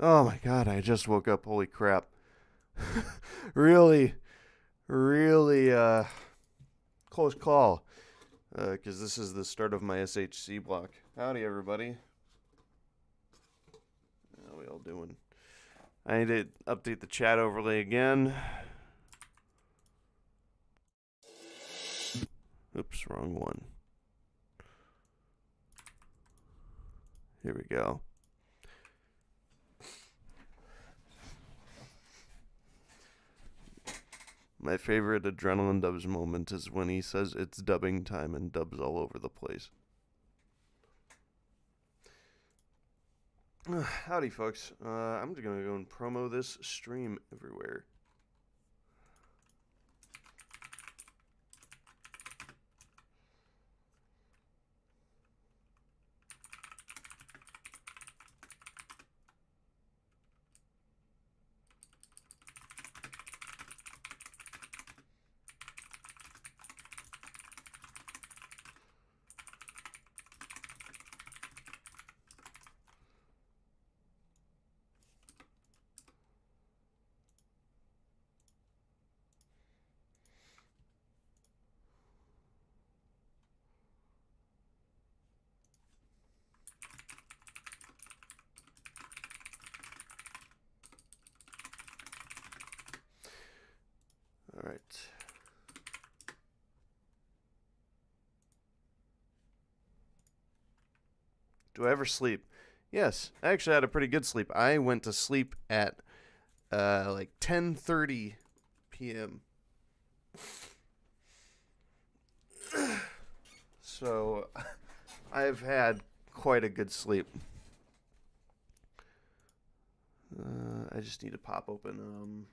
Oh my god, I just woke up. Holy crap. really, really close call. Because this is the start of my SHC block. Howdy, everybody. How we all doing? I need to update the chat overlay again. Oops, wrong one. Here we go. My favorite Adrenaline Dubs moment is when he says it's dubbing time and dubs all over the place. Howdy, folks. I'm just going to go and promo this stream everywhere. All right. Do I ever sleep? Yes, I actually had a pretty good sleep. I went to sleep at like 10:30 p.m. So I've had quite a good sleep. I just need to pop open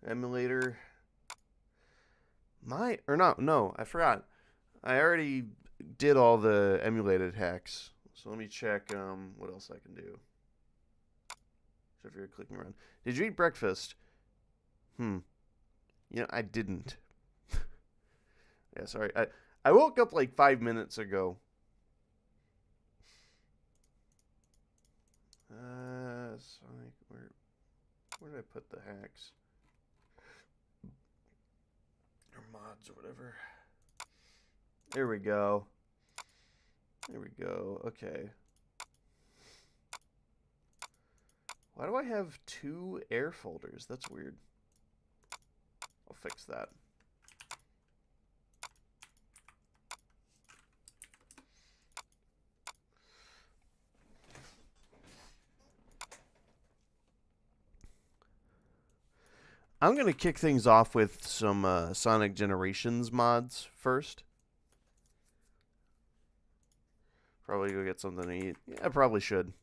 emulator. No, I forgot. I already did all the emulated hacks. So let me check what else I can do. So if you're clicking around. Did you eat breakfast? You know, I didn't. Yeah, sorry. I woke up like 5 minutes ago. Sonic, where did I put the hacks? Or mods or whatever. There we go. There we go. Okay. Why do I have 2 air folders? That's weird. I'll fix that. I'm going to kick things off with some Sonic Generations mods first. Probably go get something to eat. Yeah, I probably should.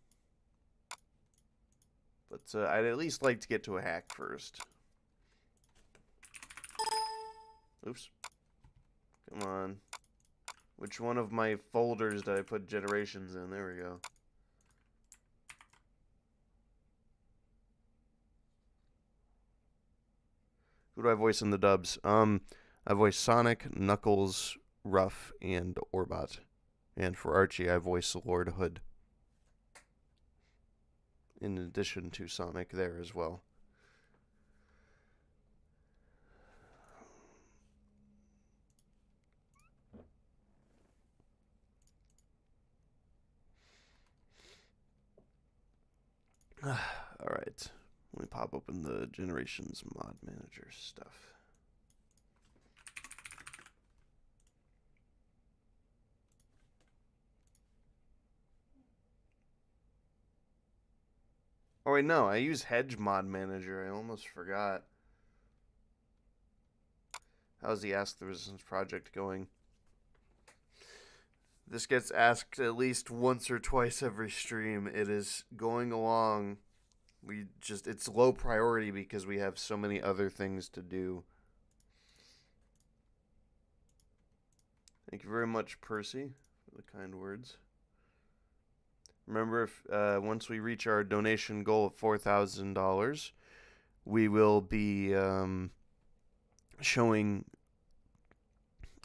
But I'd at least like to get to a hack first. Oops. Come on. Which one of my folders did I put Generations in? There we go. Who do I voice in the dubs? I voice Sonic, Knuckles, Ruff, and Orbot. And for Archie, I voice Lord Hood. In addition to Sonic there as well. Alright. Let me pop open the Generations mod manager stuff. Oh wait, no, I use Hedge Mod Manager. I almost forgot. How's the Ask the Resistance project going? This gets asked at least once or twice every stream. It is going along. It's low priority because we have so many other things to do. Thank you very much, Percy, for the kind words. Remember, if once we reach our donation goal of $4,000, we will be showing.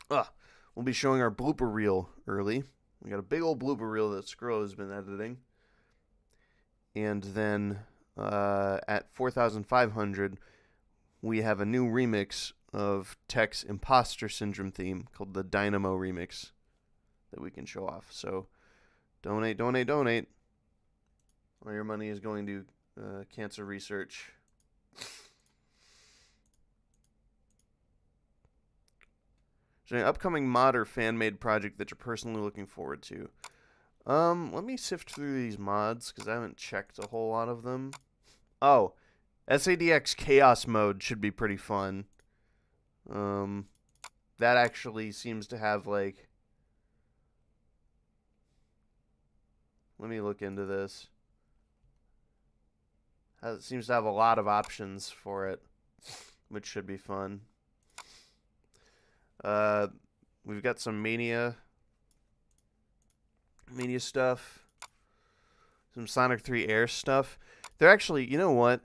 We'll be showing our blooper reel early. We got a big old blooper reel that Skrull has been editing, and then at 4,500, we have a new remix of Tech's Imposter Syndrome theme called the Dynamo Remix that we can show off. So donate, donate, donate. All your money is going to cancer research. Is there an upcoming mod or fan-made project that you're personally looking forward to? Let me sift through these mods because I haven't checked a whole lot of them. Oh, SADX Chaos Mode should be pretty fun. That actually seems to have, like... Let me look into this. It seems to have a lot of options for it, which should be fun. We've got some Mania stuff. Some Sonic 3 Air stuff. They're actually, you know what?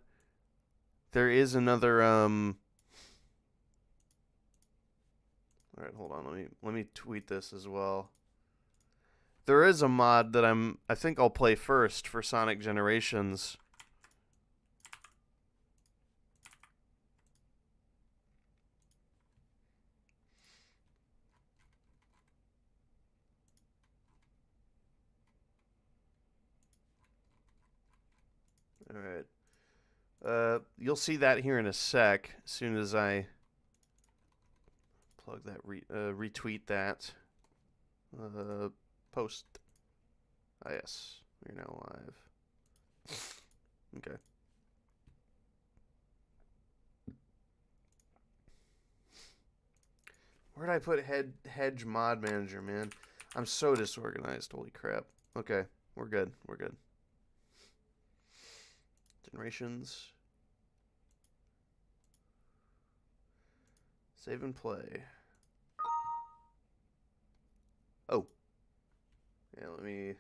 There is another, Alright, hold on. Let me tweet this as well. There is a mod that I think I'll play first for Sonic Generations. Alright. You'll see that here in a sec, as soon as I plug that, retweet that. Post. Ah, yes. We're now live. Okay. Where did I put Hedge Mod Manager, man? I'm so disorganized. Holy crap. Okay. We're good. We're good. Generations. Save and play. Oh. Yeah, let me...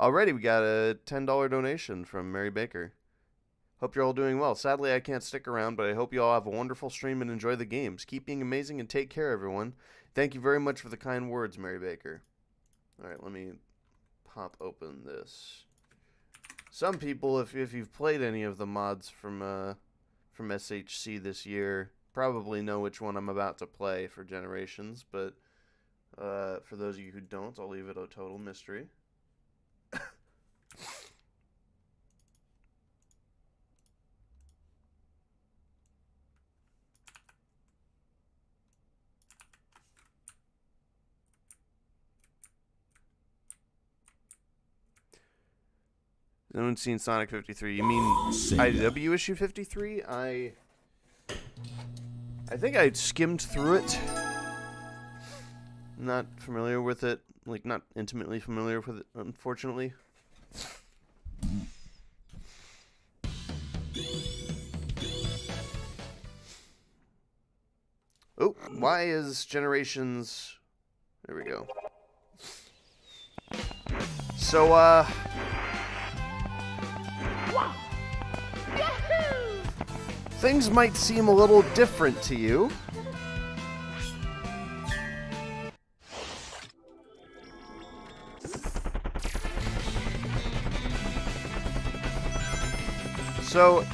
Already we got a $10 donation from Mary Baker. Hope you're all doing well. Sadly, I can't stick around, but I hope you all have a wonderful stream and enjoy the games. Keep being amazing and take care, everyone. Thank you very much for the kind words, Mary Baker. Alright, let me pop open this. Some people, if you've played any of the mods from SHC this year, probably know which one I'm about to play for Generations, but for those of you who don't, I'll leave it a total mystery. No one's seen Sonic 53. You mean IDW issue 53? I think I skimmed through it. Not familiar with it. Like, not intimately familiar with it, unfortunately. Oh, why is Generations... There we go. So, things might seem a little different to you. So,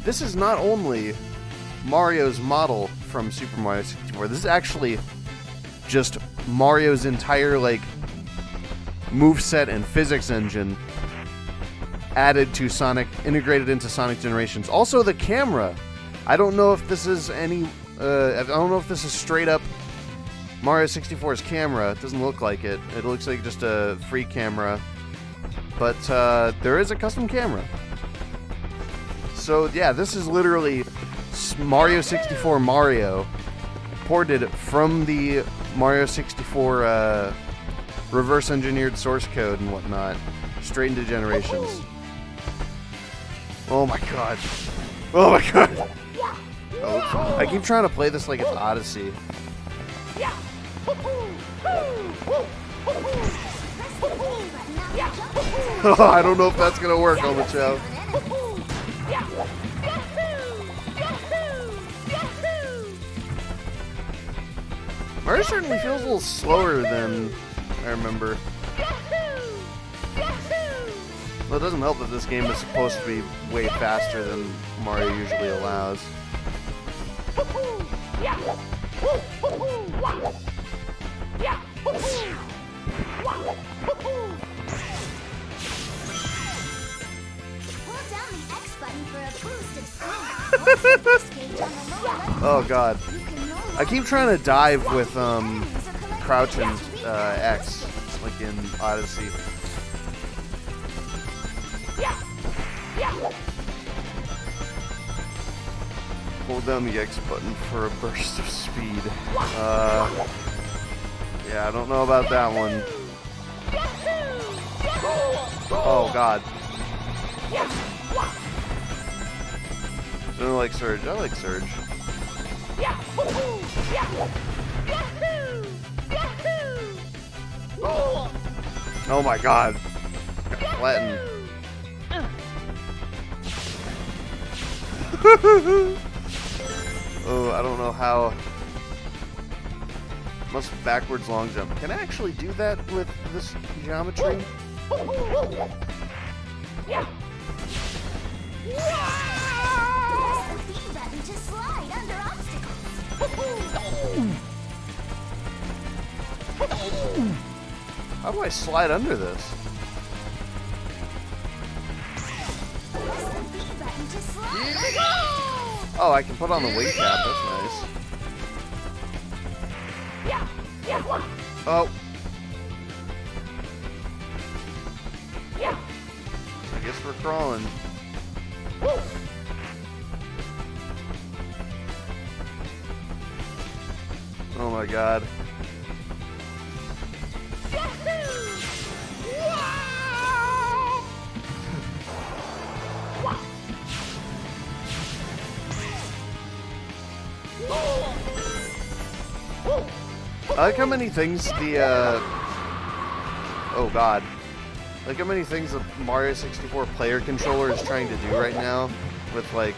this is not only Mario's model from Super Mario 64. This is actually just Mario's entire, like, moveset and physics engine added to Sonic, integrated into Sonic Generations. Also, the camera. I don't know if this is any, I don't know if this is straight up Mario 64's camera. It doesn't look like it. It looks like just a free camera. but there is a custom camera. So yeah, this is literally Mario 64 Mario ported from the Mario 64 reverse engineered source code and whatnot straight into Generations. Oh my god. Oh my god. Oh, I keep trying to play this like it's Odyssey. Oh, I don't know if that's gonna work on the show. Mario certainly feels a little slower than I remember. Well, it doesn't help that this game is supposed to be way faster than Mario usually allows. Oh god. I keep trying to dive with crouch and X, like in Odyssey. Hold down the X button for a burst of speed. Yeah, I don't know about that one. Oh god. I don't like Surge. I like Surge. Oh my god. Flatten. Oh, I don't know how. Must backwards long jump. Can I actually do that with this geometry? How do I slide under this? Oh, I can put on the weight cap. That's nice. Oh. I guess we're crawling. Oh my god. I like how many things the, oh god. I like how many things the Mario 64 player controller is trying to do right now with, like,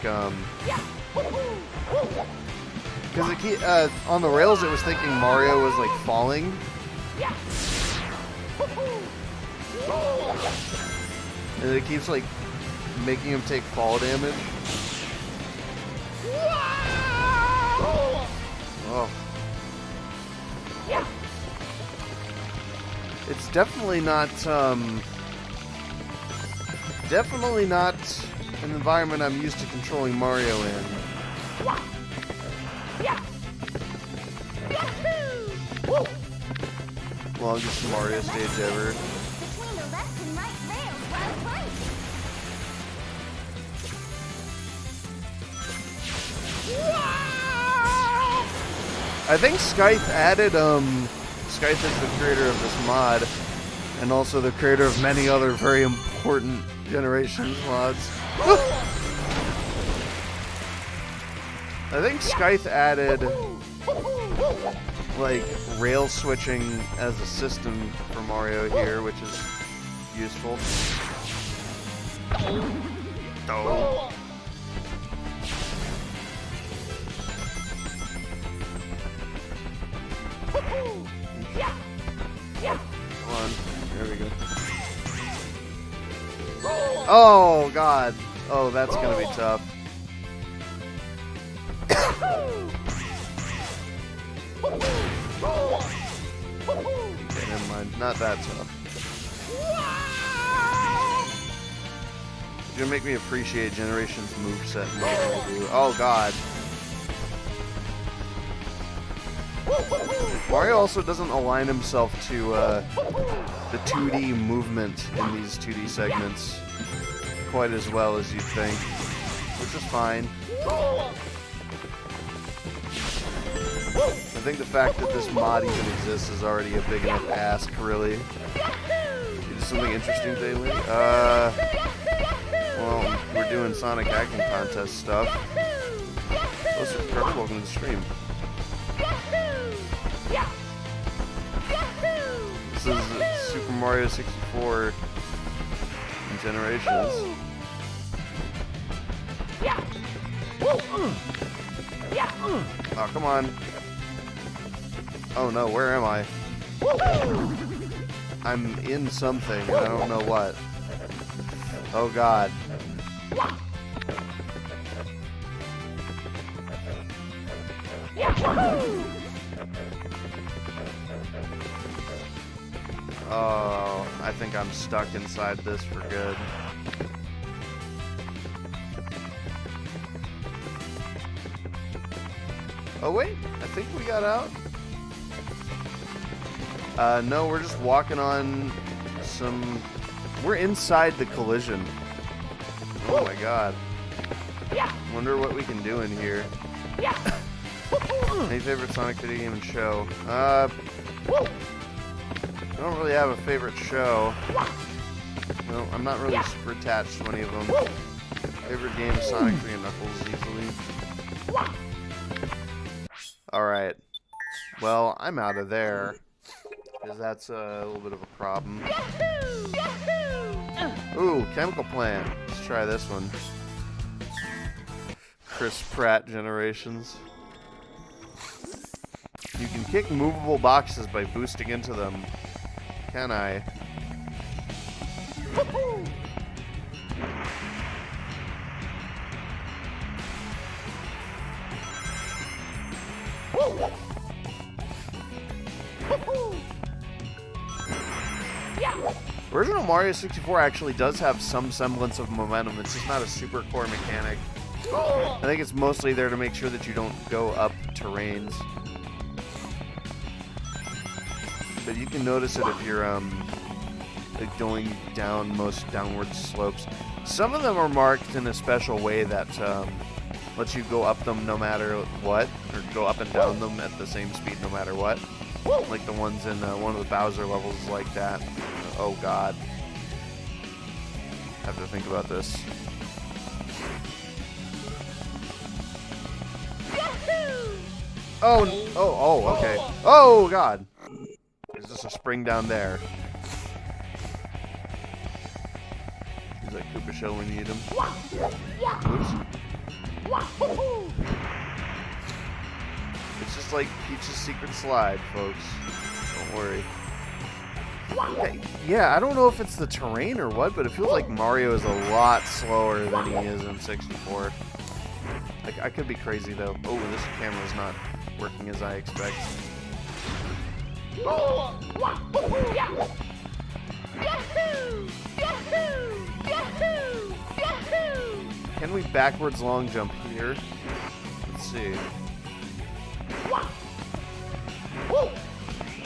because on the rails it was thinking Mario was, like, falling. And it keeps, like, making him take fall damage. Oh. It's definitely not an environment I'm used to controlling Mario in. Longest Mario stage ever. I think Scythe added, Scythe is the creator of this mod, and also the creator of many other very important Generations mods. I think Scythe added, like, rail switching as a system for Mario here, which is useful. Oh. Come on. There we go. Oh, God. Oh, that's going to be tough. Okay, never mind. Not that tough. You're going to make me appreciate Generations moveset more than I do. Oh, God. Mario also doesn't align himself to the 2D movement in these 2D segments quite as well as you'd think, which is fine. I think the fact that this mod even exists is already a big enough ask, really. You do something interesting today, Lee? Well, we're doing Sonic acting contest stuff. Oh, Supercard, welcome to the stream. This is Super Mario 64 Generations. Oh, come on. Oh no, where am I? I'm in something, and I don't know what. Oh god. Oh, I think I'm stuck inside this for good. Oh wait, I think we got out. No, we're just walking on some... We're inside the collision. Oh my god. Wonder what we can do in here. Any favorite Sonic video game and show? I don't really have a favorite show. No, I'm not really super attached to any of them. Favorite game is Sonic 3 and Knuckles, easily. Alright. Well, I'm out of there. Because that's a little bit of a problem. Ooh, Chemical Plant. Let's try this one. Chris Pratt Generations. You can kick movable boxes by boosting into them. Can I? Original Mario 64 actually does have some semblance of momentum. It's just not a super core mechanic. I think it's mostly there to make sure that you don't go up terrains. But you can notice it if you're like going down most downward slopes. Some of them are marked in a special way that lets you go up them no matter what, or go up and down them at the same speed no matter what. Like the ones in one of the Bowser levels is like that. Oh god. I have to think about this. Oh, okay. Oh god. There's just a spring down there. Is that Koopa Shell when you need him? Oops. It's just like Peach's Secret Slide, folks. Don't worry. Yeah, I don't know if it's the terrain or what, but it feels like Mario is a lot slower than he is in 64. Like, I could be crazy, though. Oh, this camera's not working as I expect. Can we backwards long jump here? Let's see.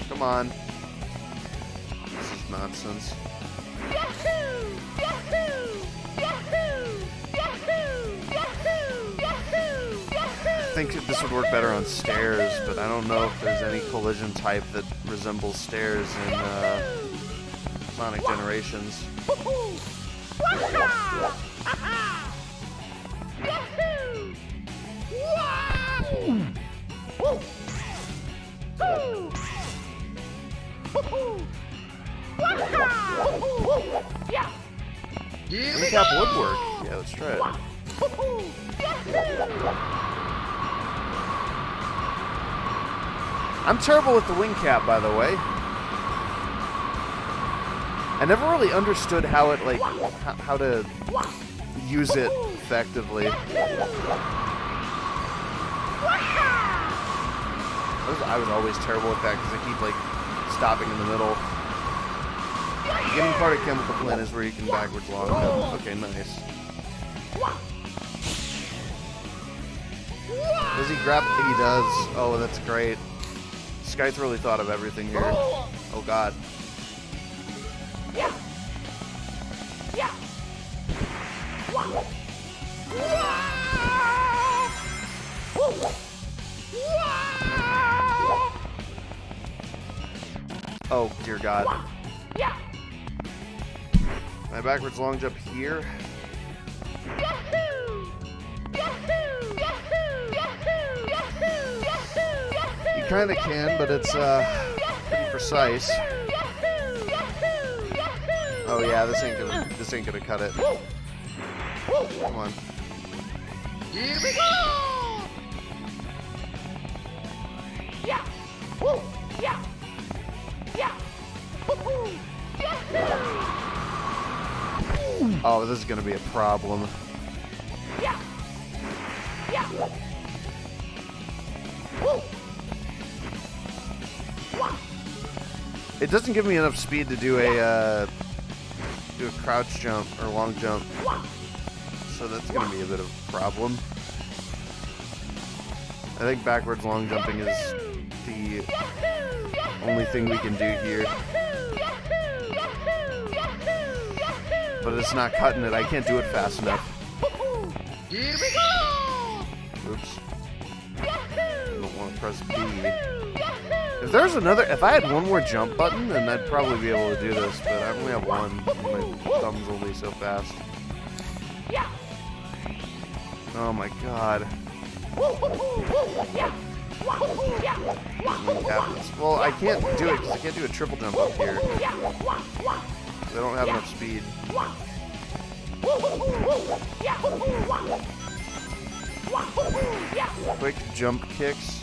Come on. This is nonsense. I think this would work better on stairs, but I don't know if there's any collision type that resembles stairs in Sonic Generations. Wing-cap would work. Yeah, let's try it. I'm terrible with the wing cap, by the way. I never really understood how it, like, how to use it effectively. I was always terrible with that because I keep, like, stopping in the middle. The beginning part of Chemical Plant is where you can backwards long jump. Okay, nice. Does he grab? He does. Oh, that's great. Skyth really thought of everything here. Oh god. Oh dear god. My backwards long jump here. You kind of can, but it's pretty precise. Oh yeah, this ain't gonna cut it. Come on. Here we go! Yeah! Woo! Yeah! Yeah! Woo-hoo! Oh, this is gonna be a problem. Yeah! Yeah! Woo! It doesn't give me enough speed to do a crouch jump or long jump, so that's gonna be a bit of a problem. I think backwards long jumping is the only thing we can do here. But it's not cutting it. I can't do it fast enough. Here we go! Oops. I don't want to press B. If I had one more jump button, then I'd probably be able to do this, but I only have one. My thumb's only so fast. Oh my god. Well, I can't do it because I can't do a triple jump up here. I don't have enough speed. Quick jump kicks.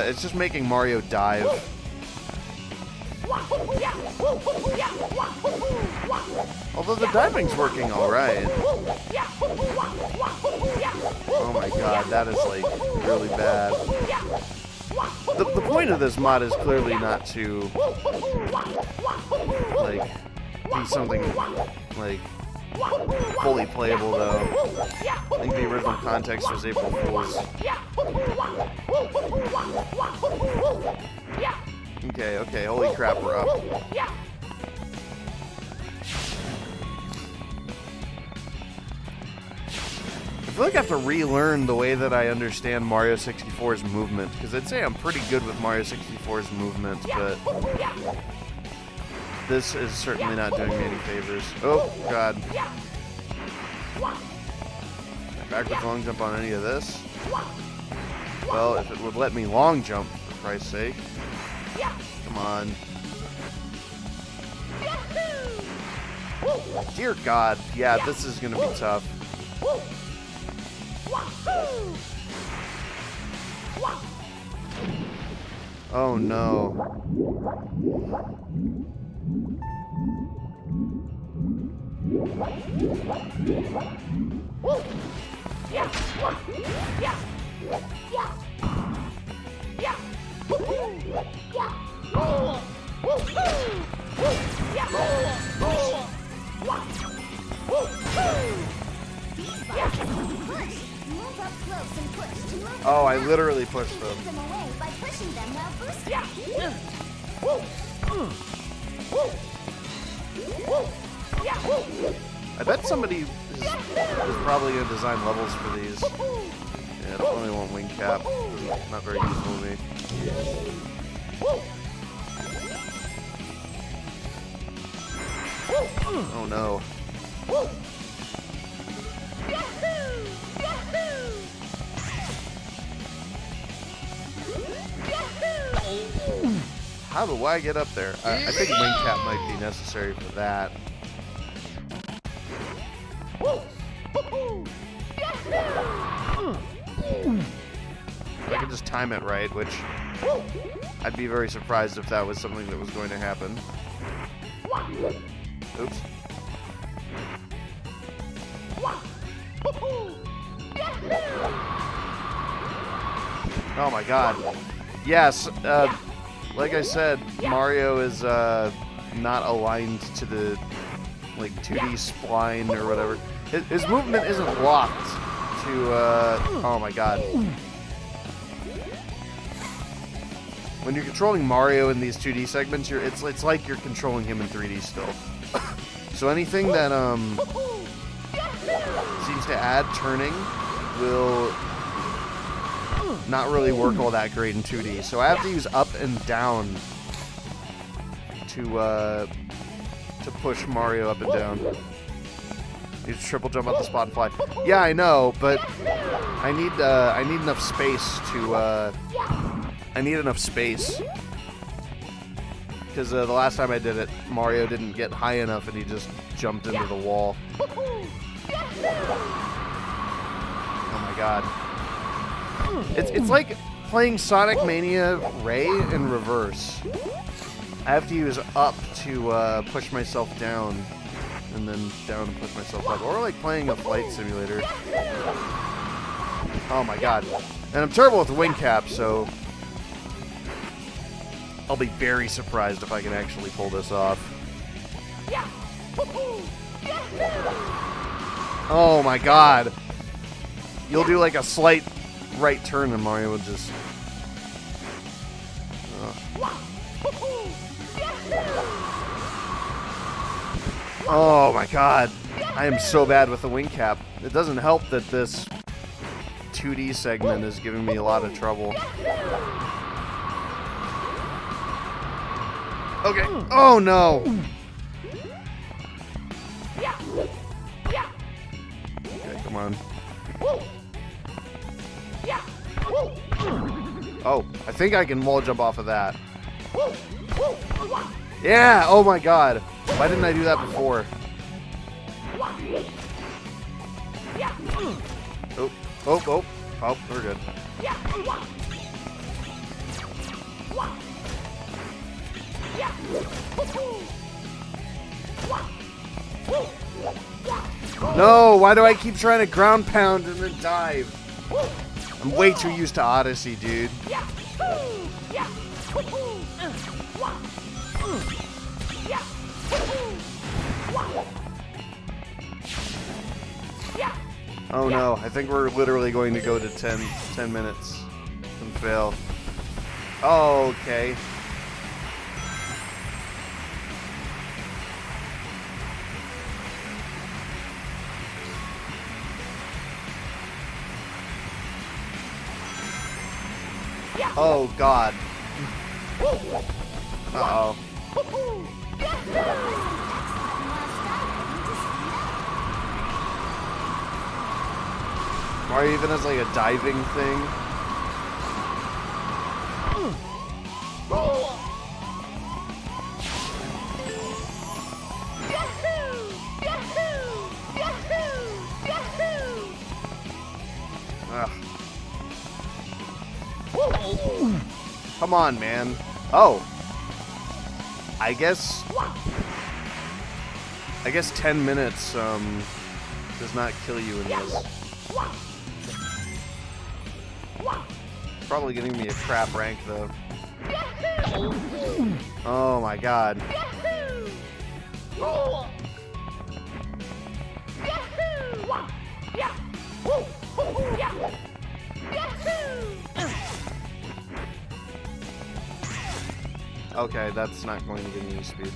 It's just making Mario dive. Although the diving's working alright. Oh my god, that is like really bad. The point of this mod is clearly not to like be something like fully playable though. I think the original context was April Fool's. Okay, holy crap, we're up. I feel like I have to relearn the way that I understand Mario 64's movement, because I'd say I'm pretty good with Mario 64's movement, but this is certainly not doing me any favors. Oh, god. Backwards long jump on any of this? Well, if it would let me long jump, for Christ's sake. Come on. Dear god, yeah, this is gonna be tough. Oh no. Oh, I literally pushed them. I bet somebody is probably going to design levels for these. Yeah, I don't really want wing cap. Not very useful to me. Oh no. How do I get up there? I think wing cap might be necessary for that. If I could just time it right, which I'd be very surprised if that was something that was going to happen. Oops. Oh my god. Yes, like I said, Mario is not aligned to the like 2D spline or whatever. His movement isn't locked to oh my god. when you're controlling Mario in these 2D segments, it's like you're controlling him in 3D still. So anything that seems to add turning will not really work all that great in 2D. So I have to use up and down to push Mario up and down. Need to triple jump off the spot and fly. Yeah, I know, but I need enough space to I need enough space. Because the last time I did it, Mario didn't get high enough and he just jumped into the wall. Oh my god. It's like playing Sonic Mania Ray in reverse. I have to use up to push myself down, and then down to push myself up. Or like playing a flight simulator. Oh my god. And I'm terrible with wing cap, so I'll be very surprised if I can actually pull this off. Oh my god. You'll do like a slight right turn and Mario will just... Oh my god. I am so bad with the wing cap. It doesn't help that this 2D segment is giving me a lot of trouble. Okay. Oh no. Okay, come on. Oh, I think I can wall jump off of that. Yeah, oh my god. Why didn't I do that before? Oh, we're good. No, why do I keep trying to ground pound and then dive? I'm way too used to Odyssey, dude. Oh no, I think we're literally going to go to 10 minutes and fail. Oh, okay. Oh god. Uh-oh. Mario even has like a diving thing. Ugh. Come on, man. Oh. I guess 10 minutes does not kill you in this. Probably getting me a crap rank though. Oh my god. Okay, that's not going to give me any speed.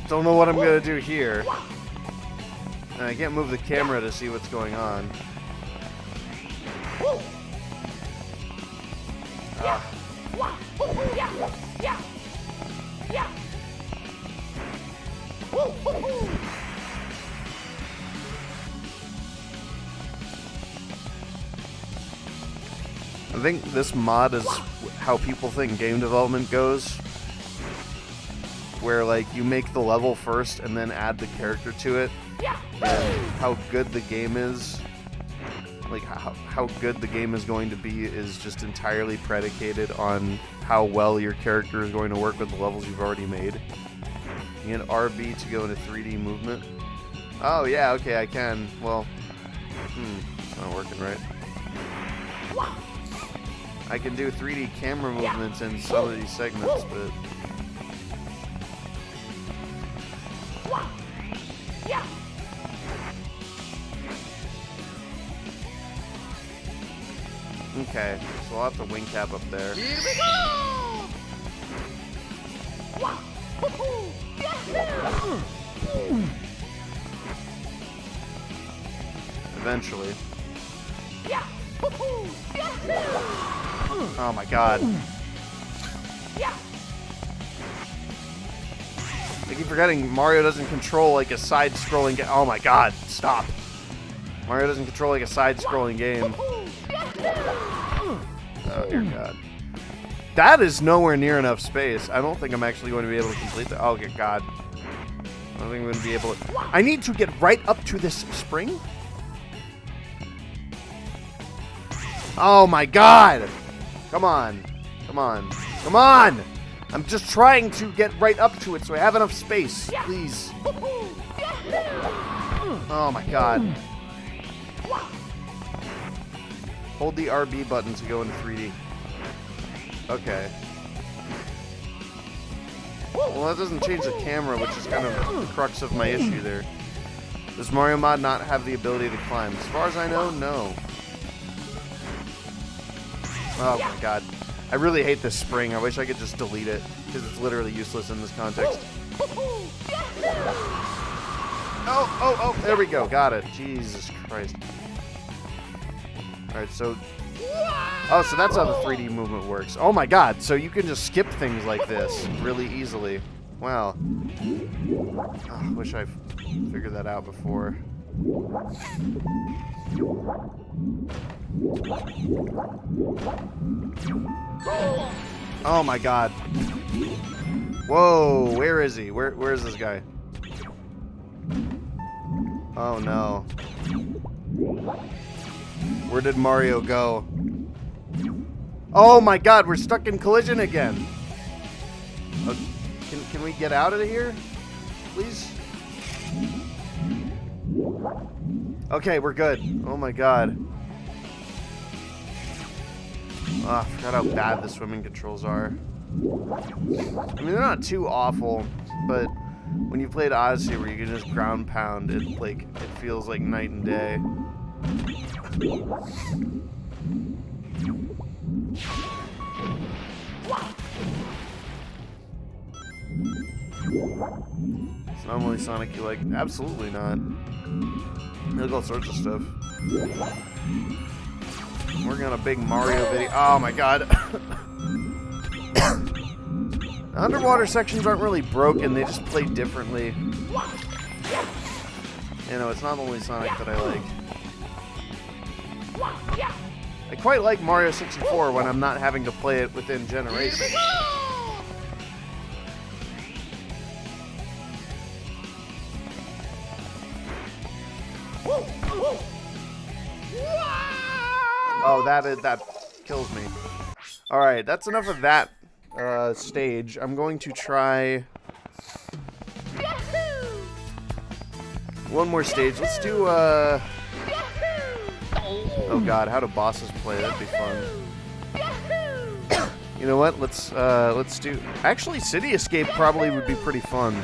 Don't know what I'm gonna do here. And I can't move the camera to see what's going on. I think this mod is how people think game development goes. Where like you make the level first and then add the character to it. And how good the game is, like how good the game is going to be is just entirely predicated on how well your character is going to work with the levels you've already made. You get RB to go into 3D movement. Oh yeah, okay, I can. Well, it's not working right. I can do 3D camera movements in some of these segments, but... Okay, so I'll have to wing cap up there. Here we go! Wow! Woohoo! Yahoo! Eventually. Yeah! Woohoo! Yahoo! Oh my god. Yeah! I keep forgetting Mario doesn't control like a side-scrolling game. Oh my god, stop. Mario doesn't control like a side-scrolling game. Oh dear god. That is nowhere near enough space. I don't think I'm actually going to be able to complete that. Oh good god. I don't think I'm going to be able to... I need to get right up to this spring? Oh my god! Come on. Come on. Come on! I'm just trying to get right up to it so I have enough space. Please. Oh my god. Hold the RB button to go into 3D. Okay. Well, that doesn't change the camera, which is kind of the crux of my issue there. Does Mario Mod not have the ability to climb? As far as I know, no. Oh my god. I really hate this spring. I wish I could just delete it, because it's literally useless in this context. Oh, there we go. Got it. Jesus Christ. Alright, so... Oh, so that's how the 3D movement works. Oh my god, so you can just skip things like this really easily. Wow. Oh, wish I figured that out before. Oh my god. Whoa, where is he? Where is this guy? Oh no. Where did Mario go? Oh my god, we're stuck in collision again. Can we get out of here? Please? Okay, we're good. Oh my god. Oh, I forgot how bad the swimming controls are. I mean, they're not too awful, but when you played Odyssey where you can just ground pound, it feels like night and day. It's not only Sonic you like. Absolutely not. You like all sorts of stuff. I'm working on a big Mario video. Oh my god. The underwater sections aren't really broken, they just play differently. You know, it's not only Sonic that I like. I quite like Mario 64 when I'm not having to play it within generations. Oh, that kills me. Alright, that's enough of that stage. I'm going to try one more stage. Let's do oh god, how do bosses play? That'd be fun. You know what? Let's do... Actually, City Escape probably would be pretty fun.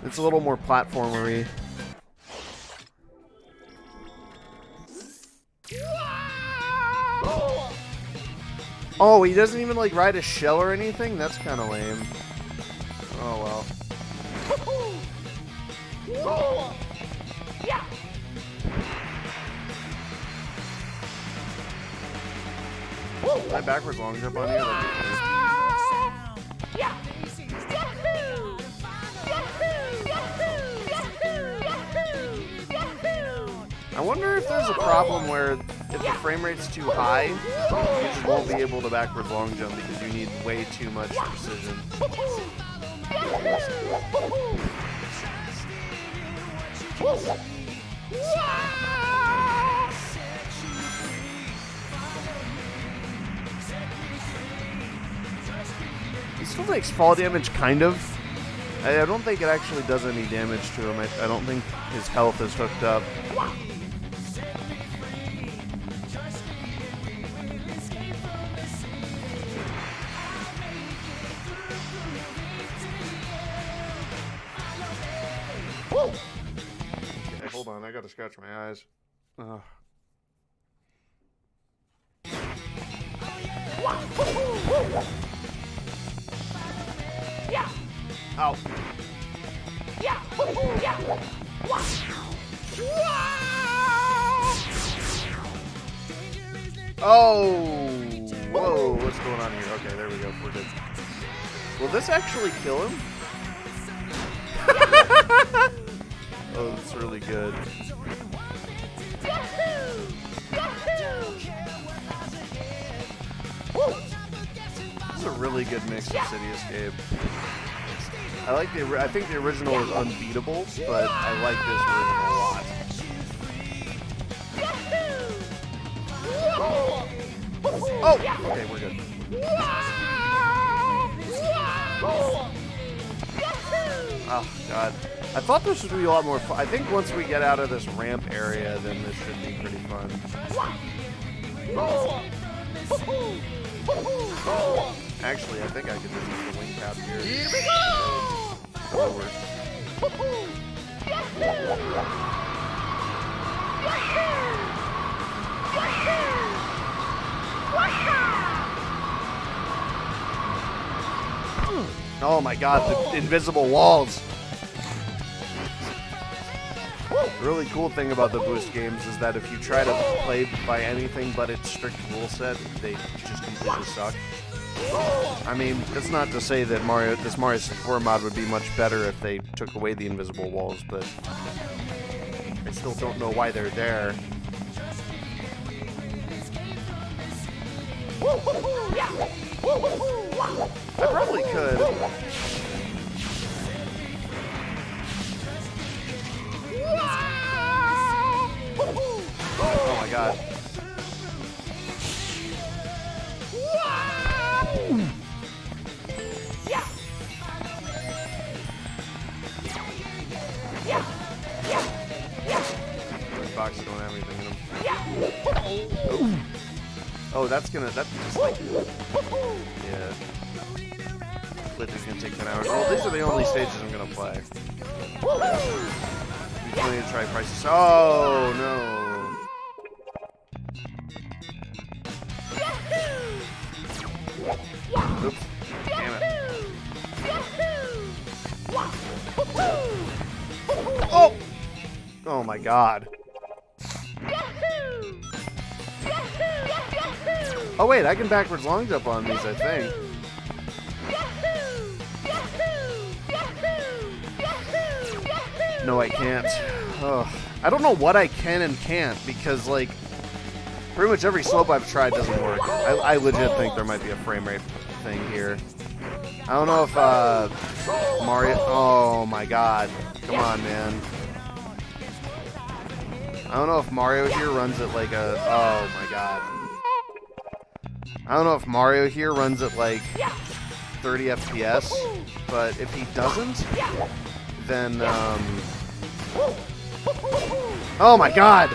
It's a little more platformery. Oh, he doesn't even, like, ride a shell or anything? That's kind of lame. Oh, well. Can I backwards long jump on here? That'd be funny. I wonder if there's a problem where if the frame rate's too high, you just won't be able to backwards long jump because you need way too much precision. He still takes fall damage, kind of. I don't think it actually does any damage to him. I don't think his health is hooked up. Okay, hold on. I gotta scratch my eyes. Ugh. Ow. Yeah. Yeah. Wow. Oh! Whoa, what's going on here? Okay, there we go. We're good. Will this actually kill him? Oh, it's really good. This is a really good mix of City Escape. I think the original was unbeatable, but I like this version a lot. Oh! Okay, we're good. Oh, God. I thought this would be a lot more fun. I think once we get out of this ramp area, then this should be pretty fun. Actually, I think I could just use the wing cap here. Here we go! That'll work. Oh my God, the invisible walls. The really cool thing about the Boost games is that if you try to play by anything but its strict rule set, they just completely suck. I mean, that's not to say that this Mario 64 mod would be much better if they took away the invisible walls, but I still don't know why they're there. I probably could. Oh my God. Those boxes don't have anything in them. Oh, that's just like, yeah. Glitch gonna take 10 hours. Well, these are the only stages I'm gonna play. We need to try prices. Oh no. Oops. Damn it. Oh! Oh my God. Oh wait, I can backwards long jump on these, I think. No, I can't. Ugh. I don't know what I can and can't because, like, pretty much every slope I've tried doesn't work. I legit think there might be a frame rate thing here. I don't know if Mario. Oh my God! Come on, man. I don't know if Mario here runs at like a. Oh my God. I don't know if Mario here runs at like 30 FPS, but if he doesn't, then oh my God!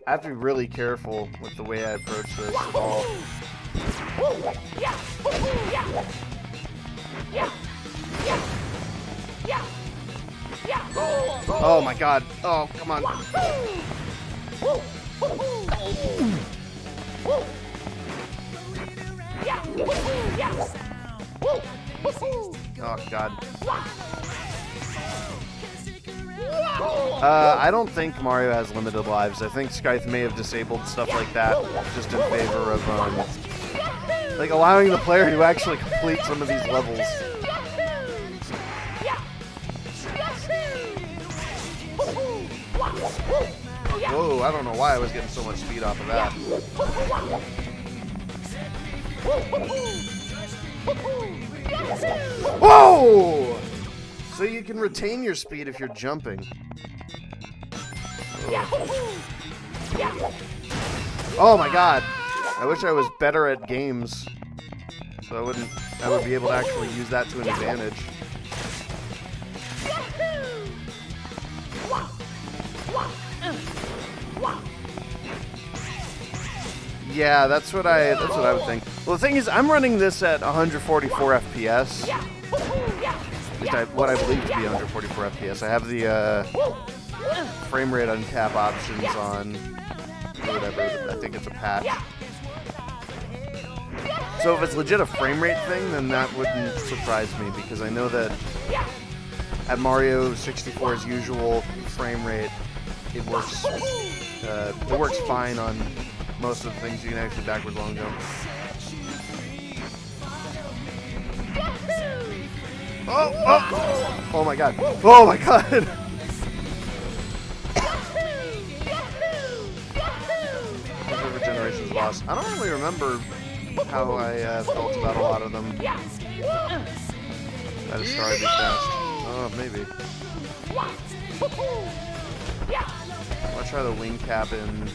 I have to be really careful with the way I approach this at all. Oh my God! Oh, come on! Oh God! I don't think Mario has limited lives. I think Scythe may have disabled stuff like that just in favor of, like, allowing the player to actually complete some of these levels. Whoa, I don't know why I was getting so much speed off of that. Whoa! So you can retain your speed if you're jumping. Oh my God! I wish I was better at games, so I would be able to actually use that to an advantage. Yeah, that's what I would think. Well, the thing is, I'm running this at 144 FPS. At least what I believe to be 144 FPS. I have the frame rate uncap options on, or whatever. I think it's a patch. So if it's legit a frame rate thing, then that wouldn't surprise me, because I know that at Mario 64's usual frame rate, it works fine on most of the things. You can actually backwards long jump. Oh! Oh my god. Oh my god! River Generations boss. I don't really remember how I felt about a lot of them. I just started to be fast. Oh, maybe. I'll try the wing cap in.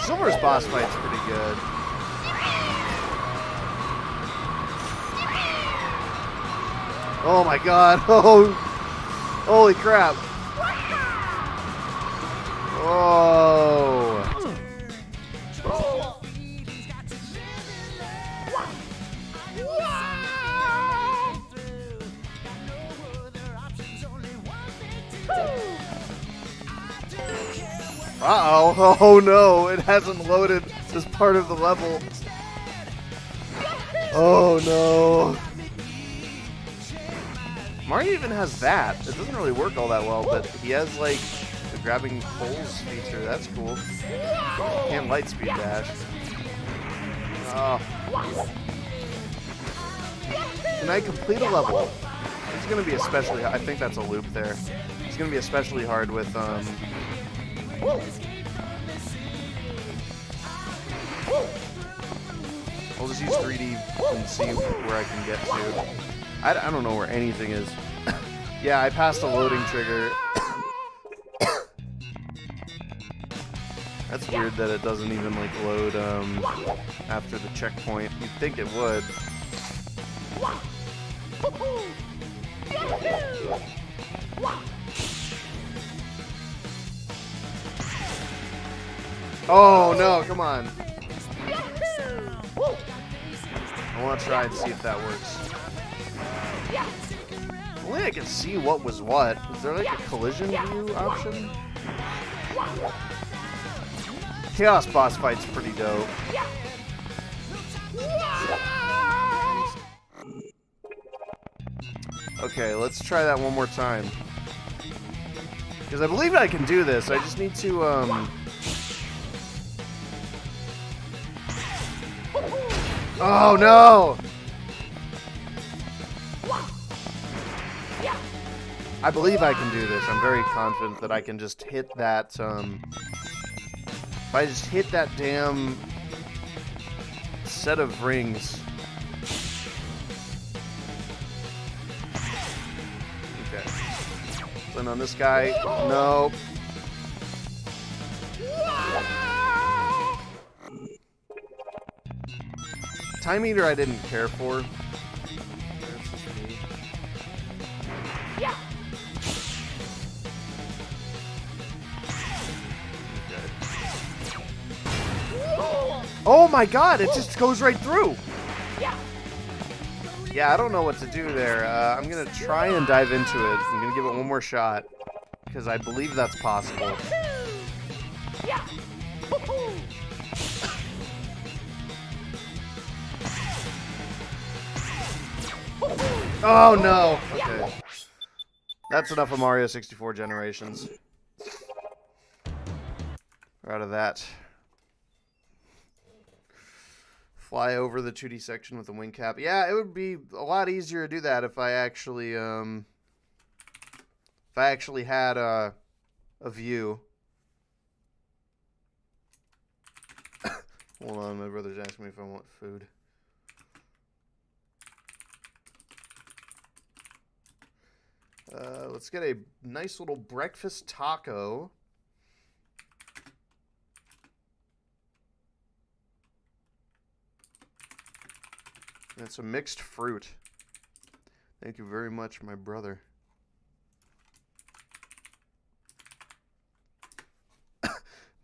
Silver's boss fight's pretty good. Oh my god. Oh, holy crap. Oh. Uh-oh. Oh no, it hasn't loaded this part of the level. Oh no. Mario even has that. It doesn't really work all that well, but he has like the grabbing poles feature. That's cool. And light speed dash. Oh. Can I complete a level? It's gonna be especially. I think that's a loop there. It's gonna be especially hard with I'll just use 3D and see where I can get to. I don't know where anything is. Yeah, I passed a loading trigger. That's weird that it doesn't even like load after the checkpoint. You'd think it would. Oh no, come on. I want to try and see if that works. Only I can see what was what. Is there like a collision view option? Chaos boss fight's pretty dope. Okay, let's try that one more time. Because I believe I can do this. I just need to, Oh no! I believe I can do this. I'm very confident that I can just hit that, if I just hit that damn set of rings. Okay. Then on this guy, no. Time Eater I didn't care for. Oh my god, it just goes right through. Yeah, I don't know what to do there. I'm going to try and dive into it. I'm going to give it one more shot, because I believe that's possible. Oh no! Okay. That's enough of Mario 64 Generations. We're out of that. Fly over the 2D section with a wing cap. Yeah, it would be a lot easier to do that if I actually had a view. Hold on, my brother's asking me if I want food. Let's get a nice little breakfast taco. And some mixed fruit. Thank you very much, my brother.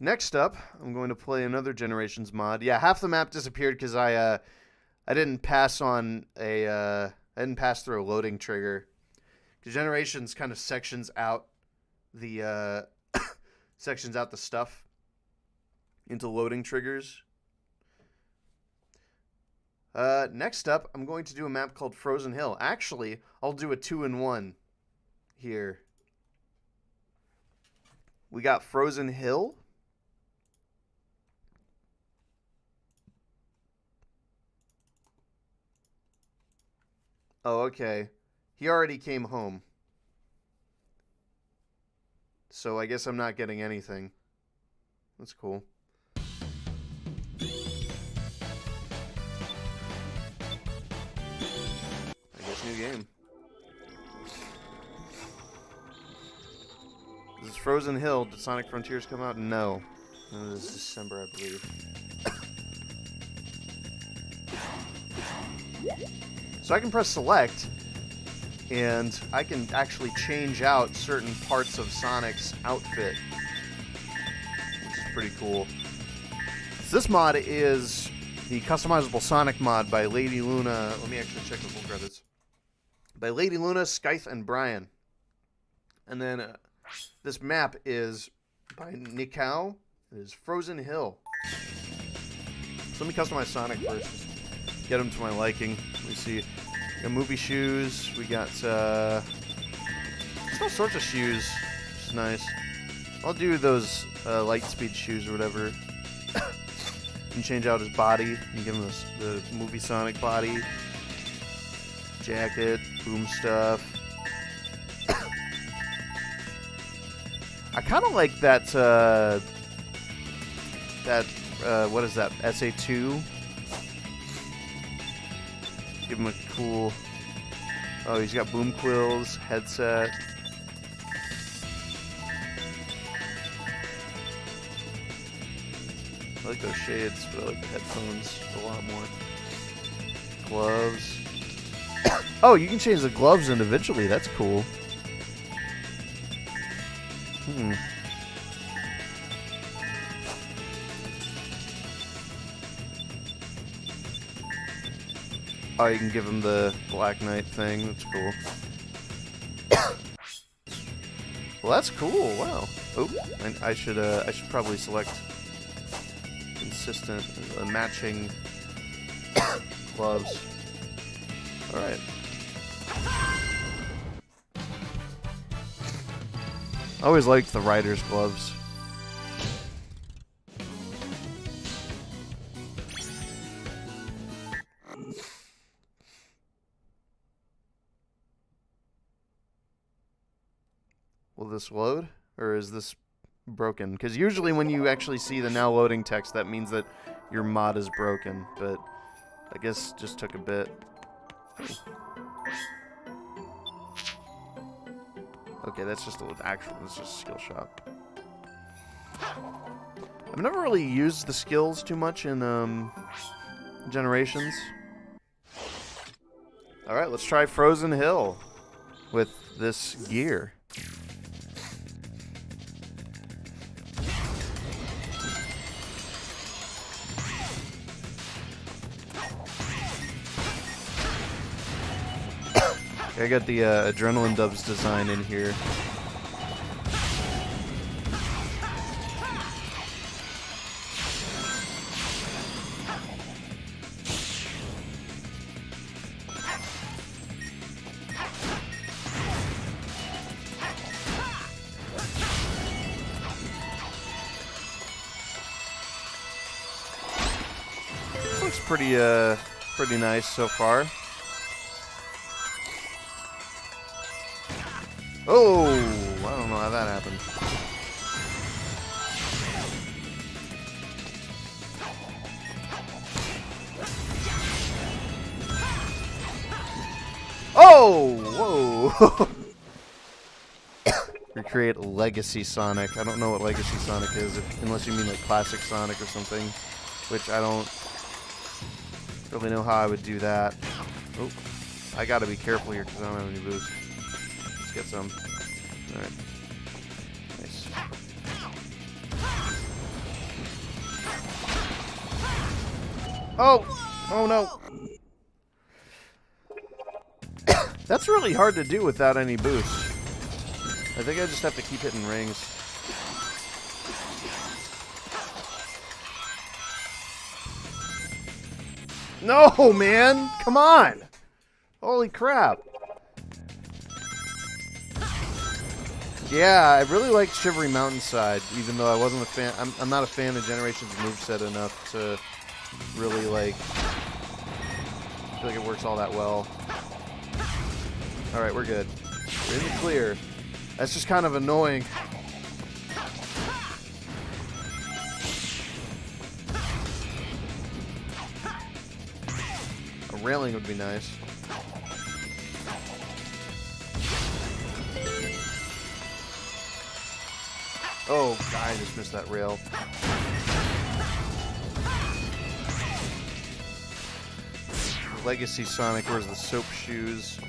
Next up, I'm going to play another Generations mod. Yeah, half the map disappeared because I didn't pass on a I didn't pass through a loading trigger. Because Generations kind of sections out the sections out the stuff into loading triggers. Next up, I'm going to do a map called Frozen Hill. Actually, I'll do a 2-in-1 here. We got Frozen Hill. Oh, okay. He already came home. So I guess I'm not getting anything. That's cool. I guess new game. This is Frozen Hill. Did Sonic Frontiers come out? No. It was December, I believe. So I can press select, and I can actually change out certain parts of Sonic's outfit, which is pretty cool. So this mod is the customizable Sonic mod by Lady Luna. Let me actually check the full credits. By Lady Luna, Scythe, and Brian. And then this map is by Nikao. It is Frozen Hill. So let me customize Sonic first. Just get him to my liking. Let me see. We got movie shoes. We got all sorts of shoes, which is nice. I'll do those light speed shoes or whatever. And change out his body and give him the movie Sonic body. Jacket, boom stuff. I kind of like that, what is that, SA2? Give him a cool, oh, he's got boom quills, headset. I like those shades, but I like the headphones a lot more. Gloves. Oh, you can change the gloves individually, that's cool. Oh, you can give him the Black Knight thing. That's cool. Well, that's cool. Wow. Oh, and I should probably select consistent, matching gloves. All right. I always liked the rider's gloves. Will this load? Or is this broken? Because usually when you actually see the now loading text, that means that your mod is broken. But I guess just took a bit. Okay, that's just that's just a skill shop. I've never really used the skills too much in Generations. Alright, let's try Frozen Hill with this gear. I got the Adrenaline Dubs design in here. Looks pretty nice so far. Oh, I don't know how that happened. Oh, whoa. Recreate Legacy Sonic. I don't know what Legacy Sonic is, unless you mean like Classic Sonic or something, which I don't really know how I would do that. Oh, I gotta be careful here because I don't have any boost. Get some. Alright. Nice. Oh! Oh no! That's really hard to do without any boost. I think I just have to keep hitting rings. No, man! Come on! Holy crap. Yeah, I really liked Shivery Mountainside, even though I wasn't a fan. I'm not a fan of Generations moveset enough to really, like, feel like it works all that well. Alright, we're good. We're in the clear. That's just kind of annoying. A railing would be nice. Oh, God, I just missed that rail. Legacy Sonic, where's the soap shoes?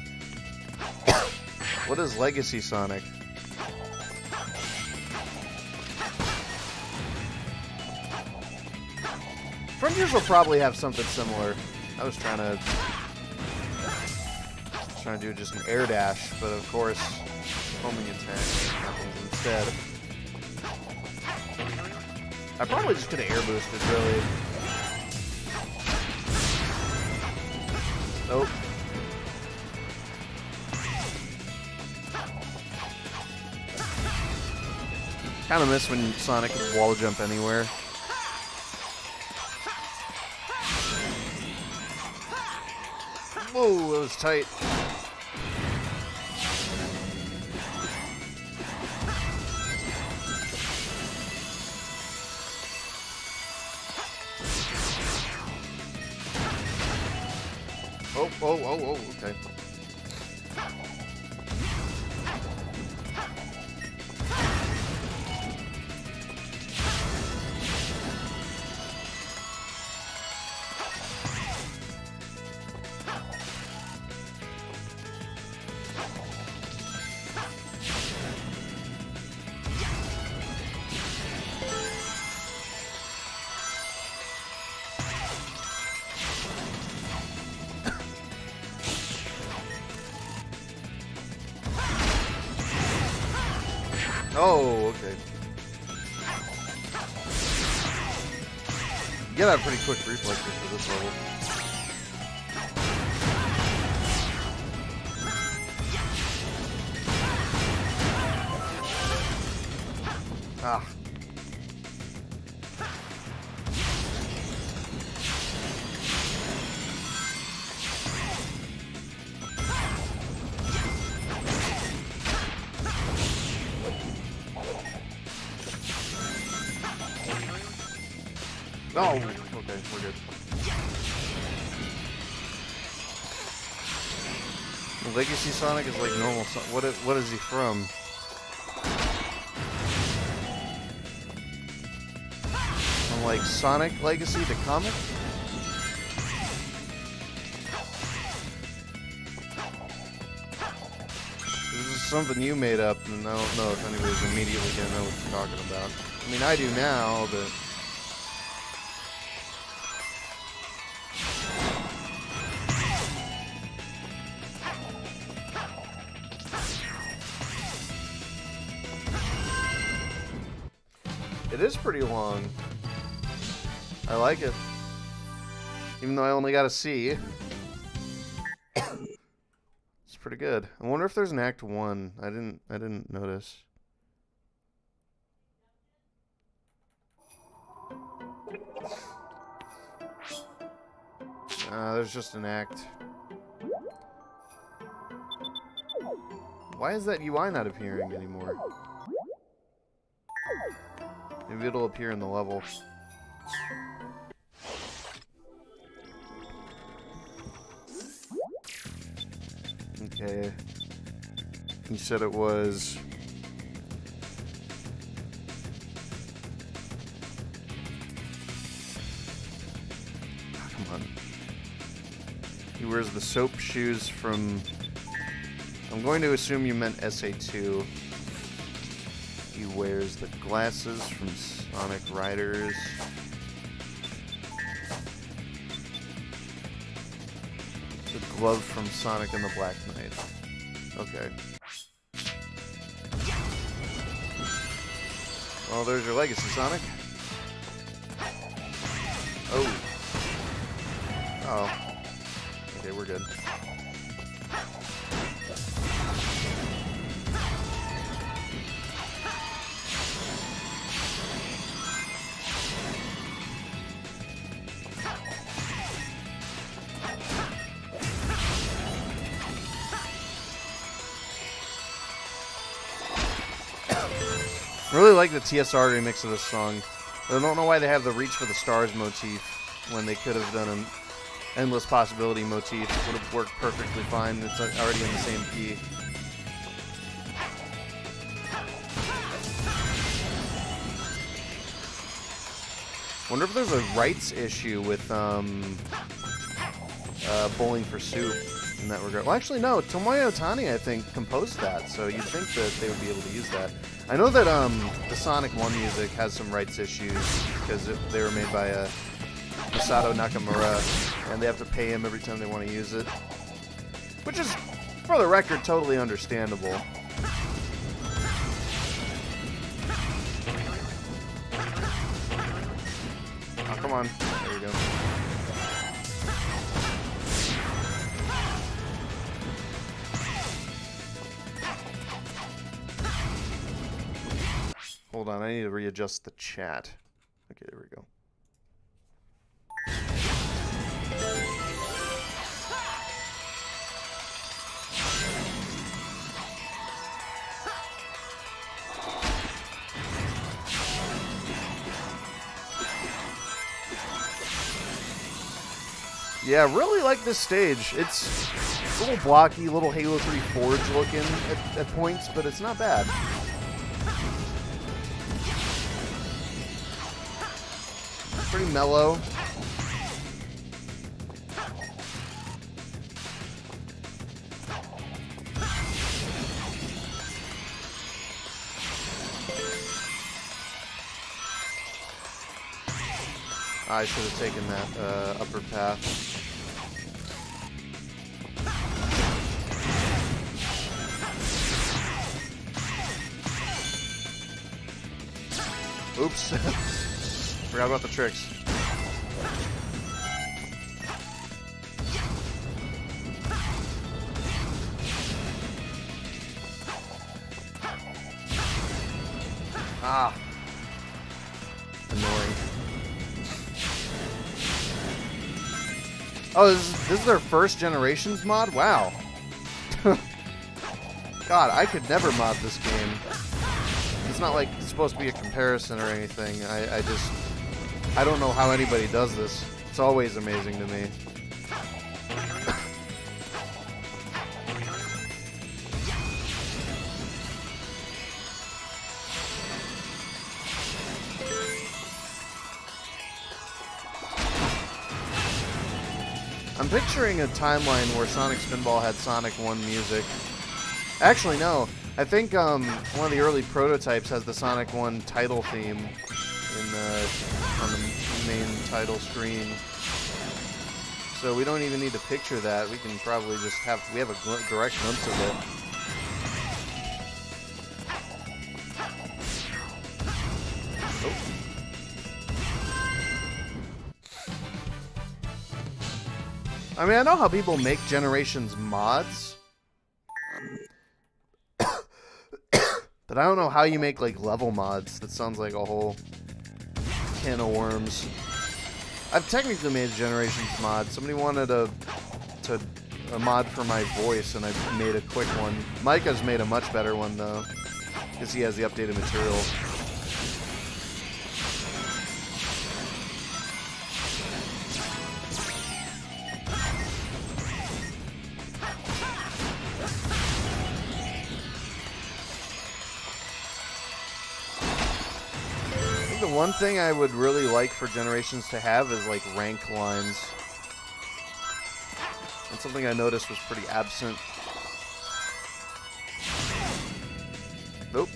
What is Legacy Sonic? Frontiers will probably have something similar. I was trying to do just an air dash, but of course, homing attack happens instead. I probably just could have air boosted, really. Nope. Kind of miss when Sonic could wall jump anywhere. Whoa, that was tight. Oh, okay. Oh, okay. You gotta have pretty quick reflexes for this level. Ah. Oh, okay, we're good. Legacy Sonic is like normal Sonic. What is he from? From like Sonic Legacy, the comic? This is something you made up, and I don't know if anybody's immediately gonna know what you're talking about. I mean, I do now, but... It is pretty long. I like it. Even though I only got a C. It's pretty good. I wonder if there's an Act 1. I didn't notice. There's just an act. Why is that UI not appearing anymore? Maybe it'll appear in the level. Okay. You said it was... Oh, come on. He wears the soap shoes from... I'm going to assume you meant SA2. He wears the glasses from Sonic Riders. The glove from Sonic and the Black Knight. Okay. Well, there's your Legacy Sonic. Oh. Oh. Okay, we're good. I really like the TSR remix of this song. I don't know why they have the Reach for the Stars motif when they could have done an Endless Possibility motif. It would have worked perfectly fine. It's already in the same key. Wonder if there's a rights issue with Bowling for Soup in that regard. Well, actually, no. Tomoyo Otani, I think, composed that, so you'd think that they would be able to use that. I know that the Sonic 1 music has some rights issues because they were made by Masato Nakamura, and they have to pay him every time they want to use it. Which is, for the record, totally understandable. Oh, come on. There we go. Hold on, I need to readjust the chat. Okay, there we go. Yeah, really like this stage. It's a little blocky, little Halo 3 Forge looking at points, but it's not bad. Pretty mellow. I should have taken that upper path. Oops. Forgot about the tricks. Ah. Annoying. Oh, this is their first Generations mod? Wow. God, I could never mod this game. It's not like it's supposed to be a comparison or anything. I don't know how anybody does this. It's always amazing to me. I'm picturing a timeline where Sonic Spinball had Sonic 1 music. Actually, no. I think one of the early prototypes has the Sonic 1 title theme on the main title screen. So we don't even need to picture that. We can probably just we have a direct glimpse of it. I mean, I know how people make Generations mods, but I don't know how you make, like, level mods. That sounds like a whole can of worms. I've technically made a Generations mod. Somebody wanted a mod for my voice, and I made a quick one. Micah's made a much better one, though, because he has the updated material. The one thing I would really like for Generations to have is like rank lines. That's something I noticed was pretty absent. Nope.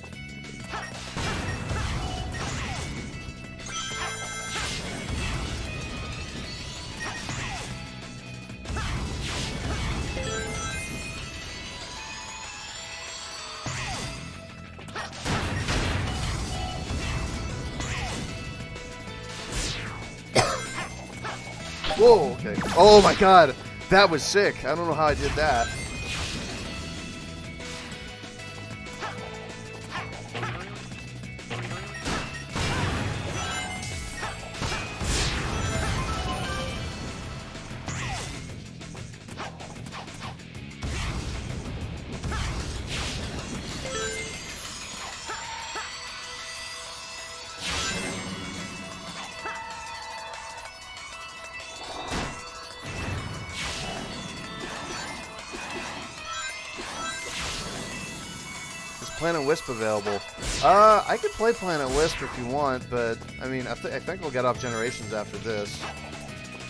Whoa, okay. Oh my god, that was sick. I don't know how I did that. Planet Wisp available. I could play Planet Wisp if you want, but I mean, I think we'll get off Generations after this,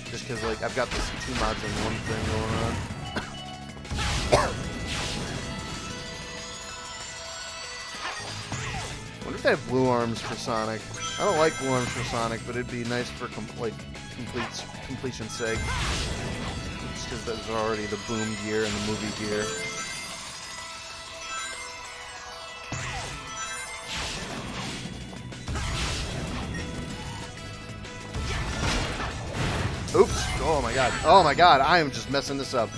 just because like I've got this 2 mods in one thing going on. Wonder if they have blue arms for Sonic. I don't like blue arms for Sonic, but it'd be nice for completion's sake. Just because there's already the Boom gear and the movie gear. Oops. Oh my god. Oh my god. I am just messing this up.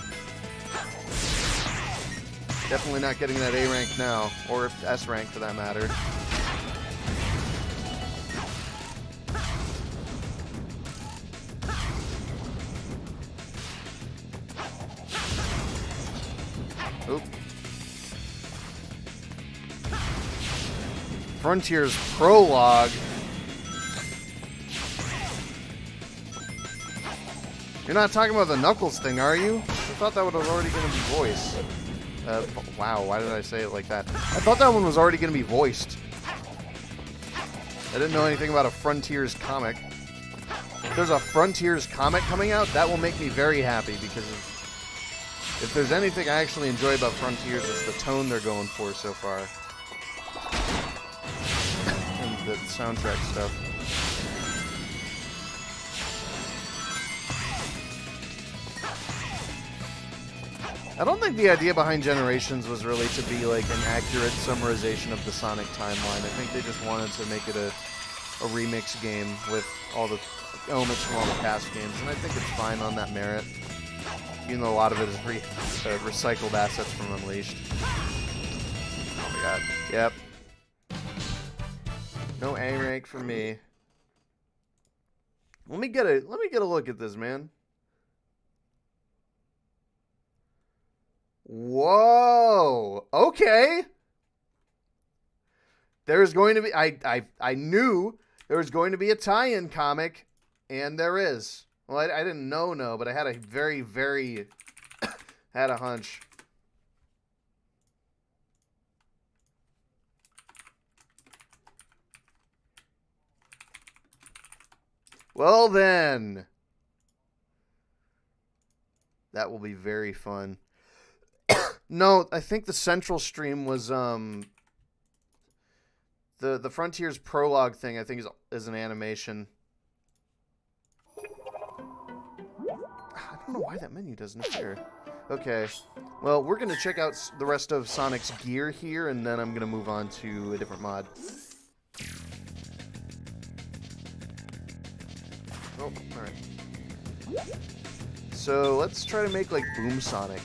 Definitely not getting that A rank now. Or S rank for that matter. Oop. Frontiers Prologue. You're not talking about the Knuckles thing, are you? I thought that was already going to be voiced. Wow, why did I say it like that? I thought that one was already going to be voiced. I didn't know anything about a Frontiers comic. If there's a Frontiers comic coming out, that will make me very happy, because if there's anything I actually enjoy about Frontiers, it's the tone they're going for so far. And the soundtrack stuff. I don't think the idea behind Generations was really to be like an accurate summarization of the Sonic timeline. I think they just wanted to make it a remix game with all the elements from all the past games, and I think it's fine on that merit. Even though a lot of it is recycled assets from Unleashed. Oh my god. Yep. No A rank for me. Let me get a look at this, man. Whoa. Okay. There's going to be I knew there was going to be a tie-in comic, and there is. Well, I didn't know, but I had a very had a hunch. Well then. That will be very fun. No, I think the central stream was the Frontiers Prologue thing, I think is an animation. I don't know why that menu doesn't appear. Okay. Well, we're going to check out the rest of Sonic's gear here, and then I'm going to move on to a different mod. Oh, alright. So, let's try to make, like, Boom Sonic.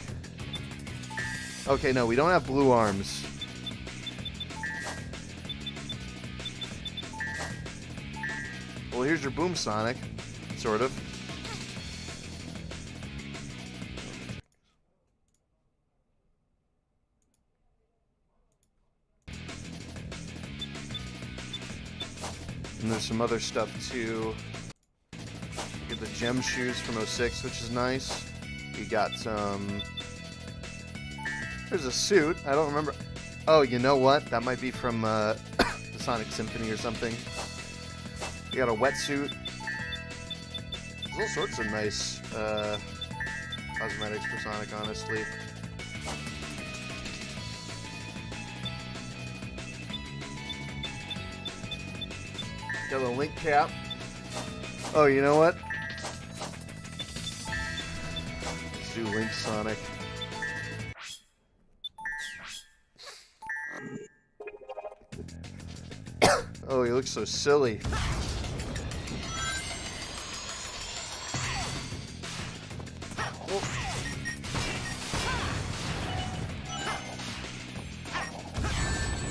Okay, no, we don't have blue arms. Well, here's your Boom Sonic. Sort of. And there's some other stuff, too. You get the gem shoes from 06, which is nice. You got some... There's a suit. I don't remember. Oh, you know what? That might be from the Sonic Symphony or something. You got a wetsuit. There's all sorts of nice cosmetics for Sonic, honestly. Got a Link cap. Oh, you know what? Let's do Link Sonic. Oh, he looks so silly.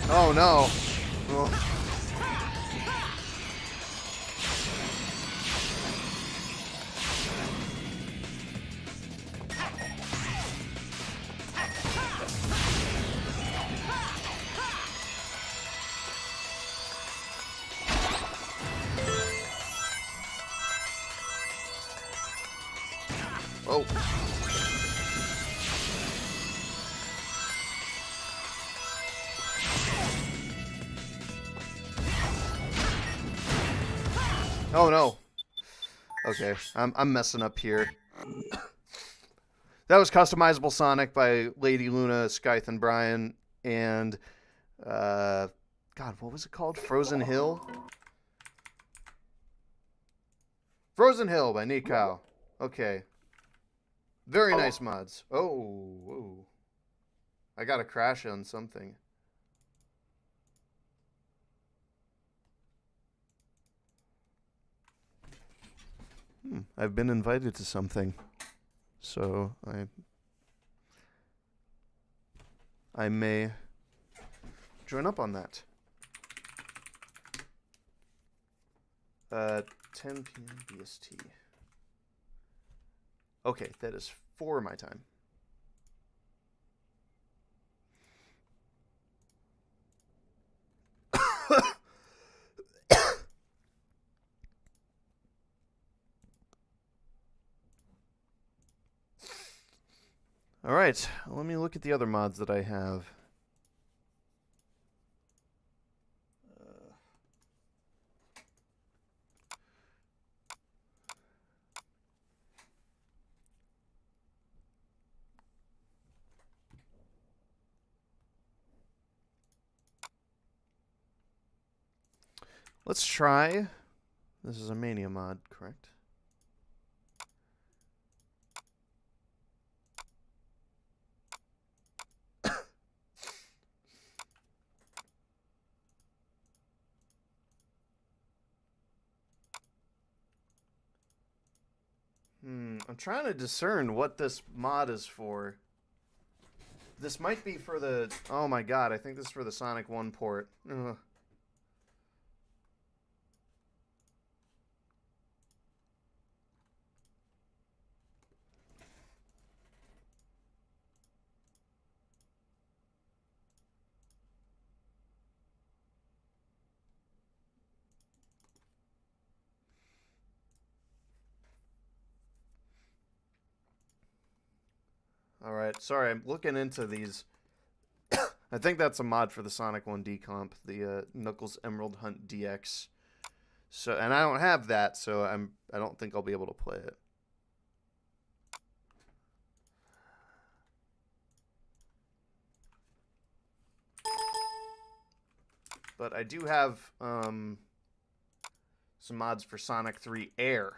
Oh no. Oh. Oh. Oh no. Okay, I'm messing up here. That was customizable Sonic by Lady Luna, Scythe, and Brian, and God, what was it called? Frozen Hill. Frozen Hill by Nikao. Okay, very nice mods. Oh, whoa. I got a crash on something. I've been invited to something, so I may join up on that. 10 p.m. BST. Okay, that is 4 my time. All right, let me look at the other mods that I have. Let's try. This is a Mania mod, correct? I'm trying to discern what this mod is for. This might be for the... Oh my god, I think this is for the Sonic 1 port. Ugh. Alright, sorry, I'm looking into these. I think that's a mod for the Sonic 1 decomp, the Knuckles Emerald Hunt DX. So, and I don't have that, so I don't think I'll be able to play it. But I do have some mods for Sonic 3 Air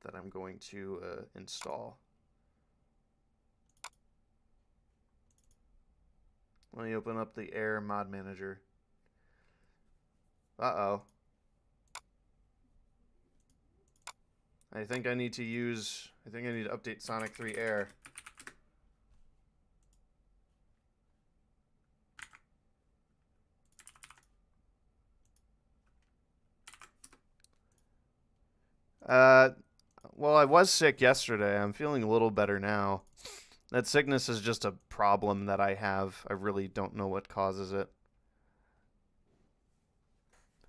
that I'm going to install. Let me open up the Air mod manager. Uh-oh. I think I need to update Sonic 3 Air. Well, I was sick yesterday. I'm feeling a little better now. That sickness is just a problem that I have. I really don't know what causes it.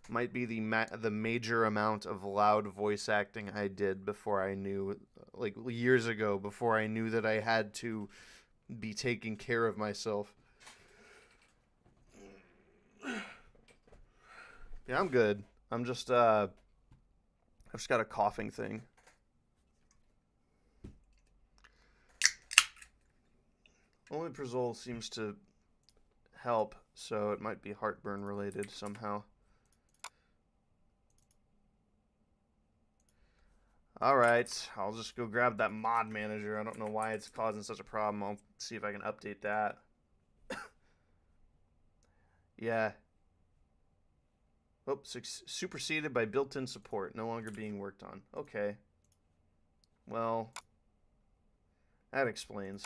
Might be the major amount of loud voice acting I did before I knew, like years ago, before I knew that I had to be taking care of myself. Yeah, I'm good. I'm just I've just got a coughing thing. Omeprazole seems to help, so it might be heartburn related somehow. Alright, I'll just go grab that mod manager. I don't know why it's causing such a problem. I'll see if I can update that. Yeah. Oops, superseded by built-in support. No longer being worked on. Okay. Well, That explains.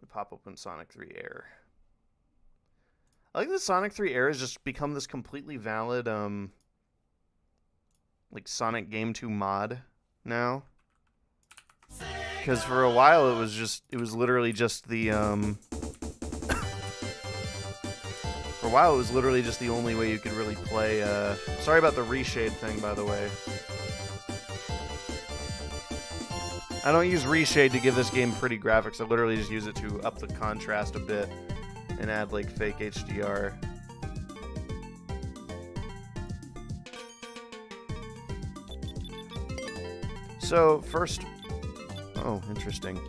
Pop open Sonic 3 Air. I like that Sonic 3 Air has just become this completely valid like Sonic Game 2 mod now. Because for a while it was literally just the for a while it was literally just the only way you could really play sorry about the reshade thing, by the way. I don't use reshade to give this game pretty graphics. I literally just use it to up the contrast a bit and add like fake HDR. So first, oh, interesting.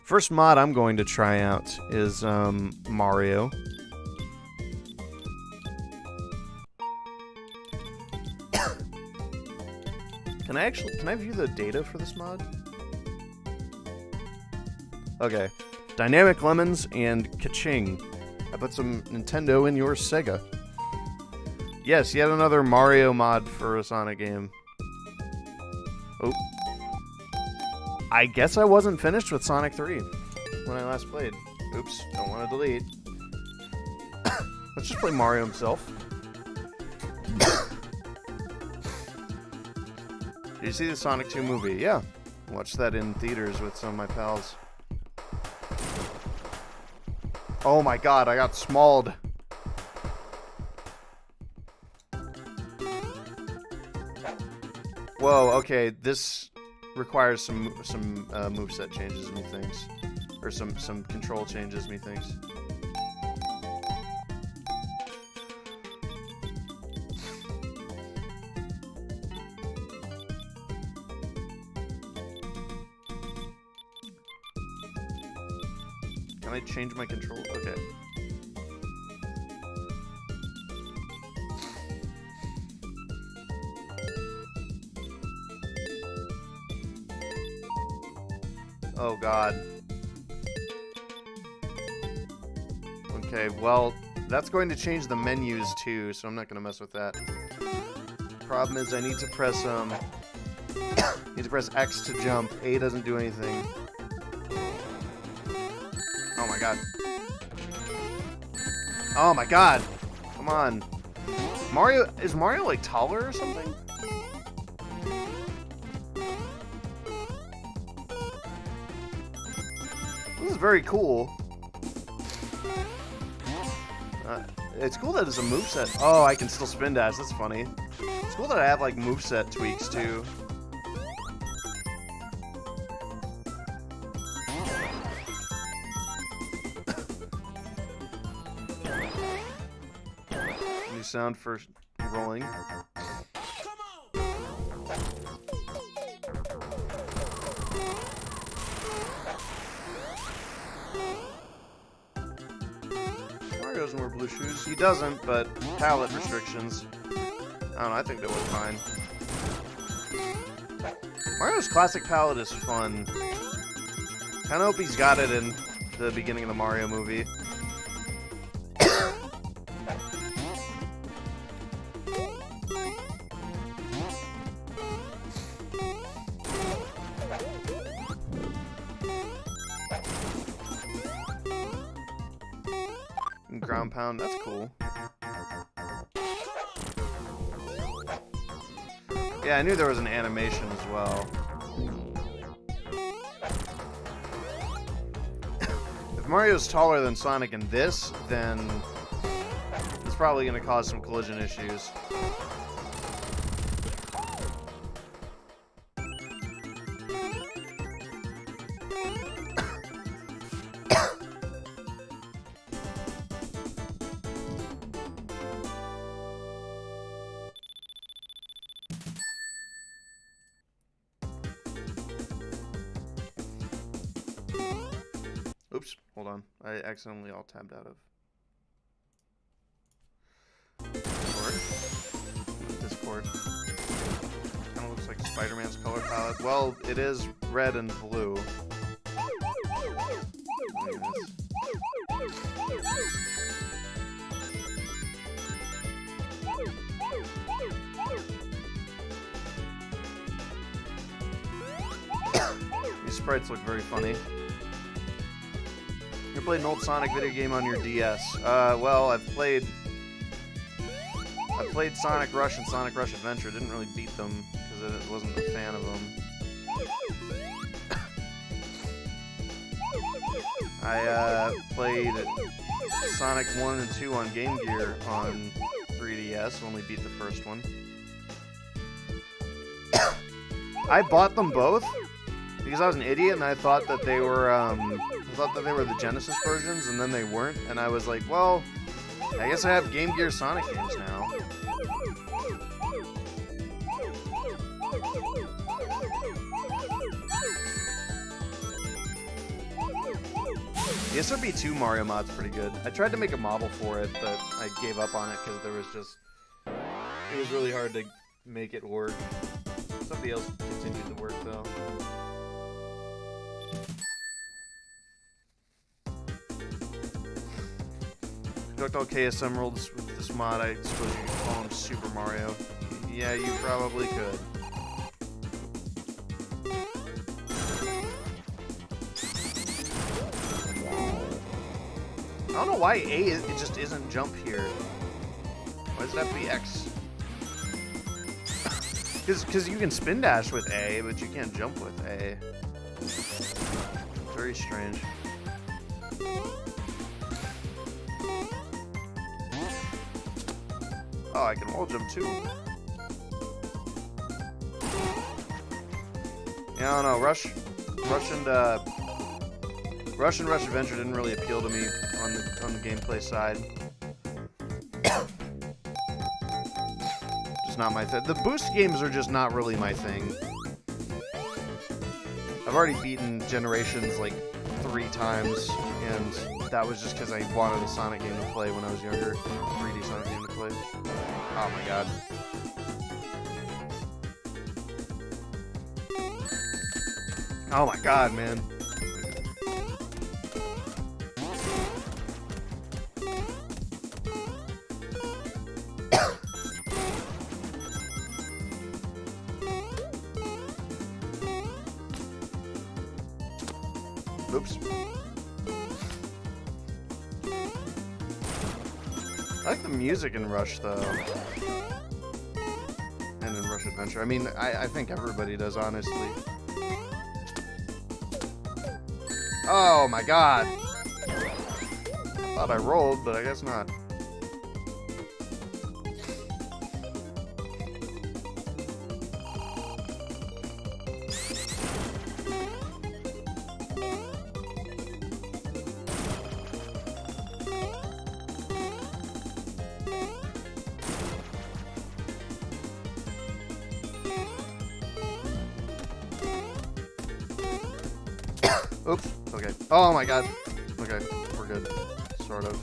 First mod I'm going to try out is Mario. Can I view the data for this mod? Okay. Dynamic Lemons and Kaching. I put some Nintendo in your Sega. Yes, yet another Mario mod for a Sonic game. Oh. I guess I wasn't finished with Sonic 3 when I last played. Oops, don't want to delete. Let's just play Mario himself. Did you see the Sonic 2 movie? Yeah. Watched that in theaters with some of my pals. Oh my god, I got smalled. Whoa, okay, this requires some moveset changes, methinks. Or some control changes, methinks. Can I change my control? Okay. Oh god. Okay, well, that's going to change the menus too, so I'm not gonna mess with that. Problem is I need to press X to jump. A doesn't do anything. Oh my god. Oh my god. Come on. Is Mario like taller or something? This is very cool. It's cool that it's a moveset. Oh, I can still spin dash. That's funny. It's cool that I have like moveset tweaks too. New sound for rolling. Mario doesn't wear blue shoes. He doesn't, but palette restrictions. I don't know, I think that was fine. Mario's classic palette is fun. Kinda hope he's got it in the beginning of the Mario movie. Ground pound, that's cool. Yeah, I knew there was an animation as well. If Mario's taller than Sonic in this, then it's probably going to cause some collision issues. Oops, hold on. I accidentally alt-tabbed out of Discord. Kind of looks like Spider-Man's color palette. Well, it is red and blue. sprites look very funny. You played an old Sonic video game on your DS? Well, I've played Sonic Rush and Sonic Rush Adventure. Didn't really beat them because I wasn't a fan of them. I played Sonic 1 and 2 on Game Gear on 3DS. Only beat the first one. I bought them both because I was an idiot and I thought that they were the Genesis versions, and then they weren't. And I was like, well, I guess I have Game Gear Sonic games now. The SRB 2 Mario mod's pretty good. I tried to make a model for it, but I gave up on it because it was really hard to make it work. Somebody else continued to work though. Collect all KS Emeralds with this mod. I suppose you could call him Super Mario. Yeah, you probably could. I don't know why it just isn't jump here. Why does it have to be X? Because you can spin dash with A, but you can't jump with A. Very strange. Oh, I can wall jump too. Yeah, I don't know. Rush and Rush Adventure didn't really appeal to me on the gameplay side. Just not my thing. The boost games are just not really my thing. I've already beaten Generations like 3 times, and that was just because I wanted a Sonic game to play when I was younger. 3D Sonic game to play. Oh my god. Oh my god, man. Oops. I like the music in Rush, though. And in Rush Adventure. I mean, I think everybody does, honestly. Oh my god! I thought I rolled, but I guess not. Oops. Okay. Oh my god. Okay. We're good. Sort of.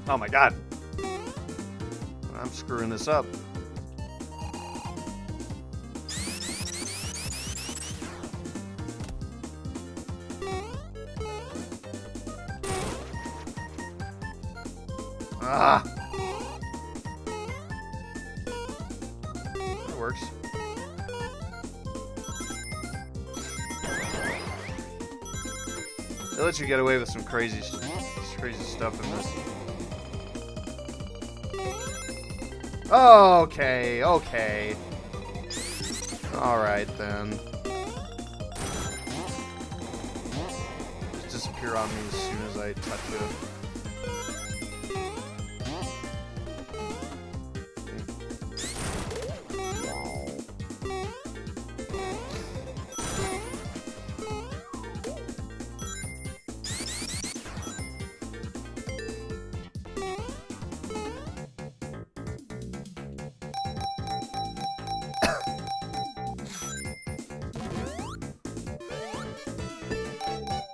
Oh my god. I'm screwing this up. Ah! That works. It lets you get away with some crazy stuff in this. Okay, okay. Alright then. Just disappear on me as soon as I touch it.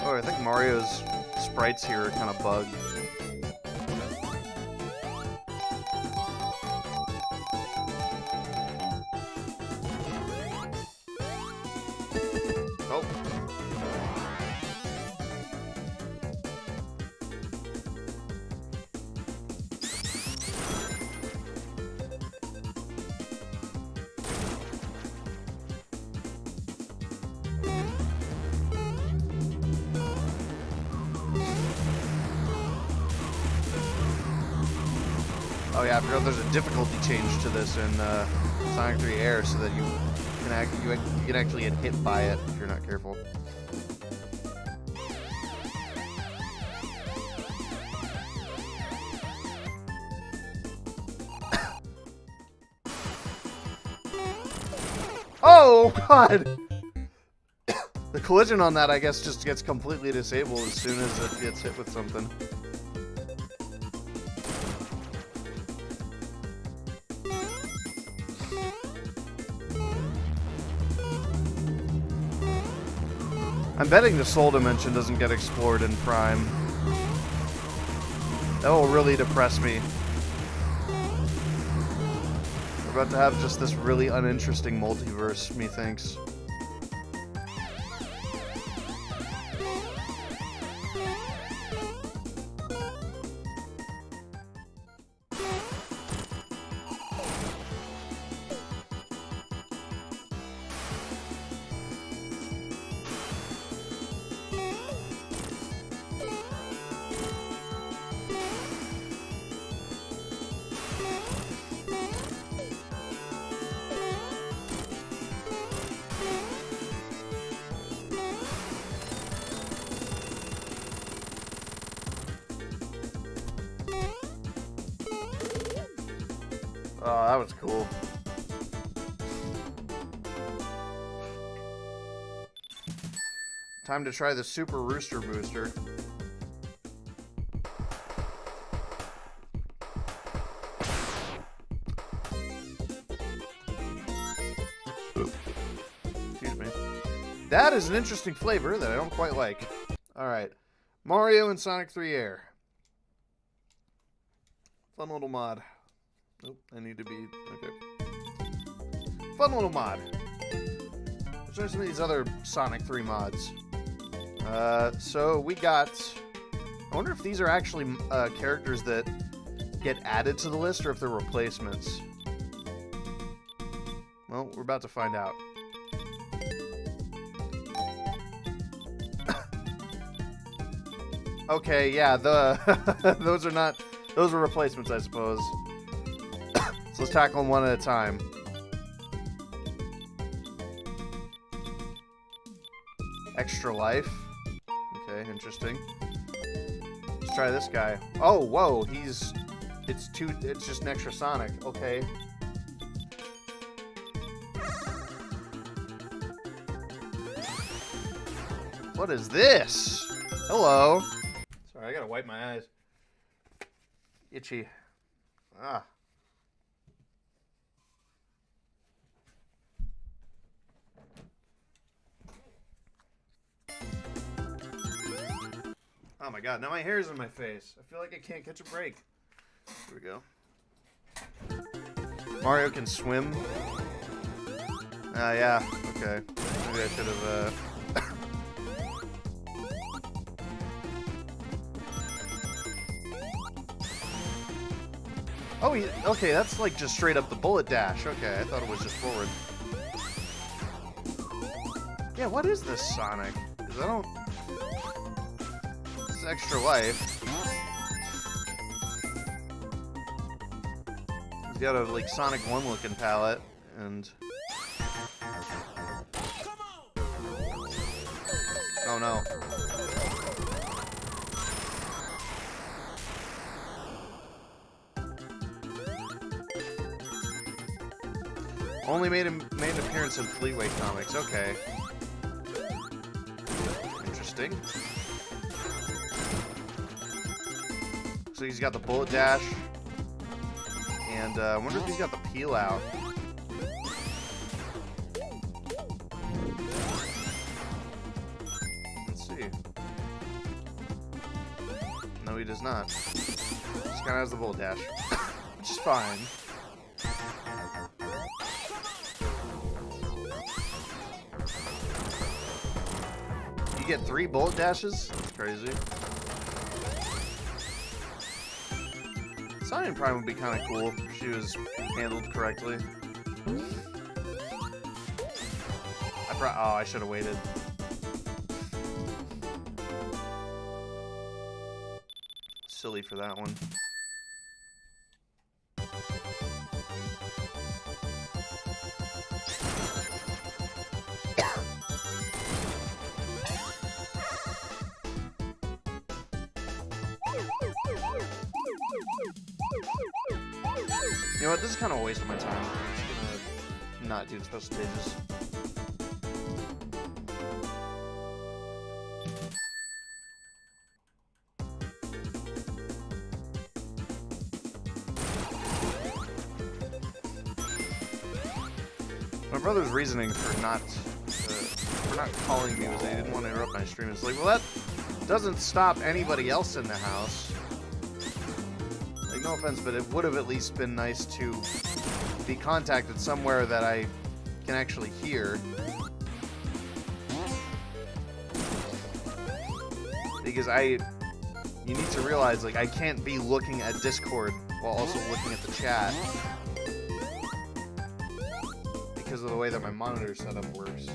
Oh, I think Mario's sprites here are kind of bugged. Oh. Oh yeah, I forgot there's a difficulty change to this in Sonic 3 Air, so that you can actually get hit by it if you're not careful. Oh god! The collision on that, I guess, just gets completely disabled as soon as it gets hit with something. I'm betting the Soul Dimension doesn't get explored in Prime. That will really depress me. We're about to have just this really uninteresting multiverse, methinks. Oh, that was cool. Time to try the Super Rooster Booster. Excuse me. That is an interesting flavor that I don't quite like. Alright. Mario and Sonic 3 Air. Fun little mod. Nope, I need to be... okay. Fun little mod. Let's try some of these other Sonic 3 mods. So we got... I wonder if these are actually characters that get added to the list or if they're replacements. Well, we're about to find out. Okay, yeah, those are not... those are replacements, I suppose. So let's tackle them one at a time. Extra life. Okay, interesting. Let's try this guy. Oh, whoa, it's just an extra Sonic. Okay. What is this? Hello. Sorry, I gotta wipe my eyes. Itchy. Ah. Oh my god, now my hair's in my face. I feel like I can't catch a break. Here we go. Mario can swim. Yeah, okay. Maybe I should have, Oh, okay, that's like just straight up the bullet dash. Okay, I thought it was just forward. Yeah, what is this Sonic? Because I don't... This is extra life. He's got a, like, Sonic 1 looking palette, and... Oh no. Only made an appearance in Fleetway comics. Okay. Interesting. So he's got the bullet dash. And I wonder if he's got the peel out. Let's see. No, he does not. Just kind of has the bullet dash. Which is fine. You get 3 bullet dashes? That's crazy. Sonic Prime would be kind of cool if she was handled correctly. Oh, I should have waited. Silly for that one. You know what? This is kind of a waste of my time. I'm just gonna not do the special stages. My brother's reasoning for not calling me was they didn't want to interrupt my stream. It's like, well, that doesn't stop anybody else in the house. Like, no offense, but it would have at least been nice to be contacted somewhere that I can actually hear. Because you need to realize, like, I can't be looking at Discord while also looking at the chat. Because of the way that my monitor setup works.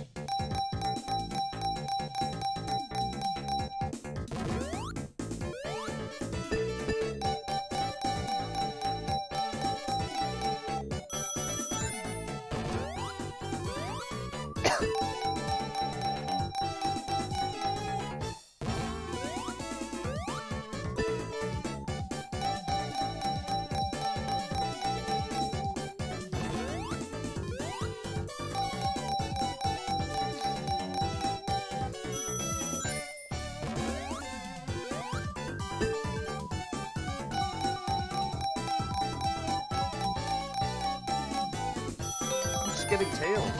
Getting Tails.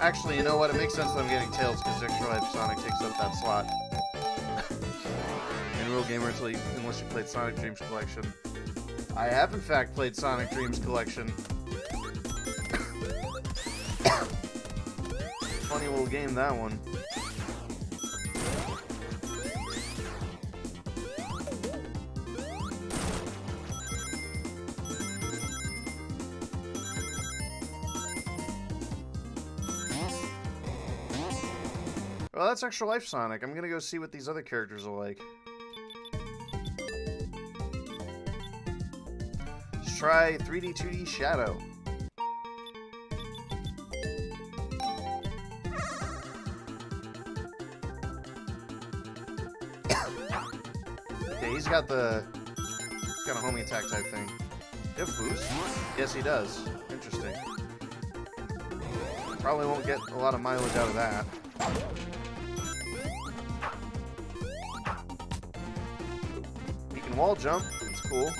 Actually, you know what? It makes sense that I'm getting Tails because Extra Life Sonic takes up that slot. In Real Gamer, unless you played Sonic Dreams Collection. I have, in fact, played Sonic Dreams Collection. Funny little game, that one. Well, that's Extra Life Sonic. I'm gonna go see what these other characters are like. Let's try 3D 2D Shadow. Okay, he's got a homing attack type thing. Do you have boost? Yes, he does. Interesting. Probably won't get a lot of mileage out of that. Wall jump, that's cool.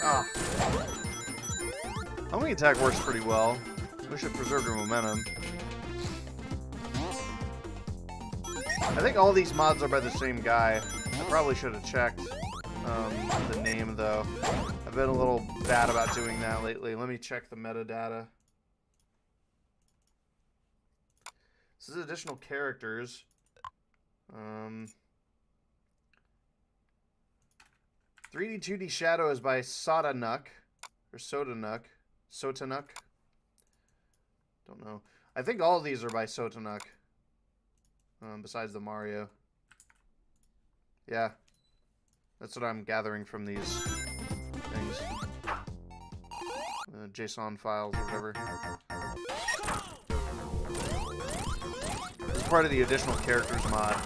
Ah. Homing attack works pretty well. Wish it preserved her momentum. I think all these mods are by the same guy. I probably should have checked the name, though. I've been a little bad about doing that lately. Let me check the metadata. This is additional characters. 3D 2D Shadow is by Sotanuk. Or Sotanuk. Sotanuk? Don't know. I think all of these are by Sotanuk. Besides the Mario. Yeah. That's what I'm gathering from these things. JSON files or whatever. This is part of the additional characters mod.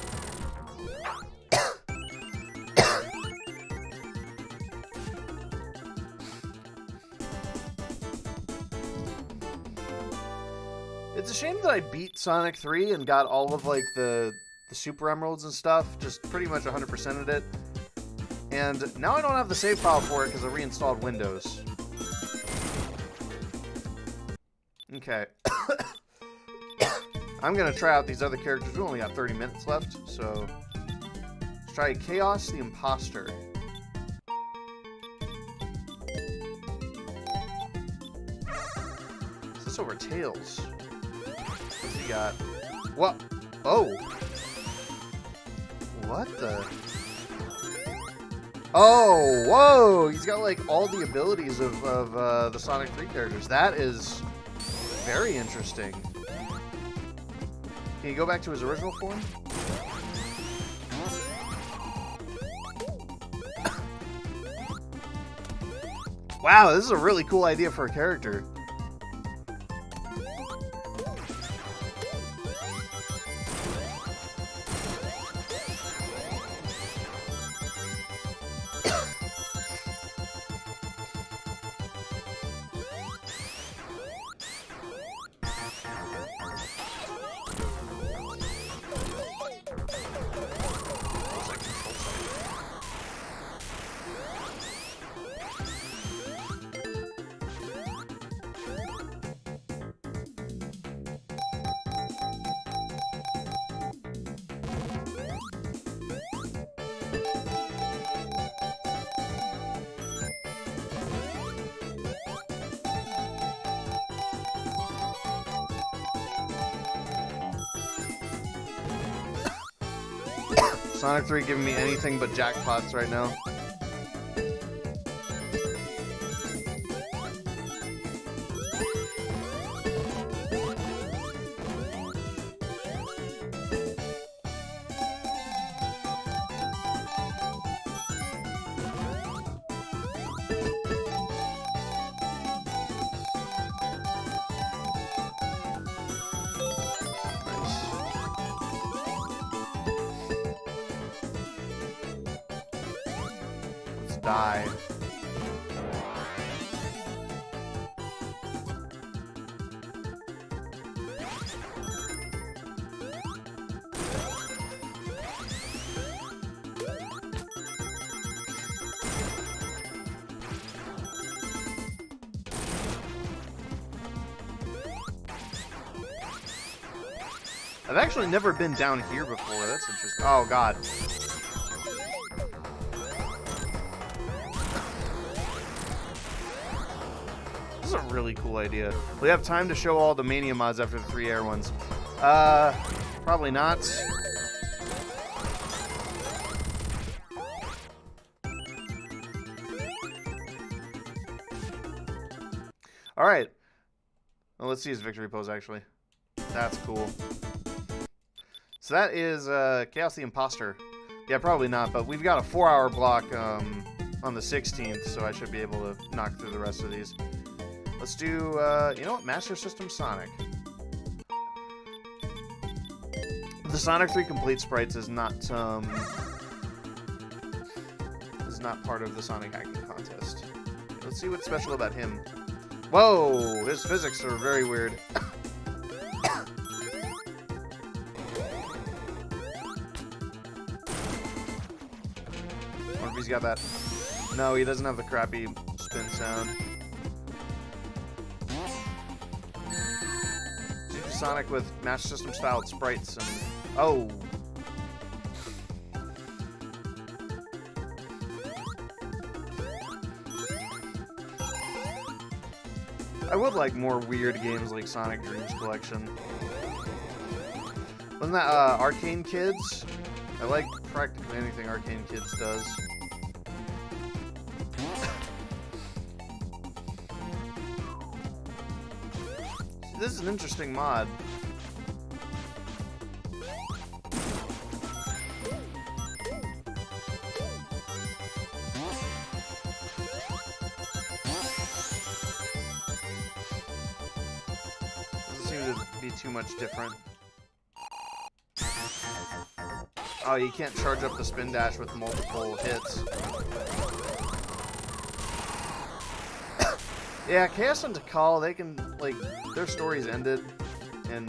It's a shame that I beat Sonic 3 and got all of, like, the Super Emeralds and stuff. Just pretty much 100%ed it. And now I don't have the save file for it because I reinstalled Windows. Okay. I'm going to try out these other characters. We only got 30 minutes left, so... Let's try Chaos the Imposter. Is this over Tails? What's he got? What? Oh! What the? Oh, whoa! He's got like all the abilities of the Sonic 3 characters. That is very interesting. Can you go back to his original form? Wow, this is a really cool idea for a character. Sonic 3 giving me anything but jackpots right now. Die. I've actually never been down here before. That's interesting. Oh, God. This is a really cool idea. We have time to show all the Mania mods after the 3 air ones. Probably not. All right. Well, let's see his victory pose, actually. That's cool. So that is Chaos the Imposter. Yeah, probably not, but we've got a 4-hour block on the 16th, so I should be able to knock through the rest of these. Let's do, you know what? Master System Sonic. The Sonic 3 Complete Sprites is not part of the Sonic Hacking Contest. Let's see what's special about him. Whoa! His physics are very weird. I wonder if he's got that. No, he doesn't have the crappy spin sound. Sonic with Master System styled sprites and oh, I would like more weird games like Sonic Dreams Collection. Wasn't that Arcane Kids? I like practically anything Arcane Kids does. This is an interesting mod. Doesn't seem to be too much different. Oh, you can't charge up the spin dash with multiple hits. Yeah, Chaos and Tikal, they can, like, their stories ended, and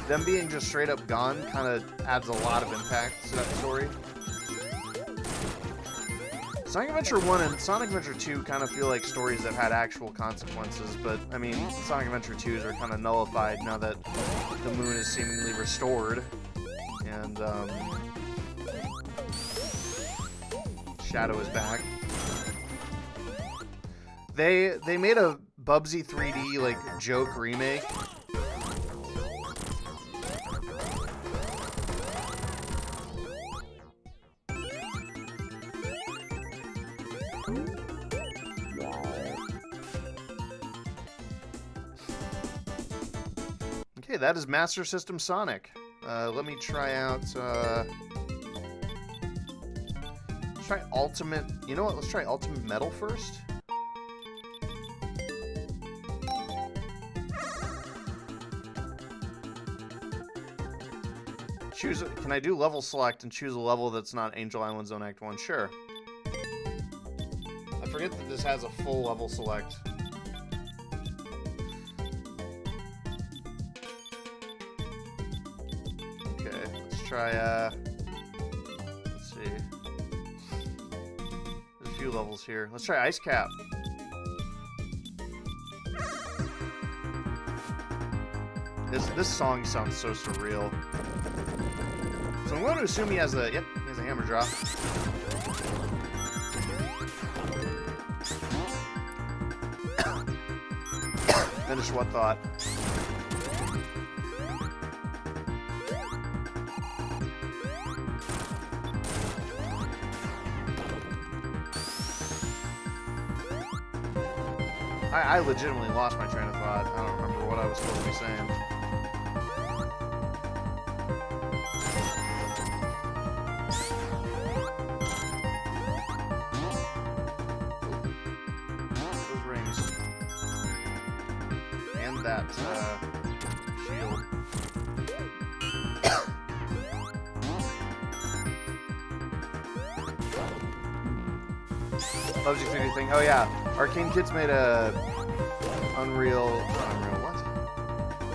them being just straight up gone kind of adds a lot of impact to that story. Sonic Adventure 1 and Sonic Adventure 2 kind of feel like stories that had actual consequences, but, I mean, Sonic Adventure 2s are kind of nullified now that the moon is seemingly restored, and, Shadow is back. They made a Bubsy 3D like joke remake. Okay, that is Master System Sonic. Let me try out, let's try Ultimate, you know what, let's try Ultimate Metal first. Can I do level select and choose a level that's not Angel Island Zone Act 1? Sure. I forget that this has a full level select. Okay, let's try, let's see. There's a few levels here. Let's try Ice Cap. This song sounds so surreal. So I'm going to assume he has a, yep, he has a hammer drop. Finish what thought? I legitimately lost my train of thought. I don't remember what I was supposed to be saying. Those rings. And that shield. Bubsy 3D thing. Oh yeah, Arcane Kids made a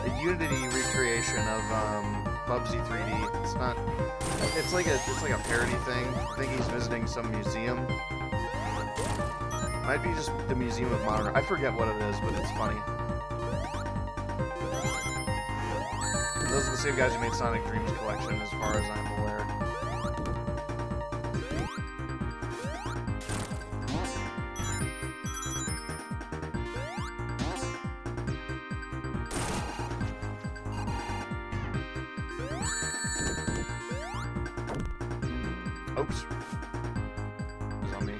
a Unity recreation of Bubsy 3D. It's not. It's like a parody thing. I think he's visiting some museum. Might be just the Museum of Modern. I forget what it is, but it's funny. And those are the same guys who made Sonic Dreams Collection, as far as I'm aware. Oops. It was on me.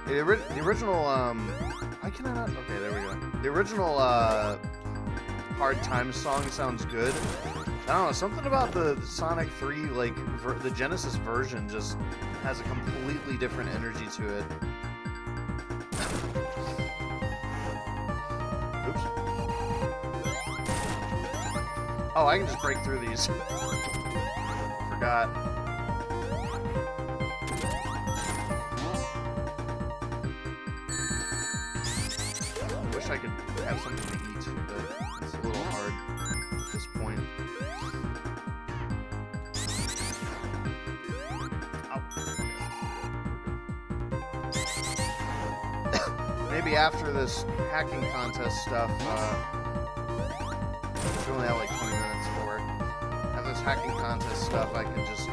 The original, why can I not? Okay, there we go. The original, Hard Times song sounds good. I don't know, something about the Sonic 3, like, the Genesis version just has a completely different energy to it. Oops. Oh, I can just break through these. Forgot. I wish I could have something to eat, but it's a little hard at this point. Maybe after this hacking contest stuff, which we only have like 20 minutes for, after this hacking contest stuff, I can just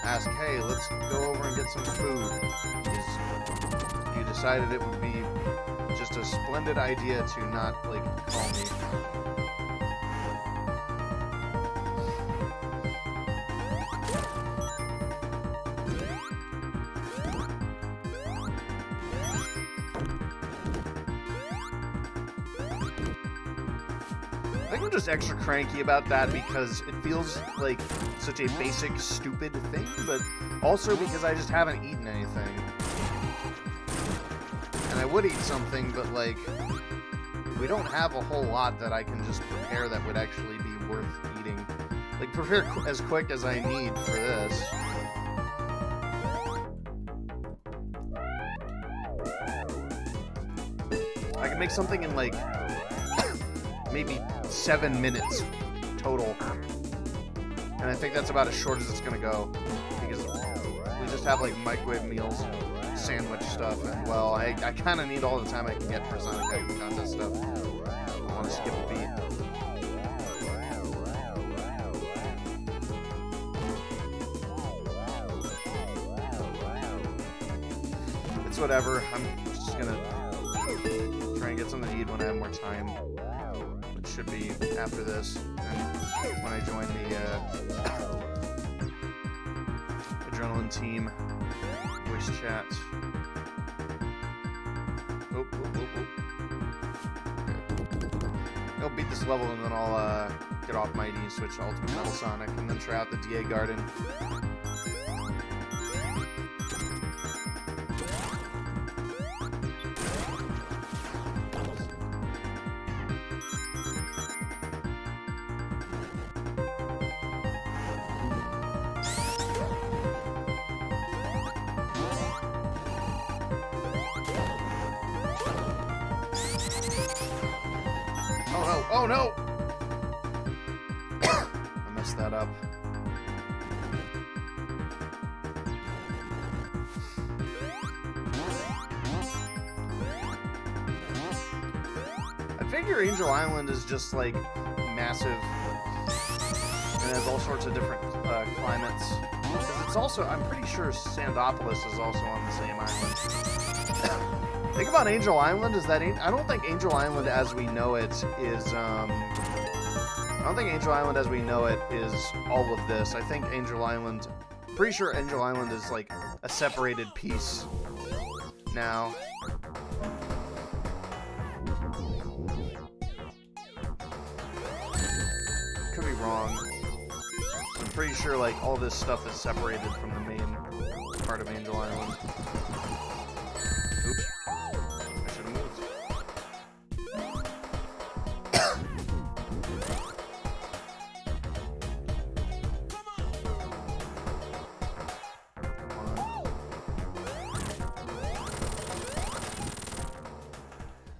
ask, hey, let's go over and get some food. Because you decided it would be just a splendid idea to not, like, call me. I think I'm just extra cranky about that because it feels like such a basic, stupid thing, but also because I just haven't eaten anything. And I would eat something, but, like, we don't have a whole lot that I can just prepare that would actually be worth eating. Like, prepare as quick as I need for this. I can make something in, like, maybe 7 minutes total. And I think that's about as short as it's gonna go. Because we just have, like, microwave meals, sandwich stuff, and, well, I kind of need all the time I can get for Sonic Hacking Contest stuff. I don't want to skip a beat. It's whatever. I'm just gonna try and get something to eat when I have more time. Which should be after this, and when I join Adrenaline Team voice chat. Oh. I'll beat this level and then I'll get off Mighty and switch to Ultimate Metal Sonic and then try out the DA Garden. Oh no! I messed that up. I figure Angel Island is just like massive and has all sorts of different climates. Because it's also, I'm pretty sure Sandopolis is also on the same island. Think about Angel Island is that I don't think Angel Island as we know it is I don't think Angel Island as we know it is all of this. I think Angel Island, pretty sure Angel Island is like a separated piece now. Could be wrong. I'm pretty sure like all this stuff is separated from the main part of Angel Island. Oops. I should have moved.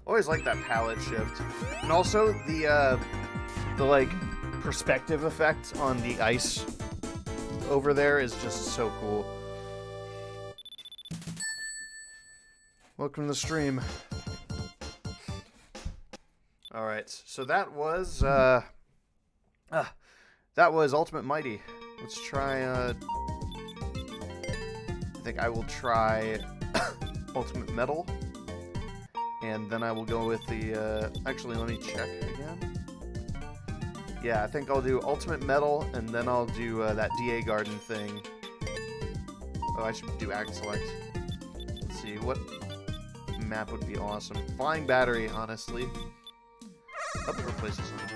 Always like that palette shift. And also the like perspective effect on the ice over there is just so cool. Welcome to the stream. Alright, so that was Ultimate Mighty. Let's try I think I will try Ultimate Metal. And then I will go with the actually let me check again. Yeah, I think I'll do Ultimate Metal and then I'll do that DA Garden thing. Oh, I should do Act Select. Let's see, what map would be awesome? Flying Battery, honestly. Let's replace this one.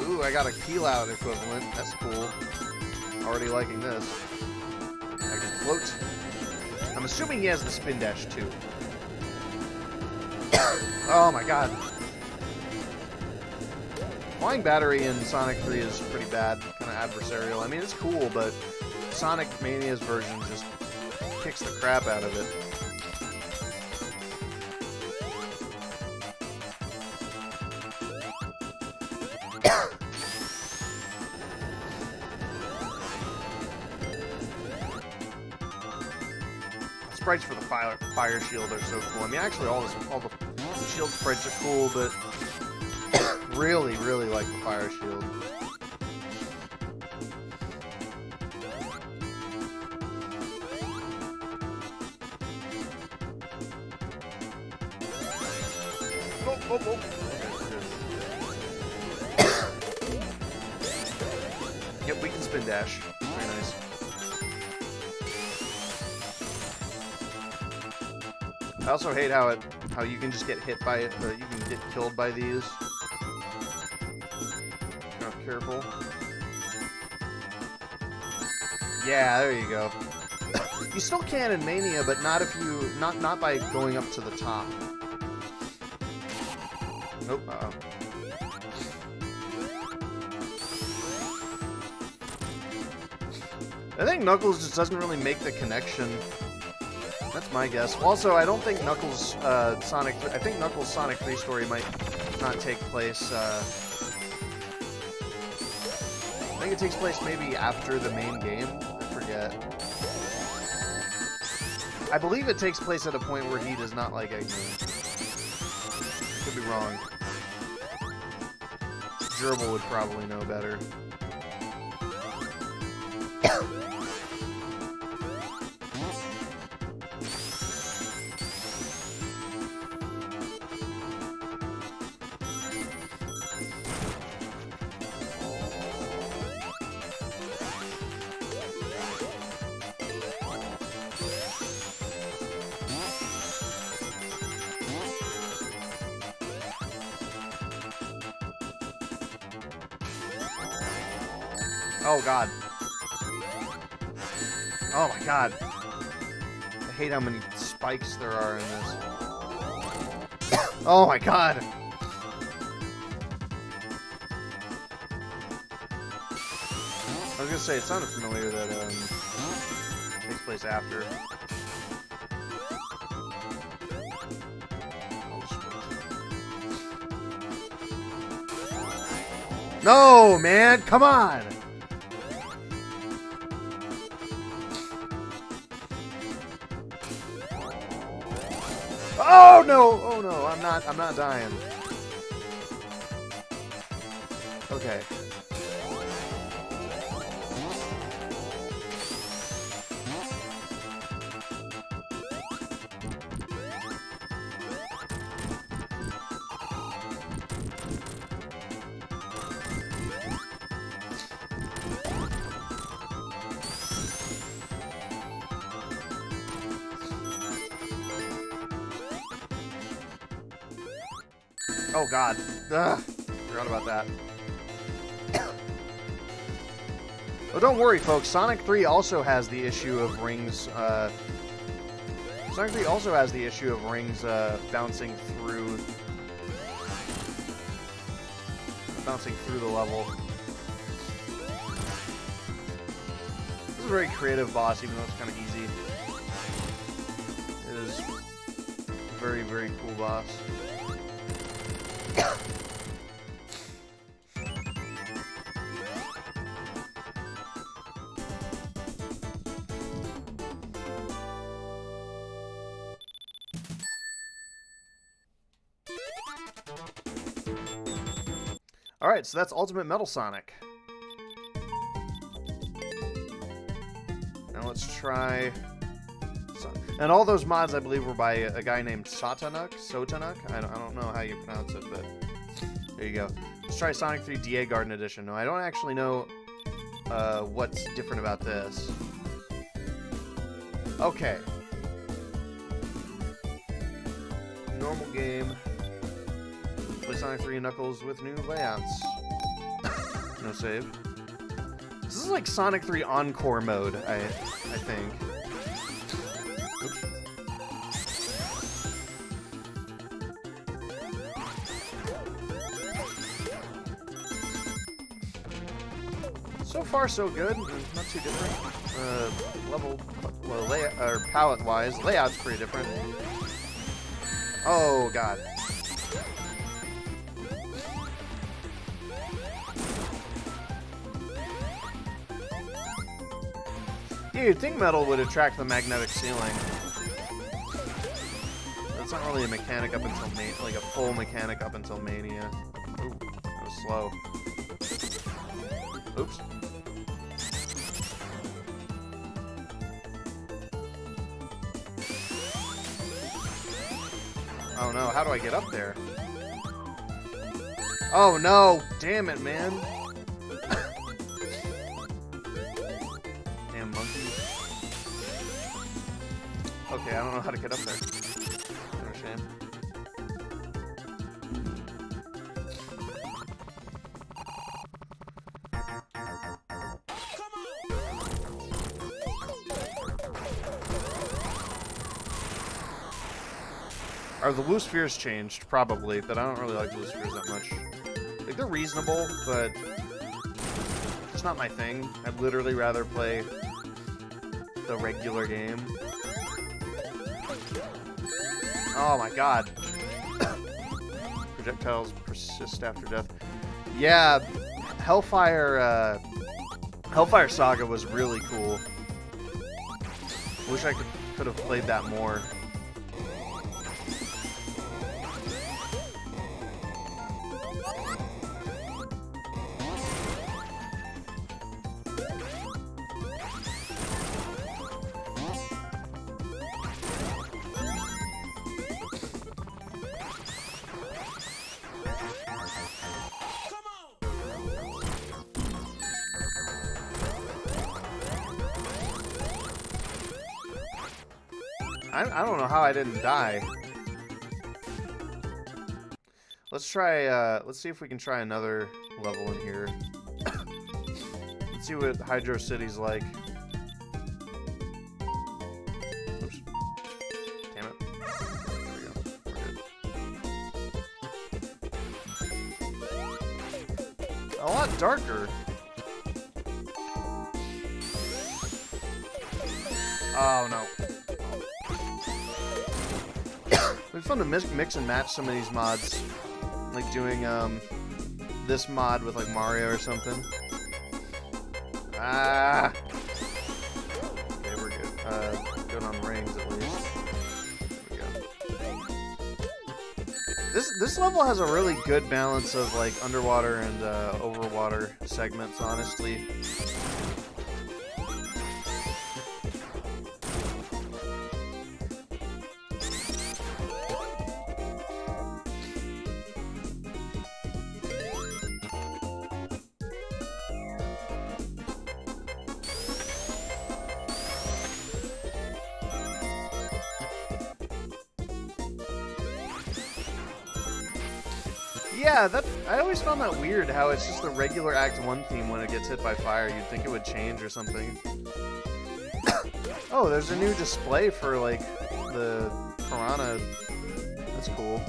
Ooh, I got a Keel Out equivalent. That's cool. Already liking this. I can float. I'm assuming he has the Spin Dash too. Oh my god. Flying Battery in Sonic 3 is pretty bad. Kind of adversarial. I mean, it's cool, but Sonic Mania's version just kicks the crap out of it. Sprites for the fire shield are so cool. I mean, actually, all the shield sprites are cool, but really like the fire shield. Oh. Yep, we can spin dash. Very nice. I also hate how you can just get hit by it, or you can get killed by these. Not careful. Yeah, there you go. You still can in Mania, but not if you not by going up to the top. Nope. Uh-oh. I think Knuckles just doesn't really make the connection. That's my guess. Also, I don't think Knuckles Sonic 3, I think Knuckles Sonic 3 story might not take place. I think it takes place maybe after the main game. I forget. I believe it takes place at a point where he does not like Eggman. Could be wrong. Gerbil would probably know better. Oh, God. Oh, my God. I hate how many spikes there are in this. Oh, my God. I was going to say, it sounded familiar that takes place after. No, man, come on. Oh no! Oh no! I'm not dying. Okay. Oh god. Ugh. Forgot about that. Oh, don't worry, folks. Sonic 3 also has the issue of rings. Sonic 3 also has the issue of rings bouncing through the level. This is a very creative boss, even though it's kind of easy. It is a very, very cool boss. Alright, so that's Ultimate Metal Sonic. Now let's try... And all those mods, I believe, were by a guy named Sotanuk? I don't know how you pronounce it, but there you go. Let's try Sonic 3 DA Garden Edition. No, I don't actually know what's different about this. Okay. Normal game. Play Sonic 3 and Knuckles with new layouts. No save. This is like Sonic 3 Encore mode, I think. Oops. So far, so good. Not too different. Palette-wise, layout's pretty different. Oh god. Yeah, you'd think metal would attract the magnetic ceiling. That's not really a mechanic up until like a full mechanic up until Mania. Ooh, that was slow. Oops. Oh no, how do I get up there? Oh no! Damn it, man! Damn monkeys. Okay, I don't know how to get up there. No shame. Are the blue spheres changed? Probably, but I don't really like blue spheres that much. Like, they're reasonable, but it's not my thing. I'd literally rather play the regular game. Oh my god. Projectiles persist after death. Yeah, Hellfire Saga was really cool. Wish I could have played that more. I don't know how I didn't die. Let's try, let's see if we can try another level in here. Let's see what Hydro City's like. Oops. Damn it. There we go. We're good. A lot darker. Oh no. It's fun to mix and match some of these mods. Like doing this mod with like Mario or something. Ah. Okay, we're good. Good on rings at least. There we go. This level has a really good balance of like underwater and overwater segments, honestly. Yeah, I always found that weird, how it's just the regular Act 1 theme when it gets hit by fire. You'd think it would change or something. Oh, there's a new display for, like, the Piranha. That's cool.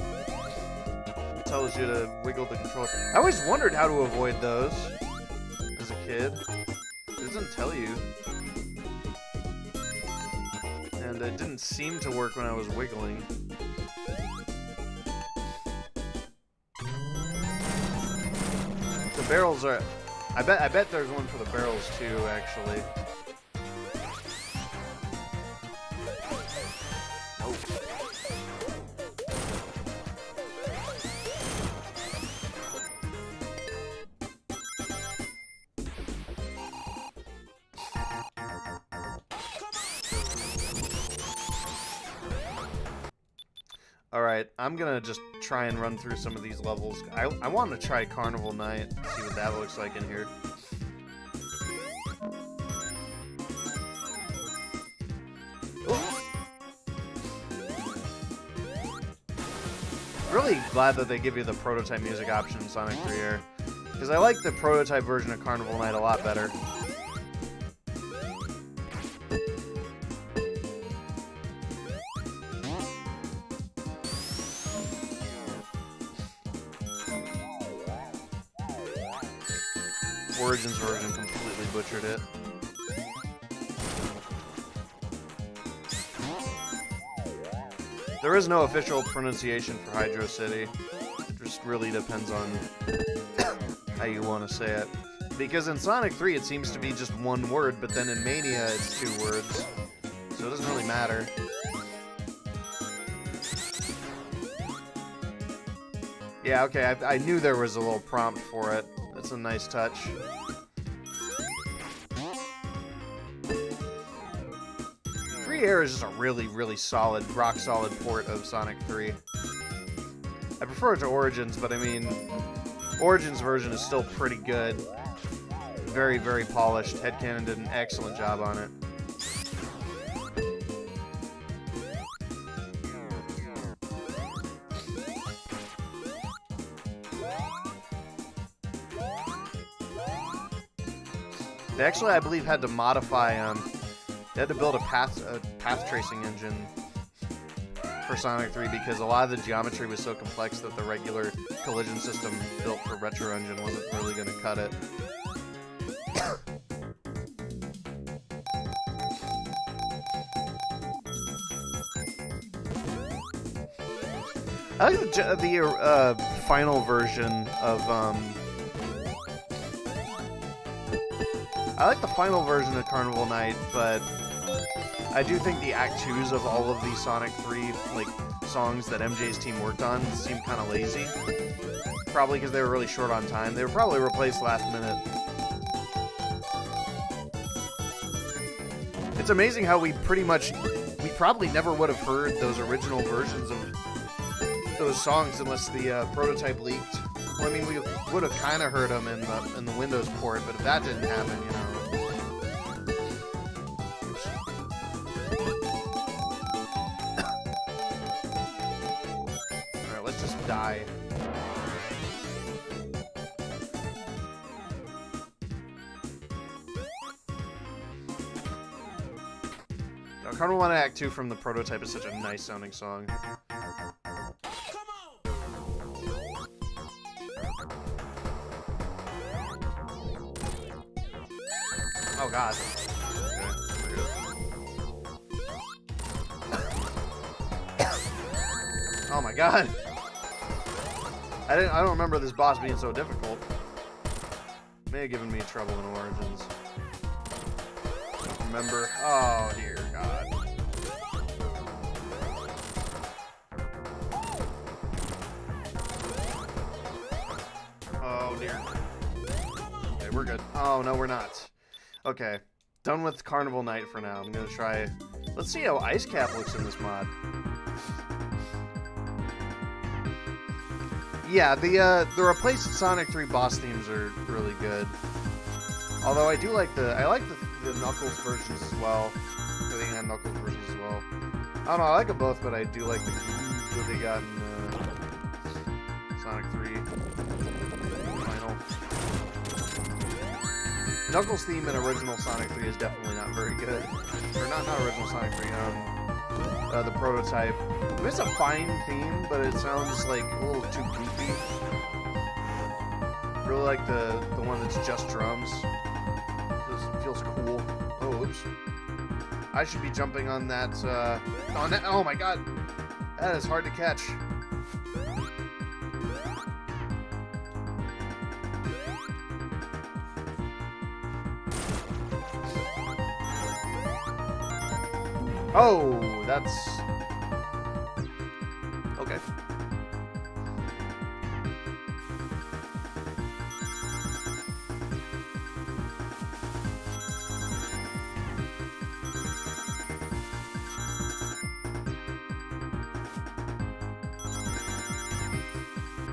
It tells you to wiggle the controller. I always wondered how to avoid those as a kid. It doesn't tell you. And it didn't seem to work when I was wiggling. The barrels are... I bet there's one for the barrels too, actually. Nope. Alright, I'm gonna just try and run through some of these levels. I want to try Carnival Night, see what that looks like in here. Really glad that they give you the prototype music option in Sonic 3 Air, because I like the prototype version of Carnival Night a lot better. Origins version completely butchered it. There is no official pronunciation for Hydro City. It just really depends on how you want to say it. Because in Sonic 3 it seems to be just one word, but then in Mania it's 2 words. So it doesn't really matter. Yeah, okay, I knew there was a little prompt for it. That's a nice touch. Free Air is just a really, really solid, rock-solid port of Sonic 3. I prefer it to Origins, but I mean, Origins version is still pretty good. Very, very polished. Headcanon did an excellent job on it. They actually, I believe, had to modify, they had to build a path tracing engine for Sonic 3 because a lot of the geometry was so complex that the regular collision system built for Retro Engine wasn't really going to cut it. I like the final version of, I like the final version of Carnival Night, but I do think the Act 2s of all of these Sonic 3 like songs that MJ's team worked on seem kind of lazy. Probably because they were really short on time. They were probably replaced last minute. It's amazing how we probably never would have heard those original versions of those songs unless the prototype leaked. Well, I mean, we would have kind of heard them in the Windows port, but if that didn't happen, you know. Alright, let's just die. Carnival Night Act 2 from the Prototype is such a nice sounding song. Oh god. Okay. Oh my god. I don't remember this boss being so difficult. May have given me trouble in Origins. Don't remember. Oh dear god. Oh dear. Okay, we're good. Oh no, we're not. Okay. Done with Carnival Night for now. I'm gonna try. Let's see how Ice Cap looks in this mod. Yeah, the replaced Sonic 3 boss themes are really good. Although I do like the Knuckles versions as well. I think I had Knuckles versions as well. I don't know, I like them both, but I do like the that they got in Sonic 3 Final. Knuckles theme in original Sonic 3 is definitely not very good. Or not original Sonic 3, the Prototype. I mean, it's a fine theme, but it sounds like a little too goofy. Really like the one that's just drums. It feels cool. Oh, oops. I should be jumping on that, oh my god! That is hard to catch. Oh, that's... okay.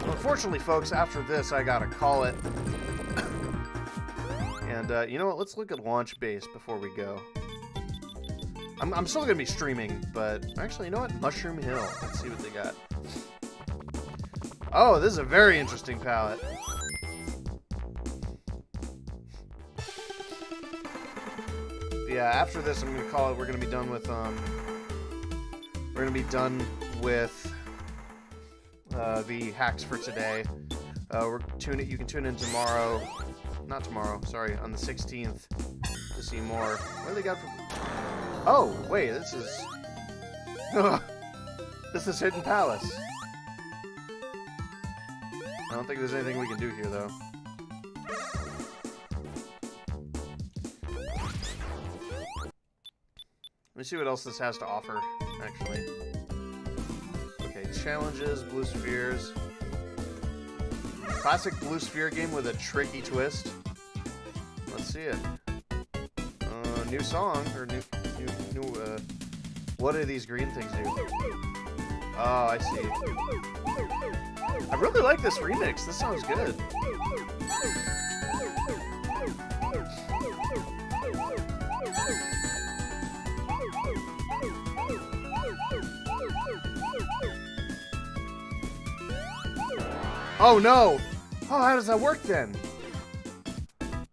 Unfortunately, folks, after this, I gotta call it. And, you know what? Let's look at Launch Base before we go. I'm still gonna be streaming, but actually, you know what? Mushroom Hill. Let's see what they got. Oh, this is a very interesting palette. Yeah, after this, I'm gonna call it. We're gonna be done with the hacks for today. You can tune in tomorrow. Not tomorrow. Sorry, on the 16th to see more. What do they got for? Oh, wait, this is... this is Hidden Palace. I don't think there's anything we can do here, though. Let me see what else this has to offer, actually. Okay, challenges, Blue Spheres. Classic Blue Sphere game with a tricky twist. Let's see it. New song, or new, what do these green things do? Oh, I see. I really like this remix. This sounds good. Oh, no! Oh, how does that work, then?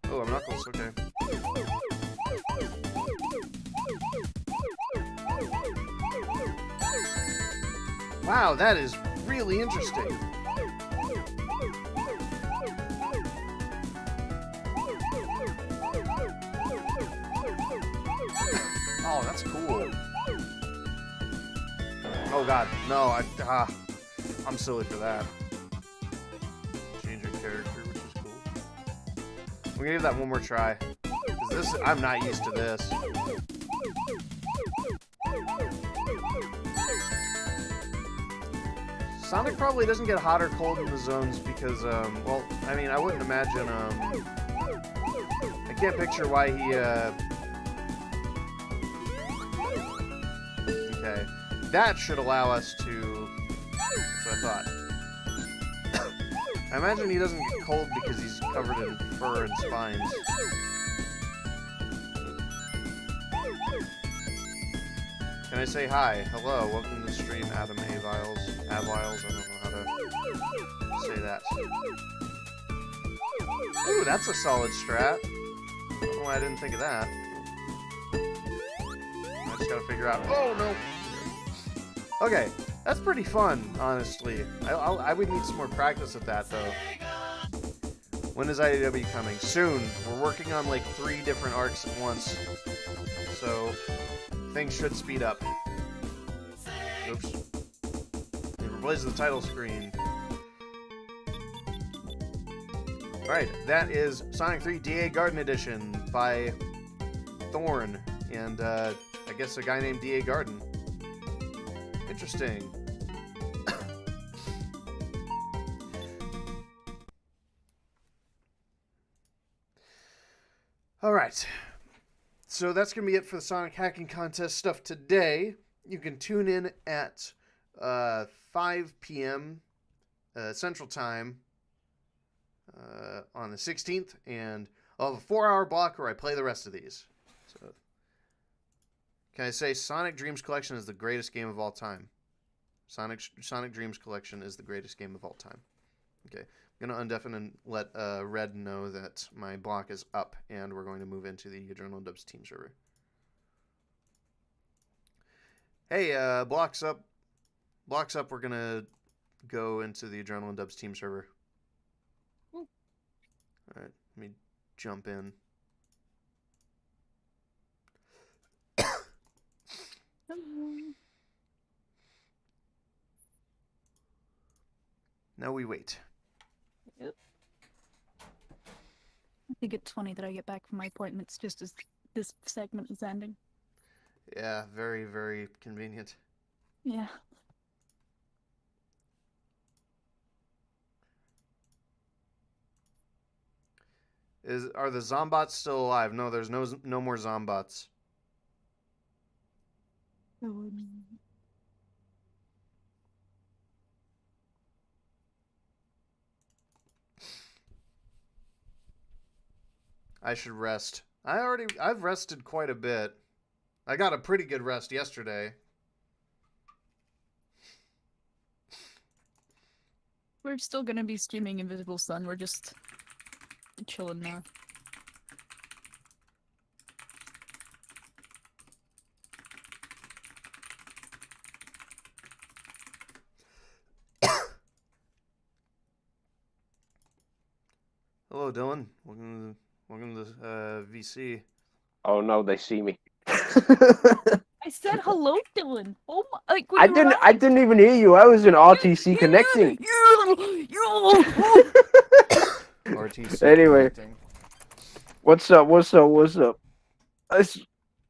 Oh, I'm Knuckles, okay. Wow, that is really interesting. Oh, that's cool. Oh god, no, I'm silly for that. Change your character, which is cool. I'm gonna give that one more try. 'Cause I'm not used to this. Sonic probably doesn't get hot or cold in the zones because, well, I mean, I wouldn't imagine, I can't picture why he, okay. That should allow us to, that's what I thought. I imagine he doesn't get cold because he's covered in fur and spines. Can I say hi? Hello, welcome to the stream, Adam Aviles. Aviles, I don't know how to say that. Ooh, that's a solid strat. I don't know why I didn't think of that. Let's Just gotta figure out. Oh no. Okay, that's pretty fun, honestly. I would need some more practice at that though. When is IDW coming? Soon. We're working on like 3 different arcs at once, so things should speed up. Oops. It replaces the title screen. Alright, that is Sonic 3 DA Garden Edition by Thorn, and I guess a guy named DA Garden. Interesting. Alright, so that's going to be it for the Sonic Hacking Contest stuff today. You can tune in at 5 p.m. Central Time on the 16th, and I'll have a 4-hour block where I play the rest of these. So, can I say Sonic Dreams Collection is the greatest game of all time? Sonic Dreams Collection is the greatest game of all time. Okay, I'm going to undeafen and let Red know that my block is up, and we're going to move into the Adrenaline Dubs team server. Hey, blocks up. Blocks up, we're going to go into the Adrenaline Dubs team server. Alright, let me jump in. Now we wait. Yep. I think it's funny that I get back from my appointments just as this segment is ending. Yeah, very, very convenient. Yeah. Are the Zombots still alive? No, there's no more Zombots. I should rest. I've rested quite a bit. I got a pretty good rest yesterday. We're still gonna be streaming Invisible Sun. We're just chilling now. Hello, Dylan. Welcome to VC. Oh no, they see me. I said hello, Dylan. Oh my! Like, I didn't even hear you. I was in RTC connecting. RTC Anyway. connecting. What's up?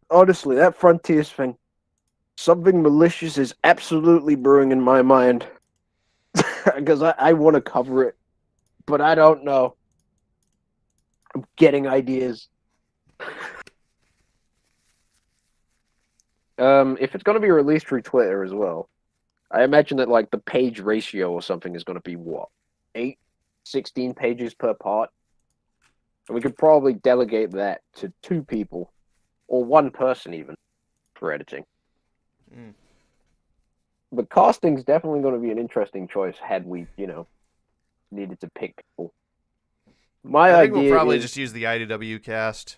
Honestly, that Frontiers thing, something malicious is absolutely brewing in my mind. Because I want to cover it, but I don't know. I'm getting ideas. If it's going to be released through Twitter as well, I imagine that like the page ratio or something is going to be what? 8, 16 pages per part? And we could probably delegate that to 2 people, or 1 person even, for editing. Mm. But casting's definitely going to be an interesting choice had we, needed to pick people. I think we'll probably just use the IDW cast.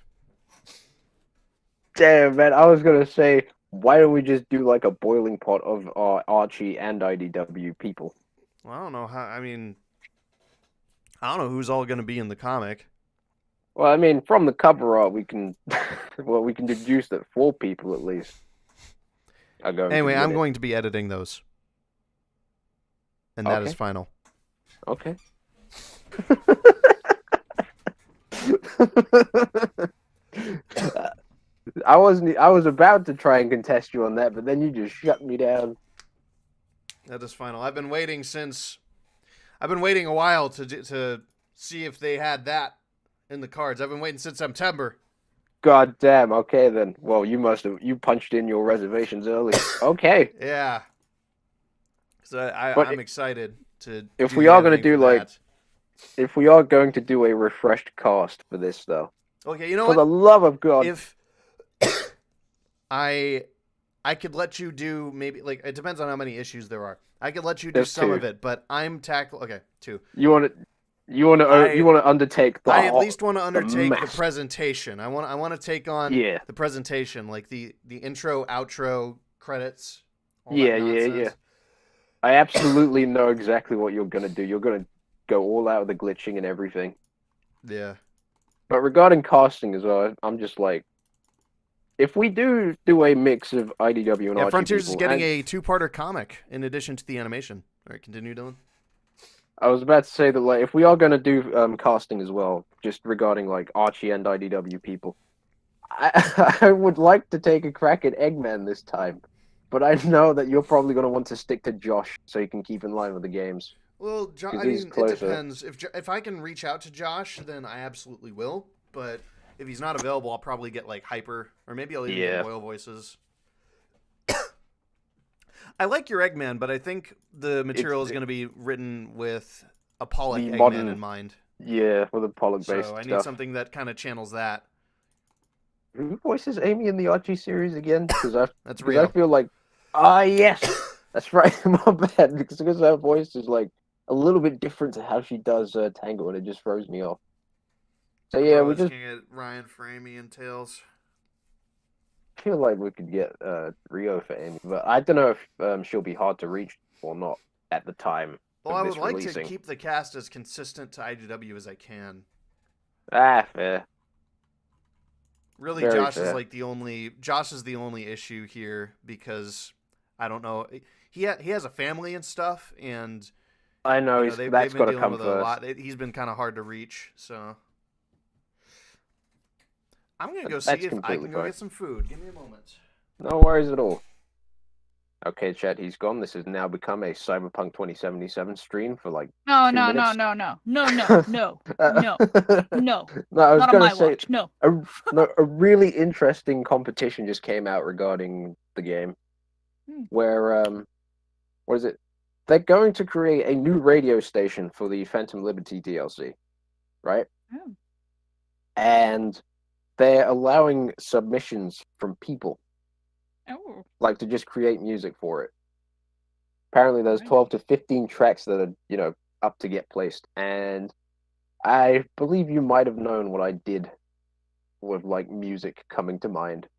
Damn, man, I was going to say, why don't we just do like a boiling pot of Archie and IDW people? Well, I don't know how. I don't know who's all going to be in the comic. Well, I mean, from the cover art, we can, we can deduce that 4 people at least are going. Anyway, to be I'm in going to be editing those, and that is Okay. final. Okay. I was about to try and contest you on that, but then you just shut me down. That is final. I've been waiting a while to see if they had that in the cards. I've been waiting since September. God damn. Okay then. Well, you punched in your reservations early. Okay. Yeah. So But I'm excited to. if do we the are gonna editing do, for like, that. If we are going to do a refreshed cast for this, though, Okay, you know for the what? love of God, If I could let you do maybe like it depends on how many issues there are. I could let you do There's some 2. of it, but I'm tackle. Okay, 2. you want to You want to undertake the I at least want to the undertake the mess. presentation. I want to take on Yeah. the presentation, like the intro, outro, credits. All Yeah, that yeah, yeah. nonsense. I absolutely know exactly what you're gonna do. You're gonna go all out with the glitching and everything. Yeah. But regarding casting as well, I'm just like, if we do a mix of IDW and Yeah, Archie Frontiers people, is getting and a 2-parter comic in addition to the animation. All right, continue, Dylan. I was about to say that like if we are gonna do casting as well, just regarding like Archie and IDW people, I would like to take a crack at Eggman this time, but I know that you're probably gonna want to stick to Josh so you can keep in line with the games. Well, 'Cause I he's mean, it closer. depends. If I can reach out to Josh, then I absolutely will. But if he's not available, I'll probably get like Hyper, or maybe I'll even Yeah. get Royal Voices. I like your Eggman, but I think the material is going to be written with a Pollock The Eggman modern- in mind. Yeah, with the Pollock-based So I need stuff. something that kind of channels that. Who voices Amy in the Archie series again? Because That's I real. feel like, yes, that's right. My bad, because her voice is like a little bit different to how she does Tango, and it just throws me off. So yeah, we just Looking at Ryan for Amy and Tails. feel like we could get Rio for Amy, but I don't know if she'll be hard to reach or not at the time. Well, of I this would like to releasing. keep the cast as consistent to IDW as I can. Fair. Really, Very Josh is fair. like the only. Josh is the only issue here because I don't know. He has a family and stuff, and I know, you know, they've that's been got to dealing come with a first. lot. He's been kind of hard to reach, so I'm gonna go see That's if I completely can go fine. get some food. Give me a moment. No worries at all. Okay, chat, he's gone. This has now become a Cyberpunk 2077 stream for like No, 2 no, no, minutes. no, no, no, no, no, no, no. No, I was Not on gonna my say watch. No. a really interesting competition just came out regarding the game, where what is it? They're going to create a new radio station for the Phantom Liberty DLC, right? Oh. And they're allowing submissions from people, Oh. like to just create music for it. Apparently, there's Right. 12 to 15 tracks that are, up to get placed. And I believe you might have known what I did with, like, music coming to mind.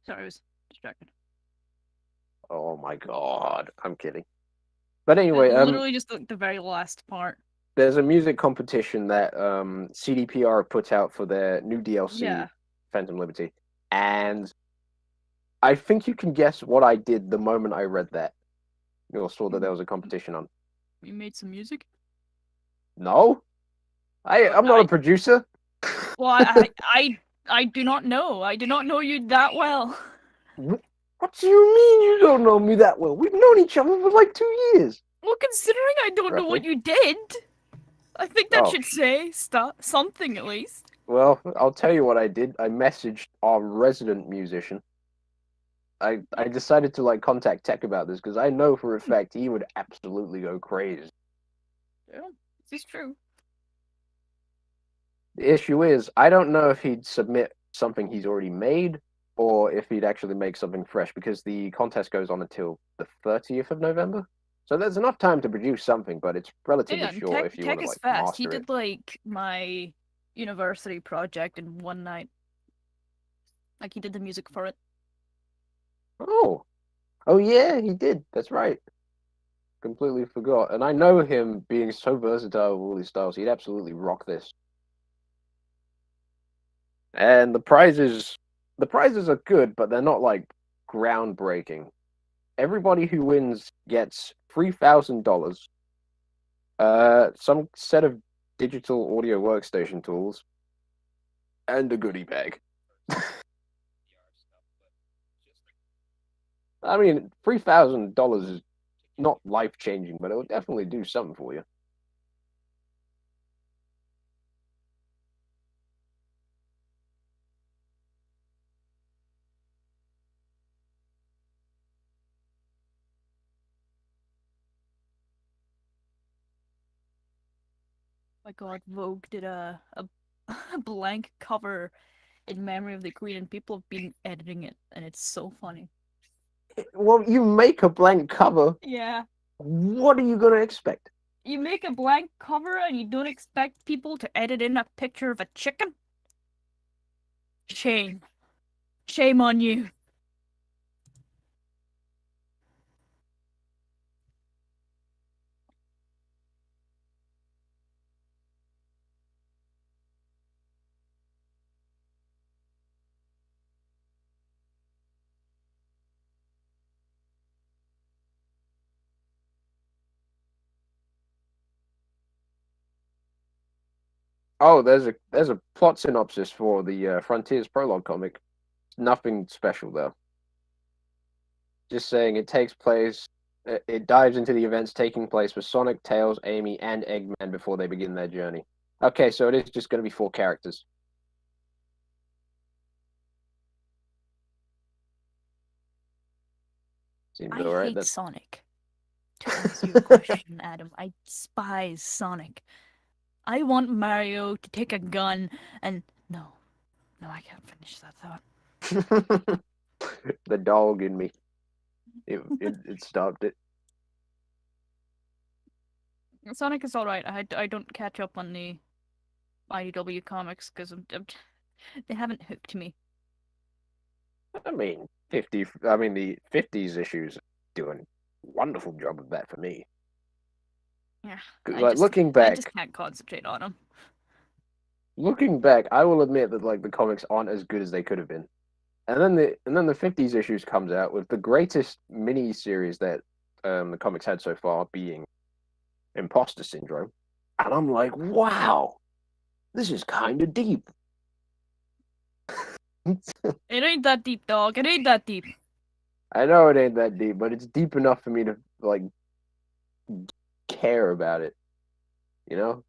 Sorry, I was distracted. Oh my god, I'm kidding. But anyway, Literally just the very last part. there's a music competition that CDPR put out for their new DLC, Yeah. Phantom Liberty. And I think you can guess what I did the moment I read that. You saw that there was a competition on. You made some music? No? I'm not a producer. Well, I do not know. I do not know you that well. What do you mean you don't know me that well? We've known each other for like 2 years. Well, considering I don't know what Roughly. you did, I think that Oh. should say something at least. Well, I'll tell you what I did. I messaged our resident musician. I decided to like contact Tech about this because I know for a fact he would absolutely go crazy. Yeah, this is true. The issue is, I don't know if he'd submit something he's already made or if he'd actually make something fresh because the contest goes on until the 30th of November. So there's enough time to produce something, but it's relatively Yeah, and short if you Tech want to is like fast. He master it. did like my university project in one night. Like he did the music for it. Oh yeah, he did. That's right. Completely forgot. And I know him being so versatile with all these styles. He'd absolutely rock this. And the prizes are good, but they're not like groundbreaking. Everybody who wins gets $3,000, some set of digital audio workstation tools, and a goodie bag. I mean, $3,000 is not life changing, but it will definitely do something for you. My God, Vogue did a blank cover in memory of the Queen, and people have been editing it, and it's so funny. Well, you make a blank cover. Yeah. What are you gonna expect? You make a blank cover and you don't expect people to edit in a picture of a chicken? Shame. Shame on you. Oh, there's a plot synopsis for the Frontiers prologue comic. Nothing special though. Just saying it takes place. It dives into the events taking place with Sonic, Tails, Amy, and Eggman before they begin their journey. Okay, so it is just going to be 4 characters. Seems I alright. hate That's Sonic. To answer your question, Adam, I despise Sonic. I want Mario to take a gun and no, I can't finish that thought. the dog in me. It stopped it. Sonic is alright. I don't catch up on the IDW comics because they haven't hooked me. I mean, the 50s issues doing a wonderful job of that for me. Yeah, Like I back, just can't concentrate on them. looking back, I will admit that like the comics aren't as good as they could have been. And then the 50s issues comes out with the greatest mini series that the comics had so far being Imposter Syndrome. And I'm like, wow, this is kind of deep. It ain't that deep, dog. It ain't that deep. I know it ain't that deep, but it's deep enough for me to like care about it. You know?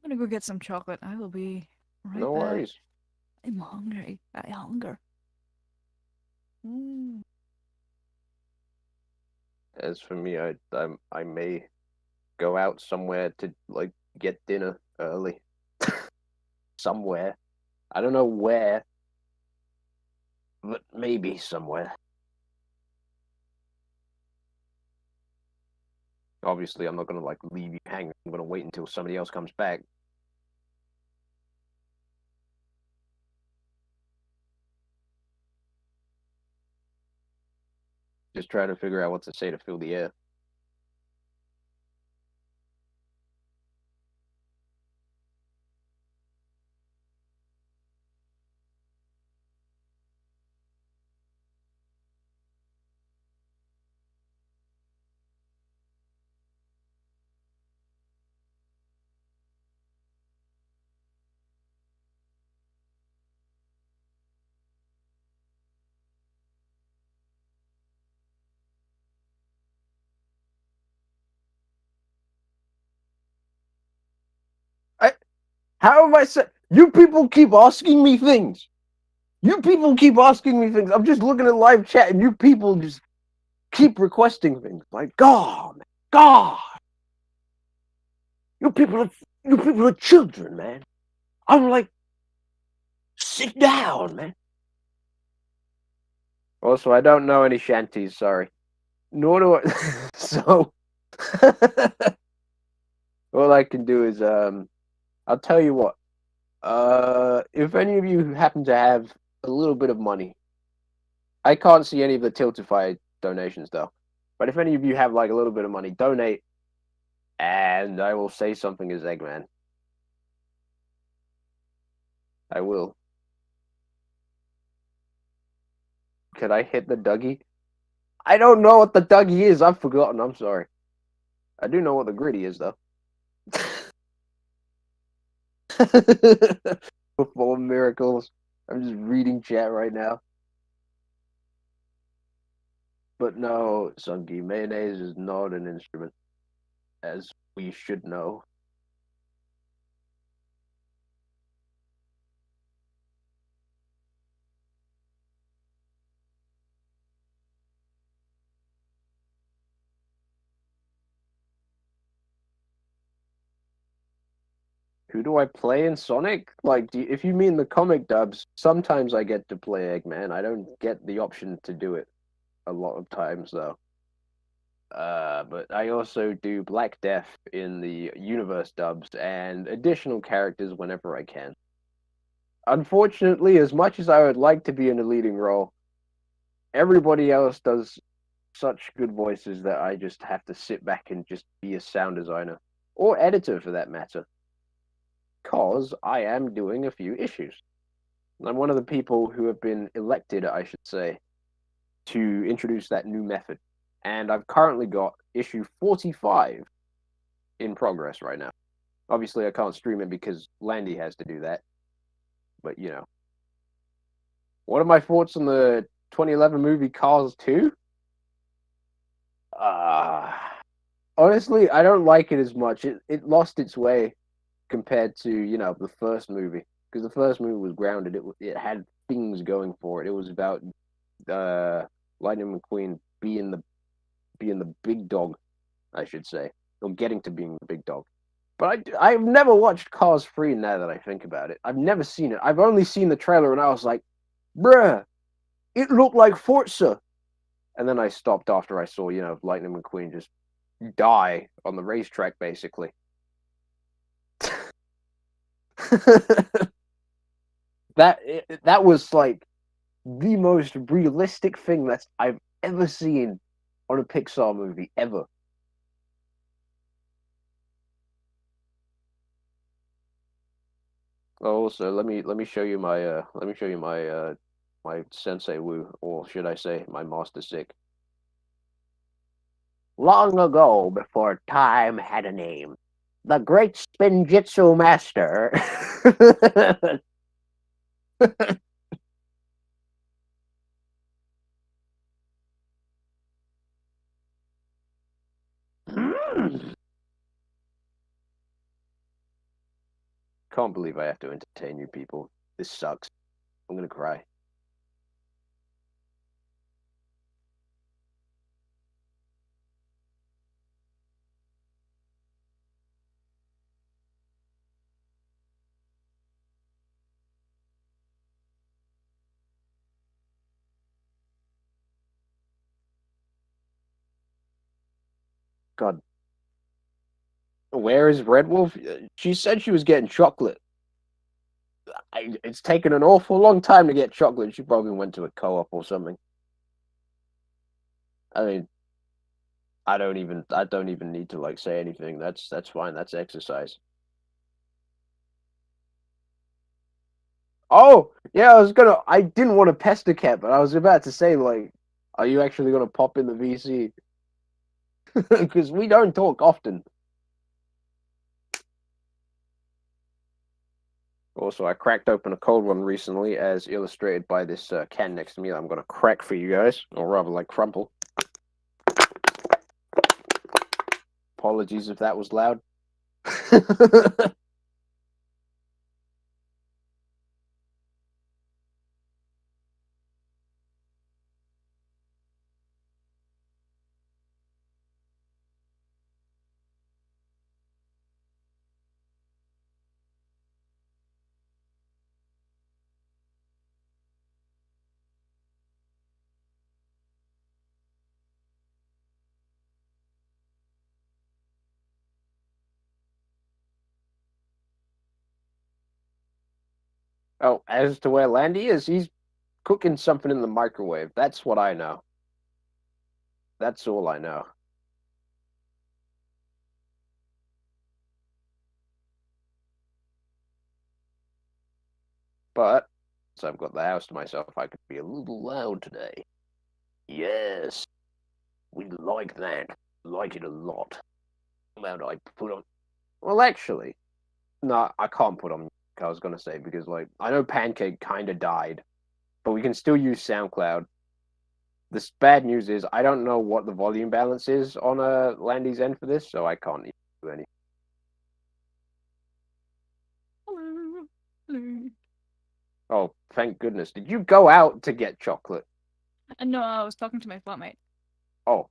I'm gonna go get some chocolate. I will be right No back. worries. I'm hungry. I hunger. As for me, I may go out somewhere to like get dinner early. Somewhere. I don't know where, but maybe somewhere. Obviously, I'm not gonna like leave you hanging. I'm gonna wait until somebody else comes back. Just trying to figure out what to say to fill the air. How am I say? You people keep asking me things. You people keep asking me things. I'm just looking at live chat, and you people just keep requesting things. Like, God, man, God, you people are children, man. I'm like, sit down, man. Also, I don't know any shanties. Sorry. Nor do I. So, all I can do is I'll tell you what. If any of you happen to have a little bit of money, I can't see any of the Tiltify donations though. But if any of you have like a little bit of money, donate, and I will say something as Eggman. I will. Could I hit the Dougie? I don't know what the Dougie is. I've forgotten. I'm sorry. I do know what the Gritty is though. Full of miracles. I'm just reading chat right now. But no, Sungi, mayonnaise is not an instrument, as we should know. Who do I play in Sonic? Like, if you mean the comic dubs, sometimes I get to play Eggman. I don't get the option to do it a lot of times, though. But I also do Black Death in the universe dubs and additional characters whenever I can. Unfortunately, as much as I would like to be in a leading role, everybody else does such good voices that I just have to sit back and just be a sound designer or editor for that matter. Because I am doing a few issues. I'm one of the people who have been elected, I should say, to introduce that new method. And I've currently got issue 45 in progress right now. Obviously, I can't stream it because Landy has to do that. But, you know. What are my thoughts on the 2011 movie Cars 2? Honestly, I don't like it as much. It lost its way compared to, you know, the first movie. Because the first movie was grounded. It had things going for it. It was about Lightning McQueen being the big dog, I should say. Or getting to being the big dog. But I've never watched Cars 3 now that I think about it. I've never seen it. I've only seen the trailer and I was like, bruh, it looked like Forza. And then I stopped after I saw, you know, Lightning McQueen just die on the racetrack, basically. that was like the most realistic thing that I've ever seen on a Pixar movie ever. Also, let me show you my my Sensei Wu, or should I say my Master Sick. Long ago, before time had a name, the great Spinjitzu master. Can't believe I have to entertain you people. This sucks. I'm gonna cry. God. Where is Red Wolf? She said she was getting chocolate. It's taken an awful long time to get chocolate. She probably went to a co-op or something. I mean, I don't even need to like say anything. That's fine. That's exercise. Oh, yeah, I didn't want to pester Cat, but I was about to say, like, are you actually gonna pop in the VC? Because we don't talk often. Also, I cracked open a cold one recently, as illustrated by this can next to me that I'm gonna crack for you guys, or rather, like, crumple. Apologies if that was loud. Oh, as to where Landy is, he's cooking something in the microwave. That's what I know. That's all I know. But, so I've got the house to myself, I could be a little loud today. Yes, we like that. Like it a lot. Loud I put on. Well, actually, no, I can't put on music, I was going to say, because, like, I know Pancake kind of died, but we can still use SoundCloud. The bad news is I don't know what the volume balance is on Landy's end for this, so I can't even do anything. Oh, thank goodness. Did you go out to get chocolate? No, I was talking to my flatmate. Oh,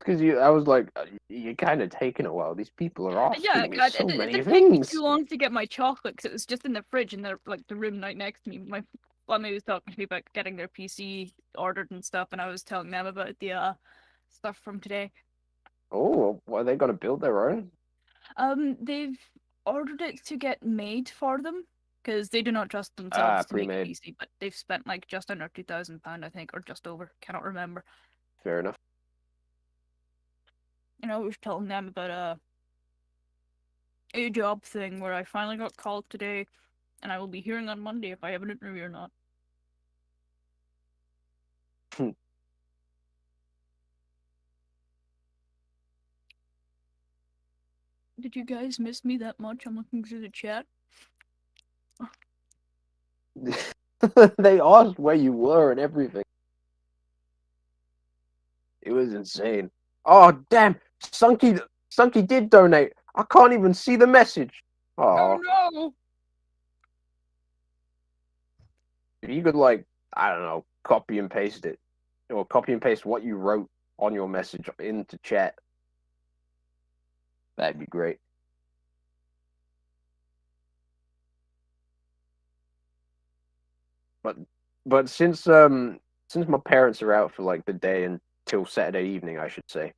Because I was like, you're kind of taking a while. These people are Yeah, asking me God, so it many didn't take me things. too long to get my chocolate because it was just in the fridge in the room right next to me. My family was talking to me about getting their PC ordered and stuff, and I was telling them about the stuff from today. Oh, well, are they going to build their own? They've ordered it to get made for them because they do not trust Ah, themselves to make a pre-made. PC, but they've spent like just under £2,000, I think, or just over. Cannot remember. Fair enough. And I was telling them about a job thing where I finally got called today, and I will be hearing on Monday if I have an interview or not. Did you guys miss me that much? I'm looking through the chat. They asked where you were and everything. It was insane. Oh, damn. Sunky did donate. I can't even see the message. Oh, no! if you could, like, I don't know, copy and paste it. Or copy and paste what you wrote on your message into chat. That'd be great. But since my parents are out for like the day until Saturday evening, I should say,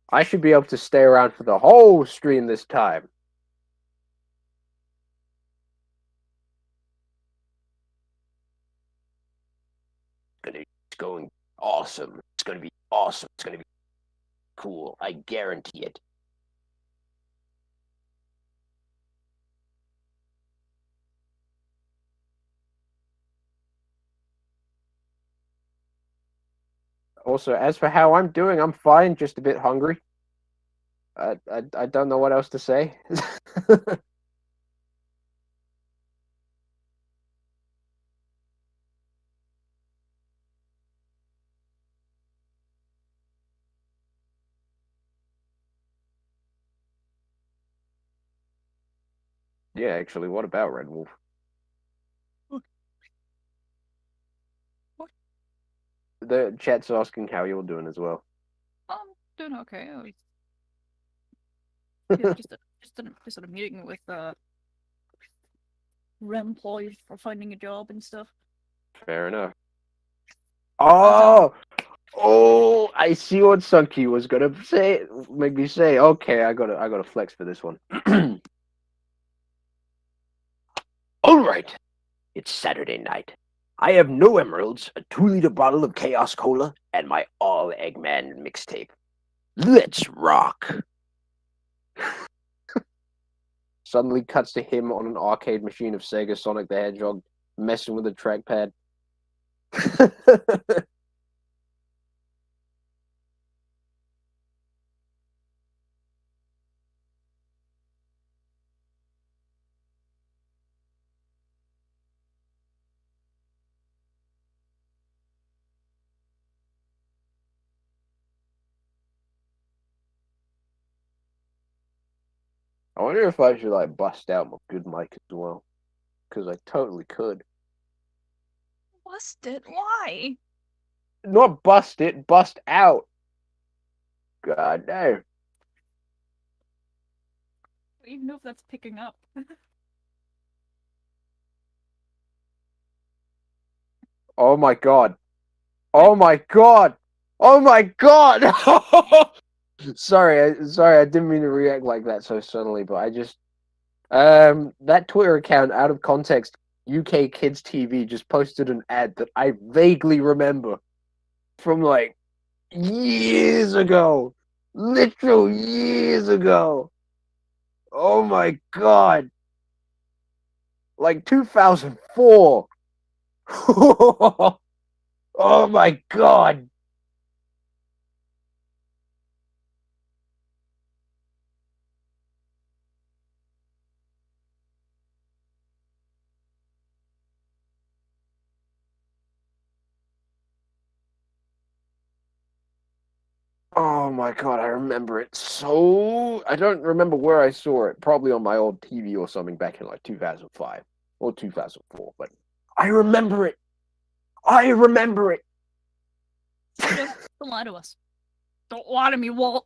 I should be able to stay around for the whole stream this time. It's going awesome. It's gonna be awesome. It's gonna be cool. I guarantee it. Also, as for how I'm doing, I'm fine. Just a bit hungry. I don't know what else to say. Yeah, actually, what about Red Wolf? What? The chat's asking how you're doing as well. Doing okay. Yeah, just at a meeting with employees for finding a job and stuff. Fair enough. Oh, I see what Sunky was gonna say. Make me say, okay, I gotta flex for this one. All right, it's Saturday night. I have no emeralds, a 2-liter bottle of Chaos Cola, and my all Eggman mixtape. Let's rock. Suddenly cuts to him on an arcade machine of Sega Sonic the Hedgehog, messing with the trackpad. I wonder if I should like bust out my good mic as well, because I totally could. Bust it? Why? Not bust it, bust out. God damn. I don't even know if that's picking up. Oh my god. Oh my god. Oh my god. Sorry, I didn't mean to react like that so suddenly, but I just that Twitter account out of context UK Kids TV just posted an ad that I vaguely remember from like years ago. Literal years ago. Oh my god. Like 2004. Oh my god. Oh my god, I remember it so. I don't remember where I saw it. Probably on my old TV or something back in like 2005 or 2004. But I remember it. I remember it. Just don't lie to us. Don't lie to me, Walt.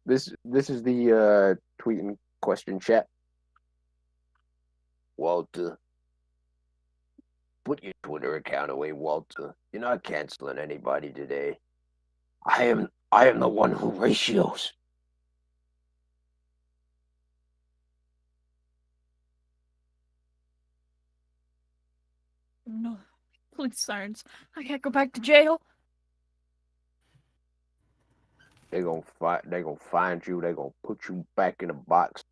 This is the tweet and question chat. Walter, put your Twitter account away, Walter. You're not canceling anybody today. I am the one who ratios. No, please, sirens. I can't go back to jail. They gonna find you. They gonna put you back in a box.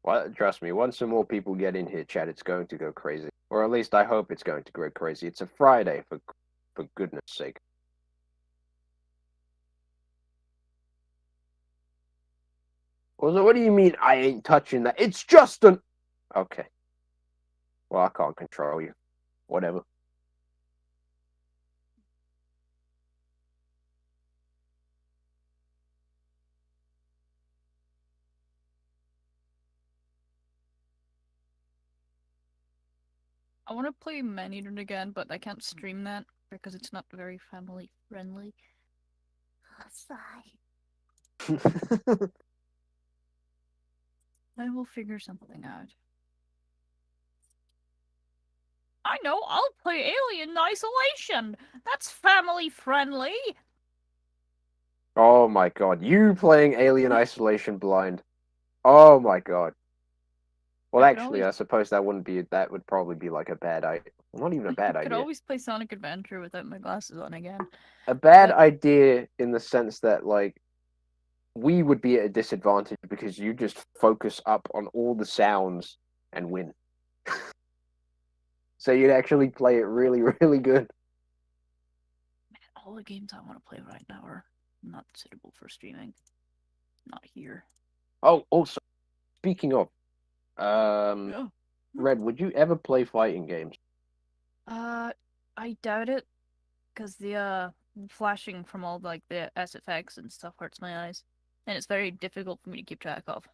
Well, trust me, once some more people get in here, chat, it's going to go crazy. Or at least I hope it's going to go crazy. It's a Friday, for goodness sake. Also, what do you mean I ain't touching that? It's just an... Okay. Well, I can't control you. Whatever. I want to play Maneater again, but I can't stream that because it's not very family friendly. Sigh. I will figure something out. I know, I'll play Alien Isolation. That's family friendly. Oh my god, you playing Alien Isolation blind. Oh my god. Well, I could actually, always- I suppose that would probably be like a bad idea. Well, not even a bad I could idea. always play Sonic Adventure without my glasses on again. A bad But- idea in the sense that, like, we would be at a disadvantage because you just focus up on all the sounds and win. So you'd actually play it really, really good. Man, all the games I want to play right now are not suitable for streaming. Not here. Oh, also, speaking of, Yeah. Red, would you ever play fighting games? I doubt it, because the flashing from all like the SFX and stuff hurts my eyes, and it's very difficult for me to keep track of.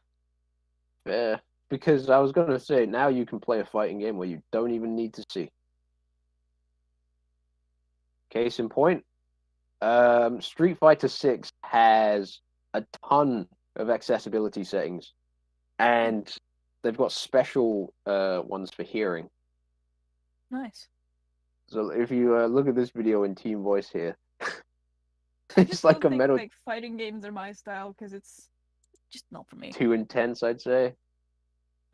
Yeah, because I was gonna say now you can play a fighting game where you don't even need to see. Case in point, Street Fighter 6 has a ton of accessibility settings, and they've got special ones for hearing. Nice. So if you look at this video in Team Voice here, I it's just like don't a think, metal like fighting games are my style because it's just not for me. too intense, I'd say.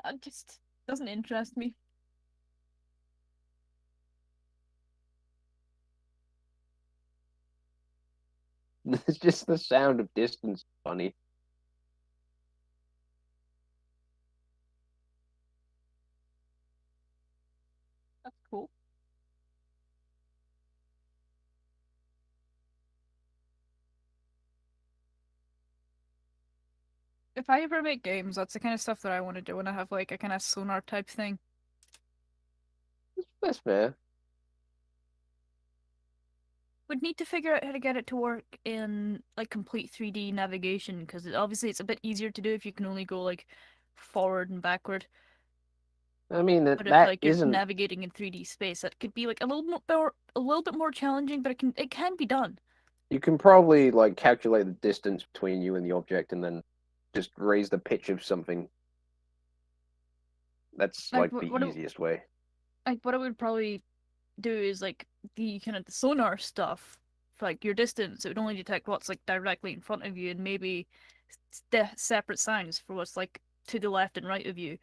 It just doesn't interest me. It's just the sound of distance funny. That's cool. If I ever make games, that's the kind of stuff that I want to do when I have like a kind of sonar type thing. That's fair. Would need to figure out how to get it to work in like complete 3D navigation because obviously it's a bit easier to do if you can only go like forward and backward. I mean But if that like you're isn't. navigating in 3D space, that could be like a little bit more challenging, but it can be done. You can probably like calculate the distance between you and the object, and then just raise the pitch of something. That's Like, like the what do- easiest way. Like what I would probably do is like the kind of the sonar stuff, for, like your distance. It would only detect what's like directly in front of you, and maybe separate sounds for what's like to the left and right of you.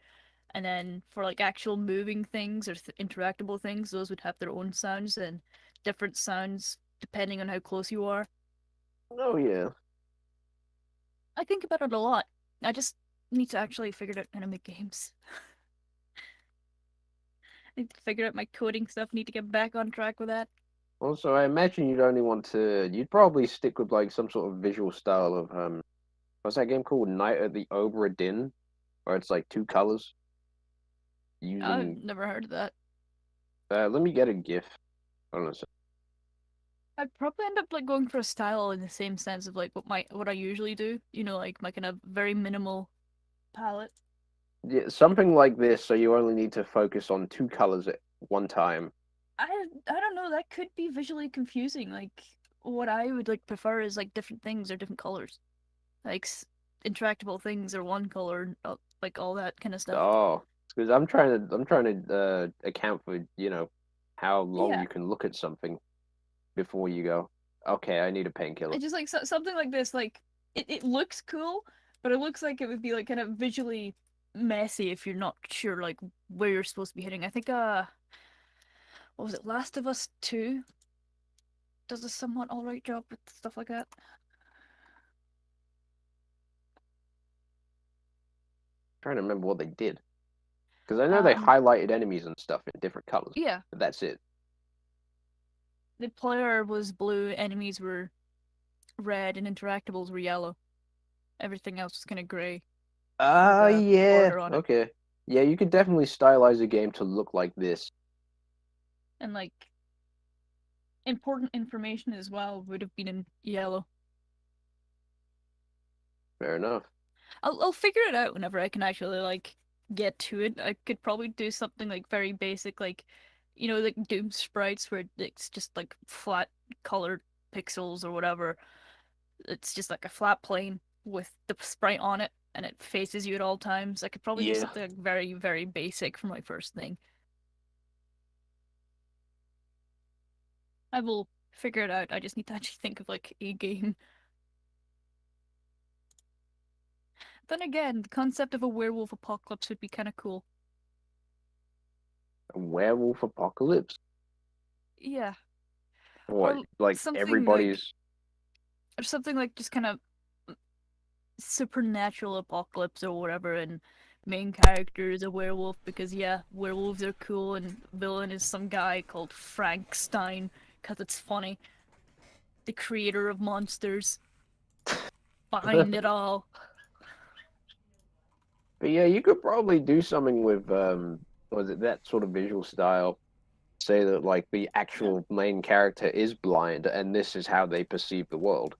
And then for like actual moving things or interactable things, those would have their own sounds and different sounds depending on how close you are. Oh yeah. I think about it a lot. I just need to actually figure out how to make games. I need to figure out my coding stuff. Need to get back on track with that. Also, I imagine you'd only want to. You'd probably stick with like some sort of visual style of what's that game called? Night at the Obra Dinn, where it's like two colors. I've Using. never heard of that. Let me get a GIF. Hold on a sec. I'd probably end up like going for a style in the same sense of like what I usually do. You know, like my kind of very minimal palette. Yeah, something like this, so you only need to focus on 2 colors at one time. I don't know. That could be visually confusing. Like what I would like prefer is like different things are different colors. Like interactable things are one color, like all that kind of stuff. Oh, because I'm trying to account for, how long Yeah. you can look at something before you go, okay, I need a painkiller. I just like something like this. Like it looks cool, but it looks like it would be like kind of visually messy if you're not sure like where you're supposed to be hitting. I think what was it? Last of Us 2 does a somewhat alright job with stuff like that. Trying to remember what they did. Because I know they highlighted enemies and stuff in different colors, Yeah, but that's it. the player was blue, enemies were red, and interactables were yellow. Everything else was kind of gray. Yeah. Border on it. Okay. Yeah, you could definitely stylize a game to look like this. And like important information as well would have been in yellow. Fair enough. I'll figure it out whenever I can actually like get to it. I could probably do something like very basic, like like Doom sprites where it's just like flat colored pixels or whatever. It's just like a flat plane with the sprite on it and it faces you at all times. I could probably do Yeah. something like very, very basic for my first thing. I will figure it out. I just need to actually think of like a game. Then again, the concept of a werewolf apocalypse would be kind of cool. A werewolf apocalypse? Yeah. What? Or Like something everybody's. or something like just kind of supernatural apocalypse or whatever, and main character is a werewolf because yeah, werewolves are cool, and villain is some guy called Frankenstein because it's funny. The creator of monsters behind it all. But yeah, you could probably do something with was it that sort of visual style? Say that like the actual main character is blind and this is how they perceive the world.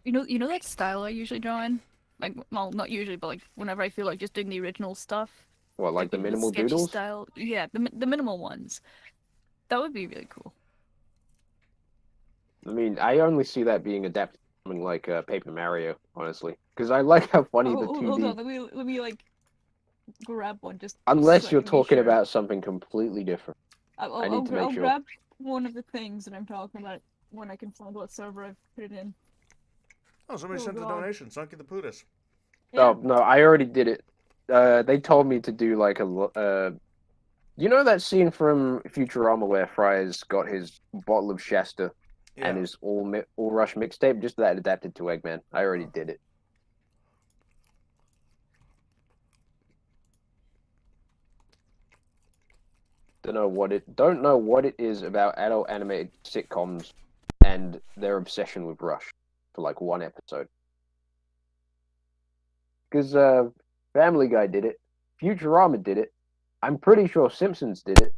You know that style I usually draw in? Like, well, not usually, but like whenever I feel like just doing the original stuff. What, like the the minimal sketchy doodles? style. Yeah, the minimal ones. That would be really cool. I mean, I only see that being adapted to something like Paper Mario, honestly, because I like how funny the 2D. Hold on, let me like grab one just. Unless so I you're can be talking sure. about something completely different. I need to make I'll sure. grab one of the things that I'm talking about when I can find what server I've put it in. Oh, somebody sent a God. donation. Sunky the Pootis. Yeah. Oh no, I already did it. They told me to do like you know that scene from Futurama where Fry's got his bottle of Shasta Yeah. and his all Rush mixtape? Just that adapted to Eggman. I already did it. Don't know what it is about adult animated sitcoms and their obsession with Rush for like one episode. Because Family Guy did it, Futurama did it. I'm pretty sure Simpsons did it.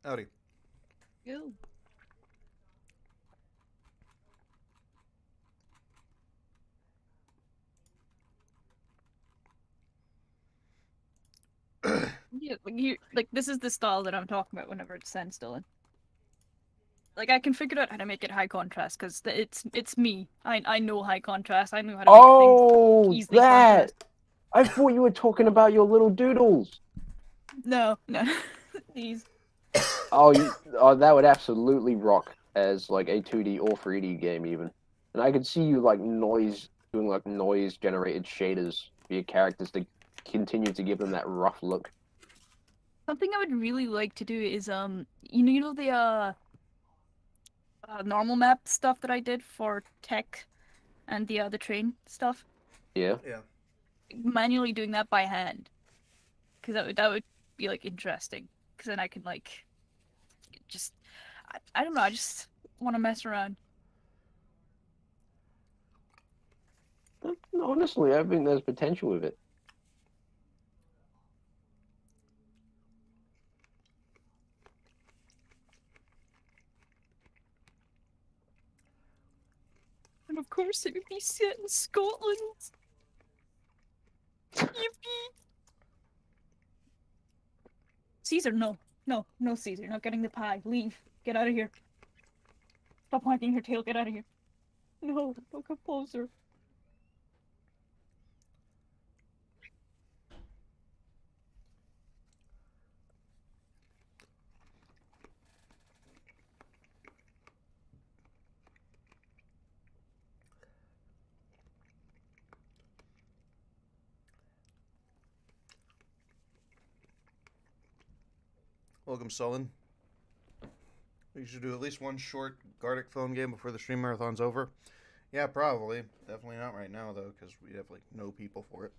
Howdy. Ew. Yeah, like this is the style that I'm talking about whenever it's standstill in. Like I can figure out how to make it high contrast because it's me. I know high contrast. I know how to make things easily contrast. I thought you were talking about your little doodles. No, these. Oh, that would absolutely rock as like a 2D or 3D game even. And I could see you like doing like noise generated shaders for your characters to continue to give them that rough look. Something I would really like to do is you know the normal map stuff that I did for tech and the train stuff. Yeah. Yeah. Manually doing that by hand, because that would be like interesting. Because then I can like just I don't know. I just want to mess around. Honestly, I think there's potential with it. And of course it would be set in Scotland. Yippee! Caesar, no. No, no, Caesar. Not getting the pie. Leave. Get out of here. Stop wagging your tail. Get out of here. No, don't come closer. Welcome, Sullen. We should do at least one short Gartic phone game before the stream marathon's over. Yeah, probably. Definitely not right now, though, because we have, like, no people for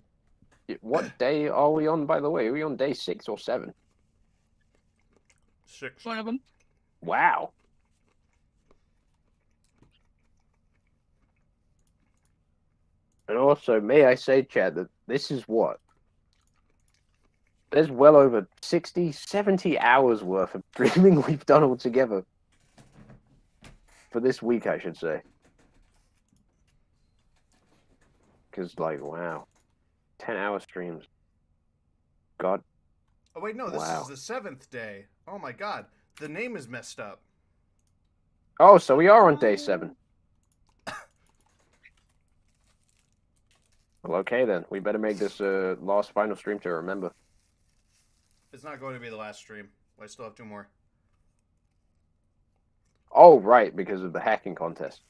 it. What day are we on, by the way? Are we on day 6 or 7? 6. One of them. Wow. And also, may I say, Chad, that this is what? There's well over 60, 70 hours worth of streaming we've done all together. For this week, I should say. Because, like, wow. 10-hour streams. God. Oh, wait, no, this Wow. is the 7th day. Oh, my God. The name is messed up. Oh, so we are on day 7. Well, okay then. We better make this last final stream to remember. It's not going to be the last stream. I still have 2 more. Oh, right, because of the hacking contest.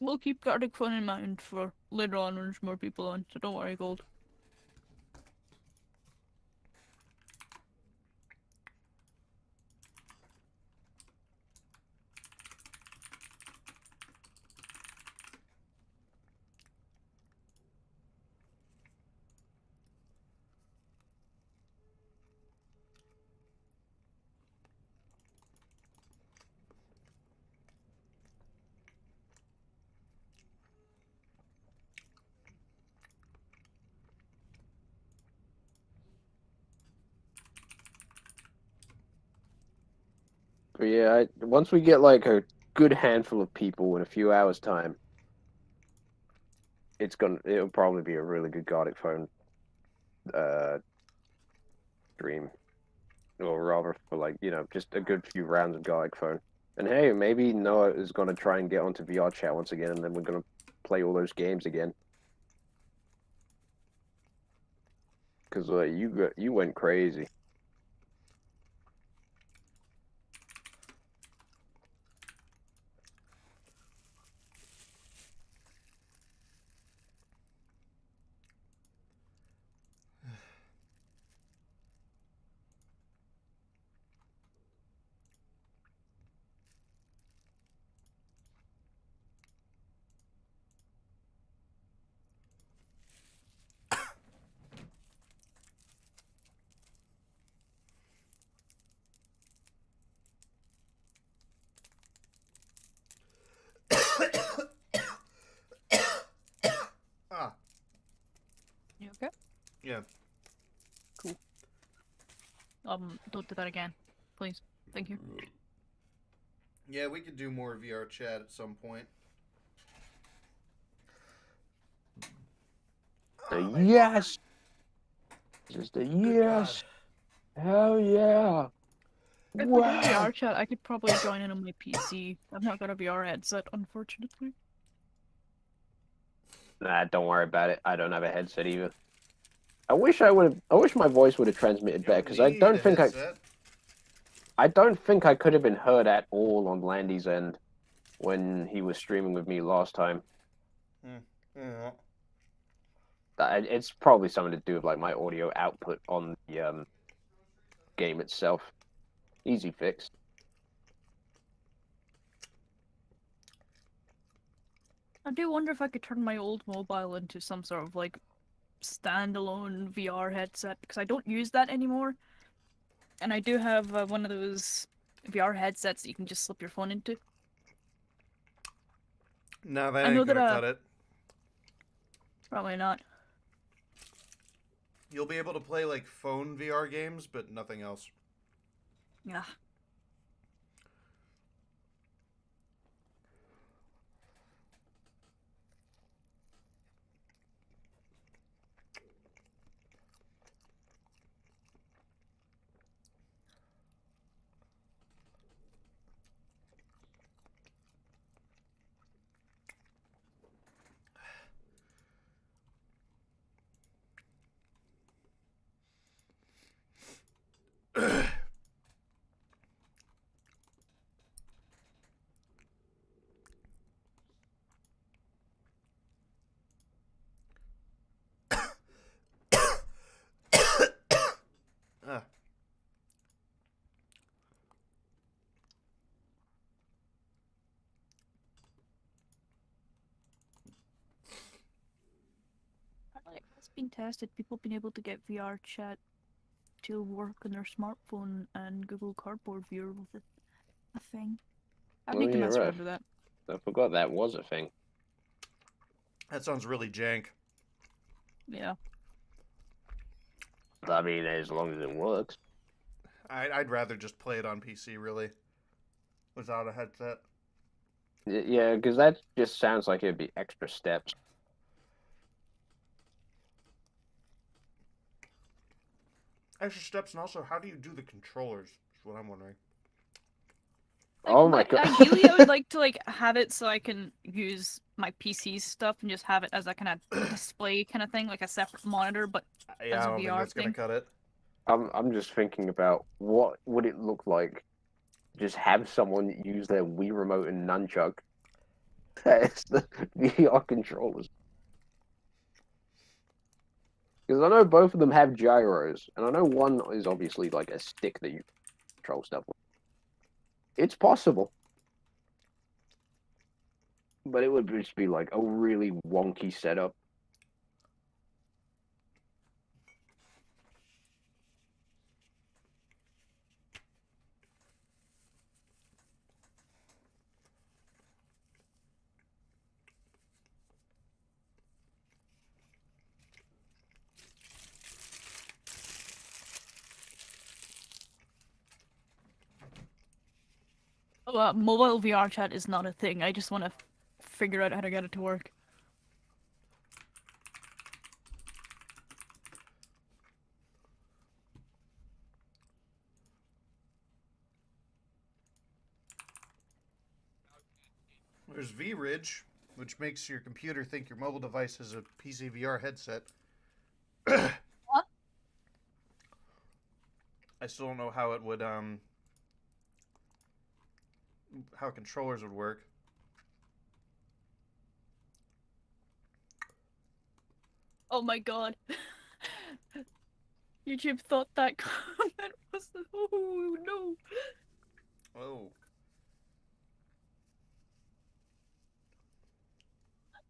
We'll keep Gartic Fun in mind for later on when there's more people on, so don't worry, Gold. But yeah, once we get like a good handful of people in a few hours' time, it'll probably be a really good Gartic Phone stream. Or rather for like, just a good few rounds of Gartic Phone. And hey, maybe Noah is gonna try and get onto VR chat once again, and then we're gonna play all those games again. Because you went crazy. Ah, You okay? yeah. Don't do that again. Please. Thank you. Yeah, we could do more VR chat at some point. Yes! Just a yes! Hell yeah! If we had Wow! VR chat, I could probably join in on my PC. I've not got a VR headset, unfortunately. Nah, don't worry about it. I don't have a headset either. I wish my voice would have transmitted better, because I don't think I don't think I could have been heard at all on Landy's end when he was streaming with me last time. Yeah. It's probably something to do with like my audio output on the game itself. Easy fix. I do wonder if I could turn my old mobile into some sort of like standalone VR headset because I don't use that anymore. And I do have one of those VR headsets that you can just slip your phone into. No, that I know ain't that gonna cut it. probably not. You'll be able to play like phone VR games, but nothing else. Yeah. Ah. Apparently it has been tested. People have been able to get VR chat to work on their smartphone and Google Cardboard Viewer with a thing. I Oh, need to yeah, mess right. around with that. I forgot that was a thing. That sounds really jank. Yeah. I mean, as long as it works. I'd rather just play it on PC, really, without a headset. Yeah, because that just sounds like it'd be extra steps. Extra steps, and also, how do you do the controllers? Is what I'm wondering. Like, Oh my god. Ideally, I would like to like have it so I can use my PC stuff and just have it as a kind of display kind of thing, like a separate monitor, but Yeah, as I a don't think VR that's gonna thing. cut it. I'm just thinking about what would it look like just have someone use their Wii remote and nunchuck as the VR controllers. Because I know both of them have gyros, and I know one is obviously like a stick that you control stuff with. It's possible. But it would just be like a really wonky setup. Mobile VR chat is not a thing. I just want to figure out how to get it to work. There's VRidge, which makes your computer think your mobile device is a PC VR headset. What? I still don't know how it would how controllers would work. Oh my god. YouTube thought that comment was oh no. Oh.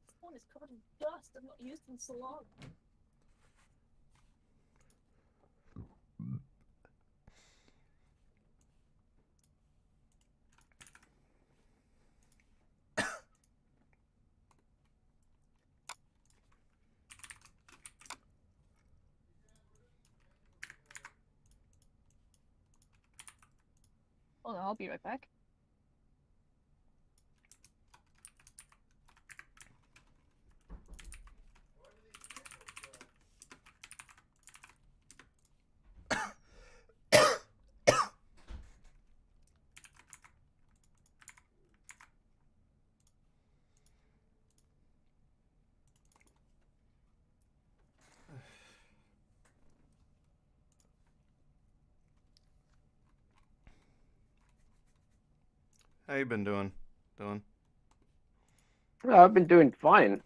This phone is covered in dust. I've not used it in so long. Hold on, I'll be right back. How you been doing? I've been doing fine.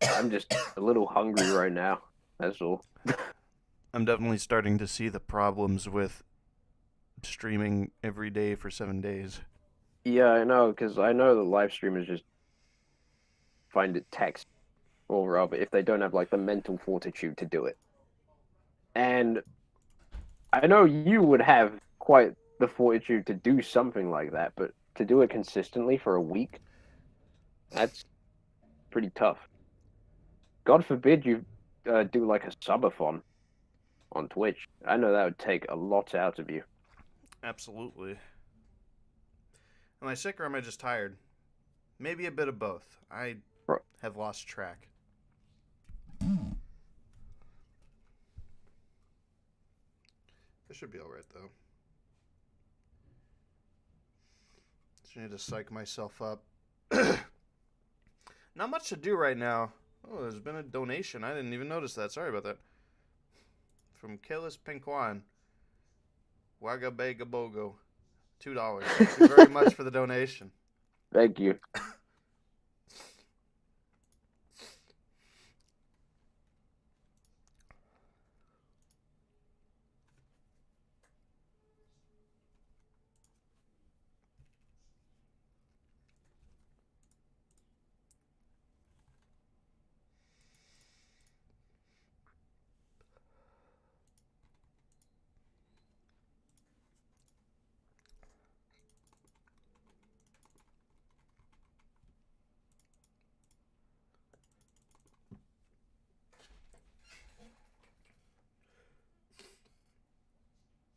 I'm just a little hungry right now. That's all. I'm definitely starting to see the problems with streaming every day for 7 days. Yeah, I know, because I know the live streamers just find it taxing, or rather, if they don't have like the mental fortitude to do it. And I know you would have quite the fortitude to do something like that, but to do it consistently for a week, that's pretty tough. God forbid you do like a subathon on Twitch. I know that would take a lot out of you. Absolutely. Am I sick or am I just tired? Maybe a bit of both. I Bro. have lost track. I should be alright, though. Just need to psych myself up. Not much to do right now. Oh, there's been a donation. I didn't even notice that. Sorry about that. From Kelis Pinquan. Wagabegabogo. $2. Thank you very much for the donation. Thank you.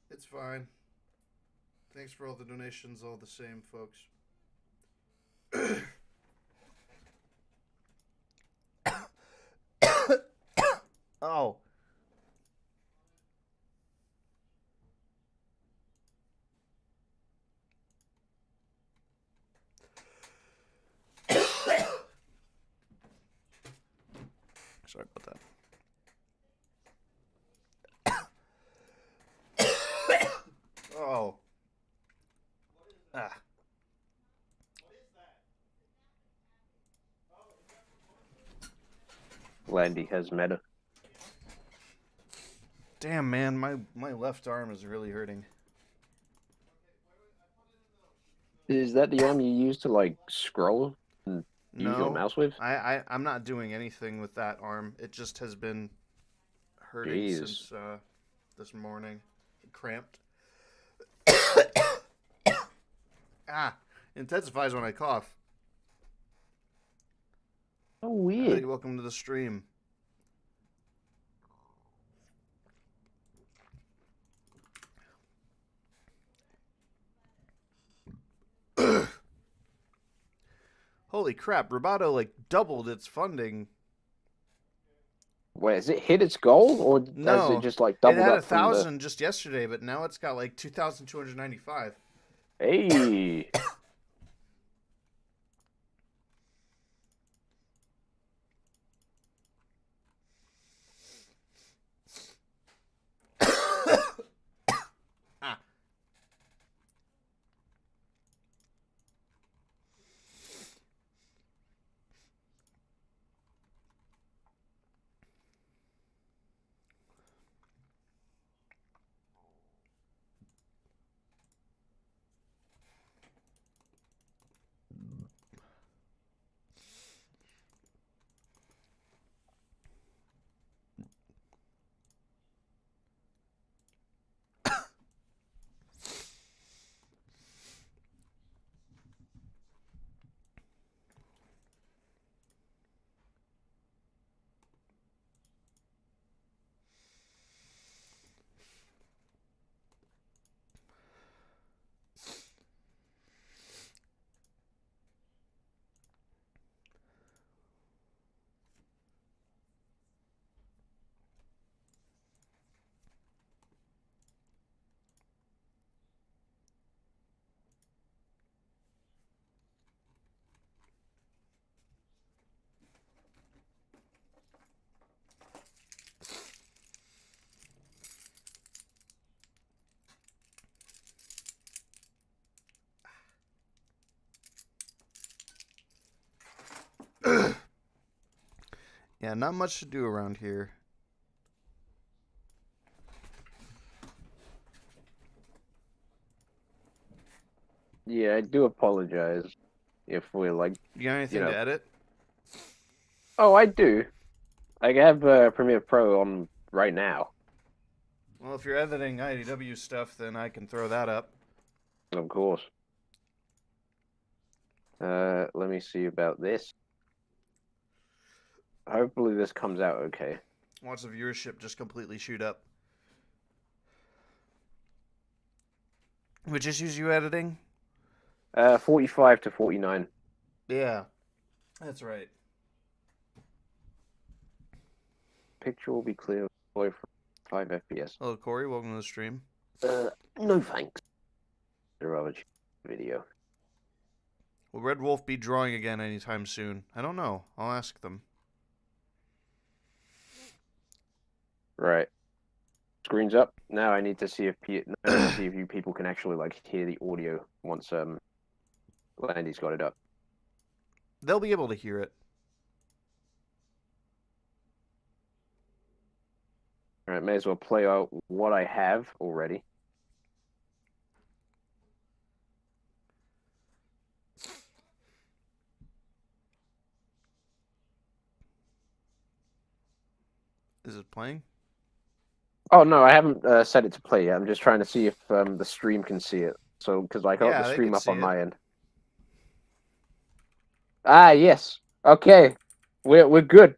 It's fine. Thanks for all the donations, all the same, folks. Oh. Sorry about that. Oh. Ah. Landy has meta. Damn, man, my left arm is really hurting. Is that the arm you use to like scroll and use your No, mouse with? I'm not doing anything with that arm. It just has been hurting Jeez. since this morning. Cramped. Ah, intensifies when I cough. Oh, Hey, weird. welcome to the stream. Holy crap, Roboto like doubled its funding. Wait, has it hit its goal, or has No, it just like it doubled had up from the? 1,000 just yesterday, but now it's got like 2,295. Hey, Ah. Yeah, not much to do around here. Yeah, I do apologize if we're like, You got anything know. to edit? oh, I do. I have Premiere Pro on right now. Well, if you're editing IDW stuff, then I can throw that up. Of course. Let me see about this. Hopefully this comes out okay. Watch the viewership just completely shoot up. Which issues you editing? 45 to 49. Yeah, that's right. Picture will be clear for 5 FPS. Hello, Corey. Welcome to the stream. No thanks. Video. Will Red Wolf be drawing again anytime soon? I don't know. I'll ask them. Right. Screen's up. Now I need to see if you people can actually like hear the audio once Landy's got it up. They'll be able to hear it. All right, may as well play out what I have already. Is it playing? Oh no, I haven't set it to play yet. I'm just trying to see if the stream can see it. So because I got Yeah, the they stream can up see on it. my end. Ah yes. Okay. We're good.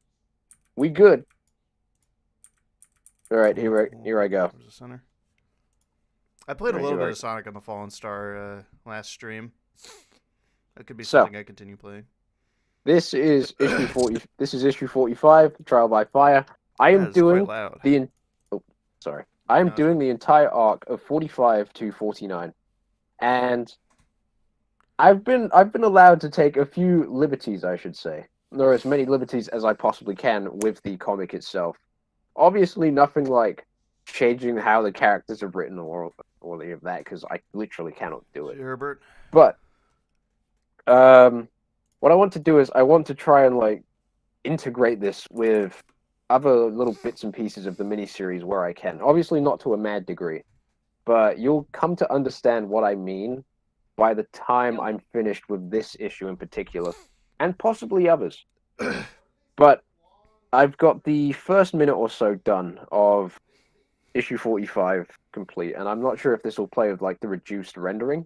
We good. All right, here I go. There's a center. I played a Right, little you're bit right. of Sonic and the Fallen Star last stream. That could be So- something I continue playing. This is issue 40. This is issue 45, Trial by Fire. I am That is doing quite loud. I am No, it's doing the entire arc of 45 to 49, and I've been allowed to take a few liberties, I should say, or as many liberties as I possibly can with the comic itself. Obviously, nothing like changing how the characters are written or any of that, because I literally cannot do it. Herbert. But what I want to do is I want to try and like integrate this with other little bits and pieces of the miniseries where I can. Obviously, not to a mad degree, but you'll come to understand what I mean by the time I'm finished with this issue in particular, and possibly others. But I've got the first minute or so done of issue 45 complete, and I'm not sure if this will play with like the reduced rendering,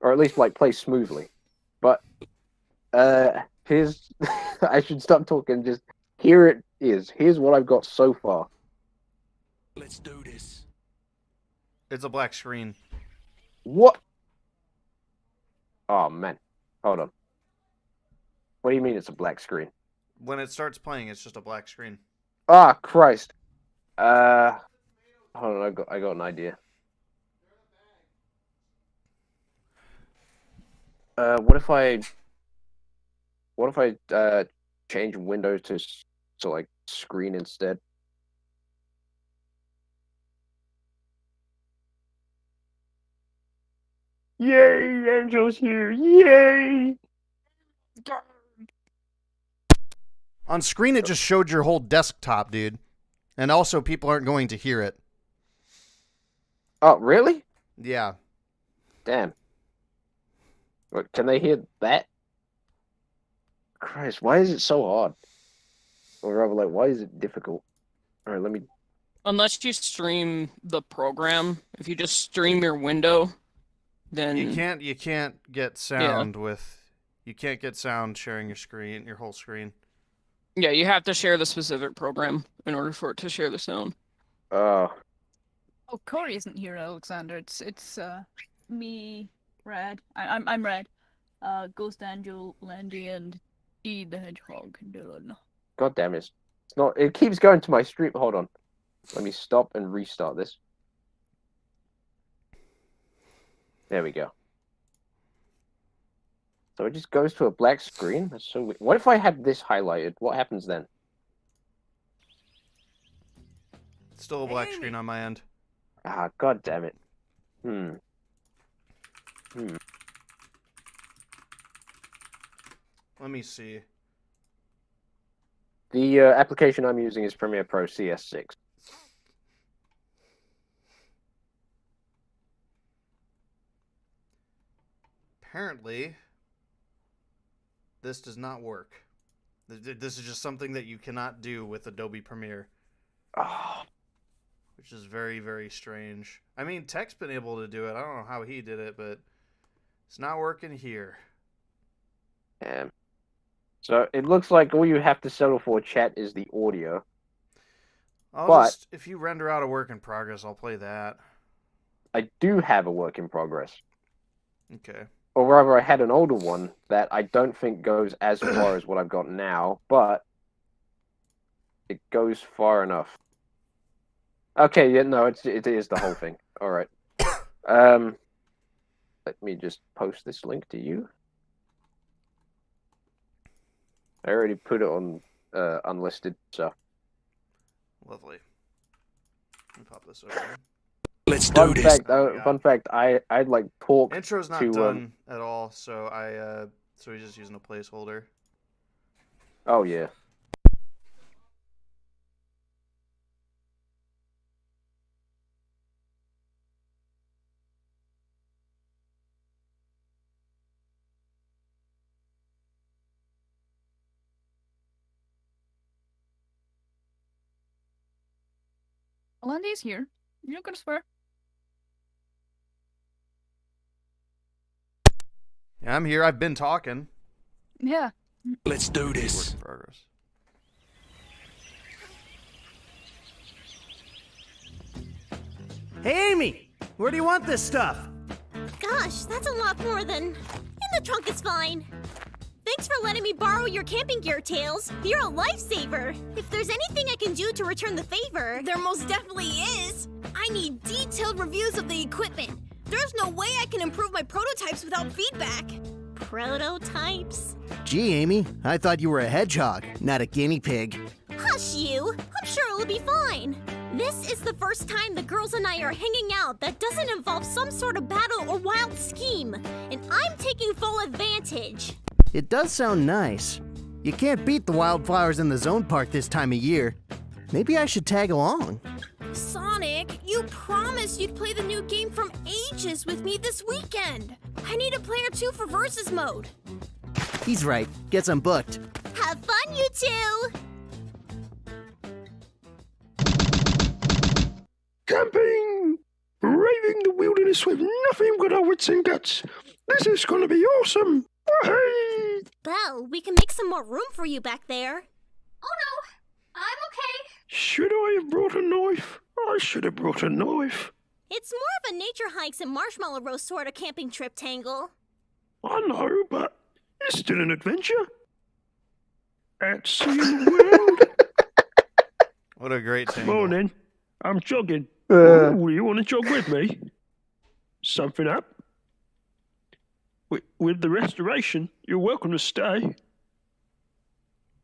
or at least like play smoothly. But here's I should stop talking. Just here it is. Here's what I've got so far. Let's do this. It's a black screen. What? Oh man, hold on. What do you mean it's a black screen? When it starts playing, it's just a black screen. Ah, Christ. Hold on. I got an idea. What if I change Windows to like screen instead? Yay, Angel's here! Yay! On screen, it just showed your whole desktop, dude. And also, people aren't going to hear it. Oh, really? Yeah. Damn. What, can they hear that? Christ, why is it so hard? Or rather, like, why is it difficult? All right, let me. Unless you stream the program, if you just stream your window, then You can't get sound with... You can't get sound sharing your screen, your whole screen. yeah, you have to share the specific program in order for it to share the sound. Oh, Oh, Corey isn't here, Alexander. It's me, Red. I'm Red. Ghost Angel, Landy, and D the Hedgehog, and Dylan. God damn it! It's not. It keeps going to my stream. Hold on. Let me stop and restart this. There we go. So it just goes to a black screen. That's so weird. What if I had this highlighted? What happens then? It's still a black screen on my end. Ah, god damn it. Let me see. The application I'm using is Premiere Pro CS6. Apparently, this does not work. This is just something that you cannot do with Adobe Premiere, Oh, which is very, very strange. I mean, Tech's been able to do it. I don't know how he did it, but it's not working here. damn. So it looks like all you have to settle for, chat, is the audio. If you render out a work in progress, I'll play that. I do have a work in progress. Okay. Or rather, I had an older one that I don't think goes as far as what I've got now, but it goes far enough. Okay, yeah, no, it is the whole thing. All right. Let me just post this link to you. I already put it on unlisted, so. Lovely. Let me pop this over. Let's do Fun this. fact, Oh my God. fun fact, I'd like talk. Intro's not to, done at all, so so he's just using a placeholder. Oh yeah. Alande's here. You're not gonna swear. Yeah, I'm here. I've been talking. Yeah. Let's do Work this. in progress. Hey, Amy! Where do you want this stuff? Gosh, that's a lot more than... In the trunk is fine. Thanks for letting me borrow your camping gear, Tails. You're a lifesaver. If there's anything I can do to return the favor... There most definitely is. I need detailed reviews of the equipment. There's no way I can improve my prototypes without feedback. Prototypes? Gee, Amy, I thought you were a hedgehog, not a guinea pig. Hush you! I'm sure it'll be fine. This is the first time the girls and I are hanging out that doesn't involve some sort of battle or wild scheme, and I'm taking full advantage. It does sound nice. You can't beat the wildflowers in the zone park this time of year. Maybe I should tag along. Sonic, you promised you'd play the new game from Ages with me this weekend. I need a player 2 for versus mode. He's right. Guess I'm booked. Have fun, you two! Camping! Braving the wilderness with nothing but our wits and guts. This is gonna be awesome! Wahey! Belle, we can make some more room for you back there. Oh no, I'm okay. Should I have brought a knife? I should have brought a knife. It's more of a nature hikes and marshmallow roast sort of camping trip, Tangle. I know, but it's still an adventure. At seeing the world. What a great Come tangle. on then. I'm jogging. Uh. Ooh, you want to jog with me? Something up? With the restoration, you're welcome to stay.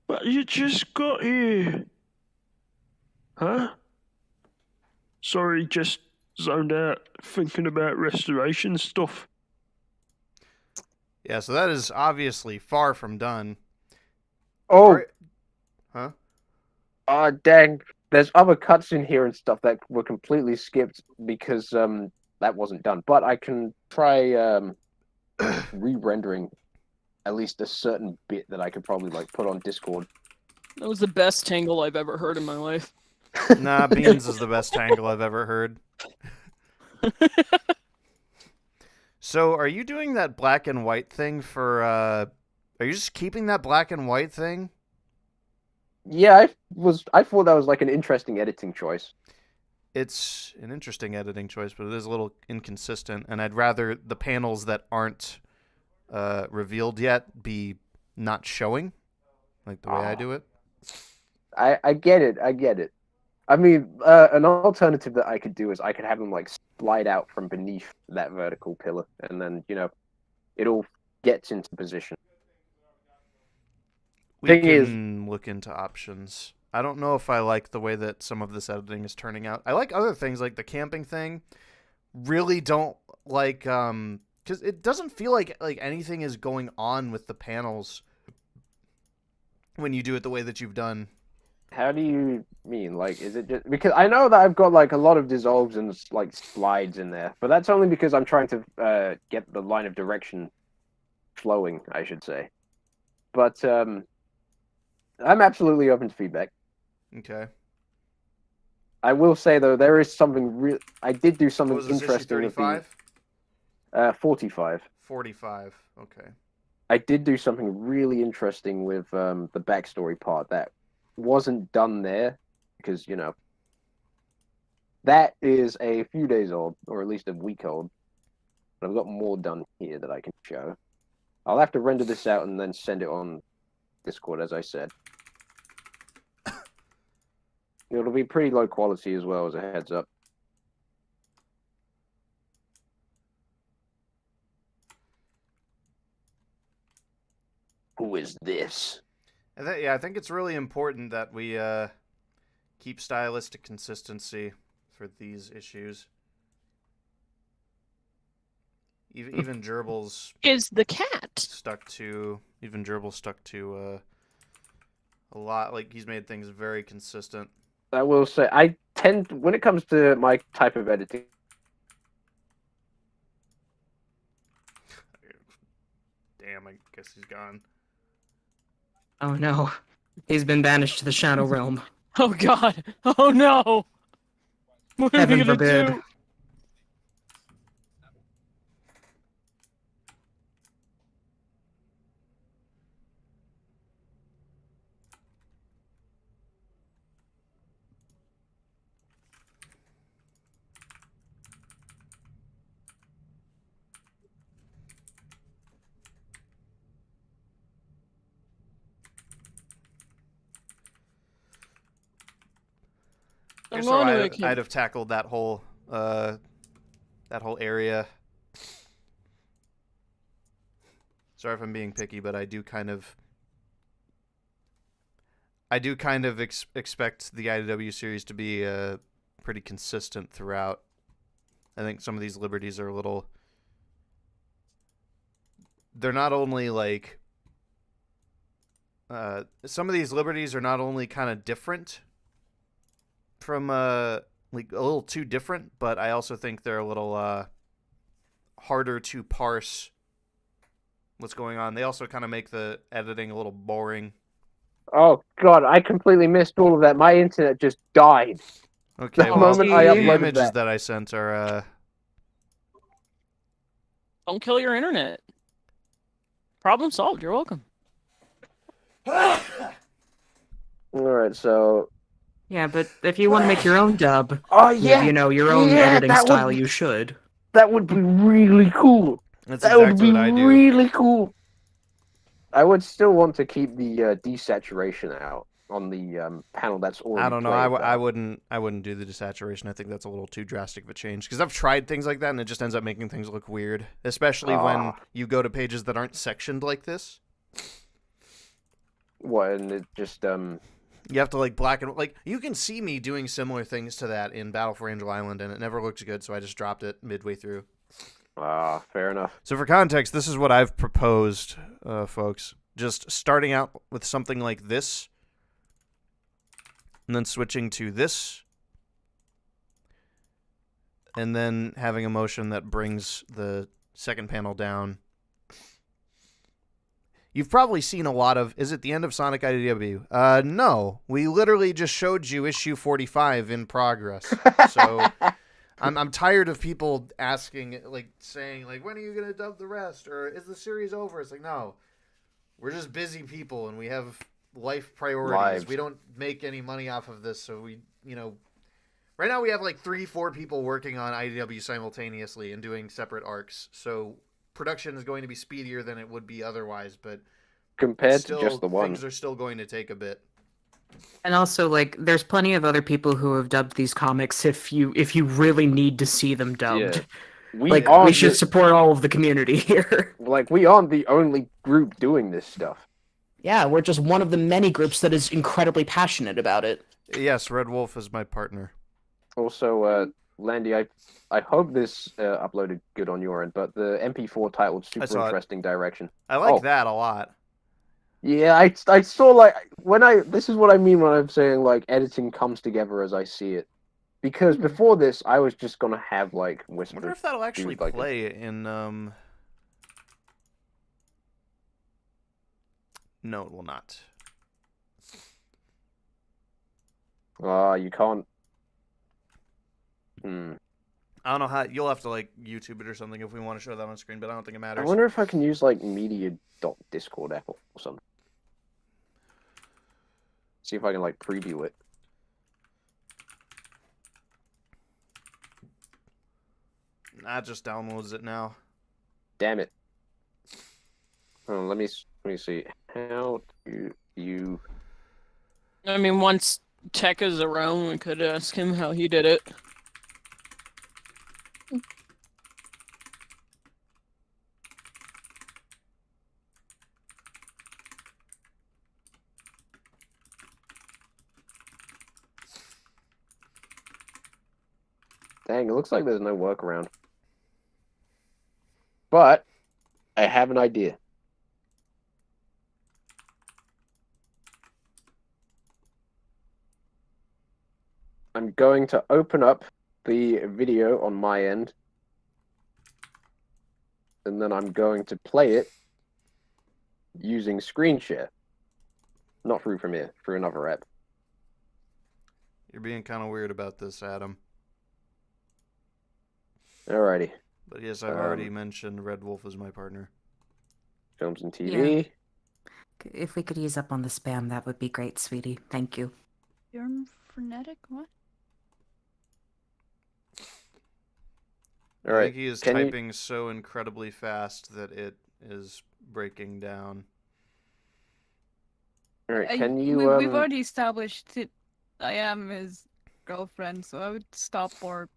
But you just got here. Huh? Sorry, just zoned out thinking about restoration stuff. Yeah, so that is obviously far from done. Oh, Alright. Huh? oh, dang. There's other cuts in here and stuff that were completely skipped because that wasn't done. But I can try re-rendering at least a certain bit that I could probably like put on Discord. That was the best tangle I've ever heard in my life. Nah, Beans is the best tangle I've ever heard. So, are you doing that black and white thing for, are you just keeping that black and white thing? Yeah, I thought that was like an interesting editing choice. It's an interesting editing choice, but it is a little inconsistent, and I'd rather the panels that aren't revealed yet be not showing, like the way I do it. I get it. I get it. I mean, an alternative that I could do is I could have them like slide out from beneath that vertical pillar, and then it all gets into position. We Thing is- can look into options. I don't know if I like the way that some of this editing is turning out. I like other things, like the camping thing. Really don't like, because it doesn't feel like anything is going on with the panels when you do it the way that you've done How do you mean? Like, is it just because I know that I've got like a lot of dissolves and like slides in there, but that's only because I'm trying to get the line of direction flowing, I should say. But I'm absolutely open to feedback. Okay. I will say though, there is something real. I did do What something was this, issue interesting with 35? the 45. 45. Okay. I did do something really interesting with the backstory part that wasn't done there because, you know, that is a few days old, or at least a week old. But I've got more done here that I can show. I'll have to render this out and then send it on Discord, as I said. It'll be pretty low quality as well, as a heads up. Who is this? I think it's really important that we keep stylistic consistency for these issues. Even Gerbil's Is the cat? stuck to a lot. Like, he's made things very consistent. I will say, I tend, when it comes to my type of editing, Damn, I guess he's gone. Oh no. He's been banished to the Shadow Realm. Oh God! Oh no! What are we Heaven gonna forbid. do? Here's Come on, how Ricky. I'd have tackled that whole area. Sorry if I'm being picky, but I do kind of expect the IDW series to be pretty consistent throughout. I think some of these liberties are a little. They're not only like. Some of these liberties are not only kind of different from like a little too different, but I also think they're a little harder to parse what's going on. They also kind of make the editing a little boring. oh god, I completely missed all of that. My internet just died. Okay, The well, moment I the uploaded images that. that I sent are Don't kill your internet. Problem solved. You're welcome. Alright, so... Yeah, but if you want to make your own dub, Oh with, yeah! you know, your own Yeah, editing that would style, be- you should. That would be really cool! that's That would exactly be what I do. really cool! I would still want to keep the desaturation out on the panel that's already I don't know. played, I though. wouldn't do the desaturation. I think that's a little too drastic of a change because I've tried things like that and it just ends up making things look weird, especially when Ah. you go to pages that aren't sectioned like this. What, and it just, You have to like black and like you can see me doing similar things to that in Battle for Angel Island, and it never looks good, so I just dropped it midway through. fair enough. So for context, this is what I've proposed, folks. Just starting out with something like this, and then switching to this, and then having a motion that brings the second panel down. You've probably seen a lot of... Is it the end of Sonic IDW? No. We literally just showed you issue 45 in progress. So I'm tired of people asking, like, saying, like, when are you going to dub the rest? Or is the series over? It's like, no. We're just busy people, and we have life priorities. Lives. We don't make any money off of this, so we, you know... Right now we have, like, 3-4 people working on IDW simultaneously and doing separate arcs, so... Production is going to be speedier than it would be otherwise, but Compared still, to just the one. things are still going to take a bit. And also, like, there's plenty of other people who have dubbed these comics if you really need to see them dubbed. Yeah. We Like, aren't we should the- support all of the community here. Like, we aren't the only group doing this stuff. Yeah, we're just one of the many groups that is incredibly passionate about it. Yes, Red Wolf is my partner. Also, Landy, I hope this uploaded good on your end, but the MP4 titled I Super saw it. Interesting Direction. I like Oh. that a lot. Yeah, I saw, like, This is what I mean when I'm saying like editing comes together as I see it. Because before this, I was just gonna have like I Whisper. wonder if that'll actually like a- play in No, it will not. You can't. I don't know how. You'll have to like YouTube it or something if we want to show that on screen, but I don't think it I matters. wonder if I can use like media.discord app or something. See if I can like preview it. Nah, it just downloads it now. Damn it. Oh, let me see. How do you? I mean, once Tech is around, we could ask him how he did it. Dang, it looks like there's no workaround. But I have an idea. I'm going to open up the video on my end, and then I'm going to play it using screen share. Not through Premiere, through another app. You're being kind of weird about this, Adam. Alrighty. But yes, I've already mentioned Red Wolf as my partner. Films and TV. If we could ease up on the spam, that would be great, sweetie. Thank you. You're frenetic? What? I Alright. think he is typing so incredibly fast that it is breaking down. Alright, can you We've already established that I am his girlfriend, so I would stop or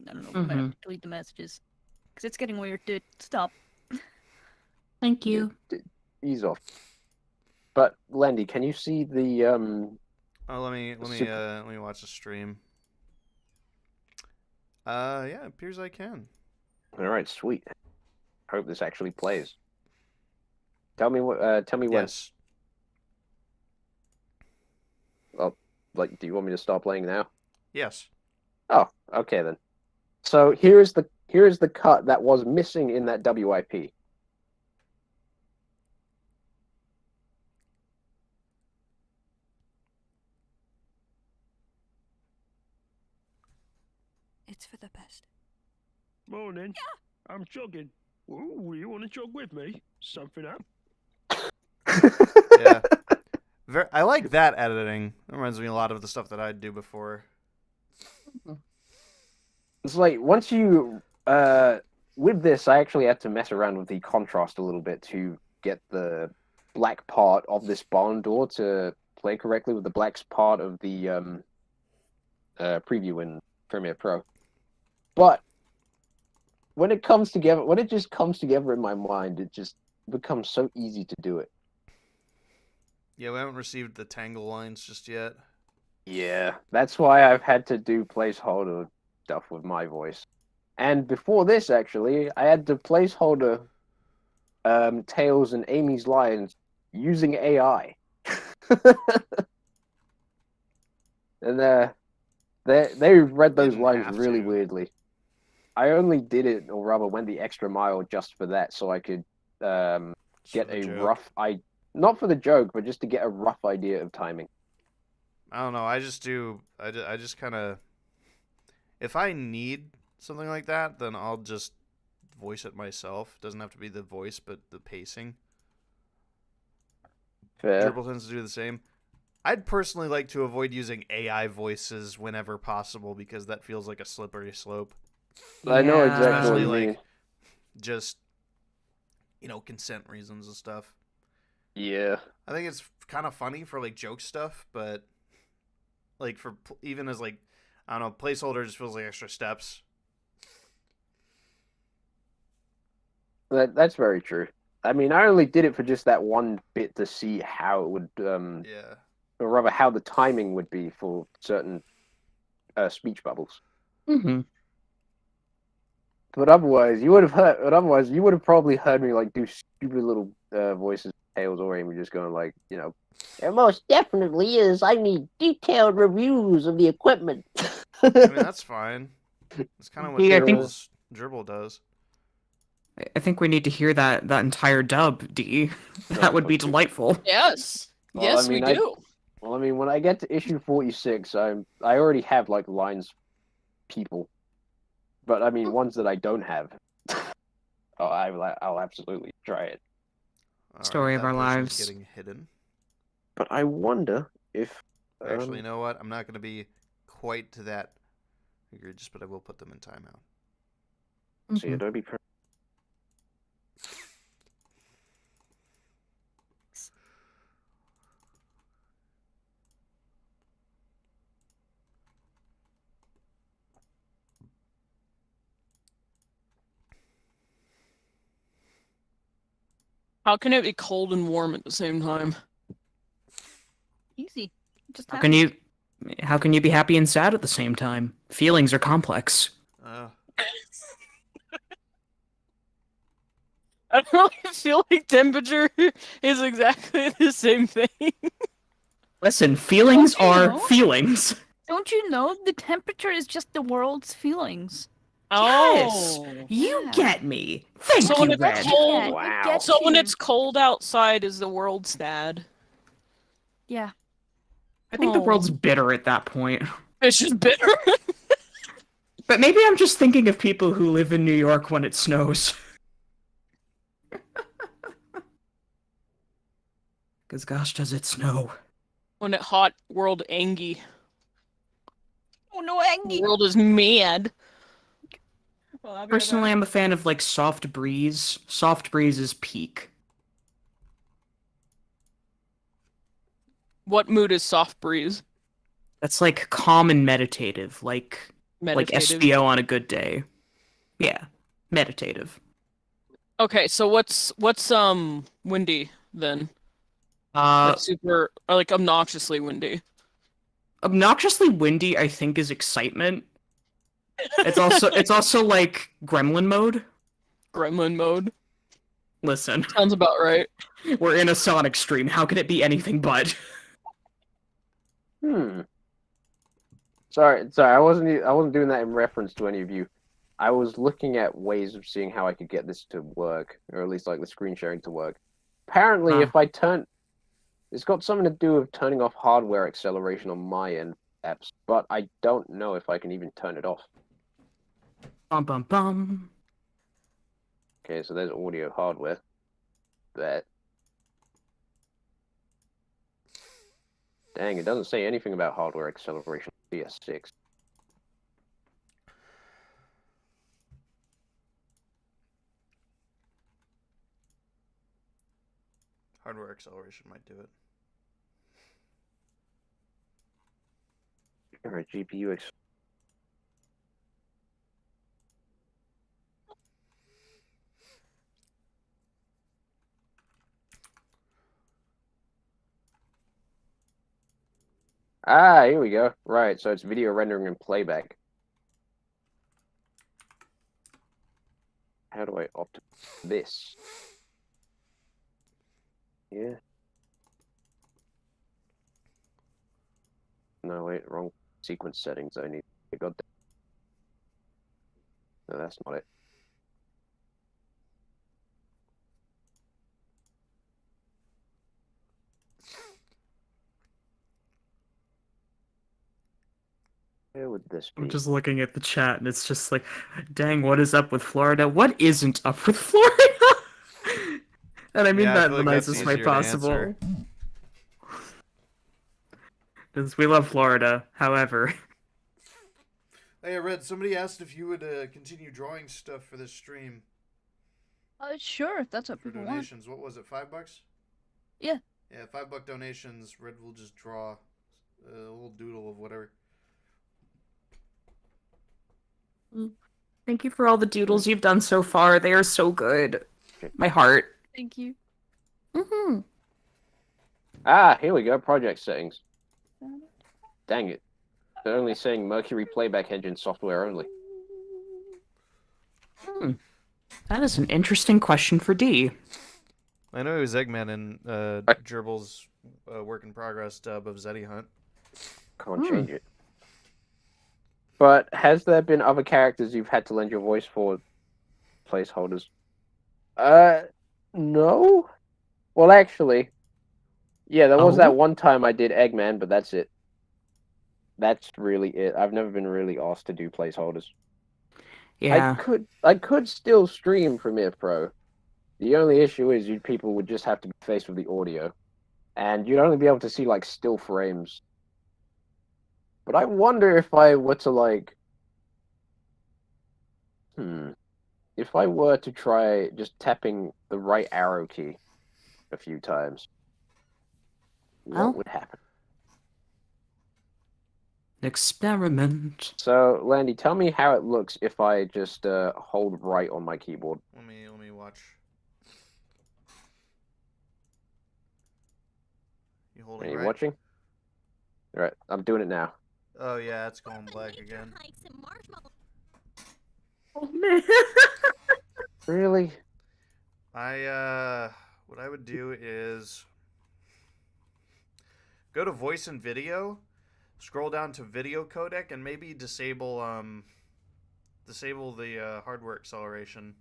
I don't know, delete the messages because it's getting weird. Dude, stop. Thank you. ease off? But Landy, can you see the Oh, let me watch the stream. Yeah, it appears I can. Alright, sweet. Hope this actually plays. Tell me what tell me when. Yes. Like, do you want me to start playing now? Yes. Oh, okay then. So here's the cut that was missing in that WIP. It's for the best. Morning. Yeah. I'm jogging. Ooh, you want to jog with me? Something up? Yeah. I like that editing. It reminds me a lot of the stuff that I'd do before. It's like once you with this, I actually had to mess around with the contrast a little bit to get the black part of this barn door to play correctly with the black part of the preview in Premiere Pro. But when it comes together, when it just comes together in my mind, it just becomes so easy to do it. Yeah, we haven't received the tangle lines just yet. Yeah, that's why I've had to do placeholder stuff with my voice. And before this, actually, I had to placeholder Tails and Amy's lines using AI. And they read those Didn't lines have really to. weirdly. I only did it, or rather went the extra mile just for that, so I could get the a joke. rough not for the joke, but just to get a rough idea of timing. I don't know. I just kind of, if I need something like that, then I'll just voice it myself. It doesn't have to be the voice, but the pacing. Fair. Dribble tends to do the same. I'd personally like to avoid using AI voices whenever possible because that feels like a slippery slope. I know Yeah. exactly what Especially you mean. like just, consent reasons and stuff. Yeah. I think it's kind of funny for like joke stuff, but like for even as like, I don't know, placeholder just feels like extra steps. That's very true. I mean, I only did it for just that one bit to see how it would, Yeah. or rather, how the timing would be for certain speech bubbles. Mm-hmm. But otherwise, you would have probably heard me like do stupid little voices, Tails or Amy, just going like, There most definitely is. I need detailed reviews of the equipment. I mean, that's fine. That's kind of what Yeah, I think- Gerbil does. I think we need to hear that entire dub, D. That would be okay. delightful. Yes. Well, Yes, I mean, we do. Well, I mean, when I get to issue 46, I already have like lines, people, but I mean ones that I don't have. Oh, I'll absolutely try it. All Story of that our person's lives. Getting hidden. But I wonder if Actually, you know what? I'm not going to be quite to that egregious, but I will put them in timeout. see Adobe Premiere. How can it be cold and warm at the same time? Easy. Just How can you be happy and sad at the same time? Feelings are complex. I don't really feel like temperature is exactly the same thing. Listen, feelings Don't you are know? feelings. Don't you know the temperature is just the world's feelings? Yes. Oh. You Yeah. get me. Thank So when you, it's Red. cold, I Wow. get so when you. it's cold outside, is the world sad? Yeah. I think the Oh. world's bitter at that point. It's just bitter. But maybe I'm just thinking of people who live in New York when it snows. Because gosh, does it snow. When it hot, world angry. Oh no, The Agni. world is mad. Well, I'll be right Personally, back. I'm a fan of like soft breeze. Soft breeze is peak. What mood is soft breeze? That's like calm and meditative, like Meditative. SBO on a good day. Yeah, meditative. Okay, so what's windy then? Like super or like obnoxiously windy. Obnoxiously windy, I think, is excitement. It's also like gremlin mode. Gremlin mode. Listen, Sounds about right. we're in a Sonic stream. How can it be anything but? Sorry, I wasn't doing that in reference to any of you. I was looking at ways of seeing how I could get this to work, or at least like the screen sharing to work. Apparently, Huh. if I turn, it's got something to do with turning off hardware acceleration on my end apps, but I don't know if I can even turn it off. Bum bum bum. Okay, so there's audio hardware. That. Dang, it doesn't say anything about hardware acceleration on PS6. Hardware acceleration might do it. Alright, GPU Ah, here we go. Right, so it's video rendering and playback. How do I opt this? Yeah. No, wait, wrong sequence settings. I need. I got that. No, that's not it. Where would this be? I'm just looking at the chat and it's just like, dang, what is up with Florida? What isn't up with Florida? And I mean Yeah, I that in feel the like that's nicest way easier to possible. answer. Because we love Florida, however. Hey, Red, somebody asked if you would continue drawing stuff for this stream Sure, if that's what for people want. donations. What was it, $5? Yeah. Yeah, $5 donations. Red will just draw a little doodle of whatever. Thank you for all the doodles you've done so far. They are so good. My heart. Thank you. Mm-hmm. Ah, here we go. Project settings. Dang it. They're only saying Mercury Playback Engine software only. That is an interesting question for D. I know he was Eggman in Gerbil's work in progress dub of Zeddy Hunt. Can't change it. But has there been other characters you've had to lend your voice for placeholders? No. Well, actually, yeah, there was that one time I did Eggman, but that's it. That's really it. I've never been really asked to do placeholders. Yeah. I could still stream Premiere Pro. The only issue is people would just have to be faced with the audio, and you'd only be able to see like still frames. But I wonder if I were to like, if I were to try just tapping the right arrow key a few times, what would happen? Experiment. So, Landy, tell me how it looks if I just hold right on my keyboard. Let me watch. You holding Are you right? watching? All right, I'm doing it now. Oh yeah, it's going black again. Oh man. Really? What I would do is go to voice and video, scroll down to video codec, and maybe disable the hardware acceleration.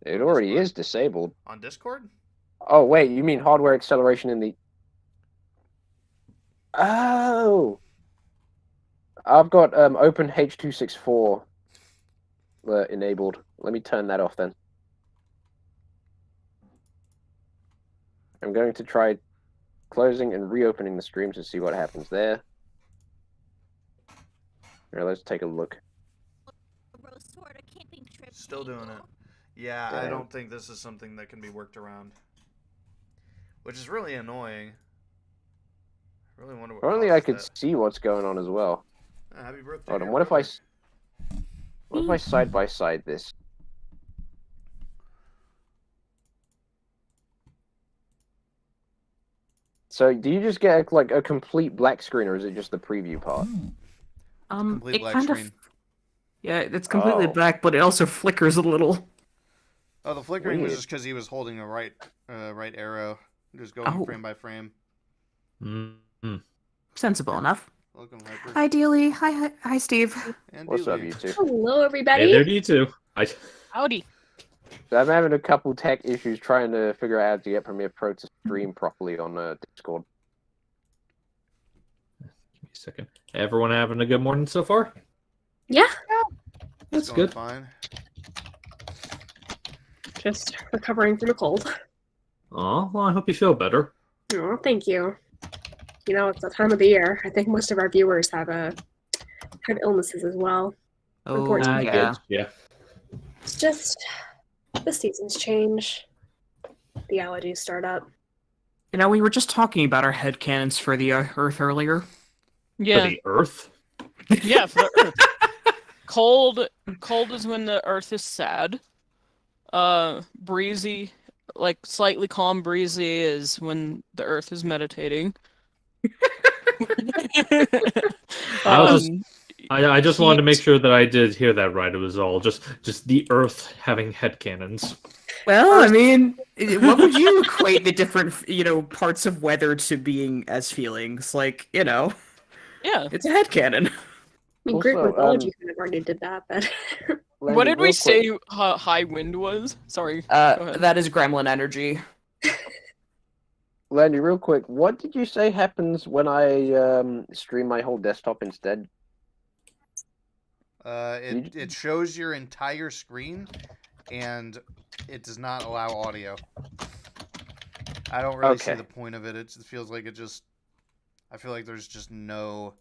It already is disabled. On Discord? Oh, wait, you mean hardware acceleration in the... Oh! I've got OpenH264 enabled. Let me turn that off then. I'm going to try closing and reopening the stream to see what happens there. All right, let's take a look. Still doing it. Yeah, I don't think this is something that can be worked around. Which is really annoying. I really wonder what Only I caused could that. see what's going on as well. Happy birthday. Hold on, what if I side by side this? So, do you just get like a complete black screen, or is it just the preview part? Complete It black kind screen. of. Yeah, it's completely Oh. black, but it also flickers a little. Oh, the flickering was Weird. just because he was holding a right arrow. Just going frame by frame. Sensible enough. Welcome, Hyper. Hi, Dealy. Hi, Steve. And What's up, Dooley. you two? Hello, everybody. Hey, there you too. Howdy. So I'm having a couple tech issues trying to figure out how to get Premiere Pro to stream properly on Discord. Give me a second. Everyone having a good morning so far? Yeah, That's It's going good. fine. just recovering from a cold. Oh, well, I hope you feel better. Oh, thank you. You know, it's the time of the year. I think most of our viewers have illnesses as well. Oh, Unfortunately. Yeah. It's just the seasons change, the allergies start up. You know, we were just talking about our headcanons for the Earth earlier. For Yeah. the Earth? Yeah, for the Earth. Cold is when the Earth is sad. Breezy, like slightly calm breezy, is when the Earth is meditating. I just wanted to make heat- sure that I did hear that right. It was all just the Earth having headcanons. Well, I mean, what would you equate the different, parts of weather to being as feelings? Like, Yeah. it's a headcanon. I mean, Greek Also, mythology kind of already did that, but What Landy, did we real say quick, high wind was? Sorry. Go ahead. That is gremlin energy. Landy, real quick, what did you say happens when I stream my whole desktop instead? It shows your entire screen, and it does not allow audio. I don't really see Okay. the point of it. It feels like I feel like there's just no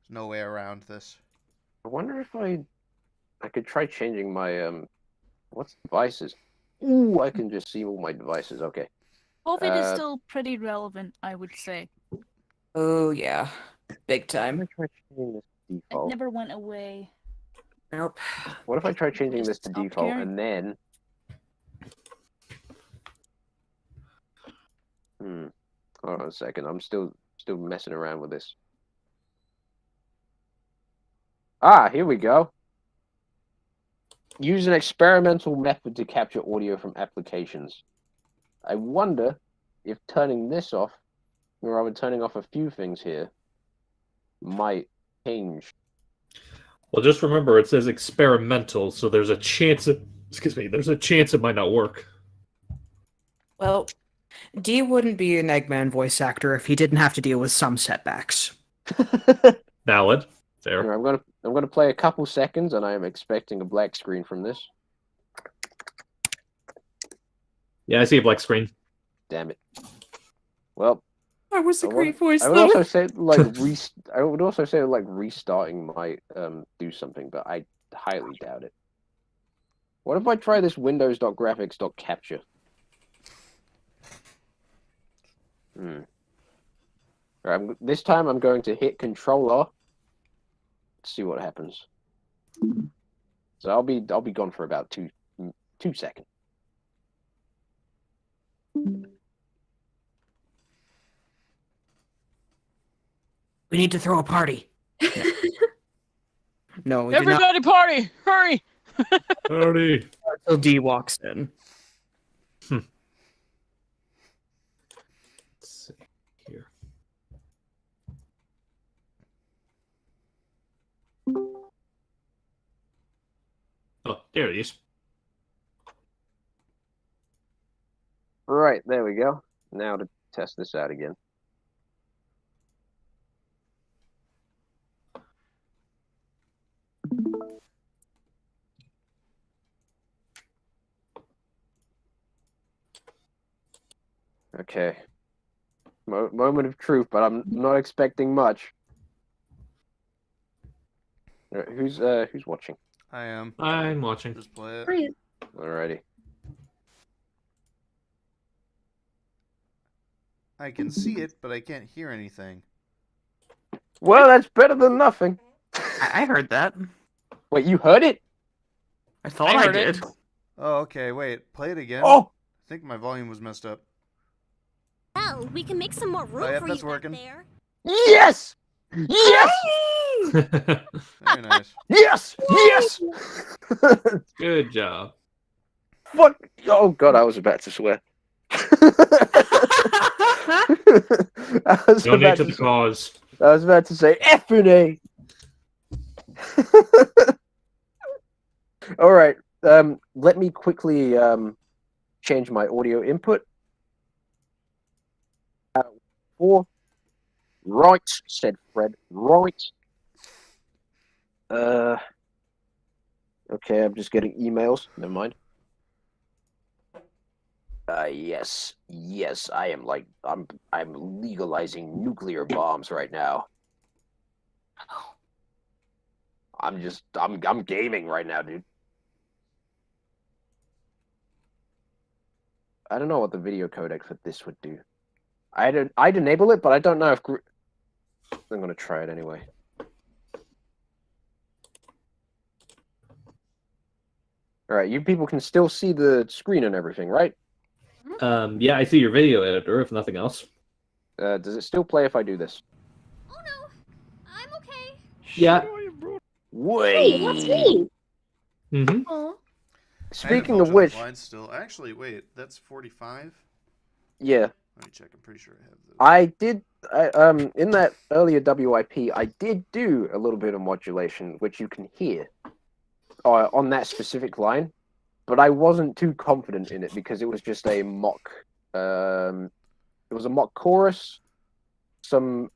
way around this. I wonder if I could try changing my what's devices? Ooh, I can just see all my devices. Okay. COVID is still pretty relevant, I would say. Oh, yeah. Big I'm time. gonna try changing this to It default. never went away. Nope. What if I try changing this to Stop default caring. and then hold on a second. I'm still messing around with this. Ah, here we go. Use an experimental method to capture audio from applications. I wonder if turning this off, or rather turning off a few things here, might change. Well, just remember it says experimental, so there's a chance. There's a chance it might not work. Well, Dee wouldn't be an Eggman voice actor if he didn't have to deal with some setbacks. Valid. Fair. Here, I'm gonna play a couple seconds, and I am expecting a black screen from this. Yeah, I see a black screen. Damn it. Well, That was a great voice, I would though. also say I would also say like restarting might do something, but I highly doubt it. What if I try this Windows.graphics.capture? Right, this time I'm going to hit Control-R. Let's see what happens. So I'll be gone for about two seconds. We need to throw a party. No, we do not. Everybody party! Hurry! Party. Until Dee walks in. Let's see here. Oh, there it is. Right, there we go. Now to test this out again. Okay. Moment of truth, but I'm not expecting much. Who's watching? I am. I'm watching. Just play it. Great. Alrighty. I can see it, but I can't hear anything. Well, that's better than nothing. I heard that. Wait, you heard it? I thought I I heard it. did. Oh, okay. Wait. Play it again. Oh! I think my volume was messed up. Well, we can make some more room yeah, for that's you working. back there. Yes! Yes! Very nice. Yes! Yes! Good job. Fuck! Oh god, I was about to swear. No need to the cause. I was about to say F&A. All right. Let me quickly change my audio input. Right, said Fred. Right. Okay, I'm just getting emails. Never mind. Yes, I am I'm legalizing nuclear bombs right now. I'm gaming right now, dude. I don't know what the video codec for this would do. I'd enable it, but I don't know if I'm gonna try it anyway. All right, you people can still see the screen and everything, right? Yeah, I see your video editor, if nothing else. Does it still play if I do this? Oh no, I'm okay. Yeah. Hey, that's me. Mm-hmm. Aw. Speaking of which, Still. Actually, wait. That's 45? yeah, Let me check. I'm pretty sure I have those. I did. In that earlier WIP, I did do a little bit of modulation, which you can hear on that specific line, but I wasn't too confident in it because it was just a mock. It was a mock chorus, some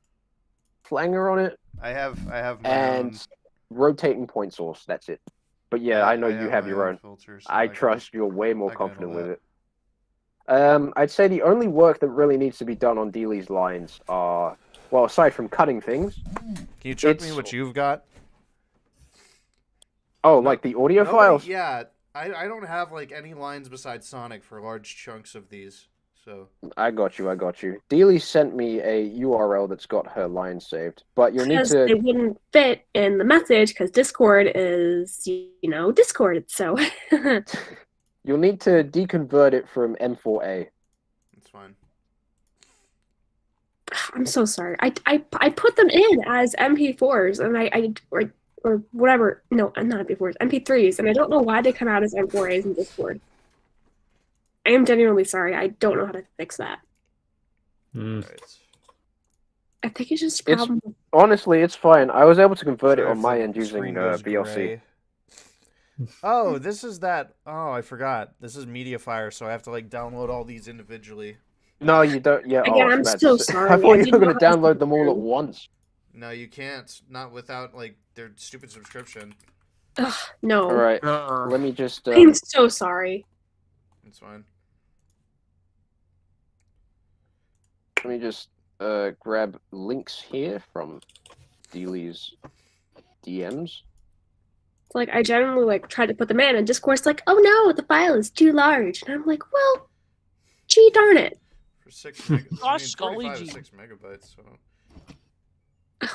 flanger on it, I have my and own. rotating point source. That's it. But yeah, I know you have my your own. filter, so I can- trust you're way more I can confident handle with it. I'd say the only work that really needs to be done on Dealey's lines are, well, aside from cutting things. Can you check me it's- what you've got? Oh, like the audio files? Yeah, I don't have like any lines besides Sonic for large chunks of these. So I got you. Dealey sent me a URL that's got her line saved, but you'll need Because to. it wouldn't fit in the message because Discord is, Discord. So You'll need to deconvert it from M4A. it's fine. I'm so sorry. I put them in as MP4s and or whatever. No, not MP4s, MP3s, and I don't know why they come out as M4As in Discord. I am genuinely sorry. I don't know how to fix that. Right. I think it's just a It's- problem. Honestly, it's fine. I was able to convert it Sorry on if my the end using screen goes VLC. gray. Oh, this is that. Oh, I forgot. This is MediaFire, so I have to like download all these individually. No, you don't. Yeah. Again, oh, I'm that's- so sorry. I I thought you were didn't going to know how to download them all at do. once. No, you can't. Not without like their stupid subscription. Ugh, no. All right. Grr. Let me just. I'm so sorry. It's fine. Let me just grab links here from Dealey's DMs. It's like I generally like try to put them in, and Discord's like, "Oh no, the file is too large," and I'm like, "Well, gee darn it." For 6 meg- I Gosh, mean, Scully 45 is G. 6 megabytes. So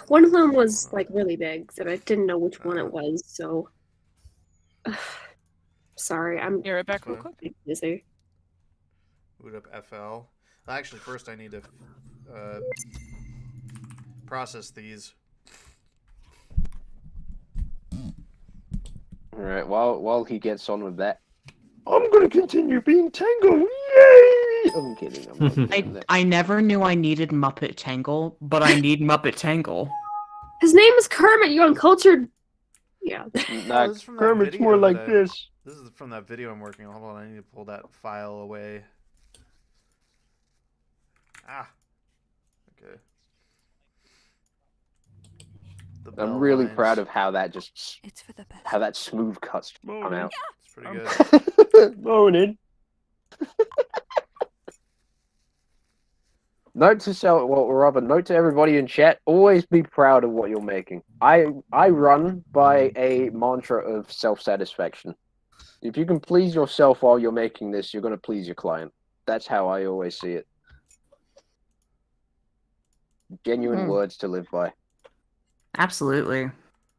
One of them was like really big, and I didn't know which one it was. So, sorry, I'm Be right back real Fine. quick. busy. boot up FL. Actually, first I need to process these. All right. While he gets on with that, I'm gonna continue being Tango. Yay! I'm kidding. I'm not doing that. I never knew I needed Muppet Tangle, but I need Muppet Tangle. His name is Kermit. You uncultured. Yeah. Nah, this is from that Kermit's video more like that this. This is from that video I'm working on. Hold on, I need to pull that file away. Ah. Okay. The I'm bell really lines. proud of how that just It's for the best. how that smooth cuts come Morning. out. It's pretty good. Morning. Note to self, well, or rather, note to everybody in chat: always be proud of what you're making. I run by a mantra of self-satisfaction. If you can please yourself while you're making this, you're going to please your client. That's how I always see it. Genuine words to live by. Absolutely.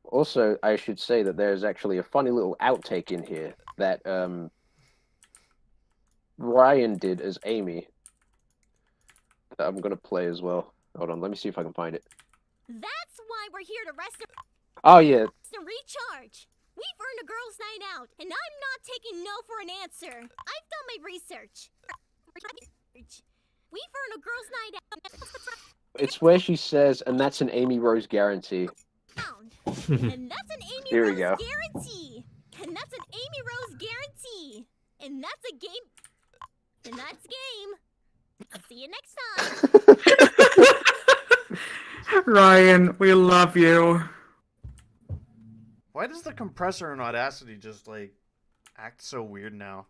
Also, I should say that there's actually a funny little outtake in here that Ryan did as Amy that I'm going to play as well. Hold on, let me see if I can find it. That's why we're here to rest Oh, yeah. and recharge. We've earned a girls' night out, and I'm not taking no for an answer. I've done my research. We've earned a girls' night out. It's where she says, and that's an Amy Rose guarantee. And that's an Amy Here we Rose go. guarantee. And that's an Amy Rose guarantee. And that's a game. And that's game. I'll see you next time. Ryan, we love you. Why does the compressor in Audacity just like act so weird now?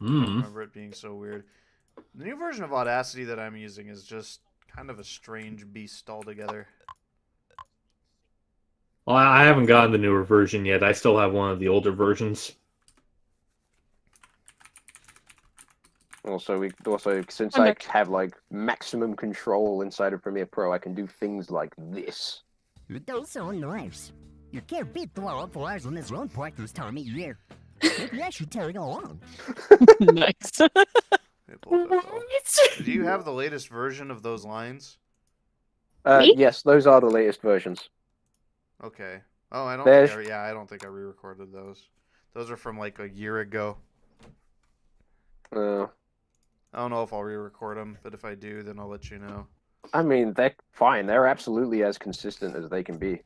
I don't remember it being so weird. The new version of Audacity that I'm using is just kind of a strange beast altogether. Well, I haven't gotten the newer version yet. I still have one of the older versions. Also, since I'm I back. have like maximum control inside of Premiere Pro, I can do things like this. That's so nice. You can't beat the wildflowers in the zone park this time of year. Maybe I should tag along. Nice. Hey, pull it up, though. Do you have the latest version of those lines? Me? Yes, those are the latest versions. Okay. Oh, I don't. There's- Think I don't think I re-recorded those. Those are from like a year ago. Uh, I don't know if I'll re-record them, but if I do, then I'll let you know. I mean, they're fine. They're absolutely as consistent as they can be.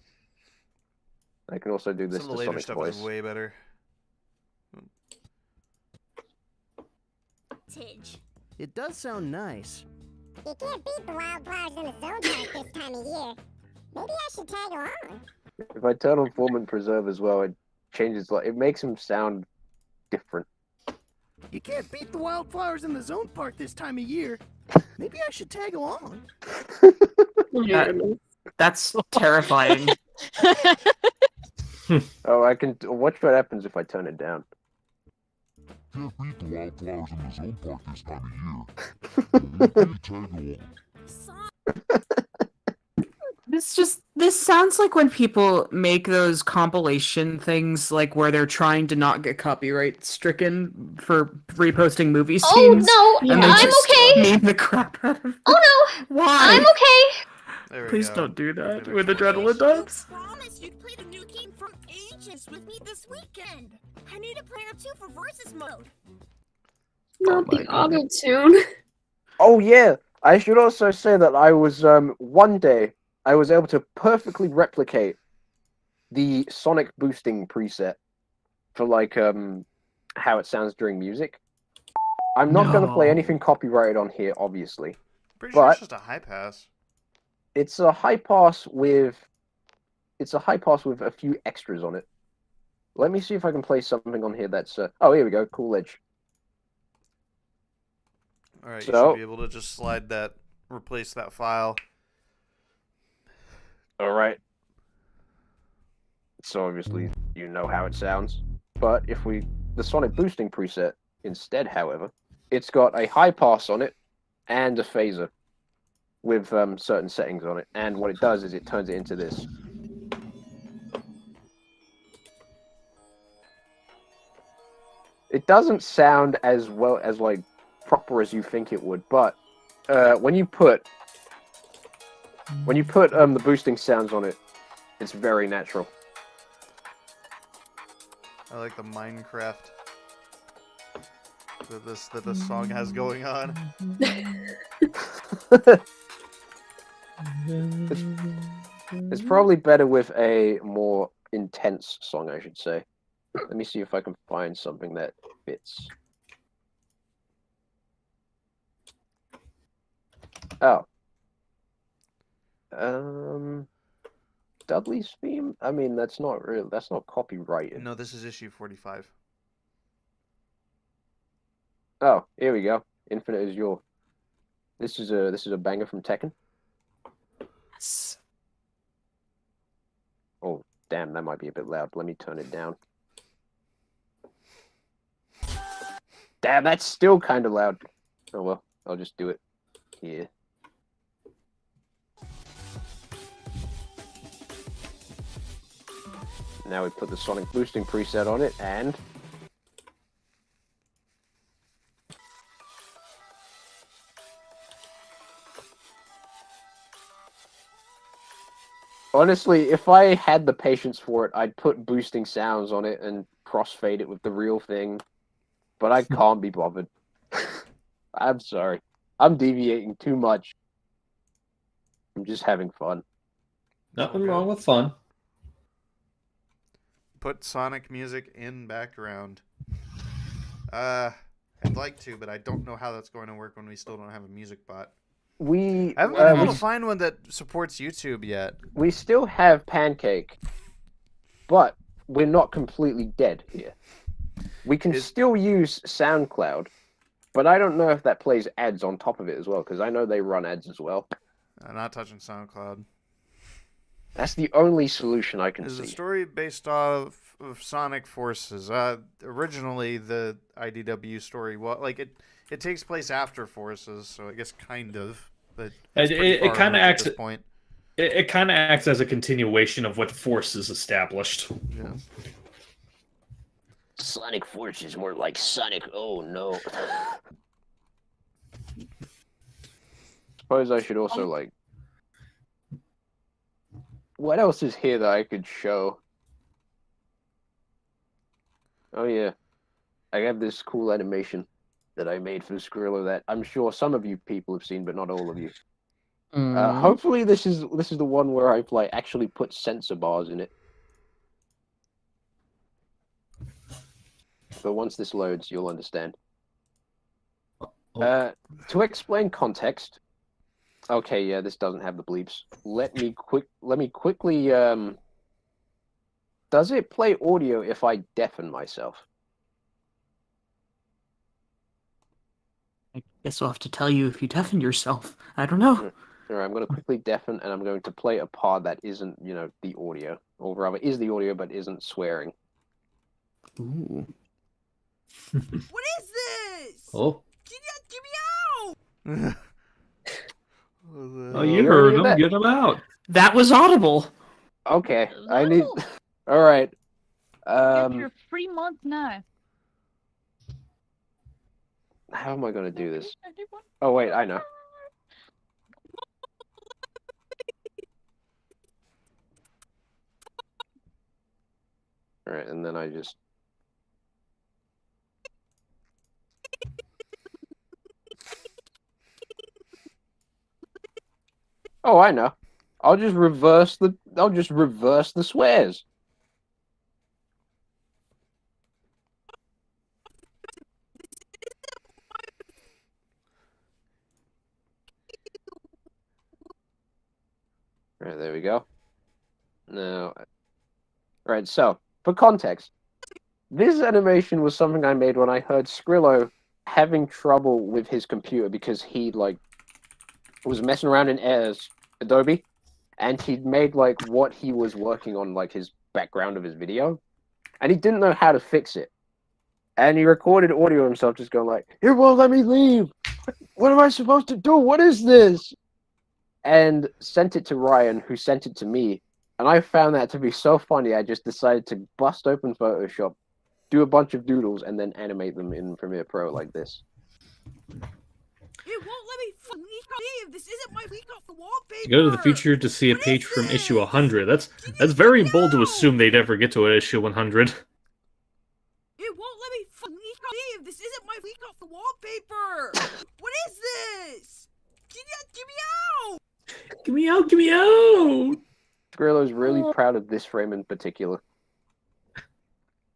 I can also do this Some of to the later Sonic stuff voice. is way better. Tidge. It does sound nice. You can't beat the wildflowers in the zone park this time of year. Maybe I should tag along. If I turn on Form and Preserve as well, it changes. Like it makes him sound different. You can't beat the wildflowers in the zone park this time of year. Maybe I should tag along. That's terrifying. Oh, I can watch what happens if I turn it down. Can't beat the wildflowers in the zone park this time of year. Maybe tag along. This sounds like when people make those compilation things like where they're trying to not get copyright stricken for reposting movie scenes. Oh no, and they I'm just okay. meme the crap out of it. Oh no, Why? I'm okay. There we Please go. don't do that Maybe with I can- adrenaline dumps. Promise you'd play the new game from Aegis with me this weekend. I need a player 2 for versus mode. Not Oh my the auto tune. Oh yeah, I should also say that I was one day I was able to perfectly replicate the sonic boosting preset for like how it sounds during music. I'm not going to play No. anything copyrighted on here, obviously. Pretty sure But it's just a high pass. it's a high pass with a few extras on it. Let me see if I can play something on here that's oh, here we go, Cool Edge. All right, you So- should be able to just slide that, replace that file. All right. So obviously you know how it sounds, but if we the sonic boosting preset instead, however, it's got a high pass on it and a phaser with certain settings on it, and what it does is it turns it into this. It doesn't sound as well as like proper as you think it would, but when you put the boosting sounds on it, it's very natural. I like the Minecraft that this song has going on. It's probably better with a more intense song, I should say. Let me see if I can find something that fits. Oh. Dudley's theme? I mean, that's not real. That's not copyrighted. No, this is issue 45. Oh, here we go. Infinite is your. This is a banger from Tekken. Yes. Oh, damn, that might be a bit loud. Let me turn it down. Damn, that's still kind of loud. Oh well, I'll just do it here. Now we put the sonic boosting preset on it, and honestly, if I had the patience for it, I'd put boosting sounds on it and crossfade it with the real thing. But I can't be bothered. I'm sorry. I'm deviating too much. I'm just having fun. Nothing wrong with fun. Put Sonic music in background. I'd like to, but I don't know how that's going to work when we still don't have a music bot. We I haven't been able to find one that supports YouTube yet. we still have Pancake, but we're not completely dead here. We can still use SoundCloud, but I don't know if that plays ads on top of it as well, because I know they run ads as well. I'm not touching SoundCloud. That's the only solution I can It's a see. story based off of Sonic Forces. Originally, the IDW story, it takes place after Forces, so I guess kind of, but it's pretty It far kind of removed acts. at this point. It kind of acts as a continuation of what Forces established. Yeah. Sonic Force is more like Sonic. Oh no. Suppose I should also like. What else is here that I could show? Oh yeah, I have this cool animation that I made for Skrilla that I'm sure some of you people have seen, but not all of you. Hopefully, this is the one where I've like actually put sensor bars in it. But once this loads, you'll understand. To explain context. Okay, yeah, this doesn't have the bleeps. Let me quickly. Does it play audio if I deafen myself? I guess I'll have to tell you if you deafen yourself. I don't know. All right, I'm going to quickly deafen, and I'm going to play a part that isn't, the audio, or rather, is the audio but isn't swearing. Ooh. What is this? Oh. Get me out! Oh, you heard him. Get him out. That was audible. Okay, I need. All right. Get your free month now. How am I going to do this? Oh wait, I know. All right, and then I just. Oh, I know. I'll just reverse the swears. Right, there we go. Now, right, so, for context, this animation was something I made when I heard Skrillo having trouble with his computer because he, like, was messing around in Adobe, and he'd made, like, what he was working on, like, his background of his video, and he didn't know how to fix it. And he recorded audio of himself just going like, "It won't let me leave! What am I supposed to do? What is this?" And sent it to Ryan, who sent it to me. And I found that to be so funny, I just decided to bust open Photoshop, do a bunch of doodles, and then animate them in Premiere Pro like this. It won't let me fucking leave. This isn't my week off the wallpaper. Go to the future to see a page from issue 100. That's very bold to assume they'd ever get to issue 100. It won't let me fucking leave. This isn't my week off the wallpaper. What is this? Get me out! Get me out! Get me out! Skrillo's really proud of this frame in particular.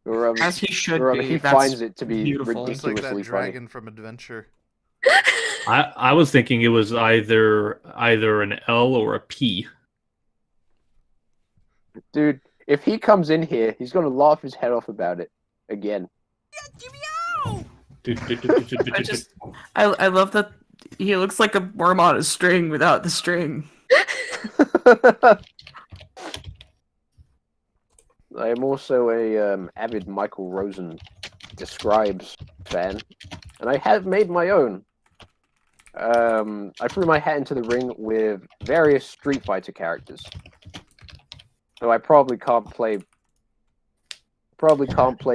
Or, As he should be. He That's finds it to be beautiful. It's like ridiculously that funny. dragon from Adventure. I was thinking it was either an L or a P. Dude, if he comes in here, he's gonna laugh his head off about it again. Get me out! I love that he looks like a worm on a string without the string. I am also a avid Michael Rosen Describes fan, and I have made my own. I threw my hat into the ring with various Street Fighter characters. So I probably can't play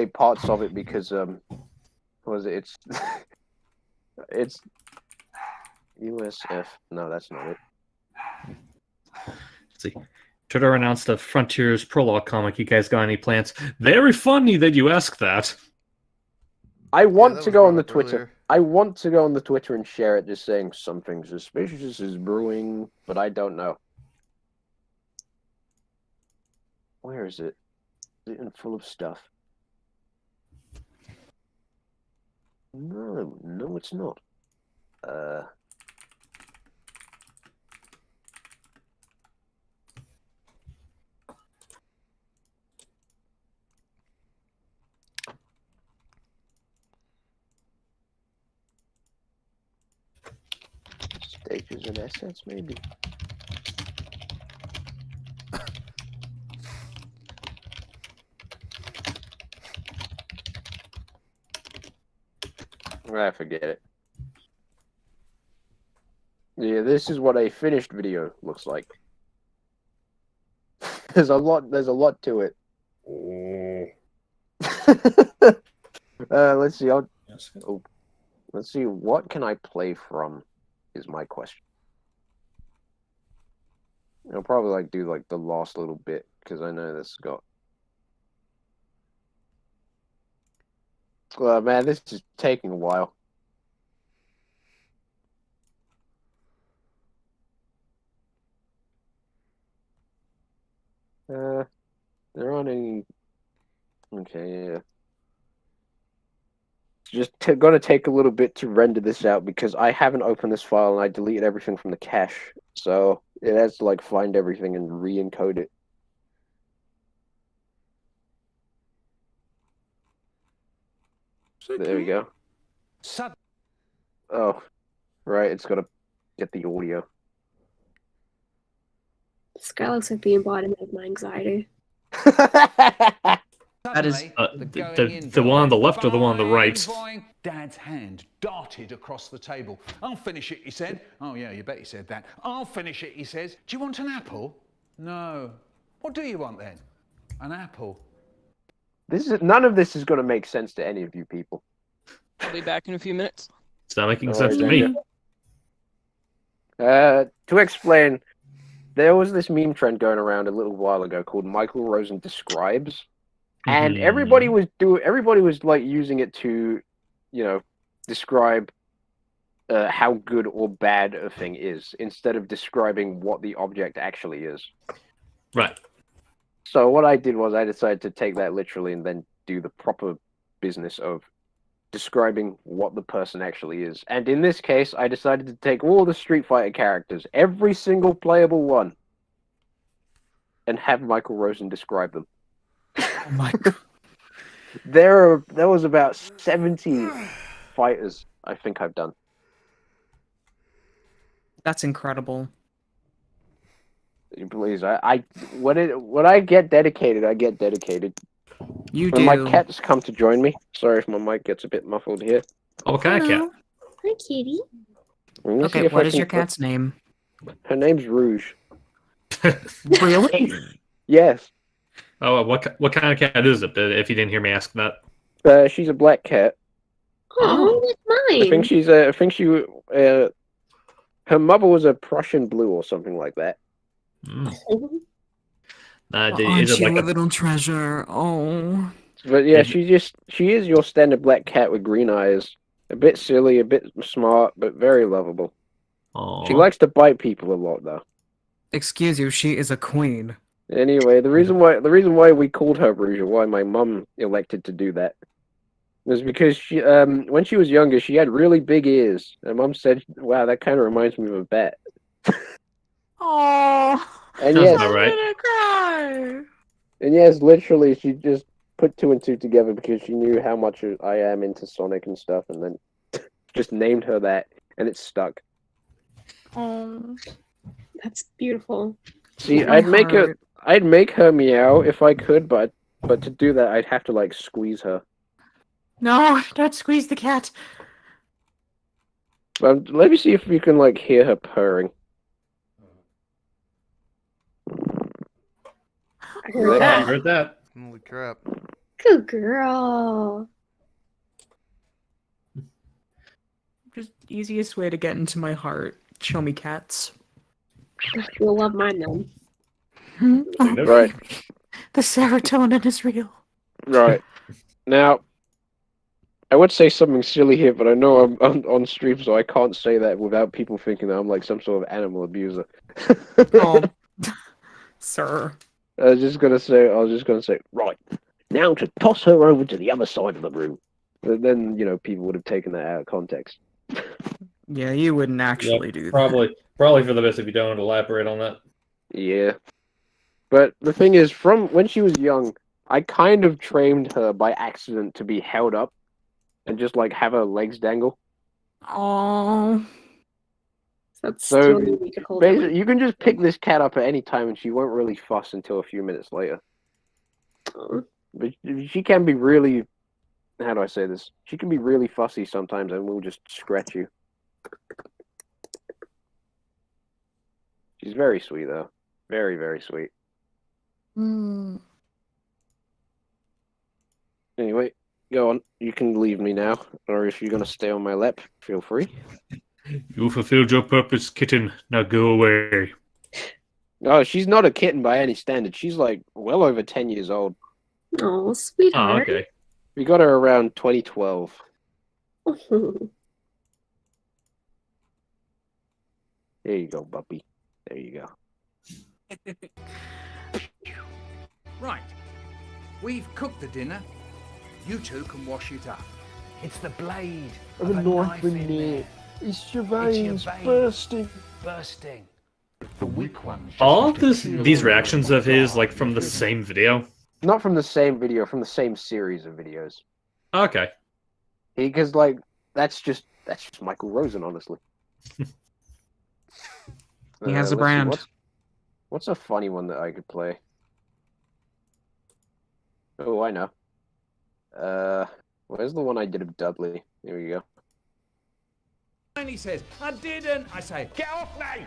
parts of it because it's it's USF. No, that's not it. Let's see. Twitter announced a Frontiers Prologue comic. You guys got any plans? Very funny that you ask that. I want that to was go on the brought up Twitter. earlier. I want to go on the Twitter and share it, just saying something suspicious is brewing, but I don't know. Where is it? Is it in full of stuff? No, it's not. Stages and assets, maybe. I forget it. Yeah, this is what a finished video looks like. There's a lot to it. Let's see. Let's see. What can I play from? Is my question. I'll probably do the last little bit because I know this got. Well, man, this is taking a while. There aren't any. Okay, yeah. It's just gonna take a little bit to render this out because I haven't opened this file and I deleted everything from the cache, so it has to find everything and re-encode it. There we go. Oh, right. It's gotta get the audio. This guy looks like the embodiment of my anxiety. That is the one on the left or the one on the right? Dad's hand darted across the table. "I'll finish it," he said. "Oh yeah, you bet he said that. I'll finish it," he says. "Do you want an apple?" "No." "What do you want then?" "An apple." None of this is going to make sense to any of you people. I'll be back in a few minutes. It's not making sense to me. To explain, there was this meme trend going around a little while ago called Michael Rosen Describes, and everybody was using it to, describe how good or bad a thing is, instead of describing what the object actually is. Right. So what I did was I decided to take that literally and then do the proper business of describing what the person actually is. And in this case, I decided to take all the Street Fighter characters, every single playable one, and have Michael Rosen describe them. Oh my god. There was about 70 fighters I think I've done. That's incredible. Please, when I get dedicated, I get dedicated. You when do. my cats come to join me. Sorry if my mic gets a bit muffled here. Oh, what kind of cat? Hi, kitty. Let me see Okay, if what I is can your put- cat's name? Her name's Rouge. Really? Yes. Oh, what kind of cat is it? If you didn't hear me ask that. She's a black cat. Oh, that's mine. I think she. Her mother was a Prussian blue or something like that. Mm. Aren't Is it you like a little treasure? Oh. But yeah, she is your standard black cat with green eyes. A bit silly, a bit smart, but very lovable. She likes to bite people a lot, though. Excuse you, she is a queen. Anyway, the reason why we called her Rouge, or why my mum elected to do that, was because she when she was younger, she had really big ears. And Mum said, "Wow, that kind of reminds me of a bat." Oh. And Sounds yes, about right. I'm gonna cry. and yes, literally, she just put two and two together because she knew how much I am into Sonic and stuff, and then just named her that, and it stuck. Oh, that's beautiful. See, My I'd make her meow if I could, but to do that, I'd have to like squeeze her. No, don't squeeze the cat. Let me see if you can like hear her purring. I heard I that. heard that. Holy crap. Good girl. Just easiest way to get into my heart. Show me cats. You'll love mine then. Oh, Right. the serotonin is real. Right. Now, I would say something silly here, but I know I'm on stream, so I can't say that without people thinking that I'm like some sort of animal abuser. Oh, sir. I was just gonna say, right, now to toss her over to the other side of the room. But then, people would have taken that out of context. Yeah, you wouldn't actually do that. Probably for the best if you don't elaborate on that. Yeah. But the thing is, from when she was young, I kind of trained her by accident to be held up and just like have her legs dangle. Oh. That's So the only way you could hold her. basically, you can just pick this cat up at any time and she won't really fuss until a few minutes later. Oh. But she can be really, how do I say this? She can be really fussy sometimes and will just scratch you. She's very sweet though. Very, very sweet. Anyway, go on. You can leave me now. Or if you're going to stay on my lap, feel free. You fulfilled your purpose, kitten. Now go away. No, she's not a kitten by any standard. She's like well over 10 years old. Oh, Oh, sweetheart. okay. We got her around 2012. There you go, puppy. There you go. Right. We've cooked the dinner. You two can wash it up. It's the blade of a knife in there. It's your veins bursting. Bursting. The weak one. All of these reactions of his, like, from the same video? Not from the same video, from the same series of videos. Okay. Because like that's just Michael Rosen, honestly. He has a let's see, brand. What's a funny one that I could play? Oh, I know. Where's the one I did of Dudley? Here we go. And he says, I didn't. I say, get off me.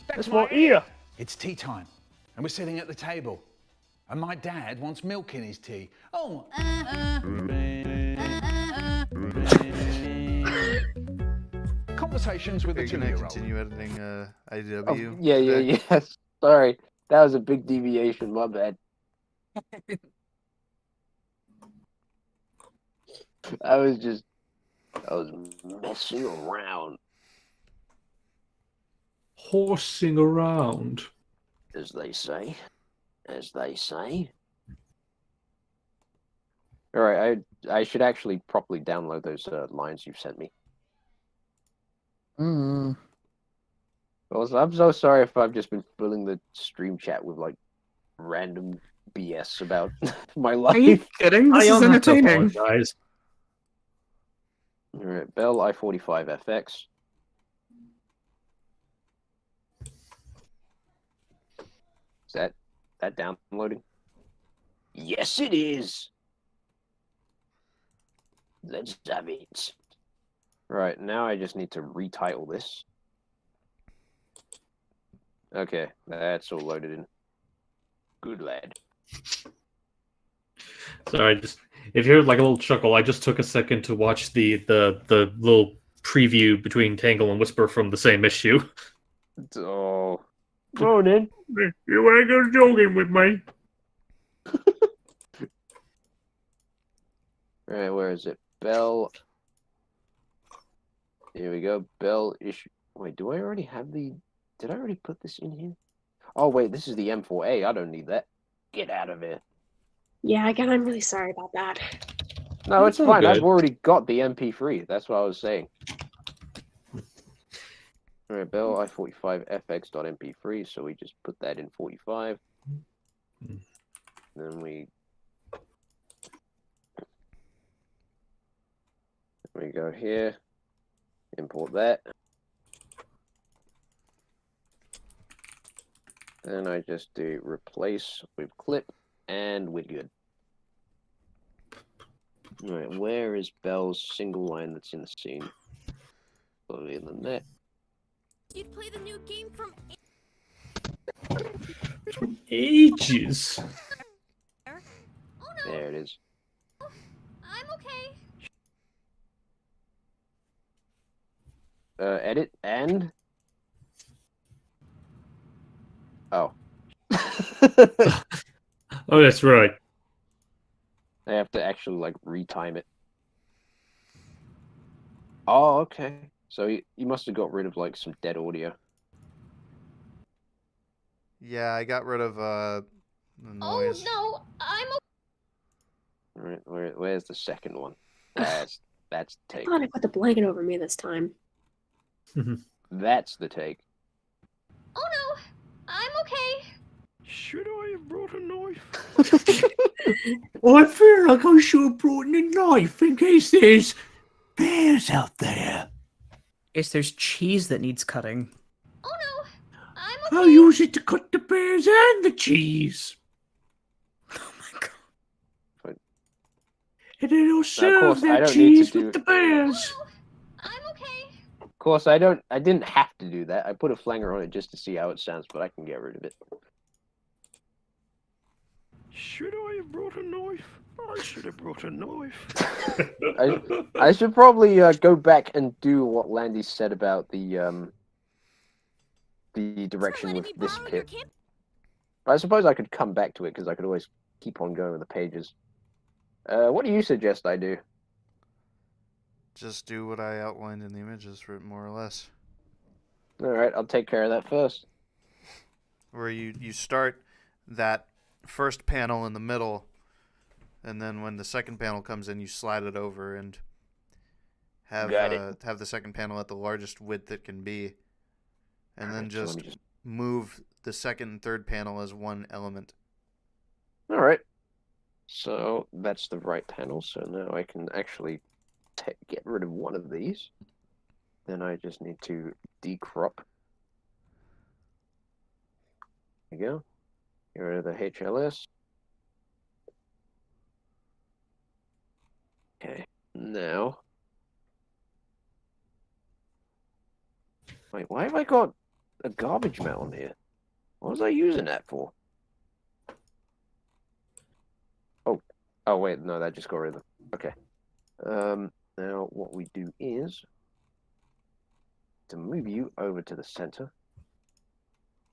That's my ear. It's tea time. And we're sitting at the table. And my dad wants milk in his tea. Oh. Conversations with Are the you gonna 2-year-old. continue editing IDW? Oh, yeah. Sorry, that was a big deviation. My bad. I was messing around. horsing around. As they say. As they say. Alright, I should actually properly download those lines you've sent me. Mm. Well, I'm so sorry if I've just been filling the stream chat with, like, random BS about my life. Are you kidding? This is entertaining. Guys. Alright, Bell I-45 FX. Is that downloading? Yes, it is. Let's have it. Right, now I just need to retitle this. Okay, that's all loaded in. Good lad. Sorry, just if you heard like a little chuckle, I just took a second to watch the little preview between Tangle and Whisper from the same issue. Oh. Oh, then. You ain't gonna joking with me. Alright, where is it? Bell. Here we go. Bell issue. Wait, do I already have the... Did I already put this in here? Oh, wait, this is the M4A. I don't need that. Get out of here. Yeah, again, I'm really sorry about that. No, it's all fine. good. I've already got the MP3. That's what I was saying. Alright, Bell I-45 FX.mp3, so we just put that in 45. Then we go here, import that. Then I just do replace with clip, and we're good. Alright, where is Bell's single line that's in the scene? Probably in the net. You'd play the new game from Ages. Oh no, There it is. I'm okay. Edit and... Oh. Oh, that's right. I have to actually, like, retime it. Oh, okay. So you must have got rid of, like, some dead audio. Yeah, I got rid of the noise. Oh no, I'm okay. Alright, where's the second one? That's the I take. thought I put the blanket over me this time. That's the take. Oh no, I'm okay. Should I have brought a knife? I feel like I should have brought in a knife in case there's bears out there. Guess there's cheese that needs cutting. Oh no, I'm I'll okay. use it to cut the bears and the cheese. Oh my god. But, And then I'll of serve course, I that don't need to cheese do- with the bears. Oh no, I'm okay. of course, I didn't have to do that. I put a flanger on it just to see how it sounds, but I can get rid of it. Should I have brought a knife? I should have brought a knife. I should probably go back and do what Landy said about the direction with this pit. I suppose I could come back to it because I could always keep on going with the pages. What do you suggest I do? Just do what I outlined in the images, for more or less. All right, I'll take care of that first. Where you start that first panel in the middle, and then when the second panel comes in, you slide it over and have have the second panel at the largest width it can be, and then So let me just move the second and third panel as one element. All right. So that's the right panel. So now I can actually get rid of one of these. Then I just need to decrop. There you go. Get rid of the HLS. Okay. Now. Wait, why have I got a garbage mountain here? What was I using that for? Oh wait, no, that just got rid of them. Okay. Now what we do is to move you over to the center.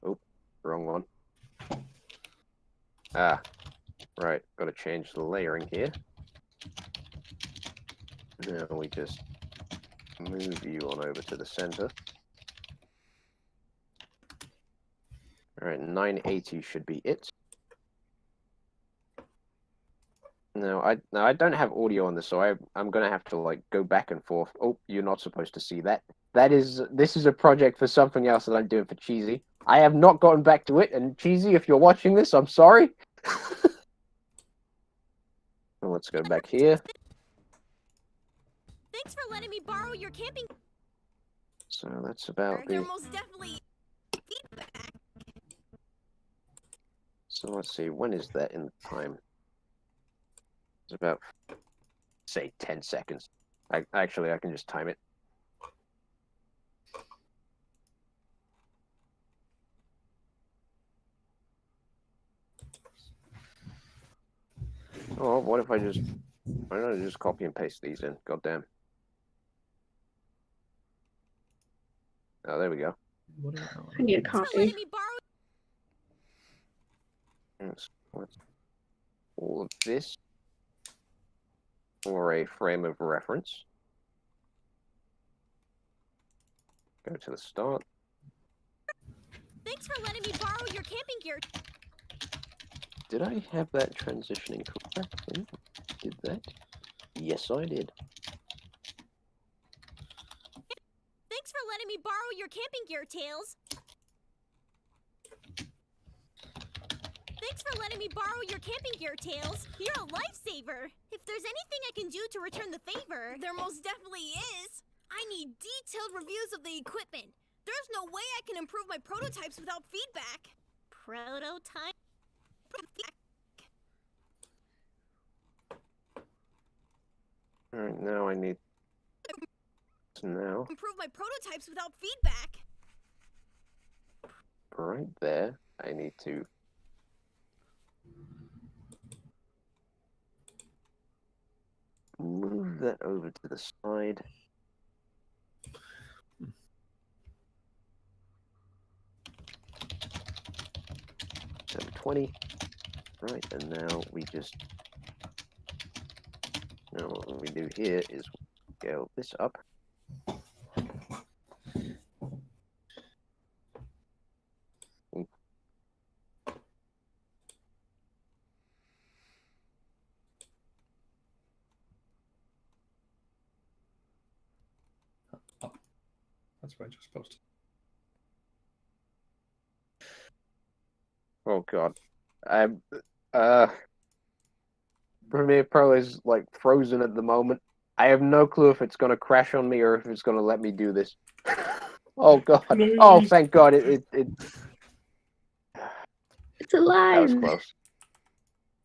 Oh, wrong one. Ah, right. Got to change the layering here. Now we just move you on over to the center. All right, 980 should be it. No, I don't have audio on this, so I'm gonna have to like go back and forth. Oh, you're not supposed to see that. This is a project for something else that I'm doing for Cheesy. I have not gotten back to it, and Cheesy, if you're watching this, I'm sorry. Well, let's go back here. Thanks for letting me borrow your camping. So that's about They're the. most definitely feedback. So let's see, when is that in time? It's about, say, 10 seconds. Actually, I can just time it. Oh, what if I just... Why don't I just copy and paste these in? Goddamn. Oh, there we go. I need a copy. What's all of this for a frame of reference. Go to the start. Thanks for letting me borrow your camping gear. Did I have that transitioning correctly? Did that? Yes, I did. Thanks for letting me borrow your camping gear, Tails. Thanks for letting me borrow your camping gear, Tails. You're a lifesaver. If there's anything I can do to return the favor, There most definitely is. I need detailed reviews of the equipment. There's no way I can improve my prototypes without feedback. prototype. Alright, now I need... Now, Improve my prototypes without feedback. right there, I need to... move that over to the side. So 20. Right, and now we just... Now what we do here is scale this up. That's what I just posted. Oh god. Premiere Pro is like frozen at the moment. I have no clue if it's gonna crash on me or if it's gonna let me do this. Oh god. Oh thank god it It's that was alive. close.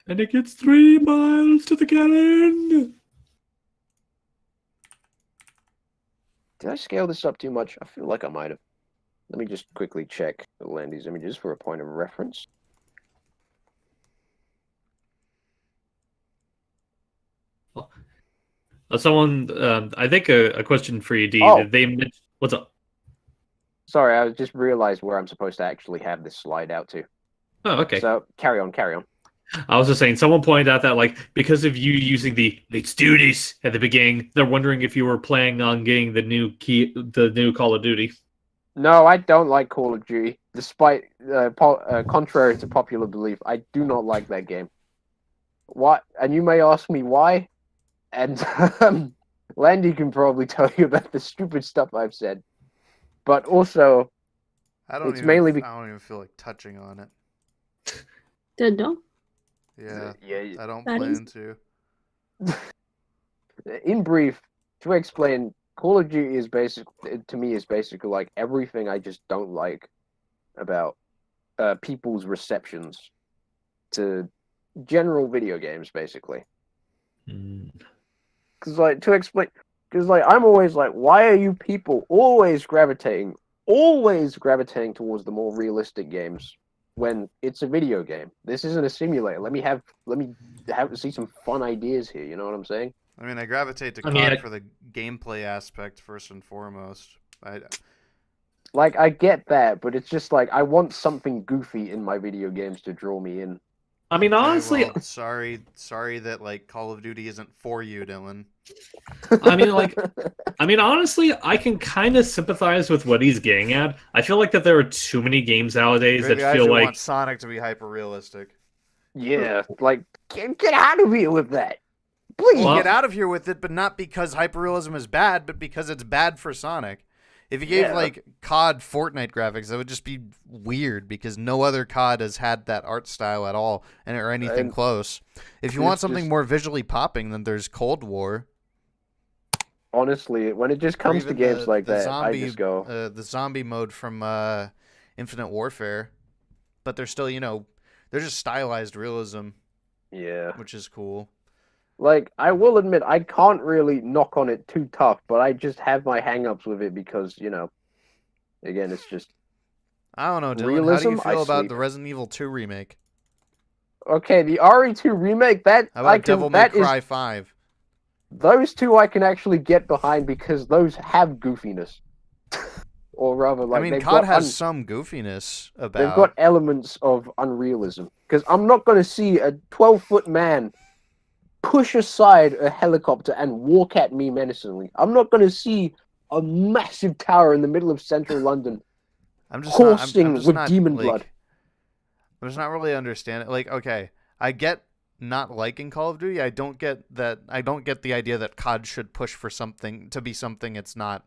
And it gets 3 miles to the gallon. Did I scale this up too much? I feel like I might have. Let me just quickly check the Landy's images for a point of reference. Someone, I think a question for you, D. Oh. What's up? Sorry, I just realized where I'm supposed to actually have this slide out to. Oh, okay. So carry on. I was just saying, someone pointed out that, like, because of you using the "let's do this" at the beginning, they're wondering if you were planning on getting the new Call of Duty. No, I don't like Call of Duty. Despite contrary to popular belief, I do not like that game. What? And you may ask me why. And Landy can probably tell you about the stupid stuff I've said. But also, I don't even feel like touching on it. No? Yeah, Yeah, I don't That plan is- to. in brief, to explain, Call of Duty is to me is basically like everything I just don't like about people's receptions to general video games, basically. Because I'm always like, why are you people always gravitating towards the more realistic games when it's a video game? This isn't a simulator. Let me see some fun ideas here. You know what I'm saying? I mean, I gravitate to I mean, COD for the gameplay aspect first and foremost. I get that, but it's just like I want something goofy in my video games to draw me in. I mean, honestly, well, sorry that like Call of Duty isn't for you, Dylan. I mean, honestly, I can kind of sympathize with what he's getting at. I feel like that there are too many games nowadays Maybe that I feel just like want Sonic to be hyper realistic. Yeah, like get out of here with that, please. Well, get out of here with it, but not because hyperrealism is bad, but because it's bad for Sonic. If you gave like COD Fortnite graphics, that would just be weird because no other COD has had that art style at all, or anything close. If you want something more visually popping, then there's Cold War. Honestly, when it just comes to games like that, I just go the zombie mode from Infinite Warfare, but they're still, they're just stylized realism. Yeah, which is cool. Like, I will admit, I can't really knock on it too tough, but I just have my hang-ups with it because, again, it's just... I don't know, Dylan. Realism, how do you feel about the Resident Evil 2 remake? Okay, the RE2 remake, How about Devil May Cry 5? Those two I can actually get behind because those have goofiness. Or rather, like, I mean, COD has some goofiness about... They've got elements of unrealism. Because I'm not going to see a 12-foot man push aside a helicopter and walk at me menacingly. I'm not going to see a massive tower in the middle of central London coursing with demon blood. I'm just not really understanding. Like, okay, I get not liking Call of Duty. I don't get that. I don't get the idea that COD should push for something to be something it's not.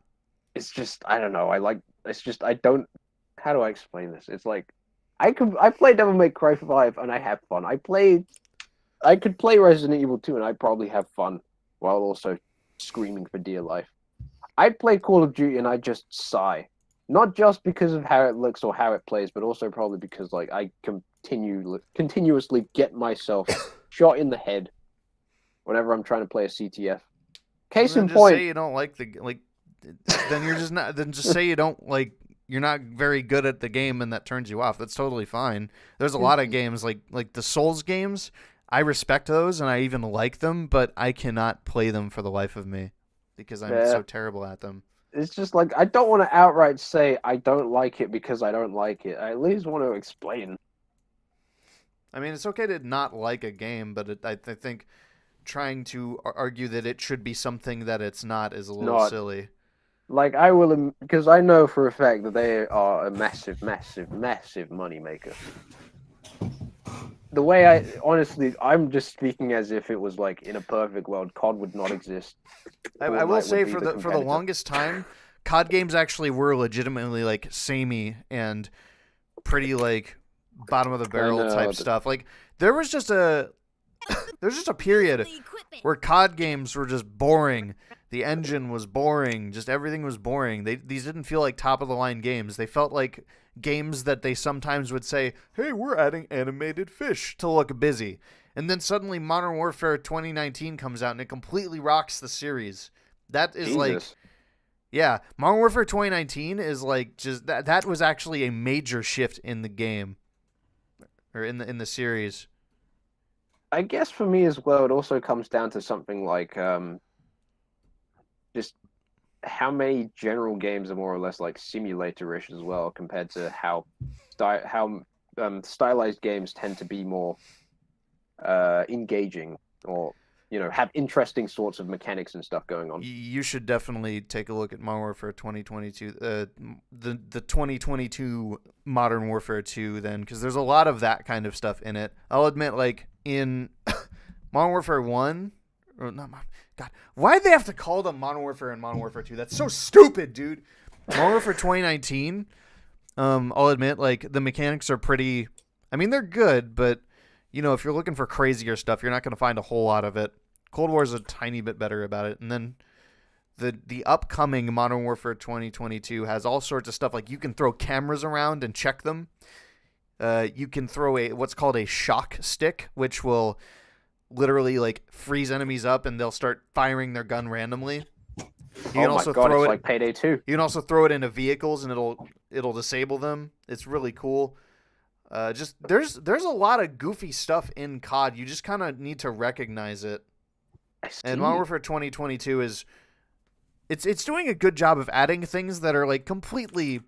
It's just, I don't know. I don't. How do I explain this? It's like I play Devil May Cry 5 and I have fun. I could play Resident Evil 2 and I'd probably have fun while also screaming for dear life. I'd play Call of Duty and I'd just sigh. Not just because of how it looks or how it plays, but also probably because like I continuously get myself shot in the head whenever I'm trying to play a CTF. Case in point, just say you don't like then you're just not. Then just say you don't like. You're not very good at the game, and that turns you off. That's totally fine. There's a lot of games like the Souls games. I respect those, and I even like them, but I cannot play them for the life of me because I'm so terrible at them. It's just like I don't want to outright say I don't like it because I don't like it. I at least want to explain. I mean, it's okay to not like a game, but I think trying to argue that it should be something that it's not is a little silly. Like, I will, because I know for a fact that they are a massive, massive, massive moneymaker. The way honestly, I'm just speaking as if it was like in a perfect world, COD would not exist. I will say for the longest time, COD games actually were legitimately like samey and pretty like bottom of the barrel type stuff. Like there was just a period where COD games were just boring. The engine was boring. Just everything was boring. These didn't feel like top-of-the-line games. They felt like games that they sometimes would say, hey, we're adding animated fish to look busy. And then suddenly Modern Warfare 2019 comes out and it completely rocks the series. That is like... Yeah, Modern Warfare 2019 is like just... That was actually a major shift in the game. Or in the series. I guess for me as well, it also comes down to something like... just how many general games are more or less like simulator-ish as well, compared to how stylized games tend to be more engaging or have interesting sorts of mechanics and stuff going on. You should definitely take a look at Modern Warfare 2022, the 2022 Modern Warfare 2 then, because there's a lot of that kind of stuff in it. I'll admit, like in Modern Warfare 1. Or not, God, why'd they have to call them Modern Warfare and Modern Warfare 2? That's so stupid, dude. Modern Warfare 2019, I'll admit, like, the mechanics are pretty... I mean, they're good, but, if you're looking for crazier stuff, you're not going to find a whole lot of it. Cold War is a tiny bit better about it. And then the upcoming Modern Warfare 2022 has all sorts of stuff. Like, you can throw cameras around and check them. You can throw what's called a shock stick, which will... literally like freeze enemies up and they'll start firing their gun randomly. You can also throw it's like Payday 2. You can also throw it into vehicles and it'll disable them. It's really cool. Just there's a lot of goofy stuff in COD. You just kind of need to recognize it. And Modern Warfare 2022 it's doing a good job of adding things that are like completely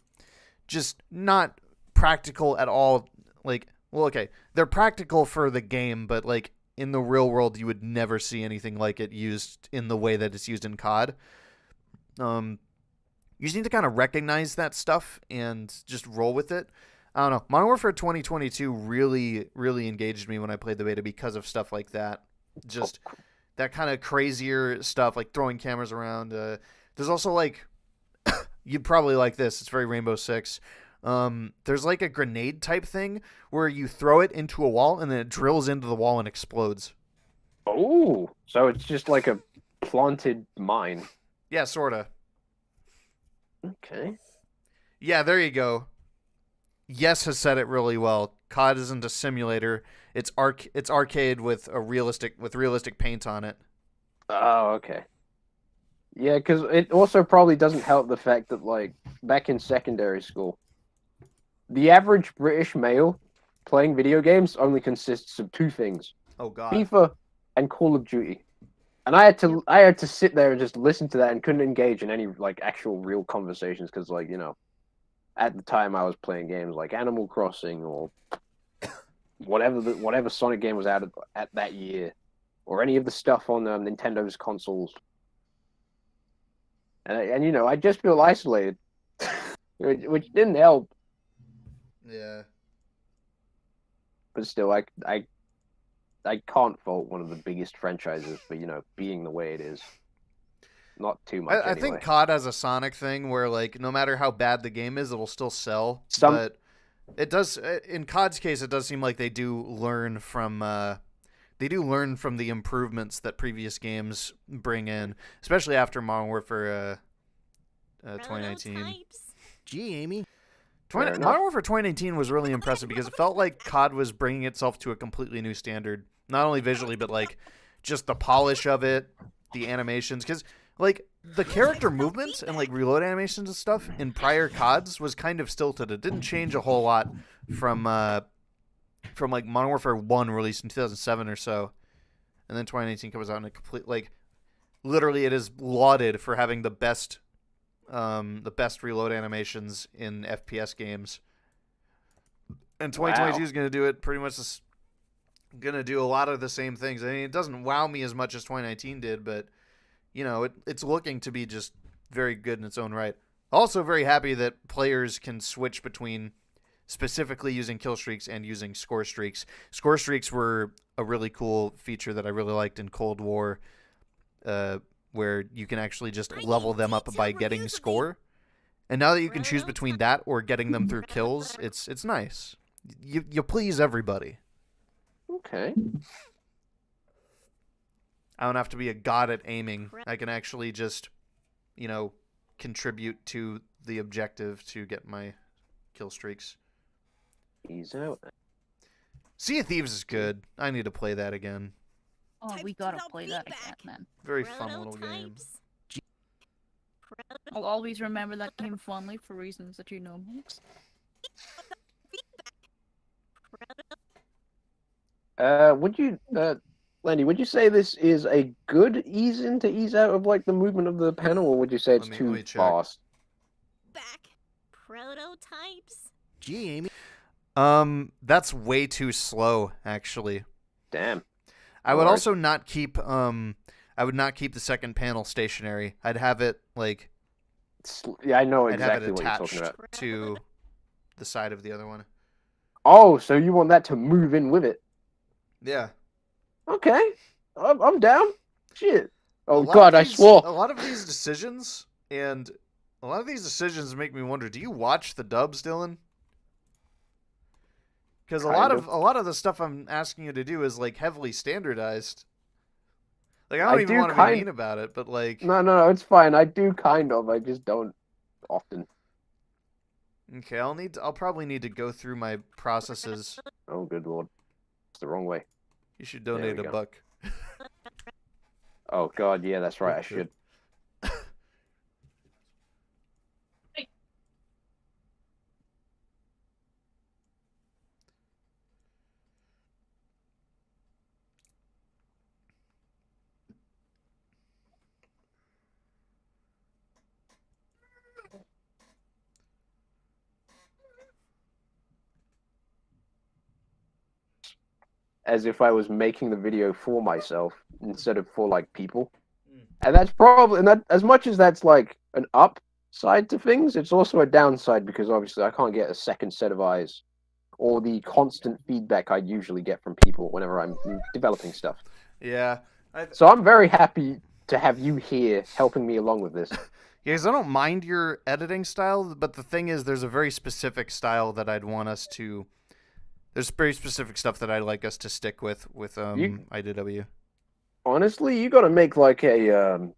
just not practical at all. Like Well, okay, they're practical for the game, but like in the real world, you would never see anything like it used in the way that it's used in COD. You just need to kind of recognize that stuff and just roll with it. I don't know. Modern Warfare 2022 really, really engaged me when I played the beta because of stuff like that. Just that kind of crazier stuff, like throwing cameras around. There's also like, you'd probably like this. It's very Rainbow Six. There's like a grenade type thing where you throw it into a wall and then it drills into the wall and explodes. Oh, so it's just like a planted mine. Yeah, sorta. Okay. Yeah, there you go. Yes has said it really well. COD isn't a simulator. It's arcade with realistic paint on it. Oh, okay. Yeah, because it also probably doesn't help the fact that, like, back in secondary school, the average British male playing video games only consists of two things: Oh God. FIFA and Call of Duty. And I had to sit there and just listen to that and couldn't engage in any like actual real conversations because, like, you know, at the time I was playing games like Animal Crossing or whatever Sonic game was out at that year, or any of the stuff on Nintendo's consoles. And you know, I just feel isolated, which didn't help. Yeah. But still, I can't fault one of the biggest franchises for, you know, being the way it is. Not too much. I think COD has a Sonic thing where, like, no matter how bad the game is, it'll still sell. But it does, in COD's case, it does seem like they do learn from the improvements that previous games bring in, especially after Modern Warfare 2019. Gee, Amy. Modern Warfare 2019 was really impressive because it felt like COD was bringing itself to a completely new standard, not only visually, but like just the polish of it, the animations, because like the character movements and like reload animations and stuff in prior CODs was kind of stilted. It didn't change a whole lot from like Modern Warfare 1 released in 2007 or so, and then 2019 comes out in a complete, like, literally it is lauded for having the best reload animations in FPS games. And 2022 is going to do it pretty much. Going to do a lot of the same things. I mean, it doesn't wow me as much as 2019 did, but you know, it's looking to be just very good in its own right. Also, very happy that players can switch between specifically using kill streaks and using score streaks. Score streaks were a really cool feature that I really liked in Cold War, where you can actually just level them up by getting score. And now that you can choose between that or getting them through kills, it's nice. You please everybody. Okay. I don't have to be a god at aiming. I can actually just, you know, contribute to the objective to get my kill streaks. He's out. Sea of Thieves is good. I need to play that again. Oh, we gotta play that again, man. Very fun little game. I'll always remember that game fondly for reasons that you know, Max. Landy, would you say this is a good ease in to ease out of like the movement of the panel, or would you say it's too fast? Prototypes? Gee, Amy. That's way too slow, actually. Damn. I would also not keep I would not keep the second panel stationary. I'd have it like I know I'd have exactly it what you're attached talking about. to the side of the other one. Oh, so you want that to move in with it? Yeah. Okay, I'm down. Shit. Oh A lot God, of I these- swore. A lot of these decisions make me wonder, do you watch the dubs, Dylan? Because a lot of the stuff I'm asking you to do is like heavily standardized. Like I don't even want to be mean about it, but like No, it's fine. I do kind of. I just don't often. Okay, I'll probably need to go through my processes. Oh, good lord, it's the wrong way. You should There donate we a go. buck. Oh God, yeah, that's right. I should. as if I was making the video for myself instead of for like people. And that's probably, and that as much as that's like an upside to things, it's also a downside because obviously I can't get a second set of eyes or the constant feedback I usually get from people whenever I'm developing stuff. Yeah. So I'm very happy to have you here helping me along with this. Yeah, 'cause I don't mind your editing style, but the thing is, there's a very specific style that I'd want us to. There's very specific stuff that I'd like us to stick with IDW. Honestly, you got to make like a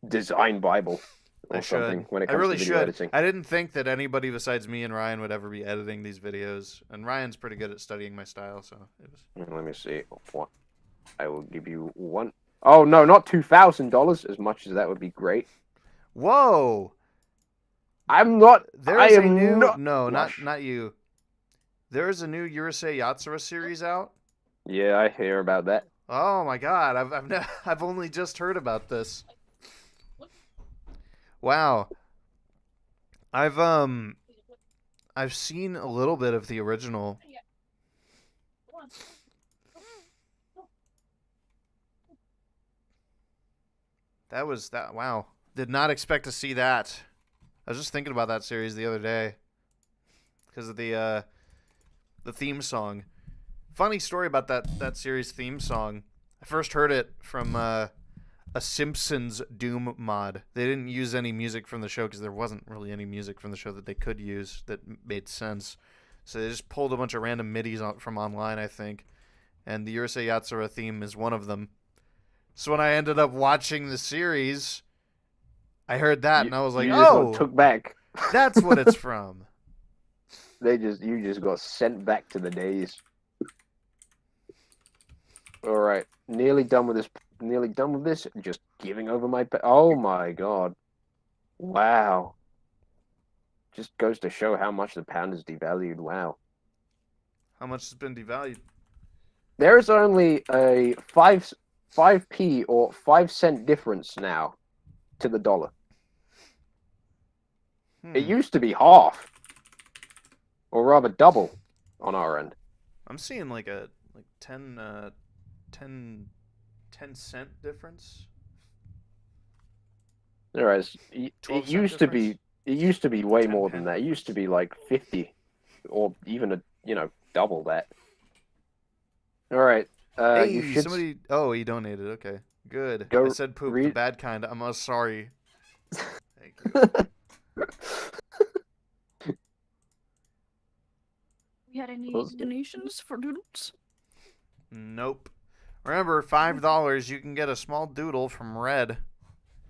design Bible or I something should. when it I comes really to video should. editing. I didn't think that anybody besides me and Ryan would ever be editing these videos, and Ryan's pretty good at studying my style, so it was. Let me see. What? I will give you one. Oh no, not $2,000. As much as that would be great. Whoa! I'm not. There's I a am new. not. No, Lush. not you. There's a new Urusei Yatsura series out. Yeah, I hear about that. Oh my god! I've only just heard about this. Wow. I've seen a little bit of the original. Wow. Did not expect to see that. I was just thinking about that series the other day because of the theme song. Funny story about that series theme song. I first heard it from a Simpsons Doom mod. They didn't use any music from the show because there wasn't really any music from the show that they could use that made sense. So they just pulled a bunch of random MIDIs from online, I think. And the Urusei Yatsura theme is one of them. So when I ended up watching the series, I heard that and I was like, you just oh, got took back. That's what it's from. You just got sent back to the days. All right, nearly done with this. Nearly done with this. Just giving over my. Oh my god! Wow. Just goes to show how much the pound is devalued. Wow. How much has been devalued? There is only a 5p or 5 cent difference now to the dollar. It used to be half, or rather double, on our end. I'm seeing like 10 cent difference. There is. It 12 cent used to difference? be. It used to be way 10 more than that. It used to be like 50, or even double that. All right. Hey, You should. somebody. Oh, he donated. Okay, good. Go I said poop, the read- bad kind. I'm sorry. Thank you. We had any Close. donations for doodles? Nope. Remember, $5 you can get a small doodle from Red.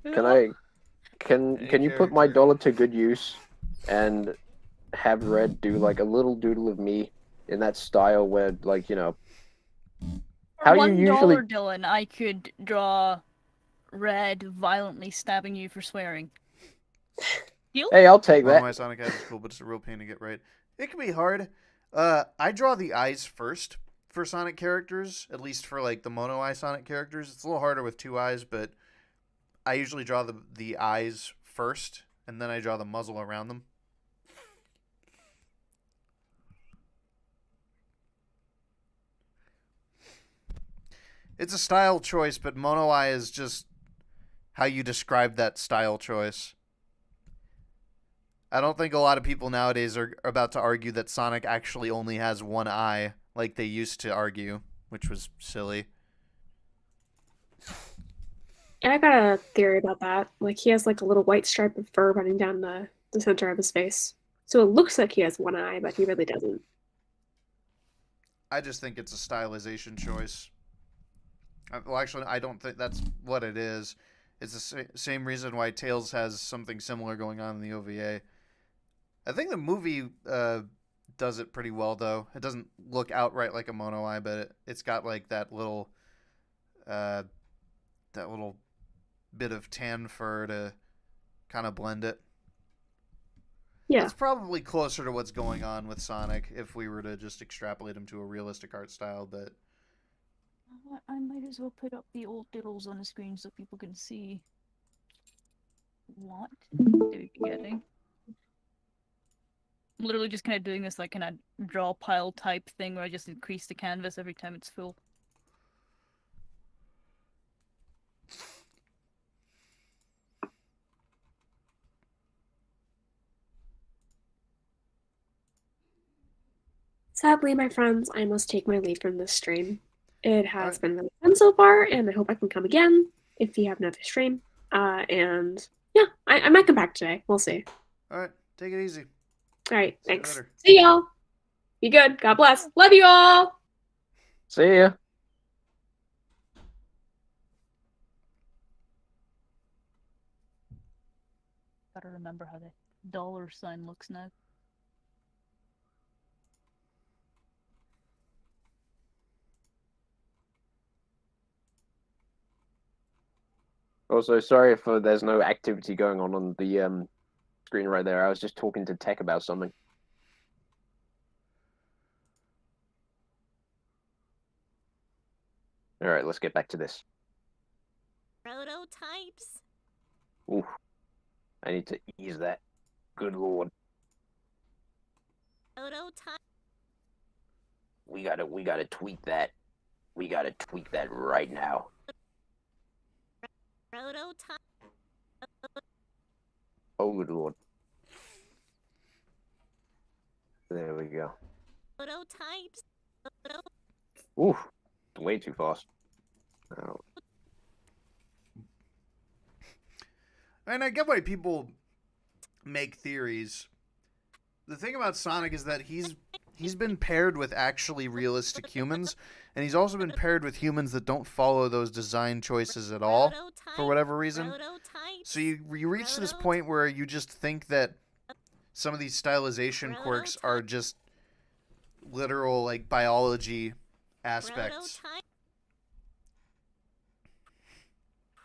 Can you put my dollar to good use, and have Red do like a little doodle of me in that style where how you $1, usually. Dylan, I could draw Red violently stabbing you for swearing. Deal? Hey, I'll take Well, that. my Sonic eyes is cool, but it's a real pain to get right. It can be hard. I draw the eyes first for Sonic characters, at least for like the mono eye Sonic characters. It's a little harder with 2 eyes, but I usually draw the eyes first, and then I draw the muzzle around them. It's a style choice, but mono eye is just how you describe that style choice. I don't think a lot of people nowadays are about to argue that Sonic actually only has 1 eye, like they used to argue, which was silly. I got a theory about that. Like, he has like a little white stripe of fur running down the center of his face. So it looks like he has 1 eye, but he really doesn't. I just think it's a stylization choice. Well, actually, I don't think that's what it is. It's the same reason why Tails has something similar going on in the OVA. I think the movie does it pretty well, though. It doesn't look outright like a mono eye, but it's got like that little bit of tan fur to kind of blend it. Yeah. It's probably closer to what's going on with Sonic if we were to just extrapolate him to a realistic art style, but I might as well put up the old doodles on the screen so people can see what they're getting. I'm literally just kind of doing this like kind of draw pile type thing where I just increase the canvas every time it's full. Sadly, my friends, I must take my leave from this stream. It has been really fun so far, and I hope I can come again if you have another stream. And yeah, I might come back today. We'll see. All right, take it easy. All right, See you thanks. later. See y'all. Be good. God bless. Love you all. See ya. Gotta remember how the dollar sign looks now. Also, sorry if there's no activity going on the screen right there. I was just talking to Tech about something. All right, let's get back to this. Prototypes. Ooh, I need to ease that. Good lord. Prototype. We gotta tweak that. We gotta tweak that right now. Prototype. Oh, good lord. There we go. Prototypes. Ooh, way too fast. Oh. And I get why people make theories. The thing about Sonic is that he's been paired with actually realistic humans, and he's also been paired with humans that don't follow those design choices at all for whatever reason. So you reach to this point where you just think that some of these stylization quirks are just literal like biology aspects.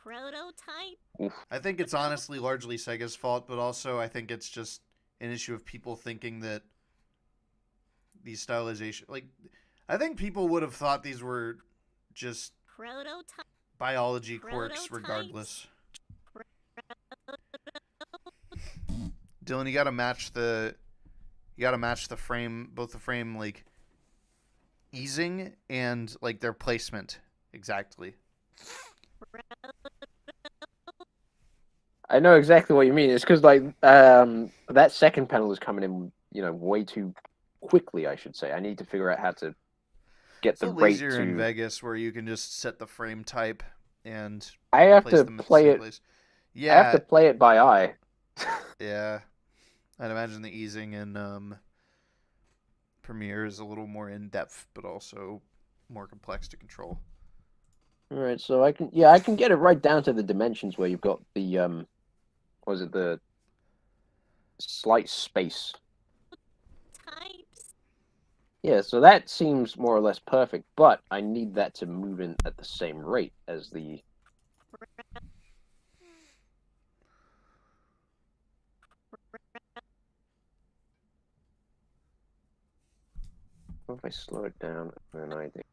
Prototype. I think it's honestly largely Sega's fault, but also I think it's just an issue of people thinking that these stylization, like, I think people would have thought these were just biology quirks regardless. Dylan, you gotta match the frame, both the frame like easing and like their placement exactly. I know exactly what you mean. It's because like that second panel is coming in, way too quickly. I should say. I need to figure out how to get It's the a rate easier to. in Vegas where you can just set the frame type and I have place to them at the play same it. place. I Yeah, have to play it by eye. yeah. I'd imagine the easing in Premiere is a little more in depth, but also more complex to control. All right, so I can get it right down to the dimensions where you've got the the slight space. Yeah, so that seems more or less perfect, but I need that to move in at the same rate as the. What if I slow it down and then I think.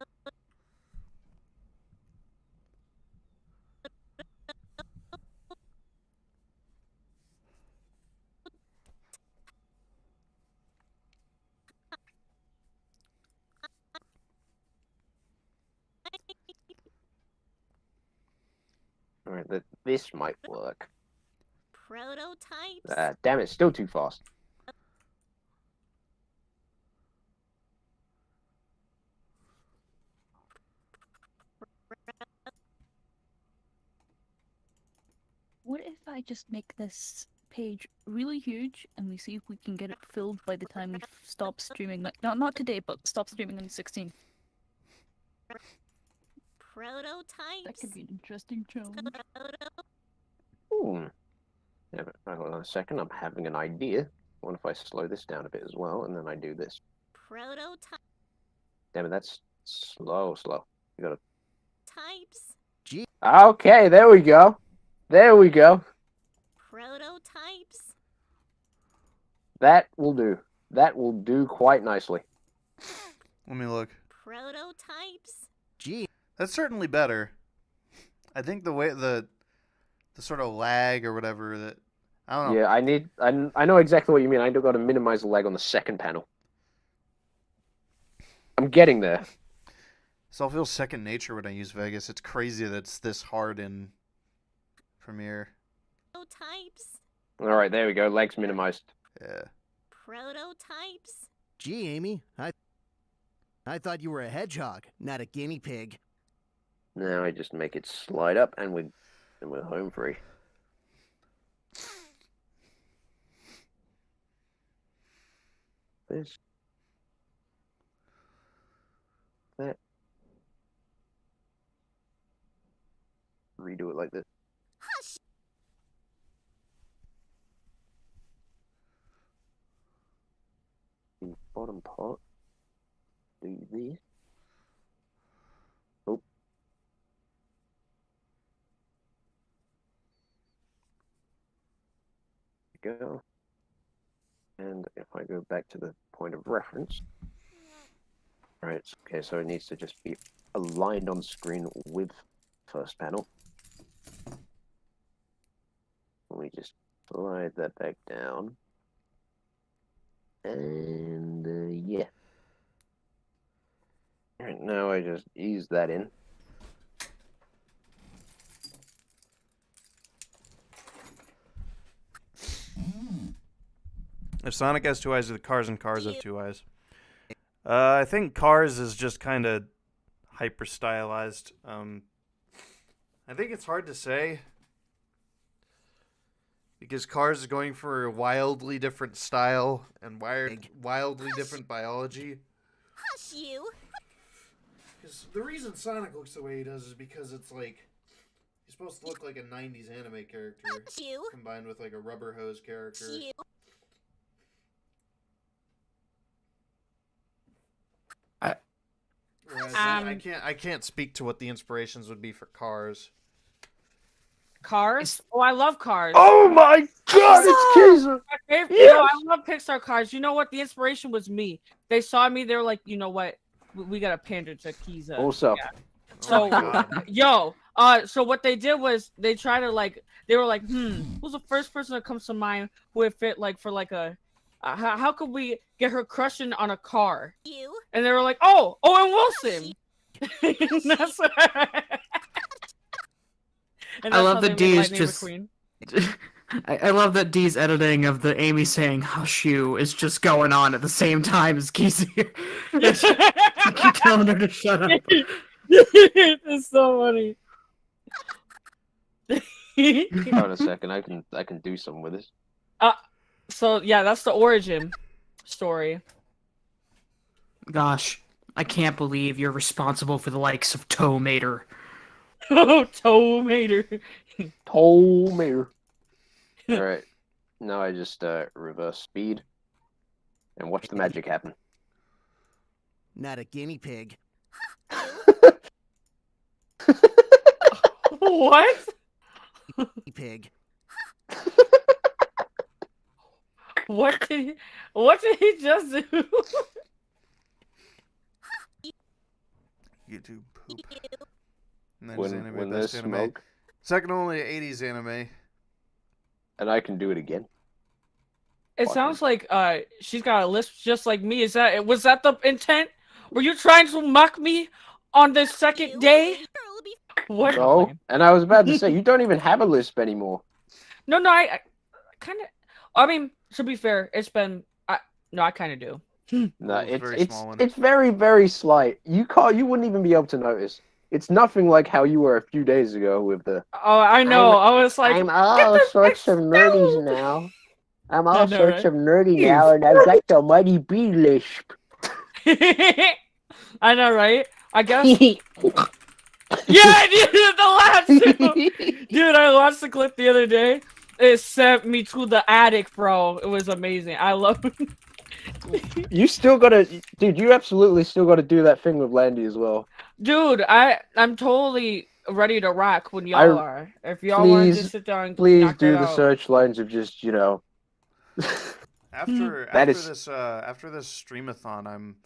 All right, this might work. Prototypes. Damn it, still too fast. What if I just make this page really huge and we see if we can get it filled by the time we stop streaming? Like, not today, but stop streaming on the 16th. Prototypes. That could be an interesting challenge. Yeah, but hold on a second. I'm having an idea. What if I slow this down a bit as well, and then I do this? Prototype. Damn it, that's slow. You gotta. Types. Okay, there we go. Prototypes. That will do. That will do quite nicely. Let me look. Prototypes. That's certainly better. I think the way the sort of lag or whatever that I don't know. Yeah, I know exactly what you mean. I got to minimize the lag on the second panel. I'm getting there. So I'll feel second nature when I use Vegas. It's crazy that it's this hard in Premiere. Prototypes. All right, there we go. Legs minimized. Yeah. Prototypes. Gee, Amy, I thought you were a hedgehog, not a guinea pig. Now I just make it slide up, and we're home free. This. That. Redo it like this. Hush. The bottom part. Do this. Oh. Go. And if I go back to the point of reference. Right, okay, so it needs to just be aligned on screen with first panel. We just slide that back down. And yeah. Alright, now I just ease that in. If Sonic has 2 eyes, do the Cars and Cars have 2 eyes? I think Cars is just kind of hyper stylized. I think it's hard to say because Cars is going for a wildly different style and wildly different biology. Hush you. Because the reason Sonic looks the way he does is because it's like he's supposed to look like a 90s anime character combined with like a rubber hose character. Whereas I can't speak to what the inspirations would be for Cars. Cars? Oh, I love Cars. Oh my god, it's Kiza! Yes! No, I love Pixar Cars. You know what? The inspiration was me. They saw me. They're like, you know what? We got to pander to Kiza. Also. Yeah. So, so what they did was they tried to like, they were like, who's the first person that comes to mind who would fit like for like a, how could we get her crushing on a car? You. And they were like, oh, Owen Wilson. That's and I that's love how that they D made is Lightning just. McQueen. I love that Dee's editing of the Amy saying "hush you" is just going on at the same time as Keezy. Keep telling her to shut up. It's so funny. Hold on a second, I can do something with this. So yeah, that's the origin story. Gosh, I can't believe you're responsible for the likes of Tow Mater. Oh, Tow Mater. Tow Mater. Alright. Now I just reverse speed and watch the magic happen. Not a guinea pig. What? Guinea pig. What did he just do? YouTube poop. When there's anime. smoke. Second only to 80s anime. And I can do it again. It sounds like she's got a lisp just like me. Was that the intent? Were you trying to mock me on the second day? What? No, and I was about to say you don't even have a lisp anymore. No, I kind of. I mean, to be fair, it's been. I kind of do. No, it's very, very slight. You wouldn't even be able to notice. It's nothing like how you were a few days ago with the. Oh, I know. I was like, I'm all sorts of nerdies now. I'm all sorts of nerdy Yes. now, and I've got the mighty bee lisp. I know, right? I guess. Yeah, dude, the laugh too. Dude, I watched the clip the other day. It sent me to the attic, bro. It was amazing. I love it. You still gotta, dude. You absolutely still gotta do that thing with Landy as well. Dude, I'm totally ready to rock when y'all are. If y'all want to just sit down and please knock do that the out. search lines of just After That this streamathon, I'm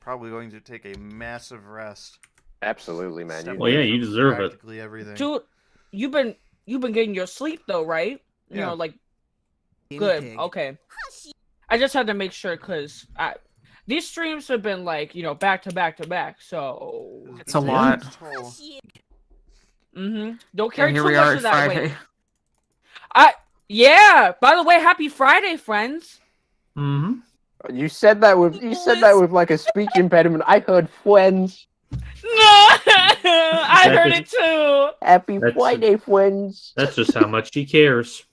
probably going to take a massive rest. Absolutely, man. Well, yeah, you deserve it. Practically everything. Dude, you've been getting your sleep though, right? You Yeah. know, like good. pig. Okay. I just had to make sure because these streams have been like, you know, back to back to back. So It's a lot. Don't carry here too we much are of that Friday. weight. Yeah. By the way, happy Friday, friends. You said that with like a speech impediment. I heard friends. No, I heard it too. Happy Friday, friends. That's just how much he cares.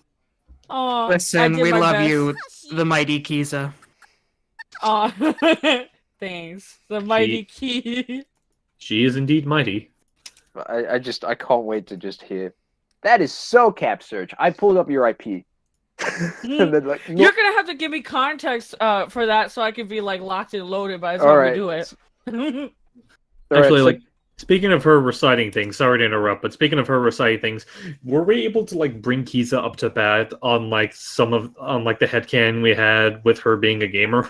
Oh, Listen, we love you, the mighty Kiza. Oh, thanks. The mighty key. She is indeed mighty. I can't wait to just hear. That is so Cap Search. I pulled up your IP. And then, like, You're gonna have to give me context for that so I can be like locked and loaded by the time Alright. we do it. Actually, like, speaking of her reciting things, sorry to interrupt, but speaking of her reciting things, were we able to like bring Kiza up to bat on like the headcanon we had with her being a gamer?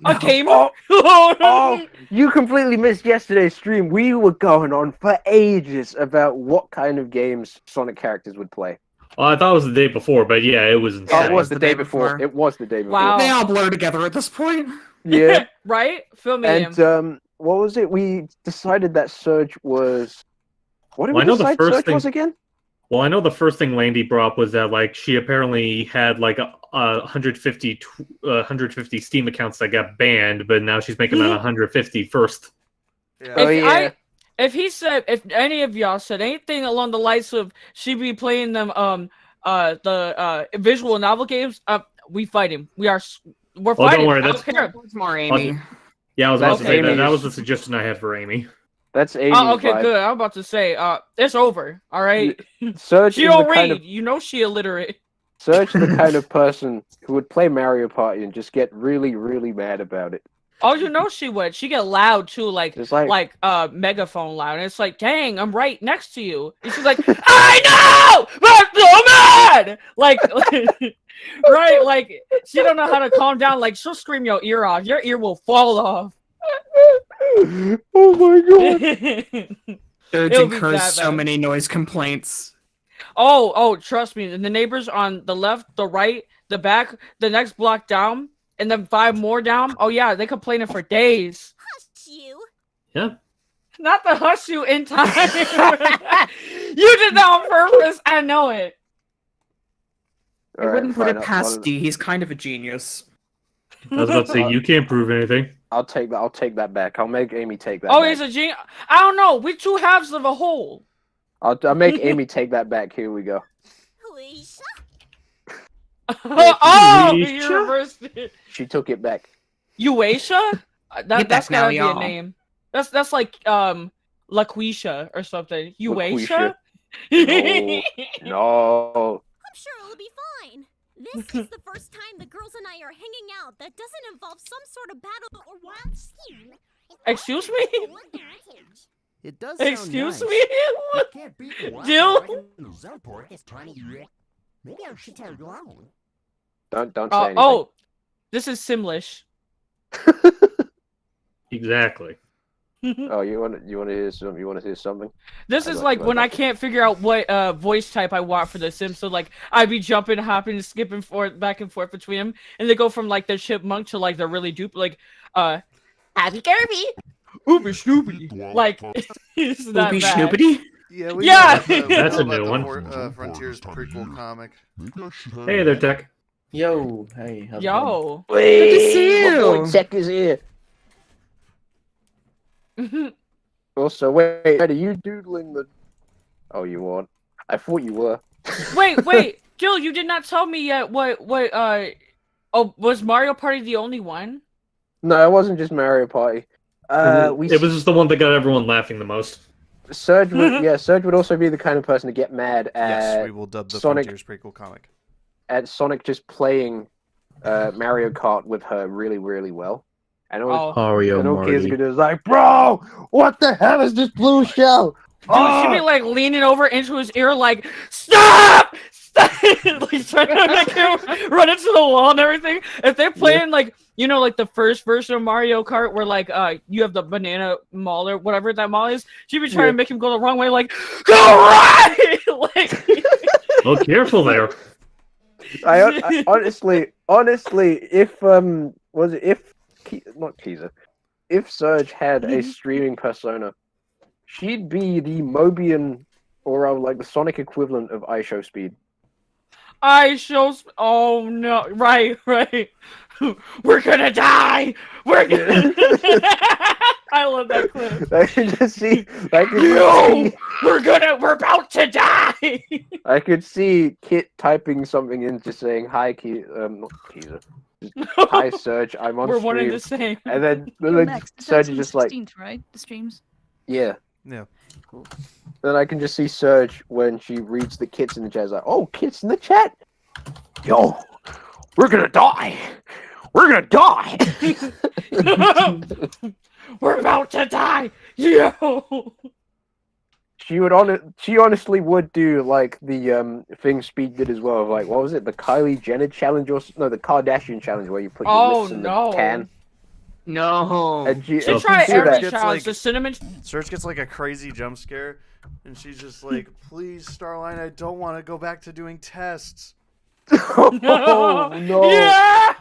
A gamer? Oh, you completely missed yesterday's stream. We were going on for ages about what kind of games Sonic characters would play. Well, I thought it was the day before, but yeah, it was insane. Oh, it was the day before. It was the day before. Wow. They all blur together at this point. Yeah. Right? Fill me in. And what was it? We decided that Surge was. What did we decide Surge was again? Well, I know the first thing Landy brought up was that like she apparently had like 150 Steam accounts that got banned, but now she's making that 150 first. Yeah. If any of y'all said anything along the lines of she be playing them the visual novel games, we fight him. We're Oh, fighting. don't worry, I that's don't care. It's more Amy. Yeah, I was about to say that. Amy's- That was the suggestion I had for Amy. That's Amy's Oh, okay, vibe. good. I'm about to say, it's over. All right. Surge She is don't the kind read. of You know she illiterate. Surge is the kind of person who would play Mario Party and just get really, really mad about it. Oh, you know she would. She get loud too, like Just like- megaphone loud. And it's like, dang, I'm right next to you. And she's like, I know, but I'm so mad. Like, right? Like she don't know how to calm down. Like she'll scream your ear off. Your ear will fall off. Oh my god. Surge It'll be incurs that so bad. many noise complaints. Oh, trust me. And the neighbors on the left, the right, the back, the next block down, and then 5 more down. Oh yeah, they complaining for days. Yeah. Not to hush you in time. You did that on purpose. I know it. I wouldn't put it past D. He's kind of a genius. I was about to say you can't prove anything. I'll take that back. I'll make Amy take that Oh, back. he's a genius. I don't know. We're 2 halves of a whole. I'll make Amy take that back. Here we go. Oh, Yuisha? you reversed it. She took it back. Uesha? Get That's back now, gotta be a y'all. name. That's like LaQuisha or something. Uesha? No. I'm sure it'll be fine. This is the first time the girls and I are hanging out that doesn't involve some sort of battle or wild scene. Excuse me? It does sound Excuse nice. me? You can't beat the wild Dill? dragon in the Zelport is trying to- Maybe I should tell you on. Don't say anything. Oh, this is Simlish. Exactly. Oh, you want to hear something? You want to hear something? This I is got- like I when got- I can't figure out what voice type I want for the Sims. So like I'd be jumping, hopping, and skipping back and forth between them, and they go from like the chipmunk to like the really dupe, like Happy Kirby, Ooby Snoopy. Like it's not Ooby bad. Snoopity? Yeah, we Yeah! know about the- That's we a know new about one. the Frontiers prequel comic. Hey there, Tech. Yo, hey, how's it Yo. Good to see my boy you. Tech is here. Also, wait, are you doodling the? Oh, you aren't. I thought you were. Wait, Gil, you did not tell me yet what oh, was Mario Party the only one? No, it wasn't just Mario Party. It was just the one that got everyone laughing the most. Surge would, Surge would also be the kind of person to get mad Yes, at we will dub the Sonic Frontiers prequel comic. at Sonic just playing Mario Kart with her really, really well. And all, Mario and all kids are Marty. gonna like, bro, what the hell is this blue shell? Dude, she'd be like leaning over into his ear, like, stop! Stop! Like trying to make him run into the wall and everything. If they're playing like, you know, like the first version of Mario Kart where like you have the banana mall or whatever that mall is, she'd be trying to make him go the wrong way, like, go right! Like Oh, careful there. I honestly, if not Kiza, if Surge had a streaming persona, she'd be the Mobian or like the Sonic equivalent of IShowSpeed. Oh no! Right. We're gonna die. We're gonna. I love that clip. I can just see. We're about to die. I could see Kit typing something in, just saying hi, not Kiza. Hi, Surge. I'm on We're stream. one and the same. And then Max, Surge is just like, 16th, right? The streams. yeah. Yeah. Cool. Then I can just see Surge when she reads the Kits in the chat. Like, oh, Kits in the chat. Yo, we're gonna die. We're gonna die. We're about to die. Yo. She honestly would do like the thing Speed did as well. Like, what was it? The Kylie Jenner challenge or no, the Kardashian challenge where you put your lips in the can. No. And she try do every that. challenge. The cinnamon. Surge gets like a crazy jump scare, and she's just like, "Please, Starline, I don't want to go back to doing tests." Oh no! Yeah.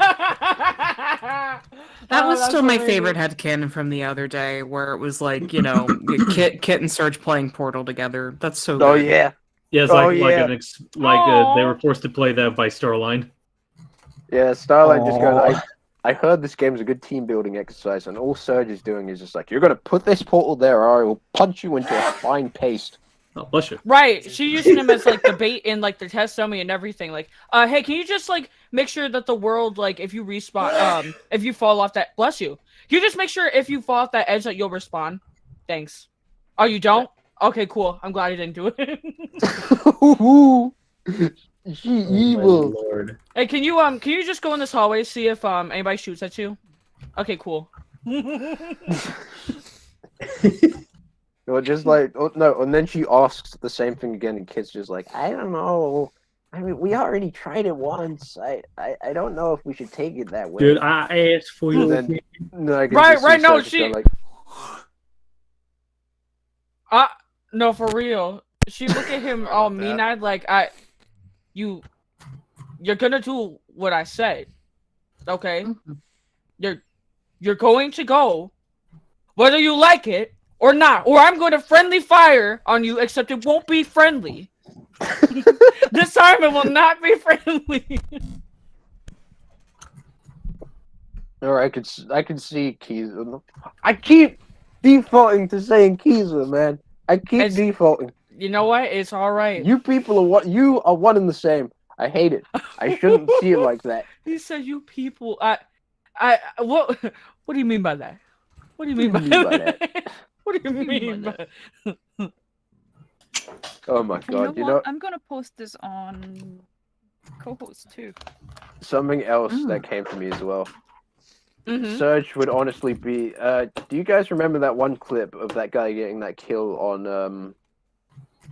That was that's still my amazing. favorite headcanon from the other day, where it was like, you know, Kit and Surge playing Portal together. That's so good. Oh yeah. Yeah, it's Oh, like yeah. they were forced to play that by Starline. Yeah, Starlight just goes, I heard this game is a good team building exercise, and all Surge is doing is just like, you're gonna put this portal there, or I will punch you into a fine paste. Oh, bless you. Right, she's using him as like the bait in like the test dummy and everything. Like, hey, can you just like make sure that the world, like, if you respawn, if you fall off that, bless you. Can you just make sure if you fall off that edge that you'll respawn? Thanks. Oh, you don't? Okay, cool. I'm glad you didn't do it. She evil. Lord. Hey, can you just go in this hallway, see if anybody shoots at you? Okay, cool. Or just like, oh, no, and then she asks the same thing again, and Kit's just like, I don't know. I mean, we already tried it once. I don't know if we should take it that way. Dude, I asked for you. Then, no, I can Right, just see right, no, Surge she- go like, No, for real. She looked at him all mean-eyed, like, you're gonna do what I said, okay? You're going to go, whether you like it or not, or I'm going to friendly fire on you, except it won't be friendly. This time it will not be friendly. or I could see Kiza. I keep defaulting to saying Kiza, man. I keep defaulting. You know what? It's all right. You people are you are one and the same. I hate it. I shouldn't see it like that. He said, "You people." What do you mean by that? What do you mean by that? What do you mean by that? Oh my god! You know, what? I'm gonna post this on co-host too. something else that came to me as well. Mhm. Surge would honestly be. Do you guys remember that one clip of that guy getting that kill on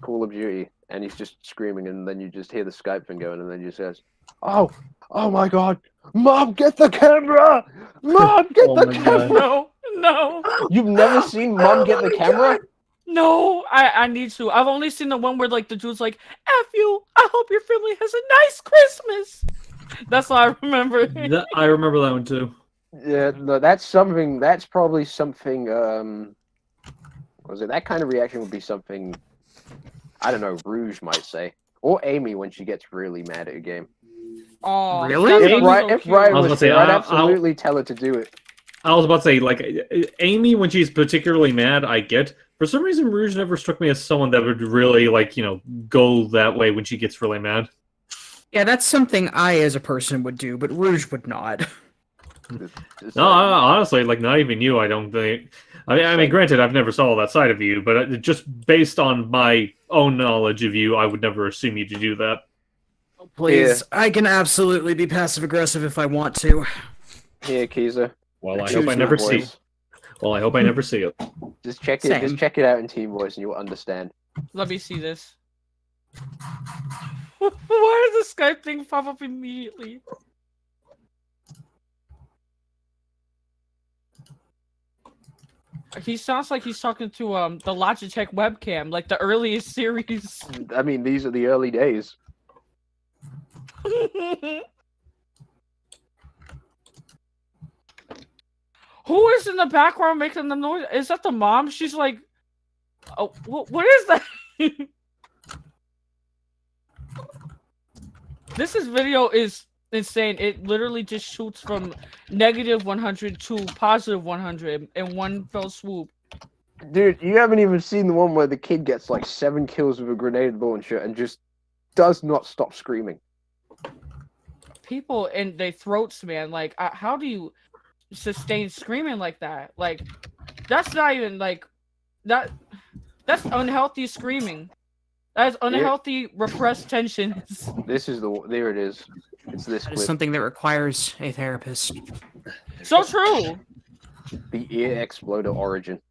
Call of Duty, and he's just screaming, and then you just hear the Skype thing going, and then you says, "Oh my God, Mom, get the camera! Mom, get the camera!" No. You've never seen Mom get the camera? No, I need to. I've only seen the one where like the dude's like, "F you. I hope your family has a nice Christmas." That's all I remember. I remember that one too. Yeah, no, that's something. That's probably something. What was it? That kind of reaction would be something. I don't know. Rouge might say, or Amy when she gets really mad at a game. Oh, really? If Ryan I was about to was say, there, I'd I'll- absolutely tell her to do it. I was about to say, like, Amy, when she's particularly mad, I get. For some reason, Rouge never struck me as someone that would really, like, go that way when she gets really mad. Yeah, that's something I, as a person, would do, but Rouge would not. No, honestly, like, not even you, I don't think. I mean, granted, I've never saw that side of you, but just based on my own knowledge of you, I would never assume you to do that. Please, I can absolutely be passive-aggressive if I want to. Yeah, Kiza. Well, I Choose hope I your never see. voice. Well, I hope I never see it. Just check it. Same. Just check it out in Team Voice, and you'll understand. Let me see this. Why does the Skype thing pop up immediately? He sounds like he's talking to the Logitech webcam, like the earliest series. I mean, these are the early days. Who is in the background making the noise? Is that the mom? She's like, oh, what is that? Video is insane. It literally just shoots from -100 to +100 in one fell swoop. Dude, you haven't even seen the one where the kid gets like 7 kills with a grenade launcher and just does not stop screaming. People in their throats, man. Like, how do you sustain screaming like that? Like, that's not even like that. That's unhealthy screaming. That is unhealthy repressed tensions. This is there it is. It's this That clip. is something that requires a therapist. So true. The ear exploder origin.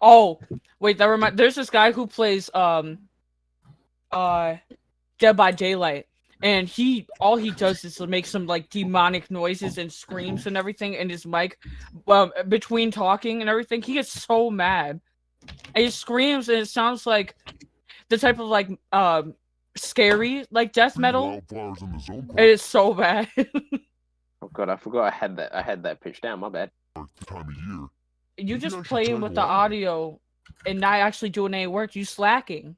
Oh, wait, there's this guy who plays Dead by Daylight, and all he does is to make some like demonic noises and screams and everything in his mic between talking and everything. He gets so mad. And he screams and it sounds like the type of like scary like death metal. It is so bad. Oh god, I forgot I had that pitch down, my bad. You just playing with the audio and not actually doing any work. You slacking.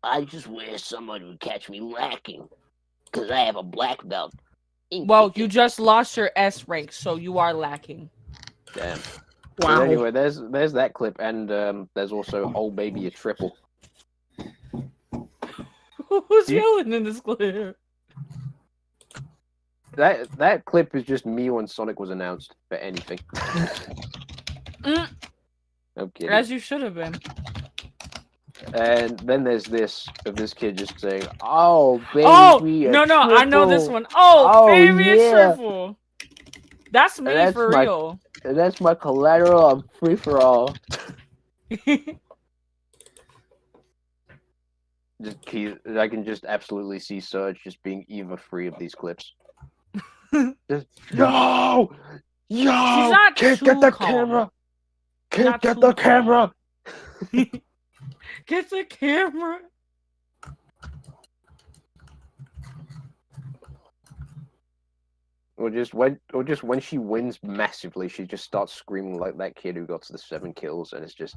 I just wish someone would catch me lacking, because I have a black belt. Well, you just lost your S rank, so you are lacking. Damn. Wow. But anyway, there's that clip, and there's also "Oh Baby a Triple." Who's yelling in this clip? That clip is just me when Sonic was announced for anything. Okay. As you should have been. And then there's this of this kid just saying, "Oh baby, oh a no, I know this triple." one. Oh, baby, yeah. a triple. That's me And for real. And that's my collateral on free for all. I can just absolutely see Surge just being either free of these clips. Just, yo, She's not can't too get the calm. camera. Can't Not get too the calm. camera. Get the camera. Or just when she wins massively, she just starts screaming like that kid who got to the 7 kills, and it's just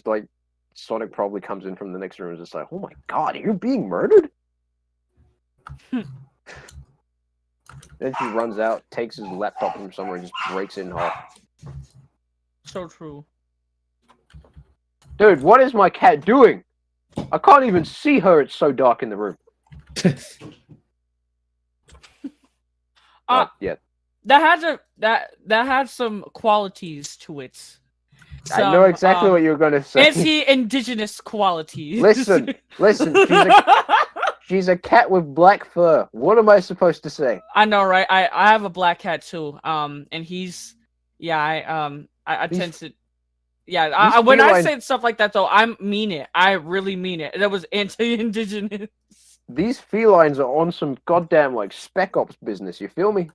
like Sonic probably comes in from the next room and is just like, "Oh my god, are you being murdered?" Then she runs out, takes his laptop from somewhere, and just breaks it in half. So true. Dude, what is my cat doing? I can't even see her. It's so dark in the room. Yeah. That had some qualities to it. I know exactly what you were going to say. Anti-indigenous qualities. Listen. She's a cat with black fur. What am I supposed to say? I know, right? I have a black cat too. And he's I tend to. Yeah, when I say stuff like that though, I mean it. I really mean it. That was anti-indigenous. These felines are on some goddamn like Spec Ops business. You feel me?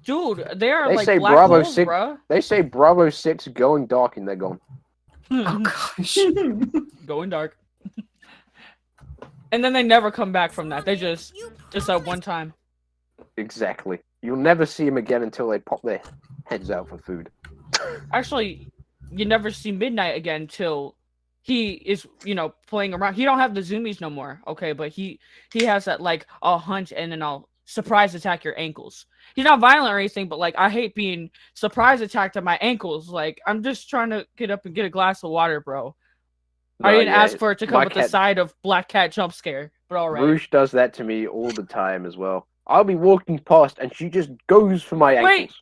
Dude, they are They like say black Bravo holes, 6. bruh. They say Bravo 6 going dark, and they're gone. Oh gosh. Going dark. And then they never come back from that. They just that one time. Exactly. You'll never see them again until they pop their heads out for food. Actually, you never see Midnight again till he is, playing around. He don't have the zoomies no more, okay? But he has that like I'll hunt and then I'll surprise attack your ankles. He's not violent or anything, but like I hate being surprise attacked at my ankles. Like I'm just trying to get up and get a glass of water, bro. I didn't ask for it to come with the side of Black Cat jump scare, but all right. Rouge does that to me all the time as well. I'll be walking past and she just goes for my ankles. Wait,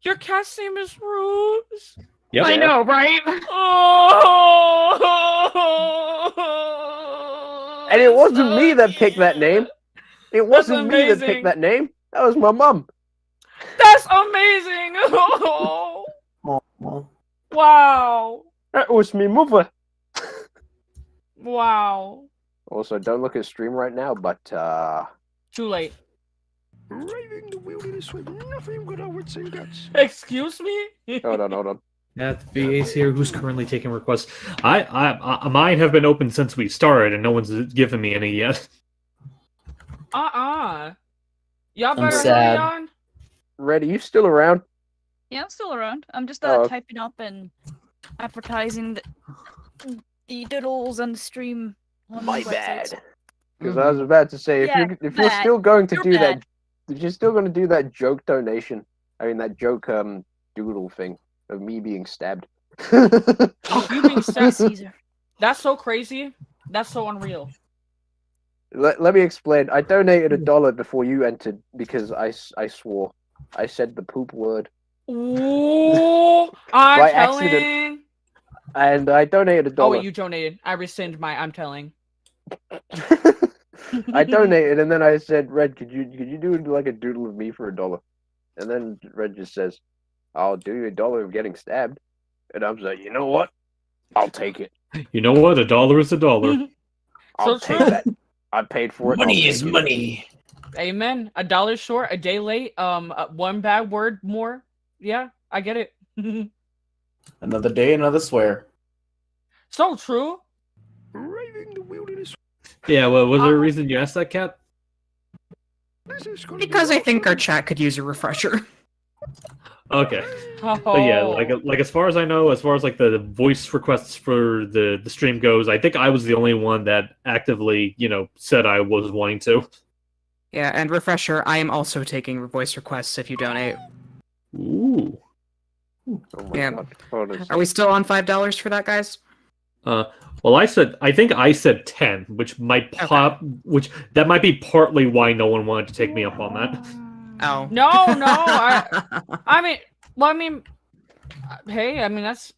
your cat's name is Rouge? Yep. I know, right? Oh! And it wasn't me that picked that name. It wasn't me that amazing. picked that name. That was my mum. That's amazing! Wow! That was me mother. Wow. Also, don't look at stream right now, but Too late. Raving the wilderness with nothing but our wits and guts. Excuse me? hold on. At the VA's here, who's currently taking requests? Mine have been open since we started, and no one's given me any yet. Y'all I'm better hurry sad. on. Red, are you still around? Yeah, I'm still around. I'm just Oh. typing up and advertising the doodles and the stream. On My the bad. websites. Because I was about to say, Yeah, if you're bad. still going to You're do bad. that, if you're still going to do that joke donation, I mean that joke doodle thing of me being stabbed. You being stabbed, Caesar. That's so crazy. That's so unreal. Let me explain. I donated $1 before you entered because I swore. I said the poop word. Ooh, I'm By telling. accident. And I donated $1. Oh wait, you donated. I rescind my. I'm telling. I donated, and then I said, "Red, could you do like a doodle of me for $1?" And then Red just says, "I'll do you $1 of getting stabbed," and I'm like, "You know what? I'll take it. You know what? $1 is $1. I'll So take true. that. I paid for it. I'll Money take is it." money. Amen. $1 short, a day late. One bad word more. Yeah, I get it. Another day, another swear. So true. Raving the wilderness. Yeah, well, was there a reason you asked that, Cat? Because I think our chat could use a refresher. Okay. But yeah, like as far as I know, as far as like the voice requests for the stream goes, I think I was the only one that actively, said I was wanting to. Yeah, and refresher, I am also taking voice requests if you donate. Ooh. Oh my Yeah. God. Hold on a Are we still on $5 for that, guys? Well, I think I said 10, which might that might be partly why no one wanted to take me up on that. Oh. No. I mean, hey, I mean that's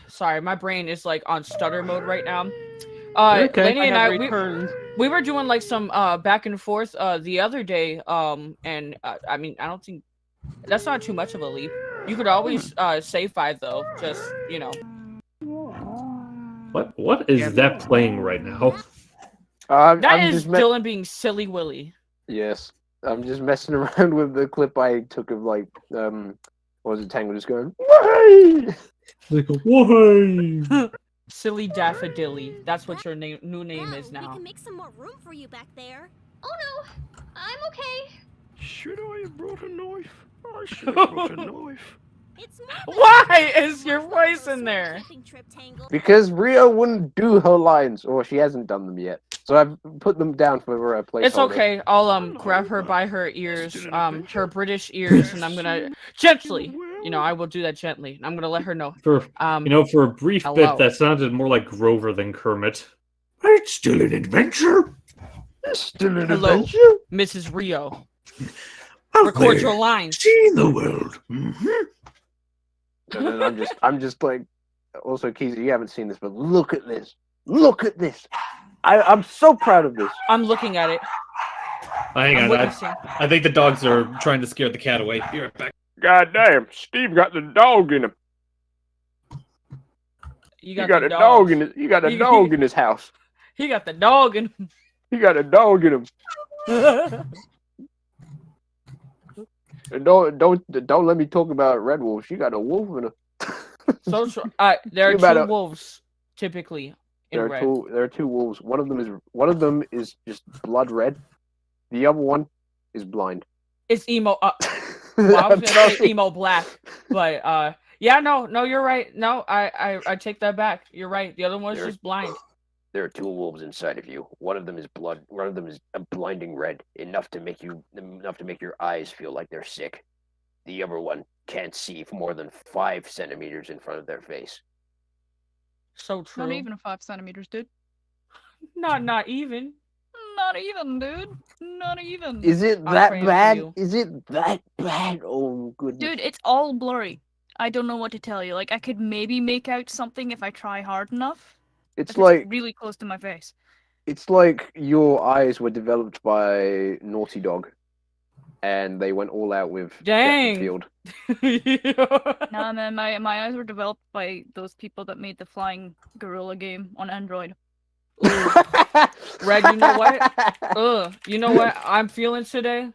sorry, my brain is like on stutter mode right now. Okay. Lenny and I have I, returned. we were doing like some back and forth the other day. And I mean, I don't think that's not too much of a leap. You could always say 5 though, just What is that playing right now? I'm That is just Dylan being silly Willy. Yes, I'm just messing around with the clip I took of like what was it? Tangle just going, "Why?" Like, why? Silly Daffodilly. That's what your new name is We now. can make some more room for you back there. Oh no, I'm okay. Should I have brought a knife? I should have brought a knife. It's more Why is your voice in there? camping trip, Tangle. Because Rio wouldn't do her lines, or she hasn't done them yet. So I've put them down for a placeholder. It's okay. I'll grab her by her ears, her British ears, and I'm gonna gently, I will do that gently. I'm gonna let her know. For for a brief hello. bit, that sounded more like Grover than Kermit. It's still an adventure. It's still an Hello, adventure. Mrs. Rio. Out Record there, your lines. See the world. Mm-hmm. And then I'm just like, also, Keezy, you haven't seen this, but look at this. Look at this. I'm so proud of this. I'm looking at it. Hang I'm on, witnessing. I think the dogs are trying to scare the cat away. Be right back. God damn, Steve got the dog in him. You He got, got the a dog in his. He got a He- dog in his house. He got the dog in him. He got a dog in him. And don't let me talk about Red Wolf. She got a wolf in her. So there are You better- two wolves typically in There red. are two wolves. One of them is just blood red. The other one is blind. It's emo. Well, I was I'm gonna say sorry. emo black, but yeah, no, you're right. No, I take that back. You're right. The other one's There- just blind. There are two wolves inside of you. One of them is blood. One of them is a blinding red, enough to make your eyes feel like they're sick. The other one can't see for more than 5 centimeters in front of their face. So true. Not even 5 centimeters, dude. Not even. Not even, dude. Not even. Is it I'm that praying for bad? you. Is it that bad? Oh goodness. Dude, it's all blurry. I don't know what to tell you. Like, I could maybe make out something if I try hard enough. It's if like really close to my face. it's like your eyes were developed by Naughty Dog, and they went all out with Dang. Field. Nah, man, my eyes were developed by those people that made the Flying Gorilla game on Android. Red, you know what? You know what I'm feeling today?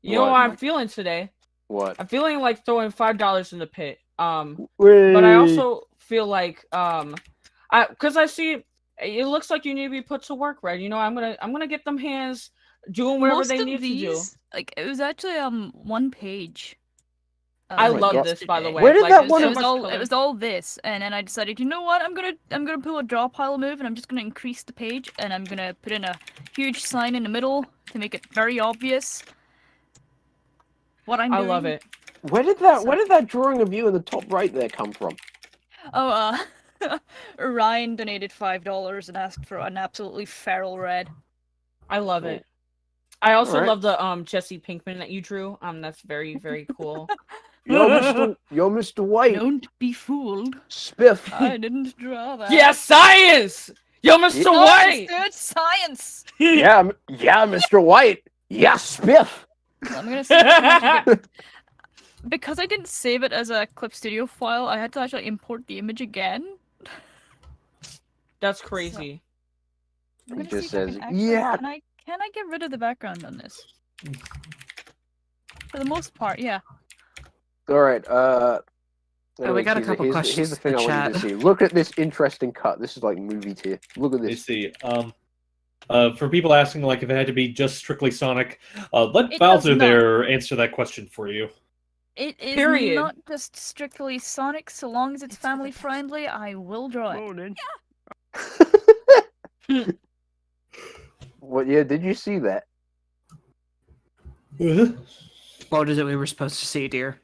You know what I'm feeling today? What? I'm feeling like throwing $5 in the pit. But I Whee! also feel like because I see it looks like you need to be put to work, right? You know, I'm gonna get them hands doing whatever Most they of need to do. these, like it was actually one page. I Oh my love God. this, by the way. Where did Like, that there's one- so It was much all color. it was all this, and then I decided, you know what? I'm gonna pull a draw pile move, and I'm just gonna increase the page, and I'm gonna put in a huge sign in the middle to make it very obvious what I'm I doing. love it. Where did that drawing of you in the top right there come from? Oh, Ryan donated $5 and asked for an absolutely feral red. I love it. I also Alright. love the Jesse Pinkman that you drew. That's very, very cool. Yo, Mr. White. Don't be fooled. Spiff. I didn't draw that. Yeah, science! Yo, Mr. White! Dude, science! yeah, Mr. White. Yeah, Spiff. I'm gonna say because I didn't save it as a Clip Studio file, I had to actually import the image again. That's crazy. I'm It gonna just see if I says, can actually- yeah. Can I get rid of the background on this? For the most part, yeah. All right. we got a here's couple here's questions the thing in I the want you to chat. see. Look at this interesting cut. This is like movie tier. Look at Let me this. see. For people asking like if it had to be just strictly Sonic, let It Bowser does not. there answer that question for you. It is Period. not just strictly Sonic, so long as it's family friendly, I will draw it. What? Yeah, did you see that? What is it we were supposed to see, dear?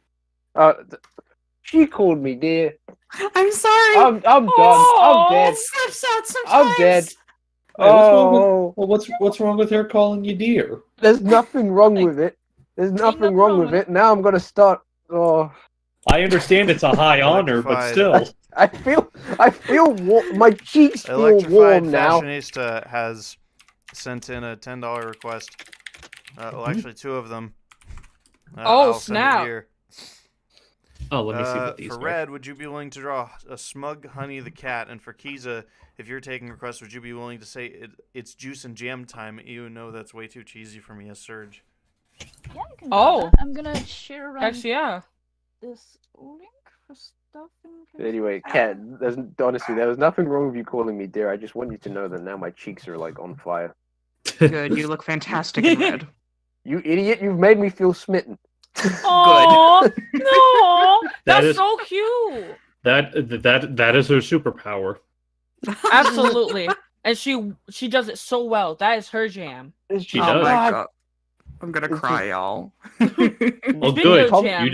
She called me dear. I'm sorry. I'm done. I'm dead. It slips out sometimes. I'm dead. Hey, what's wrong with, Oh, well, what's wrong with her calling you dear? there's nothing wrong with it. There's nothing wrong with it. Now I'm gonna start. Oh, I understand it's a high honor, but still. I feel warm. My cheeks feel Electrified warm now. Fashionista has sent in a $10 request. Well, actually, two of them. Oh, I'll send it snap. here. Oh, let me see what these For are. Red, would you be willing to draw a smug Honey the cat? And for Kiza, if you're taking requests, would you be willing to say it's juice and jam time? You know that's way too cheesy for me as Surge. Yeah, I can draw Oh. that. I'm gonna share around Actually, yeah. this link for stuff. Anyway, Kat, honestly, there was nothing wrong with you calling me dear. I just want you to know that now my cheeks are like on fire. Good, you look fantastic in red. You idiot! You've made me feel smitten. Aww, no, That that's is- so cute. That is her superpower. Absolutely, and she does it so well. That is her jam. She Oh does. my God. I'm gonna It's cry, y'all. Well, Speaking good. of jam- You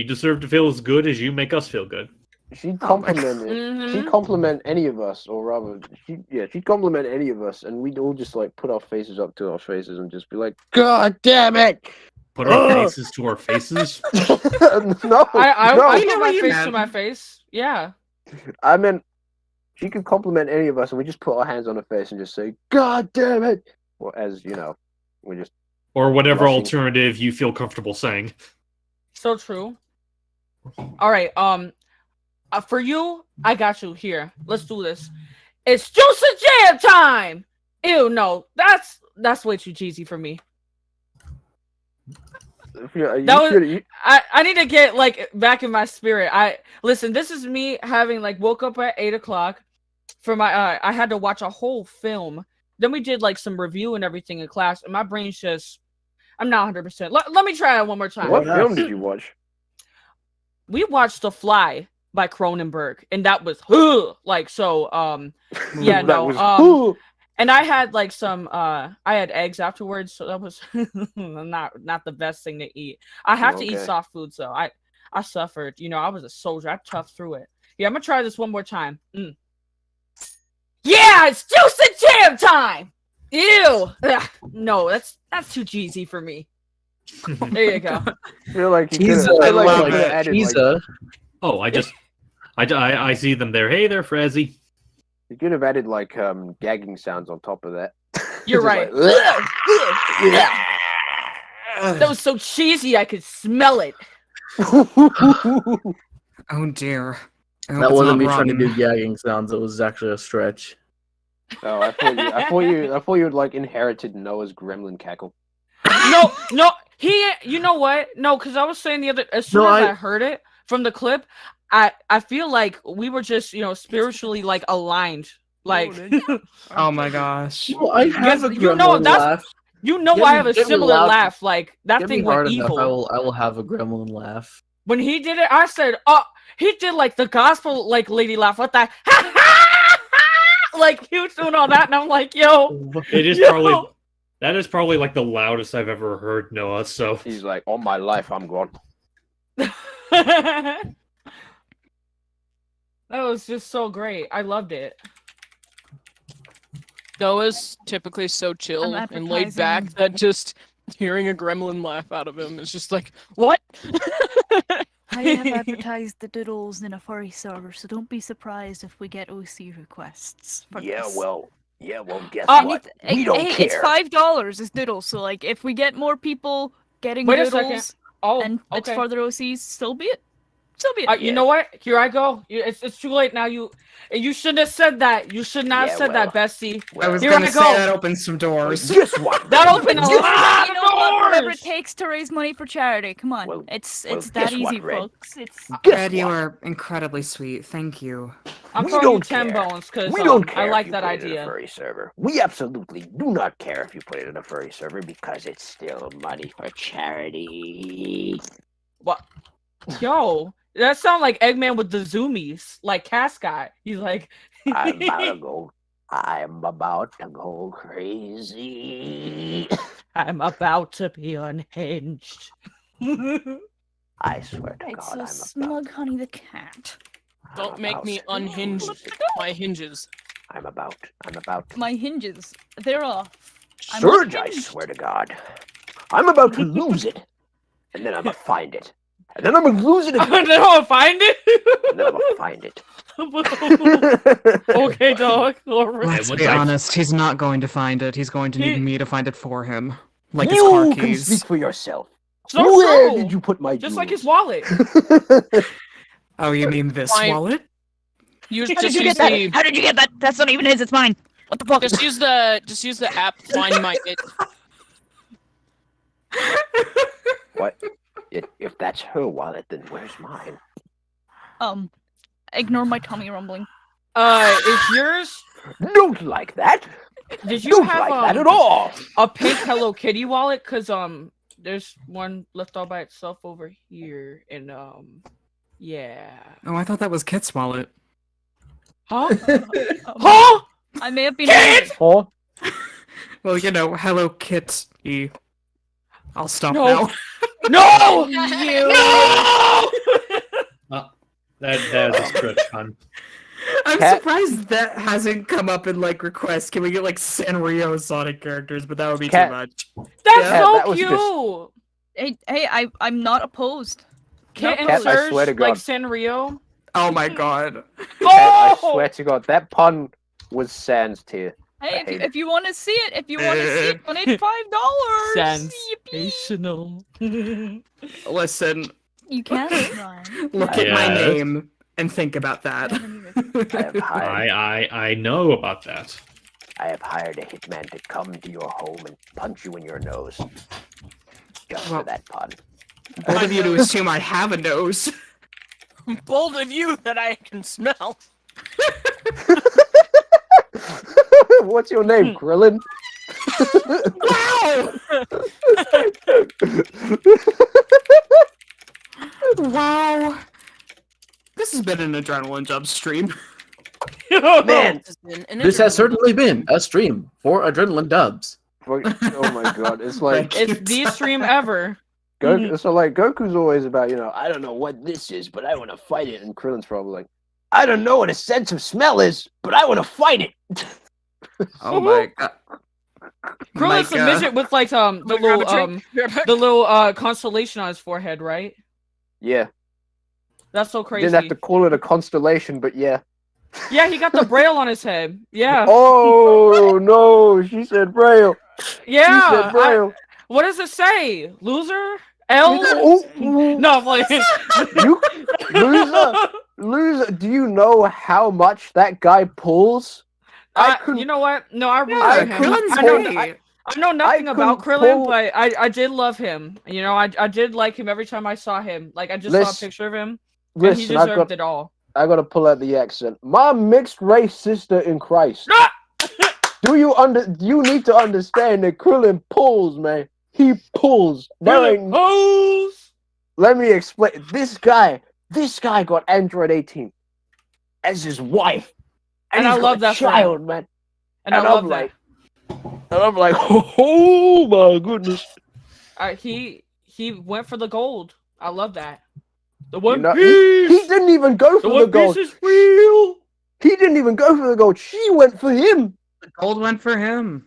deserve to feel as good as you make us feel good. She'd Oh my compliment it. Mhm. She'd compliment any of us, or rather, she'd compliment any of us, and we'd all just like put our faces up to our faces and just be like, "God damn it!" Put our Ugh. faces to our faces. No, I no. put my face to my face. Yeah. I meant she could compliment any of us, and we just put our hands on her face and just say, "God damn it!" Well, as you know, we just Or whatever Blushing. alternative you feel comfortable saying. So true. All right. For you, I got you here. Let's do this. It's juice and jam time. Ew, no, that's way too cheesy for me. I need to get like back in my spirit. Listen. This is me having like woke up at 8 o'clock for my. I had to watch a whole film. Then we did like some review and everything in class, and my brain's just. I'm not 100%. Let me try it one more time. What film did you watch? We watched The Fly by Cronenberg, and that was like so. Yeah, That no. was, And I had like some. I had eggs afterwards, so that was not the best thing to eat. I have to eat Okay. soft food, so I suffered. You know, I was a soldier. I toughed through it. Yeah, I'm gonna try this one more time. Yeah, it's juice and jam time. Ew. Ugh, no, that's too cheesy for me. There you go. I feel like you Teaser, could've- I I feel like you love could've it. added, like, Teaser. Oh, I see them there. Hey there, Frazzy. you could have added like gagging sounds on top of that. You're Just right. like, That was so cheesy, I could smell it. Oh dear. I hope That it's wasn't not me trying to rotten. do gagging sounds. It was actually a stretch. Oh, I thought you had like inherited Noah's gremlin cackle. No, You know what? No, because I was saying the other. As soon as I heard it from the clip, I feel like we were just spiritually like aligned. Like, oh my gosh. Well, I have a gremlin laugh. I have a similar laugh. Like that thing went evil. I will have a gremlin laugh. When he did it, I said, "Oh, he did like the gospel like lady laugh." What the? Like he was doing all that, and I'm like, "Yo, it is probably that is probably like the loudest I've ever heard Noah." So he's like, "All my life, I'm gone." That was just so great. I loved it. Noah's typically so chill and laid back that just hearing a gremlin laugh out of him is just like, what? I have advertised the doodles in a furry server, so don't be surprised if we get OC requests. For this. Guess what? We don't care. It's $5 is doodles, so like if we get more people getting doodles and it's further OCs, so be it. So be it. You know what? Here I go. It's too late now. You shouldn't have said that. You should not have said that, Bessie. I was going to say that opens some doors. Guess what? That opened a lot of doors. Whatever it takes to raise money for charity. Come on, it's that easy, folks. It's Red, you are incredibly sweet. Thank you. I'm throwing you 10 bones because I like that idea. In a furry server. We absolutely do not care if you put it in a furry server because it's still money for charity. What? Yo. That sounds like Eggman with the zoomies, like Cascot. He's like, I'm about to go crazy. I'm about to be unhinged. I swear to God, so smug, Honey the cat. Don't make me unhinge my hinges. I'm about. My hinges, they're off. Surge, I swear to God. I'm about to lose it, and then I'm gonna find it. And then I'm gonna lose it again. And then I'm gonna find it? And then I'm gonna find it. Okay, dog. Let's be honest, he's not going to find it. He's going to need me to find it for him. Like you his car can keys. speak for yourself. So Where true. did you put my Just jewels? like his wallet. Oh, you mean this wallet? How did you get that? How did you get that? That's not even his, it's mine. What the fuck? Just use the app Find My It. What? If that's her wallet, then where's mine? Ignore my tummy rumbling. Is yours? Don't like that. Did you Don't have like that at all. a pink Hello Kitty wallet? Cause there's one left all by itself over here, and yeah. Oh, I thought that was Kit's wallet. Huh? Huh? I may have been. Huh? Well, Hello Kitty. I'll stop No. now. No! that is a stretch, hon. I'm surprised that hasn't come up in requests. Can we get Sanrio Sonic characters? But that would be too much. That's so that was cute. Hey, I'm not opposed. Cat and Cat, I Surge, swear to God. like Sanrio. Oh my God. I swear to God, that pun was sans tier. Hey, if you want to see it, donate $5. Sensational. Listen, You can try. look at my name and think about that. I know about that. I have hired a hitman to come to your home and punch you in your nose. Just for that pun. Both of you to assume I have a nose. Bold of you that I can smell. What's your name, Krillin? Wow. This has been an Adrenaline Dub stream. Man, This has certainly been a stream for Adrenaline Dubs. Oh my God, it's like It's the stream ever. Goku, so Goku's always about I don't know what this is, but I want to fight it. And Krillin's probably like, I don't know what a sense of smell is, but I want to fight it. Oh my God. Krillin's a midget with the little constellation on his forehead, right? yeah. That's so crazy. Didn't have to call it a constellation, but yeah. Yeah, he got the braille on his head. Yeah. Oh no, she said Braille. Yeah. She said Braille. What does it say? Loser? L? Oh, No, I'm like... loser. Do you know how much that guy pulls? you know what? No, I root for him. I know nothing about couldn't Krillin, pull- but I did love him. You know, I did like him every time I saw him. Like I just saw a picture of him, and he Listen, I've deserved got- it all. I gotta pull out the accent. My mixed race sister in Christ. Do you need to understand that Krillin pulls, man. He pulls. Krillin pulls. Let me explain. This guy got Android 18 as his wife. And he's I got love a that for him. child, man. And I I'm love like, and I'm like, oh my goodness. that. He went for the gold. I love that. The One You know, Piece. he didn't even go for the One gold. Piece is real. He didn't even go for the gold. She went for him. The gold went for him.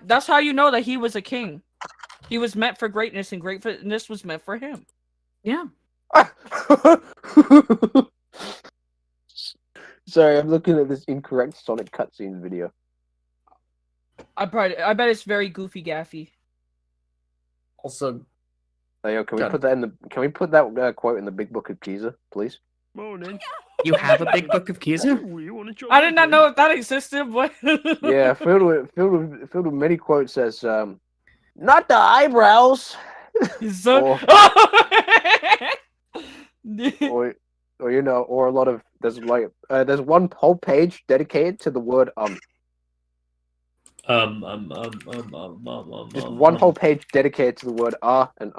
That's how you know that he was a king. He was meant for greatness, and greatness was meant for him. Yeah. Sorry, I'm looking at this incorrect Sonic cutscenes video. I bet it's very goofy gaffy. Also, Hey, yo, can Got we put that quote in the Big Book of Kiza, please? Morning. You have a big book of Kiza? I did not know if that existed, but Yeah, filled with many quotes says, not the eyebrows. So... or you know, or a lot of there's one whole page dedicated to the word Just one whole page dedicated to the word and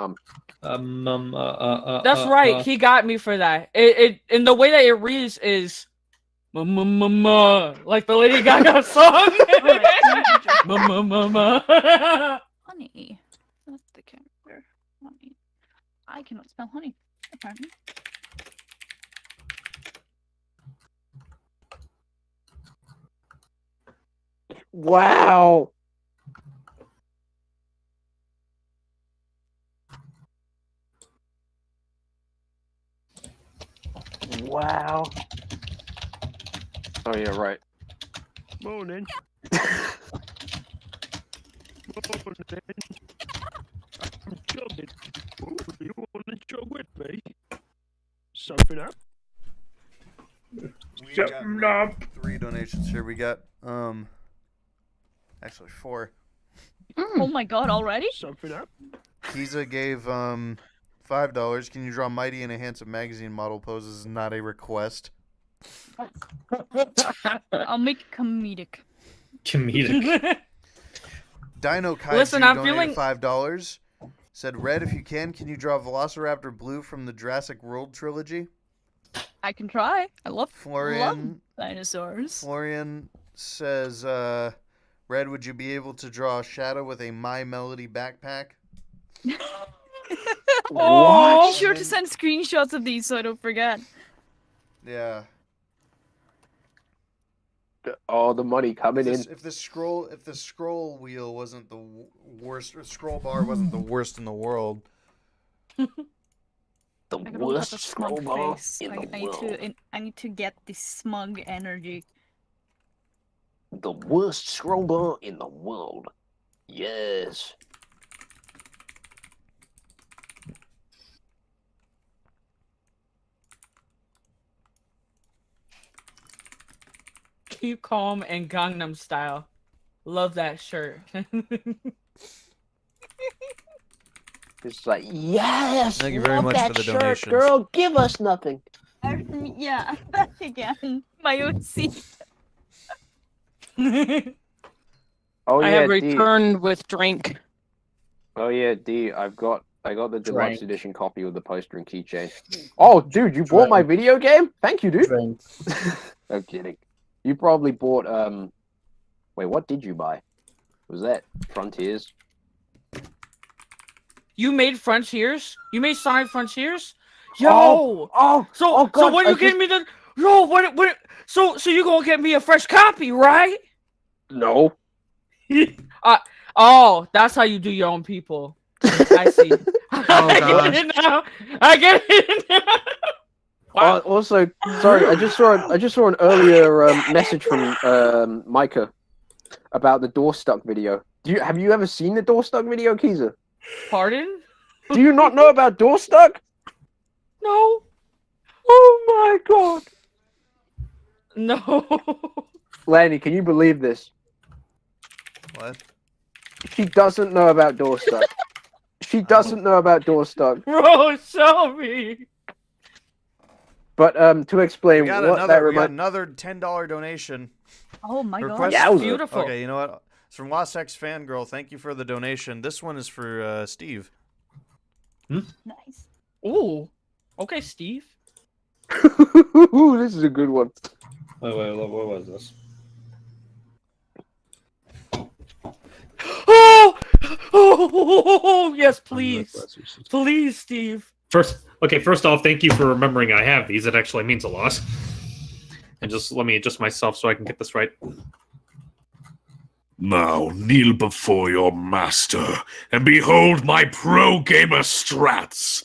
That's right. He got me for that. It and the way that it reads is like the Lady Gaga song. Honey. That's the character. Honey. I cannot spell honey, apparently. Wow. Wow. Oh yeah, right. Morning. Morning. I'm jogging. Ooh, you want to jog with me? Something up? We got three donations here. We got actually 4. Oh my god, already? Something up? Kiza gave $5. Can you draw Mighty in a handsome magazine model poses? Not a request. I'll make it comedic. Comedic. Dino Kaiju Listen, I'm donated feeling- $5. Said, Red, if you can you draw Velociraptor Blue from the Jurassic World trilogy? I can try. I love Florian dinosaurs. Florian says, Red, would you be able to draw a Shadow with a My Melody backpack? Oh, be sure to send screenshots of these so I don't forget. Yeah. Oh, the money coming in. If the scroll wheel wasn't the worst, or scroll bar wasn't the worst in the world. The I got a worst lot of scroll smug bar face. in the I world. need to get this smug energy. The worst scroll bar in the world. Yes. Keep calm and Gangnam Style. Love that shirt. It's like, yes, Thank you very love much that for the shirt, donations. girl. Give us nothing. Yeah, back again. My own seat. Oh I yeah, have D. returned with drink. Oh yeah, D. I got the deluxe Drink. edition copy with the poster and keychain. Oh, dude, you bought my video game? Thank you, dude. Drink. No kidding. You probably bought Wait, what did you buy? Was that Frontiers? You made Frontiers? You made Sonic Frontiers? Yo! So God, what I you getting me the? No, what? So you gonna get me a fresh copy, right? No. Oh, that's how you do your own people. I see. I gosh. get it now. I get it now. Also, sorry, I just saw an earlier message from Micah about the door stuck video. Have you ever seen the door stuck video, Kiza? Pardon? Do you not know about door stuck? No. Oh my god. No. Lanny, can you believe this? What? She doesn't know about Doorstuck. She doesn't know about Doorstuck. Bro, show me. But to explain We got what that another, we got reminds. another $10 donation. Oh my god. Request- Yowza. Beautiful. Okay, you know what? It's from Lost X Fangirl. Thank you for the donation. This one is for Steve. Nice. Ooh. Okay, Steve. Ooh, this is a good one. Wait, what was this? Oh, yes, please. Please, Steve. First off, thank you for remembering I have these. It actually means a lot. And just let me adjust myself so I can get this right. Now kneel before your master, and behold my pro gamer strats.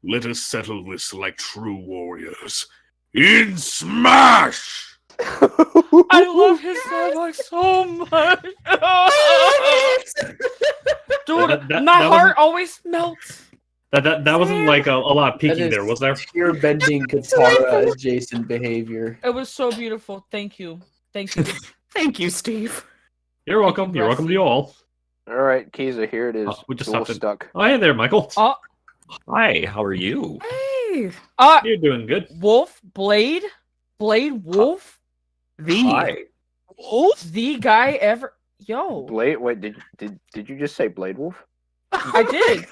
Let us settle this like true warriors. In Smash! I love his dialogue so much. Dude, That my heart wasn't- always melts. That wasn't like a lot of That peeking is there, was there? Tear bending Katara adjacent behavior. It was so beautiful. Thank you. Thank you. Thank you, Steve. You're welcome. You're welcome to you all. All right, Kiza, here it is. We just stopped it. Doorstuck. Oh, hey there, Michael. Oh, Hi, how are you? Hey. You're doing good. Wolf, Blade, Wolf, Hi. Wolf, the guy ever. Yo, Blade. Wait, did you just say Blade Wolf? I did.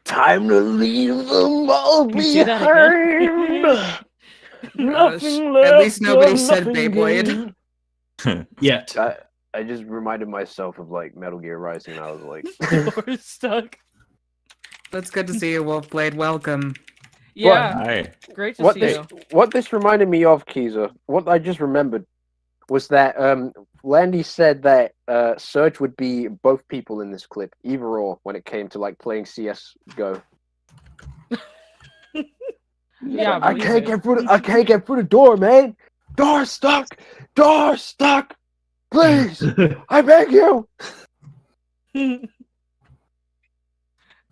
Time to leave them all You see that again? behind. Nothing At least left nobody or said nothing Beyblade. gained. Yet. I just reminded myself of like Metal Gear Rising. I was like, Doorstuck. That's good to see you, Wolfblade. Welcome. Yeah, Hi. great to what see this you. what this reminded me of, Kiza. What I just remembered was that Landy said that Surge would be both people in this clip, either or, when it came to like playing CS:GO. Yeah, I can't get through. I can't get through the door, man. Door stuck. Door stuck. Please, I beg you.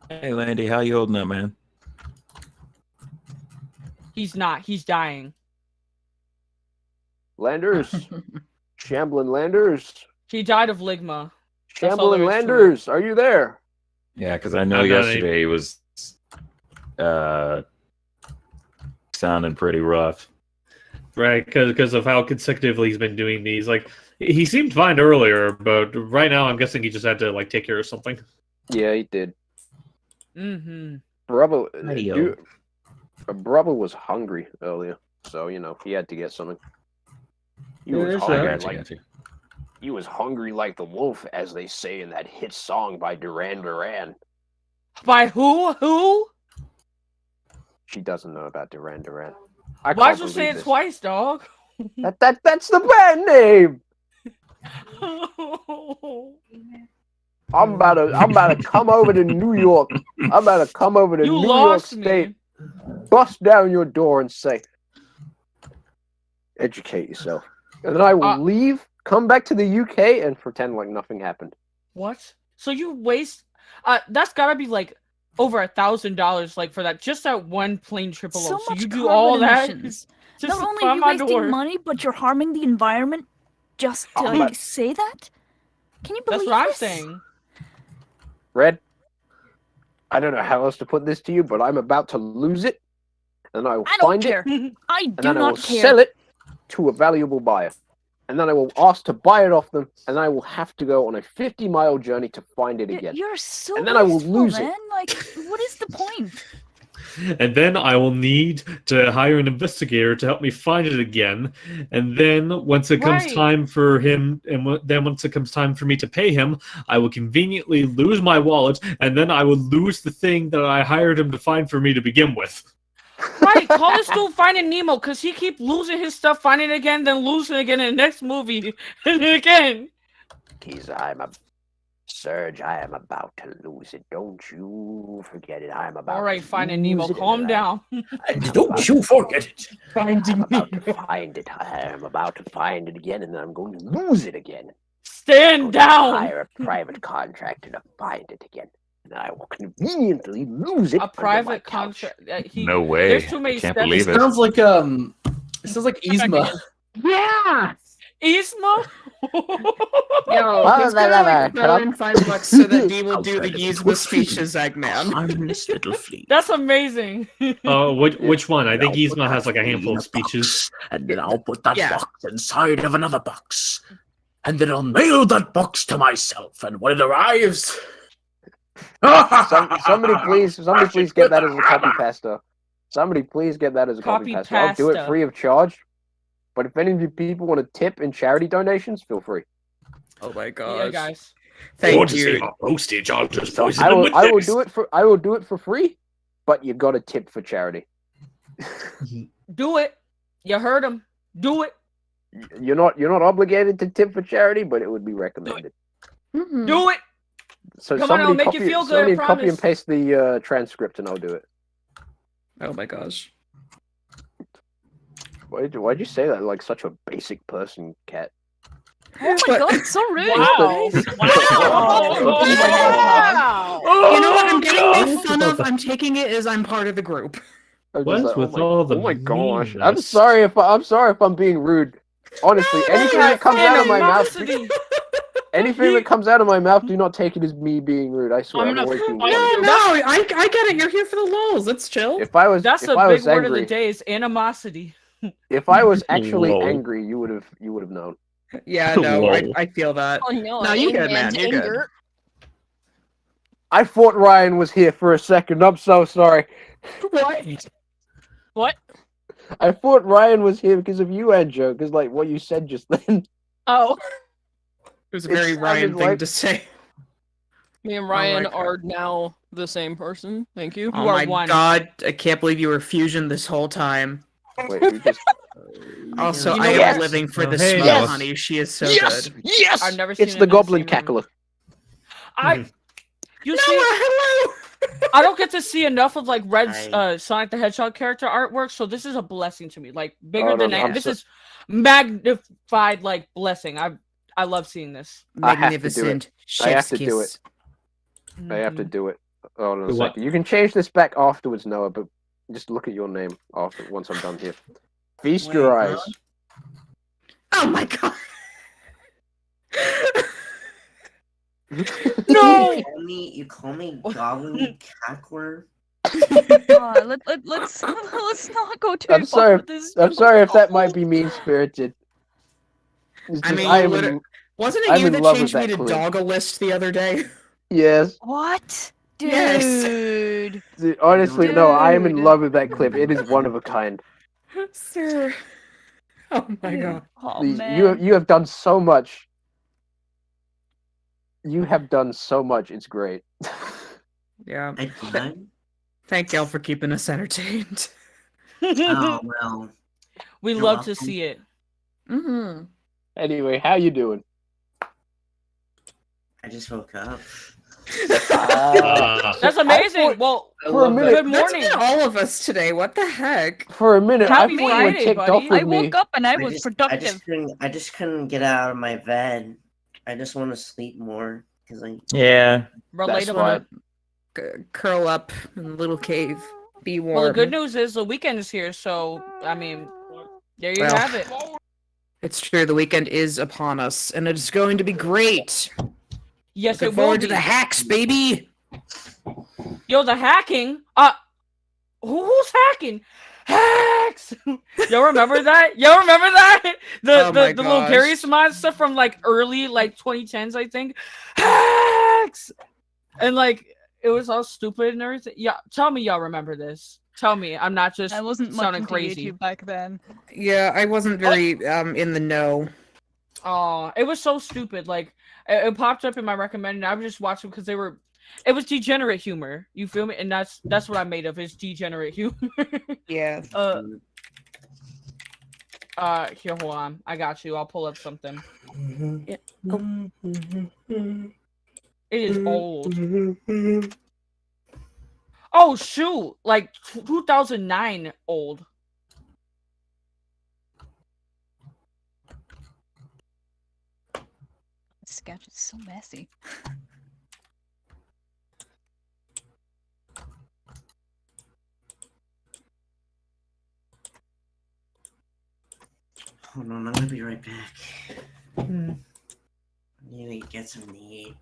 Hey, Landy, how you holding up, man? He's not. He's dying. Landers, Shambling Landers, He died of ligma. Shambling Landers. Are you there? Yeah, because I know I'm not yesterday he was sounding pretty rough. Right, because of how consecutively he's been doing these. Like, he seemed fine earlier, but right now I'm guessing he just had to like take care of something. Yeah, he did. Mm-hmm. Brother, Hey-yo. brother was hungry earlier, so you know he had to get something. He Yeah, was there's hungry that. like he was hungry like the wolf, as they say in that hit song by Duran Duran. By who? Who? She doesn't know about Duran Duran. Why'd you say it twice, dog? That's the band name. I'm about to come over to New York. I'm about to come over to You New York lost State, me. bust down your door and say, educate yourself. And then I will leave, come back to the UK and pretend like nothing happened. What? So you waste? That's gotta be like over $1,000, like for that just that one plane trip alone. So So much you do carbon all that. emissions. Just Not to only are find you my wasting door. money, but you're harming the environment just to Oh, but- say that? Can you believe That's what I'm this? saying. Red, I don't know how else to put this to you, but I'm about to lose it. And I will I don't find care. it. I And do then I will not care. sell it to a valuable buyer. And then I will ask to buy it off them, and I will have to go on a 50-mile journey to find it again. You're so And then I will wasteful, lose man. it. Like, what is the point? And then I will need to hire an investigator to help me find it again. And then once it comes Right. time for him, and then once it comes time for me to pay him, I will conveniently lose my wallet, and then I will lose the thing that I hired him to find for me to begin with. Right, call this dude Finding Nemo, because he keep losing his stuff, finding it again, then losing it again in the next movie, and then again. Surge, I am about to lose it. Don't you forget it. I'm about All right, to Finding lose Nemo, it, calm and down. Don't you forget it. I'm about to find it. I am about to find it again, and then I'm going to lose it again. Stand down. Hire a private contractor to find it again, and I will conveniently lose it. A private contract. No way. There's too many Can't steps. believe it. Sounds like Yzma. Yeah. Yzma? Yo, who's gonna like throw in $5 so that Dee will do the Yzma speeches, Eggman? Harmless little flea. That's amazing. Which one? I think Yzma has like a handful of speeches. And then I'll put that box inside of another box. And then I'll mail that box to myself. And when it arrives... somebody please get that as a copy pasta. Somebody please get that as a copy pasta. I'll do it pasta. free of charge. But if any of you people want to tip in charity donations, feel free. Oh my god. Yeah, guys. Thank you. To save our postage, I'll just poison I them will, with I will this. do it for free, but you got to tip for charity. Do it. You heard him. Do it. You're not obligated to tip for charity, but it would be recommended. Do it. So Come on, I'll make you feel good, I copy promise. and paste the transcript, and I'll do it. Oh my gosh. Why'd you say that like such a basic person, Cat? Oh my god, it's so rude. Wow. You know what I'm getting made fun of? I'm taking it as I'm part of the group. I'm just What's like, with all the oh my gosh! meanness? I'm sorry if I'm being rude. Honestly, anything that comes out of my mouth, anything that comes out of my mouth, do not take it as me being rude. I swear, I'm always being No, rude. I get it. You're here for the lulz. Let's chill. If I was, That's if a I big was word of the angry, day is animosity. if I was actually Lol. angry, you would have known. Yeah, no, Lol. I feel that. Oh no, No, you I'm good, man. man's You're good. anger. I thought Ryan was here for a second. I'm so sorry. What? What? I thought Ryan was here because of you, Anjo, because like what you said just then. Oh. It was a very It Ryan sounded thing like- to say. Me and Ryan my God. are now the same person. Thank you. Oh are my one. god, I can't believe you were fusion this whole time. Wait, we just. Also, You know I what? am living for Oh, the hey, smell, Alice. honey. She is so Yes, good. yes. I've never seen It's it the in the Goblin same room. Cackler. You see, hello. I don't get to see enough of like Red's I- Sonic the Hedgehog character artwork, so this is a blessing to me. Like bigger Oh, no, than I'm this so- is magnified like blessing. I love seeing this. I have to do it. Magnificent. I have Chef's to do kiss. I have to do it. Hold on a Do what? second. You can change this back afterwards, Noah, but just look at your name after once I'm done here. Feast Wait, your huh? eyes. Oh my god. No! You call me Goblin Cackler? Let's not go too I'm far sorry. with this. I'm sorry if that might be mean spirited. I mean, wasn't it I'm you in that love with changed me that to clip. Doggalist the other day? Yes. What? Dude. Yes. Dude, honestly, no, I am in Dude. love with that clip. It is one of a kind. Sir. Oh my god. Oh Please, man. you have done so much. You have done so much. It's great. Yeah. I done? Thank y'all for keeping us entertained. Oh, well. We You're love to welcome. see it. Mm-hmm. Anyway, how you doing? I just woke up. That's amazing. Well, For a minute, good That's morning. been all of us today. What the heck? For a minute, Happy I thought you Friday, were ticked buddy. off with I me. woke up and I was productive. I just couldn't get out of my bed. I just want to sleep more because I. Yeah. That's Relatable. why. Curl up in a little cave. Be warm. Well, the good news is the weekend is here, so I mean, there you Well, have it. It's true. The weekend is upon us, and it's going to be great. Yes, Looking it will forward be. to the hacks, baby. Yo, the hacking. Who's hacking? Hacks. Y'all remember that? Y'all remember that? The Oh my the little gosh. Gary Smod stuff from like early 2010s, I think. Hacks. And like it was all stupid and everything. Yeah, tell me y'all remember this. Tell me, I'm not just I wasn't much sounding into crazy. YouTube back then. Yeah, I wasn't very in the know. Oh, it was so stupid. Like it popped up in my recommended. I was just watching because they were. It was degenerate humor. You feel me? And that's what I made of. Is degenerate humor. Yeah. Here, hold on. I got you. I'll pull up something. Yeah. It is old. Oh shoot! Like 2009 old. This sketch is so messy. Hold on, I'm gonna be right back. I need to get some meat.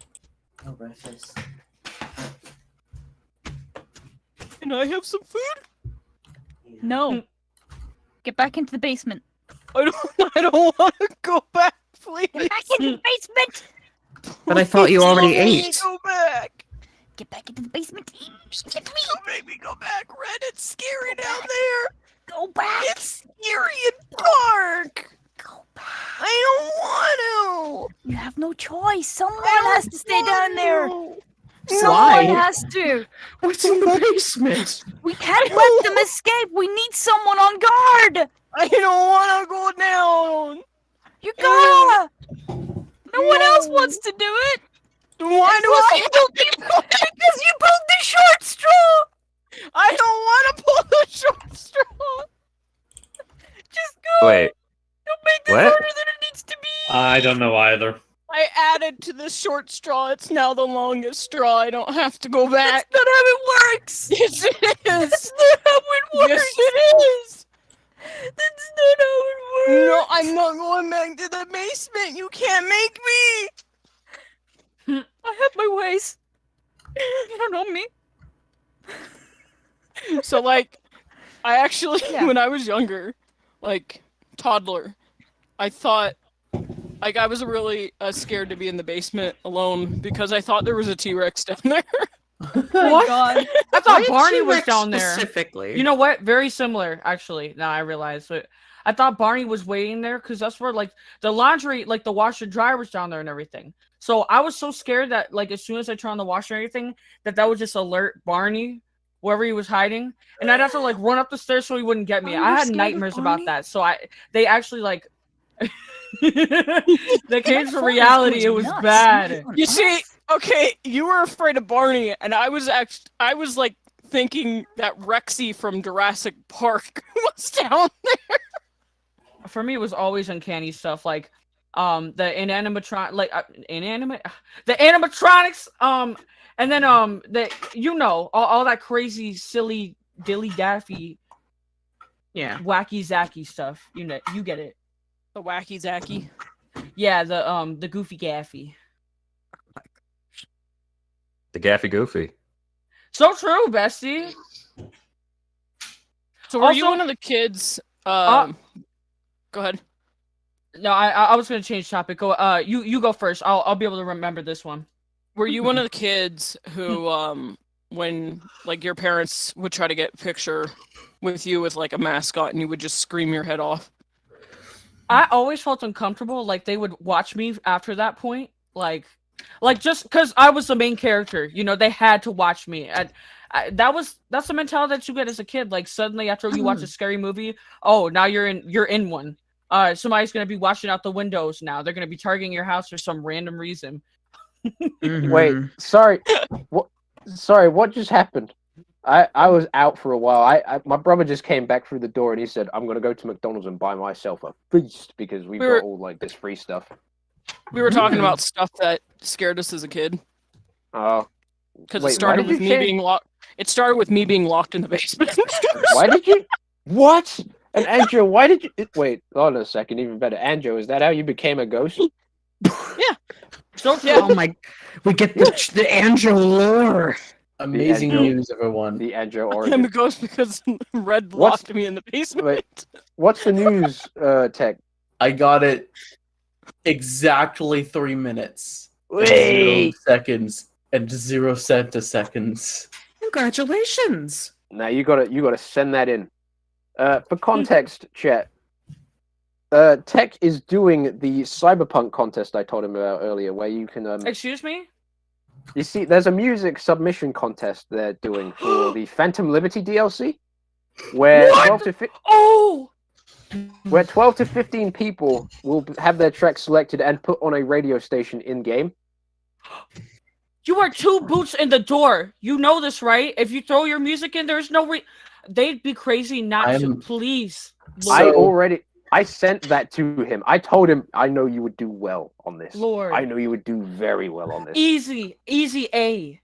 No breakfast. Can I have some food? No. Get back into the basement. I don't want to go back, please. Get back into the basement. But I thought you already Please ate. Go back. Get back into the basement. Get me. Don't make me go back, Red. It's scary down there. Go back. It's scary and dark. Go back. I don't want You have no choice. Someone has to stay down there. to. Someone has to. What's in the basement? We can't let them escape. We need someone on guard. I don't want to go down. You gotta. No one else wants to do it. Why do I have to? Because you pulled the short straw. I don't want to pull the short straw. Just go. Wait. Don't make this What? harder than it needs to be. I don't know either. I added to the short straw. It's now the longest straw. I don't have to go back. That's not how it works. Yes, it is. That's not how it works. Yes, it is. That's not how it works. No, I'm not going back to the basement. You can't make me. I have my ways. You don't know me. So, like, I actually, Yeah. when I was younger, like, toddler, I thought, like, I was really scared to be in the basement alone because I thought there was a T-Rex down there. What? God. I thought Why Barney was T-Rex down there. specifically? You know what? Very similar, actually. Now I realize. But I thought Barney was waiting there because that's where, like, the laundry, like, the washer dryer was down there and everything. So I was so scared that, like, as soon as I turned on the washer and everything, that would just alert Barney wherever he was hiding, and I'd have to, like, run up the stairs so he wouldn't get me. Oh, I you're had scared of nightmares about Barney? that. So they actually, like, they came to reality. It was nuts. bad. You see, okay, you were afraid of Barney, and I was like thinking that Rexy from Jurassic Park was down there. For me, it was always uncanny stuff, like the animatronics, and then all that crazy, silly, dilly daffy, wacky zacky stuff. You get it. The wacky zacky. Yeah, the goofy gaffy. The Gaffy Goofy. So true, bestie. So were you Also- one of the kids? Go ahead. No, I was gonna change topic. Go. You go first. I'll be able to remember this one. Were you one of the kids who, when like your parents would try to get a picture with you with like a mascot, and you would just scream your head off? I always felt uncomfortable. Like they would watch me after that point. Like just because I was the main character, they had to watch me. That's the mentality that you get as a kid. Like suddenly after you watch a scary movie, oh, now you're in one. Somebody's gonna be watching out the windows now. They're gonna be targeting your house for some random reason. Wait, sorry. What just happened? I was out for a while. My brother just came back through the door and he said, "I'm gonna go to McDonald's and buy myself a feast because we've got all like this free stuff." We were talking about stuff that scared us as a kid. Oh. Because Wait, it started why did with you me change- being locked. It started with me being locked in the basement. Why did you? What? And Andrew, why did you? Wait, hold on a second. Even better, Andrew, is that how you became a ghost? So Oh my! We get the Andrew lore. Amazing Andrew- news, everyone. The Andrew I'm a origin. ghost because Red What's- locked me in the basement. Wait, what's the news, Tech? I got it exactly 3 minutes. and Wait. 0 seconds and 0 centiseconds. Congratulations! Now you gotta send that in. For context, chat. Tech is doing the Cyberpunk contest I told him about earlier, where you can Excuse me? You see, there's a music submission contest they're doing for the Phantom Liberty DLC, where What? 12 to 15 people will have their tracks selected and put on a radio station in game. You are 2 boots in the door. You know this, right? If you throw your music in, there's no they'd be crazy not to. I'm- Please. I sent that to him. I told him I know you would do well on this. Lord. I know you would do very well on this. Easy A.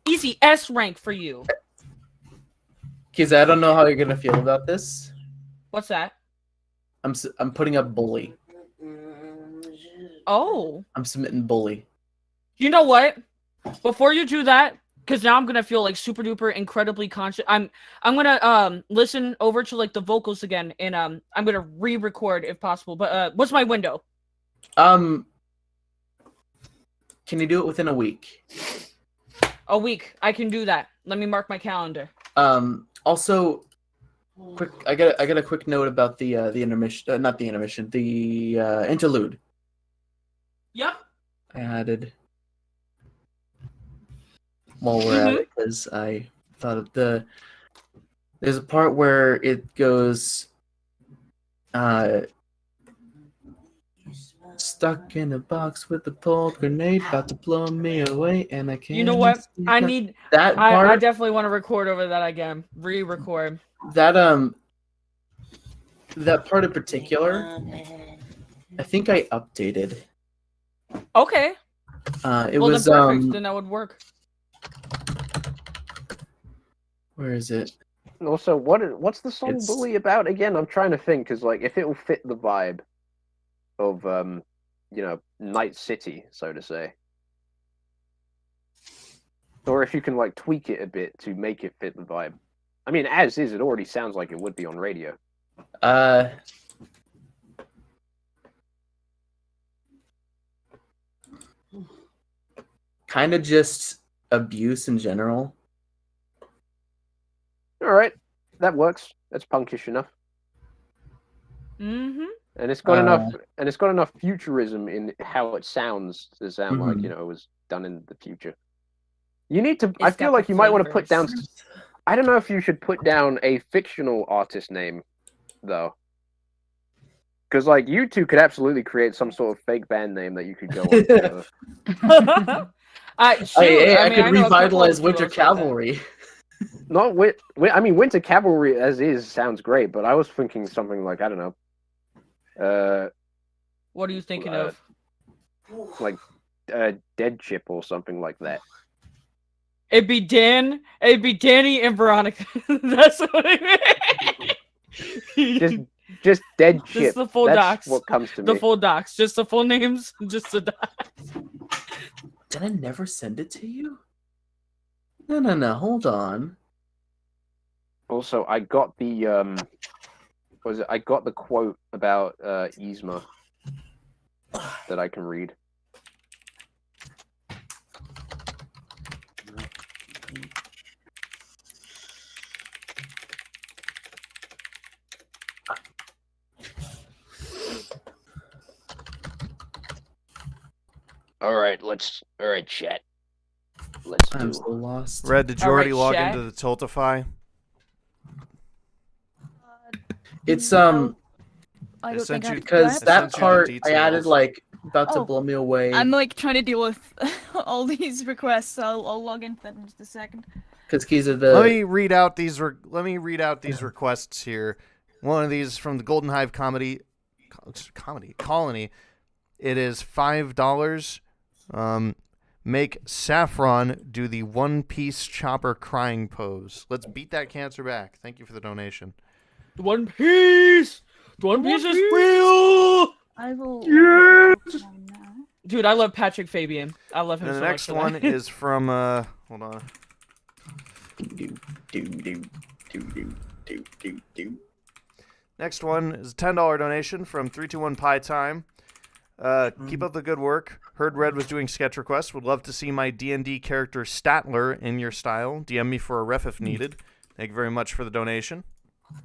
Easy S rank for you. Kiz, I don't know how you're gonna feel about this. What's that? I'm putting up bully. Oh. I'm submitting bully. You know what? Before you do that, because now I'm gonna feel like super duper incredibly conscious. I'm gonna listen over to like the vocals again, and I'm gonna re-record if possible. But what's my window? Can you do it within a week? A week. I can do that. Let me mark my calendar. Also, quick. I got a quick note about the intermission. Not the intermission. The interlude. Yep. I added while we're at it because I thought of there's a part where it goes stuck in a box with a pole grenade about to blow me away and I can't. You know what? I need that part. I definitely want to record over that again. Re-record. That part in particular, I think I updated. Okay. It well, was then perfect. Then that would work. Where is it? Also, what's the song "Bully" about again? I'm trying to think because like if it will fit the vibe of Night City, so to say, or if you can like tweak it a bit to make it fit the vibe. I mean, as is, it already sounds like it would be on radio. Kind of just abuse in general. All right, that works. That's punkish enough. Mm-hmm. And it's got enough. And it's got enough futurism in how it sounds to sound like it was done in the future. You need to. I feel like you might want to put down. I don't know if you should put down a fictional artist name, though. Because like you two could absolutely create some sort of fake band name that you could go on together. I could revitalize Winter Cavalry. Not I mean, Winter Cavalry as is sounds great, but I was thinking something like, I don't know. What are you thinking of? Like Dead Chip or something like that. It'd be Danny and Veronica. That's what I mean. Just Dead Chip. Just the full That's docs. what comes to me. The full docs. Just the full names. Just the docs. Did I never send it to you? No. Hold on. Also, I got the I got the quote about Yzma that I can read. All right, chat. I'm so lost. Red, did you already log chat. into the Tiltify? It's I don't think I because that part I added details. like about to Oh. blow me away. I'm like trying to deal with all these requests. So I'll log into that in just a second. Because keys are the. Let me read out these. Requests here. One of these from the Golden Hive Colony. It is $5. Make Saffron do the One Piece chopper crying pose. Let's beat that cancer back. Thank you for the donation. One Piece. One Piece is real. I will. Yeah. Dude, I love Patrick Fabian. I love him And so the much. next for one that. is from hold on. Next one is a $10 donation from 321 Pie Time. Keep up the good work. Heard Red was doing sketch requests. Would love to see my D&D character Statler in your style. DM me for a ref if needed. Thank you very much for the donation.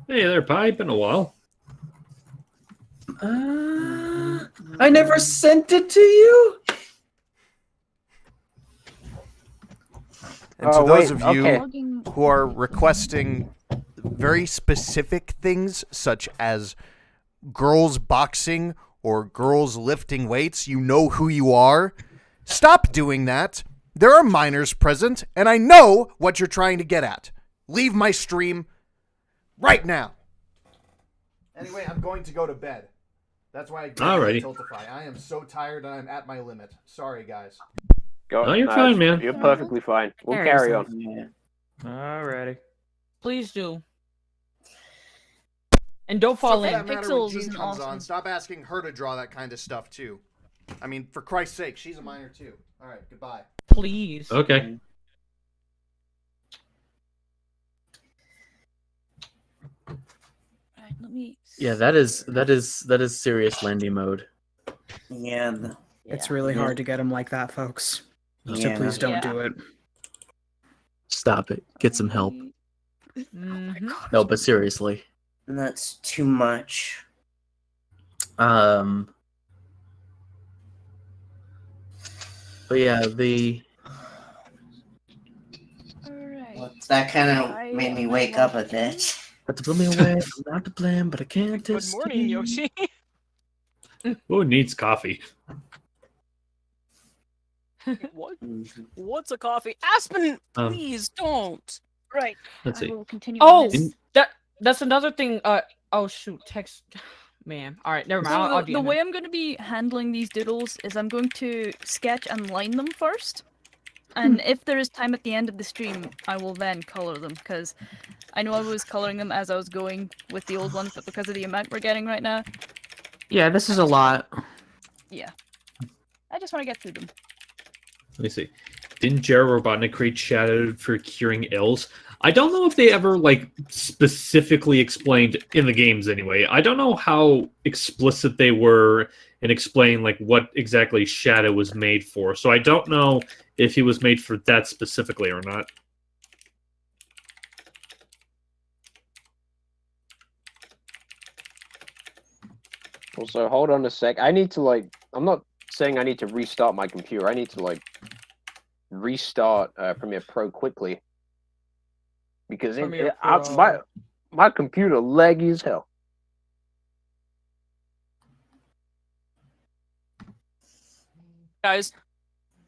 Hey there, Pie. Been a while. I never sent it to you. And to those of you who are requesting very specific things, such as girls boxing or girls lifting weights, you know who you are. Stop doing that. There are minors present, and I know what you're trying to get at. Leave my stream right now. Anyway, I'm going to go to bed. That's why I Alrighty. Tiltify. I am so tired and I'm at my limit. Sorry, guys. Go. No, you're fine, man. You're perfectly fine. We'll carry on. Alrighty. Please do. And don't fall For in. that matter, when Jean Pixels comes isn't on, awesome. stop asking her to draw that kind of stuff too. I mean, for Christ's sake, she's a minor too. All right, goodbye. Please. Okay. Alright, let me. Yeah, that is serious Landy mode. Yeah. It's really hard to get him like that, folks. So Yeah. please don't do it. Stop it. Get some help. Mm-hmm. No, but seriously. That's too much. But yeah, Well, that kind of made me wake up a bit. But to blow me away, I'm not to blame, but I can't Good morning, Yoshi. Who needs coffee? What? What's a coffee? Aspen, please don't. Right. Let's see. I will continue Oh, on this. that's another thing. Oh shoot, text. Man, all right, never mind. So I'll the DM it. way I'm going to be handling these doodles is I'm going to sketch and line them first. And if there is time at the end of the stream, I will then color them, because I know I was coloring them as I was going with the old ones, but because of the amount we're getting right now, Yeah, this is a lot. yeah. I just want to get through them. Let me see. Didn't Jared Robotnik create Shadow for curing ills? I don't know if they ever like specifically explained in the games anyway. I don't know how explicit they were in explaining like what exactly Shadow was made for. So I don't know if he was made for that specifically or not. Also, hold on a sec. I need to like. I'm not saying I need to restart my computer. I need to like restart Premiere Pro quickly because my computer laggy as hell. Guys,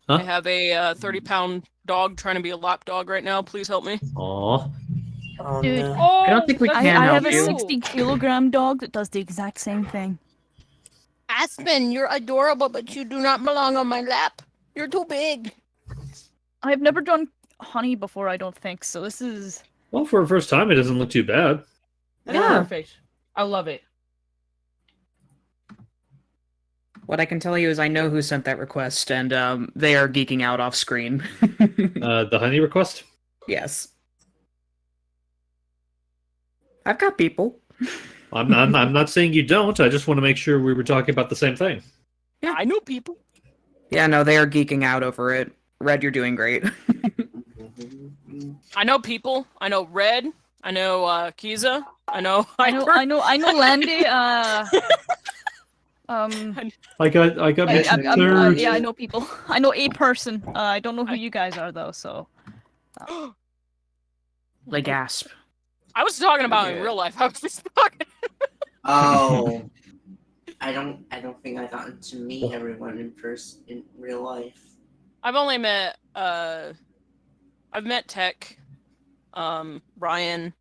Huh? I have a 30-pound dog trying to be a lap dog right now. Please help me. Aw. Oh, Dude, no. I don't think we I can have help a you. 60-kilogram dog that does the exact same thing. Aspen, you're adorable, but you do not belong on my lap. You're too big. I've never done honey before, I don't think, so this is... Well, for a first time, it doesn't look too bad. Yeah. Perfect. I love it. What I can tell you is I know who sent that request, and they are geeking out off screen. The honey request? Yes. I've got people. I'm not saying you don't. I just want to make sure we were talking about the same thing. Yeah, I know people. Yeah, no, they are geeking out over it. Red, you're doing great. I know people. I know Red. I know Kiza. I know. I know Landy. I got mentioned third. Yeah, I know people. I know a person. I don't know who you guys are though. So. Like gasp. I was talking about in real life. I was just talking. Oh, I don't think I got to meet everyone in person in real life. I've only met I've met Tech, Ryan,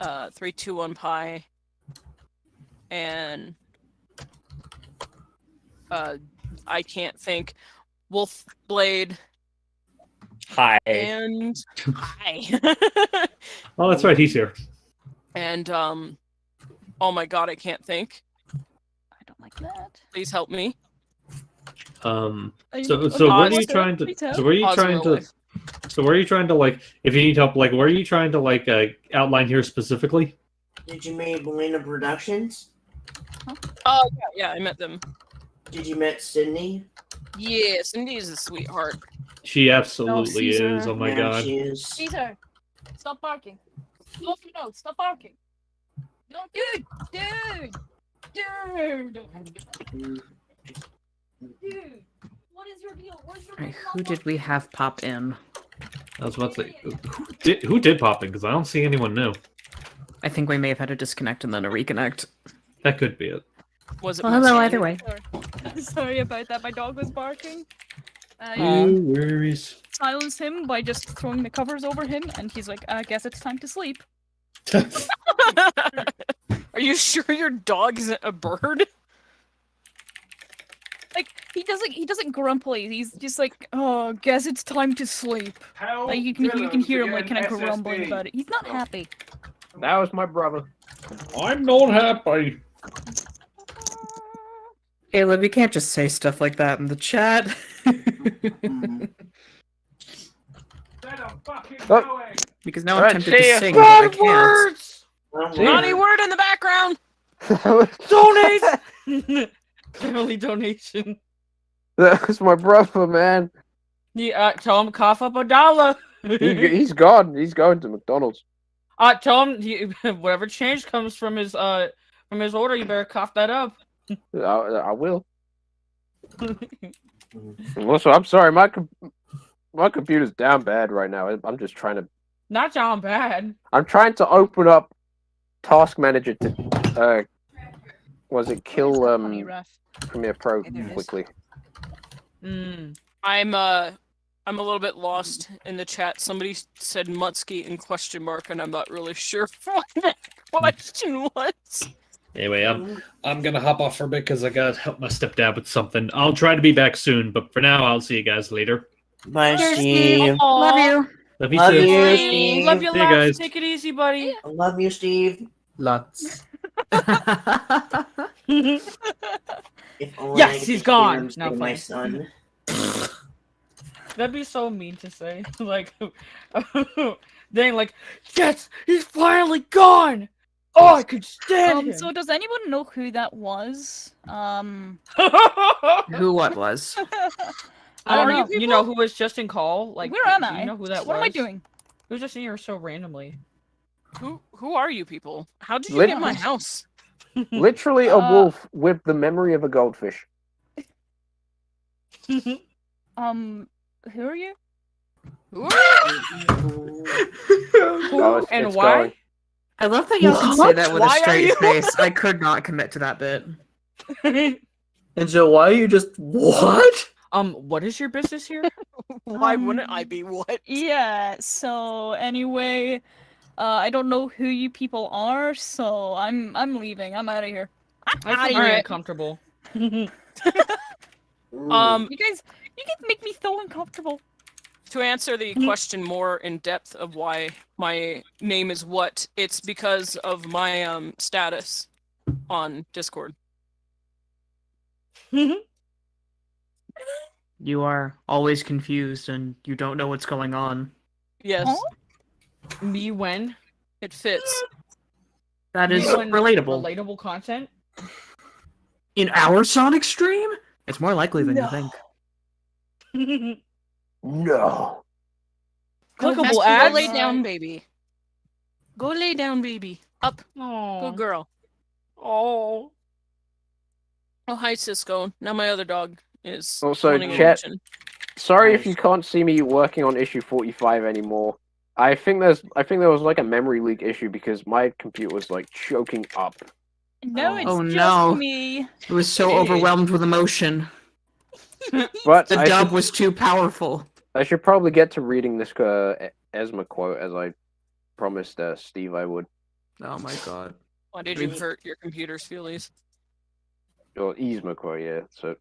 321 Pi, and I can't think. Wolfblade. Hi. And hi. Oh, that's right. He's here. And oh my god, I can't think. I don't like that. Please help me. So okay, what are you Oscar, trying to? please help. So where are you Oscar trying to? Life. So where are you trying to like? If you need help, like where are you trying to like outline here specifically? Did you meet Belina Productions? Oh yeah, I met them. Did you meet Sydney? Yeah, Cindy's a sweetheart. She absolutely Caesar. is. Oh my Yeah, god. she is. Caesar, stop barking. No, stop barking. No, dude, what is your deal? Where's your Alright, who did we have pop in? I was about to say, who did pop in? Because I don't see anyone new. I think we may have had a disconnect and then a reconnect. That could be it. Was it? Well, hello, either way. Sorry about that. My dog was barking. No worries. Silence him by just throwing the covers over him, and he's like, "I guess it's time to sleep." Are you sure your dog isn't a bird? Like he doesn't grumpily. He's just like, "Oh, guess it's time to sleep." Like you can hear him like kind of grumbling about it. He's not happy. That was my brother. I'm not happy. Caleb, you can't just say stuff like that in the chat. Because now I'm tempted to sing, but I can't. Naughty word in the background. Donate. Family donation. That's my brother, man. Yeah, tell him cough up $1. He's gone. He's going to McDonald's. Tell him whatever change comes from his order, you better cough that up. I will. Also, I'm sorry, my computer's down bad right now. I'm just trying to. Not down bad. I'm trying to open up Task Manager to kill Premiere Pro quickly. I'm a little bit lost in the chat. Somebody said Mutsky in question mark, and I'm not really sure what that question was. Anyway, I'm gonna hop off for a bit because I gotta help my stepdad with something. I'll try to be back soon, but for now, I'll see you guys later. Bye, Steve. Love you. Love you Love too. you, Steve. Steve. Love you See you lots. guys. Take it easy, buddy. I love you, Steve. Lots. If only I Yes, could he's just gone. hear him Now scream, my fine. son. That'd be so mean to say. Like, dang, like, yes, he's finally gone. Oh, I could stand him. So does anyone know who that was? Who what was? I don't Are know. You know who was just in call? Like, Where am do I? You know who that was? What am I doing? Who was just in here so randomly? Who are you people? How did you Lit- get in my house? Literally a wolf with the memory of a goldfish. Who are you? Who are you? Oh, and it's why? going. I love that y'all can say What? that with Why a are straight you- face. I could not commit to that bit. And so why are you just what? What is your business here? Why wouldn't I be? What? Yeah, so anyway, I don't know who you people are, so I'm leaving. I'm out of here. I feel very uncomfortable. You guys make me so uncomfortable. To answer the question more in depth of why my name is what, it's because of my status on Discord. You are always confused and you don't know what's going on. Yes. Me when? It fits. That is Me when relatable. Relatable content? In our Sonic stream? It's more likely than you think. No. Master, Clickable go ads? lay down, baby. Go lay down, baby. Up. Oh. Good girl. Oh. Oh, hi, Cisco. Now my other dog is Also, wanting chat. attention. Sorry if you can't see me working on issue 45 anymore. I think there was like a memory leak issue because my computer was like choking up. No, it's Oh just no. me. It was so overwhelmed with emotion. But The I dub should, was too powerful. I should probably get to reading this Esma quote as I promised Steve I would. Oh my god. Why did you hurt your computer's feelies? Or Yzma quote, yeah. So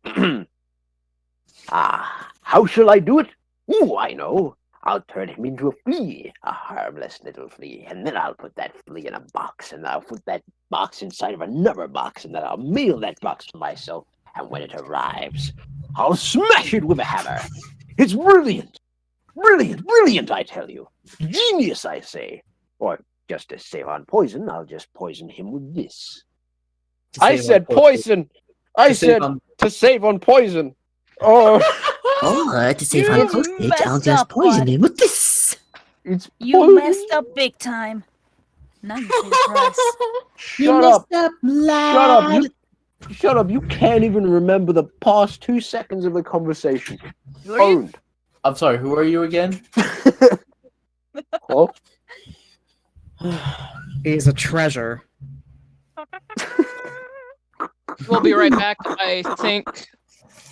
how shall I do it? Ooh, I know. I'll turn him into a flea, a harmless little flea, and then I'll put that flea in a box, and I'll put that box inside of another box, and then I'll mail that box to myself, and when it arrives, I'll smash it with a hammer. It's brilliant! Brilliant, brilliant, I tell you. Genius, I say. Or, just to save on poison, I'll just poison him with this. I said poison! I said to save on poison! Oh... To save on postage, I'll just poison him with this. It's You messed up big time. Now you pay the price. Shut up! Up, Shut up! Shut up! You can't even remember the past 2 seconds of the conversation. Owned. I'm sorry, who are you again? Oh, He is a treasure. We'll be right back. I think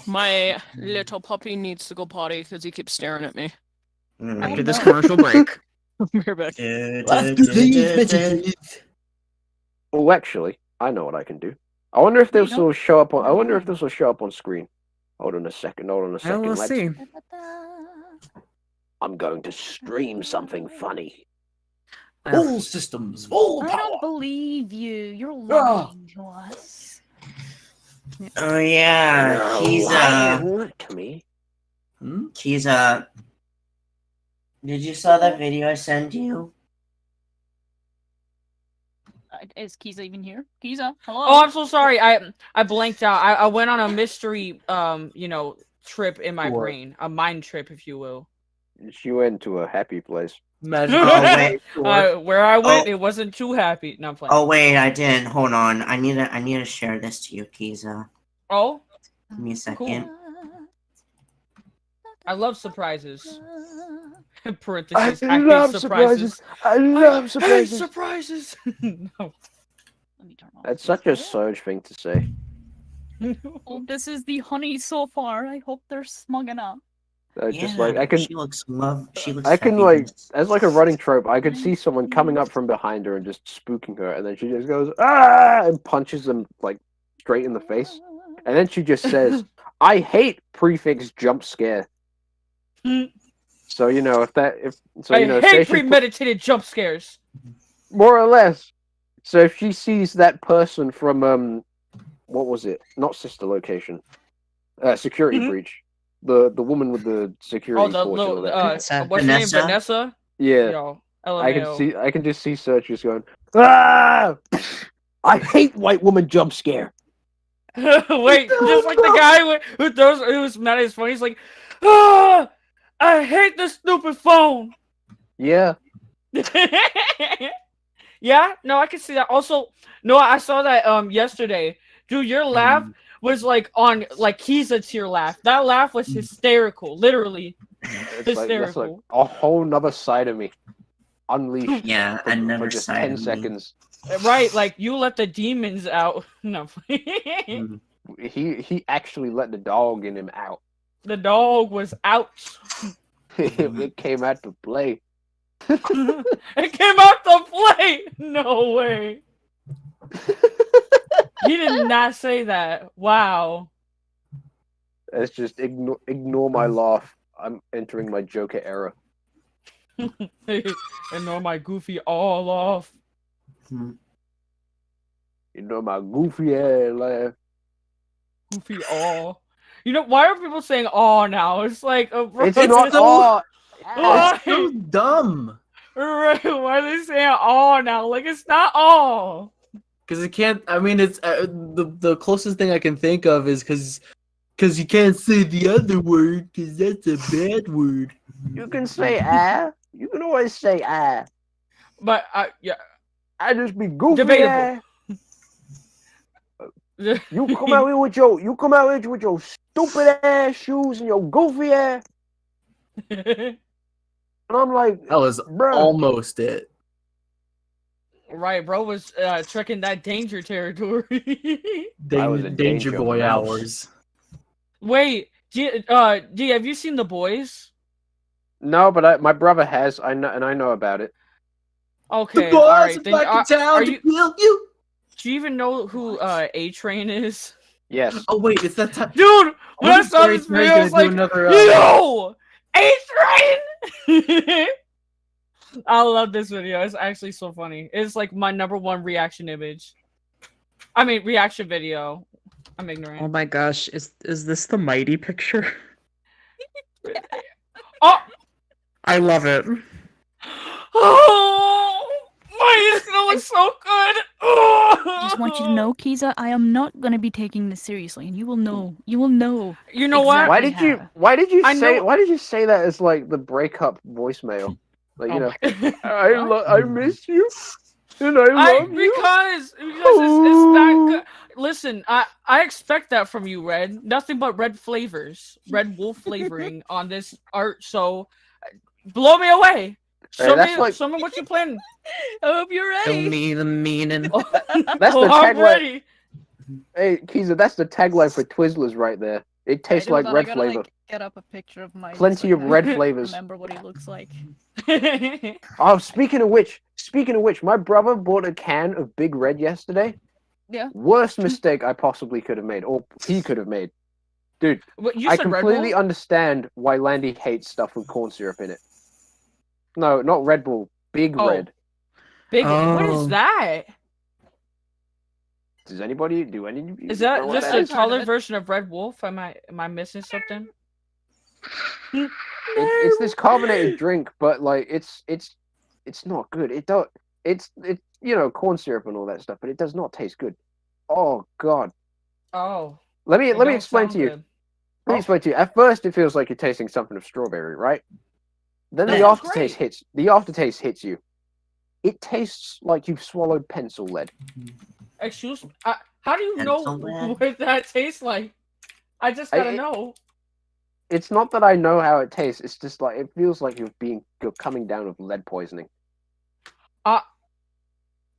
my little puppy needs to go potty because he keeps staring at me. After this commercial break. We're back. well, actually, I know what I can do. I wonder if this will show up on. I wonder if this will show up on screen. Hold on a second. Hold on a Well, second. we'll see. I'm going to stream something funny. All systems, full I power. don't believe you. You're Ah. lying to us. Oh yeah, he's Lying to me. he's Did you saw that video I sent you? Is Kiza even here? Kiza, hello. Oh, I'm so sorry. I blanked out. I went on a mystery trip in my What? brain, a mind trip, if you will. She went to a happy place. wait. Where I went, it wasn't too happy. No, I'm playing. Oh wait, I didn't. Hold on. I need to share this to you, Kiza. Oh, Give me a second. I love surprises. Parentheses. I hate love surprises. I love surprises. hate surprises. No. That's such a Surge thing to say. Oh, this is the honey so far. I hope they're smug enough. Just like I can, She looks She looks. I can like fabulous. as like a running trope. I could see someone coming up from behind her and just spooking her, and then she just goes ah and punches them like straight in the face, and then she just says, "I hate prefix jump scare." So you know I say hate she premeditated jump scares. more or less. So if she sees that person from what was it? Not Sister Location, Security Breach. The woman with the security. Oh, the force and all little that. what's her name? Vanessa. Yeah. Yo, I LMAO. can just see Serge just going, ah! I hate white woman jump scare. Wait, just like the guy who was mad at his phone. He's like, ah, I hate this stupid phone. Yeah. Yeah, no, I can see that. Also, no, I saw that yesterday. Dude, your laugh was like on like Kiza tier laugh. That laugh was hysterical, literally It's hysterical. that's like a whole nother side of me unleashed. Yeah, for, another for just side 10 of me. seconds. Right, like you let the demons out. No, He actually let the dog in him out. the dog was out. It came out to play. It came out to play. No way. He did not say that. Wow. It's just ignore my laugh. I'm entering my Joker era. Ignore my goofy all off. Ignore my goofy ass laugh. Goofy all. You know, why are people saying all now? It's like It's not all. Why? It's so dumb. Right, why are they saying all now? Like it's not all. Because it can't. I mean, it's the closest thing I can think of is because you can't say the other word because that's a bad word. You can say ah. You can always say ah. But yeah, I just be goofy. Debatable. You come out here with your stupid ass shoes and your goofy ass. And I'm like, That was bruh. almost it. Right, bro was trekking that danger territory. I was a Danger danger Boy mouse. hours. Wait, G, have you seen The Boys? No, but my brother has. I know about it. Okay, The all boys right. are Then, back in town are to you? kill you. Do you even know who A-Train is? Yes. Oh wait, it's that time. Dude, when I saw this video, I was like, yo, A-Train! I love this video. It's actually so funny. It's like my #1 reaction image. I mean, reaction video. I'm ignorant. Oh my gosh, is this the Mighty picture? Oh! I love it. Oh! Why is gonna look so good? I just want you to know, Kiza, I am not gonna be taking this seriously, and you will know. You will know. You know what? Why did you? Why did you I say? know- Why did you say that as like the breakup voicemail? Like Oh you know, my I miss you, and I love you. Because it's not good. Listen, I expect that from you, Red. Nothing but red flavors, red wolf flavoring on this art. So, blow me away. Hey, Show that's me, like- show me what you're planning. I hope you're Show ready. me the meaning. That's Oh, the I'm tagline. ready. Hey, Kiza, that's the tagline for Twizzlers right there. It tastes like red flavor. Get up a picture of my. Plenty of red flavors. Remember what he looks like. Oh, speaking of which, my brother bought a can of Big Red yesterday. Yeah. Worst mistake I possibly could have made, or he could have made. Dude, What, you I said Red completely Bull? understand why Landy hates stuff with corn syrup in it. No, not Red Bull. Big Oh. Red. Big. What Oh. is that? Does anybody do any? of you Is that know what just that a is? taller version of Red Wolf? Am I missing something? It's this carbonated drink, but like it's not good. It's corn syrup and all that stuff, but it does not taste good. Oh God. Oh. Let me don't explain to sound you. good. Let me explain to you. At first, it feels like you're tasting something of strawberry, right? Then the That's aftertaste hits. The aftertaste hits you. It tastes like you've swallowed pencil lead. Excuse me. How do you Pencil know lead? what that tastes like? I just gotta know. It's not that I know how it tastes. It's just like it feels like you're coming down with lead poisoning.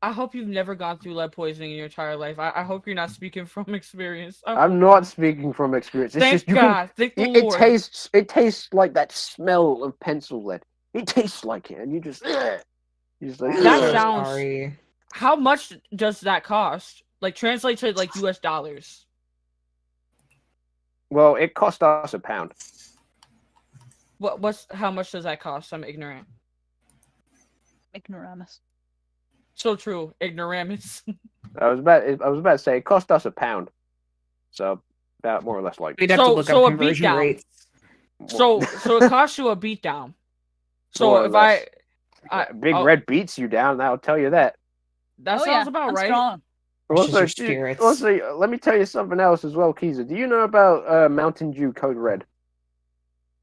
I hope you've never gone through lead poisoning in your entire life. I hope you're not speaking from experience. I'm not speaking from experience. It's Thank just you God. can. Thank the It Lord. tastes like that smell of pencil lead. It tastes like it, and you just. You're just like, That "Ugh." sounds. How much does that cost? Like translate to like US dollars. Well, it cost us £1. How much does that cost? I'm ignorant. Ignoramus. So true, ignoramus. I was about to say it cost us £1. So about more or less like. We'd have to look up a conversion beatdown. rates. So it costs you a beatdown. So More or if less. Big oh, Red beats you down. I'll tell you that. that Oh, sounds yeah, about I'm right. strong. Also, let me tell you something else as well, Keezer. Do you know about Mountain Dew Code Red?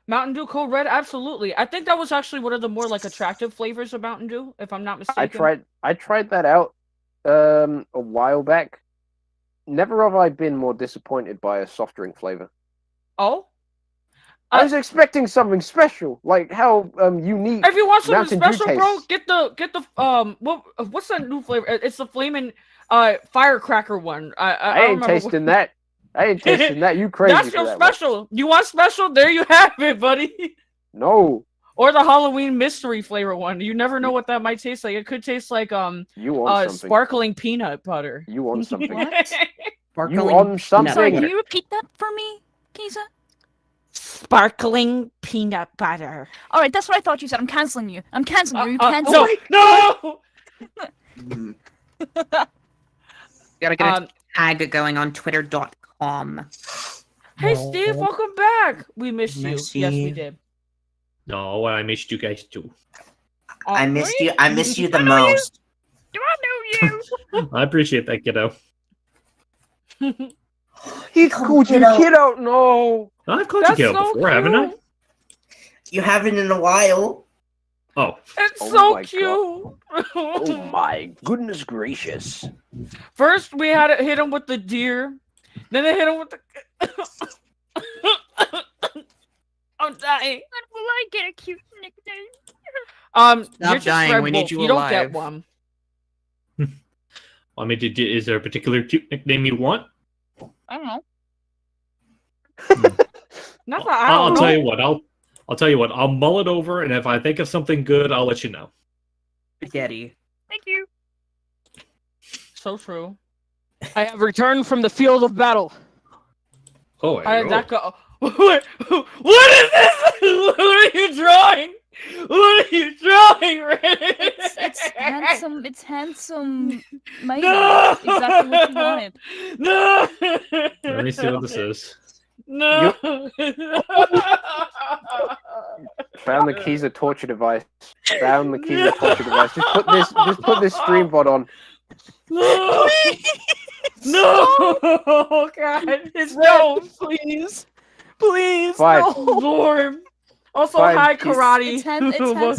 Mountain Dew Code Red, absolutely. I think that was actually one of the more like attractive flavors of Mountain Dew, if I'm not mistaken. I tried that out a while back. Never have I been more disappointed by a soft drink flavor. Oh? I was expecting something special, like how unique. If you want something Mountain Dew special, bro, tastes. get the what's that new flavor? It's the flaming firecracker one. I I don't ain't remember tasting that. I ain't tasting that. You crazy That's for your that one. special. You want special? There you have it, buddy. No. Or the Halloween mystery flavor one. You never know what that might taste like. It could taste like You want something. sparkling peanut butter. You want something. Sparkling You on peanut something. Sorry, butter. can you repeat that for me, Kiza? Sparkling peanut butter. All right, that's what I thought you said. I'm canceling you. I'm canceling you. You No, cancel. no. Gotta get a tag going on twitter.com. Hey, Steve, welcome back. We missed you. Miss Yes, we you. did. No, I missed you guys too. I missed you. I miss you the most. Do I know you? I appreciate that, kiddo. He called you kiddo. No. I've called you kiddo before, haven't I? You haven't in a while. Oh. It's Oh so my cute. Oh my goodness gracious. First, we had to hit him with the deer. Then they hit him with the. I'm dying. When will I get a cute nickname? Stop you're just dying, Red we need Wolf. you You don't get alive. one. I mean, is there a particular cute nickname you want? I don't know. Not that I I'll don't tell know. you what. I'll tell you what. I'll mull it over, and if I think of something good, I'll let you know. Spaghetti. Thank you. So true. I have returned from the field of battle. Oh, That go. What is this? What are you drawing? What are you drawing, Reddit? It's handsome. It's handsome. Maiden. No! Exactly what you wanted. No. Let me see what this is. No. Found the keys of torture device. Found the keys of torture device. Just put this stream bot on. No. No. Oh God. It's no. Please. Please. Fine. No. Norm. Also, Fine, hi, he's- karate.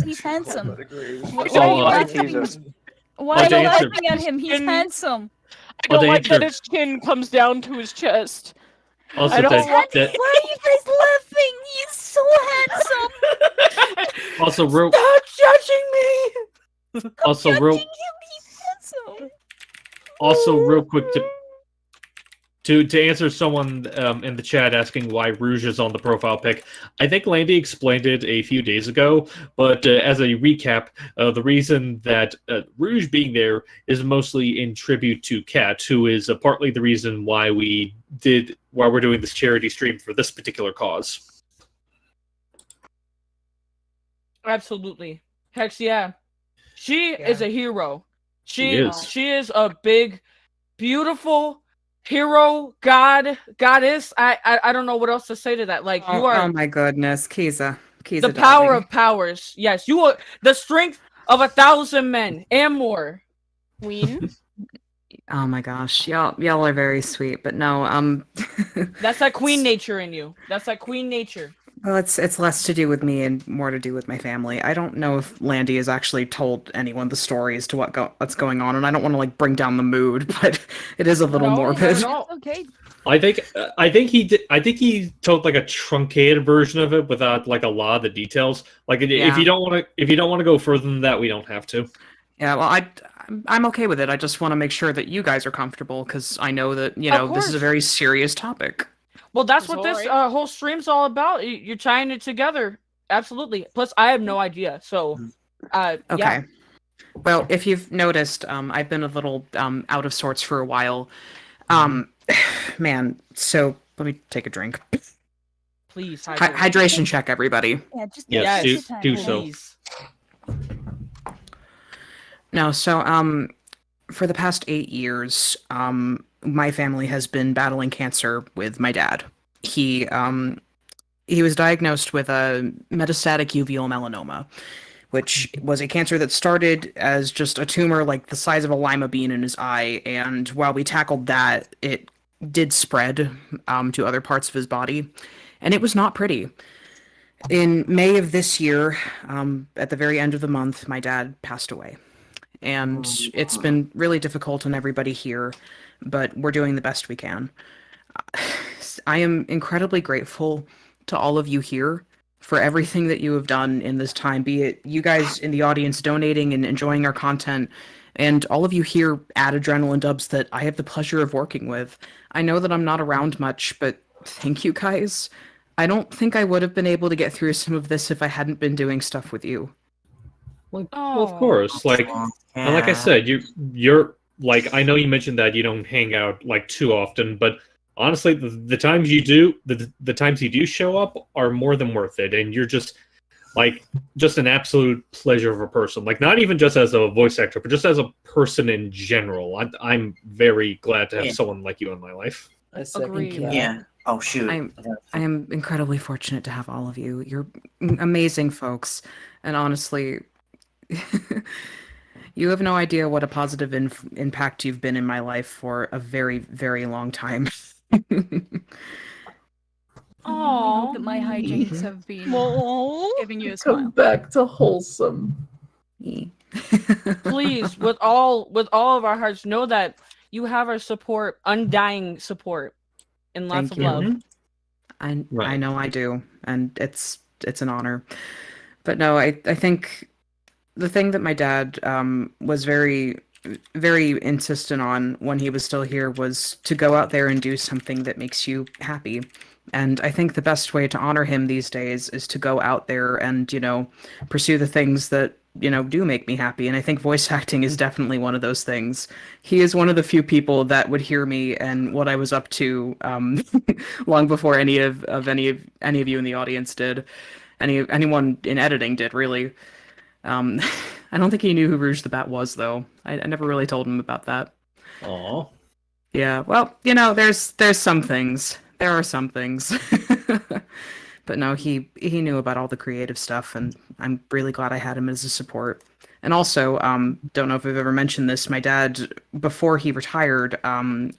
He's handsome. Why Oh, are you I laughing? Jesus. Why I'll are you answer. laughing at him? He's handsome. I don't to like that answer- his chin comes down to his chest. Also, I don't that, like that, Why are you guys laughing? He's so handsome. also real, Stop judging me. also real, Judging him, he's handsome. also real quick to answer someone in the chat asking why Rouge is on the profile pic. I think Landy explained it a few days ago, but as a recap, the reason that Rouge being there is mostly in tribute to Kat, who is partly the reason why we're doing this charity stream for this particular cause. Absolutely. Hex, yeah. She is a hero. She is. She is a big, beautiful hero, goddess. I don't know what else to say to that. Like you are Oh my goodness, Kiza. the power of powers. Yes, you are the strength of 1,000 men and more. Queen. Oh my gosh, y'all are very sweet, but no, That's that queen nature in you. That's that queen nature. well, it's less to do with me and more to do with my family. I don't know if Landy has actually told anyone the story as to what's going on, and I don't want to like bring down the mood, but it is a little morbid. Okay. I think he did. I think he told like a truncated version of it without like a lot of the details. Like if Yeah. you don't want to go further than that, we don't have to. Yeah, well, I'm okay with it. I just want to make sure that you guys are comfortable because I know that this is a very serious topic. Well, that's It's what this alright. whole stream's all about. You're tying it together. Absolutely. Plus, I have no idea. So, Okay. yeah. Well, if you've noticed, I've been a little out of sorts for a while. Man, so let me take a drink. Please, Hydration check, everybody. Yeah, just Yes, take do your time. so. Please. No, so for the past 8 years, my family has been battling cancer with my dad. He was diagnosed with a metastatic uveal melanoma, which was a cancer that started as just a tumor like the size of a lima bean in his eye, and while we tackled that, it did spread to other parts of his body, and it was not pretty. In May of this year, at the very end of the month, my dad passed away. And it's been really difficult on everybody here, but we're doing the best we can. I am incredibly grateful to all of you here for everything that you have done in this time, be it you guys in the audience donating and enjoying our content, and all of you here at Adrenaline Dubs that I have the pleasure of working with. I know that I'm not around much, but thank you guys. I don't think I would have been able to get through some of this if I hadn't been doing stuff with you. Well, of course. Like, and like I said, you're like, I know you mentioned that you don't hang out like too often, but honestly, the times you do, the times you do show up are more than worth it, and you're just an absolute pleasure of a person. Like, not even just as a voice actor, but just as a person in general. I'm very glad to have someone like you in my life. Agreed. Yeah. Oh shoot. I am incredibly fortunate to have all of you. You're amazing folks, and honestly, you have no idea what a positive impact you've been in my life for a very, very long time. I hope that my hijinks have been giving you a Come smile. back to wholesome. Please, with all of our hearts, know that you have our support, undying support, and lots Thank of love. you. I know I do, and it's an honor. But no, I think the thing that my dad was very, very insistent on when he was still here was to go out there and do something that makes you happy. And I think the best way to honor him these days is to go out there and, pursue the things that, do make me happy. And I think voice acting is definitely one of those things. He is one of the few people that would hear me and what I was up to long before any of you in the audience did. Anyone in editing did, really. I don't think he knew who Rouge the Bat was, though. I never really told him about that. Aw. Yeah, well, there's some things. There are some things. But no, he knew about all the creative stuff, and I'm really glad I had him as a support. And also, don't know if I've ever mentioned this, my dad, before he retired,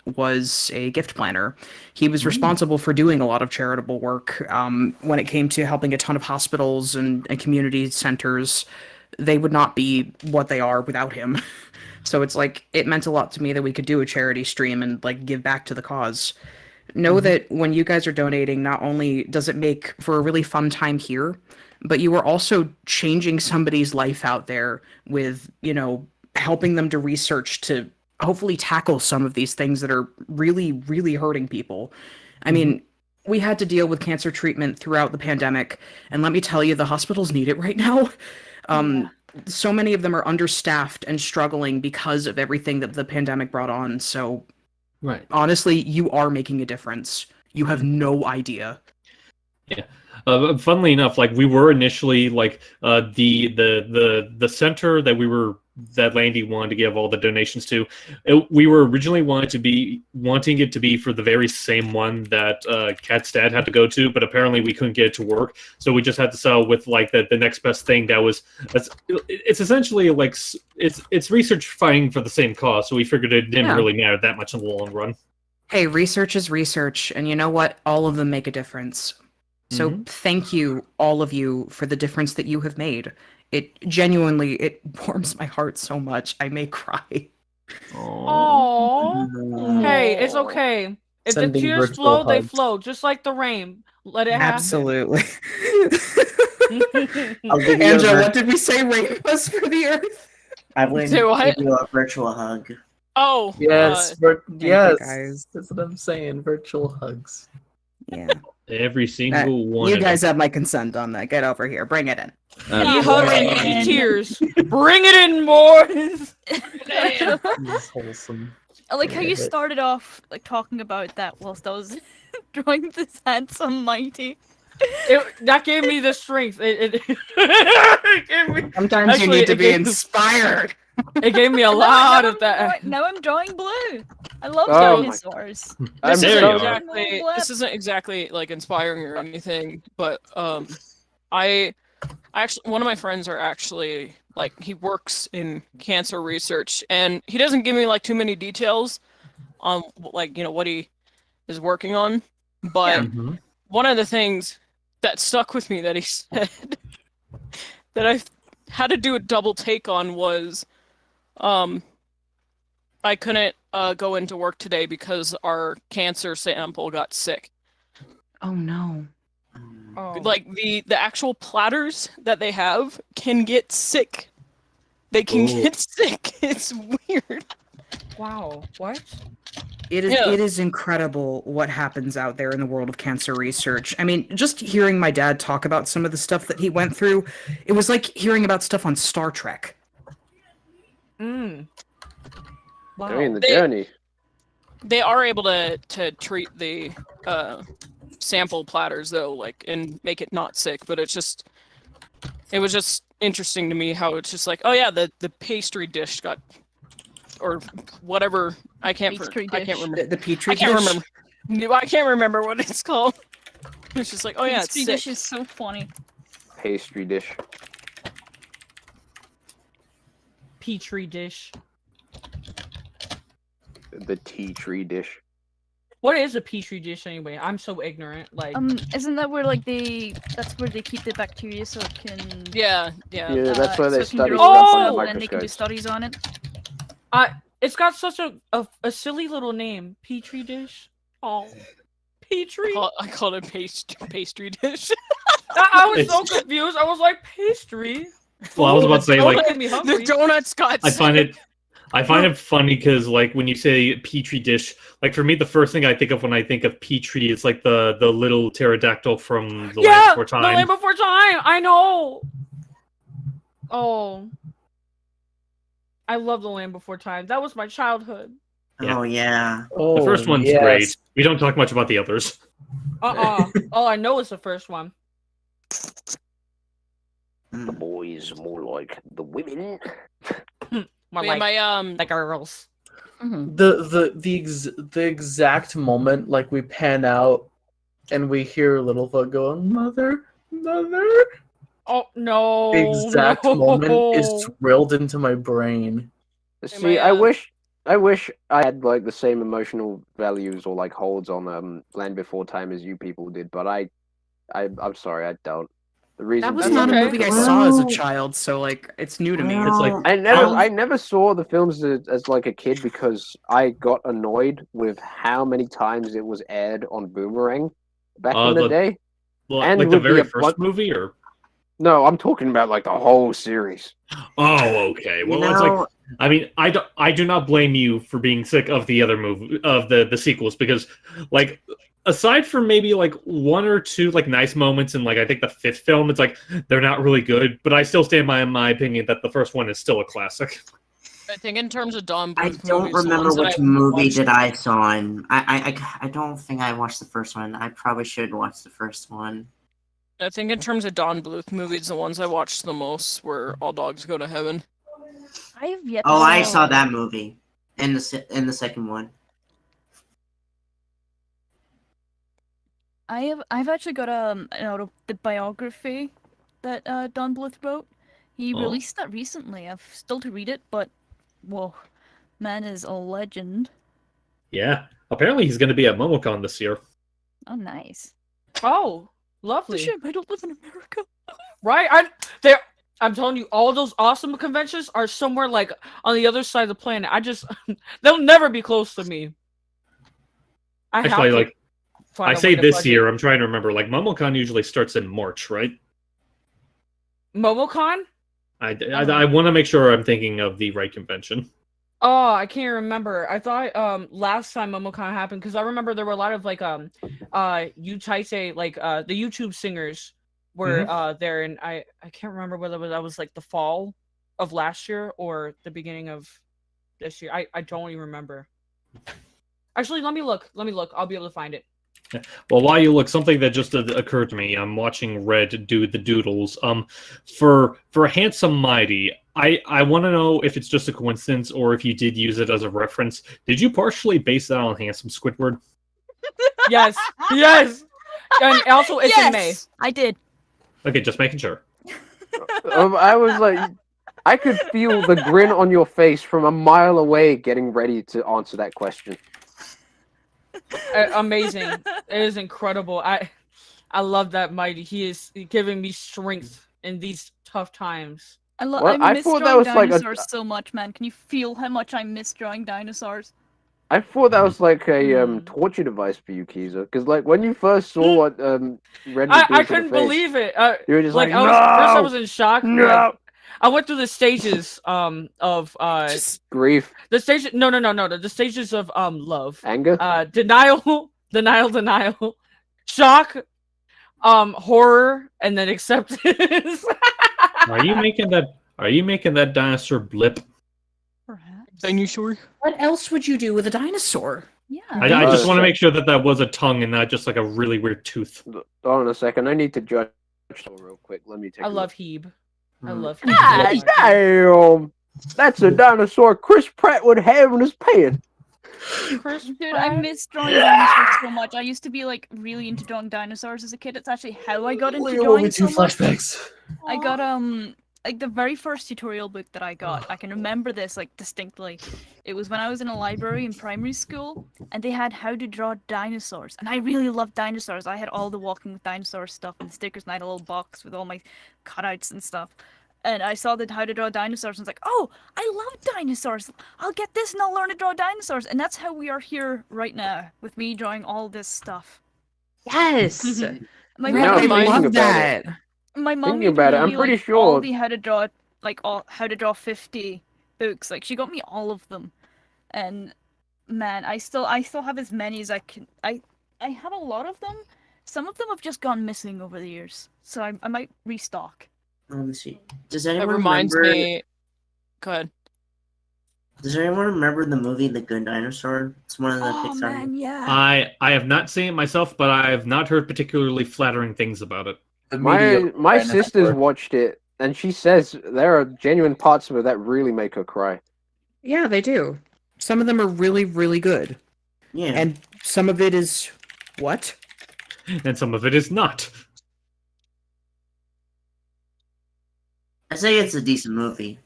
was a gift planner. He was responsible for doing a lot of charitable work. When it came to helping a ton of hospitals and community centers, they would not be what they are without him. So it's like, it meant a lot to me that we could do a charity stream and give back to the cause. Know that when you guys are donating, not only does it make for a really fun time here, but you are also changing somebody's life out there with, helping them to research to hopefully tackle some of these things that are really, really hurting people. I mean, we had to deal with cancer treatment throughout the pandemic, and let me tell you, the hospitals need it right now. So many of them are understaffed and struggling because of everything that the pandemic brought on. So Right. honestly, you are making a difference. You have no idea. Yeah. Funnily enough, like we were initially like the center that Landy wanted to give all the donations to. We were originally wanting it to be for the very same one that Kat's dad had to go to, but apparently we couldn't get it to work, so we just had to sell with like the next best thing. It's essentially like it's research fighting for the same cause, so we figured it didn't really matter that much in the long run. Hey, research is research, and you know what? All of them make a difference. So thank you, all of you, for the difference that you have made. It genuinely, it warms my heart so much. I may cry. Oh. Hey, it's okay. If the tears flow, they flow, just like the rain. Let it happen. Absolutely. Angela, what did we say rain was for the earth? Evelyn, Say what? give you a virtual hug. Oh. Yes, you, guys. That's what I'm saying. Virtual hugs. Yeah. Every single one. You guys have my consent on that. Get over here. Bring it in. Give hugs and give you tears. Bring it in, more. It's wholesome. I like how you started off like talking about that whilst I was drawing this handsome mighty. That gave me the strength. It gave me, Sometimes you need to be inspired. It gave me a lot of that. Now I'm drawing blue. I love Oh my dinosaurs. This isn't exactly like inspiring or anything, but I actually, one of my friends are actually like, he works in cancer research, and he doesn't give me like too many details on like, you know, what he is working on, but one of the things that stuck with me that he said that I had to do a double take on was I couldn't go into work today because our cancer sample got sick. Oh no. Like the actual platters that they have can get sick. They can get sick. It's weird. Wow. What? It is incredible what happens out there in the world of cancer research. I mean, just hearing my dad talk about some of the stuff that he went through, it was like hearing about stuff on Star Trek. Wow. I mean, the journey. They are able to treat the sample platters though, like, and make it not sick, but it was just interesting to me how it's just like, oh yeah, the pastry dish got, or whatever, I can't remember. The petri dish? I can't remember what it's called. It's just like, oh yeah, it's Pastry sick. dish is so funny. Pastry dish. Petri dish. The tea tree dish. What is a petri dish anyway? I'm so ignorant. Like, isn't that where like that's where they keep the bacteria so it can? Yeah. Yeah, that's where they study stuff on the and they can do microscopes. studies on it. it's got such a silly little name. Petri dish. Oh, petri. I called it pastry dish. I was so confused. I was like, pastry. Well, I was about to say, like, the donuts got I find sick. it funny because, like, when you say petri dish, like, for me, the first thing I think of when I think of petri is like the little pterodactyl from the Land Before Time. The Land Before Time. I know. Oh, I love the Land Before Time. That was my childhood. Oh yeah. The first one's great. We don't talk much about the others. All I know is the first one. The boys more like the women. More Yeah, like the girls. The exact moment, like, we pan out and we hear Littlefoot going, "Mother, mother." Oh no! The exact moment is drilled into my brain. See, I wish I had like the same emotional values or like holds on Land Before Time as you people did, but I'm sorry, I don't. The reason That was not a movie I saw as a child, so like it's new to me. It's like I never saw the films as like a kid because I got annoyed with how many times it was aired on Boomerang back in the day. Well, And like the with very the- first movie, or No, I'm talking about like the whole series. oh, okay. Well, it's like, I mean, I do not blame you for being sick of the other movie of the sequels because, like, aside from maybe like one or two like nice moments in like I think the fifth film, it's like they're not really good. But I still stand by my opinion that the first one is still a classic. I think in terms of Don I Bluth don't movies, the remember ones that which I movie watched- did I saw in. I don't think I watched the first one. I probably should watch the first one. I think in terms of Don Bluth movies, the ones I watched the most were All Dogs Go to Heaven. I have yet. Oh, to I see saw it. that movie in the second one. I've actually got the biography that Don Bluth wrote. He Oh. released that recently. I've still to read it, but whoa, man is a legend. Yeah. Apparently he's going to be at MomoCon this year. Oh, nice. Oh, lovely. It's a shame I don't live in America. Right? I'm telling you, all those awesome conventions are somewhere like on the other side of the planet. They'll never be close to me. Actually, like, find I a say way to this budget. year, I'm trying to remember, like, MomoCon usually starts in March, right? MomoCon? I want to make sure I'm thinking of the right convention. Oh, I can't remember. I thought last time MomoCon happened because I remember there were a lot of like Utaise, like the YouTube singers were there, and I can't remember whether that was like the fall of last year or the beginning of this year. I don't even remember. Actually, let me look. I'll be able to find it. Well, while you look, something that just occurred to me, I'm watching Red do the doodles. For Handsome Mighty, I want to know if it's just a coincidence or if you did use it as a reference. Did you partially base that on Handsome Squidward? Yes, yes, and also it's in May. I did. Okay, just making sure. I was like, I could feel the grin on your face from a mile away, getting ready to answer that question. Amazing! It is incredible. I love that Mighty. He is giving me strength in these tough times. I miss drawing dinosaurs so much, man. Can you feel how much I miss drawing dinosaurs? I thought that was like a torture device for you, Kiza, because like when you first saw what Red was doing I to the couldn't face, believe it. you were just like, first I was "No! in shock. No!" Like, I went through the stages of grief. The stage no the stages of love. Anger? Denial, shock, horror, and then acceptance. Are you making that dinosaur blip? Dinosaur. What else would you do with a dinosaur? Yeah. I just want to make sure that was a tongue and not just like a really weird tooth. Hold on a second, I need to judge real quick. Let me take. I a love look. Hebe. I love Hebe. God damn! That's a dinosaur Chris Pratt would have in his pants. Dude, I miss drawing dinosaurs so much. I used to be like really into drawing dinosaurs as a kid. It's actually how I got into drawing so much. I got like the very first tutorial book that I got. I can remember this like distinctly. It was when I was in a library in primary school, and they had how to draw dinosaurs, and I really loved dinosaurs. I had all the Walking with Dinosaurs stuff and stickers, and I had a little box with all my cutouts and stuff. And I saw that how to draw dinosaurs, and I was like, oh, I love dinosaurs. I'll get this and I'll learn to draw dinosaurs. And that's how we are here right now, with me drawing all this stuff. Yes. My Yeah, mom I love that. My mom Thinking about it, I'm pretty all sure. the how to draw 50 books. Like she got me all of them. And man, I still have as many as I can. I have a lot of them. Some of them have just gone missing over the years. So I might restock. Let me see. Does It anyone reminds remember? me. Go ahead. Does anyone remember the movie The Good Dinosaur? It's one of the Oh Pixar. man, yeah. I have not seen it myself, but I have not heard particularly flattering things about it. My sister's watched it, and she says there are genuine parts of it that really make her cry. Yeah, they do. Some of them are really, really good. Yeah. And some of it is what? And some of it is not. I say it's a decent movie.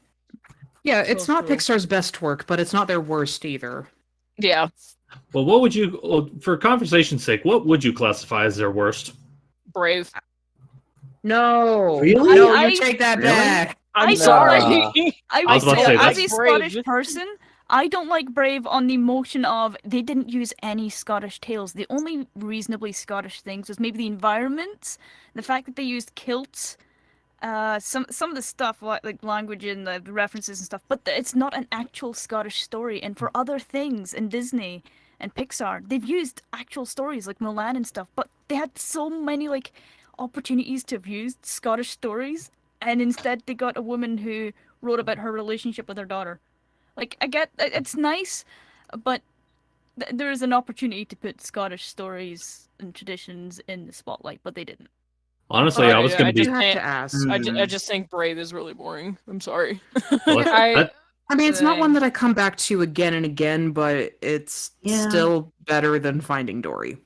Yeah, it's not Pixar's best work, but it's not their worst either. Yeah. Well, what would you, for conversation's sake, what would you classify as their worst? Brave. No. Really? No, I- you take that Really? back. I'm sorry. I was about to say, as that's a Scottish person, I don't like Brave on the motion of they didn't use any Scottish tales. The only reasonably Scottish things was maybe the environment, the fact that they used kilts, some of the stuff like language and the references and stuff. But it's not an actual Scottish story. And for other things in Disney and Pixar, they've used actual stories like Mulan and stuff. But they had so many like opportunities to have used Scottish stories, and instead they got a woman who wrote about her relationship with her daughter. Like, I get it's nice, but there is an opportunity to put Scottish stories and traditions in the spotlight, but they didn't. Honestly, I was going to be. just have think- to ask. I just think Brave is really boring. I'm sorry. I mean, it's not one that I come back to again and again, but it's Yeah. still better than Finding Dory.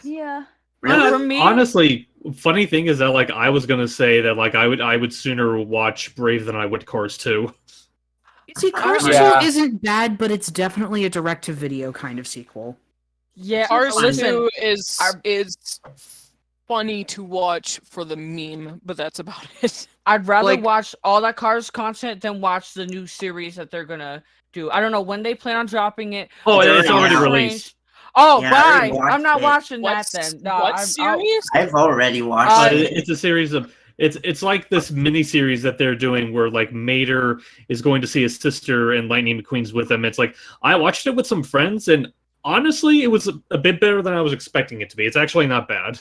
Yeah. For me, Honestly, funny thing is that like I was gonna say that like I would sooner watch Brave than I would Cars 2. See, Cars Yeah. 2 isn't bad, but it's definitely a direct-to-video kind of sequel. yeah, Cars listen, 2 is funny to watch for the meme, but that's about it. I'd rather Like- watch all that Cars content than watch the new series that they're gonna do. I don't know when they plan on dropping it. Oh, It's it's already already released. Oh, Yeah, I already bye. watched I'm not it. watching that What's- then. No, what I'll- series? I've already watched it. It's a series of it's like this mini series that they're doing where like Mater is going to see his sister and Lightning McQueen's with him. It's like I watched it with some friends and honestly, it was a bit better than I was expecting it to be. It's actually not bad.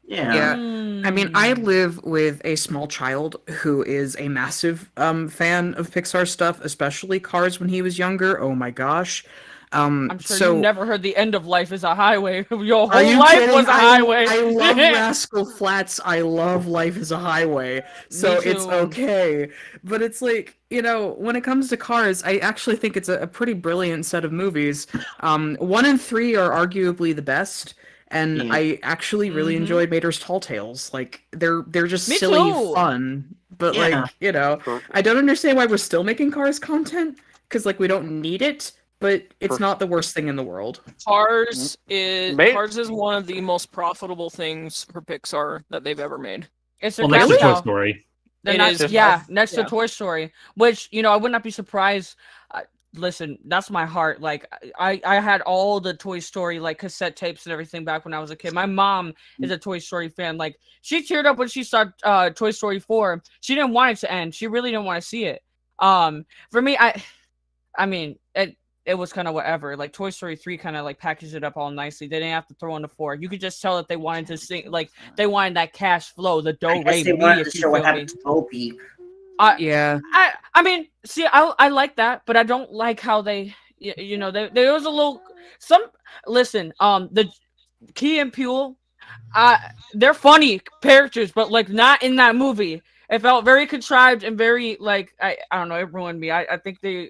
Yeah. I mean, I live with a small child who is a massive fan of Pixar stuff, especially Cars when he was younger. Oh my gosh. I'm sure so you never heard the end of Life is a Highway. Your Are whole you life kidding? was a highway. I love Rascal Flats. I love Life is a Highway. So Me it's too. okay. But it's like, you know, when it comes to Cars, I actually think it's a pretty brilliant set of movies. 1 and 3 are arguably the best. And Yeah. I actually really enjoyed Mater's Tall Tales. Like they're just Me silly too. fun. But Yeah. like, you know, I don't understand why we're still making Cars content. Because like we don't need it, but it's not the worst thing in the world. Cars is Mate. Cars is one of the most profitable things for Pixar that they've ever made. It's Well, their next to cash Toy cow. Story. They're It not, is. yeah, next Yeah. to Toy Story, which, you know, I would not be surprised. Listen, that's my heart. Like, I had all the Toy Story, like, cassette tapes and everything back when I was a kid. My mom is a Toy Story fan. Like, she teared up when she saw Toy Story 4. She didn't want it to end. She really didn't want to see it. For me, I mean, it was kind of whatever. Like, Toy Story 3 kind of, like, packaged it up all nicely. They didn't have to throw in the 4. You could just tell that they wanted to sing, like, they wanted that cash flow, the I do guess re they mi, wanted if to you show what feel me. happened to Bo Peep. Yeah. I mean, see, I like that, but I don't like how they, you know, there was a little listen, the Key and Peele, they're funny characters, but like not in that movie. It felt very contrived and very like I don't know, it ruined me. I think they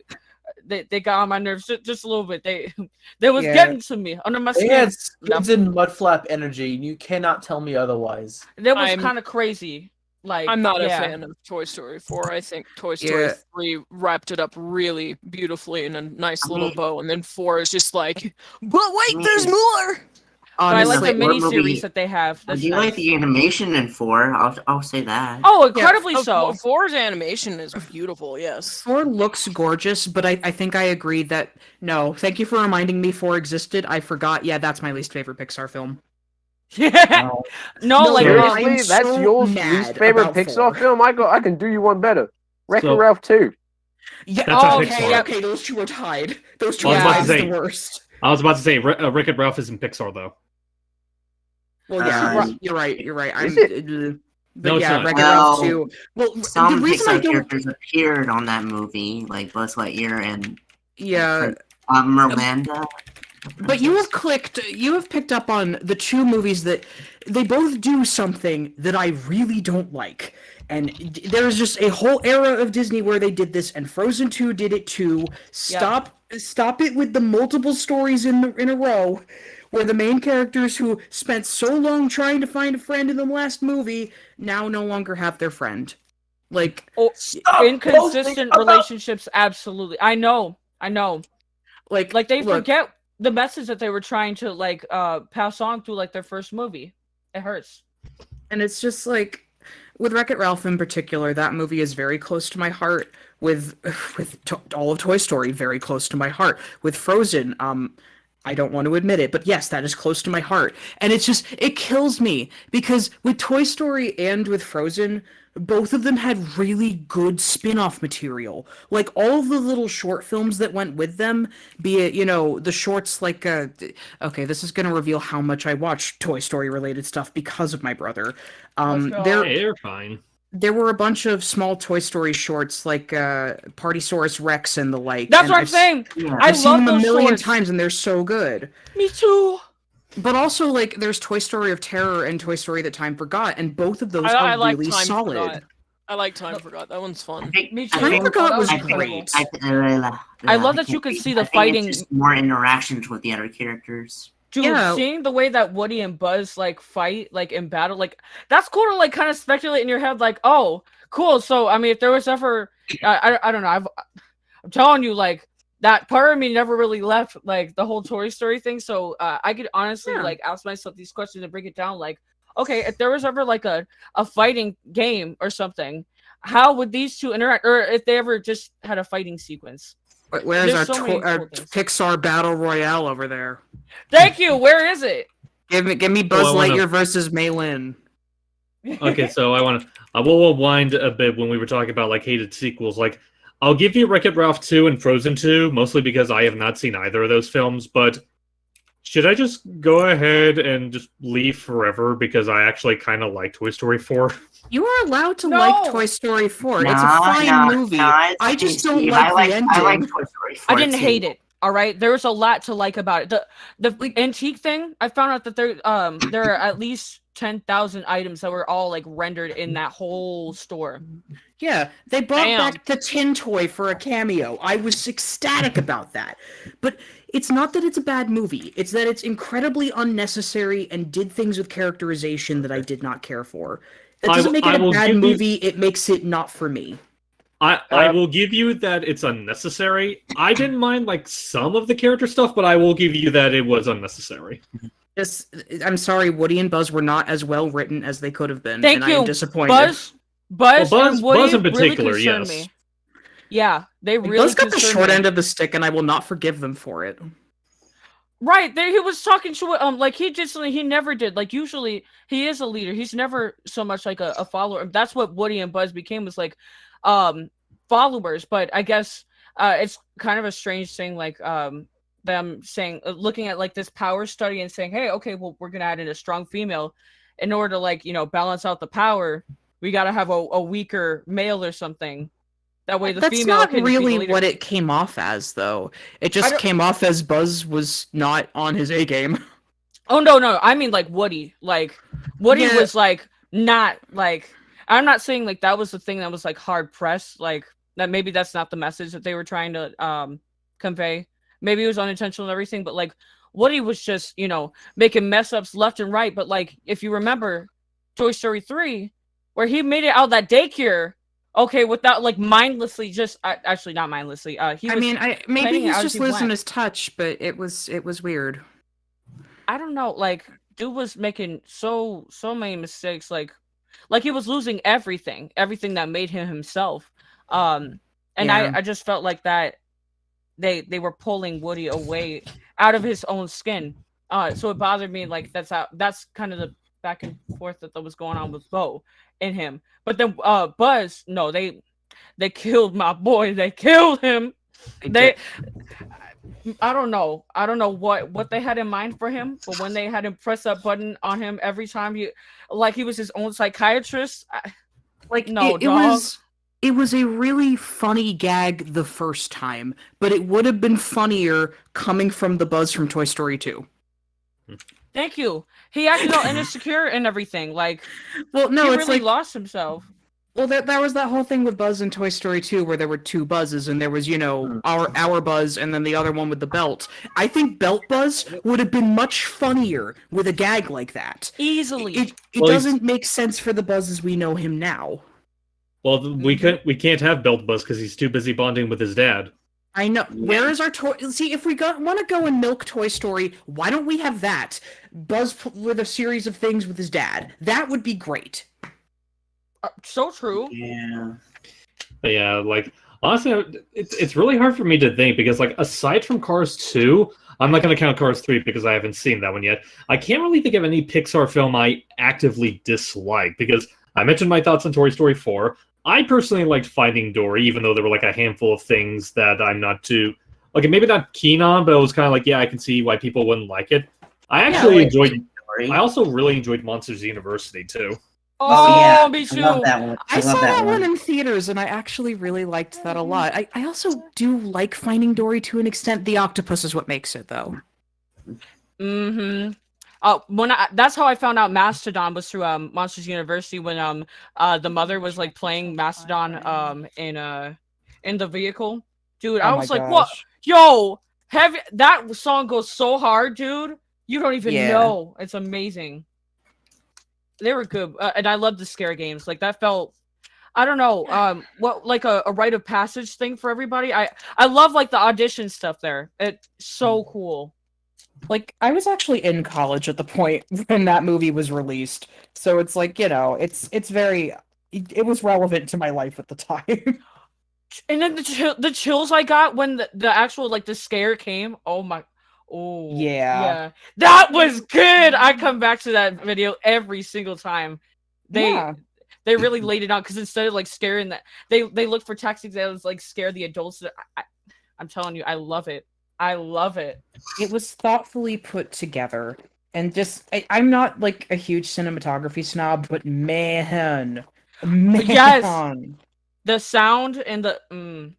got on my nerves just a little bit. They was Yeah. getting to me under my They skin. had skids and mudflap energy, and you cannot tell me otherwise. That was I'm- kind of crazy. Like I'm not yeah. a fan of Toy Story 4. I think Toy Story Yeah. 3 wrapped it up really beautifully in a nice little bow, and then 4 is just like, but wait, there's more. But I like Honestly, the what mini series movie- that they have. I That's do nice. like the animation in 4. I'll say that. Oh, incredibly so. 4's animation is beautiful. Yes. 4 looks gorgeous, but I think I agree that no. Thank you for reminding me 4 existed. I forgot. Yeah, that's my least favorite Pixar film. Yeah. No, like Seriously, I'm that's so your mad least favorite about Pixar 4. film? I can do you one better. Wreck-It So- Ralph 2. Yeah. That's a Oh, okay. Pixar. Okay. Those two are tied. Those two I are was about tied to as say- the worst. I was about to say Wreck-It Ralph isn't Pixar though. Well, yeah, Um, you're right. You're right. is But No, it's yeah, not. Wreck-It Ralph Well, 2. Well, Some the reason I Pixar don't. characters appeared on that movie, like Buzz Lightyear and Yeah. Miranda. But you have picked up on the two movies that they both do something that I really don't like. And there's just a whole era of Disney where they did this, and Frozen 2 did it too. Stop it with the multiple stories in a row, where the main characters who spent so long trying to find a friend in the last movie now no longer have their friend. Like, inconsistent relationships, absolutely. I know. Like they look. forget the message that they were trying to like pass on through like their first movie. It hurts. And it's just like with Wreck-It Ralph in particular, that movie is very close to my heart. With all of Toy Story, very close to my heart. With Frozen, I don't want to admit it, but yes, that is close to my heart. And it kills me because with Toy Story and with Frozen, both of them had really good spin-off material. Like all of the little short films that went with them, be it, the shorts like okay, this is going to reveal how much I watch Toy Story related stuff because of my brother. They're fine. There were a bunch of small Toy Story shorts like Partysaurus Rex and the like. That's and what I'm saying. I I've seen love them a those million shorts. times and they're so good. Me too. But also, like, there's Toy Story of Terror and Toy Story That Time Forgot, and both of those I are like really Time solid. Forgot. I like Time Forgot. That one's fun. Me too. Time Forgot was I great. I love that you could see the fighting. It's just more interactions with the other characters. Dude, seeing the way that Woody and Buzz like fight, like in battle, like that's cool to like kind of speculate in your head, like, oh, cool. So I mean, if there was ever, I don't know, I'm telling you, like that part of me never really left like the whole Toy Story thing. So I could honestly like ask myself these questions and break it down, like, okay, if there was ever like a fighting game or something, how would these two interact, or if they ever just had a fighting sequence? Where's There's our, so many our cool things. Pixar Battle Royale over there? Thank you. Where is it? Give me Buzz I wanna- Lightyear versus Mei Lin. Okay, so I will rewind a bit when we were talking about like hated sequels. Like, I'll give you Wreck-It Ralph 2 and Frozen 2, mostly because I have not seen either of those films. But should I just go ahead and just leave forever because I actually kind of like Toy Story 4? You are allowed to like Toy Story 4. it's a fine movie. I just don't Steve, like the ending. I like Toy Story 4 I didn't too. hate it. All right, there was a lot to like about it. The antique thing, I found out that there are at least 10,000 items that were all like rendered in that whole store. Yeah, they brought Damn. back the Tin Toy for a cameo. I was ecstatic about that. But it's not that it's a bad movie. It's that it's incredibly unnecessary and did things with characterization that I did not care for. That doesn't make it a bad movie. It makes it not for me. I will give you that it's unnecessary. I didn't mind like some of the character stuff, but I will give you that it was unnecessary. I'm sorry, Woody and Buzz were not as well written as they could have been. Thank and you. I am disappointed. Buzz Buzz and Woody in particular, really concerned yes. me. Yeah, they really Buzz got the concerned short me. end of the stick, and I will not forgive them for it. Right, there he was talking to like he never did. Like usually he is a leader. He's never so much like a follower. That's what Woody and Buzz became, was like followers. But I guess it's kind of a strange thing, like them saying, looking at like this power study and saying, hey, okay, well, we're gonna add in a strong female in order to like, you know, balance out the power. We gotta have a weaker male or something. That way the That's female not can be the really leader. what it came off as, though. It I just don't- came off as Buzz was not on his A game. Oh no, I mean like Woody. Like Woody Yeah. was like not like, I'm not saying like that was the thing that was like hard pressed, like that maybe that's not the message that they were trying to convey. Maybe it was unintentional and everything, but like Woody was just, you know, making mess ups left and right. But like if you remember Toy Story 3, where he made it out of that daycare, okay, without like mindlessly just actually not mindlessly. He was Maybe planning it he's out as just he losing went. his touch, but it was weird. I don't know, like dude was making so many mistakes, like he was losing everything that made him himself. And Yeah. I just felt like that they were pulling Woody away out of his own skin. So it bothered me, like that's kind of the back and forth that was going on with Bo and him. But then Buzz, no, they killed my boy. They killed him. I don't know what they had in mind for him, but when they had him press that button on him every time, he was his own psychiatrist. It was a really funny gag the first time, but it would have been funnier coming from the Buzz from Toy Story 2. Thank you. He acted all insecure and everything. Like, well, no, he it's really like- lost himself. Well, that was that whole thing with Buzz in Toy Story 2 where there were two Buzzes and there was, you know, our Buzz and then the other one with the belt. I think Belt Buzz would have been much funnier with a gag like that. Easily. It Well, he's- doesn't make sense for the Buzz as we know him now. Well, we can't have Belt Buzz because he's too busy bonding with his dad. I know. Where is our toy? See, if we want to go and milk Toy Story, why don't we have that? Buzz with a series of things with his dad. That would be great. So true. Yeah. But yeah, like honestly, it's really hard for me to think because like aside from Cars 2, I'm not going to count Cars 3 because I haven't seen that one yet. I can't really think of any Pixar film I actively dislike because I mentioned my thoughts on Toy Story 4. I personally liked Finding Dory, even though there were like a handful of things that I'm not too like maybe not keen on, but it was kind of like, yeah, I can see why people wouldn't like it. I actually enjoyed. I also really enjoyed Monsters University too. Oh, yeah. me I too. love that one. I saw that one in theaters, and I actually really liked that a lot. I also do like Finding Dory to an extent. The octopus is what makes it, though. Mm-hmm. That's how I found out Mastodon was through Monsters University when the mother was like playing Mastodon in the vehicle. Dude, I was like, what? Yo, that song goes so hard, dude. You don't even know. It's amazing. They were good, and I love the scare games. Like that felt, I don't know, what like a rite of passage thing for everybody. I love like the audition stuff there. It's so cool. Like I was actually in college at the point when that movie was released, so it's like it's very it was relevant to my life at the time. And then the chills I got when the actual like the scare came. Oh my. Oh yeah, that was good. I come back to that video every single time. They really laid it out because instead of like scaring that they looked for tactics that was like scare the adults. I'm telling you, I love it. I love it. It was thoughtfully put together, and just I'm not like a huge cinematography snob, but man, yes, the sound and the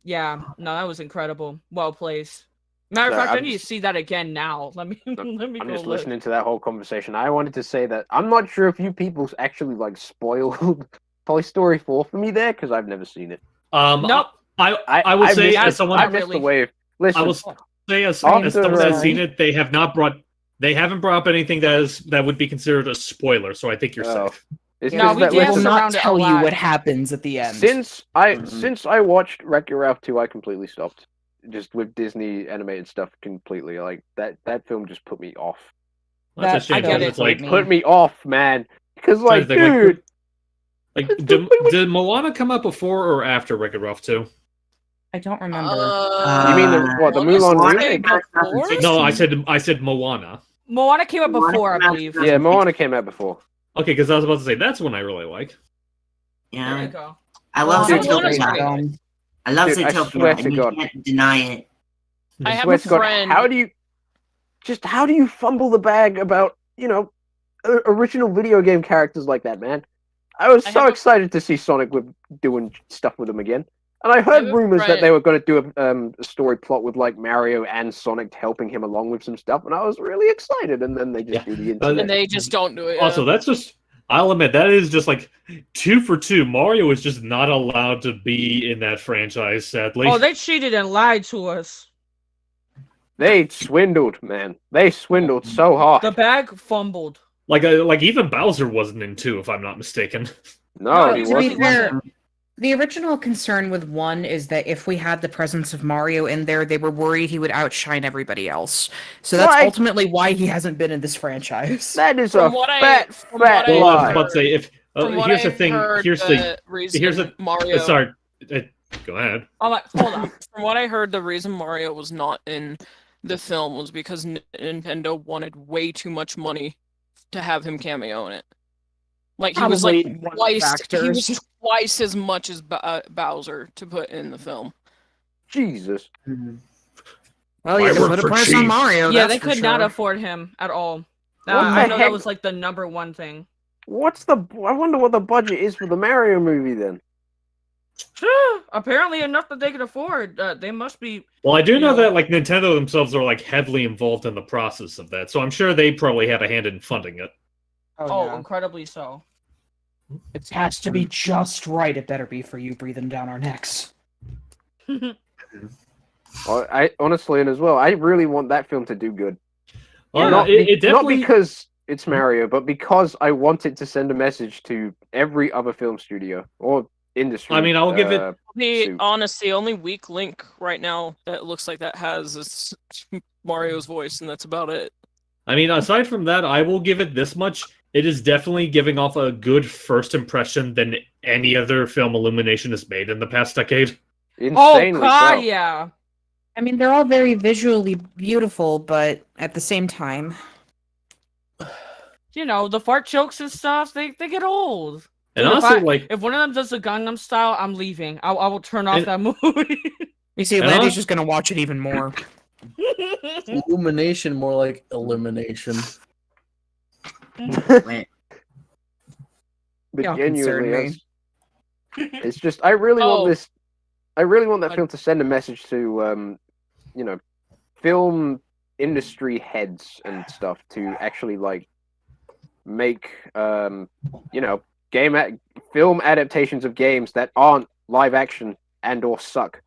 that was incredible. Well placed. Matter of fact, I need to see that again now. Let me I'm just listening to that whole conversation. I wanted to say that I'm not sure if you people actually like spoiled Toy Story 4 for me there because I've never seen it. Nope. I will say as someone I missed the wave. Listen, I will say as someone that's seen it, they haven't brought up anything that would be considered a spoiler. So I think you're safe. No, we will not tell you what happens at the end. Since I watched Wreck-It Ralph 2, I completely stopped. Just with Disney animated stuff completely. Like that film just put me off. That's a shame. It's like put me off, man. Because like, dude, did Moana come out before or after Wreck-It Ralph 2? I don't remember. You mean the Mulan remake? No, I said Moana. Moana came out before, I believe. Yeah, Moana came out before. Okay, because I was about to say that's one I really like. Yeah. There you go. I love Zootopia. I love Dude, Zootopia, and you can't deny it. I have a friend. How do you fumble the bag about original video game characters like that, man? I was so excited to see Sonic doing stuff with them again, and I heard rumors that they were going to do a story plot with like Mario and Sonic helping him along with some stuff, and I was really excited. And then they just do the internet. And they just don't do it. Also, that's just. I'll admit that is just like 2 for 2. Mario is just not allowed to be in that franchise, sadly. Oh, they cheated and lied to us. They swindled, man. They swindled so hard. The bag fumbled. Like even Bowser wasn't in 2, if I'm not mistaken. No, he to be wasn't. fair, the original concern with 1 is that if we had the presence of Mario in there, they were worried he would outshine everybody else. So that's ultimately why he hasn't been in this franchise. That is a fat lie. I was about to say, if here's the thing. Here's the Mario. Sorry, go ahead. Hold on. From what I heard, the reason Mario was not in the film was because Nintendo wanted way too much money to have him cameo in it. Like he was like twice as much as Bowser to put in the film. Jesus. Well, you can put a price on Mario. Yeah, they could not afford him at all. I know that was like the #1 thing. I wonder what the budget is for the Mario movie then. Apparently enough that they could afford. They must be. Well, I do know that like Nintendo themselves are like heavily involved in the process of that, so I'm sure they probably had a hand in funding it. Oh, incredibly so. It has to be just right. It better be for you breathing down our necks. Well, I honestly, and as well, I really want that film to do good. Well, not definitely... because it's Mario, but because I want it to send a message to every other film studio or industry. I mean, I'll give it. The only weak link right now that looks like that has is Mario's voice, and that's about it. I mean, aside from that, I will give it this much. It is definitely giving off a good first impression than any other film Illumination has made in the past decade. Insanely God, so. yeah. I mean, they're all very visually beautiful, but at the same time, the fart jokes and stuff, they get old. And also, if one of them does the Gangnam Style, I'm leaving. I will turn off that movie. You see, Landy's just gonna watch it even more. Illumination, more like elimination. But genuinely, it's just I really want this. I really want that film to send a message to film industry heads and stuff to actually like make film adaptations of games that aren't live action and or suck.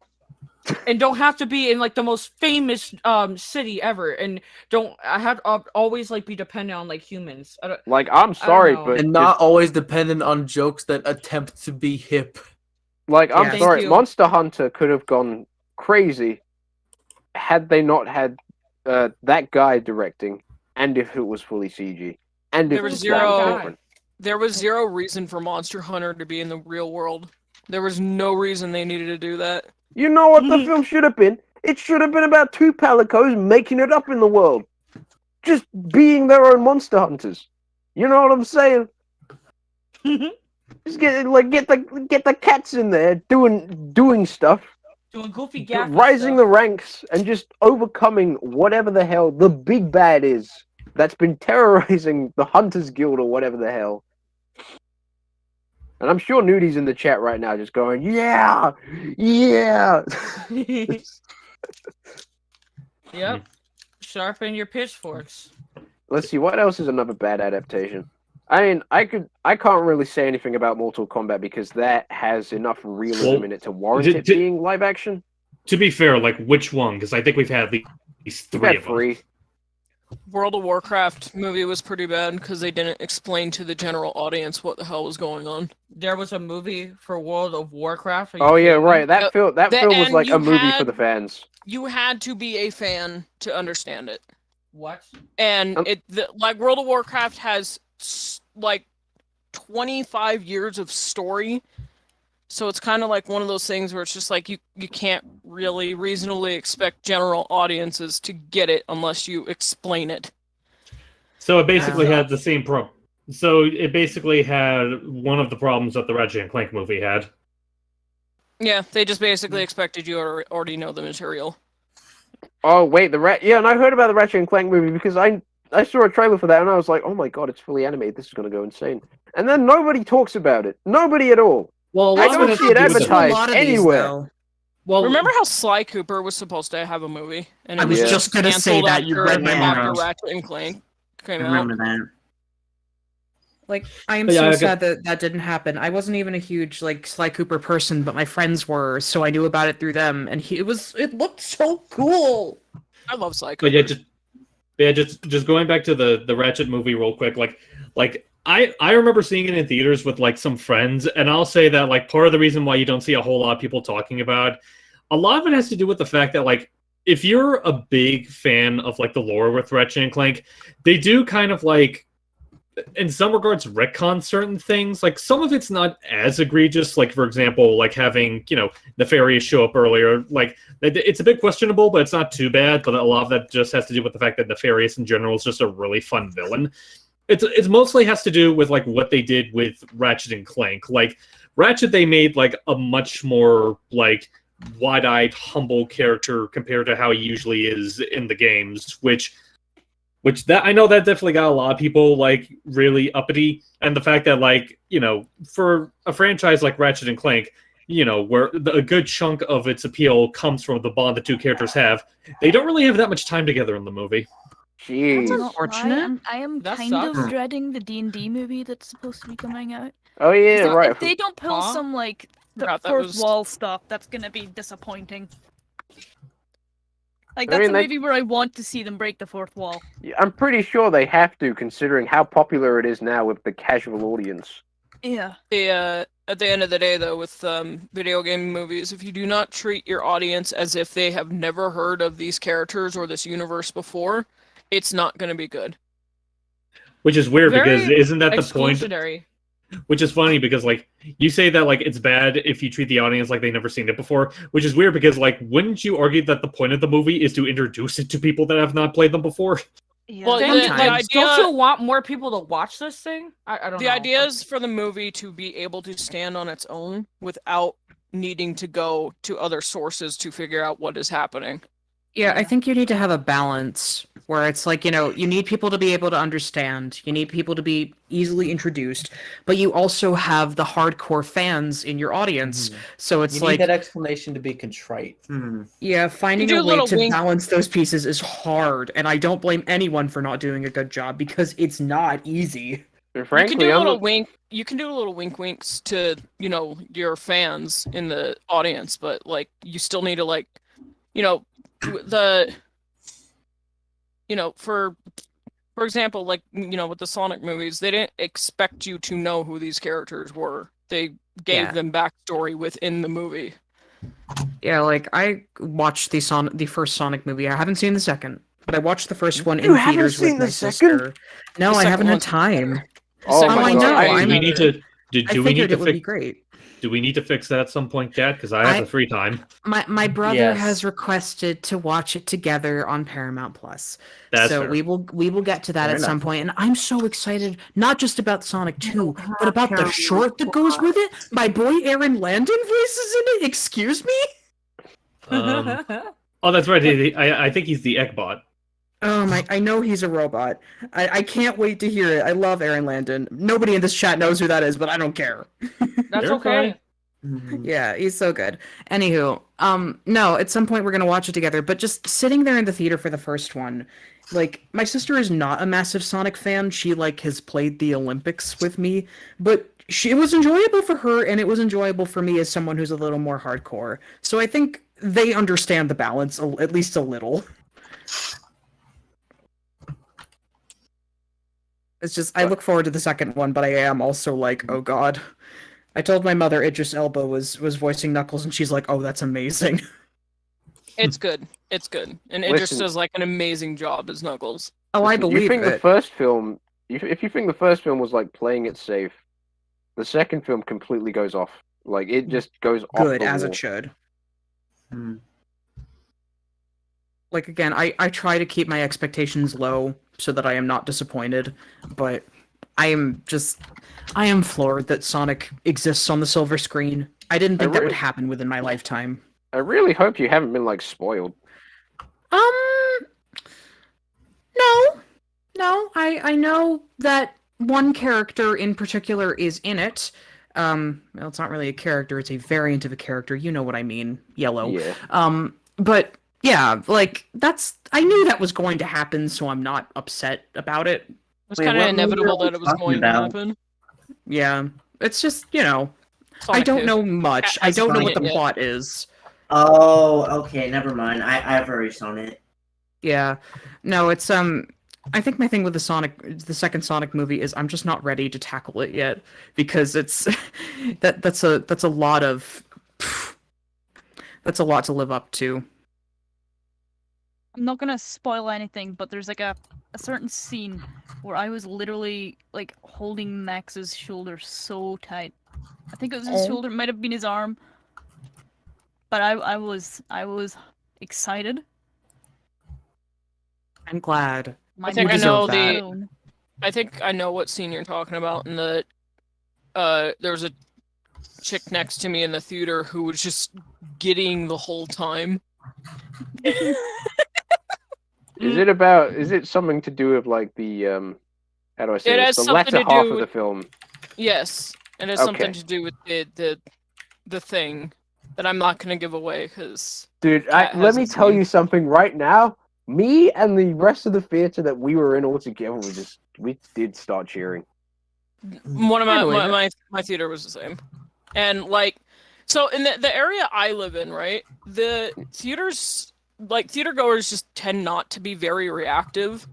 And don't have to be in like the most famous city ever, and don't always like be dependent on like humans. I'm sorry, but and not always dependent on jokes that attempt to be hip. I'm sorry, Monster Hunter could have gone crazy had they not had that guy directing, and if it was fully CG, and if there was zero reason for Monster Hunter to be in the real world. There was no reason they needed to do that. You know what the film should have been? It should have been about two palicos making it up in the world. Just being their own monster hunters. You know what I'm saying? Just get the cats in there doing stuff. Doing goofy gaffy rising the ranks and just overcoming whatever the hell the big bad is that's been terrorizing the Hunters Guild or whatever the hell. And I'm sure Nudi's in the chat right now just going, yeah! Yep. Sharpen your pitchforks. Let's see, what else is another bad adaptation? I mean, I can't really say anything about Mortal Kombat because that has enough realism in it to warrant it being live action. To be fair, like, which one? Because I think we've had at least three of them. World of Warcraft movie was pretty bad because they didn't explain to the general audience what the hell was going on. There was a movie for World of Warcraft. Oh yeah, right. That film was like a movie for the fans. You had to be a fan to understand it. What? And like World of Warcraft has like 25 years of story. So it's kind of like one of those things where it's just like you can't really reasonably expect general audiences to get it unless you explain it. So it basically had the same problem. So it basically had one of the problems that the Ratchet and Clank movie had. Yeah, they just basically expected you to already know the material. Oh wait, and I heard about the Ratchet and Clank movie because I saw a trailer for that and I was like, oh my god, it's fully animated. This is gonna go insane. And then nobody talks about it. Nobody at all. Well, I don't see it advertised anywhere. Well, remember how Sly Cooper was supposed to have a movie? And I was just gonna say that you read my after mind. Ratchet and Clank came I out. remember that. Like, I am But yeah, so I sad that didn't happen. I wasn't even a huge like Sly Cooper person, but my friends were, so I knew about it through them, and it looked so cool. I love Sly Cooper. But just going back to the Ratchet movie real quick, like I remember seeing it in theaters with like some friends, and I'll say that like part of the reason why you don't see a whole lot of people talking about it, a lot of it has to do with the fact that like if you're a big fan of like the lore with Ratchet and Clank, they do kind of like in some regards retcon certain things. Like some of it's not as egregious, like for example like having Nefarious show up earlier. Like it's a bit questionable, but it's not too bad. But a lot of that just has to do with the fact that Nefarious in general is just a really fun villain. It's mostly has to do with like what they did with Ratchet and Clank. Like Ratchet, they made like a much more like wide-eyed, humble character compared to how he usually is in the games, which that I know that definitely got a lot of people like really uppity. And the fact that like for a franchise like Ratchet and Clank, where a good chunk of its appeal comes from the bond the two characters have, they don't really have that much time together in the movie. Jeez. That's unfortunate. I am That kind sucks. of dreading the D&D movie that's supposed to be coming out. Oh yeah, So right. If they don't pull some like the Forgot that fourth was- wall stuff, that's gonna be disappointing. Like I that's mean, a they- movie where I want to see them break the fourth wall. I'm pretty sure they have to, considering how popular it is now with the casual audience. Yeah. At the end of the day, though, with video game movies, if you do not treat your audience as if they have never heard of these characters or this universe before, it's not going to be good. Which is weird because Very isn't that the point? exclusionary. Which is funny because like you say that like it's bad if you treat the audience like they've never seen it before, which is weird because like wouldn't you argue that the point of the movie is to introduce it to people that have not played them before? Well, the idea, don't you want more people to watch this thing? I don't know. the idea is for the movie to be able to stand on its own without needing to go to other sources to figure out what is happening. Yeah, I think you need to have a balance where it's like, you need people to be able to understand, you need people to be easily introduced, but you also have the hardcore fans in your audience. So it's You like, need that explanation to be contrite. yeah, finding do a a way little to wink. balance those pieces is hard, and I don't blame anyone for not doing a good job because it's not easy. You frankly, can do a I'm little not- wink. You can do a little winks to your fans in the audience, but like you still need to like, the for example, like with the Sonic movies, they didn't expect you to know who these characters were. They gave them backstory within the movie. Yeah, like I watched the first Sonic movie. I haven't seen the second, but I watched the first one You in haven't theaters with seen my the sister. second? No, The I second haven't had one's- time. Oh I my know. God. Do we need to? Do I we need figured to it would be fix? great. Do we need to fix that at some point, Dad? Because I have the free time. My brother Yes. has requested to watch it together on Paramount Plus. That's so fair. we will get to that Fair at some enough. point, and I'm so excited, not just about Sonic 2, but about the short that goes with it. My boy Aaron Landon voices in it. Excuse me? Oh, that's right. I think he's the Ekbot. Oh my! I know he's a robot. I can't wait to hear it. I love Aaron Landon. Nobody in this chat knows who that is, but I don't care. That's You're okay. Yeah, he's so good. Anywho, no, at some point we're gonna watch it together, but just sitting there in the theater for the first one, like, my sister is not a massive Sonic fan. She, like, has played the Olympics with me, but it was enjoyable for her, and it was enjoyable for me as someone who's a little more hardcore. So I think they understand the balance, at least a little. It's just, I look forward to the second one, but I am also like, oh god. I told my mother Idris Elba was voicing Knuckles, and she's like, oh, that's amazing. It's good. It's good, and Idris Listen. does like an amazing job as Knuckles. Oh, I Listen, believe you think it. the first film? If you think the first film was like playing it safe, the second film completely goes off. Like it just goes off. Good, the as wall. it should. Like, again, I try to keep my expectations low so that I am not disappointed, but I am floored that Sonic exists on the silver screen. I didn't think that would happen within my lifetime. I really hope you haven't been like spoiled. No, I know that one character in particular is in it. Well, it's not really a character, it's a variant of a character, you know what I mean, Yellow. Yeah. But yeah, like, I knew that was going to happen, so I'm not upset about it. It was kind of inevitable that it was going to happen. Yeah, it's just, I Sonic don't 2. know much. I Hasn't don't know seen what it the yet. plot is. Oh, okay, never mind. I've already shown it. Yeah. No, it's I think my thing with the second Sonic movie is I'm just not ready to tackle it yet because it's that's a lot to live up to. I'm not gonna spoil anything, but there's like a certain scene where I was literally like holding Max's shoulder so tight. I think it was his Oh. shoulder, it might have been his arm. But I was excited. I'm glad. I think I know I think I know what scene you're talking about. In the there was a chick next to me in the theater who was just giddying the whole time. Is it something to do with like the how do I say It this? has The something latter to half do of the with- film. Yes, and it's Okay. something to do with the thing that I'm not gonna give away because Dude, Kat let me hasn't tell seen. you something right now. Me and the rest of the theater that we were in all together, we did start cheering. One of I believe my theater was the same, and like, so in the area I live in, right, the theaters, like, theater goers just tend not to be very reactive.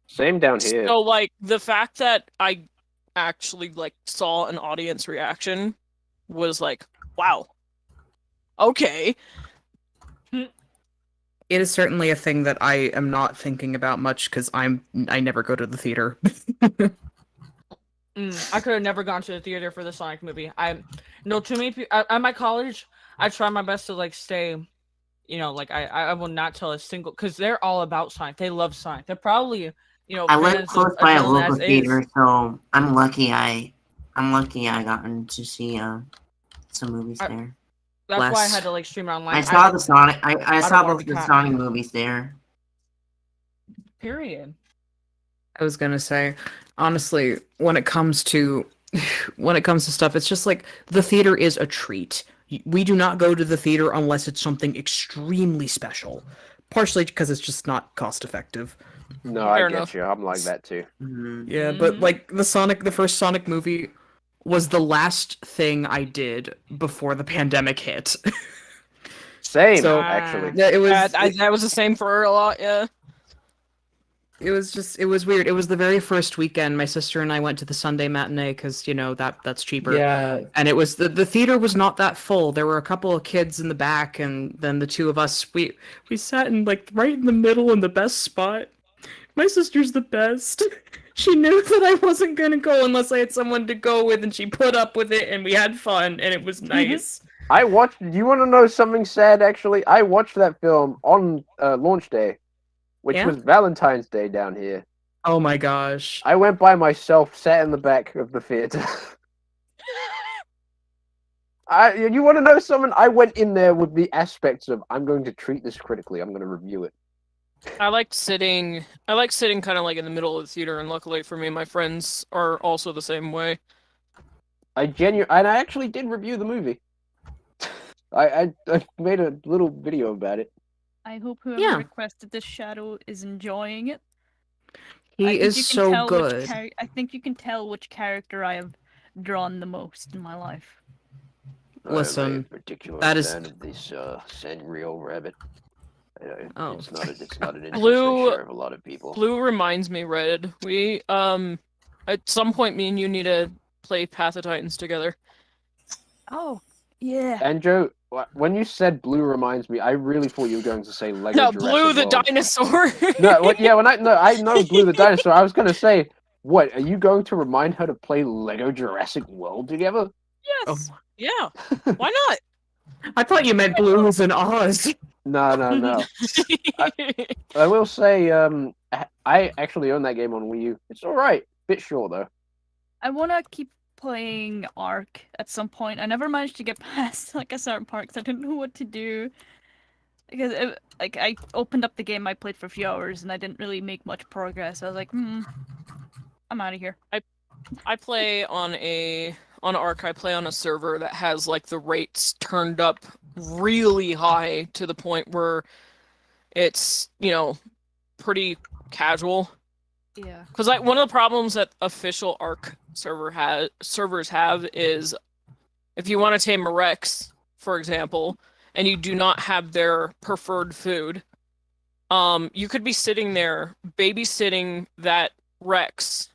Same down here. So like the fact that I actually like saw an audience reaction was like, wow, okay. It is certainly a thing that I am not thinking about much because I never go to the theater. I could have never gone to the theater for the Sonic movie. I know too many people at my college. I try my best to like stay, like I will not tell a single because they're all about Sonic. They love Sonic. They're probably I live fans close of by a Adrenaline local as is. theater, so I'm lucky. I gotten to see some movies there. That's why I Bless. had to like stream it online. I saw the Sonic. I don't saw want both to the cut. Sonic movies there. Period. I was gonna say, honestly, when it comes to stuff, it's just like the theater is a treat. We do not go to the theater unless it's something extremely special. Partially because it's just not cost effective. No, I Fair get enough. you. I'm like that too. Yeah, but like the first Sonic movie was the last thing I did before the pandemic hit. Same, So, actually. Yeah, it was. That was the same for a lot. Yeah. It was weird. It was the very first weekend. My sister and I went to the Sunday matinee because that's cheaper. Yeah. And it was the theater was not that full. There were a couple of kids in the back, and then the two of us. We sat in like right in the middle in the best spot. My sister's the best. She knew that I wasn't gonna go unless I had someone to go with, and she put up with it, and we had fun, and it was nice. I watched. Do you want to know something sad? Actually, I watched that film on launch day, which Yeah? was Valentine's Day down here. Oh my gosh! I went by myself, sat in the back of the theater. You want to know something? I went in there with the aspects of I'm going to treat this critically. I'm going to review it. I like sitting kind of like in the middle of the theater, and luckily for me, my friends are also the same way. I actually did review the movie. I made a little video about it. I hope whoever Yeah. requested this shadow is enjoying it. He I think is you can so tell good. Which I think you can tell which character I have drawn the most in my life. Listen, I am a particular that is- fan of this Sanrio rabbit. Oh. It's not an interest Blue- I share of a lot of people. Blue reminds me, Red. We at some point, me and you need to play Path of Titans together. Oh, yeah. And Joe, when you said Blue reminds me, I really thought you were going to say Lego No, Jurassic Blue the World. dinosaur. I know Blue the dinosaur. I was going to say, what, are you going to remind her to play Lego Jurassic World together? Yes. Yeah. Why not? I thought you meant Blue was in Oz. No. I will say, I actually own that game on Wii U. It's alright. Bit short, though. I want to keep playing Ark at some point. I never managed to get past like a certain part because I didn't know what to do. Because I opened up the game, I played for a few hours, and I didn't really make much progress. I was like, I'm out of here. I play on Ark. I play on a server that has like the rates turned up really high to the point where it's pretty casual. Yeah. Because one of the problems that official Ark servers have is if you want to tame a Rex, for example, and you do not have their preferred food, you could be sitting there babysitting that Rex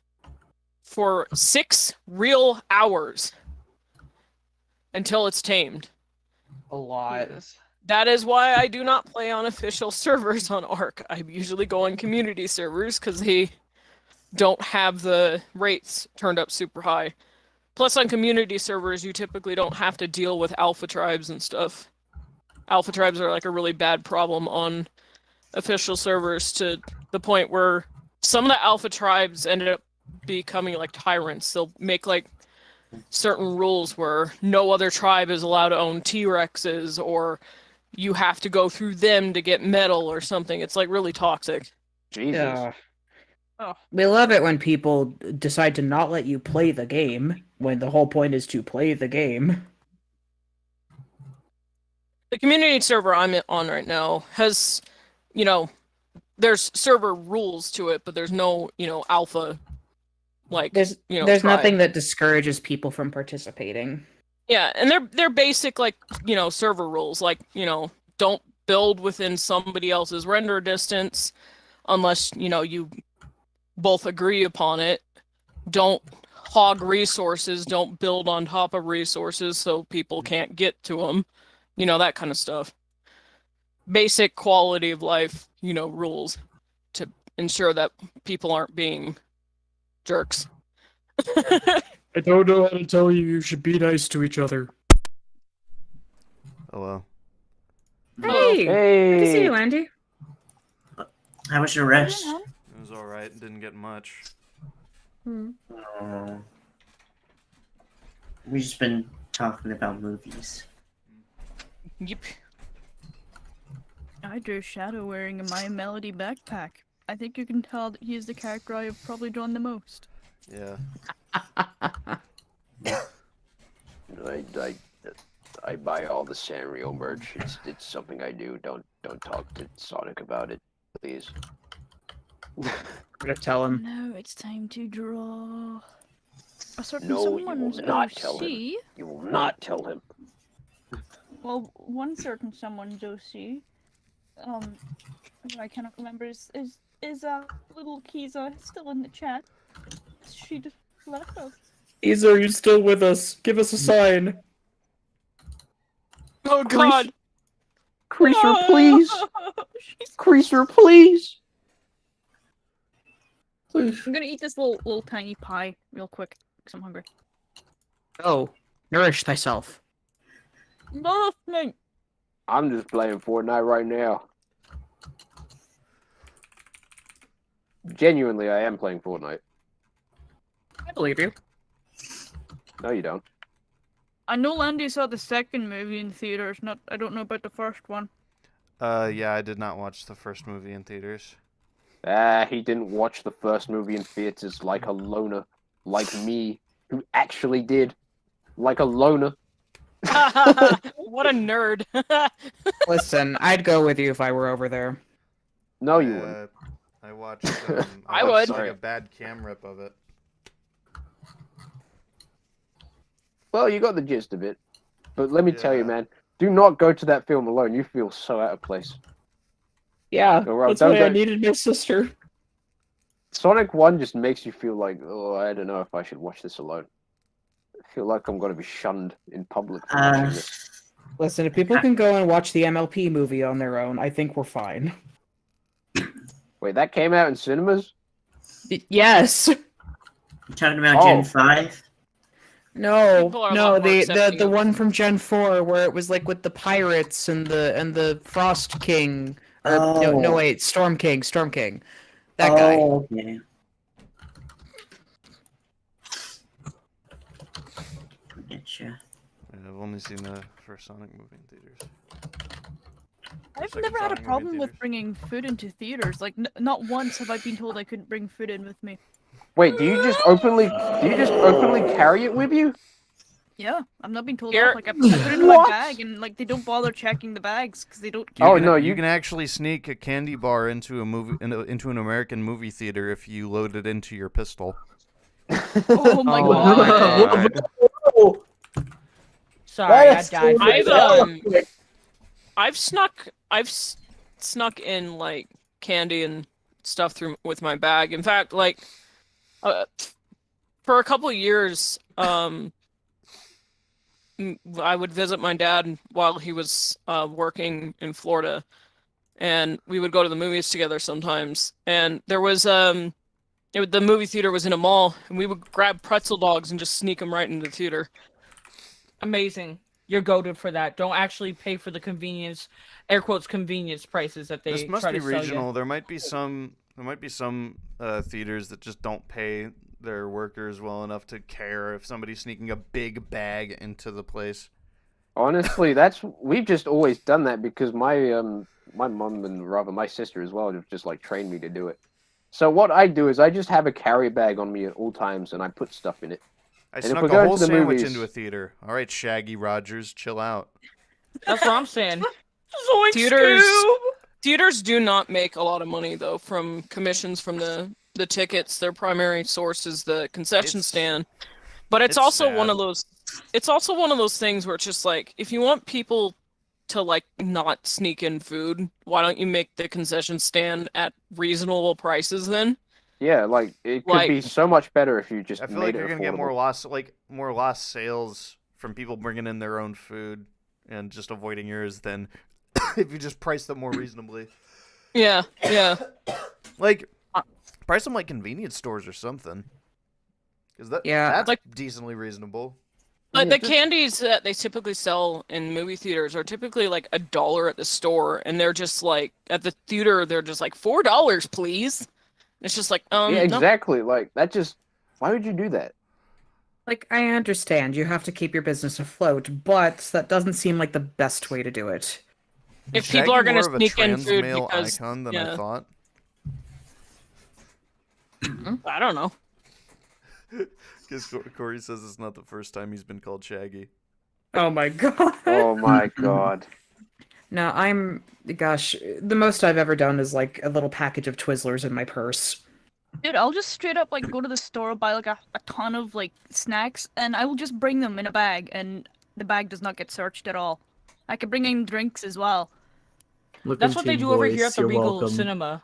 for 6 real hours until it's tamed. A lot. That is why I do not play on official servers on Ark. I usually go on community servers because they don't have the rates turned up super high. Plus, on community servers, you typically don't have to deal with alpha tribes and stuff. Alpha tribes are like a really bad problem on official servers to the point where some of the alpha tribes ended up becoming like tyrants. They'll make like certain rules where no other tribe is allowed to own T-Rexes, or you have to go through them to get metal or something. It's like really toxic. Jesus. Yeah. Oh. We love it when people decide to not let you play the game when the whole point is to play the game. The community server I'm on right now has, there's server rules to it, but there's no, alpha. Like There's tribe. nothing that discourages people from participating. Yeah, and they're basic like server rules, like don't build within somebody else's render distance unless you both agree upon it. Don't hog resources. Don't build on top of resources so people can't get to them. That kind of stuff. Basic quality of life, rules to ensure that people aren't being jerks. I don't know how to tell you. You should be nice to each other. Hello. Hey! Good to see you, Andy. How was your rest? It was alright. Didn't get much. We've just been talking about movies. Yep. I drew Shadow wearing a My Melody backpack. I think you can tell that he is the character I have probably drawn the most. Yeah. I buy all the Sanrio merch. It's something I do. Don't talk to Sonic about it, please. I'm gonna tell him. Now it's time to draw a certain No, you will someone's not tell him. OC. You will not tell him. Well, one certain someone's OC, who I cannot remember, is little Kiza still in the chat? She just left us. Isa, are you still with us? Give us a sign. Oh God. Creaser, please. Creaser, please. I'm gonna eat this little tiny pie real quick because I'm hungry. Oh, nourish thyself. Nothing. I'm just playing Fortnite right now. Genuinely, I am playing Fortnite. I believe you. No, you don't. I know Landy saw the second movie in theaters. I don't know about the first one. Yeah, I did not watch the first movie in theaters. He didn't watch the first movie in theaters like a loner, like me, who actually did, like a loner. What a nerd. Listen, I'd go with you if I were over there. No, you wouldn't. I watched. I watched, would. like a bad cam rip of it. Well, you got the gist of it. But let me tell you, man, do not go to that film alone. You feel so out of place. Yeah, Alright, that's don't why I go- needed my sister. Sonic 1 just makes you feel like, oh, I don't know if I should watch this alone. I feel like I'm going to be shunned in public for watching this. Listen, if people can go and watch the MLP movie on their own, I think we're fine. Wait, that came out in cinemas? Yes. You talking about Gen 5? No, People are a no, lot more the accepting one from Gen 4 where it was like with the pirates and the Frost King. Or, no, Oh. wait, Storm King. That guy. Oh, okay. Getcha. I've only seen the first Sonic movie in theaters. I've Second never had a Sonic movie in problem with theaters. bringing food into theaters. Like, not once have I been told I couldn't bring food in with me. Wait, do you just openly carry it with you? Yeah, I'm not being told Here- off. Like, I put it in my What? bag, and like they don't bother checking the bags because they don't. Oh, can, no, you you- can actually sneak a candy bar into a movie into an American movie theater if you load it into your pistol. Oh my Oh, god! God. Sorry, I That's died. so I've snuck in like candy and stuff through with my bag. In fact, like for a couple of years, I would visit my dad while he was working in Florida, and we would go to the movies together sometimes. And there was the movie theater was in a mall, and we would grab pretzel dogs and just sneak them right into the theater. Amazing. You're goaded for that. Don't actually pay for the convenience, air quotes, convenience prices that they This must try be to sell regional. you. There might be some theaters that just don't pay their workers well enough to care if somebody's sneaking a big bag into the place. Honestly, we've just always done that because my mum and rather my sister as well have just like trained me to do it. So what I do is I just have a carry bag on me at all times and I put stuff in it. I And if snuck we're a going whole to the sandwich movies- into a theater. All right, Shaggy Rogers, chill out. That's what I'm saying. Theaters do not make a lot of money though from commissions from the tickets. Their primary source is the concession stand. But it's also one sad. of those things where it's just like, if you want people to like not sneak in food, why don't you make the concession stand at reasonable prices then? Yeah, like it could be so much better if you just I feel made like it you're gonna get affordable. more lost sales from people bringing in their own food and just avoiding yours than if you just price them more reasonably. Yeah. Like price them like convenience stores or something. Because Yeah. that's Like- decently reasonable. Like the candies that they typically sell in movie theaters are typically like $1 at the store, and they're just like at the theater they're just like $4, please. It's just like Yeah, no. exactly. Like that just why would you do that? Like, I understand you have to keep your business afloat, but that doesn't seem like the best way to do it. If Shaggy people are gonna more of a sneak in trans food male because icon than yeah. I thought. I don't know. Because Corey says it's not the first time he's been called Shaggy. Oh my god. Oh my god. No, gosh, the most I've ever done is like a little package of Twizzlers in my purse. Dude, I'll just straight up like go to the store, buy like a ton of like snacks, and I will just bring them in a bag, and the bag does not get searched at all. I can bring in drinks as well. That's what they do over here at the Regal Cinema.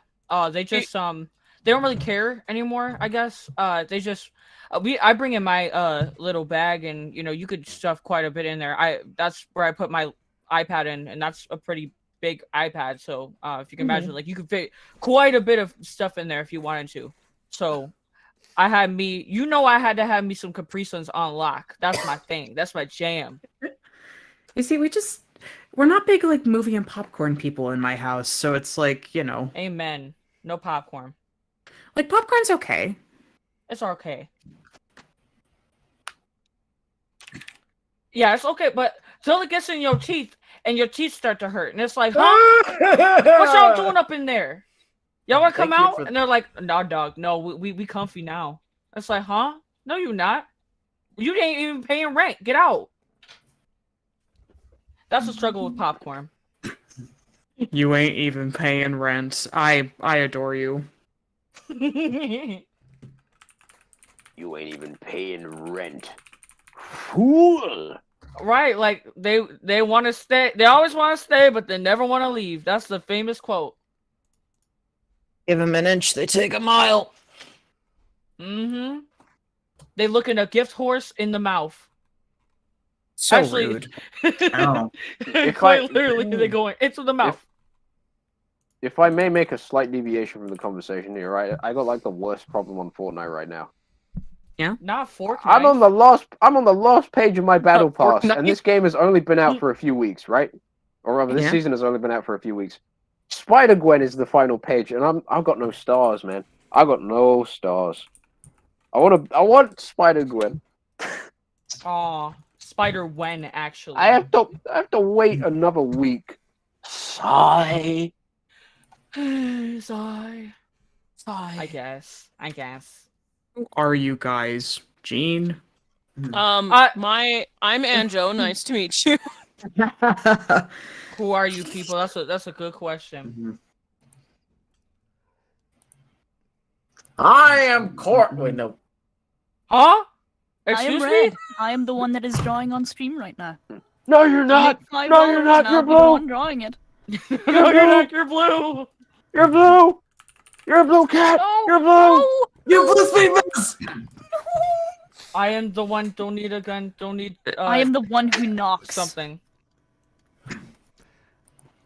They just they don't really care anymore, I guess. They just I bring in my little bag, and you know, you could stuff quite a bit in there. That's where I put my iPad in, and that's a pretty big iPad. So if you can imagine, like, you could fit quite a bit of stuff in there if you wanted to. So I had I had to have me some Capri Suns on lock. That's my thing. That's my jam. You see, we're not big like movie and popcorn people in my house, so it's like, you know. Amen. No popcorn. Like, popcorn's okay. It's okay. Yeah, it's okay, but till it gets in your teeth and your teeth start to hurt, and it's like, huh? What y'all doing up in there? Y'all want to come out? And they're like, no, dog, no, we comfy now. It's like, huh? No, you not. You ain't even paying rent. Get out. That's the struggle with popcorn. You ain't even paying rent. I adore you. You ain't even paying rent. Fool! Right, like they want to stay. They always want to stay, but they never want to leave. That's the famous quote. Give them an inch, they take a mile. Mm-hmm. They look in a gift horse in the mouth. So Actually, rude. Quite literally, they go into the mouth. If I may make a slight deviation from the conversation here, right? I got like the worst problem on Fortnite right now. Yeah. Not Fortnite. I'm on the last page of my battle pass, and this game has only been out for a few weeks, right? Or rather, this season has only been out for a few weeks. Spider-Gwen is the final page, and I've got no stars, man. I got no stars. I want Spider-Gwen. Aw, Spider-Wen, actually. I have to wait another week. Sigh. Sigh. I guess. Who are you guys? Gene? I'm Anjo. Nice to meet you. Who are you people? That's a good question. I am Court. Wait, no. Huh? I Excuse am me? Red. I am the one that is drawing on stream right now. No, you're not. No, you're not. You're I'm the blue. one drawing it. No, you're not. You're blue. You're blue. You're a blue cat. You're blue. You blue famous. I am the one. Don't need a gun. Don't need. I am the one who knocks. Something.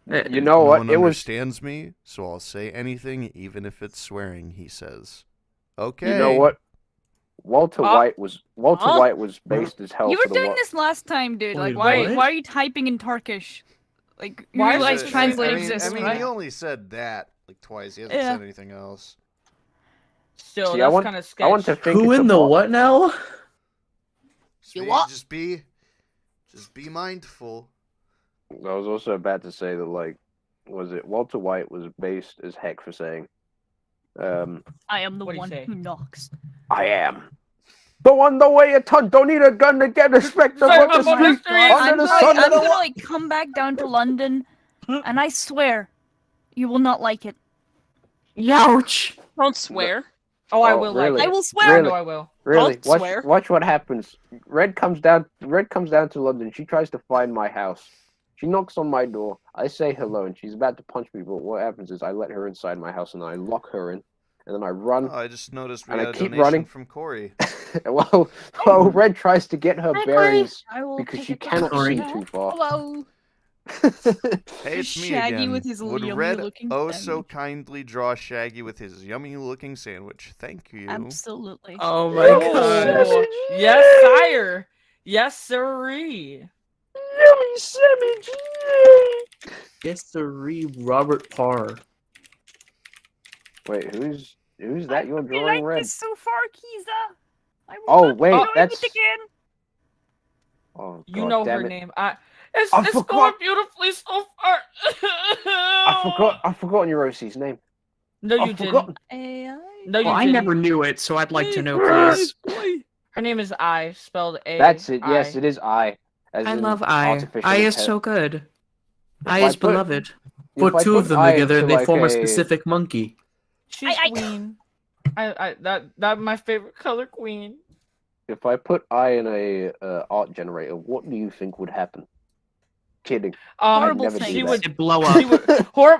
You know what? No one understands me, so I'll say anything, even if it's swearing. He says, "Okay." You know what? Walter White was based as hell. You for were the doing this last time, dude. Wait, Like, what? why are you typing in Turkish? Like, you Why is realize it- translate I mean, exists, I mean, right? he only said that like twice. He hasn't Yeah. said anything else. Still, See, I that's want- kind of I sketch. want to think Who it's in a the bot. what now? Just be mindful. I was also about to say that, like, was it Walter White was based as heck for saying, I am the What'd he one say? who knocks. I am the one that weigh a ton. Don't need a gun to get respect Sorry, on the I'm on street. the street. Under the sun. I'm gonna like come back down to London, and I swear, you will not like it. Youch. Don't swear. Oh, I Oh, will really? like. I will swear. I know I will. Really? Don't swear. Watch what happens. Red comes down to London. She tries to find my house. She knocks on my door. I say hello, and she's about to punch me. But what happens is I let her inside my house, and I lock her in, and then I run. Oh, I just noticed we And I got a keep donation running. from Corey. Well, Red tries to get her Hi, berries I will because pick she it up. cannot see Hello. too far. Hello. Hey, it's me Shaggy again. with his Would yummy Red looking so sandwich. kindly draw Shaggy with his yummy-looking sandwich? Thank you. Absolutely. Oh my god. Oh, yes, sire. Yes, sirree. Yummy sandwich. Yes, sirree, Robert Parr. Wait, who's that? You're We drawing like Red. this so far, Kiza. I will Oh not wait, join that's. it again. Oh, You God know damn her it. name. I It's going forgot- beautifully so far. I've forgotten Eurosie's name. No, you I've forgotten. didn't. No, you Well, I didn't. never knew it, so I'd like to know, please. Her name is I, spelled A. That's it. Yes, it is I. As I in love I. artificial I is inte- so good. I is beloved. Put two of them together and they form a specific monkey. She's queen. That my favorite color, queen. If I put I in a art generator, what do you think would happen? Kidding. Horrible thing. She would blow up. She would,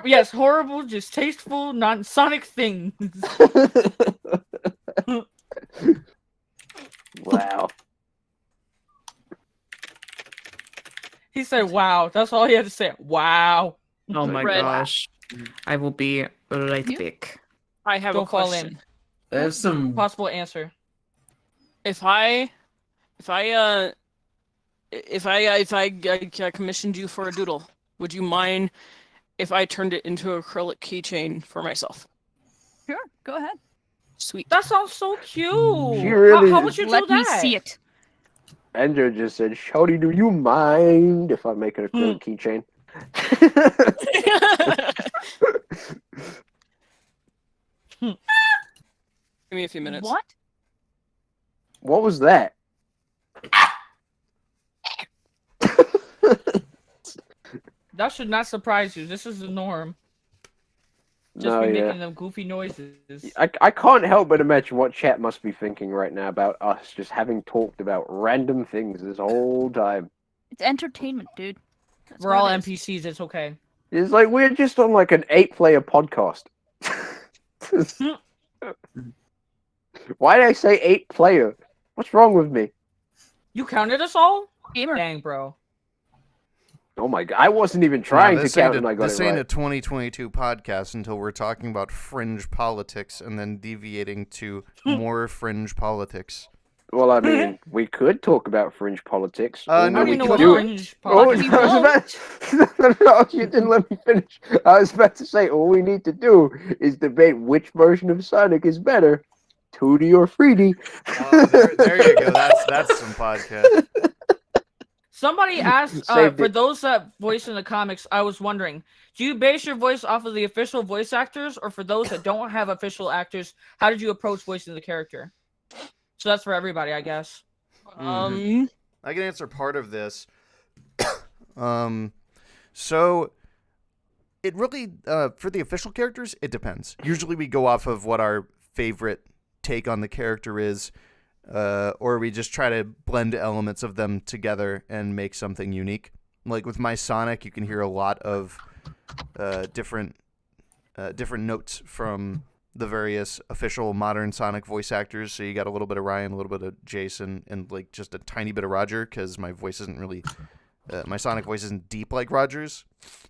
yes, horrible, distasteful, non-sonic things. Wow. He said, "Wow." That's all he had to say. Wow. Oh my Red. gosh. I will be right back. I have Don't a fall question. in. I have some Possible answer. If I commissioned you for a doodle, would you mind if I turned it into an acrylic keychain for myself? Sure, go ahead. Sweet. That sounds so cute. She really How would you Let do me that? see it. Andrew just said, "Shouty, do you mind if I make an acrylic keychain?" Give me a few minutes. What? What was that? That should not surprise you. This is the norm. Just No, be yeah. making them goofy noises. I can't help but imagine what chat must be thinking right now about us just having talked about random things this whole time. It's entertainment, dude. That's We're what all it is. NPCs. It's okay. It's like we're just on like an 8-player podcast. Why did I say 8-player? What's wrong with me? You counted us all? Gamer. Dang, bro. Oh my god, I wasn't even trying to this count ain't and I got this it ain't a right. 2022 podcast until we're talking about fringe politics and then deviating to more fringe politics. Well, I mean, we could talk about fringe politics. No, or we could could do fringe Oh, politics. I was about... No, you didn't let me finish. I was about to say, all we need to do is debate which version of Sonic is better, 2D or 3D. There you go. That's some podcast. Somebody asked, Saved for it. those that voice in the comics, I was wondering, do you base your voice off of the official voice actors, or for those that don't have official actors, how did you approach voicing the character? So that's for everybody, I guess. I can answer part of this. So it really for the official characters, it depends. Usually we go off of what our favorite take on the character is, or we just try to blend elements of them together and make something unique. Like with my Sonic, you can hear a lot of different notes from the various official modern Sonic voice actors. So you got a little bit of Ryan, a little bit of Jason, and like just a tiny bit of Roger, because my voice isn't really my Sonic voice isn't deep like Roger's,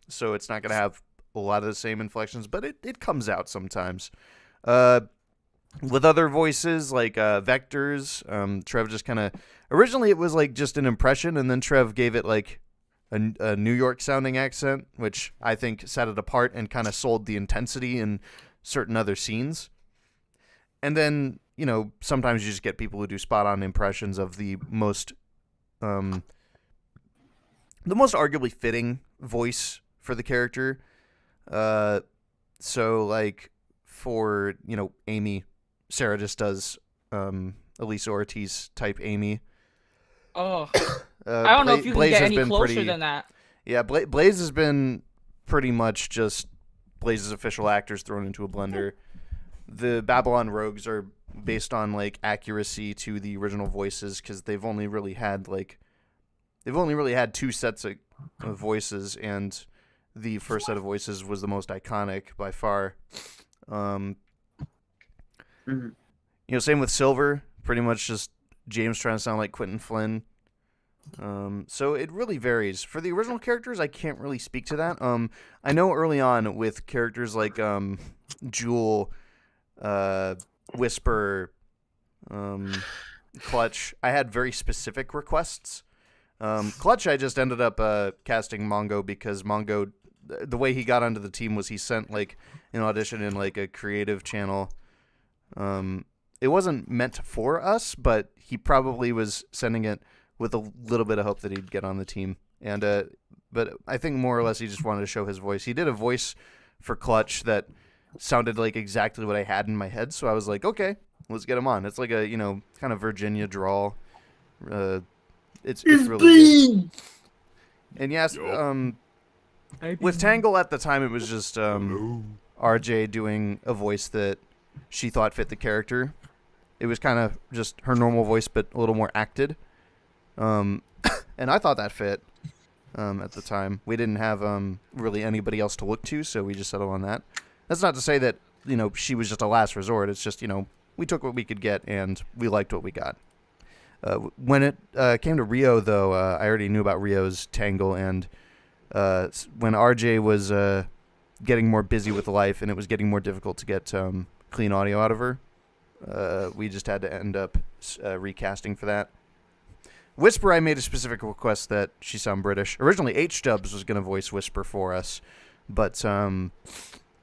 so it's not gonna have a lot of the same inflections, but it comes out sometimes. With other voices like Vector's, Trev just kind of originally it was like just an impression, and then Trev gave it like a New York sounding accent, which I think set it apart and kind of sold the intensity in certain other scenes. And then, you know, sometimes you just get people who do spot on impressions of the most arguably fitting voice for the character. So like for, you know, Amy, Sarah just does Elisa Ortiz type Amy. Oh, I don't know if you can get any closer than that. Yeah, Blaze has been pretty much just Blaze's official actors thrown into a blender. The Babylon Rogues are based on like accuracy to the original voices, because they've only really had two sets of voices, and the first set of voices was the most iconic by far. You know, same with Silver, pretty much just James trying to sound like Quentin Flynn. So it really varies. For the original characters, I can't really speak to that. I know early on with characters like Jewel, Whisper, Clutch, I had very specific requests. Clutch, I just ended up casting Mongo, because Mongo, the way he got onto the team was he sent like an audition in like a creative channel. It wasn't meant for us, but he probably was sending it with a little bit of hope that he'd get on the team. And but I think more or less he just wanted to show his voice. He did a voice for Clutch that sounded like exactly what I had in my head, so I was like, okay, let's get him on. It's like a, you know, kind of Virginia drawl. It's really good. And yes, With Tangle at the time, it was just RJ doing a voice that she thought fit the character. It was kind of just her normal voice, but a little more acted. And I thought that fit at the time. We didn't have really anybody else to look to, so we just settled on that. That's not to say that, she was just a last resort. It's just, we took what we could get, and we liked what we got. When it came to Rio, though, I already knew about Rio's Tangle, and when RJ was getting more busy with life and it was getting more difficult to get clean audio out of her, we just had to end up recasting for that. Whisper, I made a specific request that she sound British. Originally, H-Dubs was going to voice Whisper for us, but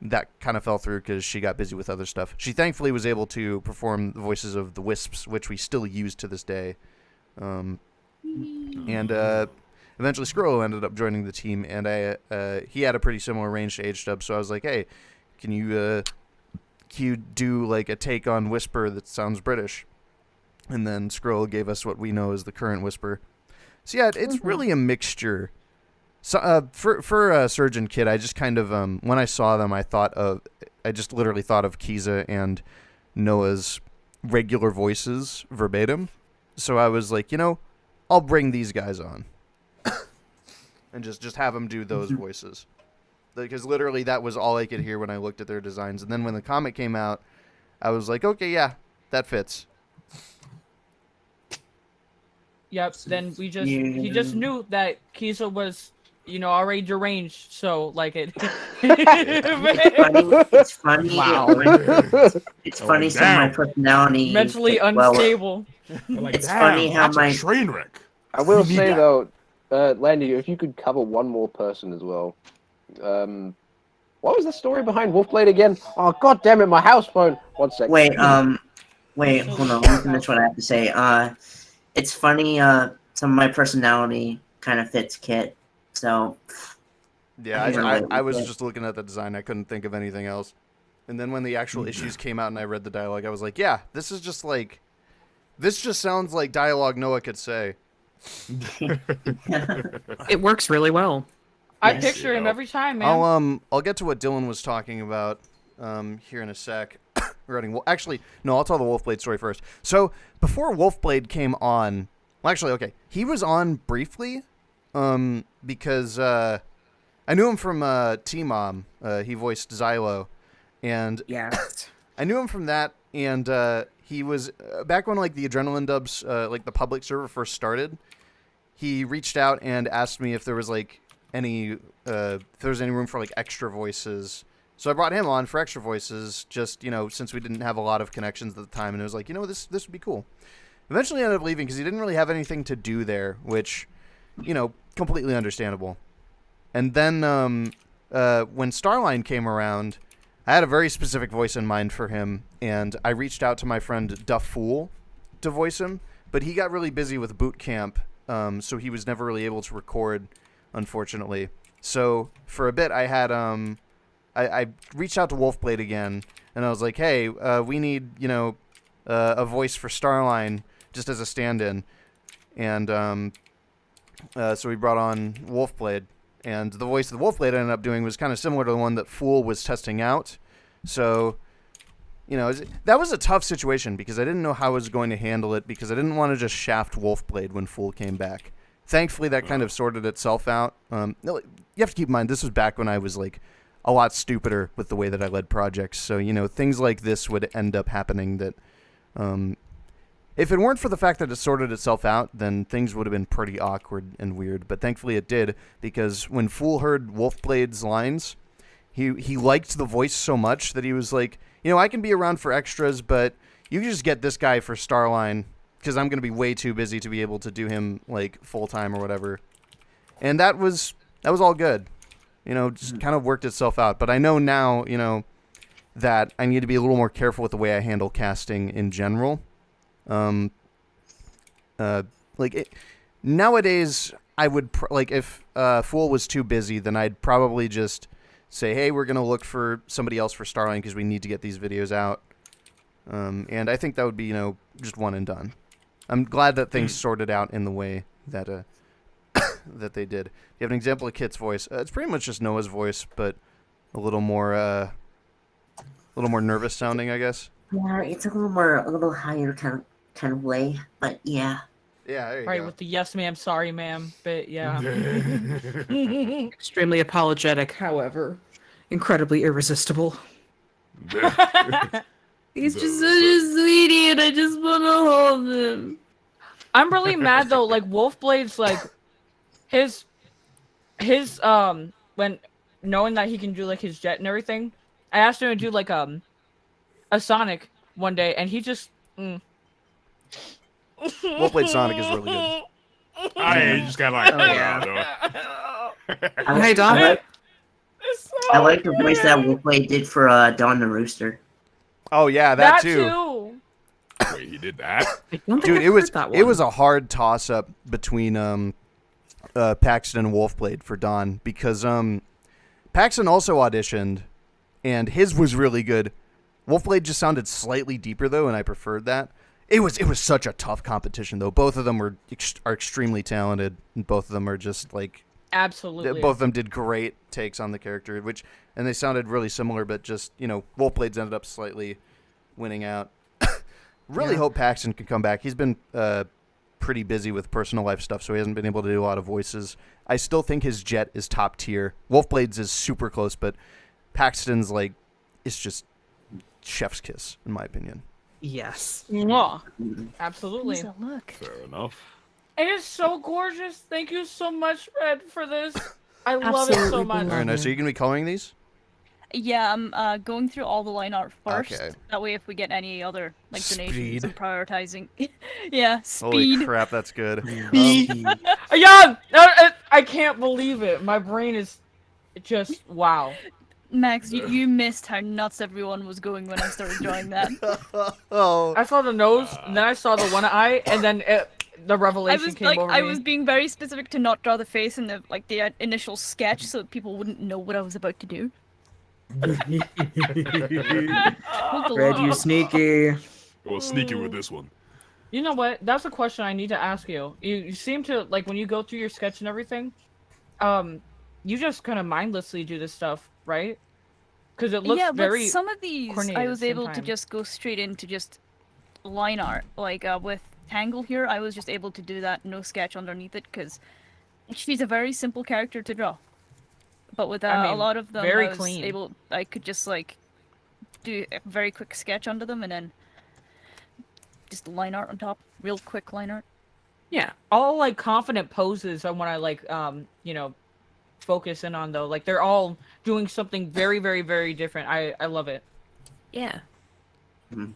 that kind of fell through because she got busy with other stuff. She thankfully was able to perform the voices of the Wisps, which we still use to this day. And eventually Squirrel ended up joining the team, and he had a pretty similar range to H-Dubs, so I was like, hey, can you do like a take on Whisper that sounds British? And then Squirrel gave us what we know as the current Whisper. So yeah, it's really a mixture. So for Surgeon Kid, I just kind of when I saw them, I just literally thought of Kiza and Noah's regular voices verbatim. So I was like, I'll bring these guys on and just have them do those voices, because literally that was all I could hear when I looked at their designs. And then when the comic came out, I was like, okay, yeah, that fits. Yep. Then he just knew that Kiza was, already deranged. So like it. It's funny. Wow. It's funny. Some of my personality. Mentally unstable. It's funny how my train wreck. I will say though, Landy, if you could cover one more person as well. What was the story behind Wolfblade again? Oh, god damn it, my house phone. 1 second. Wait, hold on. Let me finish what I have to say. It's funny. Some of my personality kind of fits Kit. So. Yeah, I was just looking at the design. I couldn't think of anything else. And then when the actual issues came out and I read the dialogue, I was like, yeah, this just sounds like dialogue Noah could say. It works really well. I picture him every time, man. I'll get to what Dylan was talking about here in a sec. Actually, no, I'll tell the Wolfblade story first. So before Wolfblade came on, well, actually, okay, he was on briefly, because I knew him from T-Mom. He voiced Xylo, and I knew him from that. And he was back when like the Adrenaline Dubs, like the public server first started. He reached out and asked me if there was like any room for like extra voices. So I brought him on for extra voices, just, since we didn't have a lot of connections at the time, and it was like, this would be cool. Eventually ended up leaving because he didn't really have anything to do there, which, completely understandable. And then when Starline came around, I had a very specific voice in mind for him, and I reached out to my friend Duff Fool to voice him, but he got really busy with boot camp, so he was never really able to record, unfortunately. So for a bit, I had I reached out to Wolfblade again, and I was like, hey, we need, a voice for Starline just as a stand-in. And so we brought on Wolfblade. And the voice that Wolfblade ended up doing was kind of similar to the one that Fool was testing out. So, that was a tough situation because I didn't know how I was going to handle it, because I didn't want to just shaft Wolfblade when Fool came back. Thankfully, that kind of sorted itself out. You have to keep in mind, this was back when I was, like, a lot stupider with the way that I led projects. So, things like this would end up happening that, if it weren't for the fact that it sorted itself out, then things would have been pretty awkward and weird. But thankfully it did, because when Fool heard Wolfblade's lines, he liked the voice so much that he was like, I can be around for extras, but you can just get this guy for Starline, because I'm going to be way too busy to be able to do him, like, full-time or whatever. And that was all good. Just kind of worked itself out. But I know now, that I need to be a little more careful with the way I handle casting in general. Nowadays, I would, if Fool was too busy, then I'd probably just say, hey, we're going to look for somebody else for Starline because we need to get these videos out. And I think that would be, just one and done. I'm glad that things sorted out in the way that that they did. You have an example of Kit's voice. It's pretty much just Noah's voice, but a little more nervous sounding, I guess. Yeah, it's a little higher kind of way, but yeah. Yeah, there you Right, go. with the yes ma'am, sorry ma'am bit, yeah. Extremely apologetic, however, incredibly irresistible. He's just such a sweetie, and I just want to hold him. I'm really mad though, like Wolfblade's like his when knowing that he can do like his jet and everything, I asked him to do like a Sonic one day and he just Wolfblade Sonic is really good. I just got like, Hey, Don. I like the voice that Wolfblade did for Dawn the Rooster. Oh yeah, that too. Wait, he did that? Dude, it was a hard toss up between Paxton and Wolfblade for Dawn because Paxton also auditioned and his was really good. Wolfblade just sounded slightly deeper though, and I preferred that. It was such a tough competition though. Both of them are extremely talented, and both of them are just like absolutely. Both of them did great takes on the character, and they sounded really similar, but just Wolfblade's ended up slightly winning out. Really hope Paxton can come back. He's been pretty busy with personal life stuff, so he hasn't been able to do a lot of voices. I still think his jet is top tier. Wolfblade's is super close, but Paxton's it's just chef's kiss in my opinion. Yes. Mwah. Absolutely. Look. Fair enough. It is so gorgeous. Thank you so much, Red, for this. I love it so much. Very nice. So you gonna be coloring these? Yeah, I'm going through all the line art first. Okay. That way, if we get any other donations, Speed. I'm prioritizing. Yeah, speed. Holy crap, that's good. Yeah, I can't believe it. My brain is just wow. Max, you missed how nuts everyone was going when I started drawing that. Oh. I saw the nose, and then I saw the one eye, and then the revelation came over I me. was being very specific to not draw the face in the initial sketch, so that people wouldn't know what I was about to do. Red, you sneaky. Well, sneaky with this one. You know what? That's a question I need to ask you. You seem to when you go through your sketch and everything, you just kind of mindlessly do this stuff, right? Because it looks very. But some of these coordinated I was at the same able to time. just go straight into just line art. With Tangle here, I was just able to do that, no sketch underneath it, because she's a very simple character to draw. But with I a mean, lot of them, very I was clean. I could just do a very quick sketch under them and then just line art on top, real quick line art. Yeah, all confident poses are when I focus in on though. They're all doing something very, very, very different. I love it. Yeah. I'm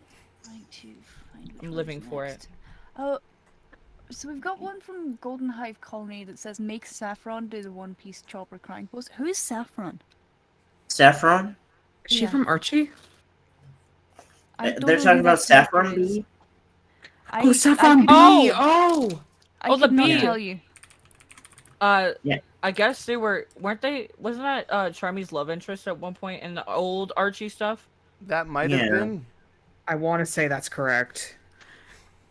living for it. Oh, so we've got one from Golden Hive Colony that says, "Make Saffron do the One Piece chopper crying pose." Who is Saffron? Saffron? Is she from Archie? I don't They're know talking who about that character Saffron is. Bee? Oh, Saffron Bee! could- Oh! I the could not bee. tell you. Yeah. I guess they weren't they? Wasn't that Charmy's love interest at one point in the old Archie stuff? That might have been. I want to say that's correct.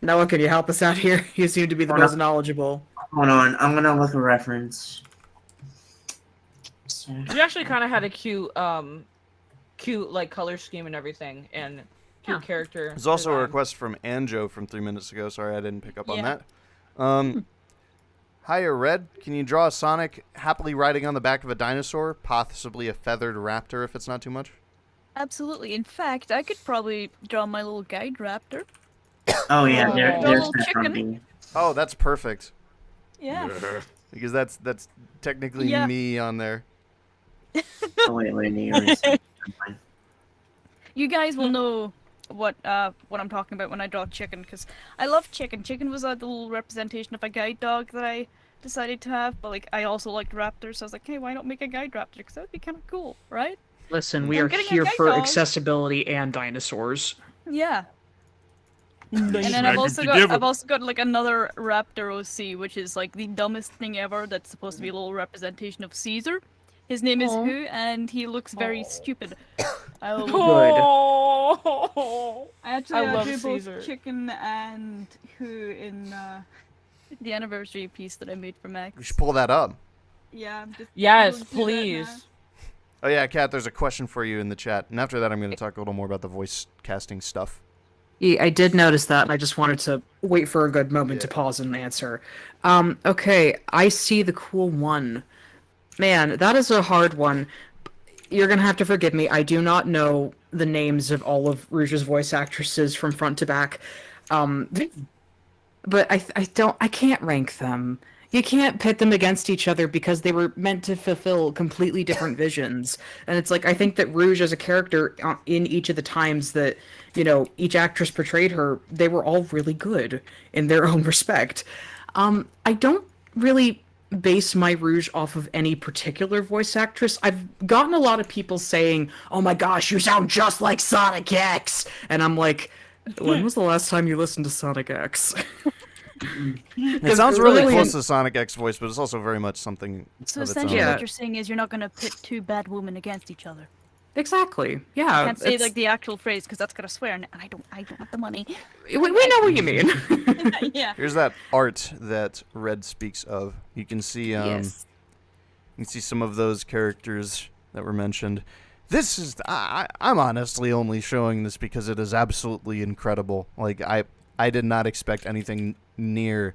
Noah, can you help us out here? You seem to be the Hold most on. knowledgeable. Hold on, I'm gonna look a reference. She actually kind of had a cute color scheme and everything, and cute character. There's also a design. request from Anjo from 3 minutes ago. Sorry, I didn't pick up on Yeah. that. Hiya, Red. Can you draw a Sonic happily riding on the back of a dinosaur, possibly a feathered raptor if it's not too much? Absolutely. In fact, I could probably draw my little guide raptor. Oh yeah, Draw a there's little Saffron chicken. Bee. Oh, that's perfect. Yeah. Because that's technically Yeah. me on there. Oh wait, yours. You guys will know what I'm talking about when I draw chicken, because I love chicken. Chicken was the little representation of a guide dog that I decided to have, but I also liked raptors, so I was like, hey, why not make a guide raptor? Because that would be kind of cool, right? Listen, we I'm are getting a here guide for dog. accessibility and dinosaurs. Yeah. And then I've also got another raptor OC, which is the dumbest thing ever. That's supposed to be a little representation of Caesar. His name is Aw. Who, and he looks very stupid. I will Oh. I actually I love drew Caesar. both chicken and Who in The anniversary piece that I made for Max. We should pull that up. Yeah, I'm just. Yes, going through that please. now. Oh yeah, Kat, there's a question for you in the chat, and after that, I'm going to talk a little more about the voice casting stuff. Yeah, I did notice that, and I just wanted to wait for a good moment to pause and answer. Okay, I see the cool one. Man, that is a hard one. You're gonna have to forgive me. I do not know the names of all of Rouge's voice actresses from front to back. But I can't rank them. You can't pit them against each other because they were meant to fulfill completely different visions. And it's like, I think that Rouge as a character in each of the times that, you know, each actress portrayed her, they were all really good in their own respect. I don't really base my Rouge off of any particular voice actress. I've gotten a lot of people saying, "Oh my gosh, you sound just like Sonic X." And I'm like, when was the last time you listened to Sonic X? It sounds really close to Sonic X voice, but it's also very much something So of its own. essentially, what you're saying is you're not gonna pit two bad women against each other. Exactly. Yeah. I can't say it's- like the actual phrase because that's gonna swear, and I don't have the money. We know what you mean. Yeah. Here's that art that Red speaks of. You can see Yes. you can see some of those characters that were mentioned. This is I'm honestly only showing this because it is absolutely incredible. Like I did not expect anything near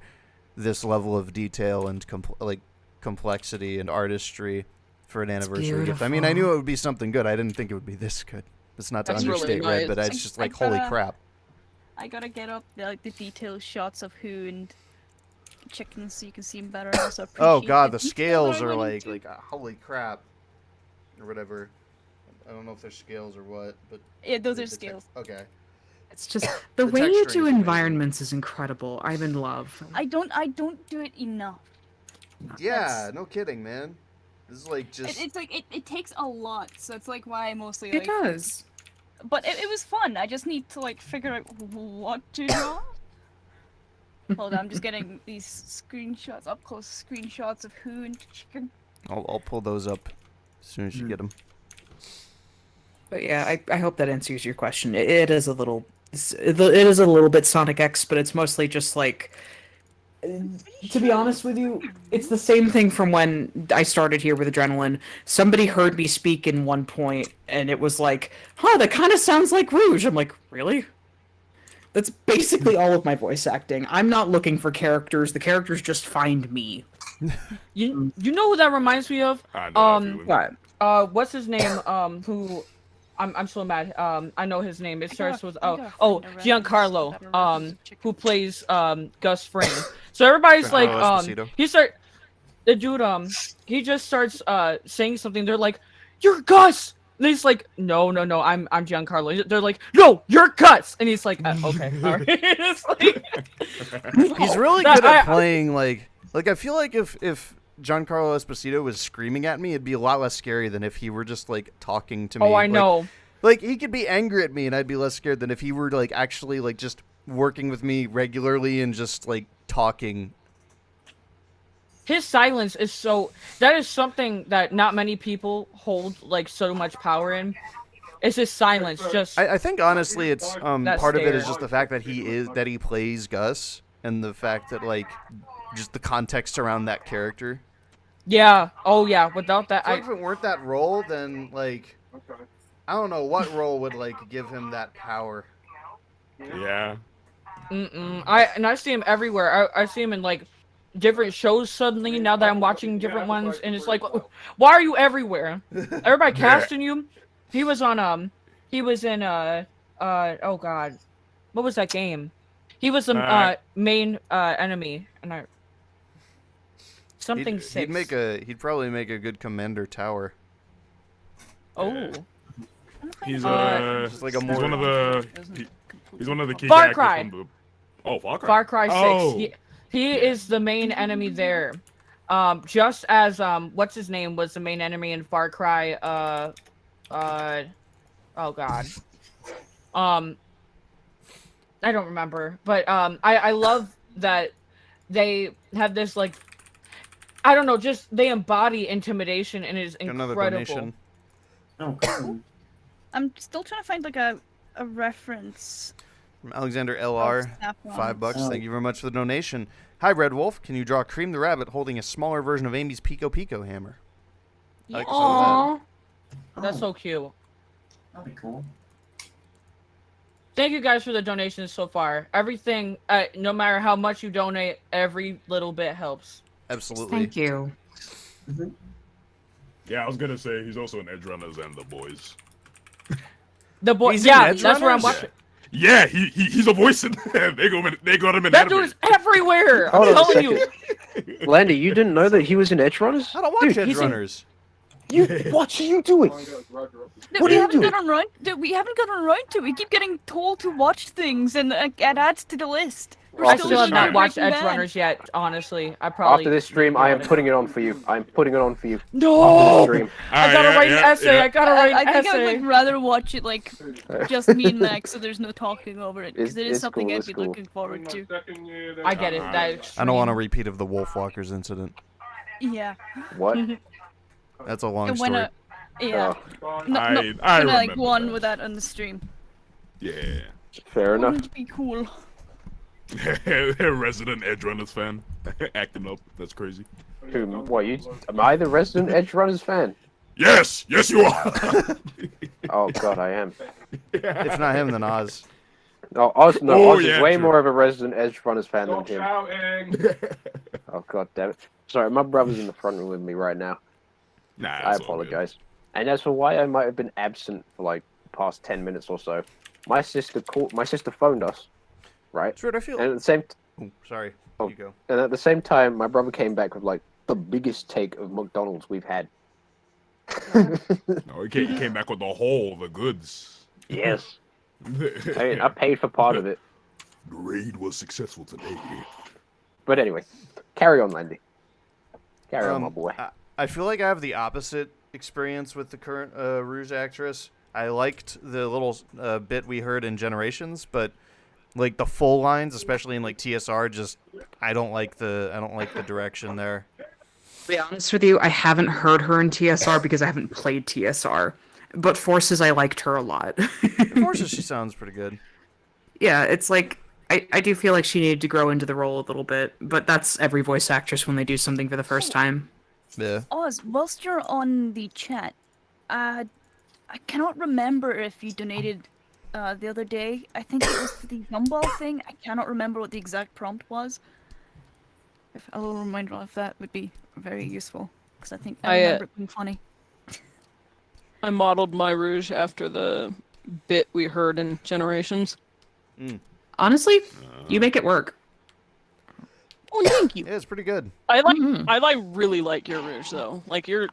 this level of detail and complexity and artistry for an anniversary gift. I mean, I knew it would be something good. I didn't think it would be this good. It's not to That's really understate Red, but nice. it's just like, holy crap. I gotta get up the detailed shots of who and chickens so you can see them better. And also Oh appreciate god, the detail scales that I are went like into. holy crap, or whatever. I don't know if they're scales or what, but Yeah, those the are text- scales. Okay. It's just the way you do environments is incredible. I'm in love. I don't do it enough. Yeah, no kidding, man. This is like just It's like it takes a lot, so it's like why I mostly It like. does. But it was fun. I just need to like figure out what to draw. Hold on, I'm just getting these screenshots, up close screenshots of who and chicken. I'll pull those up as soon as you get them. But yeah, I hope that answers your question. It is a little bit Sonic X, but it's mostly just like. To be honest with you, it's the same thing from when I started here with Adrenaline. Somebody heard me speak in one point, and it was like, "Huh, that kind of sounds like Rouge." I'm like, "Really?" That's basically all of my voice acting. I'm not looking for characters. The characters just find me. You know who that reminds me of? I know that feeling. What's his name? Who? I'm so mad. I know his name. It starts with I got Giancarlo. Who plays Gus Fring. So everybody's like, Esposito. the dude he just starts saying something. They're like, "You're Gus." And he's like, no, I'm Giancarlo. They're like, "No, you're Gus." And he's like, "Okay, all right." It's like, He's really That- good at I- playing like I feel like if Giancarlo Esposito was screaming at me, it'd be a lot less scary than if he were just like talking to me. Oh, I Like- know. Like he could be angry at me and I'd be less scared than if he were like actually like just working with me regularly and just like talking. His silence is so. That is something that not many people hold like so much power in. It's his silence. Just. I think honestly it's That part of it is stare. just the fact that he plays Gus and the fact that like just the context around that character. Yeah. Oh yeah. Without that, So if it weren't that role, then like I don't know what role would like give him that power. Yeah. I see him everywhere. I see him in like different shows suddenly now that I'm watching different ones, and it's like, why are you everywhere? Everybody casting you. He was on he was in oh god, what was that game? He was the main enemy, and something six. He'd probably make a good commander tower. Oh. He's just like a he's more one of the he's one of the key Far characters Cry. from the Far Cry. Far Cry 6. Oh. He is the main enemy there. Just as what's his name was the main enemy in Far Cry oh god. I don't remember, but I love that they have this like I don't know, just they embody intimidation and it is Another incredible. donation. I'm still trying to find like a reference. From Alexander LR, saffron. $5. Oh. Thank you very much for the donation. Hi, Red Wolf. Can you draw Cream the Rabbit holding a smaller version of Amy's Pico Pico hammer? I like the sound of that. Aww. That's so cute. That'd be cool. Thank you guys for the donations so far. Everything, no matter how much you donate, every little bit helps. Absolutely. Thank you. Yeah, I was gonna say he's also in Edge Runners and The Boys. The boy, He's in yeah, Edge that's where I'm Runners? watching. Yeah, he's a voice in there. They got him in That anime. dude is everywhere. I'm Hold on a telling you. second. Landy, you didn't know that he was in Edge Runners? I don't watch Dude, Edge he's in- Runners. What are you doing? Dude, What are you doing? We haven't gotten around to it. We keep getting told to watch things, and it adds to the list. We're I still still have not doing watched Breaking Edge Bad. Runners yet. Honestly, I probably. After this stream, I am putting it on for you. I'm putting it on for you. No! After this stream. I gotta write an essay. I gotta write I an think essay. I'd rather watch it like just me and Max, so there's no talking over it, because it is It's something cool, I'd it's be cool. looking forward to. I get it. That I don't want a repeat of the Wolfwalkers incident. Yeah. What? That's a long And when story. yeah. Oh. No, I when I like remember won with that on the stream. Yeah. Fair enough. Wouldn't it be cool? Resident Edge Runners fan. Acting up. That's crazy. Who, what, you? Am I the resident Edge Runners fan? Yes! Yes, you are! Oh, God, I am. If not him, then Oz. No, Oz, no, Oh, Oz yeah, is way true. more of a resident Edge Runners fan than him. Oh, God damn it. Sorry, my brother's in the front room with me right now. Nah, I it's all good. apologize. And as for why I might have been absent for like the past 10 minutes or so, my sister phoned us, right? It's weird, I feel. And at the same Sorry. Oh, You go. and at the same time, my brother came back with like the biggest take of McDonald's we've had. No, he came back with the goods. Yes. I paid for part of it. The raid was successful today. But anyway, carry on, Landy. Carry on, my boy. I feel like I have the opposite experience with the current Rouge actress. I liked the little bit we heard in Generations, but like the full lines, especially in like TSR, just I don't like the direction there. To be honest with you, I haven't heard her in TSR because I haven't played TSR. But Forces, I liked her a lot. Forces, she sounds pretty good. Yeah, it's like I do feel like she needed to grow into the role a little bit, but that's every voice actress when they do something for the first time. Yeah. Oz, whilst you're on the chat, I cannot remember if you donated the other day. I think it was for the gumball thing. I cannot remember what the exact prompt was. If a little reminder of that would be very useful, because I think I remember it being funny. I modeled my Rouge after the bit we heard in Generations. Honestly, you make it work. Oh, thank you. Yeah, it's pretty good. I really like your Rouge though. Like you're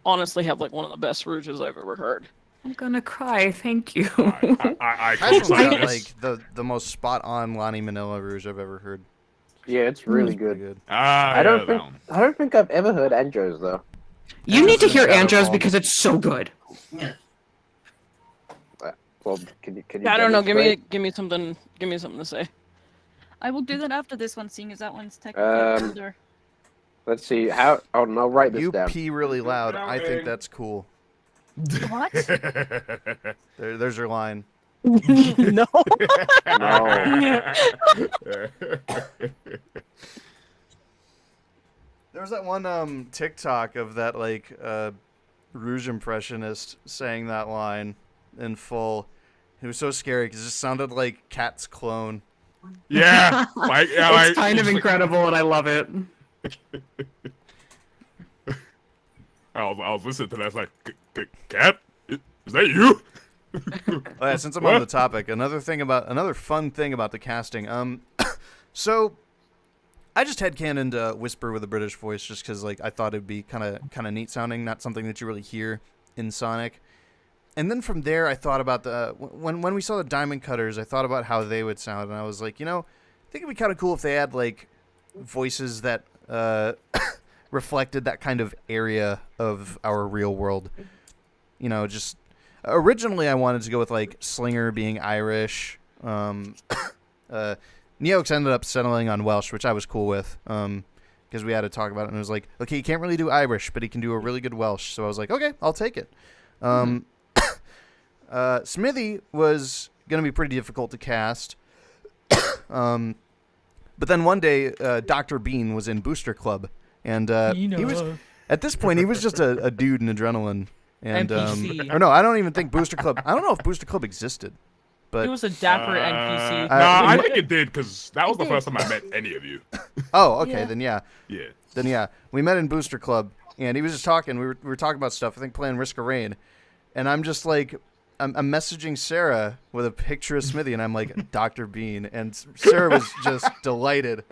honestly have like one of the best Rouges I've ever heard. I'm gonna cry. Thank you. I That's co-sign like the most spot on Lonnie Manila Rouge I've ever heard. Yeah, it's really Pretty good. I I don't think I've ever heard Anjo's though. You need to hear Shadow Anjo's Falls. because it's so good. Well, can you I don't know. demonstrate? Give me something to say. I will do that after this one, seeing as that one's technically older. Let's see how. Oh no, write this You down. pee really loud. I think that's cool. What? There's your line. No. There was that one TikTok of that like Rouge impressionist saying that line in full. It was so scary because it just sounded like Cat's clone. Yeah, It's kind of incredible, and I love it. I was listening to that. It's like, Cat, is that you? Oh, yeah, since I'm on the topic, another fun thing about the casting. So I just headcanoned Whisper with a British voice just because like I thought it'd be kind of neat sounding, not something that you really hear in Sonic. And then from there, I thought about when we saw the Diamond Cutters, I thought about how they would sound, and I was like, I think it'd be kind of cool if they had like voices that reflected that kind of area of our real world. Just originally I wanted to go with like Slinger being Irish. Neox ended up settling on Welsh, which I was cool with. Because we had to talk about it, and it was like, okay, he can't really do Irish, but he can do a really good Welsh. So I was like, okay, I'll take it. Smithy was going to be pretty difficult to cast. But then one day, Dr. Bean was in Booster Club, and he was at this point he was just a dude in Adrenaline. And NPC. or no, I don't even think Booster Club. I don't know if Booster Club existed, but He was a dapper NPC. I think it did because that was the first time I met any of you. Oh, okay, Yeah. then yeah. Yeah. Then yeah, we met in Booster Club, and he was just talking. We were talking about stuff. I think playing Risk of Rain, and I'm just like, I'm messaging Sarah with a picture of Smithy, and I'm like, Dr. Bean, and Sarah was just delighted.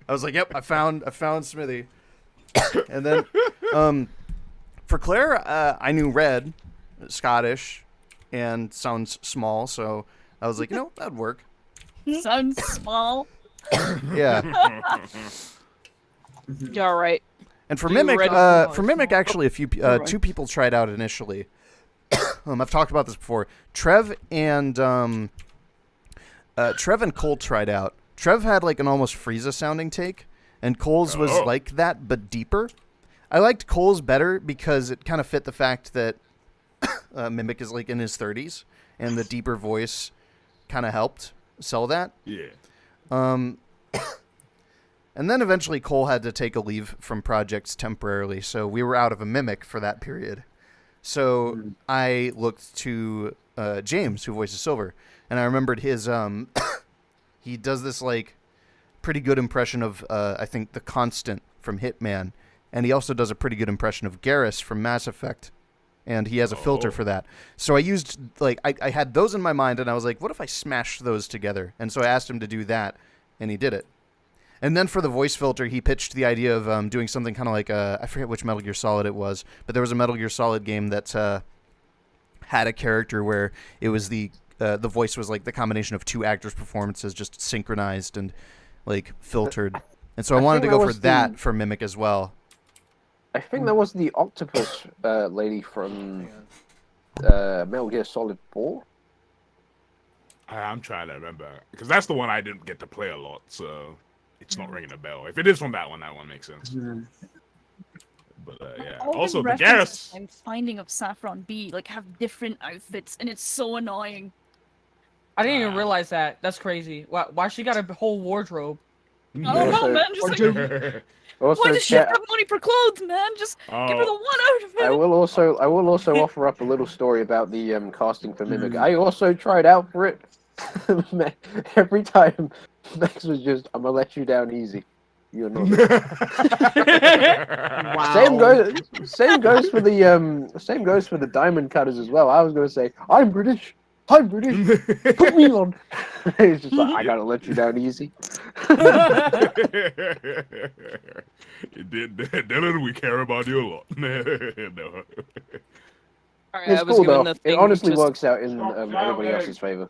I was like, yep, I found Smithy, and then for Claire, I knew Red, Scottish, and sounds small, so I was like, that'd work. Sounds small. Yeah. Yeah, all right. And for You Mimic, read actually, a few two people tried out initially. I've talked about this before. Trev and Cole tried out. Trev had like an almost Frieza sounding take, and Cole's was like that but deeper. I liked Cole's better because it kind of fit the fact that Mimic is like in his 30s, and the deeper voice kind of helped sell that. Yeah. And then eventually Cole had to take a leave from projects temporarily, so we were out of a Mimic for that period. So I looked to James, who voices Silver, and I remembered his he does this like pretty good impression of I think the Constant from Hitman, and he also does a pretty good impression of Garrus from Mass Effect, and he has a filter for that. So I used like I had those in my mind, and I was like, what if I smashed those together? And so I asked him to do that, and he did it. And then for the voice filter, he pitched the idea of doing something kind of like I forget which Metal Gear Solid it was, but there was a Metal Gear Solid game that had a character where it was the voice was like the combination of two actors' performances just synchronized and like filtered. And so I wanted to go for that for Mimic as well. I think that was the octopus lady from Metal Gear Solid 4. I'm trying to remember because that's the one I didn't get to play a lot, so it's not ringing a bell. If it is from that one makes sense. But yeah. All Also, the references Garrus. I'm finding of Saffron B like have different outfits, and it's so annoying. I didn't even realize that. That's crazy. Why she got a whole wardrobe? I don't know, man. Just like, Also, why does she have money for clothes, man? Just give her the one outfit. I will also offer up a little story about the casting for Mimic. I also tried out for it. Every time Max was just, I'm gonna let you down easy. You're not. Wow. Same goes for the diamond cutters as well. I was gonna say, I'm British. Put me on. He's just like, I gotta let you down easy. Dylan, we care about you a lot. No. All right, It's I was cool given though. the thing It honestly to- works out in everybody else's favor.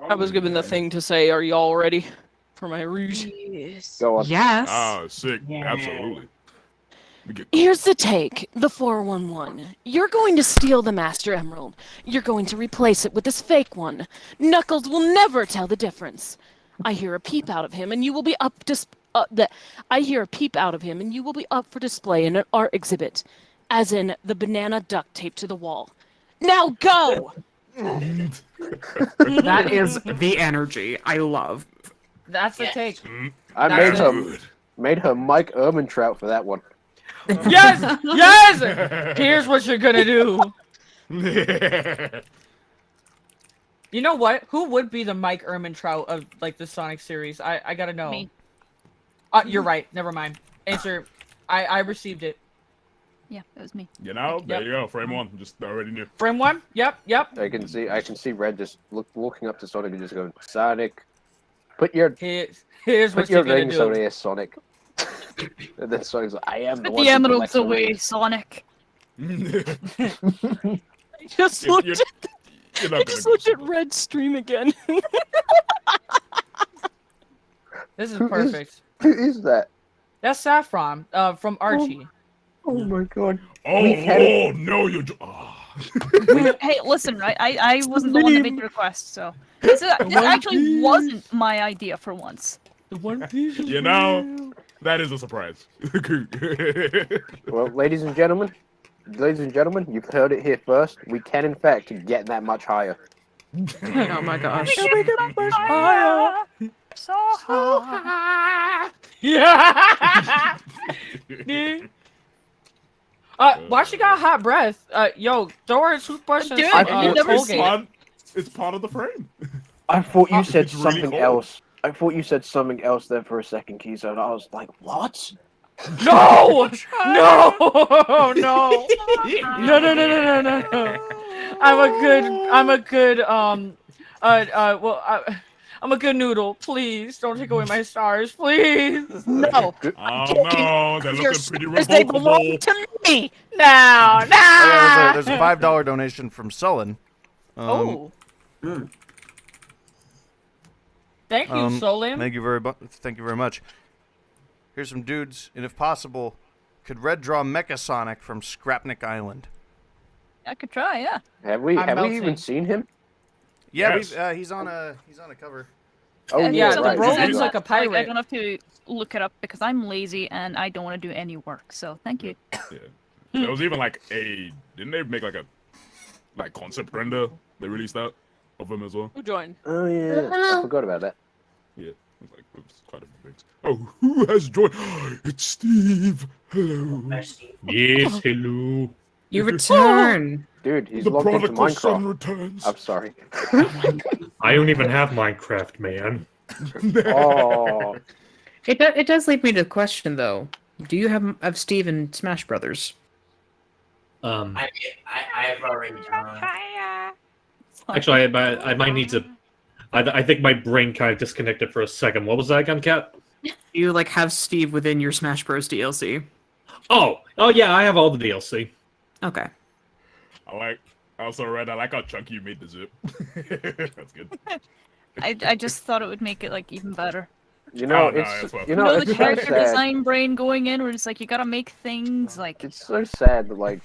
I was given the thing to say, are y'all ready for my ruse? Go on. Yes. Oh, sick. Absolutely. Here's the take, the 411. You're going to steal the Master Emerald. You're going to replace it with this fake one. Knuckles will never tell the difference. I hear a peep out of him, and you will be up I hear a peep out of him, and you will be up for display in an art exhibit, as in the banana duct taped to the wall. Now go! That is the energy I love. That's the take. I That's made her Mike Ehrmantraut for that one. Yes! Yes! Here's what you're gonna do. You know what? Who would be the Mike Ehrmantraut of like the Sonic series? I gotta know. Me. You're right. Never mind. Answer. I received it. Yeah, it was me. You know, there you go. Frame one. Just already knew. Frame one. Yep. I can see Red just walking up to Sonic and just going, Sonic, put your here's put what your you're gonna rings do. over here, Sonic. And then Sonic's like, I am the Put one the who emeralds collects the away, rings." Sonic. I just If looked you're- at you're not I gonna just go looked at Red stream again. This is Who is- perfect. Who is that? That's Saffron from Archie. Oh my god. Oh no, you. Hey, listen, right? I wasn't the one that made the request, so this actually wasn't my idea for once. The One Piece. You know, that is a surprise. Well, ladies and gentlemen, you've heard it here first. We can, in fact, get that much higher. Oh my gosh. So high. Yeah. Why she got hot breath? Yo, throw her a toothbrush and Dude, Colgate. It's part of the frame. I thought you said It's really something cold. else. I thought you said something else there for a second, Kiza, and I was like, what? No! No! No! No! I'm a good I'm a good noodle. Please don't take away my stars, please. No. Oh no, they're looking pretty Because they belong revocable. to me. No, Oh, no. yeah, there's a $5 donation from Sullen. Oh. Thank you, Solin. Thank you very much. Here's some dudes, and if possible, could Red draw Mechasonic from Scrapnik Island? I could try, yeah. Have we melting. even seen him? Yeah, Yes. he's on a cover. Oh yeah, so right. the Roland's reason like a I pirate. don't have to look it up because I'm lazy and I don't want to do any work. So thank you. Yeah. There was even like didn't they make like a concept render they released out of him as well? Who joined? Oh yeah, I forgot about that. Yeah, it was quite a few things. Oh, who has joined? It's Steve. Hello. Yes, hello. You return. Dude, he's The logged into prodigal son Minecraft. returns. I'm sorry. I don't even have Minecraft, man. Oh, It does lead me to the question though. Do you have Steve in Smash Brothers? I've already Actually, I might need to. I think my brain kind of disconnected for a second. What was that again, Kat? Do you like have Steve within your Smash Bros DLC? Oh yeah, I have all the DLC. Okay. I also read. I like how chunky you made the zip. That's good. I just thought it would make it like even better. you know, Oh, no, it's that's what- you You know, know, it's the so character sad. design brain going in where it's like you gotta make things like It's so sad that like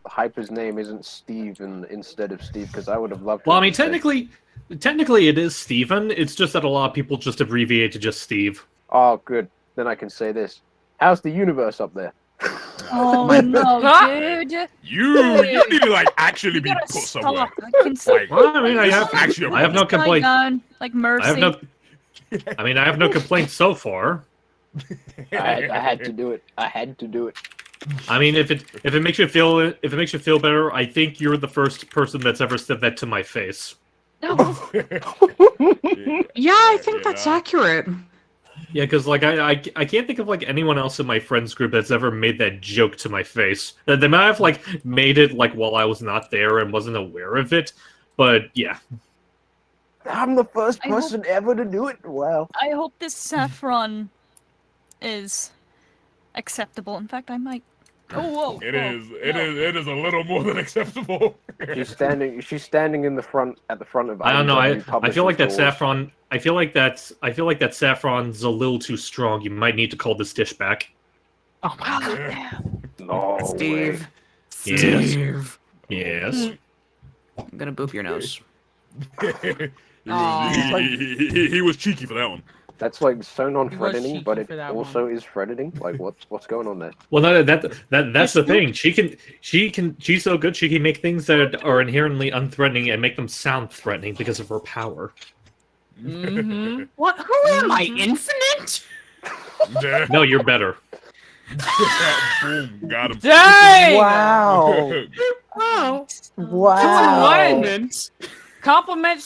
Hyper's name isn't Steve instead of Steve because I would have loved. Well, I it mean, to say- technically it is Steven. It's just that a lot of people just abbreviate to just Steve. Oh, good. Then I can say this. How's the universe up there? oh no, dude. You need to like actually be gotta put somewhere. stop. I can see. Like, Well, I mean, I have actually. I have no complaints. Like Mercy. I have no. I mean, I have no complaints so far. I had to do it. I had to do it. I mean, if it makes you feel better, I think you're the first person that's ever said that to my face. Yeah, I think that's accurate. Yeah, because like I can't think of like anyone else in my friends group that's ever made that joke to my face. They might have like made it like while I was not there and wasn't aware of it, but yeah. I'm the first person ever to do it. Wow. I hope this saffron is acceptable. In fact, I might. Oh whoa! It whoa, is. no. It is a little more than acceptable. She's standing in the front at the front of. I don't know. IDW I feel like that Publishing saffron. I feel like that saffron's a little too strong. You might need to call this dish back. Oh my god. No Steve. Yes. Steve. Yes. I'm gonna boop your nose. He was cheeky for that one. That's like so was non-threatening, cheeky but it for that also is threatening. Like what's going on there? Well, no, that's the thing. She's so good. She can make things that are inherently unthreatening and make them sound threatening because of her power. Mm-hmm. What? Who am I? Infinite? No, you're better. Boom, got him. Dang! Wow. Oh. Wow. Compliment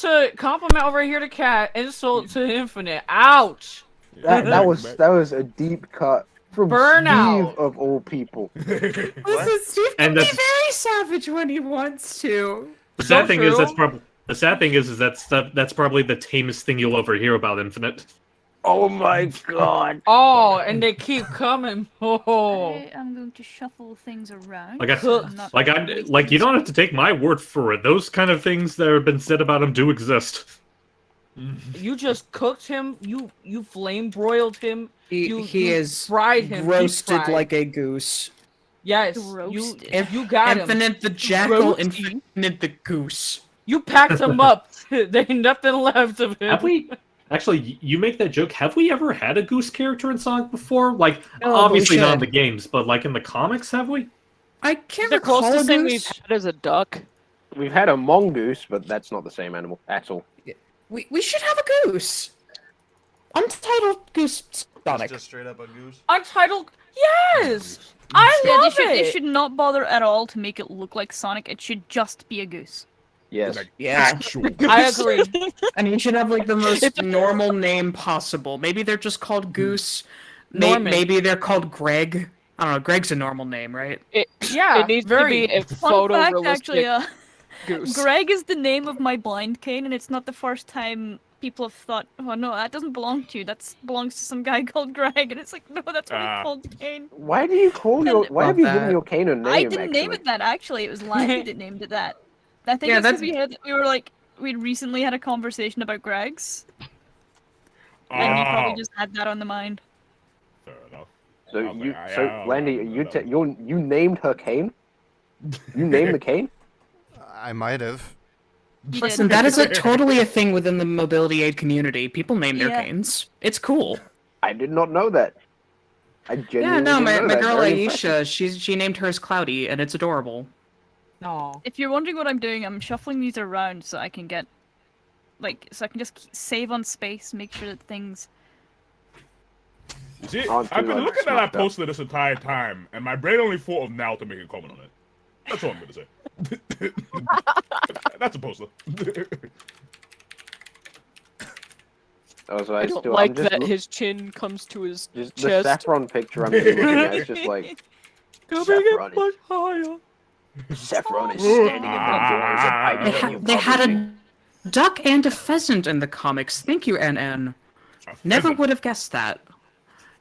over here to Cat, insult to Infinite. Ouch! That was a deep cut from Burnout. Steve of all people. Listen, Steve And can be that's- very savage when he wants to. The sad thing is true. that's probably the tamest thing you'll ever hear about Infinite. Oh my god. Oh, and they keep coming. Oh. I'm going to shuffle things around. Like I'm not- you don't have to take my word for it. Those kind of things that have been said about him do exist. You just cooked him. You flame broiled him. He you is fried him. deep roasted fried. like a goose. Yes. Roasted. You got him. Infinite the jackal, Roasty. Infinite the goose. You packed him up. There ain't nothing left of him. Have we? Actually, you make that joke. Have we ever had a goose character in Sonic before? Like, No, obviously but we not in should. the games, but like in the comics, have we? I can't The recall a closest thing we've goose. had is a duck. We've had a mongoose, but that's not the same animal at all. We should have a goose. Untitled goose Sonic. Just straight up a goose. Untitled. Yes, I Yeah, love they it. should not bother at all to make it look like Sonic. It should just be a goose. Yes. Yeah. I agree. And you should have like the most normal name possible. Maybe they're just called Goose. Norman. Maybe they're called Greg. I don't know. Greg's a normal name, right? Yeah, it needs very. to be a Fun fact, photorealistic actually, goose. Greg is the name of my blind cane, and it's not the first time people have thought, oh no, that doesn't belong to you. That belongs to some guy called Greg, and it's like, no, that's what he called Kane. Why do you call your? Why have you given your cane a name? I didn't name actually? it that, actually. It was Landy that named it that. I think Yeah, it's because we'd recently had a conversation about Greg's. And he probably just had that on the mind. Fair enough. So Landy, you named her cane? You named the cane? I might have. Listen, that is totally a thing within the mobility aid community. People name their Yeah. canes. It's cool. I did not know that. I Yeah, genuinely no, didn't my know that. girl Very impressive. Aisha, she named hers Cloudy, and it's adorable. No. If you're wondering what I'm doing, I'm shuffling these around so I can get, so I can just save on space, make sure that things. See, Aren't I've too, been like, looking at that smacked up. poster this entire time, and my brain only thought of now to make a comment on it. That's all I'm gonna say. That's a poster. Also, I don't still, like I'm just that look- his chin comes to his just the chest. saffron picture I'm looking at is just like Coming Saffron up much higher. Saffron is standing in the doors of They had a duck and a pheasant in the comics. Thank you, NN. Never would have guessed that.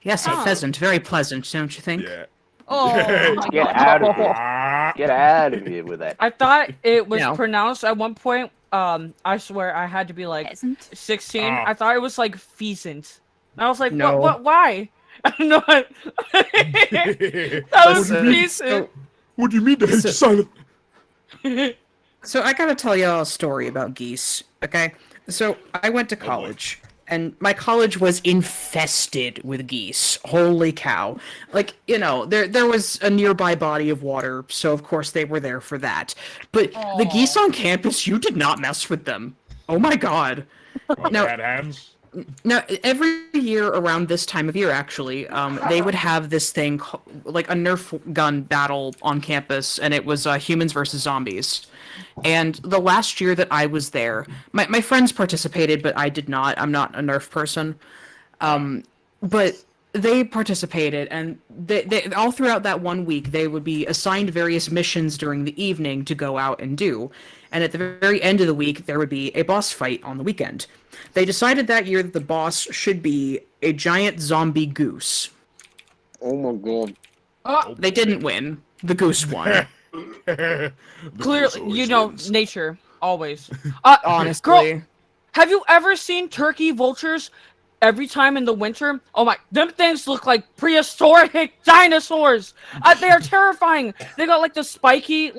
Yes, a Huh. pheasant. Very pleasant, don't you think? Yeah. Oh, my Get God. out of here! Get out of here with that. I thought it was No. pronounced at one point. I swear I had to be like Pheasant? 16. Ah. I thought it was like pheasant. And I was like, No. what? Why? No, that was Listen, pheasant. What do you mean the H is silent? So I gotta tell y'all a story about geese, okay? So I went to college, and my college was infested with geese. Holy cow. Like, you know, there was a nearby body of water, so of course they were there for that. But the geese on campus, you did not mess with them. Oh my god. Now, bad hands. Now, every year around this time of year, actually, they would have this thing, like a Nerf gun battle on campus, and it was humans versus zombies. And the last year that I was there, my friends participated, but I did not. I'm not a Nerf person. But they participated, and they all throughout that 1 week, they would be assigned various missions during the evening to go out and do. And at the very end of the week, there would be a boss fight on the weekend. They decided that year that the boss should be a giant zombie goose. Oh my god. They didn't win. The goose won. Clearly, you know, nature always. Honestly. Girl, have you ever seen turkey vultures? Every time in the winter, oh my, them things look like prehistoric dinosaurs. They are terrifying. They got like the spiky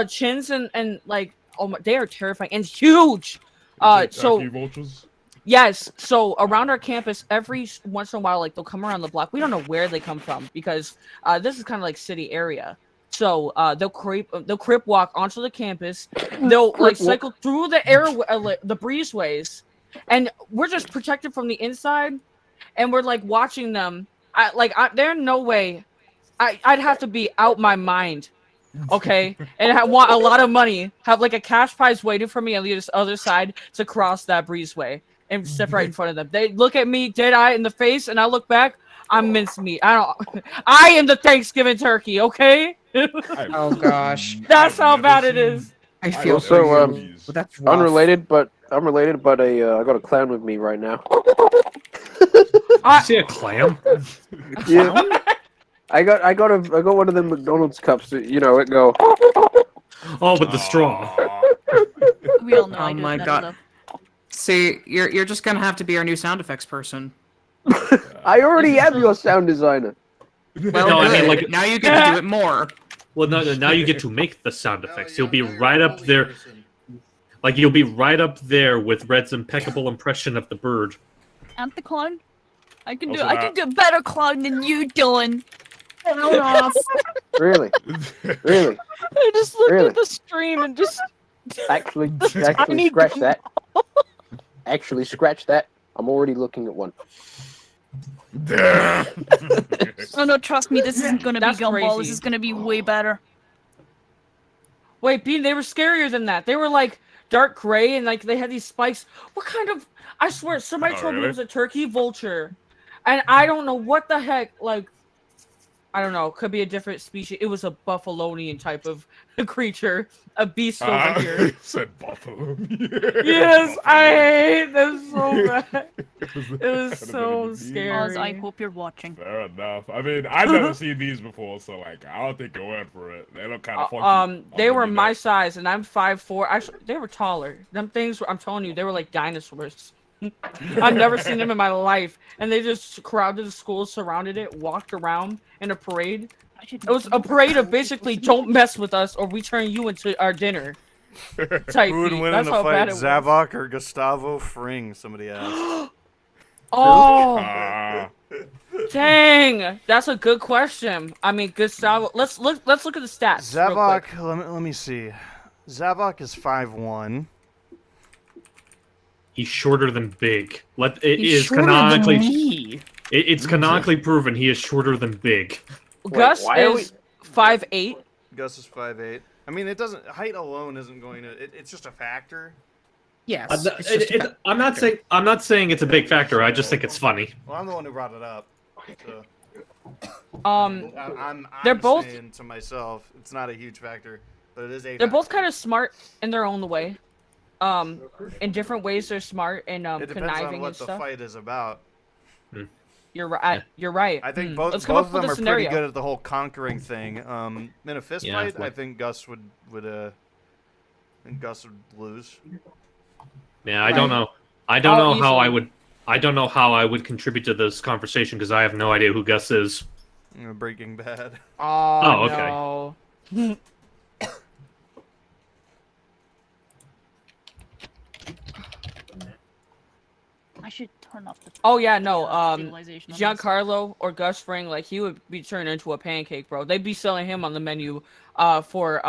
chins and like, oh my, they are terrifying and huge. So Turkey vultures. yes, so around our campus, every once in a while, like they'll come around the block. We don't know where they come from because this is kind of like city area. So they'll creep walk onto the campus. They'll like cycle through the the breezeways, and we're just protected from the inside, and we're like watching them. There's no way. I'd have to be out my mind. Okay, and I want a lot of money, have like a cash prize waiting for me on the other side to cross that breezeway and step right in front of them. They look at me dead eye in the face, and I look back. I'm mincemeat. I am the Thanksgiving turkey. Okay. Oh gosh. That's how bad it is. I feel Also, that's rough. unrelated, but I got a clown with me right now. See a clam? Yeah. I got one of them McDonald's cups that, you know, it go. Oh, with the straw. We all know I Oh do my that god. enough. See, you're just gonna have to be our new sound effects person. I already am your sound designer. Well, No, I mean, good. like- now you get to do it more. Well, no, now you get to make the sound effects. You'll be right up there. Like, you'll be right up there with Red's impeccable impression of the bird. And the clown? I can Also do a better clown than you, Dylan. Hell off. Really? Really? I just looked Really? at the stream and just Actually, tiny scratch that. Actually, scratch that. I'm already looking at one. Oh no, trust me, this isn't gonna be That's Gumball. This crazy. is gonna be way better. Wait, Bean, they were scarier than that. They were like dark gray and like they had these spikes. What kind of? I swear, somebody Oh, told me really? it was a turkey vulture, and I don't know what the heck. Like, I don't know. Could be a different species. It was a buffalonian type of creature, a beast over here. Said buffalo. Yes, I hate them so bad. It was so Oz, scary. I hope you're watching. Fair enough. I mean, I've never seen these before, so like, I don't think you're in for it. They look kind of funky. They were my size, and I'm 5'4". Actually, they were taller. Them things, I'm telling you, they were like dinosaurs. I've never seen them in my life, and they just crowded the school, surrounded it, walked around in a parade. It was a parade of basically "Don't mess with us, or we turn you into our dinner." Type Who would beat. win That's in a how bad fight, it was. Zavok or Gustavo Fring? Somebody asked. Oh, dang! That's a good question. I mean, Gustavo. Let's look at the stats. real quick. Zavok, let me see. Zavok is 5'1". He's shorter than Big. It He's is shorter than canonically. me. It's canonically proven he is shorter than Big. Gus is 5'8". Gus is 5'8". I mean, it doesn't. Height alone isn't going to. It's just a factor. Yes. I'm not saying it's a big factor. I just think it's funny. Well, I'm the one who brought it up. So. I'm They're both. saying to myself, it's not a huge factor, but it is a. They're factor. both kind of smart in their own way. In different ways, they're smart and It depends conniving on what and the stuff. fight is about. You're right. You're right. I think Hmm. both Let's come both up of them with are a scenario. pretty good at the whole conquering thing. In a fist Yeah, fight, I like- think Gus would lose. Yeah, I don't know. I don't Oh, know how I easily. would. I don't know how I would contribute to this conversation because I have no idea who Gus is. Breaking Bad. Oh, okay. I should turn off the. Oh yeah, no. stabilization on this. Giancarlo or Gus Fring, like he would be turned into a pancake, bro. They'd be selling him on the menu, for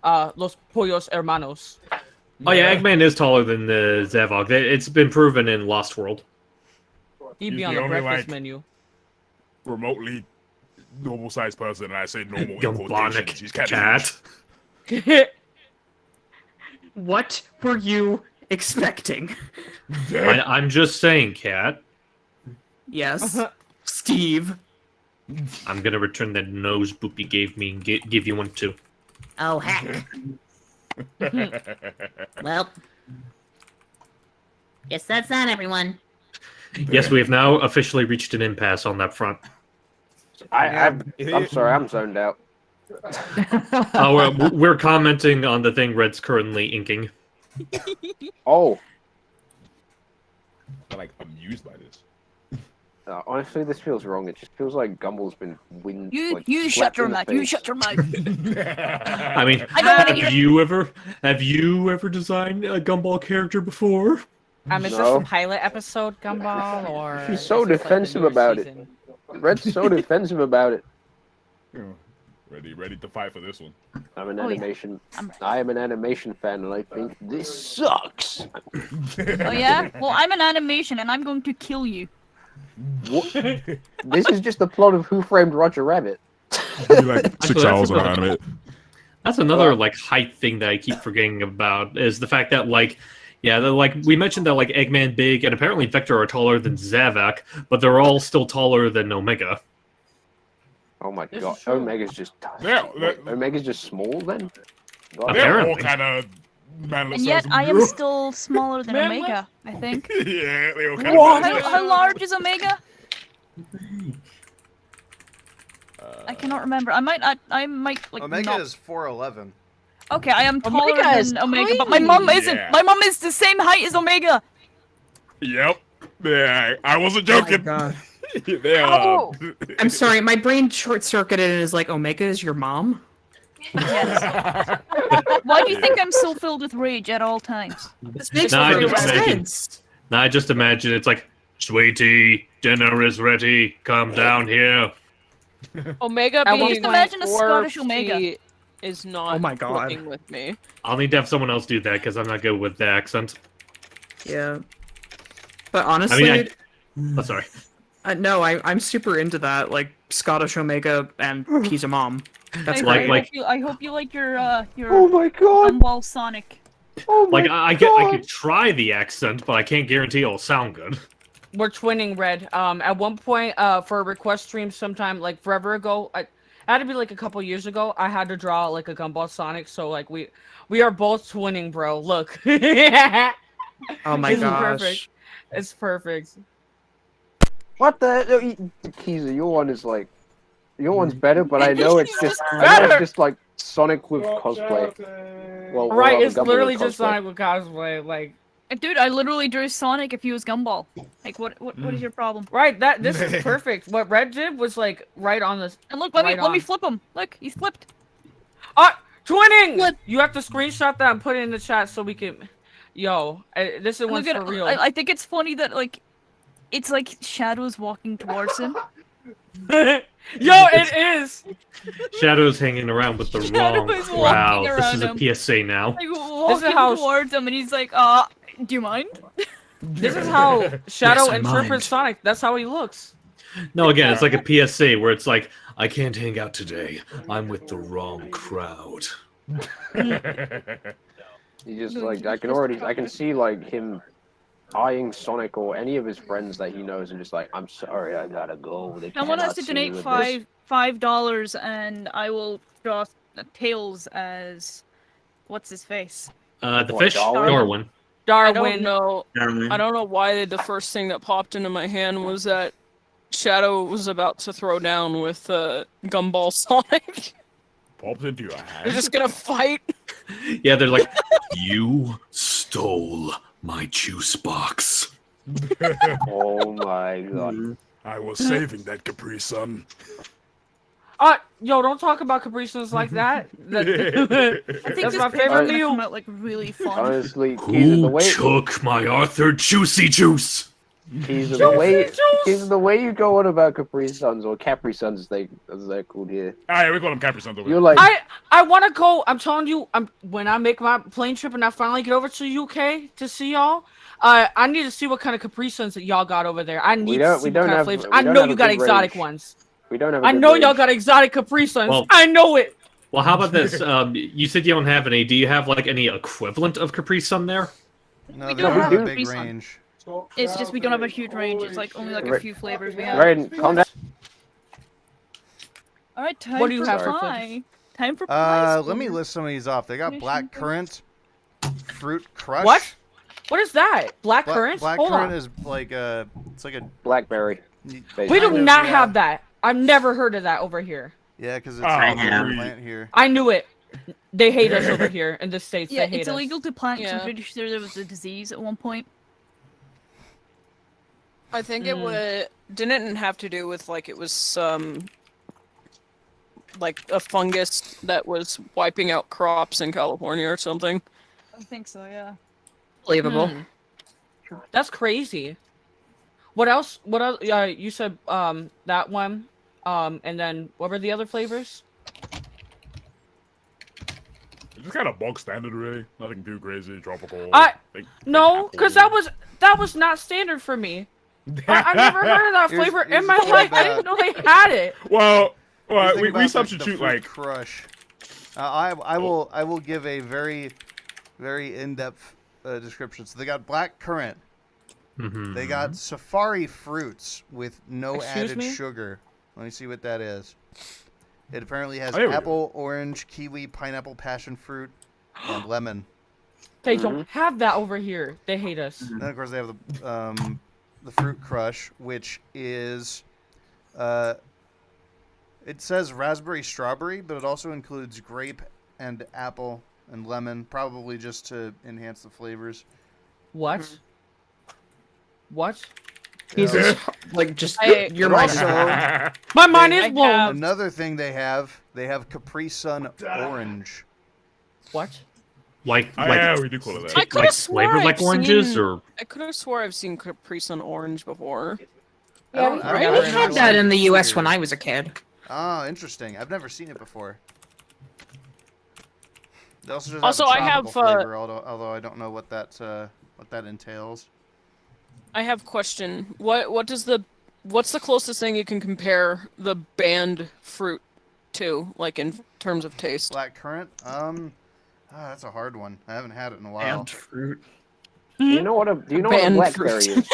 Los Pollos Hermanos. Oh yeah, Eggman is taller than the Zavok. It's been proven in Lost World. He'd He's be on the the only, breakfast like, menu. Remotely normal sized person, and I say normal in Gumblonic quotations. He's kind of cat. What were you expecting? I'm just saying, cat. Yes. Steve. I'm gonna return that nose boop you gave me and give you one too. Oh, heck. Well, guess that's that, everyone. Yes, we have now officially reached an impasse on that front. I'm sorry, I'm zoned out. We're commenting on the thing Red's currently inking. Oh. I'm like amused by this. Honestly, this feels wrong. It just feels like Gumball's been You shut your mouth. You shut your mouth. I mean, I don't wanna have you ever designed a Gumball character before? Is this No. a pilot episode, Gumball, or? He's is so this, like, the defensive newer about season? it. Red's so defensive about it. Ready to fight for this one. I'm an Oh, yeah. animation. I am an animation fan, and I think this sucks. Oh yeah? Well, I'm an animation, and I'm going to kill you. What? This is just the plot of Who Framed Roger Rabbit. Like Actually, that's another like height thing that I keep forgetting about is the fact that we mentioned that like Eggman, Big, and apparently Vector are taller than Zavak, but they're all still taller than Omega. Oh my This god, is true. Omega's just Omega's just small then. God. They're all Apparently. kind of And yet, I am still smaller than Man, Omega, I think. Yeah, they all kind How large is Omega? I cannot remember. I might like Omega not. is 4'11". Okay, I am taller Omega is than Omega, but my mom isn't. Yeah. My mom is the same height as Omega. Yep. Yeah, I wasn't joking. God. They are. I'm sorry, my brain short circuited and is like, Omega is your mom? Yes. Why do you think I'm so filled with rage at all times? This makes No, I perfect just imagine- sense. Now I just imagine it's like, sweetie, dinner is ready. Come down here. Omega At one being point- imagine a Scottish 4 Omega. feet is not Oh my God. clicking with me. I'll need to have someone else do that because I'm not good with the accent. Yeah. But honestly, Oh, sorry. no, I'm super into that, like Scottish Omega and he's a mom. That's I great. hope I hope you like your Oh my god! Gumball Sonic. Oh my Like I could try the accent, but I can't guarantee it'll sound good. We're twinning, Red. At one point, for a request stream sometime, like forever ago, it had to be like a couple years ago, I had to draw like a Gumball Sonic, so like we are both twinning, bro. Look. Oh my It's gosh. perfect. It's perfect. What the? Keezer, your one is like, your one's better, but I know it's just, like Sonic with cosplay. Well, Right, well, it's Gumball literally with just cosplay. Sonic with cosplay, like. Dude, I literally drew Sonic if he was Gumball. Like, what is your problem? Right, this is perfect. What Red did was like right on this. And look, let me right flip him. Look, he's flipped. Twinning! You have to screenshot that and put it in the chat so we can. Yo, this is And one's look for at, real. I think it's funny that like, it's like shadows walking towards him. Yo, it is. Shadow's hanging around with the wrong is walking crowd. This around is him. a PSA now. Like walking how- towards him, and he's like, do you mind? This is how Shadow Yes, I interprets mind. Sonic. That's how he looks. No, again, it's like a PSA where it's like, I can't hang out today. I'm with the wrong crowd. He just like I can see like him eyeing Sonic or any of his friends that he knows and just like, I'm sorry, I gotta go. They Someone has cannot to see me donate with this." $5, and I will draw Tails as what's his face. The What, fish? Darwin? Darwin. I don't know. I don't know why the first thing that popped into my hand was that Shadow was about to throw down with Gumball Sonic. Pops into your hand. They're just gonna fight. Yeah, they're like, You stole my juice box. Oh my god. I was saving that Capri Sun. Yo, don't talk about Capri Suns like that. I think That's this my picture favorite is gonna meal. come out like really fun. Honestly, Keezer, the Who way took my Arthur Juicy Juice? Keezer, the way you go on about Capri Suns or Capri Suns as they're called here. Alright, we call them Capri Suns over You're like I want to go. I'm telling you, when I make my plane trip and I finally get over to UK to see y'all, I need to see what kind of Capri Suns that y'all got over there. I need to see what kind of flavors. I know you got exotic ones. We don't have. I know y'all got exotic Capri Suns. Well- I know it. well, how about this? You said you don't have any. Do you have like any equivalent of Capri Sun there? No, We they don't don't have have a a big Capri Sun. range. It's just we don't have a huge range. It's like only like a Right. few flavors we have. Raiden, calm down. All right, time What do you for have for pie. Time for pie. Let me list some of these off. They got black currant, fruit crush. What? What is that? Black currant? Black Hold currant on. is like a, it's like a Blackberry. We basically. do not yeah. have that. I've never heard of that over here. Yeah, because it's I a have. plant here. I knew it. They hate us over here in the States. Yeah, they hate it's us. illegal to plant. 'cause Yeah. I'm pretty sure there was a disease at one point. I think it would didn't it have to do with like it was like a fungus that was wiping out crops in California or something. I think so, yeah. Believable. That's crazy. What else? What else? You said that one. And then what were the other flavors? It's just kind of bog standard, really. Nothing too crazy, tropical. No, because that was not standard for me. I never heard of that Here's- flavor here's in my the thing life. I about- didn't know they had it. Well, Here's the thing we about the substitute fruit like crush. I will give a very in-depth description. So they got black currant. Mm-hmm. They got safari fruits with no Excuse added me? sugar. Let me see what that is. It apparently has Oh, here we go. apple, orange, kiwi, pineapple, passion fruit, and lemon. They don't have that over here. They hate us. And then of course they have the fruit crush, which is it says raspberry strawberry, but it also includes grape and apple and lemon, probably just to enhance the flavors. What? What? He's Yeah. just, like just I- your But mind is also- blown. My mind is I blown. have- Another thing they have Capri Sun orange. What? Like, Oh, like, yeah, we do call it that. I could like have swore flavored like I've oranges, seen- or I could have swore I've seen Capri Sun orange before. I don't We remember had it that being in the U.S. weird. when I was a kid. Oh, interesting. I've never seen it before. They also just Also, have I a have, tropical flavor, although I don't know what that entails. I have a question. What's the closest thing you can compare the banned fruit to, like in terms of taste? Black currant? That's a hard one. I haven't had it in a while. And fruit. Do you know what a blackberry fruit. is?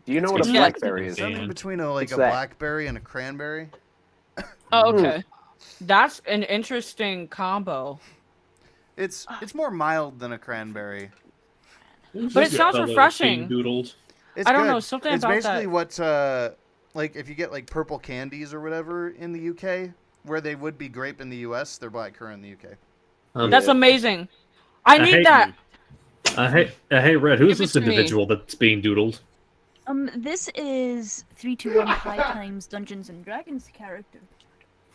Do you know what a blackberry is? Something between a What's that? blackberry and a cranberry. Oh, okay. That's an interesting combo. It's more mild than a cranberry. But it sounds refreshing. Doodled. It's I don't good. know, something it's about basically that. what like if you get like purple candies or whatever in the UK, where they would be grape in the US, they're blackcurrant in the UK. That's amazing. I need that. Hey, Red, who's Give it this to me. individual that's being doodled? This is 321 High Times Dungeons and Dragons character.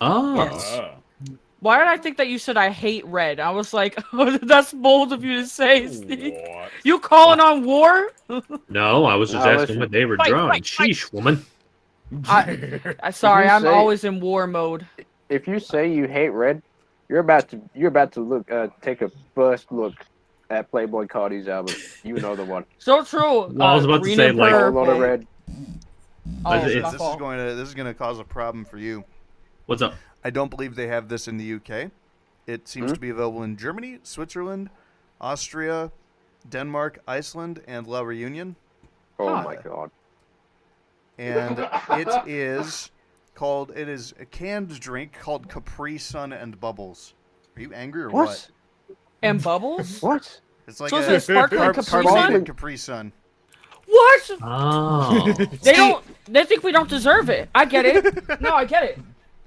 Oh. Why did I think that you said I hate red? I was like, oh, that's bold of you to say, Steve. You calling on war? No, I was just asking listen. what they were Fight, drawing. fight, fight. Sheesh, woman. Sorry, I'm say- always in war mode. If you say you hate red, you're about to look take a first look at Playboy Cardi's album. You know the one. So true. Well, I was about to green say, and like- A purple. lot of red. Oh, It's- my This fault. is going to cause a problem for you. What's up? I don't believe they have this in the UK. It seems to be available in Germany, Switzerland, Austria, Denmark, Iceland, and La Reunion. Oh Huh. my god. And it is a canned drink called Capri Sun and Bubbles. Are you angry or what? And bubbles? What? It's like So it's a a sparkling Capri Sun? carbonated Capri Sun. What? Oh. They think we don't deserve it. I get it. No, I get it.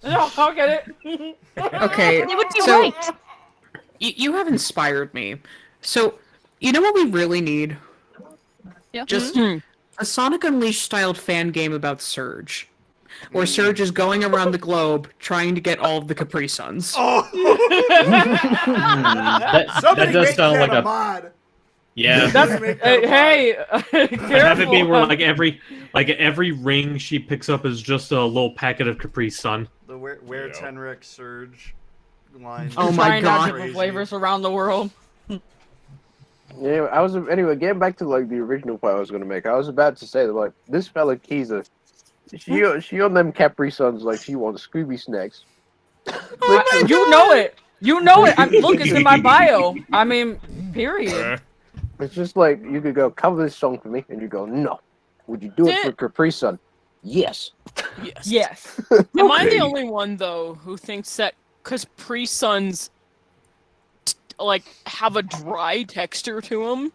No, I get it. Okay, They would be so right. you have inspired me. So, you know what we really need? Yeah. Just Mm-hmm. a Sonic Unleashed styled fan game about Surge. Where Surge is going around the globe trying to get all of the Capri Suns. Oh! that does sound like a mod. yeah. That's, hey, Have it be careful. where every ring she picks up is just a little packet of Capri Sun. The where Tenrec Surge line. Oh my Trying out God. different flavors around the world. Yeah, anyway, getting back to like the original point I was gonna make. I was about to say that like this fella Kiza, she on them Capri Suns like she wants Scooby snacks. You know it. You know it. Look, it's in my bio. I mean, period. It's just like you could go cover this song for me, and you go no. Would you do it for Capri Sun? Yes. Yes. Yes. Am I the only one though who thinks that Capri Suns like have a dry texture to them?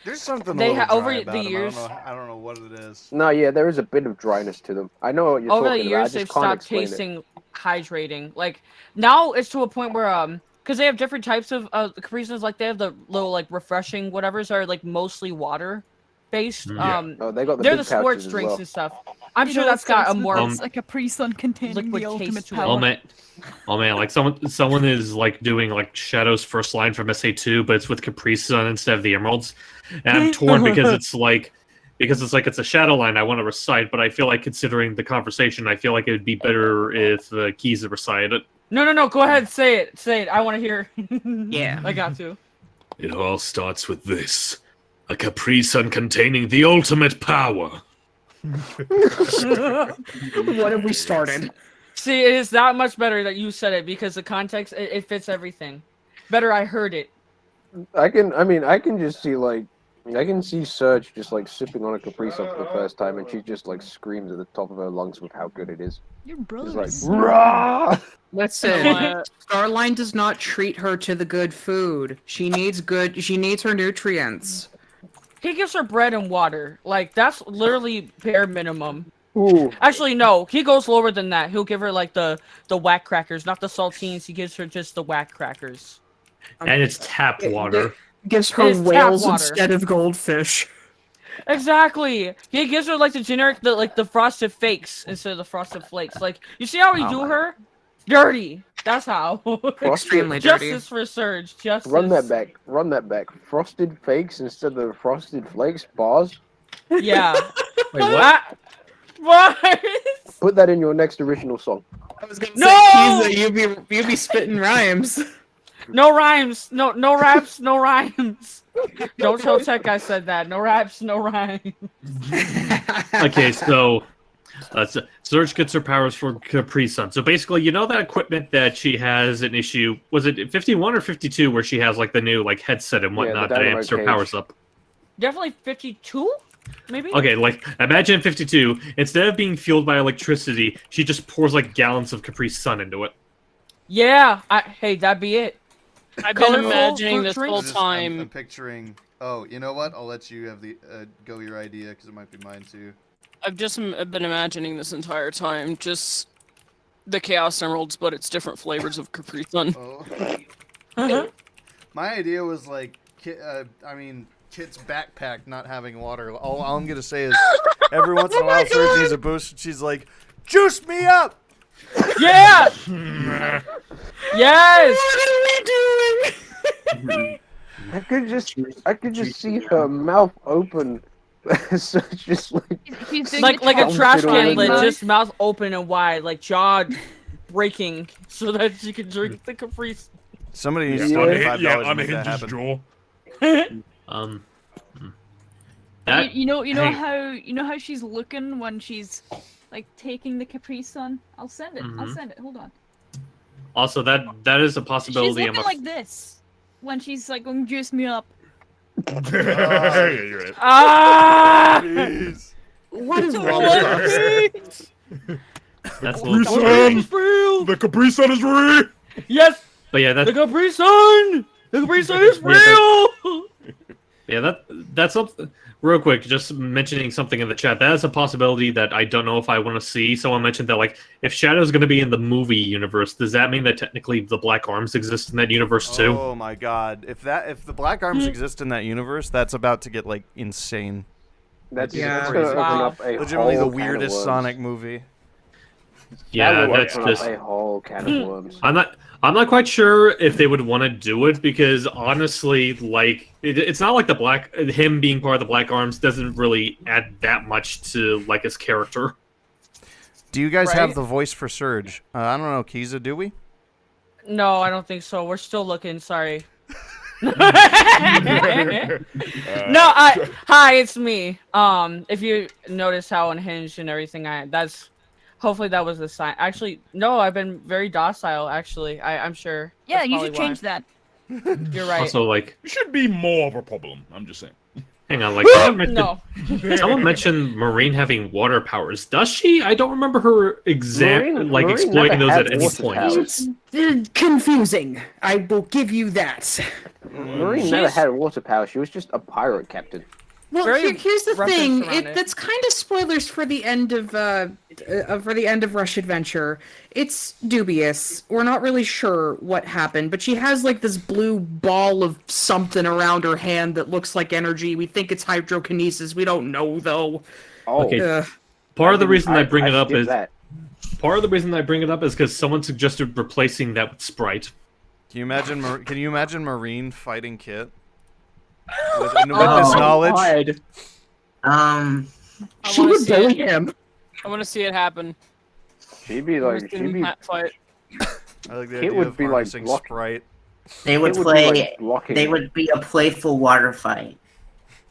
There's something They a little over dry the about 'em. years- I don't know what it is. No, yeah, there is a bit of dryness to them. I know what you're Over the talking about. I years, just they've can't stopped explain it. tasting hydrating. Like now, it's to a point where because they have different types of Capri Suns. Like they have the little like refreshing whatever's are like mostly water based. Yeah. Oh, they got the they're big the sports pouches as drinks well. and stuff. I'm You sure know, that's got a it's more it's a Capri Sun containing liquid the ultimate taste to it. power. Oh man, like someone is like doing like Shadow's first line from SA2, but it's with Capri Sun instead of the emeralds. And I'm torn because it's a Shadow line I want to recite, but I feel like considering the conversation, I feel like it would be better if Kiza recited it. No. Go ahead, say it. Say it. I want to hear. Yeah. I got to. It all starts with this. A Capri Sun containing the ultimate power. What have we started? See, it is that much better that you said it because the context it fits everything. Better I heard it. I can just see like I can see Surge just like sipping on a Capri Sun for the first time, and she just like screams at the top of her lungs with how good it is. Your brother She's like, is "Rah!" Listen, Starline does not treat her to the good food. She needs her nutrients. He gives her bread and water. Like that's literally bare minimum. Ooh. Actually, no. He goes lower than that. He'll give her like the whack crackers, not the saltines. He gives her just the whack crackers. And it's tap water. Gives It her is tap whales water. instead of goldfish. Exactly. He gives her like the generic, the frosted fakes instead of the frosted flakes. Like you see how he do her? Dirty. That's how. Extremely dirty. Justice for Surge. Justice. Run that back. Frosted fakes instead of frosted flakes. Bars. Yeah. Wait, what? What? Put that in your next original song. was gonna No! say, Kiza, you be spitting rhymes. No rhymes. No raps. No rhymes. Don't tell Tech I said that. No raps. No rhymes. Okay, so Surge gets her powers from Capri Sun. So basically, you know that equipment that she has an issue. Was it 51 or 52 where she has like the new like headset and whatnot that amps her powers up? Definitely 52, maybe. Okay, like imagine 52. Instead of being fueled by electricity, she just pours like gallons of Capri Sun into it. Yeah. Hey, that'd be it. I've been Colorful imagining fruit this drinks? whole time. I'm picturing. Oh, you know what? I'll let you have the go your idea because it might be mine too. I've just been imagining this entire time, just the Chaos Emeralds, but it's different flavors of Capri Sun. Oh. My idea was like, Kit's backpack not having water. All I'm gonna say is, every once in a while, Surge needs a boost, and she's like, "Juice me up!" Yeah. Yes. What are we doing? I could just see her mouth open. So it's just like like a trash can lid, mouth. just mouth open and wide, like jaw breaking, so that she can drink the Capri. Somebody needs Yeah, $25 to make that unhinge his happen. jaw. You know how she's looking when she's like taking the Capri Sun. I'll send it. I'll Mhm. send it. Hold on. Also, that is a She's possibility. looking like this when she's like going to juice me up. Yeah, you're right. Ah! Jeez. What is wrong What? with us? That's a Capri little. Sun! The Capri Sun is real! Yes. But yeah, The that Capri Sun. The Capri Sun is real. yeah that's something. Real quick, just mentioning something in the chat. That is a possibility that I don't know if I want to see. Someone mentioned that, like, if Shadow's going to be in the movie universe, does that mean that technically the Black Arms exist in that universe too? Oh my God! If the Black Arms exist in that universe, that's about to get like insane. That's Yeah. gonna open Wow. up a Legitimately the whole can of weirdest worms. Sonic movie. Yeah, That would that's open up just. a whole can of worms. I'm not quite sure if they would want to do it because honestly, like it's not like him being part of the Black Arms doesn't really add that much to like his character. Do you guys have Right? the voice for Surge? I don't know, Kiza, do we? No, I don't think so. We're still looking. Sorry. No, hi, it's me. If you notice how unhinged and everything, hopefully that was the sign. Actually, no, I've been very docile. Actually, I'm sure. Yeah, That's you probably should change that. why. You're right. Also, like, You should be more of a problem. I'm just saying. hang on, like No. someone mentioned Marine having water powers. Does she? I don't remember her Marine exploiting never those had at any water point. powers. It's confusing. I will give you that. Marine never had water power. She was just a pirate captain. Well, Very here's the reference thing. around it. That's kind of spoilers for the end of Rush Adventure. It's dubious. We're not really sure what happened, but she has like this blue ball of something around her hand that looks like energy. We think it's hydrokinesis. We don't know though. Oh, Okay. Ugh. Part of the reason I bring it up skipped is that. because someone suggested replacing that with Sprite. Can you imagine Marine fighting Kit? With this knowledge? God. I She wanna would see bully it. him. I want to see it happen. She'd be like, she'd be. That fight. I like the It idea would of be like harnessing block- Sprite. They would It would be, play. like, blocking They it. would be a playful water fight.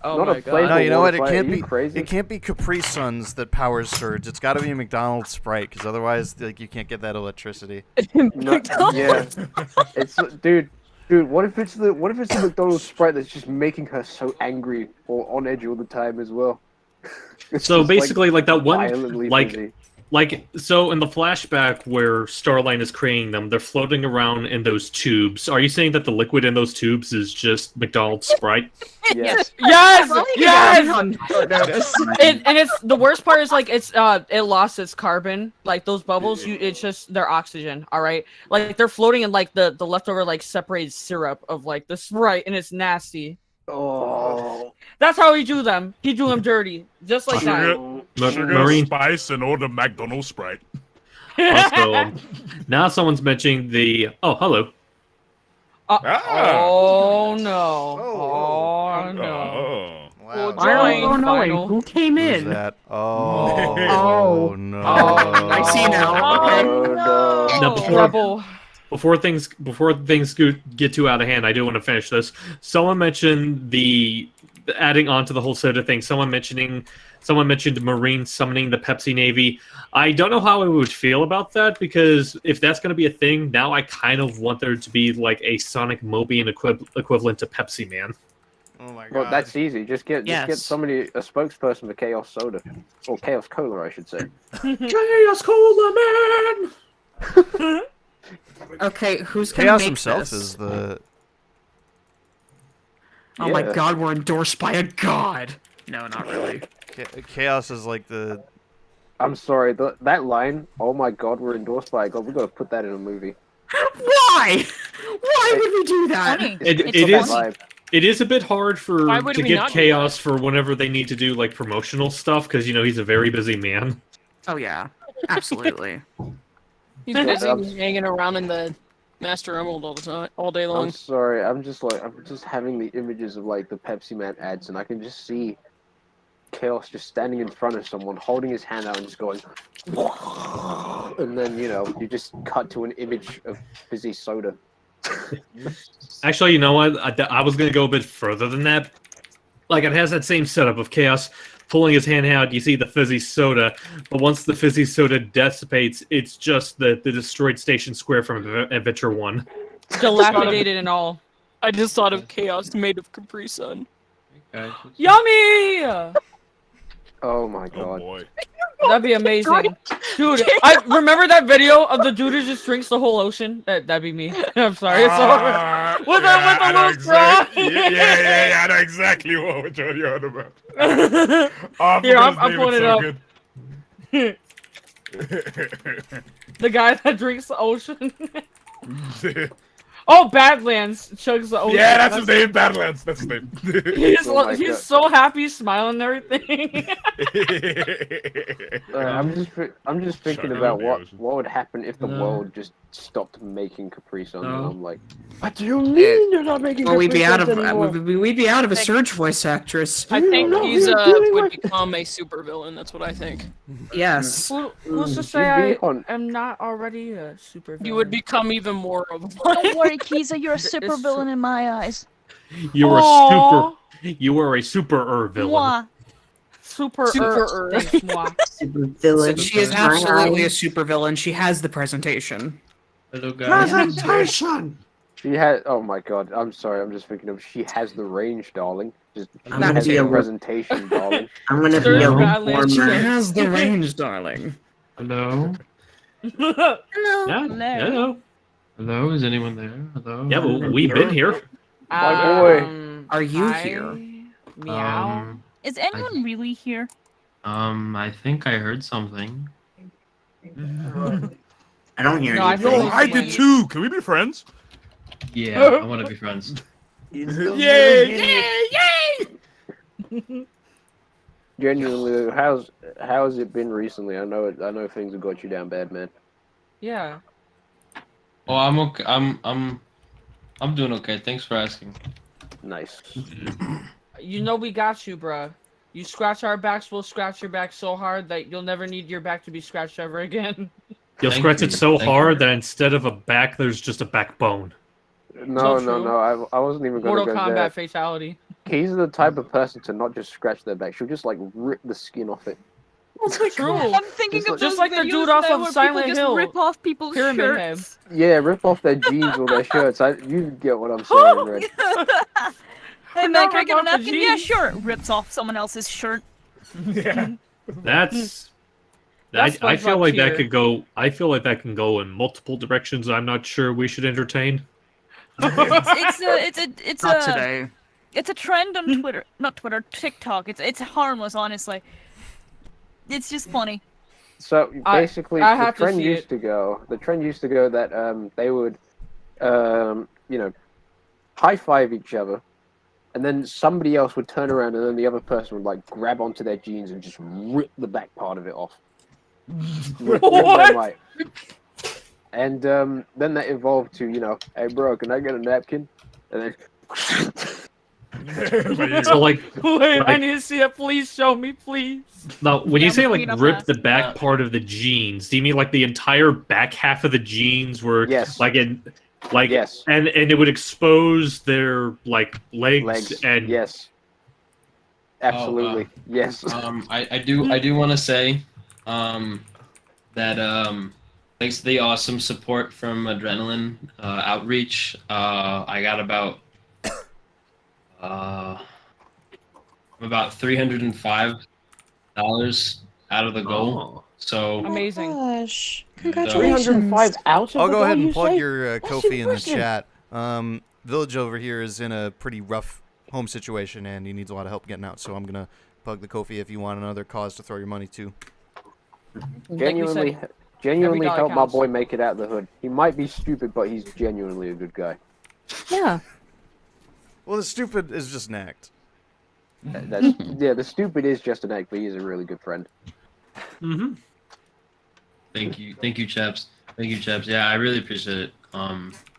Oh Not my a playful god. No, you know what? It water fight. can't Are you be. crazy? It can't be Capri Suns that powers Surge. It's got to be McDonald's Sprite, because otherwise, like, you can't get that electricity. No, yeah, it's dude. What if it's the McDonald's Sprite that's just making her so angry or on edge all the time as well? It's So just, basically, like that one, violently like busy. so in the flashback where Starline is creating them, they're floating around in those tubes. Are you saying that the liquid in those tubes is just McDonald's Sprite? Yes. Yes, yes. Notice. And it's the worst part is like it lost its carbon, like those bubbles. It's just their oxygen. All right, like they're floating in like the leftover like separated syrup of like the Sprite, and it's nasty. Oh, That's how he drew them. He drew them dirty, just like that. Sugar, Marine- spice, and order McDonald's Sprite. Also, now someone's mentioning the. Oh, hello. Ah. Oh no! Oh no! Oh. Wow. will Final. join. Final. Who came Who's in? that? Oh, Oh. no. Oh, I see now. Okay. Now, Rebel. before things get too out of hand, I do want to finish this. Someone mentioned the adding on to the whole soda thing. Someone mentioned Marines summoning the Pepsi Navy. I don't know how I would feel about that, because if that's going to be a thing, now I kind of want there to be like a Sonic Mobian equivalent to Pepsi Man. Oh my god. Well, that's easy. Just get somebody, a spokesperson for Chaos Soda. Or Chaos Cola, I should say. Chaos Cola Man! Okay, who's gonna Chaos make himself this? is the... Oh my Yeah. god, we're endorsed by a god. No, not really. Chaos is like the... I'm sorry, that line, oh my god, we're endorsed by a god, we gotta put that in a movie. Why? Why would we do that? Funny. It is a bit hard Why would to we get not do Chaos for whenever they need to do like promotional stuff, because he's a very busy man. Oh yeah, absolutely. He's busy hanging around in the Master Emerald all day long. I'm sorry, I'm just having the images of like the Pepsi Man ads, and I can just see Chaos just standing in front of someone, holding his hand out and just going, and then you just cut to an image of fizzy soda. Actually, you know what? I was going to go a bit further than that. Like, it has that same setup of Chaos pulling his hand out, you see the fizzy soda, but once the fizzy soda dissipates, it's just the destroyed station square from Adventure 1. Dilapidated and all. I just thought of Chaos made of Capri Sun. Yummy! Oh my god. boy. That'd be amazing. Dude, I remember that video of the dude who just drinks the whole ocean? That'd be me. I'm sorry. It's over. With I a know little straw. Yeah, I know exactly what you're on about. Here, I'm pulling it up. The guy that drinks the ocean. Oh, Badlands chugs the ocean. Yeah, that's his name, Badlands. That's his name. He's so happy, smiling and everything. I'm just thinking about what would happen if the world just stopped making Capri Suns. And I'm like, what do you mean you're not making? Well, we'd Capri be out Suns of anymore? we'd be out of a Surge voice actress. I think he's would become a supervillain. That's what I think. Yes. Who's to say I am not already a supervillain? You would become even more of one. Don't worry, Kiza, you're a supervillain in my eyes. You are a super villain. Mwah. Super villain. She is absolutely a supervillain. She has the presentation. Hello, Presentation. She has. Oh my god. I'm sorry. I'm just thinking of. She has the range, darling. Just I'm gonna has be the a- presentation, darling. I'm gonna Sure, be a Badlands reformer. She has the range, darling. Hello. Hello. Yeah. Hello. Hello, is anyone there? Hello. Yeah, well, we've been here. My boy. Are you here? Meow. Is anyone really here? I think I heard something. I don't hear No, I anything. feel No, I did too. Can we be friends? Yeah, I want to be friends. Yay! Genuinely, how's it been recently? I know things have got you down bad, man. Yeah. Oh, I'm okay. I'm doing okay. Thanks for asking. Nice. You know we got you, bruh. You scratch our backs, we'll scratch your back so hard that you'll never need your back to be scratched ever again. You'll Thank scratch you. it so Thank hard that instead of a back, there's just a backbone. No, So no, true. no. I wasn't even gonna Mortal go Kombat there. fatality. He's the type of person to not just scratch their back. She'll just like rip the skin off it. True. I'm thinking of Just those like the videos dude off now of where Silent people Hill. just rip off people's Pyramid Head. shirts. Yeah, rip off their jeans or their shirts. You get what I'm saying, Red. Hey man, Not can I rip get a off the napkin? Yeah, jeans. sure. Rips off someone else's shirt. Yeah. That's. That's I feel SpongeBob like that tier. could go. I feel like that can go in multiple directions. I'm not sure we should entertain. It's Not a today. it's a trend on Twitter, not Twitter, TikTok. It's harmless, honestly. It's just funny. So basically, I the have to trend see used it. to go. The trend used to go that they would, high five each other, and then somebody else would turn around, and then the other person would like grab onto their jeans and just rip the back part of it off. Rip them What? right. And then that evolved to hey bro, can I get a napkin? And then So like, Wait, I like- need to see it. Please show me, please. now when you Yeah, say I'm like looking up rip that. the back part of the jeans, do you mean like the entire back half of the jeans were Yes. like in like Yes. and it would expose their like legs, Legs. and Yes. Absolutely. Yes. I do want to say, that thanks to the awesome support from Adrenaline Outreach, I got about $305 out of the goal. So Amazing. Gosh, 305 out of I'll the go ahead goal, and you plug say? your That's Kofi in the impressive. chat. Village over here is in a pretty rough home situation, and he needs a lot of help getting out. So I'm gonna plug the Kofi if you want another cause to throw your money to. Genuinely, every dollar help my counts. boy make it out of the hood. He might be stupid, but he's genuinely a good guy. Yeah. Well, the stupid is just an act. That's, yeah, the stupid is just an act, but he's a really good friend. Mm-hmm. thank you, chaps. Thank you, chaps. Yeah, I really appreciate it.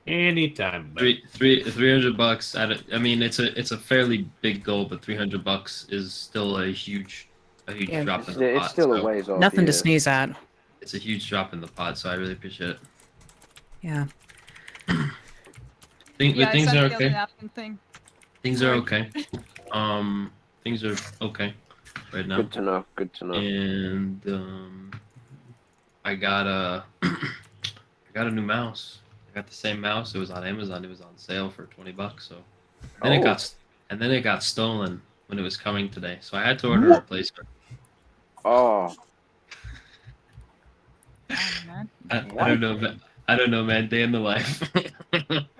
Anytime. $300. I mean, it's a fairly big goal, but $300 is still a huge Yeah. drop in the pot. It's still a so ways off. Nothing to yeah. sneeze at. It's a huge drop in the pot, so I really appreciate it. Yeah. Yeah, I Things sent are the other okay. napkin thing. Things are okay. Things are okay right now. Good to know. Good to know. And I got a new mouse. I got the same mouse. It was on Amazon. It was on sale for $20. So then it got stolen when it was coming today. So I had to order a replacement. Oh, I don't know, man. I don't know, man. Day in the life.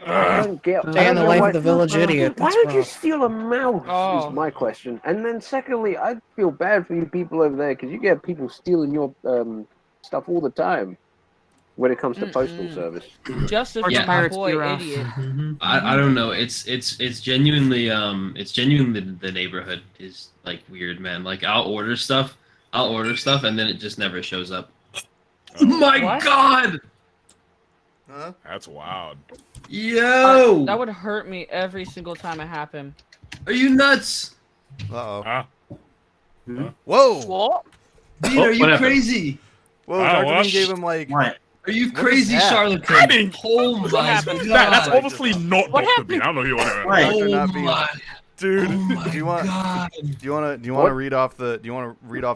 I don't get. Day I in the don't know life why- of the village idiot. Why That's would you rough. steal a mouse? Oh. Is my question. And then secondly, I feel bad for you people over there because you get people stealing your stuff all the time when it comes to postal service. Justice Yeah. for my Pirates boy, Bureau. idiot. I don't know. It's genuinely the neighborhood is like weird, man. Like I'll order stuff and then it just never shows up. Oh my What? god! Huh? That's wild. Yo! That would hurt me every single time it happened. Are you nuts? Uh-oh. Ah. Whoa! What? Dude, Oh, are you what happened? crazy? Whoa, Wow, Dr. well, Bean gave him like... What? Are you What is crazy, that? charlatan? Oh my happened? god! That's obviously not What Dr. Bean. I don't know who you want to. What? Dr. Oh Not Bean. my! Dude, Oh my do you want god! do you want to What? read off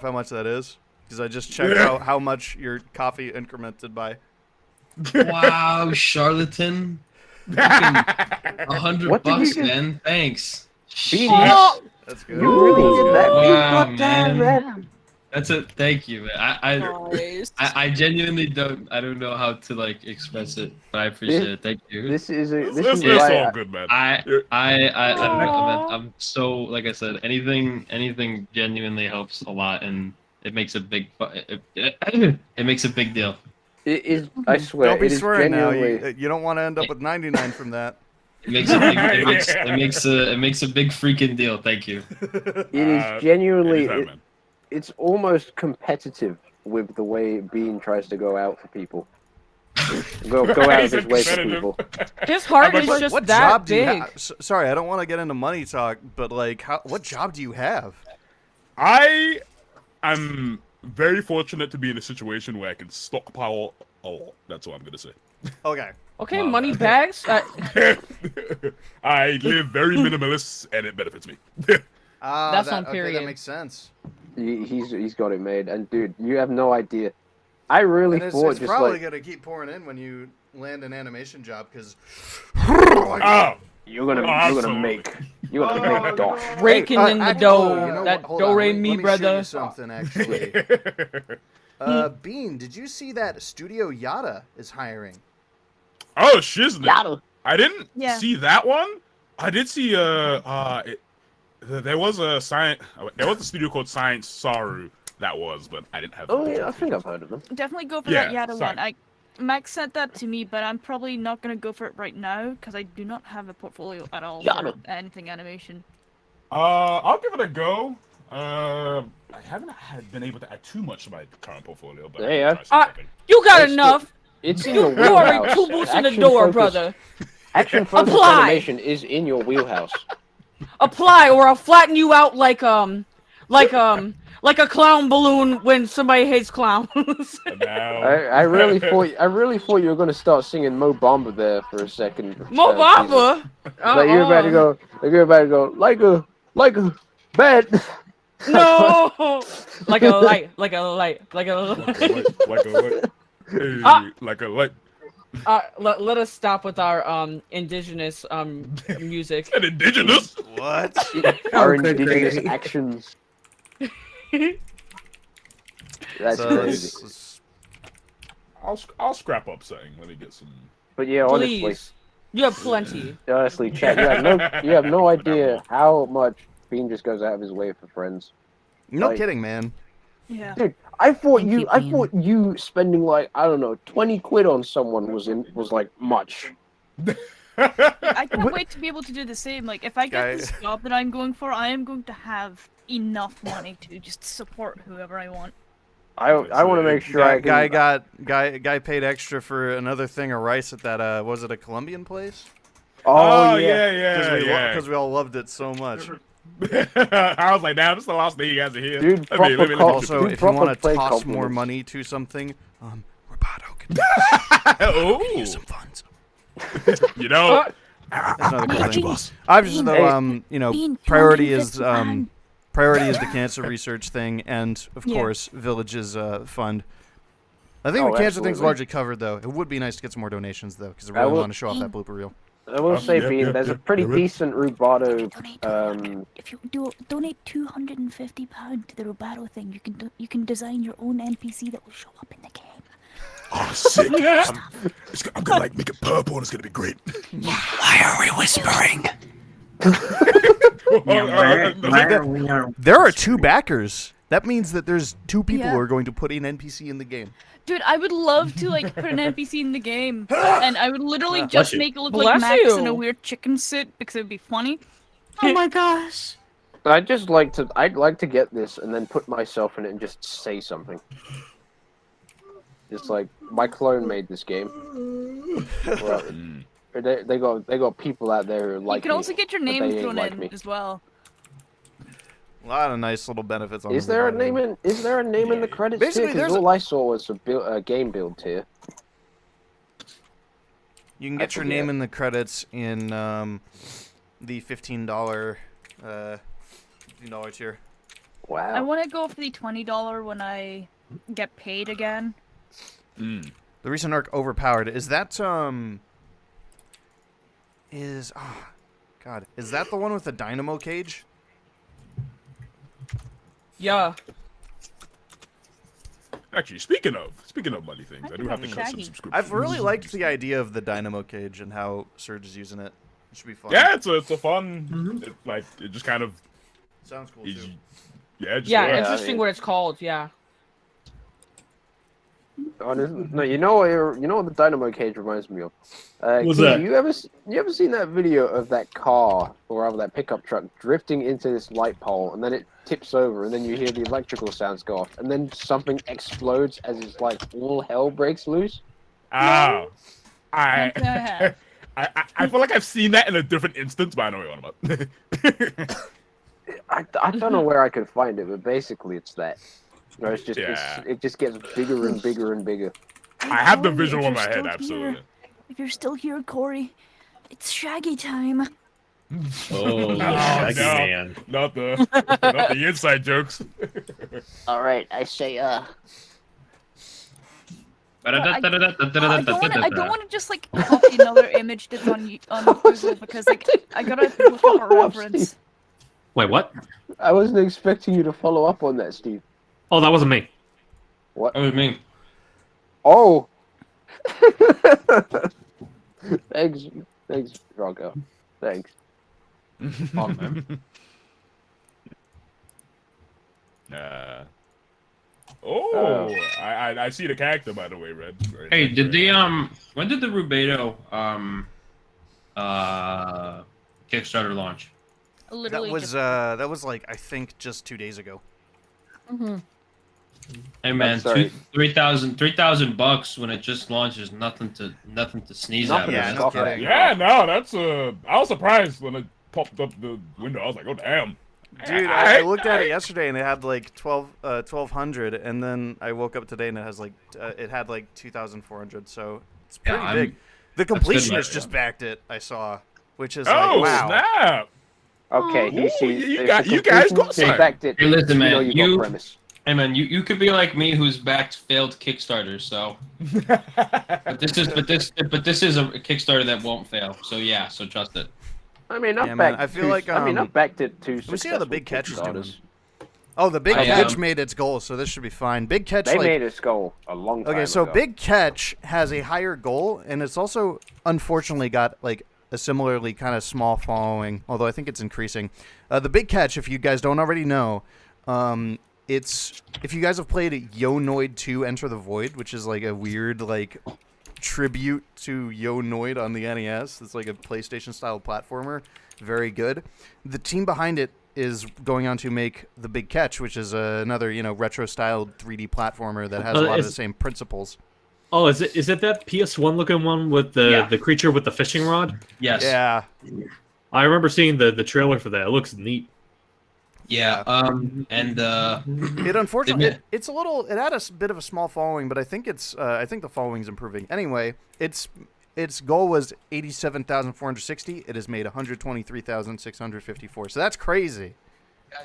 how much that is? Because I just checked Yeah. how much your coffee incremented by. Wow, charlatan! $100 What did you do? man. Thanks. Bean, Oh! That's good. you really did that? Wow, You got that, man. That's it. Thank you, man. Nice. I genuinely don't know how to like express it, but I appreciate it. Thank you. This is It's why all I- good, man. I don't know, man. I'm so like I said, anything genuinely helps a lot, and it makes a big it makes a big deal. It is. I swear. Don't be it is swearing now. genuinely. You don't want to end up with 99 from that. It makes a big, it makes a big freaking deal. Thank you. It is genuinely. anytime, man. It's almost competitive with the way Bean tries to go out for people. Go out He's of his way for competitive. people. His heart is What just job that do you big. have? Sorry, I don't want to get into money talk, but like, what job do you have? I am very fortunate to be in a situation where I can stockpile a lot. That's what I'm gonna say. Okay. Okay, money bags. I live very minimalist, and it benefits me. That's on Okay, period. that makes sense. He's got it made, and dude, you have no idea. I really And thought it's just probably like gonna keep pouring in when you land an animation job because Oh, you're gonna absolutely. make dough. Raking in the dough. you know That what? Hold do on, re let mi me show brother. you something actually. Bean, did you see that Studio Yada is hiring? Oh, shiznit. Yada. I didn't Yeah. see that one. I did see there was a studio called Science Saru that was, but I didn't have. Oh yeah, I think I've heard of them. Definitely go for Yeah, that Yada sorry. one. Max sent that to me, but I'm probably not gonna go for it right now because I do not have a portfolio at all Yada. for anything animation. I'll give it a go. I haven't been able to add too much to my current portfolio, but There you go. I'll try something. You got It's enough. It's in You your already wheelhouse. two boots in the Action door, focus- brother. Action focused Apply. animation is in your wheelhouse. apply, or I'll flatten you out like a clown balloon when somebody hates clowns. I really thought you were gonna start singing Mo Bamba there for a second. Mo Bamba. Like you're about to go. Like you're about to go. Like a bed. No, like a light. Like a light. Like a light. Let us stop with our indigenous music. And indigenous? What? Our indigenous actions. That's So crazy. I'll scrap up saying. Let me get some. But yeah, honestly, Please. You have plenty. honestly, chat, you have no idea how much Bean just goes out of his way for friends. No Like- kidding, man. Yeah. Dude, I thought you spending like, I don't know, 20 quid on someone was like much. I can't wait to be able to do the same. Like, if I get Guy- this job that I'm going for, I am going to have enough money to just support whoever I want. I want to make sure I can. Guy paid extra for another thing of rice at that was it a Colombian place? Oh, yeah. Because we all loved it so much. I was like, damn, this is the last thing you guys are here. Dude, Also, if you want to play toss more compliments. money to something, Roboto can Oh, some funds. You know, That's another cool Got you, thing. boss. I've just though, Bean, priority is 250 priority is the cancer research thing, and of Yeah. course, Village's fund. I think Oh, the cancer thing's absolutely. largely covered, though. It would be nice to get some more donations, though, because I I really will- want to show off that blooper reel. I will say, yeah, Bean, yeah, there's yeah, a pretty you're right. decent Rubato. If you donate £250 to the Robato thing, you can design your own NPC that will show up in the game. oh, sick. I'm gonna like make it purple, and it's gonna be great. Why are we whispering? There are 2 backers. That means that there's 2 people Yeah. who are going to put an NPC in the game. Dude, I would love to like put an NPC in the game, and I would literally Bless just you. make it look Bless like Max in a you. weird chicken suit because it would be funny. Oh my gosh. I'd like to get this and then put myself in it and just say something. Just like my clone made this game. Well, they got people out there who like you can me, also get your but name they ain't thrown like in me. as well. A lot of nice little benefits on Is the there a Roboto. name in? Is there a name in the credits? Basically, Basically, there's all I saw was a game build tier. You can I get your name forget. in the credits in the $15 tier. I Wow. want to go for the $20 when I get paid again. The recent arc overpowered. Is that is that the one with the dynamo cage? Yeah. Actually, speaking of money things, I do have to cut some Shaggy. subscriptions. I've really liked the idea of the dynamo cage and how Surge is using it. It should be fun. Yeah, it's a fun. It just kind of. Sounds cool is- too. Yeah, just Yeah, works. interesting what it's called. Yeah. No, you know what the dynamo cage reminds me of. What's Keith, that? You ever seen that video of that car or rather that pickup truck drifting into this light pole and then it tips over and then you hear the electrical sounds go off and then something explodes as it's like all hell breaks loose? Ah, Can't say I have. I feel like I've seen that in a different instance, but I know what you're on about. I don't know where I could find it, but basically it's that. No, it's just Yeah. it just gets bigger and bigger and bigger. I have the Corey, visual if in my you're head, still absolutely. here- If you're still here, Corey, it's Shaggy time. Oh, Shaggy man. Not the inside jokes. All right, I say, I don't want to just like copy another image that's on Google because like I gotta look up a reference. Wait, what? I wasn't expecting you to follow up on that, Steve. Oh, that wasn't me. What? That was me. Oh. Thanks, Rocco. Thanks. Oh, man. I see the character, by the way, Red. Hey, did the when did the Rubedo Kickstarter launch? Literally that was like I think just 2 days ago. Mm-hmm. Hey man, sorry. $3,000 when it just launched is nothing to sneeze at. Nothing man. to scoff at. Yeah, no, that's I was surprised when it popped up the window. I was like, oh damn. Dude, I looked at it yesterday and it had like 1200, and then I woke up today and it has like it had like 2400. So it's pretty big. The completionist just backed it. I saw, which is like, wow. Snap. Okay, Oh, you guys got something. backed it. Hey, listen, man. You know you got premise. Hey man, you could be like me, who's backed failed Kickstarters. So, but this is a Kickstarter that won't fail. So yeah, so trust it. I mean, I've Yeah, backed. man, I feel like I've backed it too. Let me see how the Big Catch is doing. Oh, the Big I, Catch made its goal, so this should be fine. Big Catch, They like, made its goal a long time okay, so ago. Big Catch has a higher goal, and it's also unfortunately got like a similarly kind of small following, although I think it's increasing. The Big Catch, if you guys don't already know, it's if you guys have played Yo-Noid 2 Enter the Void, which is like a weird like tribute to Yo-Noid on the NES. It's like a PlayStation style platformer. Very good. The team behind it is going on to make The Big Catch, which is another, retro styled 3D platformer that has a lot of the same principles. Oh, is it that PS1 looking one with the creature with the fishing rod? Yes. Yeah. I remember seeing the trailer for that. It looks neat. Yeah. And it unfortunately it's a little. It had a bit of a small following, but I think I think the following's improving. Anyway, its goal was 87,460. It has made 123,654. So that's crazy.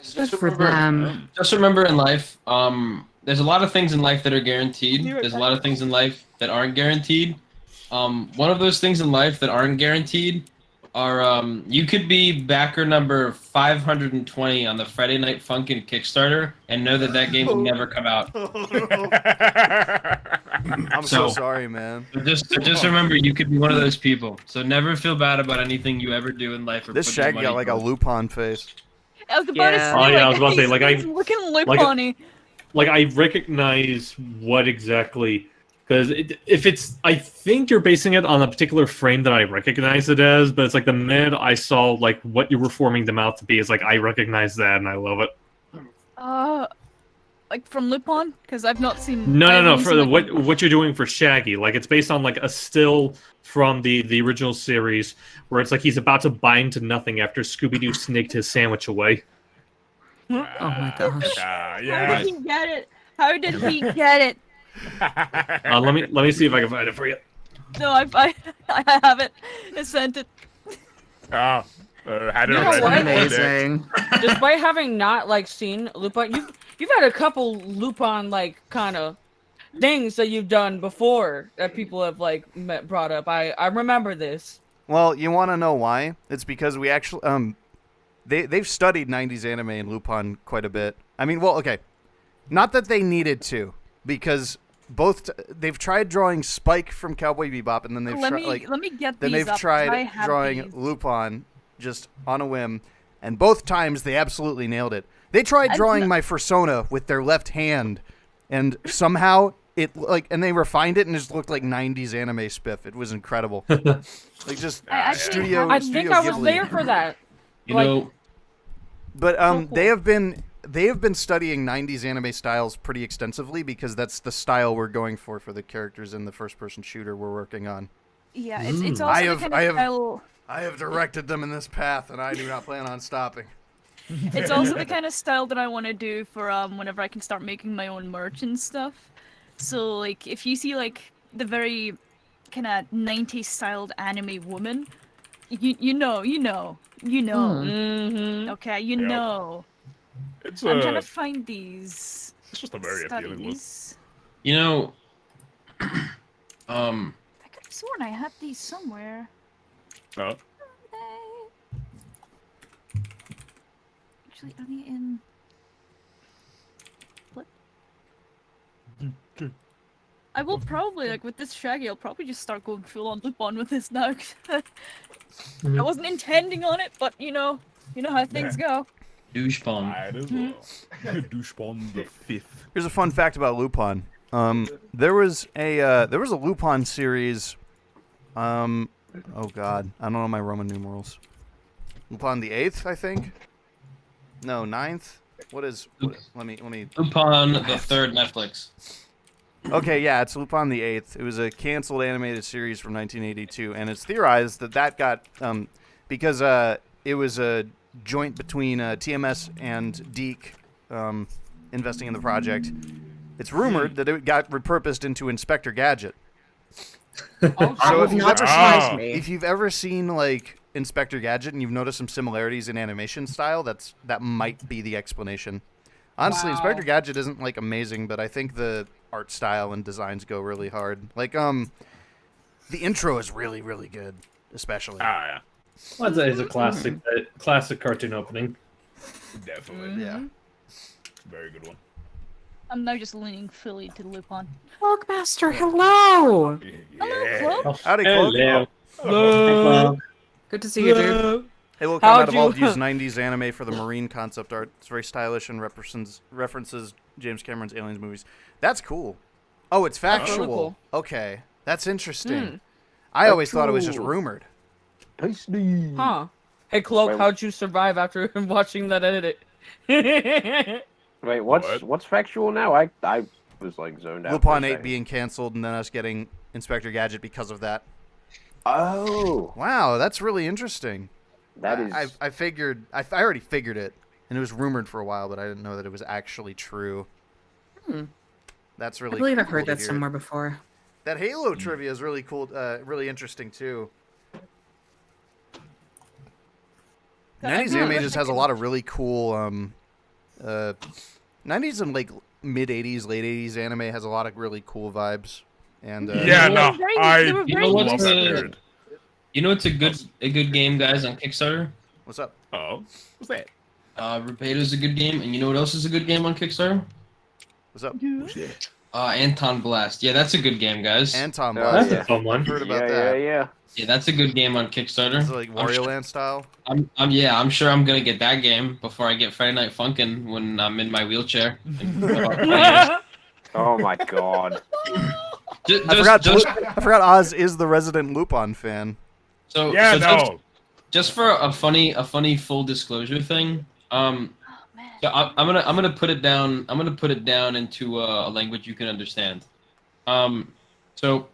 Just remember in life, there's a lot of things in life that are guaranteed. There's a lot of things in life that aren't guaranteed. One of those things in life that aren't guaranteed are you could be backer number 520 on the Friday Night Funkin' Kickstarter and know that game will never come out. I'm so sorry, man. Just remember, you could be one of those people. So never feel bad about anything you ever do in life. Or This put your Shaggy money got like a towards. Lupin face. I was about to say, Oh, yeah, I was about to say, like, he's looking Lupin-y. Like, I recognize what exactly, because I think you're basing it on a particular frame that I recognize it as, but it's like the minute I saw, like, what you were forming the mouth to be, is like, I recognize that and I love it. Like from Lupin? Because I've not seen... No, for what you're doing for Shaggy. Like, it's based on, like, a still from the original series, where it's like he's about to bind to nothing after Scooby-Doo snaked his sandwich away. Oh my gosh. How did he get it? How did he get it? Let me see if I can find it for you. No, I have it. I sent it. Had it You know already. what? Amazing. Despite having not seen Lupin, you've had a couple Lupin kind of things that you've done before that people have brought up. I remember this. Well, you want to know why? It's because we actually they've studied 90s anime and Lupin quite a bit. I mean, well, okay, not that they needed to, because they've tried drawing Spike from Cowboy Bebop, and then they've Let me get then these they've up. I tried have drawing these. Lupin just on a whim, and both times they absolutely nailed it. They tried drawing my Fursona with their left hand, and somehow it and they refined it and it just looked like 90s anime spiff. It was incredible. Like just studio. I think I was Ghibli. there for that. But they have been studying 90s anime styles pretty extensively, because that's the style we're going for the characters in the first-person shooter we're working on. Yeah, it's also the kind of style... I have directed them in this path, and I do not plan on stopping. It's also the kind of style that I want to do for whenever I can start making my own merch and stuff. So like, if you see like the very kind of 90s styled anime woman, you know. Mm-hmm. Okay, you know. It's I'm trying to find these. It's just a very appealing look. You know, I could have sworn I had these somewhere. No. Actually, are they in? Flip. I will probably with this Shaggy. I'll probably just start going full on Lupin with this now. I wasn't intending on it, but you know how things go. Douchebomb. Douchebomb the fifth. Here's a fun fact about Lupin. There was a Lupin series. Oh God, I don't know my Roman numerals. Lupin the 8th, I think. No, 9th. What is? Let me. Lupin the third Netflix. Okay, yeah, it's Lupin the 8th. It was a canceled animated series from 1982, and it's theorized that got because it was a joint between TMS and Deke investing in the project. It's rumored that it got repurposed into Inspector Gadget. So if you've ever seen like Inspector Gadget and you've noticed some similarities in animation style, that might be the explanation. Honestly, Inspector Gadget isn't like amazing, but I think the art style and designs go really hard. Like the intro is really, really good, especially. Yeah. Well, it's a classic cartoon opening. Definitely. Yeah. Very good one. I'm now just leaning fully to Lupin. Cloakmaster, hello! Hello, Cloak. Howdy, Cloak. Hello. Good to see you, dude. Halo Combat Evolved used 90s anime for the Marine concept art. It's very stylish and references James Cameron's Aliens movies. That's cool. Oh, it's factual. Really cool. Okay, that's interesting. I always thought it was just rumored. Huh. Hey, Cloak, how'd you survive after watching that edit? Wait, what's factual now? I was like zoned out. Lupin 8 being canceled and then us getting Inspector Gadget because of that. Oh. Wow, that's really interesting. That is. I already figured it, and it was rumored for a while, but I didn't know that it was actually true. That's really. I believe I've cool heard to that hear. somewhere before. That Halo trivia is really cool, really interesting too. 90s anime just has a lot of really cool 90s and like mid 80s, late 80s anime has a lot of really cool vibes. And You know it's a good game, guys, on Kickstarter? What's up? Oh, what's that? Repeto's a good game, and you know what else is a good game on Kickstarter? What's up? Anton Blast. Yeah, that's a good game, guys. Anton Blast. That's a fun one. Heard about that. Yeah, that's a good game on Kickstarter. Is it like Wario Land style? I'm sure I'm gonna get that game before I get Friday Night Funkin' when I'm in my wheelchair. Oh my god. I forgot Oz is the resident Lupin fan. So just for a funny full disclosure thing, I'm gonna put it down. I'm gonna put it down into a language you can understand. So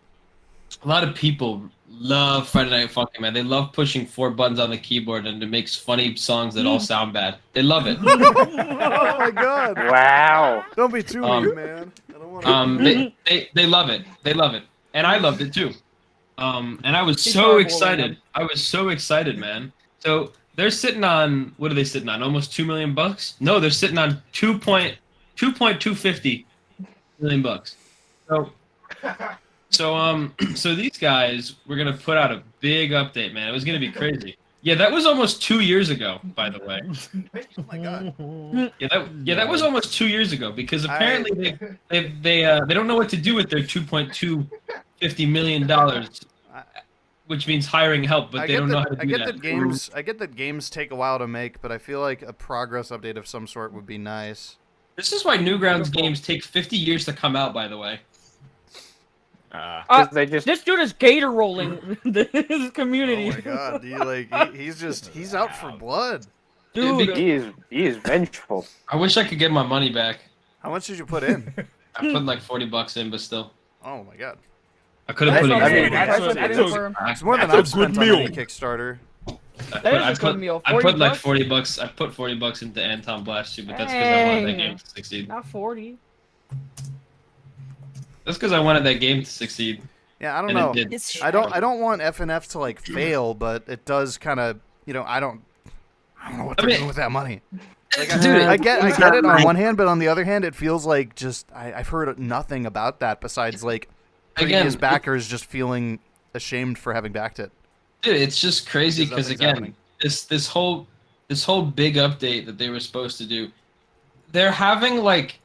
a lot of people love Friday Night Funkin', man. They love pushing 4 buttons on the keyboard and it makes funny songs that all sound bad. They love it. Oh my god! Wow! Don't be too mean, man. I don't want they love it. They love it, and I loved it too. And I was so excited. I was so excited, man. So they're sitting on, what are they sitting on? Almost $2 million? No, they're sitting on 2.250 million bucks. So these guys were gonna put out a big update, man. It was gonna be crazy. Yeah, that was almost 2 years ago, by the way. Oh my god. Yeah, that was almost 2 years ago because apparently they don't know what to do with their $2.250 million, which means hiring help, but they don't know how to do that. I get that games take a while to make, but I feel like a progress update of some sort would be nice. This is why Newgrounds games take 50 years to come out, by the way. This dude is gator rolling his community. Oh my god, dude, he's out for blood. Dude, he is vengeful. I wish I could get my money back. How much did you put in? I put like $40 in, but still. Oh my god. I could have put it in. It's more than I've spent on any Kickstarter. I put like $40. I put $40 into Anton Blast too, but that's because I wanted that game to succeed. Not 40. That's because I wanted that game to succeed. Yeah, I don't know. I don't want FNF to like fail, but it does kind of, I don't know what they're doing with that money. Like, I get it on one hand, but on the other hand, it feels like just I've heard nothing about that besides like previous backers just feeling ashamed for having backed it. Dude, it's just crazy because again, this whole big update that they were supposed to do, they're having like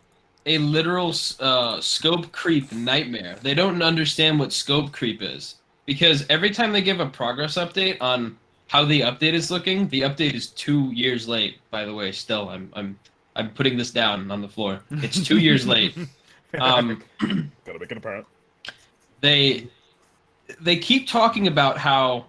a literal scope creep nightmare. They don't understand what scope creep is because every time they give a progress update on how the update is looking, the update is 2 years late. By the way, still I'm putting this down on the floor. It's 2 years late. Gotta make it apparent. They keep talking about how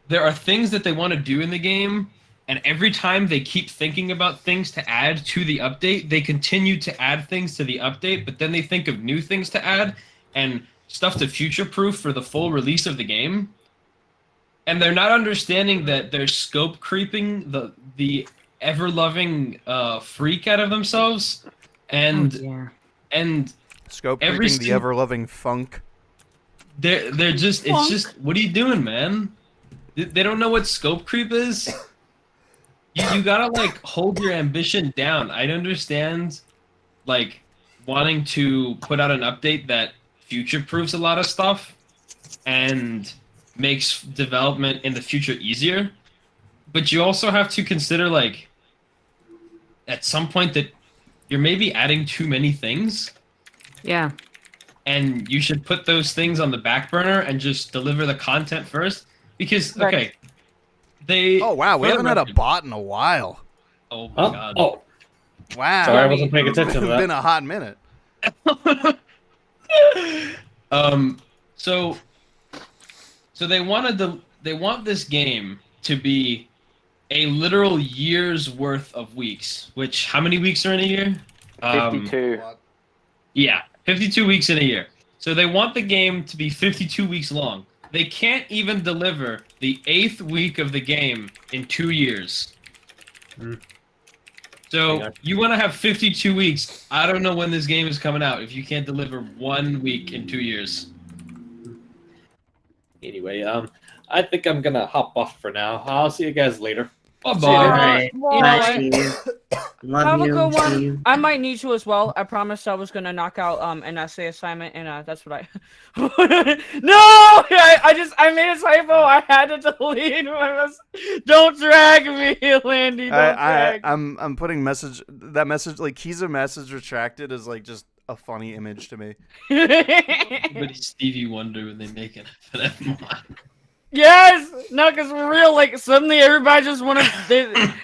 there are things that they want to do in the game, and every time they keep thinking about things to add to the update, they continue to add things to the update, but then they think of new things to add and stuff to future-proof for the full release of the game. and they're not understanding that they're scope creeping the ever loving freak out of themselves, and Scope every creeping the ever loving funk. they're just it's just what are you doing, man? They don't know what scope creep is. You gotta like hold your ambition down. I understand, like, wanting to put out an update that future proofs a lot of stuff and makes development in the future easier, but you also have to consider, like, at some point that you're maybe adding too many things. Yeah. And you should put those things on the back burner and just deliver the content first. Because, okay, they... Oh, wow, we haven't had a bot in a while. Oh, my God. Oh. Wow. Sorry, I wasn't paying attention to It's that. been a hot minute. So they want this game to be a literal year's worth of weeks. Which, how many weeks are in a year? 52. Yeah, 52 weeks in a year. So they want the game to be 52 weeks long. They can't even deliver the 8th week of the game in 2 years. So you want to have 52 weeks. I don't know when this game is coming out if you can't deliver 1 week in 2 years. Anyway, I think I'm gonna hop off for now. I'll see you guys later. Bye-bye. You Bye. Bye, Steve. Love Have you, a good one. Steve. I might need you as well. I promised I was gonna knock out an essay assignment, and that's what I. No, I made a typo. I had to delete my Don't drag me, Landy. Don't drag. I'm putting that message, like, Kiza message retracted is like just a funny image to me. But he's Stevie Wonder when they make it for that mod. Yes, no, because for real, like, suddenly everybody just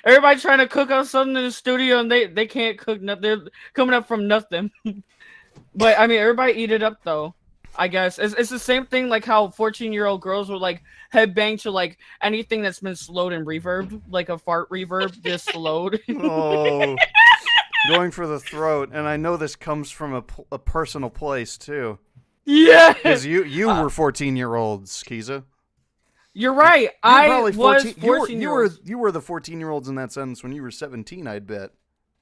everybody trying to cook up something in the studio, and they can't cook nothing. They're coming up from nothing. But I mean, everybody eat it up though. I guess it's the same thing, like how 14-year-old girls will like headbang to like anything that's been slowed and reverbed, like a fart reverb, just slowed. Oh, going for the throat, and I know this comes from a personal place too. Yeah, because you were 14-year-olds, Kiza. You're right. I was 14. You were the 14-year-olds in that sentence when you were 17, I'd bet.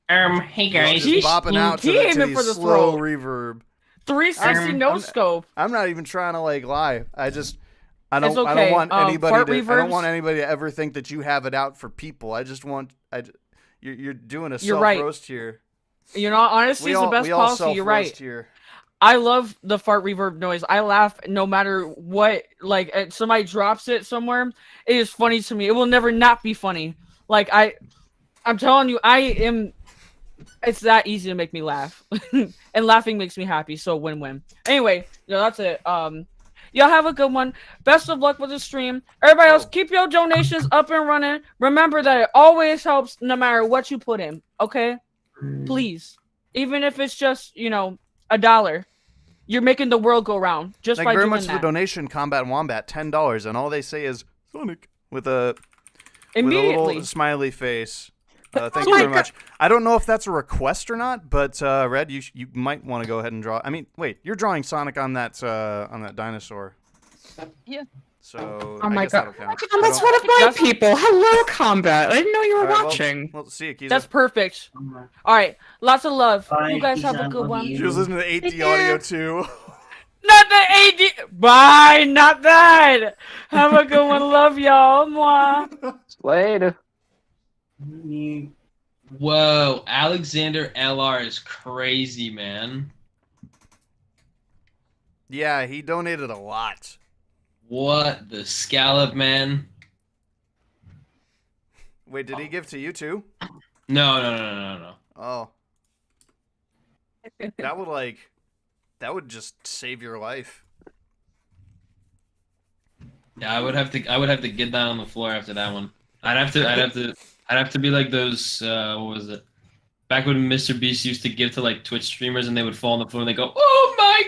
Hey guys, just bopping out to the for the slow throat. reverb. 360 no scope. I'm not even trying to like lie. I don't It's okay. I don't want anybody fart to I don't reverbs- want anybody to ever think that you have it out for people. I just want you're doing a You're self right. roast here. You know, honesty is the best policy. You're right. Here. I love the fart reverb noise. I laugh no matter what. Like, somebody drops it somewhere, it is funny to me. It will never not be funny. Like, I'm telling you, it's that easy to make me laugh. And laughing makes me happy, so win-win. Anyway, that's it. Y'all have a good one. Best of luck with the stream. Everybody else, keep your donations up and running. Remember that it always helps no matter what you put in, okay? Please. Even if it's just, $1. You're making the world go round just Thank by you very doing much for that. the donation, Combat Wombat, $10, and all they say is Sonic with a Immediately. little smiley face. Thank you very much. I don't know if that's a request or not, but Red, you might want to go ahead and draw. I mean, wait, you're drawing Sonic on that dinosaur. Yeah. So Oh my I guess god. that'll count. Oh, that's one of my people. Hello, Combat. I didn't know you were All right, watching. Well, see you, Kiza. That's perfect. All right. Lots of love. Bye, You guys have Kiza, a good love one. you. She was listening to 8D audio too. Not the AD. Bye. Not that. Have a good one. Love y'all. Mwah. Later. Whoa, Alexander LR is crazy, man. Yeah, he donated a lot. What the scallop, man? Wait, did he give to you too? No. Oh. That would just save your life. Yeah, I would have to get down on the floor after that one. I'd have to be like those what was it? Back when Mr. Beast used to give to like Twitch streamers and they would fall on the floor and they go, "Oh my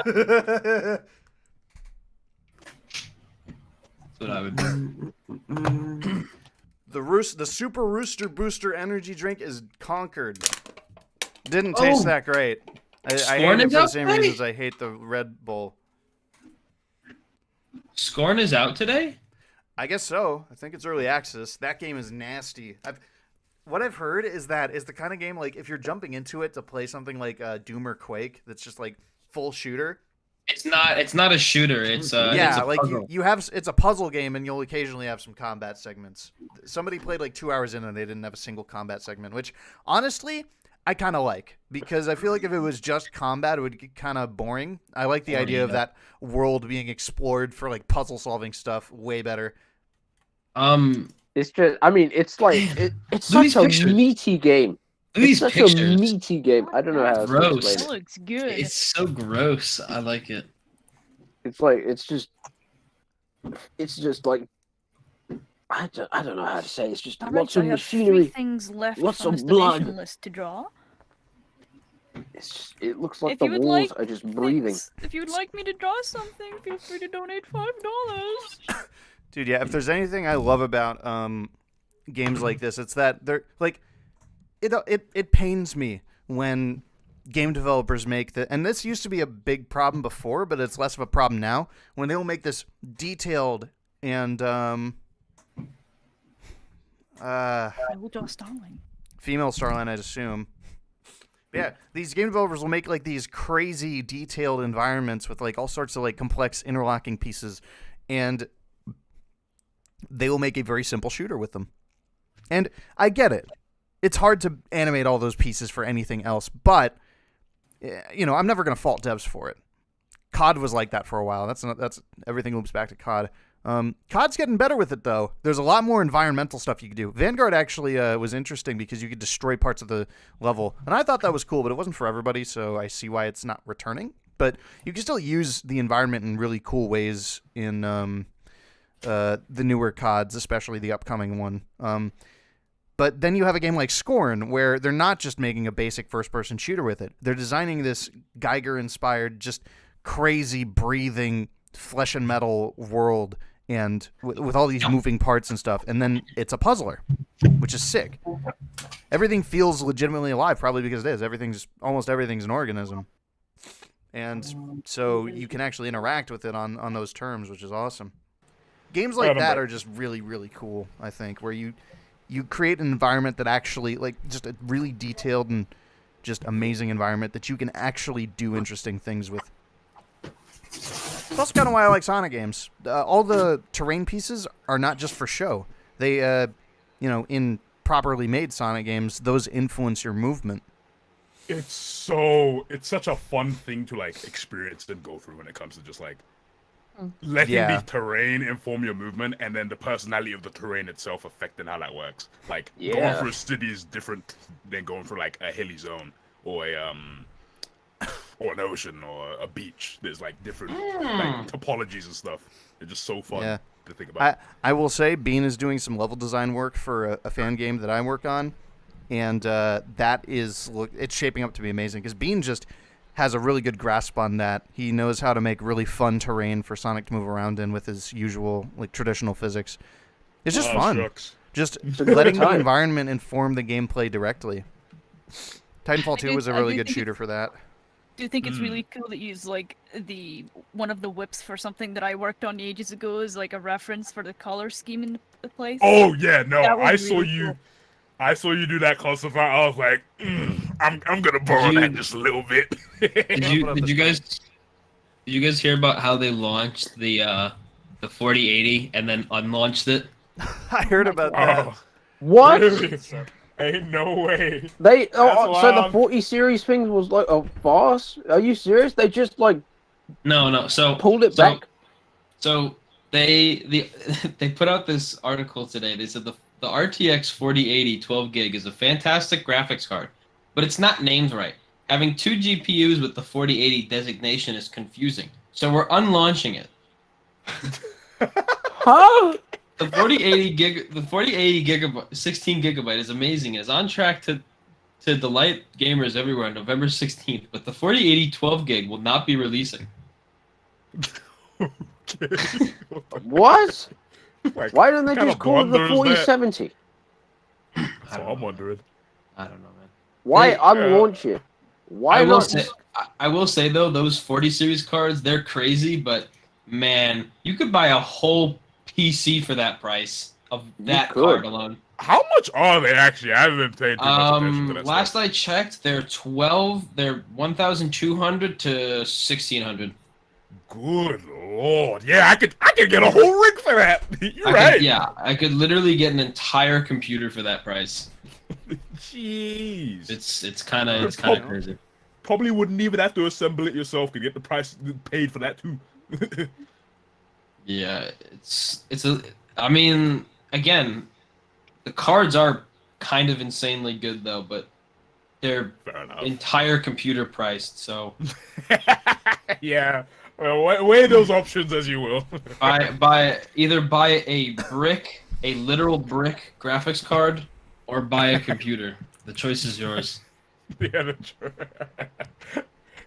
god!" That's what I would do. The Super Rooster Booster energy drink is conquered. Didn't taste that great. I hate it for the same reasons I hate the Red Bull. Scorn is out today? I guess so. I think it's early access. That game is nasty. What I've heard is that is the kind of game, like, if you're jumping into it to play something like Doom or Quake that's just like full shooter. It's not a shooter. It's yeah, it's a like puzzle. you have, it's a puzzle game, and you'll occasionally have some combat segments. Somebody played like 2 hours in and they didn't have a single combat segment, which honestly I kind of like, because I feel like if it was just combat, it would get kind of boring. I like the idea of that world being explored for like puzzle solving stuff way better. It's just, I mean, it's like it's such a meaty game. It's such a meaty game. I don't know how to Gross. explain That it. looks good. It's so gross. I like it. It's like it's just like I don't know how to say. It's just All lots right, of I have 3 machinery. things left lots on of the blood. station list to draw. It's just, it looks like If the you would walls like are just breathing. If you would like me to draw something, feel free to donate $5. Dude, yeah, if there's anything I love about games like this, it's that they're like it pains me when game developers make the, and this used to be a big problem before, but it's less of a problem now, when they'll make this detailed and I will draw Starling. female Starline, I'd assume. Yeah, these game developers will make like these crazy detailed environments with like all sorts of like complex interlocking pieces, and they will make a very simple shooter with them. And I get it. It's hard to animate all those pieces for anything else, but you know, I'm never going to fault devs for it. COD was like that for a while. That's everything loops back to COD. COD's getting better with it, though. There's a lot more environmental stuff you can do. Vanguard actually was interesting because you could destroy parts of the level, and I thought that was cool, but it wasn't for everybody, so I see why it's not returning. But you can still use the environment in really cool ways in the newer CODs, especially the upcoming one. But then you have a game like Scorn, where they're not just making a basic first-person shooter with it. They're designing this Geiger-inspired, just crazy, breathing, flesh and metal world, and with all these moving parts and stuff. And then it's a puzzler, which is sick. Everything feels legitimately alive, probably because it is. Almost everything's an organism. And so you can actually interact with it on those terms, which is awesome. Games like that are just really, really cool, I think, where you create an environment that actually, like, just a really detailed and just amazing environment that you can actually do interesting things with. It's also kind of why I like Sonic games. All the terrain pieces are not just for show. They, in properly made Sonic games, those influence your movement. It's such a fun thing to, like, experience and go through when it comes to just, like, letting the terrain inform your movement, and then the personality of the terrain itself affecting how that works. Like, going through a city is different than going through, like, a hilly zone or an ocean or a beach. There's, like, different like, topologies and stuff. They're just so fun to think about. I will say Bean is doing some level design work for a fan game that I work on, and it's shaping up to be amazing, because Bean just has a really good grasp on that. He knows how to make really fun terrain for Sonic to move around in with his usual, like, traditional physics. It's just fun. Shucks. Just letting the environment inform the gameplay directly. Titanfall 2 was a really good shooter for that. Do you think it's really cool to use, like, one of the whips for something that I worked on ages ago as, like, a reference for the color scheme in the place? Oh yeah, no, I saw really you. cool. I saw you do that classify. I was like, I'm gonna borrow that just a little bit. Did you guys hear about how they launched the 4080 and then unlaunched it? I heard about that. What? Ain't no way. So the 40 series thing was like a farce? Are you serious? They just like No. So pulled it back. So they put out this article today. They said the RTX 4080 12 gig is a fantastic graphics card, but it's not named right. Having 2 GPUs with the 4080 designation is confusing, so we're unlaunching it. Huh? The 4080 gigabyte, 16 gigabyte is amazing. It's on track to delight gamers everywhere on November 16th, but the 4080 12 gig will not be releasing. What? Like, Why don't they kind just of call it the blunder is that? 4070? That's what I'm wondering. I don't know, man. Why unlaunch it? Why I will not? say, I will say though, those 40 series cards, they're crazy, but Man, you could buy a whole PC for that price of that could. card alone. How much are they actually? I haven't paid too much attention to that Last stuff. I checked, they're 1,200 to 1,600. Good lord. Yeah, I could get a whole rig for that. You're right. I could literally get an entire computer for that price. Jeez. It's kind of crazy. Probably wouldn't even have to assemble it yourself to get the price paid for that too. Yeah, I mean, again, the cards are kind of insanely good though, but they're entire computer priced, so Yeah. Well, weigh those options as you will. either buy a literal brick graphics card, or buy a computer. The choice is yours. Yeah,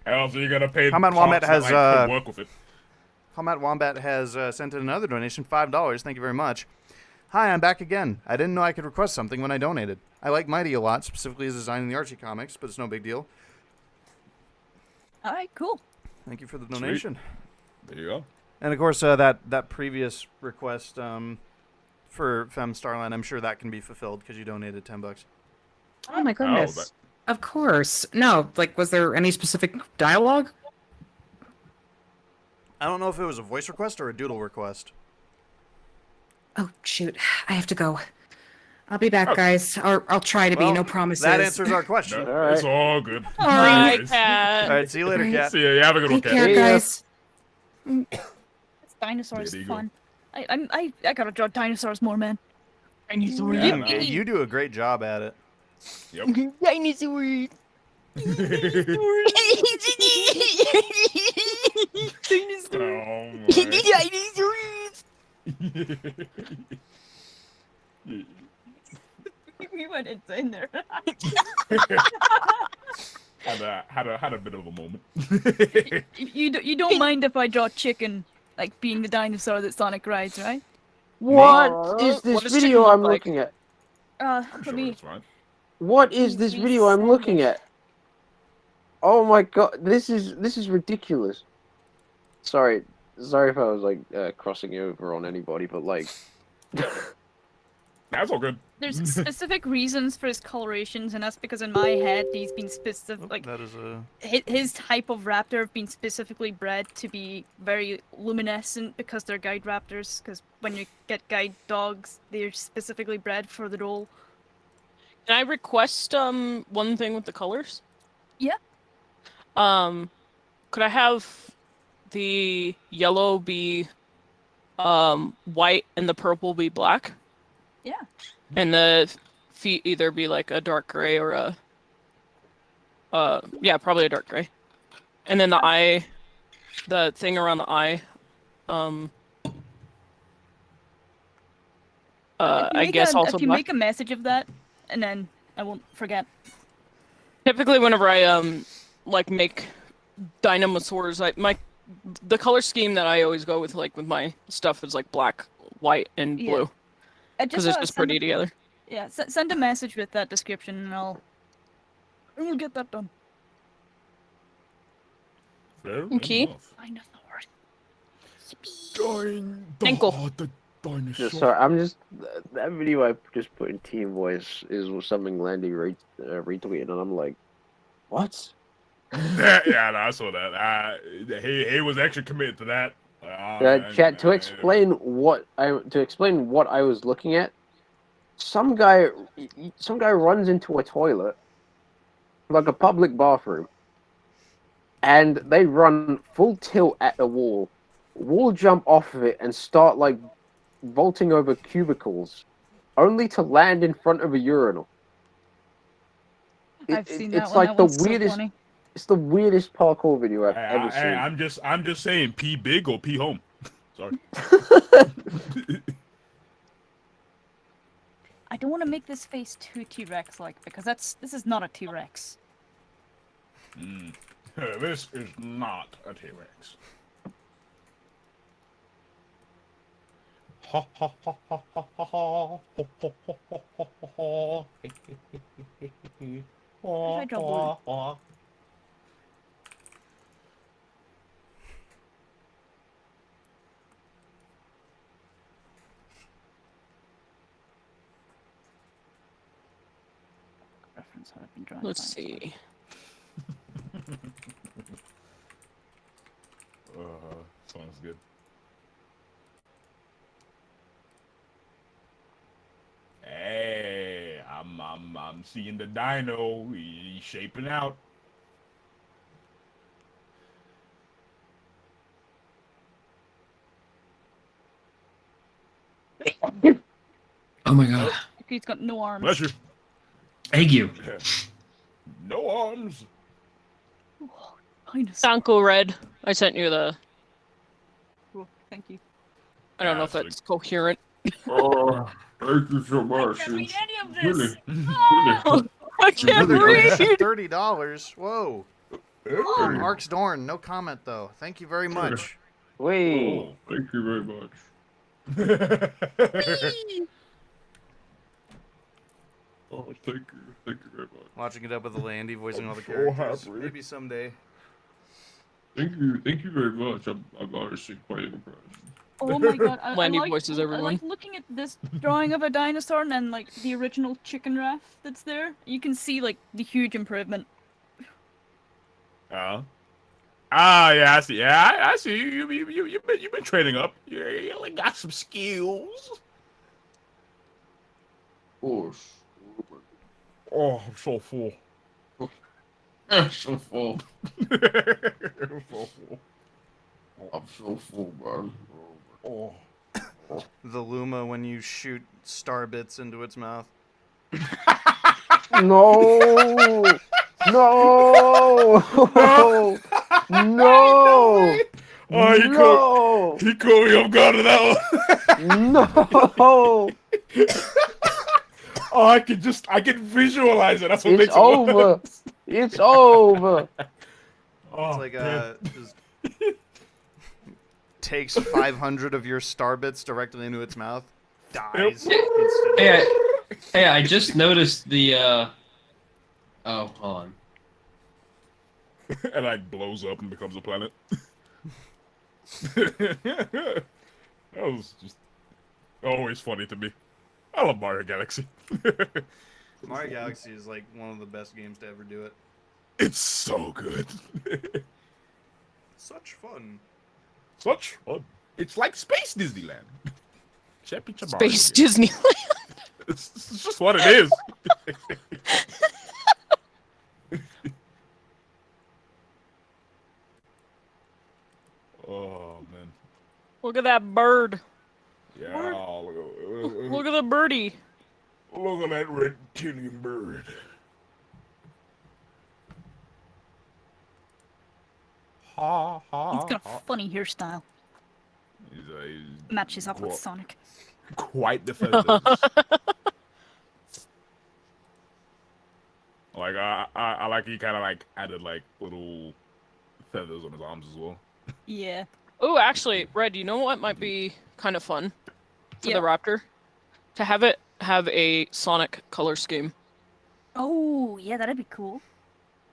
hell, so you're gonna pay. Combat Wombat parts has that, to work with it. Combat Wombat has sent in another donation, $5. Thank you very much. Hi, I'm back again. I didn't know I could request something when I donated. I like Mighty a lot, specifically his design in the Archie comics, but it's no big deal. All right, cool. Thank you for the donation. There you go. And of course, that previous request for Femme Starline, I'm sure that can be fulfilled because you donated $10. Oh my goodness. Of course. No, like, was there any specific dialogue? I don't know if it was a voice request or a doodle request. Oh, shoot. I have to go. I'll be back, guys. Or I'll try to be, no promises. That answers our question. No, it's all good. All right, All right, see you later, Cat. See ya. Have a good one, Take Cat. care, guys. Dinosaurs There you fun. I gotta draw dinosaurs more, man. Dinosaurs. Yeah, you do a great job at it. Yep. Dinosaurs. We went insane there. had a bit of a moment. You don't mind if I draw chicken, like being the dinosaur that Sonic rides, right? What is this What does video chicken I'm look like? looking at? Let me. What is this video I'm looking at? Oh my god, this is ridiculous. Sorry if I was like crossing over on anybody, but like that's all good. There's specific reasons for his colorations, and that's because in my head he's been specific. Like that is a his type of raptor have been specifically bred to be very luminescent because they're guide raptors. Because when you get guide dogs, they're specifically bred for the role. Can I request one thing with the colors? Yeah. Could I have the yellow be white and the purple be black? Yeah. And the feet either be like a dark gray or a yeah, probably a dark gray. And then the eye, the thing around the eye, I guess also if you black. make a message of that, and then I won't forget. Typically, whenever I like make dinosaurs, the color scheme that I always go with, like with my stuff, is like black, white, and Yeah. blue, because it's just send pretty a- together. Yeah, send a message with that description, and we'll get that done. Okay. Ankle. Yeah, sorry, I'm just that video I just put in Team Voice is something Landy retweeted, and I'm like, what? Yeah, no, I saw that. He was actually committed to that. Chat, to explain what I was looking at. Some guy runs into a toilet, like a public bathroom, and they run full tilt at the wall jump off of it, and start like vaulting over cubicles, only to land in front of a urinal. I've seen that It's one. like That the one's so weirdest. funny. It's the weirdest parkour video I've ever seen. I'm just saying, pee big or pee home. Sorry. I don't want to make this face too T-Rex like, because this is not a T-Rex. This is not a T-Rex. Ha ha ha ha ha ha ha I draw So I've been drawing. Let's see. Sounds good. Hey, I'm seeing the dino. He's shaping out. Oh my god. He's got no arms. Bless you. Thank you. No arms. Sanko Red. I sent you the. Cool. Thank you. I don't know if that's coherent. Oh, thank you so much. I can't read any of Really, this. really. I can't read. $30. Whoa. Mark's Dorn. No comment though. Thank you very much. Wait. Oh, thank you very much. Oh, thank you very much. Watching it up with the Landy voicing all the so characters. happy. Maybe someday. Thank you very much. I'm honestly quite impressed. Oh my god, I Landy like, voices I everyone. like looking at this drawing of a dinosaur and then like the original chicken raft that's there. You can see like the huge improvement. Yeah, I see. Yeah, I see. You've been training up. You only got some skills. Of course. Oh, I'm so full. I'm so full. I'm so full. I'm so full, man. Oh. The Luma when you shoot star bits into its mouth. No! No! No! Oh, he caught me off guard with that one. No! Oh, I can visualize it. That's what It's makes it over. worse. It's over. Oh, It's like just takes 500 of your star bits directly into its mouth. Dies. Hey, I just noticed the. Oh, hold on. And like blows up and becomes a planet. That was just always funny to me. I love Mario Galaxy. Mario Galaxy is like one of the best games to ever do it. It's so good. Such fun. Such fun. It's like Space Disneyland. Championship Space Disneyland. It's just what it is. Oh man. Look at that bird. Yeah. Look at the birdie. Look at that reptilian bird. Ha ha. He's got a funny hairstyle. He's Matches up with Sonic. quite the feathers. Like I like he kind of like added like little feathers on his arms as well. Yeah. Oh, actually, Red, you know what might be kind of fun for Yeah. the Raptor? To have it have a Sonic color scheme. Oh, yeah, that'd be cool.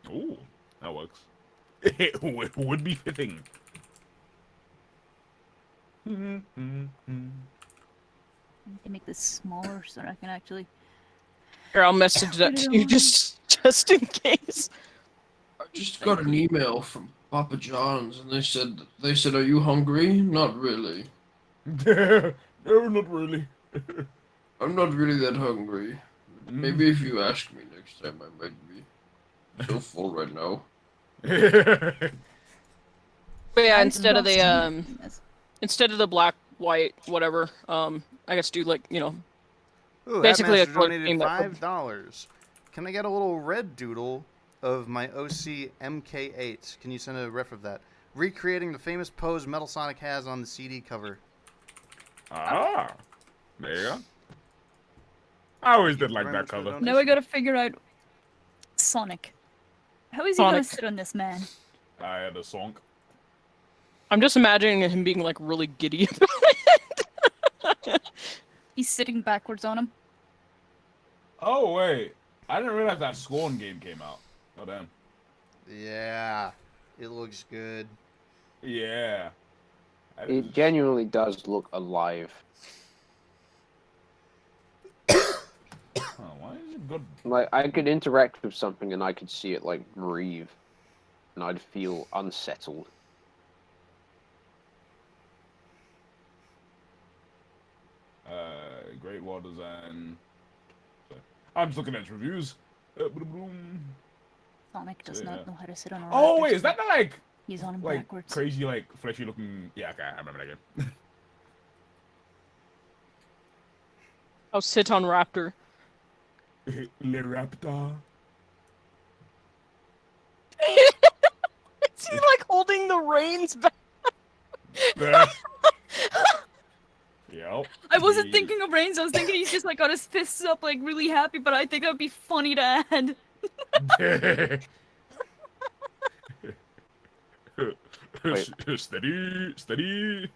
Ooh, that works. It would be fitting. I need to make this smaller so I can actually. Here, I'll message that to you just in case. I just got an email from Papa John's, and they said, "Are you hungry?" Not really. No, not really. I'm not really that hungry. Maybe if you ask me next time, I might be. I'm so full right now. But yeah, instead of the black, white, whatever, I guess do like, you know, Ooh, basically a Hatmaster color donated scheme that $5. Can I get a little red doodle of my OC MK8? Can you send a ref of that? Recreating the famous pose Metal Sonic has on the CD cover. Ah, there you go. I always did like that color. Now I gotta figure out Sonic. How is he gonna Sonic. sit on this man? I had a song. I'm just imagining him being like really giddy. He's sitting backwards on him. Oh wait, I didn't realize that Scorn game came out. Oh damn. Yeah, it looks good. Yeah. It genuinely does look alive. why is it good? Like, I could interact with something and I could see it, like, breathe. And I'd feel unsettled. Great Wall Design. I'm just looking at reviews. Sonic does not know how to sit on a Oh raptor's wait, is that back. the like? He's on him like backwards. crazy, like fleshy looking? Yeah, okay, I remember that game. Oh, sit on Raptor. Le Raptor. Is he like holding the reins back? Yep. I wasn't thinking of reins. I was thinking he's just like got his fists up, like really happy. But I think that would be funny to add. Steady, steady.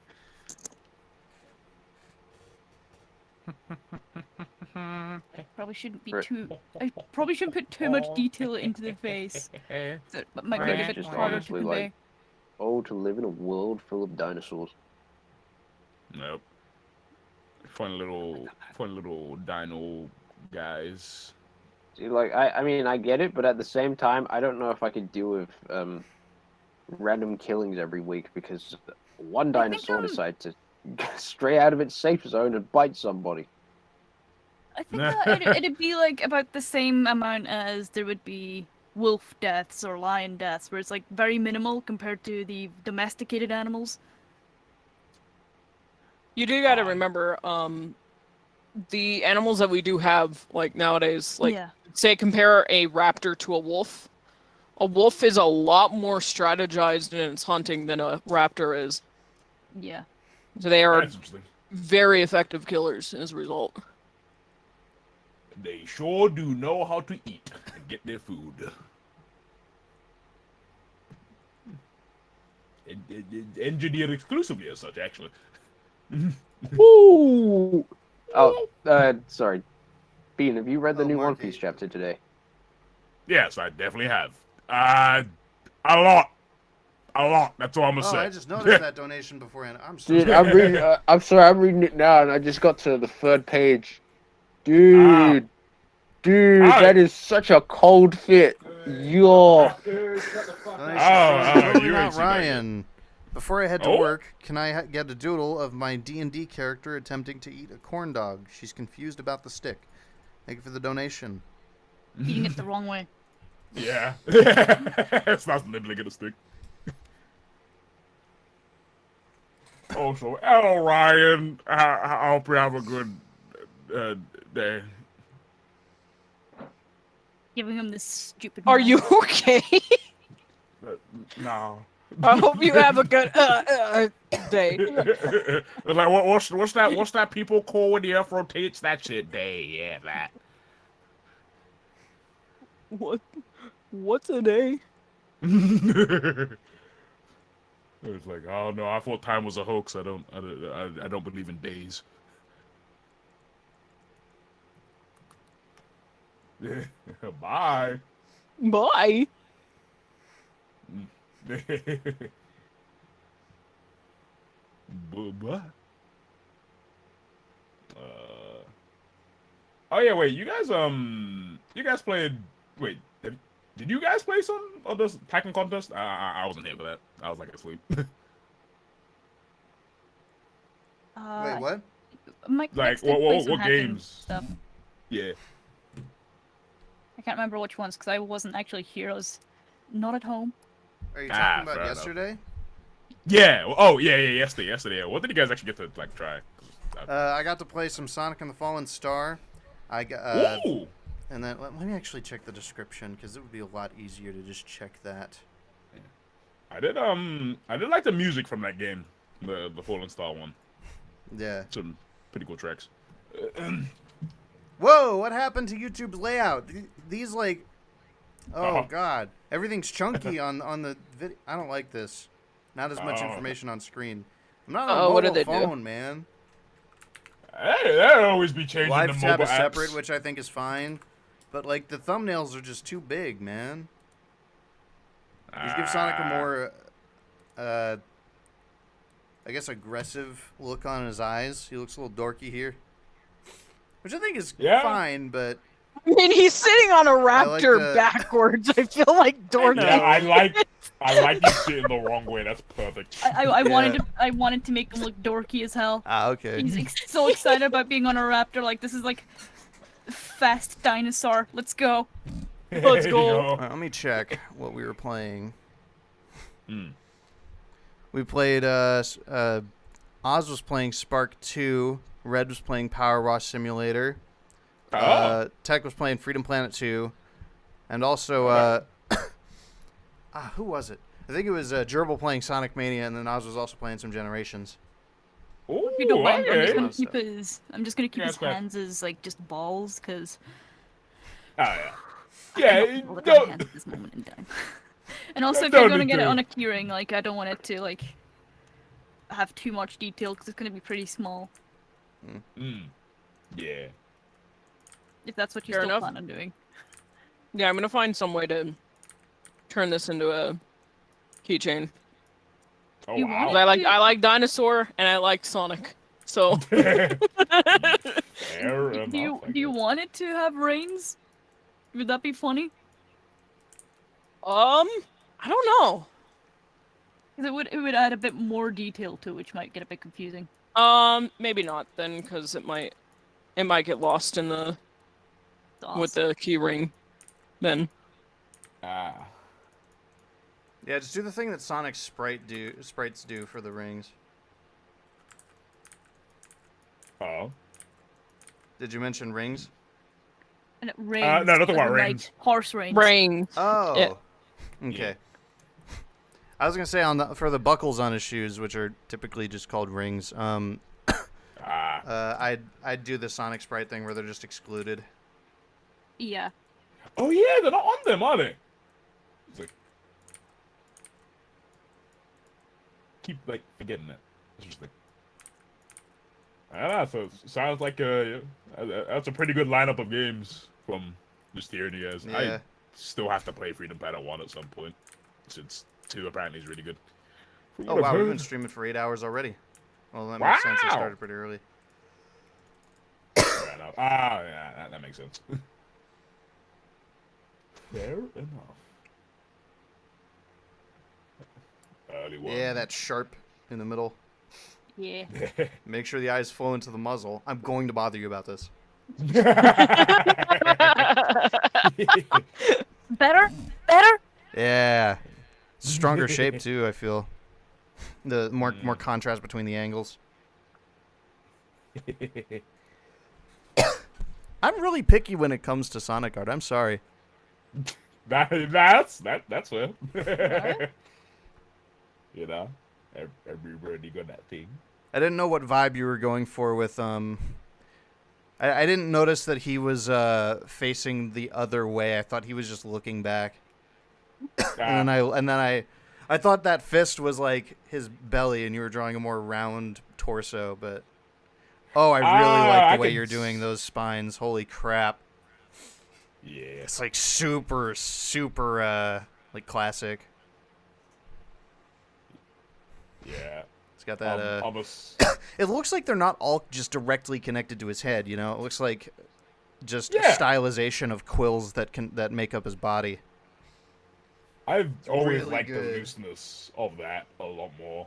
Probably shouldn't be too. I probably shouldn't put too much detail into the face. So it might make it a bit Just harder to honestly, convey. like, oh, to live in a world full of dinosaurs. Nope. Fun little dino guys. See, like, I mean, I get it, but at the same time, I don't know if I could deal with random killings every week because one dinosaur decides to stray out of its safe zone and bite somebody. I think that it'd be like about the same amount as there would be wolf deaths or lion deaths, where it's like very minimal compared to the domesticated animals. You do got to remember, the animals that we do have, like nowadays, like Yeah. say compare a raptor to a wolf. A wolf is a lot more strategized in its hunting than a raptor is. Yeah. So they are That's interesting. very effective killers as a result. They sure do know how to eat and get their food. Engineered exclusively as such, actually. Ooh. Oh, sorry. Bean, have you read the new One Piece chapter today? Yes, I definitely have. A lot. That's all I'm gonna Oh, say. I just noticed that donation beforehand. I'm so Dude, sorry. I'm reading. I'm sorry, I'm reading it now, and I just got to the third page. Dude, that is such a cold fit. Yo. Totally you not ain't seen that Ryan. Before I head to Oh? work, can I get a doodle of my D&D character attempting to eat a corn dog? She's confused about the stick. Thank you for the donation. Eating it the wrong way. Yeah. It's not nibbling at a stick. Also, hello, Ryan. I hope you have a good day. Giving him this stupid. Are you okay? No. I hope you have a good day. Like what's that people call when the earth rotates? That shit day, yeah, that. What's a day? It's like, oh no, I thought time was a hoax. I don't believe in days. Bye. Bye. What? Oh yeah, wait. You guys played. Wait, did you guys play some of this Titan contest? I wasn't here for that. I was like asleep. Wait, what? Mike Like did play some what hacking games? Stuff. Yeah. I can't remember which ones because I wasn't actually here. I was not at home. Are you talking about fair enough. yesterday? Yeah. Oh yeah. Yesterday. What did you guys actually get to like try? I got to play some Sonic and the Fallen Star. I got. Ooh. And then let me actually check the description because it would be a lot easier to just check that. I did like the music from that game, the Fallen Star one. Yeah. Some pretty cool tracks. Whoa! What happened to YouTube's layout? These like, oh Uh-huh. god, everything's chunky on the video. I don't like this. Not as much Oh. information on screen. I'm not on a Oh, what mobile did they do? phone, man. Hey, that'll always be changing Live the tab mobile is separate, apps. which I think is fine. But like the thumbnails are just too big, man. Just give Sonic a more, I guess, aggressive look on his eyes. He looks a little dorky here, which I think is Yeah. fine. But I mean, he's sitting on a raptor the- backwards. I feel like Dorky. Yeah, I like you sitting the wrong way. That's perfect. I wanted to make him look dorky as hell. Ah, okay. He's so excited about being on a raptor. Like, this is like fast dinosaur. Let's go. Let's go. All right, let me check what we were playing. We played. Oz was playing Spark 2. Red was playing Power Wash Simulator. Tech was playing Freedom Planet 2, and also who was it? I think it was Gerbil playing Sonic Mania, and then Oz was also playing some Generations. Ooh, If you don't mind, I'm just okay. gonna keep Yeah, his go ahead. hands as like just balls, cause Oh, yeah. I Yeah, don't look at my hands at this moment in time. And also, if Don't you're gonna need get it to. on a keyring, like I don't want it to like have too much detail, cause it's gonna be pretty small. Yeah. If that's what you Fair still enough. plan on doing. Yeah, I'm gonna find some way to turn this into a keychain. Oh, You wow. want I like dinosaur and I like Sonic. So Fair Do you want it to have reins? Would that be funny? I don't know. 'Cause it would add a bit more detail to it, which might get a bit confusing. Maybe not then, because it might get lost in the Sauce. with the key ring. Then Yeah, just do the thing that Sonic sprites do for the rings. Oh. Did you mention rings? And it reins. no, nothing about as in, like, reins. horse reins. ring. Oh. Yeah. Okay. I was gonna say for the buckles on his shoes, which are typically just called rings. I'd do the Sonic sprite thing where they're just excluded. Yeah. Oh yeah, they're not on them, are they? It's like, keep like forgetting that. Interesting. I don't know. So it sounds like that's a pretty good lineup of games from just hearing you guys. Yeah. I still have to play Freedom Planet 1 at some point, since 2 apparently is really good. From Oh what I've wow, we've heard. been streaming for 8 hours already. Well, that makes sense. I Wow. started pretty early. Fair enough. Ah, yeah, that makes sense. Fair enough. Early one. Yeah, that sharp in the middle. Yeah. Make sure the eyes flow into the muzzle. I'm going to bother you about this. Better? Better? Yeah. Stronger shape too, I feel. The more contrast between the angles. I'm really picky when it comes to Sonic art. I'm sorry. That's fair. You know, everybody got that thing. I didn't know what vibe you were going for with I didn't notice that he was facing the other way. I thought he was just looking back. and then I thought that fist was like his belly and you were drawing a more round torso, but oh, I really like the way you're doing those spines. Holy crap. Yeah. It's like super like classic. Yeah. It's got that almost. It looks like they're not all just directly connected to his head, you know? It looks like just a Yeah. stylization of quills that make up his body. I've always Really liked the good. looseness of that a lot more.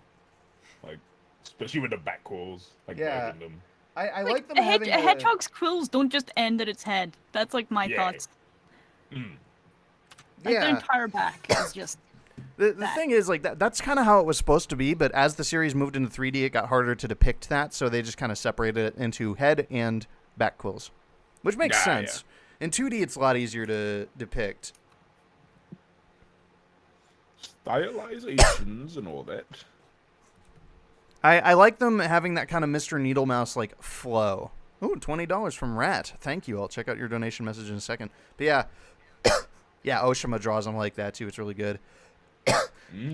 Like, especially with the back quills. Like, Yeah. merging them. I like them a, having a hedgehog's quills don't just end at its head. That's like my Yeah. thoughts. Mm. Like Yeah. their entire back is just. The that. thing is, like, that's kind of how it was supposed to be, but as the series moved into 3D, it got harder to depict that, so they just kind of separated it into head and back quills, which makes Yeah, sense. In 2D, it's a lot easier to depict. Stylizations and all that. I like them having that kind of Mr. Needle Mouse like flow. Ooh, $20 from Rat. Thank you. I'll check out your donation message in a second. But yeah, yeah, Oshima draws them like that too. It's really good.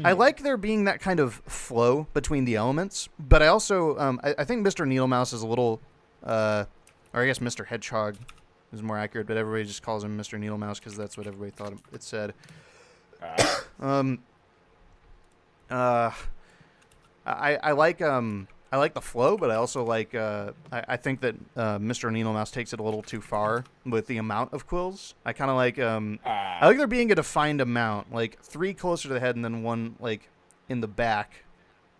I like there being that kind of flow between the elements, but I also I think Mr. Needle Mouse is a little, or I guess Mr. Hedgehog is more accurate, but everybody just calls him Mr. Needle Mouse because that's what everybody thought it said. I like I like the flow, but I also like I think that Mr. Needlemouse takes it a little too far with the amount of quills. I kind of like I like there being a defined amount, like 3 closer to the head and then 1 like in the back.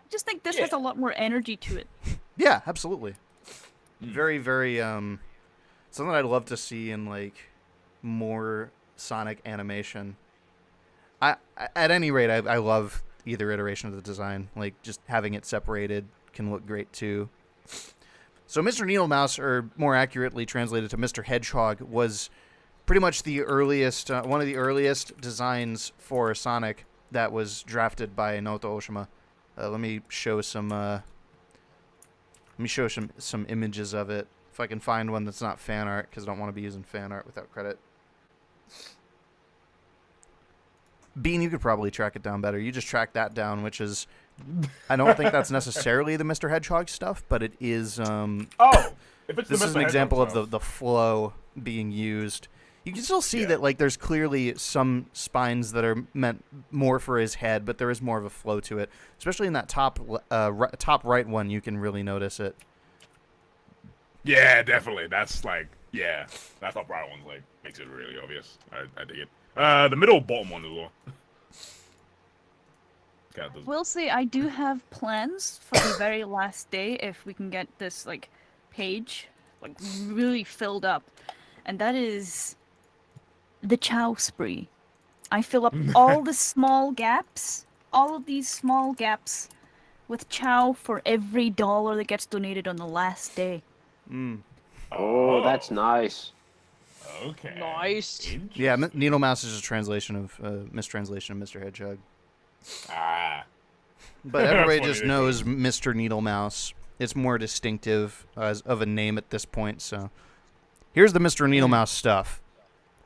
I just think this has a lot more energy to it. Yeah, absolutely. Very, very something I'd love to see in like more Sonic animation. At any rate, I love either iteration of the design. Like just having it separated can look great too. So Mr. Needlemouse, or more accurately translated to Mr. Hedgehog, was pretty much the earliest, one of the earliest designs for Sonic that was drafted by Naoto Oshima. Let me show some images of it. If I can find one that's not fan art, because I don't want to be using fan art without credit. Bean, you could probably track it down better. You just track that down, which is, I don't think that's necessarily the Mr. Hedgehog stuff, but it is. If it's this the is Mr. an example Hedgehog of the flow being used. You can still see that like there's clearly some spines that are meant more for his head, but there is more of a flow to it, especially in that top right one. You can really notice it. Yeah, definitely. That's like, yeah, that top right one's like makes it really obvious. I dig it. The middle bottom one as well. We'll see. I do have plans for the very last day if we can get this like page like really filled up, and that is the Chow spree. I fill up all the small gaps, all of these small gaps, with Chow for every $1 that gets donated on the last day. Oh, that's nice. Okay. Nice. Yeah, Needlemouse is a translation of mistranslation of Mr. Hedgehog. But everybody just knows Mr. Needlemouse. It's more distinctive as of a name at this point. So here's the Mr. Needlemouse stuff.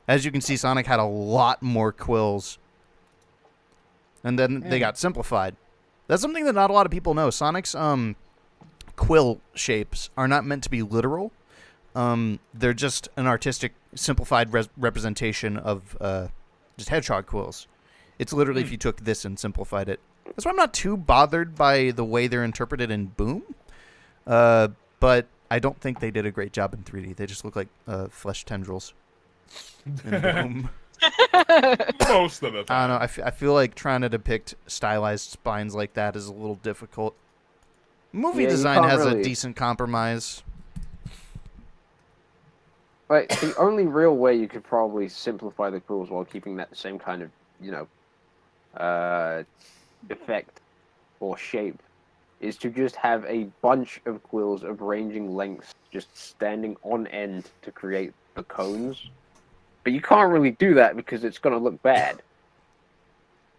As you can see, Sonic had a lot more quills, and then they got simplified. That's something that not a lot of people know. Sonic's quill shapes are not meant to be literal. They're just an artistic, simplified representation of just hedgehog quills. It's literally if you took this and simplified it. That's why I'm not too bothered by the way they're interpreted in Boom. But I don't think they did a great job in 3D. They just look like flesh tendrils in Boom. Most of the time. I don't know. I feel like trying to depict stylized spines like that is a little difficult. Movie design has a decent compromise. But the only real way you could probably simplify the quills while keeping that same kind of, effect or shape is to just have a bunch of quills of ranging lengths just standing on end to create the cones. But you can't really do that because it's going to look bad.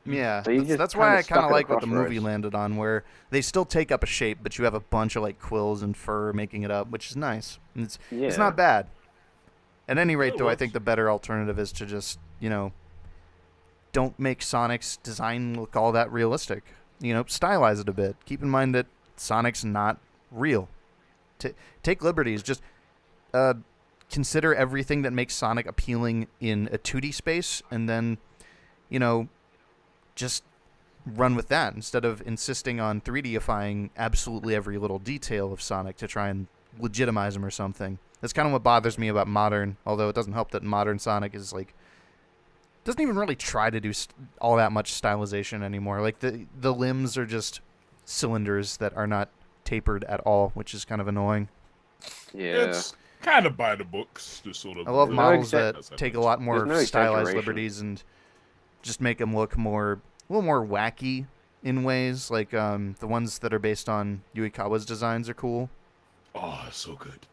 Yeah, So you that's just why I kinda kind of stuck at a like what the movie crossroads. landed on, where they still take up a shape, but you have a bunch of like quills and fur making it up, which is nice. And it's Yeah. not bad. At any rate, It though, I works. think the better alternative is to just don't make Sonic's design look all that realistic. Stylize it a bit. Keep in mind that Sonic's not real. Take liberties. Just consider everything that makes Sonic appealing in a 2D space, and then, just run with that instead of insisting on 3Difying absolutely every little detail of Sonic to try and legitimize him or something. That's kind of what bothers me about modern, although it doesn't help that modern Sonic is like doesn't even really try to do all that much stylization anymore. Like the limbs are just cylinders that are not tapered at all, which is kind of annoying. Yeah. It's kind of by the books, just sort of. I love models that That's take a lot more There's no stylized exaggeration. liberties and just make them look a little more wacky in ways. Like the ones that are based on Yuikawa's designs are cool. Oh, it's so good.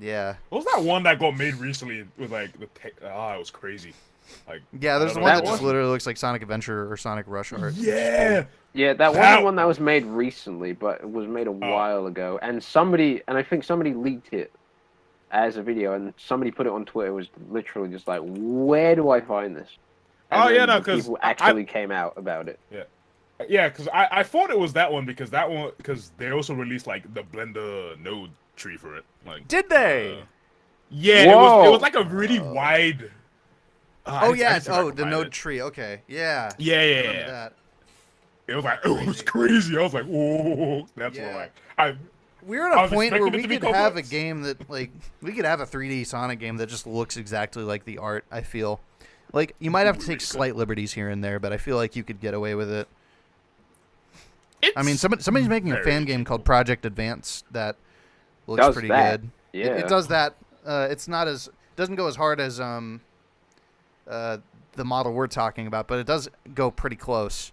Yeah. What was that one that got made recently with like it was crazy. Like Yeah, there's I the don't one know. that just literally looks like Sonic Adventure or Sonic Rush art. Yeah. Yeah, that That- wasn't one that was made recently, but it was made a while ago. And I think somebody leaked it as a video, and somebody put it on Twitter. It was literally just like, where do I find this? And Oh, yeah, then no, the 'cause people I- actually came out about it. Yeah, because I thought it was that one because they also released like the Blender node tree for it. Like, Did they? yeah, it was like a really wide. Oh I yeah. just think I Oh, could the find node it. tree. Okay. Yeah. Yeah, I yeah, remember yeah. that. it was crazy. I was like, whoa, that's what We're at a point where we could have a game that, like, we could have a 3D Sonic game that just looks exactly like the art, I feel. Like, you might have to take slight liberties here and there, but I feel like you could get away with it. I mean, somebody's making a fan game called Project Advance that looks pretty good. Yeah. It does that. It's not as, doesn't go as hard as the model we're talking about, but it does go pretty close.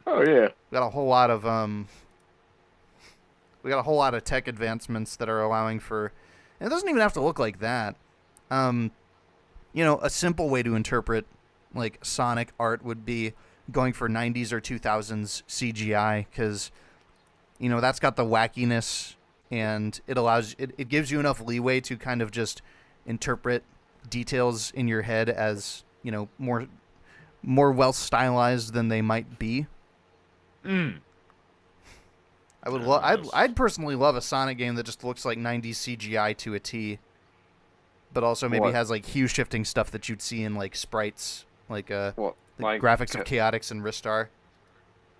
Oh yeah. We got a whole lot of tech advancements that are allowing for, and it doesn't even have to look like that. You know, a simple way to interpret like Sonic art would be going for 90s or 2000s CGI, because you know that's got the wackiness, and it gives you enough leeway to kind of just interpret details in your head as, you know, more well stylized than they might be. I would I'd personally love a Sonic game that just looks like 90s CGI to a T, but also maybe has like hue shifting stuff that you'd see in like sprites, like like graphics of Chaotix and Ristar.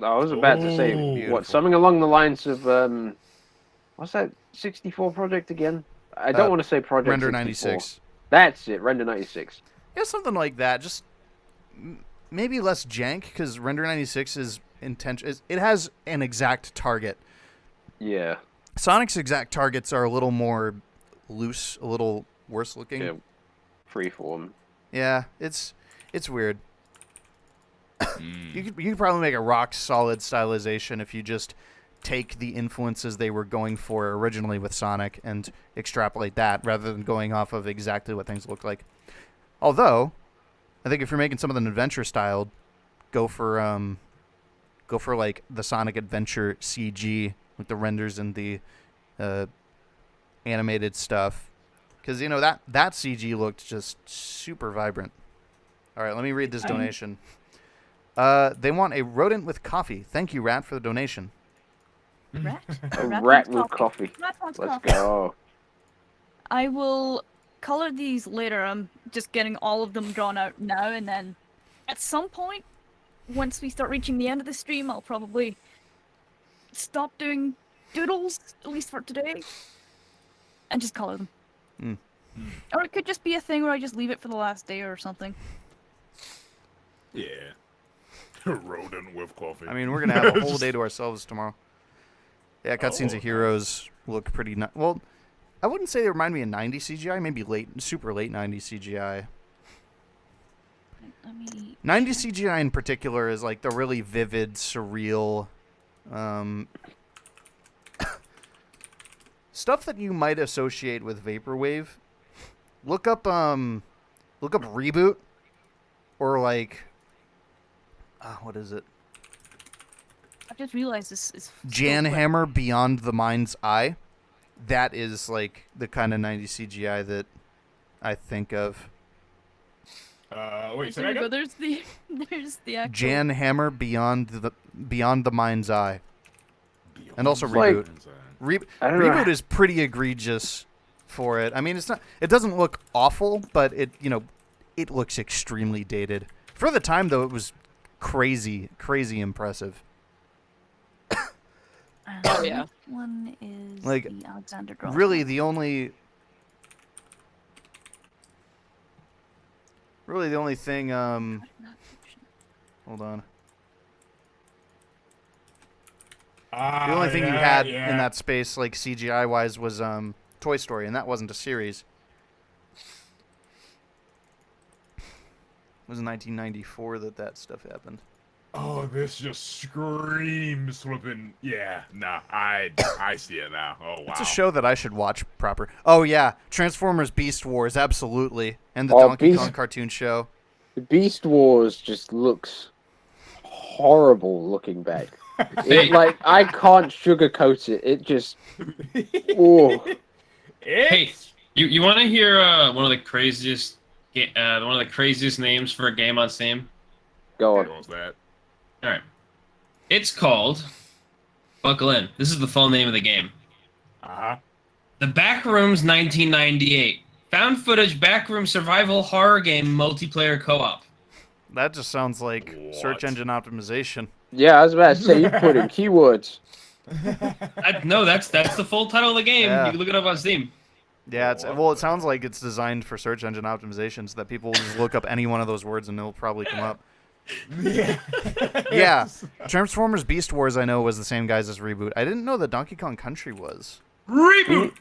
I was about to say something along the lines of what's that 64 project again? I don't want to say Project Render 64. 96. That's it, Render 96. Yeah, something like that. Just maybe less jank, because Render 96 is it has an exact target. Yeah. Sonic's exact targets are a little more loose, a little worse looking. Yeah. Freeform. Yeah, it's weird. You could probably make a rock solid stylization if you just take the influences they were going for originally with Sonic and extrapolate that, rather than going off of exactly what things look like. Although, I think if you're making something adventure styled, go for like the Sonic Adventure CG, like the renders and the animated stuff, because you know that CG looked just super vibrant. All right, let me read this donation. They want a rodent with coffee. Thank you, Rat, for the donation. Rat? A rat with coffee. Rat wants Let's coffee. go. I will color these later. I'm just getting all of them drawn out now, and then at some point, once we start reaching the end of the stream, I'll probably stop doing doodles, at least for today, and just color them. Or it could just be a thing where I just leave it for the last day or something. Yeah. Rodent with coffee. I mean, we're gonna have a whole day to ourselves tomorrow. Yeah, cutscenes of Heroes look pretty. Well, I wouldn't say they remind me of 90s CGI. Maybe super late 90s CGI. 90s CGI in particular is like the really vivid, surreal stuff that you might associate with Vaporwave. Look up Reboot, or like what is it? I just realized this is Jan Hammer Beyond the Mind's Eye. That is like the kind of 90s CGI that I think of. Wait, There you go. There's the actual... Jan Hammer Beyond the Mind's Eye. And also Like- Reboot. I don't know. Reboot is pretty egregious for it. I mean, it doesn't look awful, but it looks extremely dated. For the time though, it was crazy impressive. Oh yeah. One is Like, the Alexander Draw. really the only thing hold on. The only thing you had in that space, like CGI wise, was Toy Story, and that wasn't a series. It was in 1994 that stuff happened. Oh, this just screams flipping. Yeah, nah, I see it now. Oh wow. It's a show that I should watch proper. Oh yeah, Transformers Beast Wars, absolutely, and the Oh, Donkey Kong cartoon show. The Beast Wars just looks horrible looking back. Like I can't sugarcoat it. It just Hey, you want to hear one of the craziest names for a game on Steam? Go on. What was that? All right. It's called. Buckle in. This is the full name of the game. The Backrooms 1998 found footage backroom survival horror game multiplayer co-op. That just sounds like search engine optimization. Yeah, I was about to say you put in keywords. No, that's the full title of the game. Yeah. You can look it up on Steam. Yeah, it sounds like it's designed for search engine optimization, so that people will just look up any one of those words and it'll probably come up. Yeah. Transformers Beast Wars, I know, was the same guys as Reboot. I didn't know that Donkey Kong Country was. Reboot!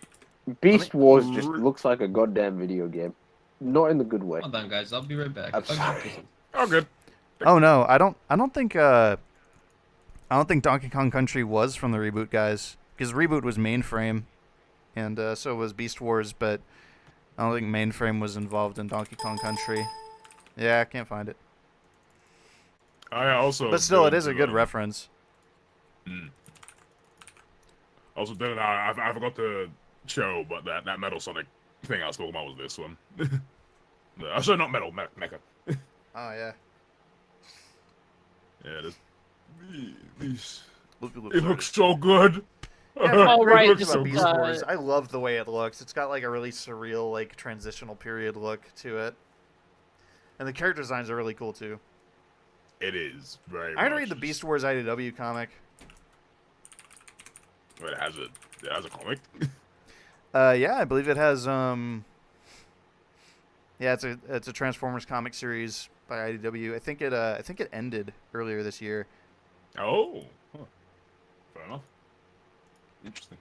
Beast Wars just looks like a goddamn video game. Not in the good way. Hold on, guys. I'll be right back. I'm sorry. Oh, good. Oh no, I don't think Donkey Kong Country was from the Reboot guys, because Reboot was Mainframe, and so was Beast Wars, but I don't think Mainframe was involved in Donkey Kong Country. Yeah, I can't find it. I also. But still, it is a good reference. Also, then I forgot to show, but that Metal Sonic thing I was talking about was this one. Sorry, not Metal, Mecha. Oh yeah. Yeah, this. It looks so good. Oh right, Beast this is, Wars. I love the way it looks. It's got like a really surreal, like transitional period look to it, and the character designs are really cool too. It is very. I had to read the Beast Wars IDW comic. Wait, it has a comic. Yeah, I believe it has. Yeah, it's a Transformers comic series by IDW. I think it ended earlier this year. Oh, fair enough. Interesting.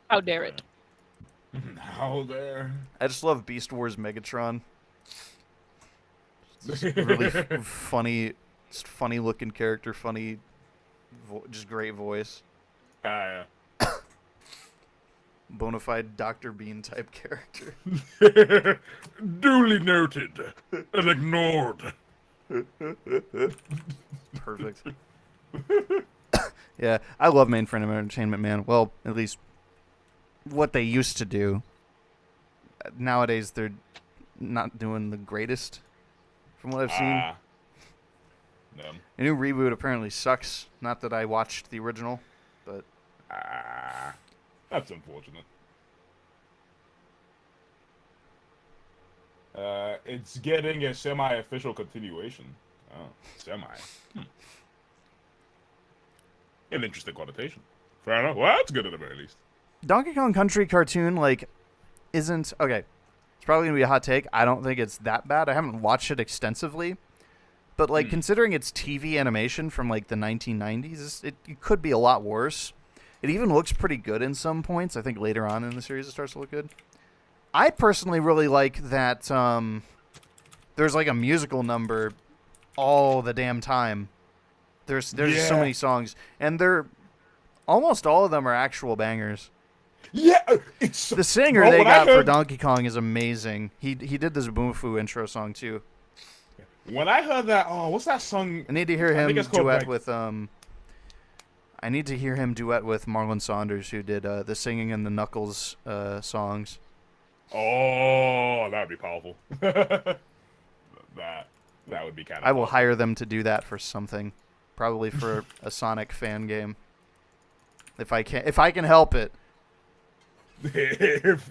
How dare it? How dare? I just love Beast Wars Megatron. It's just really funny, just funny looking character, funny, just great voice. Yeah. Bonafide Dr. Bean type character. Duly noted and ignored. Perfect. Yeah, I love Mainframe Entertainment, man. Well, at least what they used to do. Nowadays, they're not doing the greatest, from what I've seen. The new reboot apparently sucks. Not that I watched the original, but that's unfortunate. It's getting a semi-official continuation. Oh, semi. An interesting connotation. Fair enough. Well, that's good at the very least. Donkey Kong Country cartoon, like, isn't... Okay, it's probably going to be a hot take. I don't think it's that bad. I haven't watched it extensively. But, like, considering it's TV animation from, like, the 1990s, it could be a lot worse. It even looks pretty good in some points. I think later on in the series it starts to look good. I personally really like that there's, like, a musical number all the damn time. There's just so many songs. And almost all of them are actual bangers. Yeah, it's the singer they got for Donkey Kong is amazing. He did this Boomfoo intro song too. When I heard that, what's that song? I need to hear him duet with I need to hear him duet with Marlon Saunders, who did the singing and the Knuckles songs. Oh, that'd be powerful. that would be kind of. I will hire them to do that for something, probably for a Sonic fan game. If I can help it. if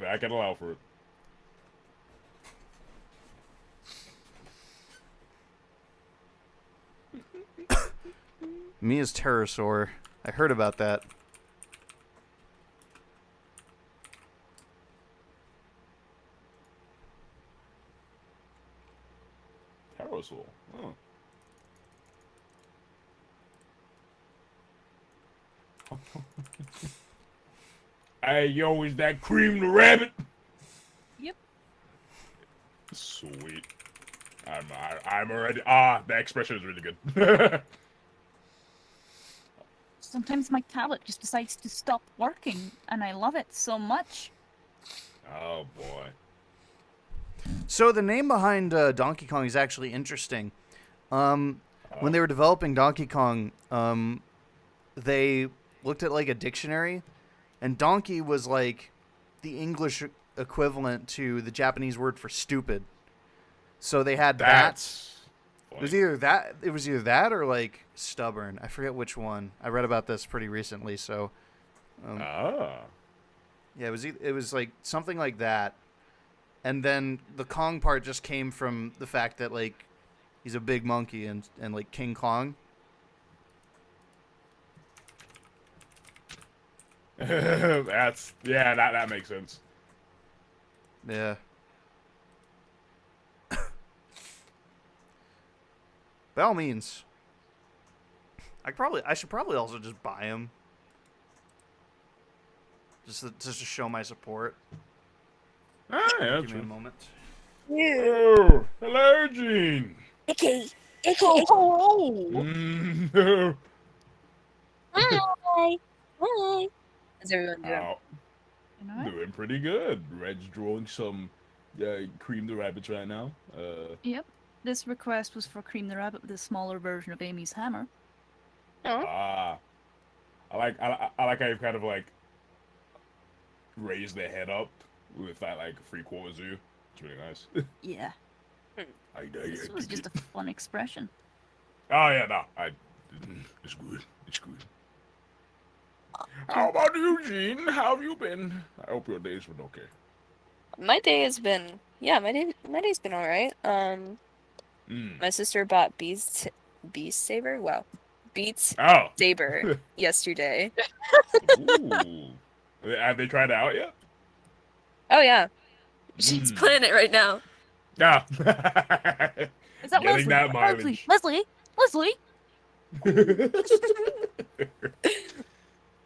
I can allow for it. Me as Pterosaur. I heard about that. Pterosaur. Oh. Hey, yo, is that Cream the Rabbit? Yep. Sweet. I'm already. The expression is really good. Sometimes my tablet just decides to stop working, and I love it so much. Oh boy. So the name behind Donkey Kong is actually interesting. When they were developing Donkey Kong, they looked at like a dictionary, and donkey was like the English equivalent to the Japanese word for stupid. So they had that. It was either that or like stubborn. I forget which one. I read about this pretty recently, so. Yeah, it was like something like that. And then the Kong part just came from the fact that, like, he's a big monkey and like, King Kong. That makes sense. Yeah. By all means. I should probably also just buy him. Just to show my support. Yeah, Give me a moment. Oh, hello, Gene. Icky. No. Hi. Hi. How's everyone doing? Oh, doing pretty good. Red's drawing some Cream the Rabbits right now. Yep. This request was for Cream the Rabbit with a smaller version of Amy's hammer. I like how you've kind of like raised their head up with that like 3/4 zoo. It's really nice. Yeah. This was just a fun expression. Oh yeah, no, it's good. It's good. How about you, Gene? How have you been? I hope your day's been okay. My day has been my day's been alright. My sister bought Beast Saber. Wow. Beats Saber yesterday. Ooh. Have they tried it out yet? Oh yeah. She's playing it right now. Yeah. Is that Getting Leslie? that mileage. Leslie?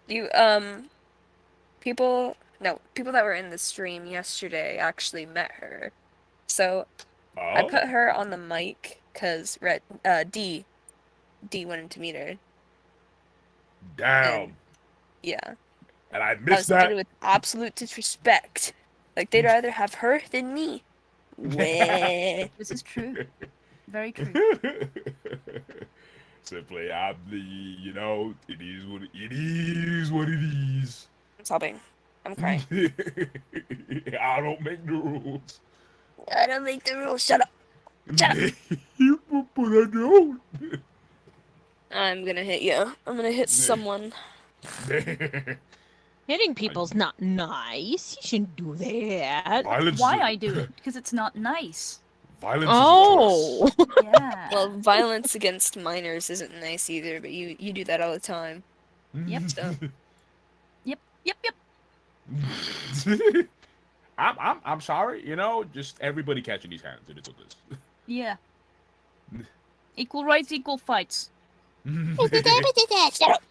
You people that were in the stream yesterday actually met her. So I put her on the mic because D wanted to meet her. Damn. Yeah. And I I missed was that. treated with absolute disrespect. Like they'd rather have her than me. Wah. This is true. Very true. Simply, it is what it is. What it is. I'm sobbing. I'm crying. I don't make the rules. I don't make the rules. Shut up. Shut up. But I don't. I'm gonna hit you. I'm gonna hit someone. Hitting people's not nice. You shouldn't do that. Why I do it? Because it's not nice. Violence. Oh. Yeah. Well, violence against minors isn't nice either, but you do that all the time. Yep. So. Yep. I'm sorry. Just everybody catching these hands, and it's what this. Yeah. Equal rights, equal fights. Shut up.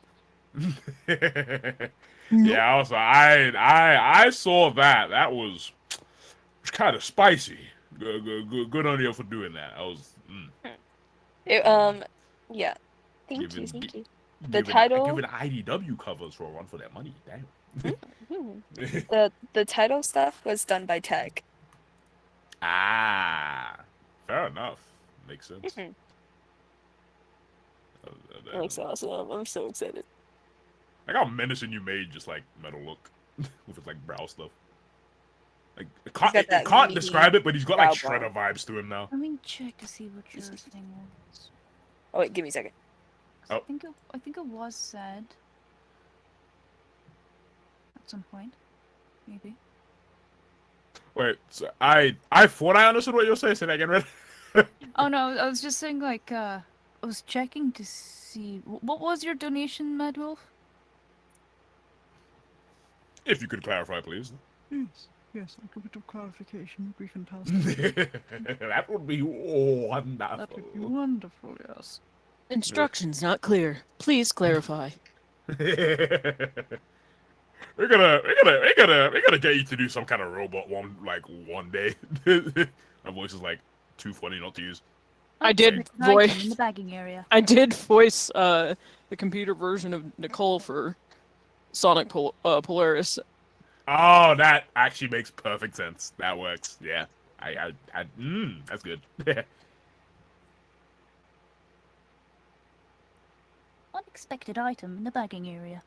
Yeah, also I saw that. That was kind of spicy. Good on you for doing that. I was. Yeah. Thank you. The Giving title. IDW covers for a run for their money. Damn. The title stuff was done by Tech. Fair enough. Makes sense. That's awesome. I'm so excited. Like how menacing you made just like metal look with his like brow stuff. Like I can't describe it, but he's got like Shredder vibes to him now. Let me check to see what your thing was. Oh wait, give me a second. I think it was said at some point, maybe. Wait, so I thought I understood what you were saying. Say that again, Red. Oh no, I was just saying like I was checking to see what was your donation, Mad Wolf? If you could clarify, please. Yes, a bit of clarification would be fantastic. That would be wonderful. That would be wonderful, yes. Instructions not clear. Please clarify. We're gonna get you to do some kind of robot one day. My voice is like too funny not to use. I did voice in the bagging area. I did voice the computer version of Nicole for Sonic Polaris. Oh, that actually makes perfect sense. That works. Yeah. That's good. Unexpected item in the bagging area.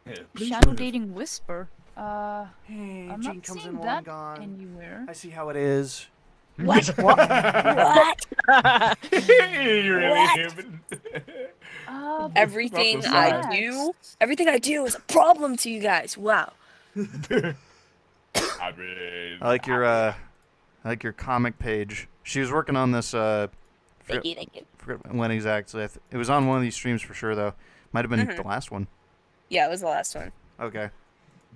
Yeah, Shadow dating whisper. Hey, I'm Gene not comes seeing in, that one gone. anywhere. I see how it is. What? What? Everything I do is a problem to you guys. Wow. I like your I like your comic page. She was working on this. Thank you. Forget when exactly. It was on one of these streams for sure, though. Might have been the last one. Yeah, it was the last one. Okay.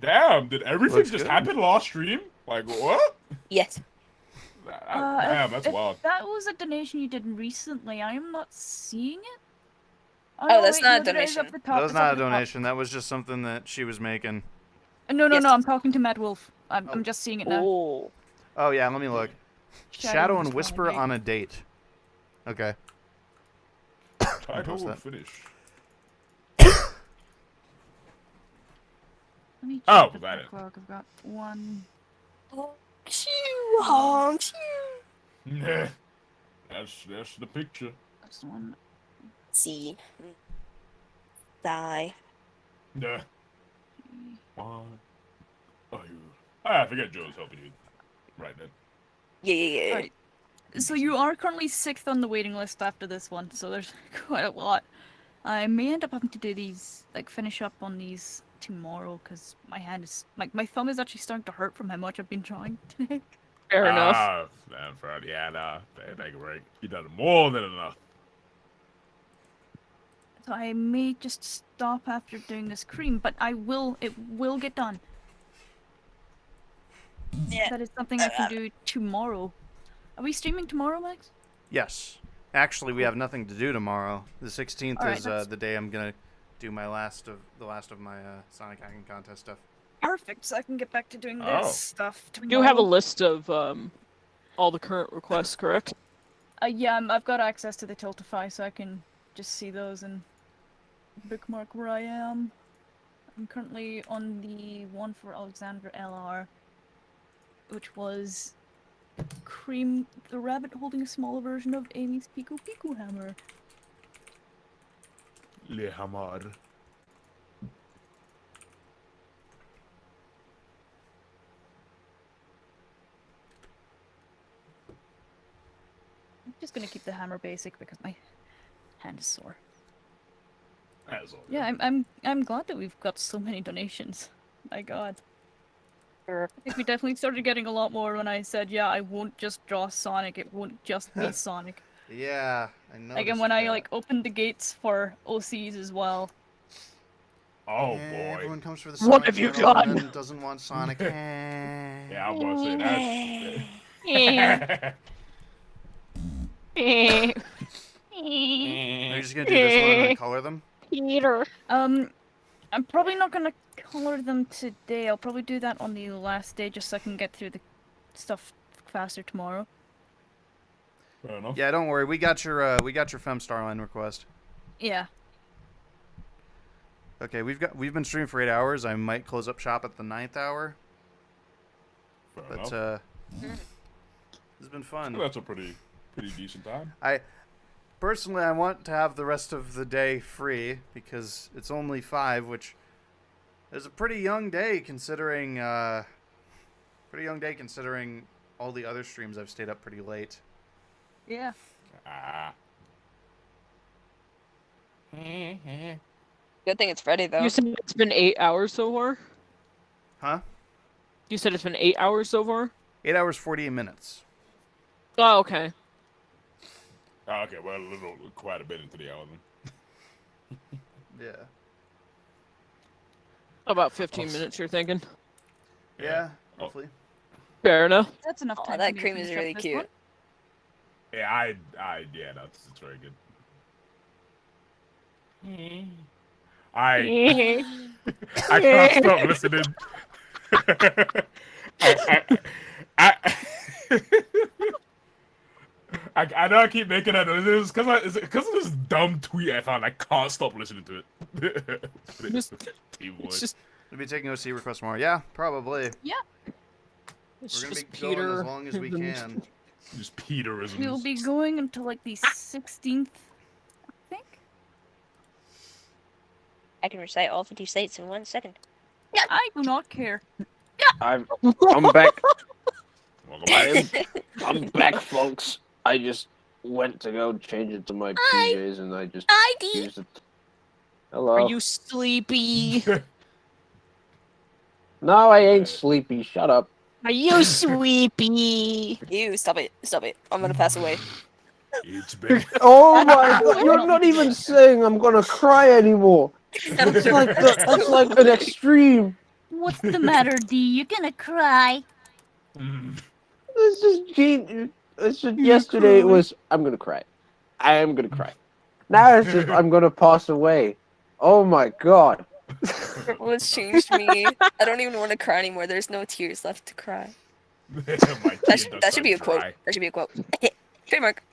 Damn, did everything Looks just good. happen last stream? Like, what? Yes. Damn, that's if wild. that was a donation you did recently, I am not seeing it. Oh, that's not a no, there is donation. up the top, That was it's up not a the top. donation. That was just something that she was making. No, I'm talking to Matt Wolf. I'm just seeing it now. Oh yeah, let me look. Shadow and Whisper Whisper on a date. Okay. Title Post will that. finish. Let me check Oh, the got it. backlog. I've got one. Nah, that's the picture. That's one. See. Die. Nah. Why are you? I forget Joe's helping you right then. Yeah. Alright. So you are currently 6th on the waiting list after this one, so there's quite a lot. I may end up having to do these, like, finish up on these tomorrow, because my hand is, like, my thumb is actually starting to hurt from how much I've been drawing today. Fair enough. Yeah, nah. Take a break. You done more than enough. So I may just stop after doing this cream, but it will get done. Yeah. That is something I can do tomorrow. Are we streaming tomorrow, Max? Yes. Actually, we have nothing to do tomorrow. The 16th Alright, is that's- the day I'm gonna do my last of my Sonic Hacking Contest stuff. Perfect, so I can get back to doing Oh. this stuff You tomorrow. do have a list of all the current requests, correct? Yeah, I've got access to the Tiltify, so I can just see those and bookmark where I am. I'm currently on the one for Alexander LR, which was Cream the rabbit holding a smaller version of Amy's Pico Pico hammer. Le Hamar. I'm just gonna keep the hammer basic because my hand is sore. As always. Yeah, I'm glad that we've got so many donations. My God. I think we definitely started getting a lot more when I said, yeah, I won't just draw Sonic, it won't just be Sonic. Yeah, I know. Like, and when I, like, opened the gates for OCs as well. Oh Yeah, boy. everyone comes for the What Sonic have you channel and done? then doesn't want Sonic. Yeah, I'm gonna say that. Are you just gonna do this one and then color them? Peter. I'm probably not gonna color them today. I'll probably do that on the last day just so I can get through the stuff faster tomorrow. Fair enough. Yeah, don't worry. We got your Femstar line request. Yeah. Okay, we've been streaming for 8 hours. I might close up shop at the 9th hour. Fair But enough. it's been fun. That's a pretty decent time. Personally, I want to have the rest of the day free because it's only 5, which is a pretty young day considering all the other streams I've stayed up pretty late. Yeah. Good thing it's Friday though. You said it's been 8 hours so far? Huh? You said it's been 8 hours so far? 8 hours 48 minutes. Oh, okay. Okay, well, quite a bit into the hour then. Yeah. About 15 minutes, you're thinking? Yeah, hopefully. Fair enough. That's enough time. that for me to cream is finish up really this cute. one. Yeah, yeah, it's very good. I can't stop listening. I know I keep making that noise. It's because of this dumb tweet I found. I can't stop listening to it. We'll be taking OC requests tomorrow. Yeah, probably. Yeah. We're gonna be going as long as we can. Just Peterisms. We'll be going until like the 16th, I think. I can recite all 50 states in 1 second. Yeah, I do not care. I'm back. Welcome back. I'm back, folks. I just went to go change it to my PJs and I just used it. Hello. Are you sleepy? No, I ain't sleepy. Shut up. Are you sweepy? Ew, stop it. Stop it. I'm gonna pass away. It's big. Oh my god, you're not even saying I'm gonna cry anymore. That's like an extreme. What's the matter, D? You're gonna cry. It's just yesterday it was I'm gonna cry. I am gonna cry. Now it's just I'm gonna pass away. Oh my god. What's changed me? I don't even want to cry anymore. There's no tears left to cry. That should be a quote. That should be a quote. Trademark.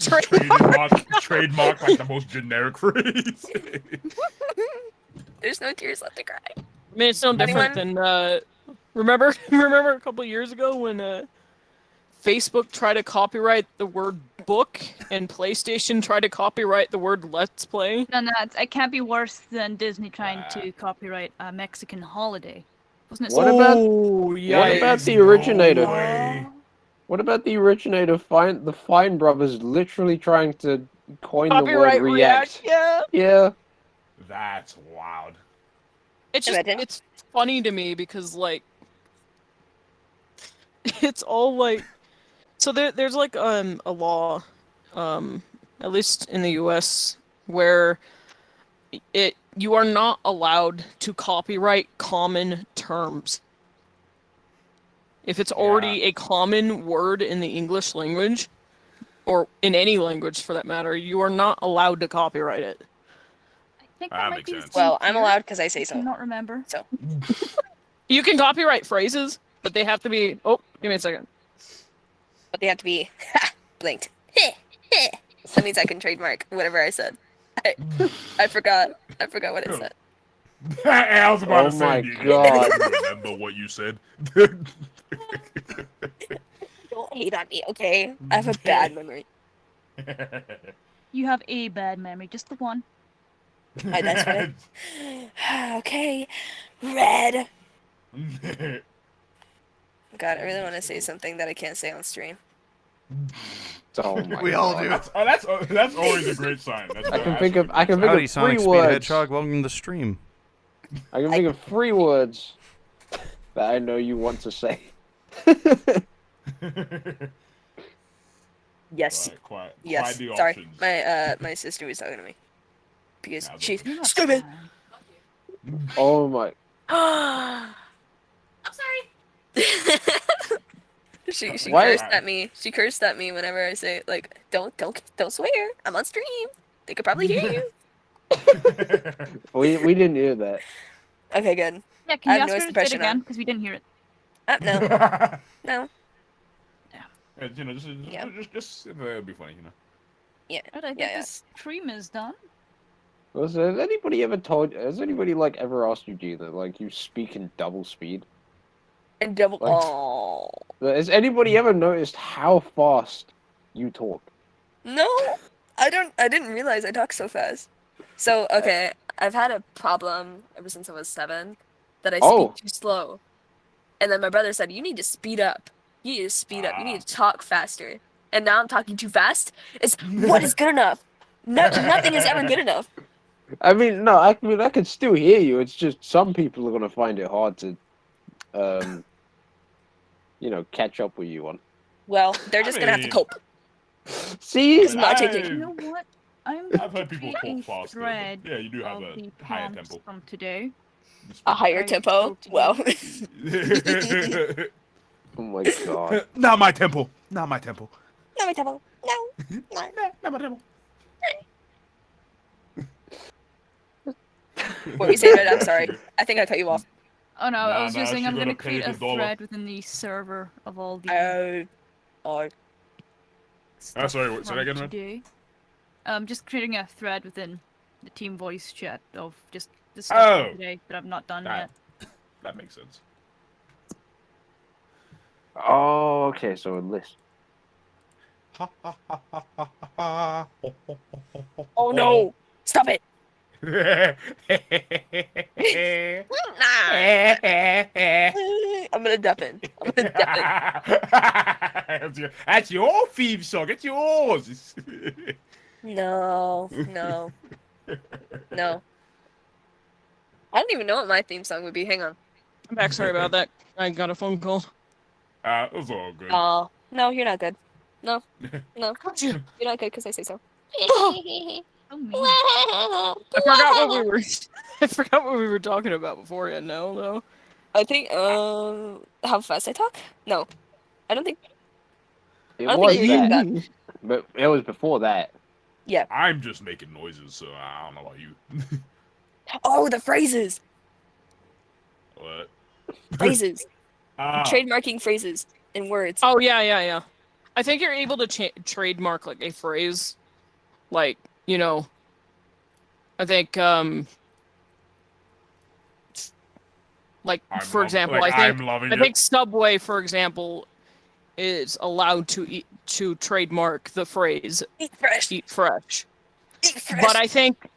Trademark like the most generic phrase. There's no tears left to cry. I mean, it's no different than remember a couple of years ago when Facebook tried to copyright the word book and PlayStation tried to copyright the word let's play. No, it can't be worse than Disney trying to copyright a Mexican holiday. Wasn't it? What about the originator? No What about the originator? The Fine Brothers literally trying to coin Copyright the word react. Yeah. That's wild. It's just it's funny to me because like it's all like so there's like a law at least in the US where you are not allowed to copyright common terms. If it's already a common word in the English language or in any language for that matter, you are not allowed to copyright it. I think that might be the same Well, I'm here. allowed because I say I so. cannot remember. So. You can copyright phrases, but they have to be. Oh, give me a second. But they have to be blinked. That means I can trademark whatever I said. I forgot. I forgot what it said. I was about to say, my do you God. remember what you said? Don't hate on me, okay? I have a bad memory. You have a bad memory, just the one. That's funny. Okay, red. God, I really want to say something that I can't say on stream. Oh my We all God. do. That's always a great sign. I can think of Howdy, three Sonic Speed words. Hedgehog. Welcome to the stream. I can think of 3 words that I know you want to say. Yes. Quite Yes. the Sorry, options. my sister was talking to me because she's stupid. Oh my. I'm sorry. She Why- cursed at me. She cursed at me whenever I say like don't swear. I'm on stream. They could probably hear you. We didn't hear that. Okay, good. Yeah, I can you have ask noise her to say it suppression again? on. Because we didn't hear it. No. No. You know, just it'd be funny, you know. Yeah. But I think Yeah. this stream is done. Has anybody like ever asked you, G, that like you speak in double speed? And double. Like- Oh. Has anybody ever noticed how fast you talk? No, I didn't realize I talk so fast. So okay, I've had a problem ever since I was 7 that I Oh. speak too slow, and then my brother said you need to speed up. You need to speed up. You need to talk faster. And now I'm talking too fast. What is good enough? Nothing is ever good enough. I mean, no, I can still hear you. It's just some people are gonna find it hard to, catch up with you on. Well, they're just gonna have to mean- cope. See, It's not changing. You know what? I'm I've heard people creating talk faster. thread But yeah, you do have of a the higher prompts tempo. from today. A higher tempo. Well. Oh my God. Not my tempo. Not my tempo. No, my tempo. No. Not my tempo. What were you saying, Red? I'm sorry. I think I cut you off. Oh no, I was Nah, just saying she I'm gonna gonna pay create a the dollar. thread within the server of all the Oh. Sorry, say that from again, man. today. Just creating a thread within the team voice chat of just the Oh. stuff from today that I've not done That- yet. That makes sense. Oh, okay. So a list. Oh no! Stop it! I'm gonna deafen. I'm gonna deafen. That's your theme song. It's yours. No. No. I don't even know what my theme song would be. Hang on. I'm back. Sorry about that. I got a phone call. It was all good. Oh, no, you're not good. No, no, you're not good because I say so. Oh, I forgot what we were. I forgot what we were talking about beforehand. No, though. I think how fast I talk? No, I don't think. It I don't was think you're that, that. but it was before that. Yeah. I'm just making noises, so I don't know about you. Oh, the phrases. What? Phrases. Ah. Trademarking phrases and words. Oh yeah. I think you're able to trademark like a phrase, like I think like for example, I think Subway, for example, is allowed to trademark the phrase "eat fresh." Eat fresh. Eat fresh. But I think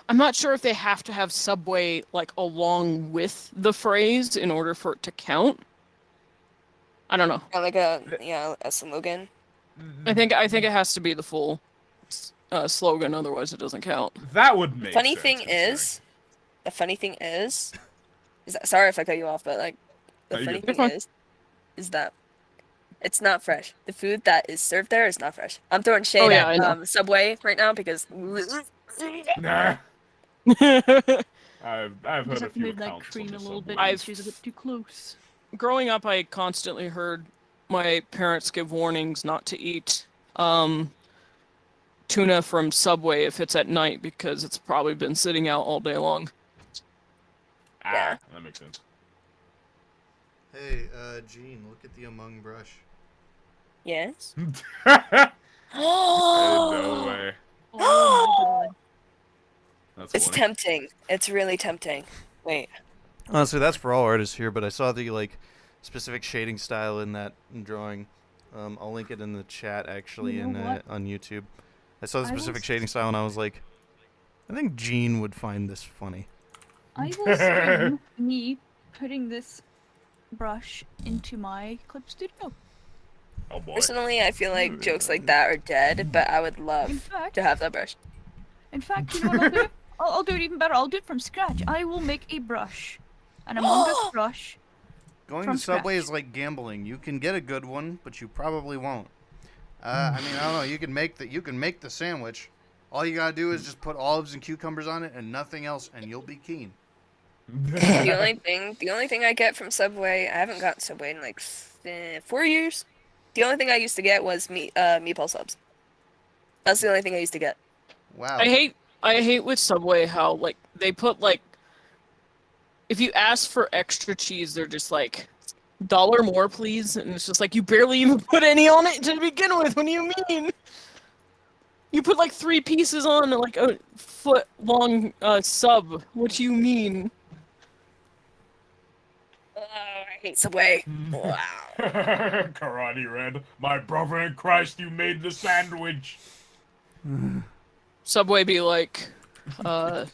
I'm not sure if they have to have Subway like along with the phrase in order for it to count. I don't know. Like a slogan. I think it has to be the full slogan, otherwise it doesn't count. That would make The funny thing is that, sorry if I cut you off, but like the No, you're funny good. thing is that it's not fresh. The food that is served there is not fresh. I'm throwing shade I know. at Subway right now because. Nah. I've heard a few Move that accounts on cream a the little bit. Subway. She's a bit too close. Growing up, I constantly heard my parents give warnings not to eat tuna from Subway if it's at night because it's probably been sitting out all day long. Yeah. That makes sense. Hey, Gene, look at the Among brush. Yes. No way. That's It's funny. tempting. It's really tempting. Wait. Honestly, that's for all artists here, but I saw the specific shading style in that drawing. I'll link it in the chat actually You know what? on YouTube. I saw the I specific was- shading style and I was like, I think Gene would find this funny. I will stream me putting this brush into my clip studio. Oh boy. Personally, I feel like jokes like that are dead, but I would love to have that brush. In fact, you know what I'll do? I'll do it even better. I'll do it from scratch. I will make a brush, an Among Us brush. Going From to Subway scratch. is like gambling. You can get a good one, but you probably won't. I mean, I don't know. You can make the sandwich. All you gotta do is just put olives and cucumbers on it and nothing else, and you'll be keen. The only thing I get from Subway, I haven't gotten Subway in like 4 years. The only thing I used to get was meatball subs. That's the only thing I used to get. Wow. I hate with Subway how like they put like if you ask for extra cheese, they're just like $1 more, please, and it's just like you barely even put any on it to begin with. What do you mean? You put like 3 pieces on like a foot long sub. What do you mean? Oh, I hate Subway. Wow. Karate Red, my brother in Christ, you made the sandwich. Subway be like, and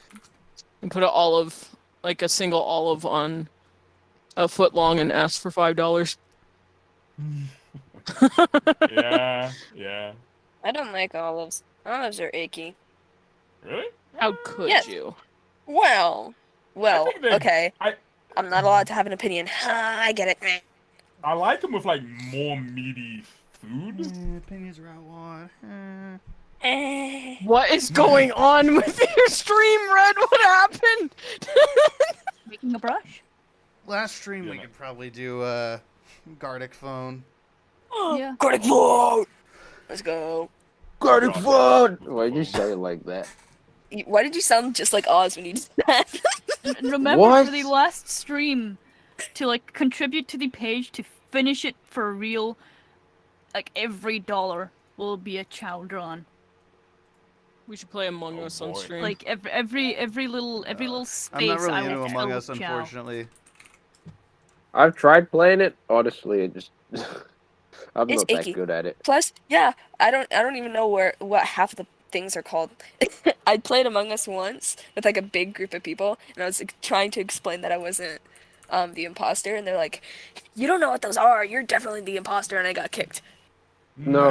put a single olive on a foot long and ask for $5. Yeah. I don't like olives. Olives are icky. Really? How could Yes. you? Well, think they- okay. I'm not allowed to have an opinion. I get it. I like them with like more meaty food. Opinions are outlawed. What is going on with your stream, Red? What happened? Making a brush. Last stream we could probably do Gardic phone. Yeah. Garlic vote. Let's go. Gardic phone. Why'd you say it like that? Why did you sound just like Oz when you did that? And remember for the last stream to like contribute to the page to finish it for real. Like every dollar will be a chow drawn. We should play Among Us on stream. Like every little space. I'm not really I into will Among fill Us, with chow. unfortunately. I've tried playing it. Honestly, it just I'm It's not that icky. good at it. Plus, yeah, I don't even know what half of the things are called. I played Among Us once with like a big group of people, and I was like, trying to explain that I wasn't the imposter, and they're like, "You don't know what those are. You're definitely the imposter," and I got kicked. No,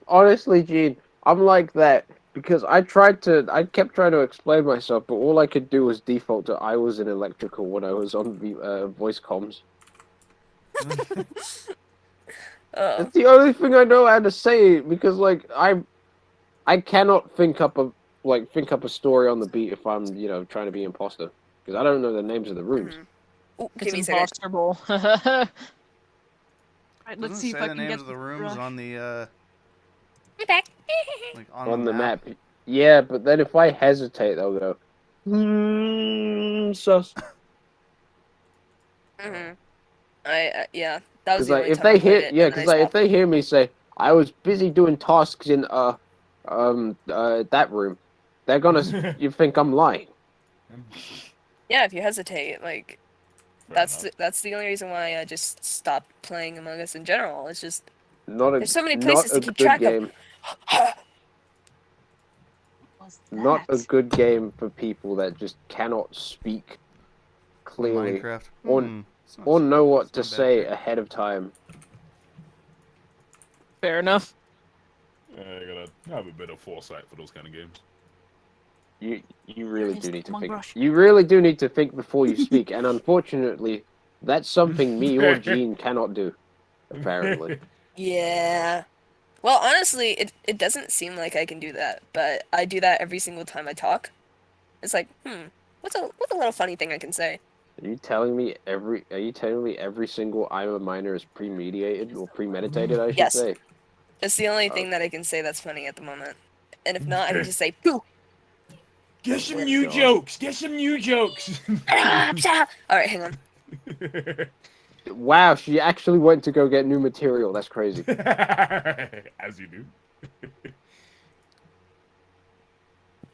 honestly, Gene, I'm like that. Because I kept trying to explain myself, but all I could do was default to I was in electrical when I was on the voice comms. It's the only thing I know how to say, because like I cannot think up a story on the beat if I'm trying to be imposter, because I don't know the names of the rooms. Ooh, It's give me a second. impossible. Alright, let's Doesn't see if say I the can names get of the rooms on the I'm back. like On the map. Yeah, but then if I hesitate, they'll go, sus. Yeah, that was Because the like only if time I they played hear it, yeah, and then I because like if stopped. they hear me say I was busy doing tasks in that room, they're gonna you think I'm lying. Yeah, if you hesitate, like that's the only reason why I just stopped playing Among Us in general. It's just there's so many places to keep track game. Not a good game for people that just cannot speak clearly Minecraft. or know what to say ahead of time. Fair enough. You gotta have a bit of foresight for those kind of games. You really do need to think. You really do need to think before you speak, and unfortunately, that's something me or Gene cannot do. Apparently. Yeah. Well, honestly, it doesn't seem like I can do that, but I do that every single time I talk. It's like, what's a little funny thing I can say? Are you telling me every single I'm a minor is premeditated or premeditated, I should Yes. say? That's the only thing that I can say that's funny at the moment. And if not, I can just say, poo! Get some new jokes! Get some new jokes! Alright, hang on. Wow, she actually went to go get new material. That's crazy. As you do.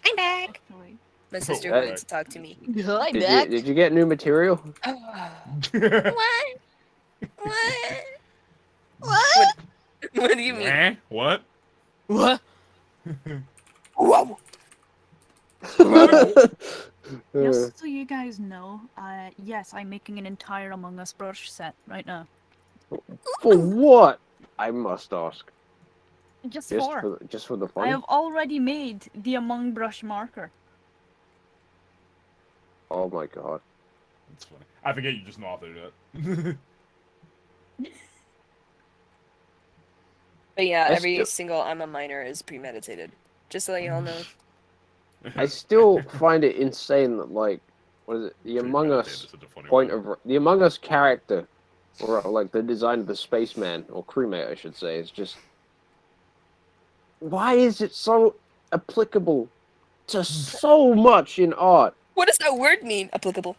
I'm back! My sister Right. wanted to talk to me. Hi, Did you get new material? What? What? What do you mean? Eh? What? What? Whoa! Just so you guys know, yes, I'm making an entire Among Us brush set right now. For what? I must ask. Just for the fun. I have already made the Among Brush marker. Oh my god. That's funny. I forget you just know how to do that. But yeah, I every still- single I'm a minor is premeditated. Just to let you all know. I still find it insane that what is it? The Among Us the Among Us character, or like the design of the spaceman or crewmate, I should say, is just. Why is it so applicable to so much in art? What does that word mean? Applicable.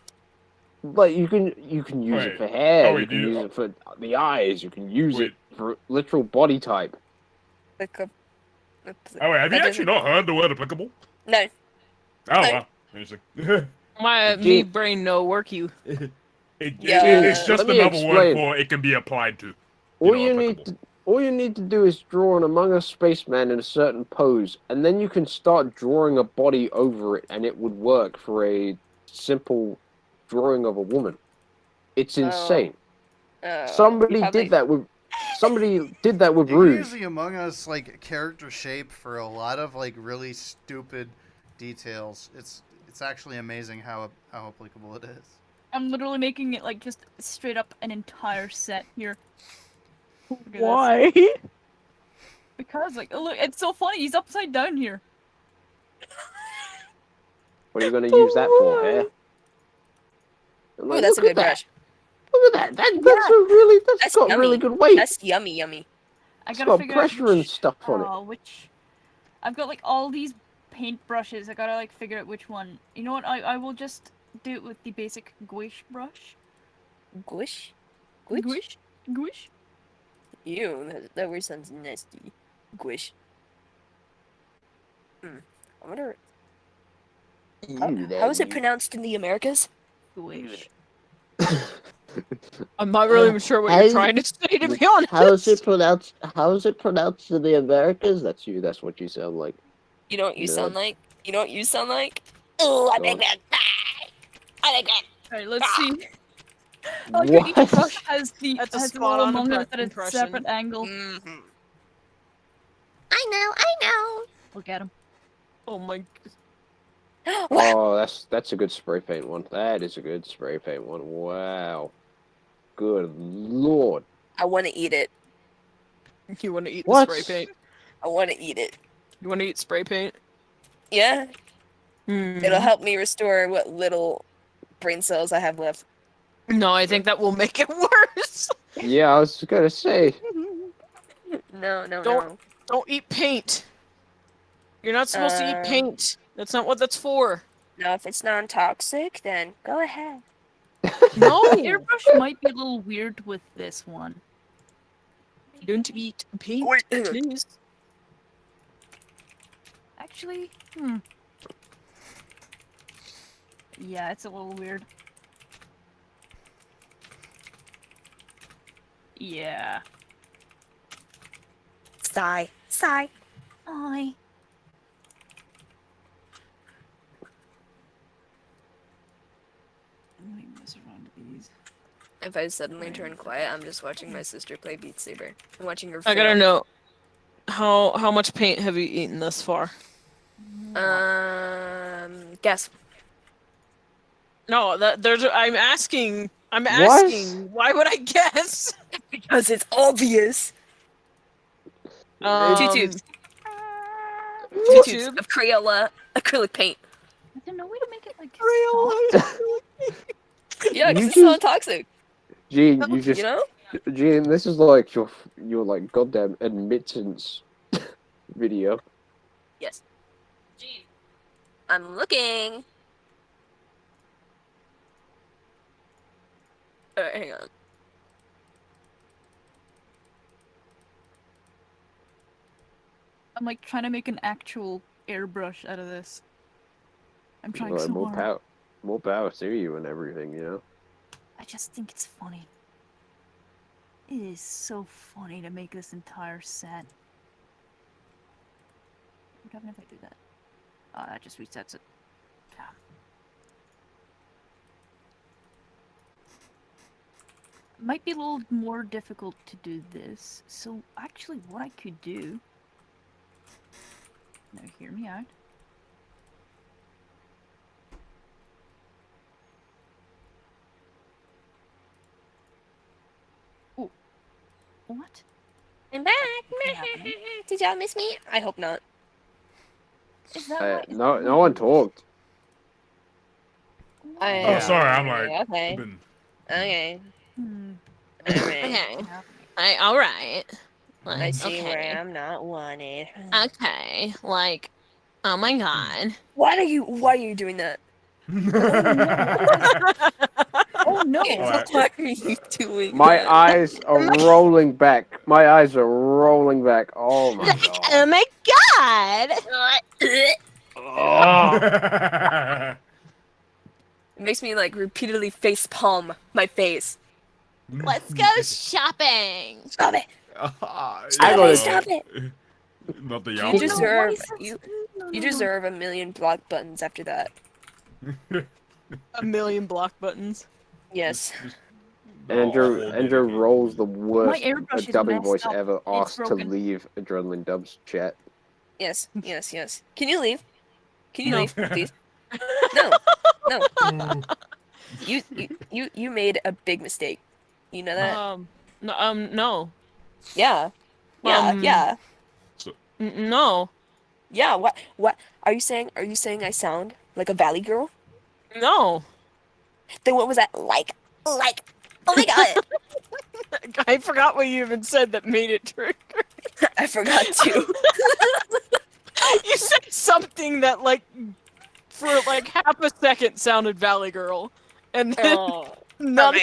Like you can use it Wait. for hair, Oh, wait, you can do you- use it for the eyes, you can use Wait. it for literal body type. Like a. Oh wait, have you actually not heard the word applicable? No. Oh wow. Interesting. My me brain no work you. It's just Let me another word explain. for it can be applied to. All you need to do is draw an Among Us spaceman in a certain pose, and then you can start drawing a body over it, and it would work for a simple drawing of a woman. It's insane. Somebody did that with You Rouge. use the Among Us like character shape for a lot of like really stupid details. It's actually amazing how applicable it is. I'm literally making it like just straight up an entire set here. Look at this. Why? Because like look, it's so funny. He's upside down here. What are you going to use that for, hair? Ooh, that's a good brush. Look at that. That's got yummy. really good weight. That's yummy. I It's gotta got figure pressure out and stuff on it. which. I've got like all these paint brushes. I gotta like figure out which one. You know what? I will just do it with the basic gouache brush. Gouache? Gouache? Gouache? Ew, that word sounds nasty. Gouache. I wonder. How is it pronounced in the Americas? Gouache. I'm not really sure what you're trying to say, to be honest. How is it pronounced? How is it pronounced in the Americas? That's you. That's what you sound like. You know what you No. sound like? You know what you sound like? Oh, I Go make on. that. I like that. Alright, let's see. What? Each brush has the That's a has a spot little on Among Us at a impression. separate angle. I know. Look at him. Oh my. Oh, that's a good spray paint one. That is a good spray paint one. Wow. Good lord. I want to eat it. You want to eat What? the spray paint? I want to eat it. You want to eat spray paint? Yeah. Hmm. It'll help me restore what little brain cells I have left. No, I think that will make it worse. Yeah, I was gonna say. No, Don't eat paint. You're not supposed to eat paint. That's not what that's for. No, if it's non-toxic, then go ahead. No. Airbrush might be a little weird with this one. Don't eat paint, please. Actually, yeah, it's a little weird. Yeah. Sigh. Sigh. Aye. If I suddenly turn quiet, I'm just watching my sister play Beat Saber. I'm watching her. I gotta fail. know. How much paint have you eaten thus far? Guess. No, I'm asking. I'm asking. Why would I guess? Because it's obvious. 2 tubes. 2 tubes of Crayola acrylic paint. There's no way to make it like Crayola. Yeah, because You it's just- not toxic. Gene, you just. You know? Gene, this is like your like goddamn admittance video. Yes. Gee. I'm looking. Alright, hang on. I'm like trying to make an actual airbrush out of this. I'm trying Like, so hard. more power to you and everything, you know. I just think it's funny. It is so funny to make this entire set. What happens if I do that? Oh, that just resets it. Yeah. Might be a little more difficult to do this. So actually what I could do... Now hear me out. Oh. What? I'm back. Did y'all miss me? I hope not. Is that No one talked. Oh, sorry, I'm like. Okay. been- Okay. Okay. All right. I see okay. where I'm not wanted. Okay. Like, oh my god. Why are you doing that? Oh no! Why are you doing My that? eyes are rolling back. My eyes are rolling back. Oh my god. Oh my god. It makes me like repeatedly face palm my face. Let's go shopping. Stop it. Stop it. Not the You y'all. deserve you deserve a million block buttons after that. A million block buttons. Yes. Andrew rolls the worst airbrush is dubbing messed voice up. ever It's asked to broken. leave Adrenaline Dub's chat. Yes. Can you leave? Can you No. leave, please? No. No. You made a big mistake. You know that? No. Yeah. Yeah. No. Yeah. What are you saying? Are you saying I sound like a valley girl? No. Then what was that like? Oh my god. I forgot what you even said that made it trigger. I forgot too. You said something that like for like half a second sounded Valley Girl, and then none.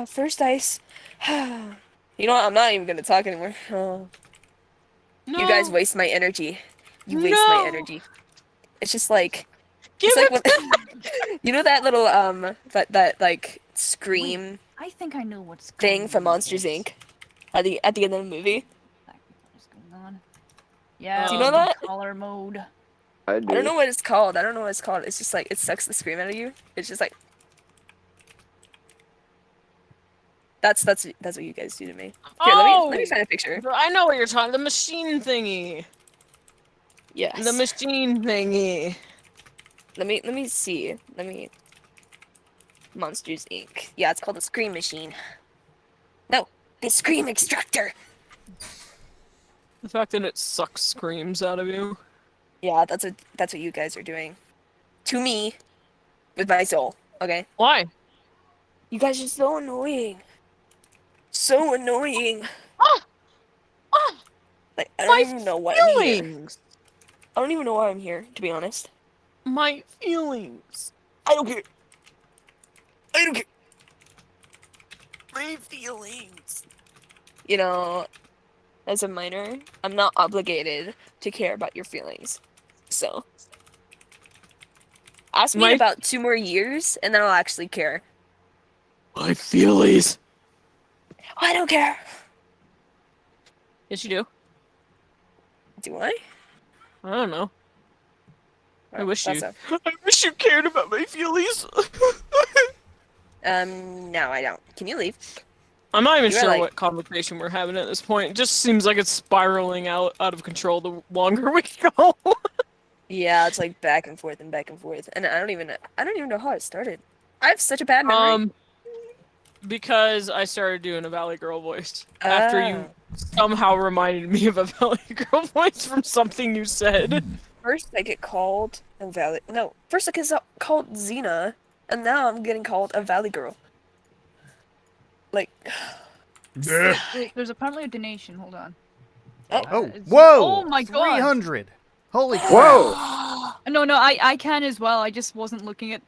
First ice. You know what? I'm not even gonna talk anymore. You guys waste my energy. You waste my energy. It's just like it's like when, you know that little that like scream I think I know what's thing from Monsters Inc. at the end of the movie. Yeah. Do you know that? Color mode. I I don't know what it's called. It's just like it sucks the scream out of you. It's just like That's what you guys do to me. Here, let me find a picture. I know what you're talking. The machine thingy. Yes. The machine thingy. Let me see. Monsters Inc. Yeah, it's called the Scream Machine. No, the Scream Extractor. The fact that it sucks screams out of you. Yeah, that's what you guys are doing. To me, with my soul. Okay. Why? You guys are so annoying. So annoying. Like I don't even know why I'm here. I don't even know why I'm here, to be honest. My feelings. I don't care. I don't care. My feelings. You know, as a minor, I'm not obligated to care about your feelings. So, ask me in about 2 more years, and then I'll actually care. My feelings. I don't care. Yes, you do. Do I? I don't know. I wish you. that's I wish you cared about my feelings. No, I don't. Can you leave? I'm not even You are sure like- what conversation we're having at this point. It just seems like it's spiraling out of control the longer we go. Yeah, it's like back and forth, and I don't even know how it started. I have such a bad memory. Because I started doing a Valley Girl voice after you somehow reminded me of a Valley Girl voice from something you said. First, I get called a Valley. No, first I get called Xena, and now I'm getting called a Valley Girl. Like, Wait, there's apparently a donation. Hold on. Oh, whoa! Oh my god! 300. Holy crap! Whoa! No, I can as well. I just wasn't looking at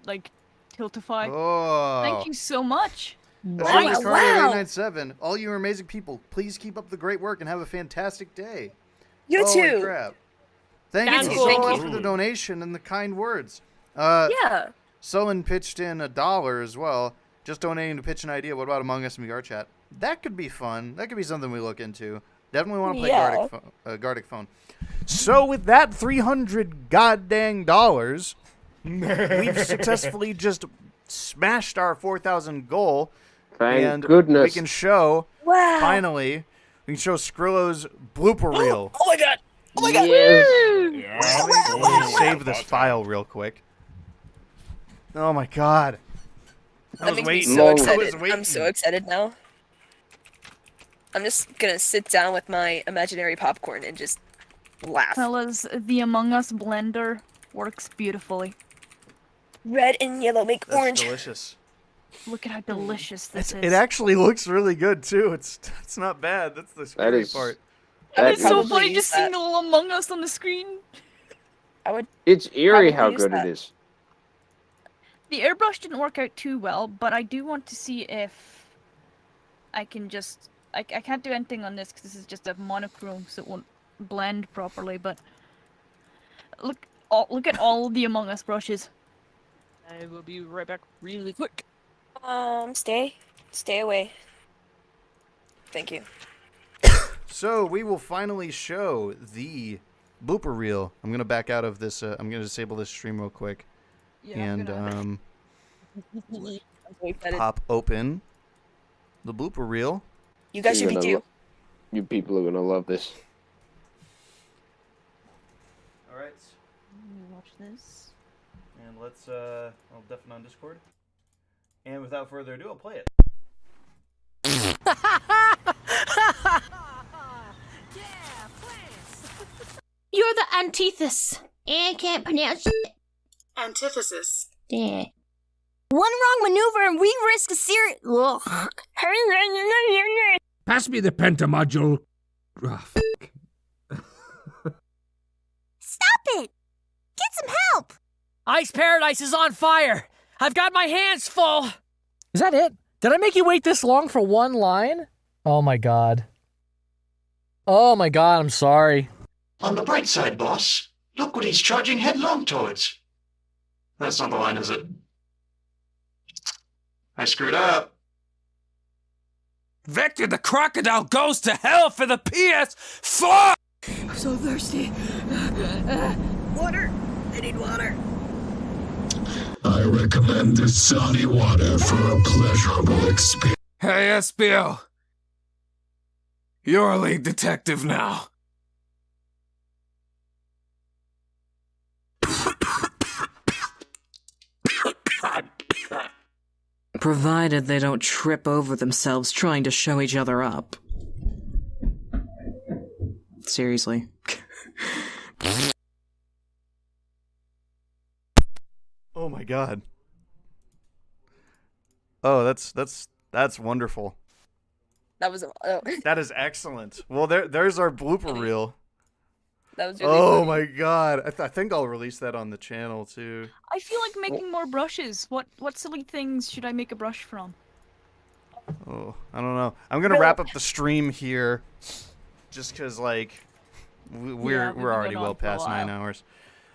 like Tiltify. Oh. Thank you so much. Wow. 897. All you amazing people, please keep up the great work and have a fantastic day. You Holy too. crap. Thank You you too, so thank much you. for the donation and the kind words. Yeah. Someone pitched in $1 as well, just donating to pitch an idea. What about Among Us and VR chat? That could be fun. That could be something we look into. Definitely want to play Yeah. Gardic Phone. So with that 300 goddamn dollars, we've successfully just smashed our 4,000 goal. Thank and goodness. we can show, Wow. finally, we can show Skrillo's blooper reel. Oh my god! Oh my god! Let me save this file real quick. Oh my god. I That was makes me waiting. so I was excited. waiting. I'm so excited now. I'm just gonna sit down with my imaginary popcorn and just laugh. Fellas, the Among Us blender works beautifully. Red and yellow make That's orange. delicious. Look at how delicious this is. It actually looks really good too. It's not bad. That's the scary is- part. It's so probably funny use just seeing that. the little Among Us on the screen. It's eerie probably how use good that. it is. The airbrush didn't work out too well, but I do want to see if I can just... I can't do anything on this because this is just a monochrome, so it won't blend properly, but... Look at all the Among Us brushes. I will be right back really quick. Stay away. Thank you. So we will finally show the blooper reel. I'm gonna back out of this. I'm gonna disable this stream real quick, and I'm so excited. pop open the blooper reel. You guys should be You're gonna too. You people are gonna love this. All right. Watch this. And let's. I'll deafen on Discord. And without further ado, I'll play it. You're the antithesis. I can't pronounce it. Antithesis. Yeah. One wrong maneuver and we risk a serious. Pass me the pentamodule. Oh, Stop it! Get some help! Ice Paradise is on fire! I've got my hands full! Is that it? Did I make you wait this long for one line? Oh my god. Oh my god, I'm sorry. On the bright side, boss, look what he's charging headlong towards. That's not the line, is it? I screwed up. Vector the Crocodile goes to hell for the PS4! I'm so thirsty. Water. I need water. I recommend Dasani water for a pleasurable experience. Hey, SBO. You're a lead detective now. Provided they don't trip over themselves trying to show each other up. Seriously. Oh my god. Oh, that's wonderful. That was That is excellent. Well, there's our blooper reel. that was really Oh funny. my god. I think I'll release that on the channel too. I feel like making more brushes. What silly things should I make a brush from? Oh, I don't know. I'm gonna wrap up the stream here, just cause like we're been already on well for a past 9 while. hours.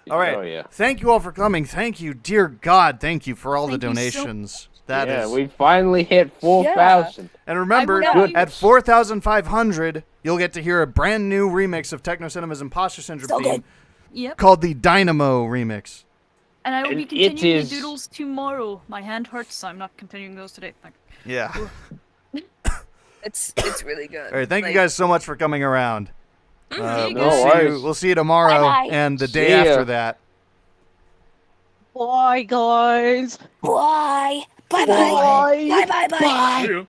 All right. Oh, yeah. Thank you all for coming. Thank you, dear God. Thank you for all the Thank you so- donations. That is. we finally hit 4,000. And remember, at 4,500, you'll get to hear a brand new remix of Techno Cinema's Imposter Syndrome So theme Yep. called the Dynamo remix. And I will be And continuing it the is- doodles tomorrow. My hand hurts, so I'm not continuing those today. Yeah. It's really good. All right. Thank you Like, guys so much for coming around. See you We'll guys. we'll see you tomorrow Bye-bye. and the day See ya. after that. Bye, guys. Bye. Bye. Bye. Bye. Bye. Bye. Bye. See you.